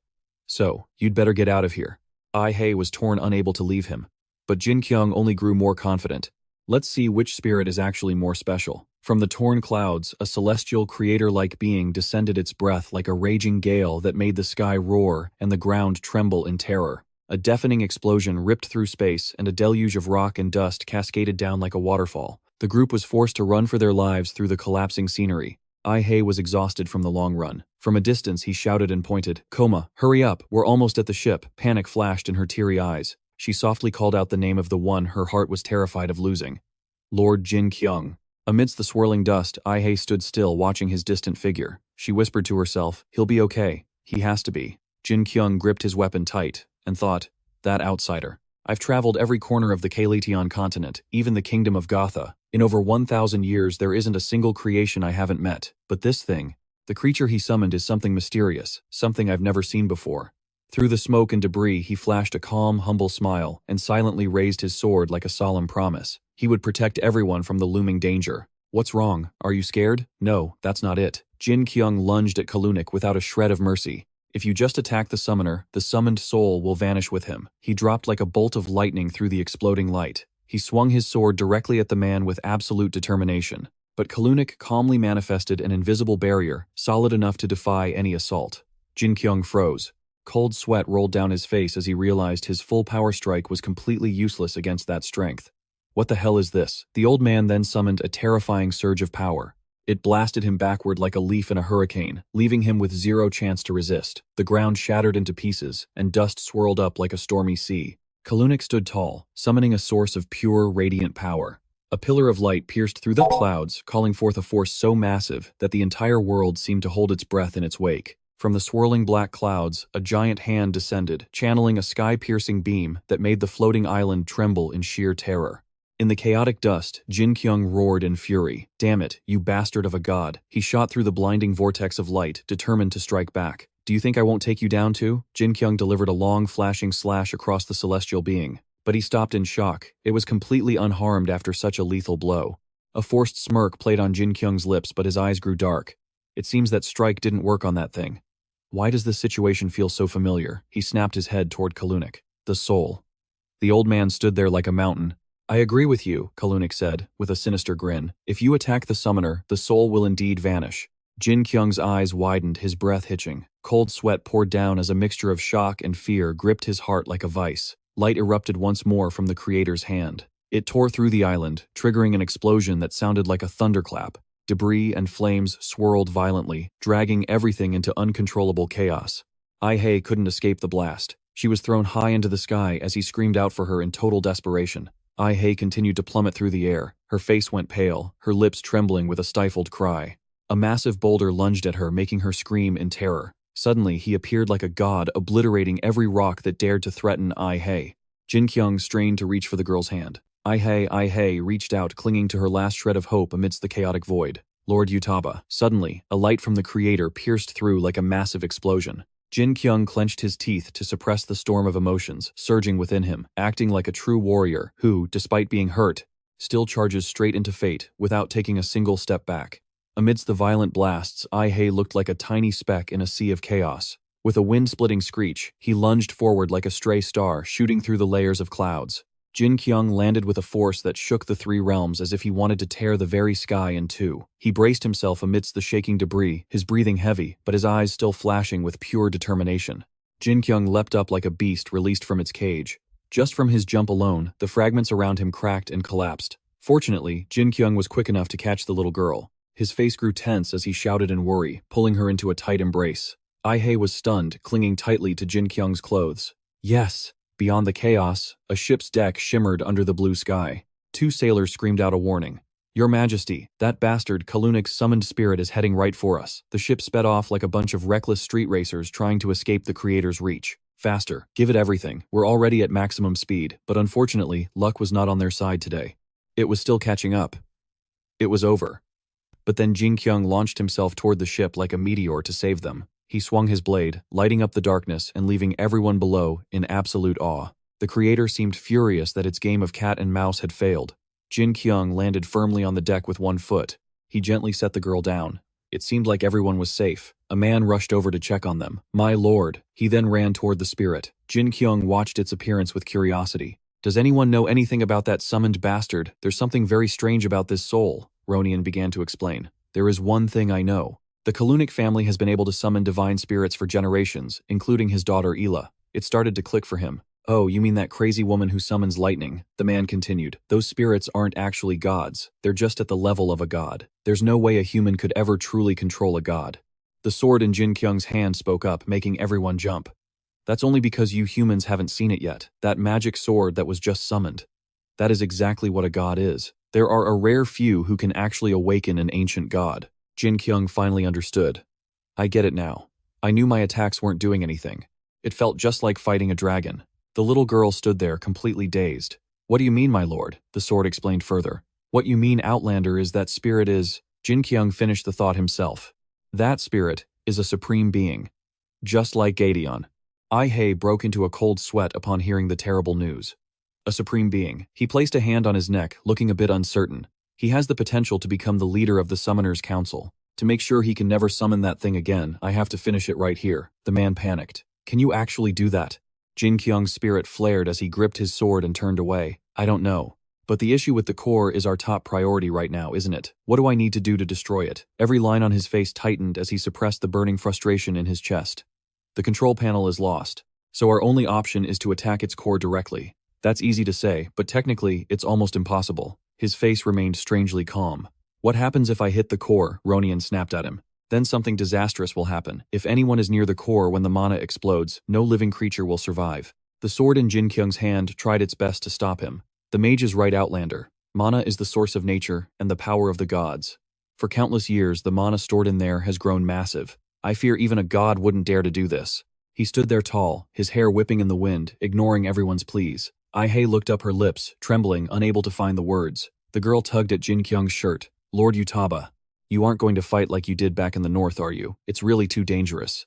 So, you'd better get out of here. Ihei was torn, unable to leave him. But Jin-Kyung only grew more confident. Let's see which spirit is actually more special. From the torn clouds, a celestial creator-like being descended, its breath like a raging gale that made the sky roar and the ground tremble in terror. A deafening explosion ripped through space, and a deluge of rock and dust cascaded down like a waterfall. The group was forced to run for their lives through the collapsing scenery. Ihei was exhausted from the long run. From a distance, he shouted and pointed. Koma, hurry up, we're almost at the ship. Panic flashed in her teary eyes. She softly called out the name of the one her heart was terrified of losing. Lord Jin-Kyung. Amidst the swirling dust, Ihei stood still, watching his distant figure. She whispered to herself, he'll be okay. He has to be. Jin-Kyung gripped his weapon tight and thought, That outsider. I've traveled every corner of the Kaletion continent, even the kingdom of Gotha. In over 1,000 years there isn't a single creation I haven't met. But this thing, the creature he summoned is something mysterious, something I've never seen before. Through the smoke and debris he flashed a calm, humble smile and silently raised his sword like a solemn promise. He would protect everyone from the looming danger. What's wrong? Are you scared? No, that's not it. Jin-Kyung lunged at Kalunik without a shred of mercy. If you just attack the summoner, the summoned soul will vanish with him. He dropped like a bolt of lightning through the exploding light. He swung his sword directly at the man with absolute determination. But Kalunik calmly manifested an invisible barrier, solid enough to defy any assault. Jin-Kyung froze. Cold sweat rolled down his face as he realized his full power strike was completely useless against that strength. What the hell is this? The old man then summoned a terrifying surge of power. It blasted him backward like a leaf in a hurricane, leaving him with zero chance to resist. The ground shattered into pieces, and dust swirled up like a stormy sea. Kalunik stood tall, summoning a source of pure, radiant power. A pillar of light pierced through the clouds, calling forth a force so massive that the entire world seemed to hold its breath in its wake. From the swirling black clouds, a giant hand descended, channeling a sky-piercing beam that made the floating island tremble in sheer terror. In the chaotic dust, Jin-Kyung roared in fury. Damn it, you bastard of a god. He shot through the blinding vortex of light, determined to strike back. Do you think I won't take you down too? Jin-Kyung delivered a long, flashing slash across the celestial being. But he stopped in shock. It was completely unharmed after such a lethal blow. A forced smirk played on Jin-Kyung's lips, but his eyes grew dark. It seems that strike didn't work on that thing. Why does this situation feel so familiar? He snapped his head toward Kalunik. The soul. The old man stood there like a mountain. I agree with you, Kalunik said, with a sinister grin. If you attack the summoner, the soul will indeed vanish. Jin-Kyung's eyes widened, his breath hitching. Cold sweat poured down as a mixture of shock and fear gripped his heart like a vice. Light erupted once more from the creator's hand. It tore through the island, triggering an explosion that sounded like a thunderclap. Debris and flames swirled violently, dragging everything into uncontrollable chaos. Ai-Hei couldn't escape the blast. She was thrown high into the sky as he screamed out for her in total desperation. Ai-Hei continued to plummet through the air. Her face went pale, her lips trembling with a stifled cry. A massive boulder lunged at her, making her scream in terror. Suddenly, he appeared like a god, obliterating every rock that dared to threaten Ai-Hei. Jin-Kyung strained to reach for the girl's hand. Ai-Hei reached out, clinging to her last shred of hope amidst the chaotic void. Lord Yutaba. Suddenly, a light from the creator pierced through like a massive explosion. Jin-Kyung clenched his teeth to suppress the storm of emotions surging within him, acting like a true warrior who, despite being hurt, still charges straight into fate without taking a single step back. Amidst the violent blasts, Ai-Hei looked like a tiny speck in a sea of chaos. With a wind-splitting screech, he lunged forward like a stray star, shooting through the layers of clouds. Jin-Kyung landed with a force that shook the three realms as if he wanted to tear the very sky in two. He braced himself amidst the shaking debris, his breathing heavy, but his eyes still flashing with pure determination. Jin-Kyung leapt up like a beast released from its cage. Just from his jump alone, the fragments around him cracked and collapsed. Fortunately, Jin-Kyung was quick enough to catch the little girl. His face grew tense as he shouted in worry, pulling her into a tight embrace. Ai-Hei was stunned, clinging tightly to Jin-Kyung's clothes. Yes! Beyond the chaos, a ship's deck shimmered under the blue sky. Two sailors screamed out a warning. Your Majesty, that bastard Kalunik's summoned spirit is heading right for us. The ship sped off like a bunch of reckless street racers trying to escape the creator's reach. Faster, give it everything. We're already at maximum speed, but unfortunately, luck was not on their side today. It was still catching up. It was over. But then Jin-Kyung launched himself toward the ship like a meteor to save them. He swung his blade, lighting up the darkness and leaving everyone below in absolute awe. The creator seemed furious that its game of cat and mouse had failed. Jin-Kyung landed firmly on the deck with one foot. He gently set the girl down. It seemed like everyone was safe. A man rushed over to check on them. My lord. He then ran toward the spirit. Jin-Kyung watched its appearance with curiosity. Does anyone know anything about that summoned bastard? There's something very strange about this soul, Ronian began to explain. There is one thing I know. The Kalunik family has been able to summon divine spirits for generations, including his daughter Ela. It started to click for him. Oh, you mean that crazy woman who summons lightning? The man continued. Those spirits aren't actually gods. They're just at the level of a god. There's no way a human could ever truly control a god. The sword in Jin-Kyung's hand spoke up, making everyone jump. That's only because you humans haven't seen it yet. That magic sword that was just summoned. That is exactly what a god is. There are a rare few who can actually awaken an ancient god. Jin-Kyung finally understood. I get it now. I knew my attacks weren't doing anything. It felt just like fighting a dragon. The little girl stood there completely dazed. What do you mean, my lord? The sword explained further. What you mean, Outlander, is that spirit is… Jin-Kyung finished the thought himself. That spirit is a supreme being. Just like Gaedion. Ai-hei broke into a cold sweat upon hearing the terrible news. A supreme being. He placed a hand on his neck, looking a bit uncertain. He has the potential to become the leader of the Summoners Council. To make sure he can never summon that thing again, I have to finish it right here. The man panicked. Can you actually do that? Jin-Kyung's spirit flared as he gripped his sword and turned away. I don't know. But the issue with the core is our top priority right now, isn't it? What do I need to do to destroy it? Every line on his face tightened as he suppressed the burning frustration in his chest. The control panel is lost, so our only option is to attack its core directly. That's easy to say, but technically, it's almost impossible. His face remained strangely calm. What happens if I hit the core? Ronian snapped at him. Then something disastrous will happen. If anyone is near the core when the mana explodes, no living creature will survive. The sword in Jin-Kyung's hand tried its best to stop him. The mage is right, Outlander. Mana is the source of nature and the power of the gods. For countless years, the mana stored in there has grown massive. I fear even a god wouldn't dare to do this. He stood there tall, his hair whipping in the wind, ignoring everyone's pleas. Ai-hei looked up her lips, trembling, unable to find the words. The girl tugged at Jin-Kyung's shirt. Lord Utaba, you aren't going to fight like you did back in the north, are you? It's really too dangerous.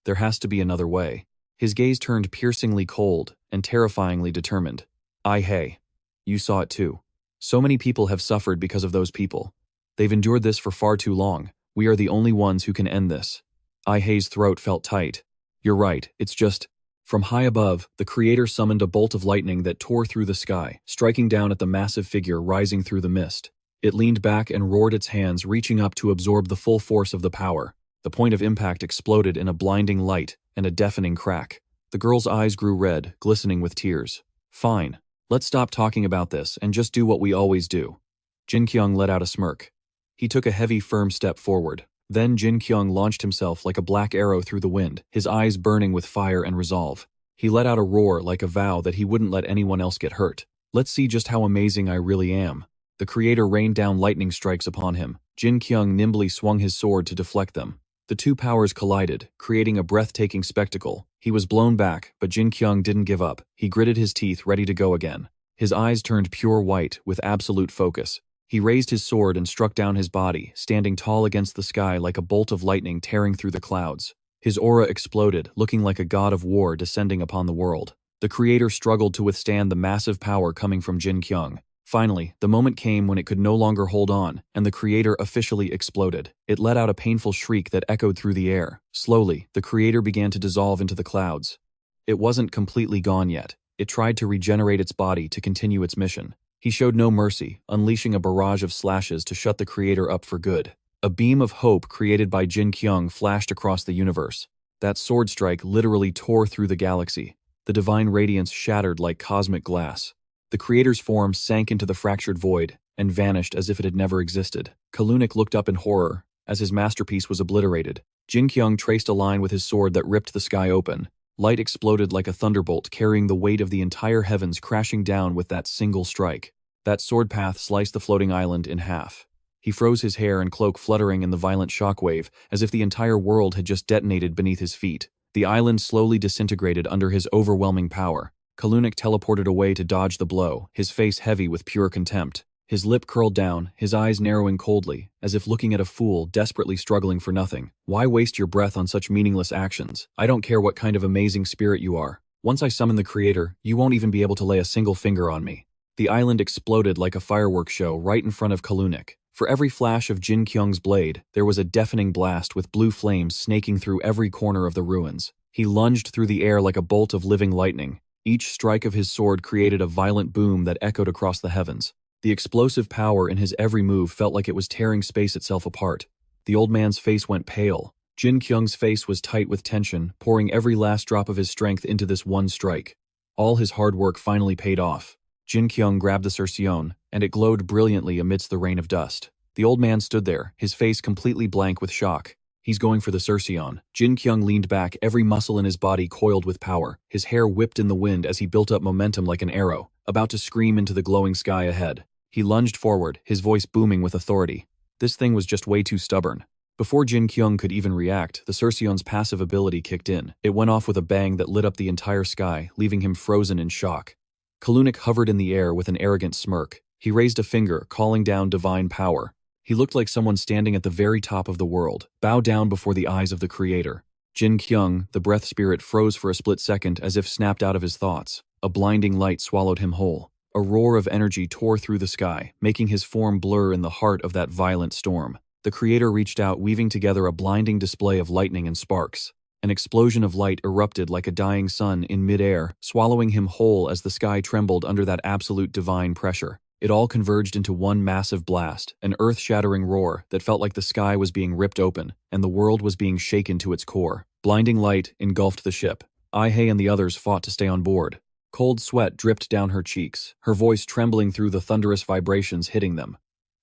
There has to be another way. His gaze turned piercingly cold and terrifyingly determined. Ai-hei, you saw it too. So many people have suffered because of those people. They've endured this for far too long. We are the only ones who can end this. Ai-hei's throat felt tight. You're right, it's just… From high above, the creator summoned a bolt of lightning that tore through the sky, striking down at the massive figure rising through the mist. It leaned back and roared its hands, reaching up to absorb the full force of the power. The point of impact exploded in a blinding light and a deafening crack. The girl's eyes grew red, glistening with tears. Fine. Let's stop talking about this and just do what we always do. Jin-Kyung let out a smirk. He took a heavy, firm step forward. Then Jin-Kyung launched himself like a black arrow through the wind, his eyes burning with fire and resolve. He let out a roar like a vow that he wouldn't let anyone else get hurt. Let's see just how amazing I really am. The creator rained down lightning strikes upon him. Jin-Kyung nimbly swung his sword to deflect them. The two powers collided, creating a breathtaking spectacle. He was blown back, but Jin-Kyung didn't give up. He gritted his teeth, ready to go again. His eyes turned pure white, with absolute focus. He raised his sword and struck down his body, standing tall against the sky like a bolt of lightning tearing through the clouds. His aura exploded, looking like a god of war descending upon the world. The creator struggled to withstand the massive power coming from Jin-Kyung. Finally, the moment came when it could no longer hold on, and the creator officially exploded. It let out a painful shriek that echoed through the air. Slowly, the creator began to dissolve into the clouds. It wasn't completely gone yet. It tried to regenerate its body to continue its mission. He showed no mercy, unleashing a barrage of slashes to shut the creator up for good. A beam of hope created by Jin-Kyung flashed across the universe. That sword strike literally tore through the galaxy. The divine radiance shattered like cosmic glass. The creator's form sank into the fractured void and vanished as if it had never existed. Clumsy looked up in horror as his masterpiece was obliterated. Jin-Kyung traced a line with his sword that ripped the sky open. Light exploded like a thunderbolt, carrying the weight of the entire heavens crashing down with that single strike. That sword path sliced the floating island in half. He froze, his hair and cloak fluttering in the violent shockwave, as if the entire world had just detonated beneath his feet. The island slowly disintegrated under his overwhelming power. Clumsy teleported away to dodge the blow, his face heavy with pure contempt. His lip curled down, his eyes narrowing coldly, as if looking at a fool desperately struggling for nothing. Why waste your breath on such meaningless actions? I don't care what kind of amazing spirit you are. Once I summon the creator, you won't even be able to lay a single finger on me. The island exploded like a fireworks show right in front of Clumsy. For every flash of Jin-Kyung's blade, there was a deafening blast with blue flames snaking through every corner of the ruins. He lunged through the air like a bolt of living lightning. Each strike of his sword created a violent boom that echoed across the heavens. The explosive power in his every move felt like it was tearing space itself apart. The old man's face went pale. Jin-Kyung's face was tight with tension, pouring every last drop of his strength into this one strike. All his hard work finally paid off. Jin-Kyung grabbed the Cercion, and it glowed brilliantly amidst the rain of dust. The old man stood there, his face completely blank with shock. He's going for the Cercion. Jin-Kyung leaned back, every muscle in his body coiled with power. His hair whipped in the wind as he built up momentum like an arrow, about to scream into the glowing sky ahead. He lunged forward, his voice booming with authority. This thing was just way too stubborn. Before Jin-Kyung could even react, the Cercion's passive ability kicked in. It went off with a bang that lit up the entire sky, leaving him frozen in shock. Kalunic hovered in the air with an arrogant smirk. He raised a finger, calling down divine power. He looked like someone standing at the very top of the world, bow down before the eyes of the creator. Jin-Kyung, the breath spirit, froze for a split second as if snapped out of his thoughts. A blinding light swallowed him whole. A roar of energy tore through the sky, making his form blur in the heart of that violent storm. The creator reached out, weaving together a blinding display of lightning and sparks. An explosion of light erupted like a dying sun in midair, swallowing him whole as the sky trembled under that absolute divine pressure. It all converged into one massive blast, an earth-shattering roar that felt like the sky was being ripped open, and the world was being shaken to its core. Blinding light engulfed the ship. Ai-hei and the others fought to stay on board. Cold sweat dripped down her cheeks, her voice trembling through the thunderous vibrations hitting them.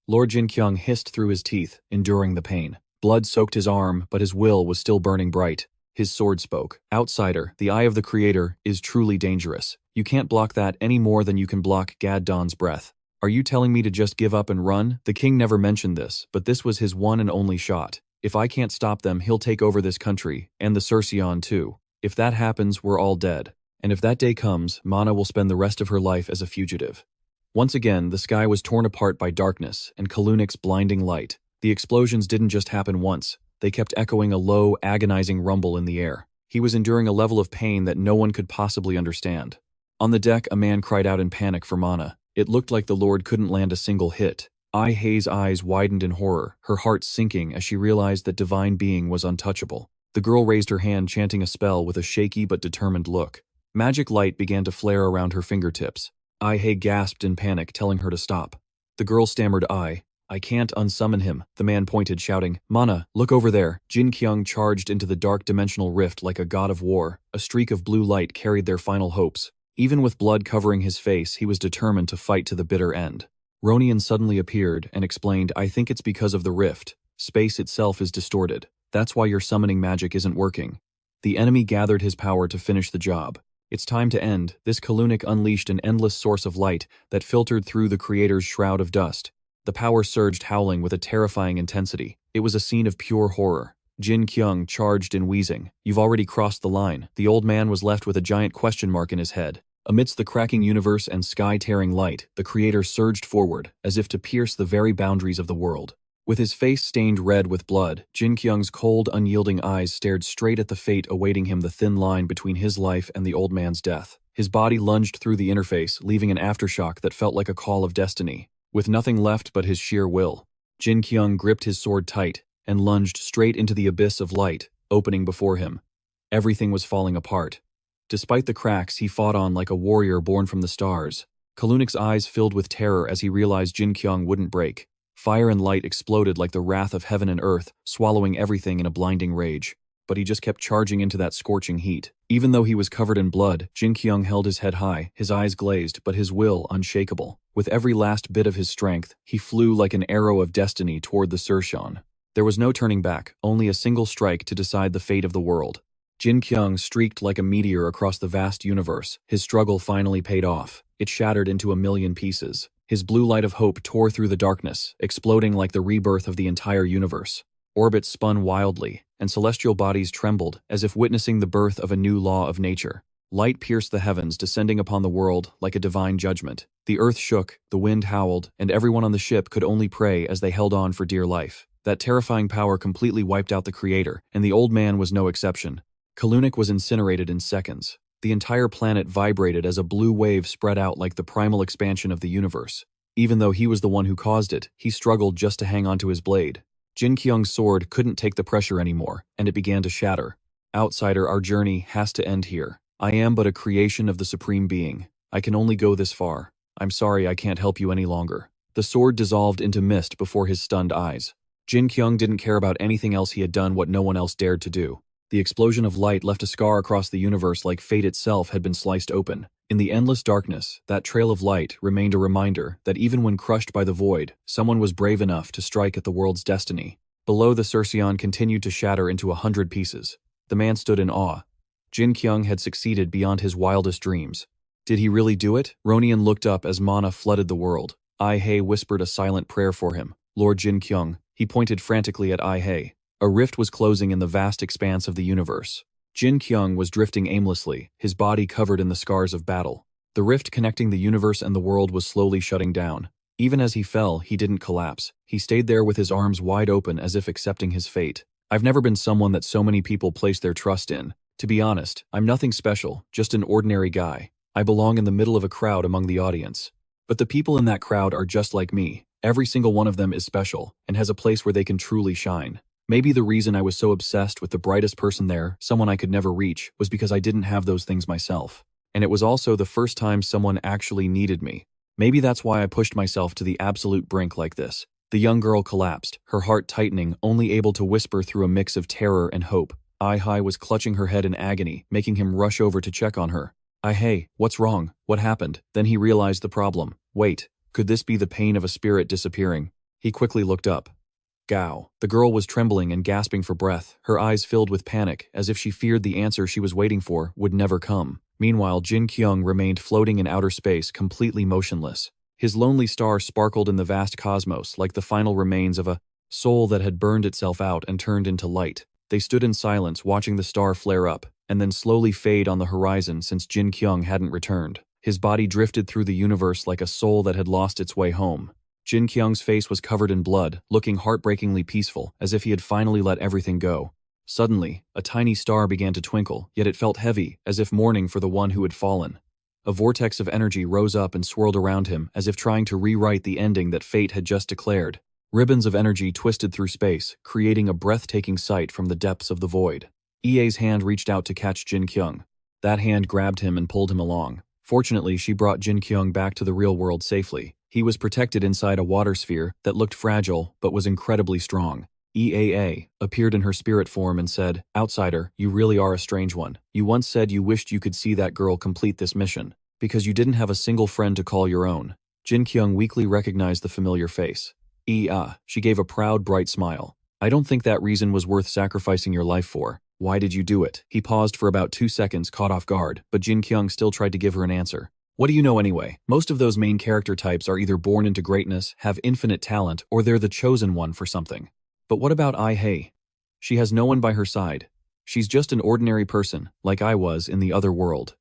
Lord Jin-Kyung hissed through his teeth, enduring the pain. Blood soaked his arm, but his will was still burning bright. His sword spoke. Outsider, the eye of the creator, is truly dangerous. You can't block that any more than you can block Gad-Don's breath. Are you telling me to just give up and run? The king never mentioned this, but this was his one and only shot. If I can't stop them, he'll take over this country, and the Cercion too. If that happens, we're all dead. And if that day comes, Mana will spend the rest of her life as a fugitive. Once again, the sky was torn apart by darkness and Kalunik's blinding light. The explosions didn't just happen once. They kept echoing a low, agonizing rumble in the air. He was enduring a level of pain that no one could possibly understand. On the deck, a man cried out in panic for Mana. It looked like the Lord couldn't land a single hit. Ai-hei's eyes widened in horror, her heart sinking as she realized that divine being was untouchable. The girl raised her hand, chanting a spell with a shaky but determined look. Magic light began to flare around her fingertips. Ai-hei gasped in panic, telling her to stop. The girl stammered, I can't unsummon him. The man pointed, shouting, Mana, look over there. Jin-Kyung charged into the dark dimensional rift like a god of war. A streak of blue light carried their final hopes. Even with blood covering his face, he was determined to fight to the bitter end. Ronian suddenly appeared and explained, I think it's because of the rift. Space itself is distorted. That's why your summoning magic isn't working. The enemy gathered his power to finish the job. It's time to end. This Kalunik unleashed an endless source of light that filtered through the creator's shroud of dust. The power surged, howling with a terrifying intensity. It was a scene of pure horror. Jin-Kyung charged in wheezing. You've already crossed the line. The old man was left with a giant question mark in his head. Amidst the cracking universe and sky-tearing light, the creator surged forward, as if to pierce the very boundaries of the world. With his face stained red with blood, Jin-Kyung's cold, unyielding eyes stared straight at the fate awaiting him, the thin line between his life and the old man's death. His body lunged through the interface, leaving an aftershock that felt like a call of destiny. With nothing left but his sheer will, Jin-Kyung gripped his sword tight and lunged straight into the abyss of light, opening before him. Everything was falling apart. Despite the cracks, he fought on like a warrior born from the stars. Kalunik's eyes filled with terror as he realized Jin-Kyung wouldn't break. Fire and light exploded like the wrath of heaven and earth, swallowing everything in a blinding rage. But he just kept charging into that scorching heat. Even though he was covered in blood, Jin-Kyung held his head high, his eyes glazed, but his will unshakable. With every last bit of his strength, he flew like an arrow of destiny toward the Cercion. There was no turning back, only a single strike to decide the fate of the world. Jin-Kyung streaked like a meteor across the vast universe. His struggle finally paid off. It shattered into a million pieces. His blue light of hope tore through the darkness, exploding like the rebirth of the entire universe. Orbits spun wildly, and celestial bodies trembled, as if witnessing the birth of a new law of nature. Light pierced the heavens, descending upon the world like a divine judgment. The earth shook, the wind howled, and everyone on the ship could only pray as they held on for dear life. That terrifying power completely wiped out the creator, and the old man was no exception. Kalunik was incinerated in seconds. The entire planet vibrated as a blue wave spread out like the primal expansion of the universe. Even though he was the one who caused it, he struggled just to hang onto his blade. Jin-Kyung's sword couldn't take the pressure anymore, and it began to shatter. Outsider, our journey has to end here. I am but a creation of the Supreme Being. I can only go this far. I'm sorry I can't help you any longer. The sword dissolved into mist before his stunned eyes. Jin-Kyung didn't care about anything else. He had done what no one else dared to do. The explosion of light left a scar across the universe like fate itself had been sliced open. In the endless darkness, that trail of light remained a reminder that even when crushed by the void, someone was brave enough to strike at the world's destiny. Below, the Cercion continued to shatter into 100 pieces. The man stood in awe. Jin-Kyung had succeeded beyond his wildest dreams. Did he really do it? Ronian looked up as mana flooded the world. Ai-hei whispered a silent prayer for him. Lord Jin-Kyung. He pointed frantically at Ai-hei. A rift was closing in the vast expanse of the universe. Jin-Kyung was drifting aimlessly, his body covered in the scars of battle. The rift connecting the universe and the world was slowly shutting down. Even as he fell, he didn't collapse. He stayed there with his arms wide open as if accepting his fate. I've never been someone that so many people place their trust in. To be honest, I'm nothing special, just an ordinary guy. I belong in the middle of a crowd among the audience. But the people in that crowd are just like me. Every single one of them is special, and has a place where they can truly shine. Maybe the reason I was so obsessed with the brightest person there, someone I could never reach, was because I didn't have those things myself. And it was also the first time someone actually needed me. Maybe that's why I pushed myself to the absolute brink like this. The young girl collapsed, her heart tightening, only able to whisper through a mix of terror and hope. Ai-Hai was clutching her head in agony, making him rush over to check on her. Ai-Hai, what's wrong? What happened? Then he realized the problem. Wait, could this be the pain of a spirit disappearing? He quickly looked up. Gao. The girl was trembling and gasping for breath, her eyes filled with panic, as if she feared the answer she was waiting for would never come. Meanwhile, Jin-Kyung remained floating in outer space, completely motionless. His lonely star sparkled in the vast cosmos like the final remains of a soul that had burned itself out and turned into light. They stood in silence, watching the star flare up, and then slowly fade on the horizon since Jin-Kyung hadn't returned. His body drifted through the universe like a soul that had lost its way home. Jin-Kyung's face was covered in blood, looking heartbreakingly peaceful, as if he had finally let everything go. Suddenly, a tiny star began to twinkle, yet it felt heavy, as if mourning for the one who had fallen. A vortex of energy rose up and swirled around him, as if trying to rewrite the ending that fate had just declared. Ribbons of energy twisted through space, creating a breathtaking sight from the depths of the void. EA's hand reached out to catch Jin-Kyung. That hand grabbed him and pulled him along. Fortunately, she brought Jin-Kyung back to the real world safely. He was protected inside a water sphere that looked fragile but was incredibly strong. EAA appeared in her spirit form and said, "Outsider, you really are a strange one. You once said you wished you could see that girl complete this mission, because you didn't have a single friend to call your own." Jin-Kyung weakly recognized the familiar face. She gave a proud, bright smile. "I don't think that reason was worth sacrificing your life for. Why did you do it?" He paused for about 2 seconds, caught off guard, but Jin-Kyung still tried to give her an answer. "What do you know anyway? Most of those main character types are either born into greatness, have infinite talent, or they're the chosen one for something. But what about Ai-Hai? She has no one by her side. She's just an ordinary person, like I was in the other world.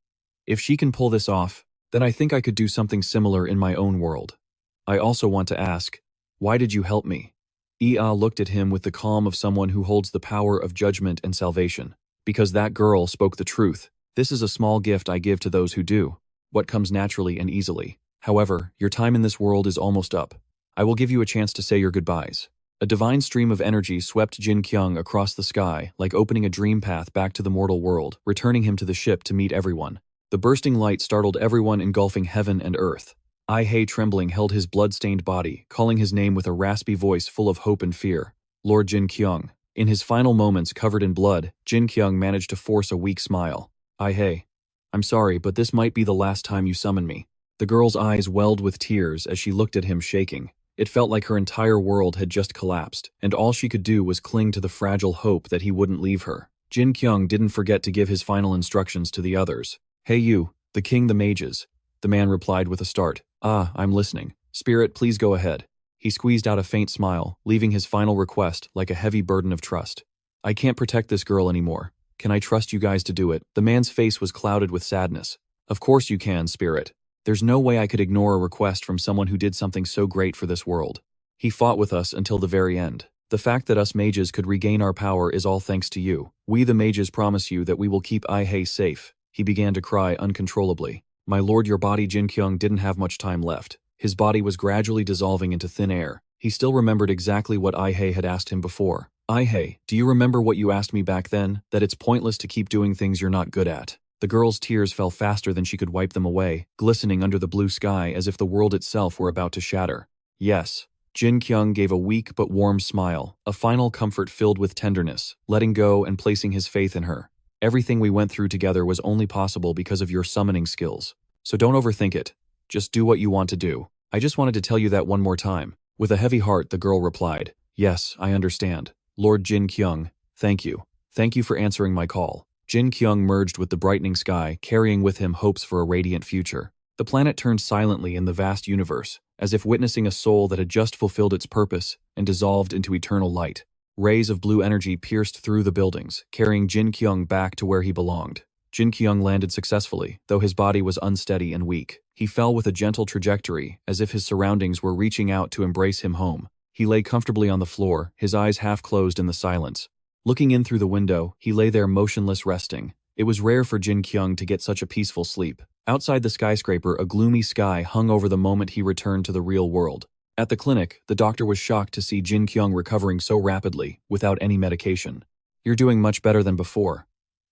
If she can pull this off, then I think I could do something similar in my own world. I also want to ask, why did you help me?" Ea looked at him with the calm of someone who holds the power of judgment and salvation. "Because that girl spoke the truth. This is a small gift I give to those who do. What comes naturally and easily. However, your time in this world is almost up. I will give you a chance to say your goodbyes." A divine stream of energy swept Jin-Kyung across the sky, like opening a dream path back to the mortal world, returning him to the ship to meet everyone. The bursting light startled everyone, engulfing heaven and earth. Ai-Hai, trembling, held his blood-stained body, calling his name with a raspy voice full of hope and fear. "Lord Jin-Kyung." In his final moments covered in blood, Jin-Kyung managed to force a weak smile. "Ai-Hai, I'm sorry, but this might be the last time you summon me." The girl's eyes welled with tears as she looked at him, shaking. It felt like her entire world had just collapsed, and all she could do was cling to the fragile hope that he wouldn't leave her. Jin-Kyung didn't forget to give his final instructions to the others. "Hey you, the king the mages." The man replied with a start. I'm listening. Spirit, please go ahead." He squeezed out a faint smile, leaving his final request like a heavy burden of trust. "I can't protect this girl anymore. Can I trust you guys to do it?" The man's face was clouded with sadness. "Of course you can, Spirit. There's no way I could ignore a request from someone who did something so great for this world. He fought with us until the very end. The fact that us mages could regain our power is all thanks to you. We the mages promise you that we will keep Ai-Hai safe." He began to cry uncontrollably. "My lord, your body." Jin-Kyung didn't have much time left. His body was gradually dissolving into thin air. He still remembered exactly what Ai-Hai had asked him before. "Ai-Hai, do you remember what you asked me back then? That it's pointless to keep doing things you're not good at." The girl's tears fell faster than she could wipe them away, glistening under the blue sky as if the world itself were about to shatter. "Yes." Jin-Kyung gave a weak but warm smile, a final comfort filled with tenderness, letting go and placing his faith in her. "Everything we went through together was only possible because of your summoning skills. So don't overthink it. Just do what you want to do. I just wanted to tell you that one more time." With a heavy heart, the girl replied, "Yes, I understand. Lord Jin-Kyung, thank you. Thank you for answering my call." Jin-Kyung merged with the brightening sky, carrying with him hopes for a radiant future. The planet turned silently in the vast universe, as if witnessing a soul that had just fulfilled its purpose and dissolved into eternal light. Rays of blue energy pierced through the buildings, carrying Jin-Kyung back to where he belonged. Jin-Kyung landed successfully, though his body was unsteady and weak. He fell with a gentle trajectory, as if his surroundings were reaching out to embrace him home. He lay comfortably on the floor, his eyes half closed in the silence. Looking in through the window, he lay there motionless, resting. It was rare for Jin-Kyung to get such a peaceful sleep. Outside the skyscraper, a gloomy sky hung over the moment he returned to the real world. At the clinic, the doctor was shocked to see Jin-Kyung recovering so rapidly, without any medication. "You're doing much better than before.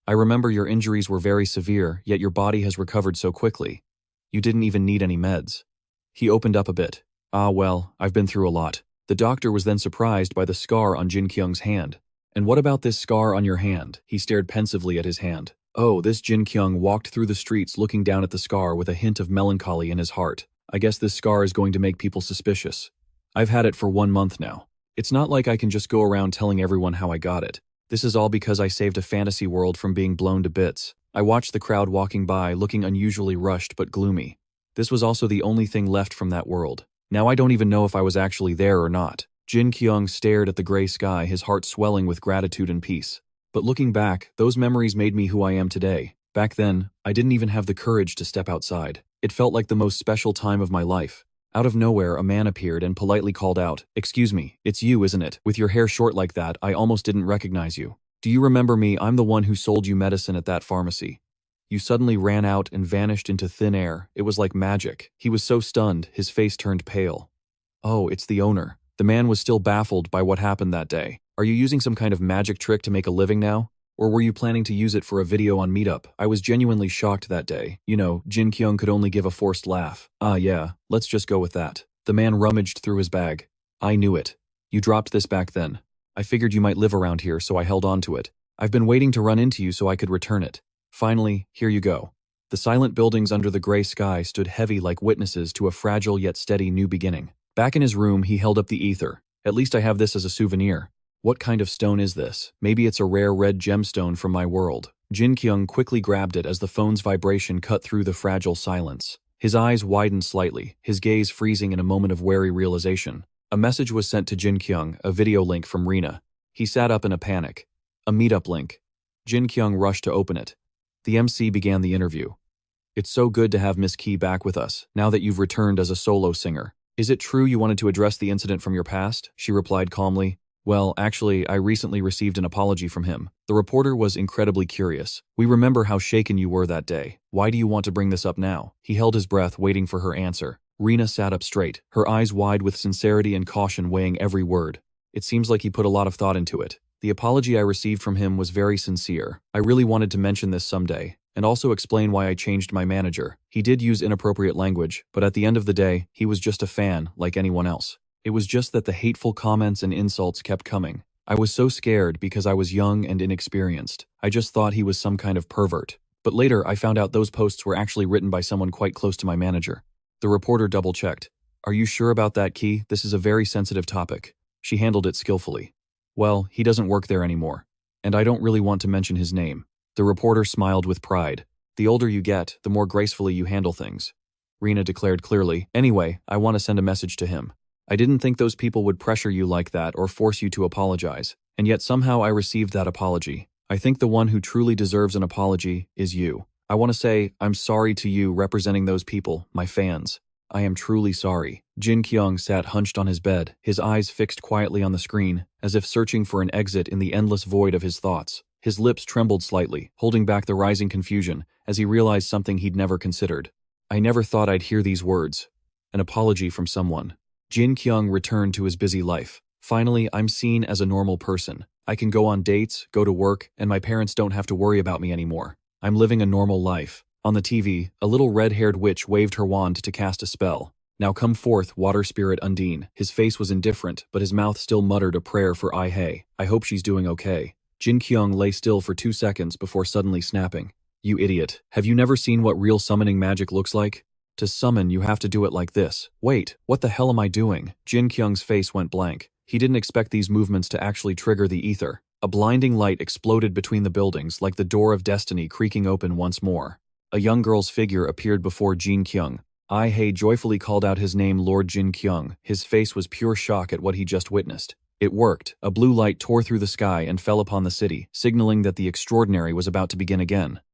I remember your injuries were very severe, yet your body has recovered so quickly. You didn't even need any meds." He opened up a bit. "Ah well, I've been through a lot." The doctor was then surprised by the scar on Jin-Kyung's hand. "And what about this scar on your hand?" He stared pensively at his hand. Oh, this Jin-Kyung walked through the streets looking down at the scar with a hint of melancholy in his heart. "I guess this scar is going to make people suspicious. I've had it for 1 month now. It's not like I can just go around telling everyone how I got it. This is all because I saved a fantasy world from being blown to bits." I watched the crowd walking by, looking unusually rushed but gloomy. This was also the only thing left from that world. Now I don't even know if I was actually there or not. Jin-Kyung stared at the gray sky, his heart swelling with gratitude and peace. But looking back, those memories made me who I am today. Back then, I didn't even have the courage to step outside. It felt like the most special time of my life. Out of nowhere, a man appeared and politely called out, "Excuse me, it's you, isn't it? With your hair short like that, I almost didn't recognize you. Do you remember me? I'm the one who sold you medicine at that pharmacy." You suddenly ran out and vanished into thin air. It was like magic. He was so stunned, his face turned pale. "Oh, it's the owner." The man was still baffled by what happened that day. "Are you using some kind of magic trick to make a living now? Or were you planning to use it for a video on Meetup?" I was genuinely shocked that day. Jin-Kyung could only give a forced laugh. "Ah yeah, let's just go with that." The man rummaged through his bag. "I knew it. You dropped this back then. I figured you might live around here, so I held on to it. I've been waiting to run into you so I could return it. Finally, here you go." The silent buildings under the gray sky stood heavy like witnesses to a fragile yet steady new beginning. Back in his room, he held up the ether. "At least I have this as a souvenir." "What kind of stone is this? Maybe it's a rare red gemstone from my world." Jin-Kyung quickly grabbed it as the phone's vibration cut through the fragile silence. His eyes widened slightly, his gaze freezing in a moment of wary realization. A message was sent to Jin-Kyung, a video link from Rina. He sat up in a panic. A meetup link. Jin-Kyung rushed to open it. The MC began the interview. "It's so good to have Miss Key back with us, now that you've returned as a solo singer. Is it true you wanted to address the incident from your past?" She replied calmly. "Well, actually, I recently received an apology from him." The reporter was incredibly curious. "We remember how shaken you were that day. Why do you want to bring this up now?" He held his breath, waiting for her answer. Rina sat up straight, her eyes wide with sincerity and caution weighing every word. "It seems like he put a lot of thought into it. The apology I received from him was very sincere. I really wanted to mention this someday, and also explain why I changed my manager. He did use inappropriate language, but at the end of the day, he was just a fan, like anyone else. It was just that the hateful comments and insults kept coming. I was so scared because I was young and inexperienced. I just thought he was some kind of pervert. But later, I found out those posts were actually written by someone quite close to my manager." The reporter double-checked. "Are you sure about that, Key? This is a very sensitive topic." She handled it skillfully. "Well, he doesn't work there anymore. And I don't really want to mention his name." The reporter smiled with pride. "The older you get, the more gracefully you handle things." Rina declared clearly. "Anyway, I want to send a message to him. I didn't think those people would pressure you like that or force you to apologize. And yet somehow I received that apology. I think the one who truly deserves an apology is you. I want to say, I'm sorry to you representing those people, my fans. I am truly sorry." Jin-Kyung sat hunched on his bed, his eyes fixed quietly on the screen, as if searching for an exit in the endless void of his thoughts. His lips trembled slightly, holding back the rising confusion, as he realized something he'd never considered. I never thought I'd hear these words. An apology from someone. Jin-Kyung returned to his busy life. Finally, I'm seen as a normal person. I can go on dates, go to work, and my parents don't have to worry about me anymore. I'm living a normal life. On the TV, a little red-haired witch waved her wand to cast a spell. Now come forth, water spirit Undine. His face was indifferent, but his mouth still muttered a prayer for I hope she's doing okay. Jin-Kyung lay still for 2 seconds before suddenly snapping. You idiot. Have you never seen what real summoning magic looks like? To summon, you have to do it like this. Wait, what the hell am I doing? Jin-Kyung's face went blank. He didn't expect these movements to actually trigger the ether. A blinding light exploded between the buildings like the door of destiny creaking open once more. A young girl's figure appeared before Jin-Kyung. I joyfully called out his name, Lord Jin-Kyung. His face was pure shock at what he just witnessed. It worked. A blue light tore through the sky and fell upon the city, signaling that the extraordinary was about to begin again.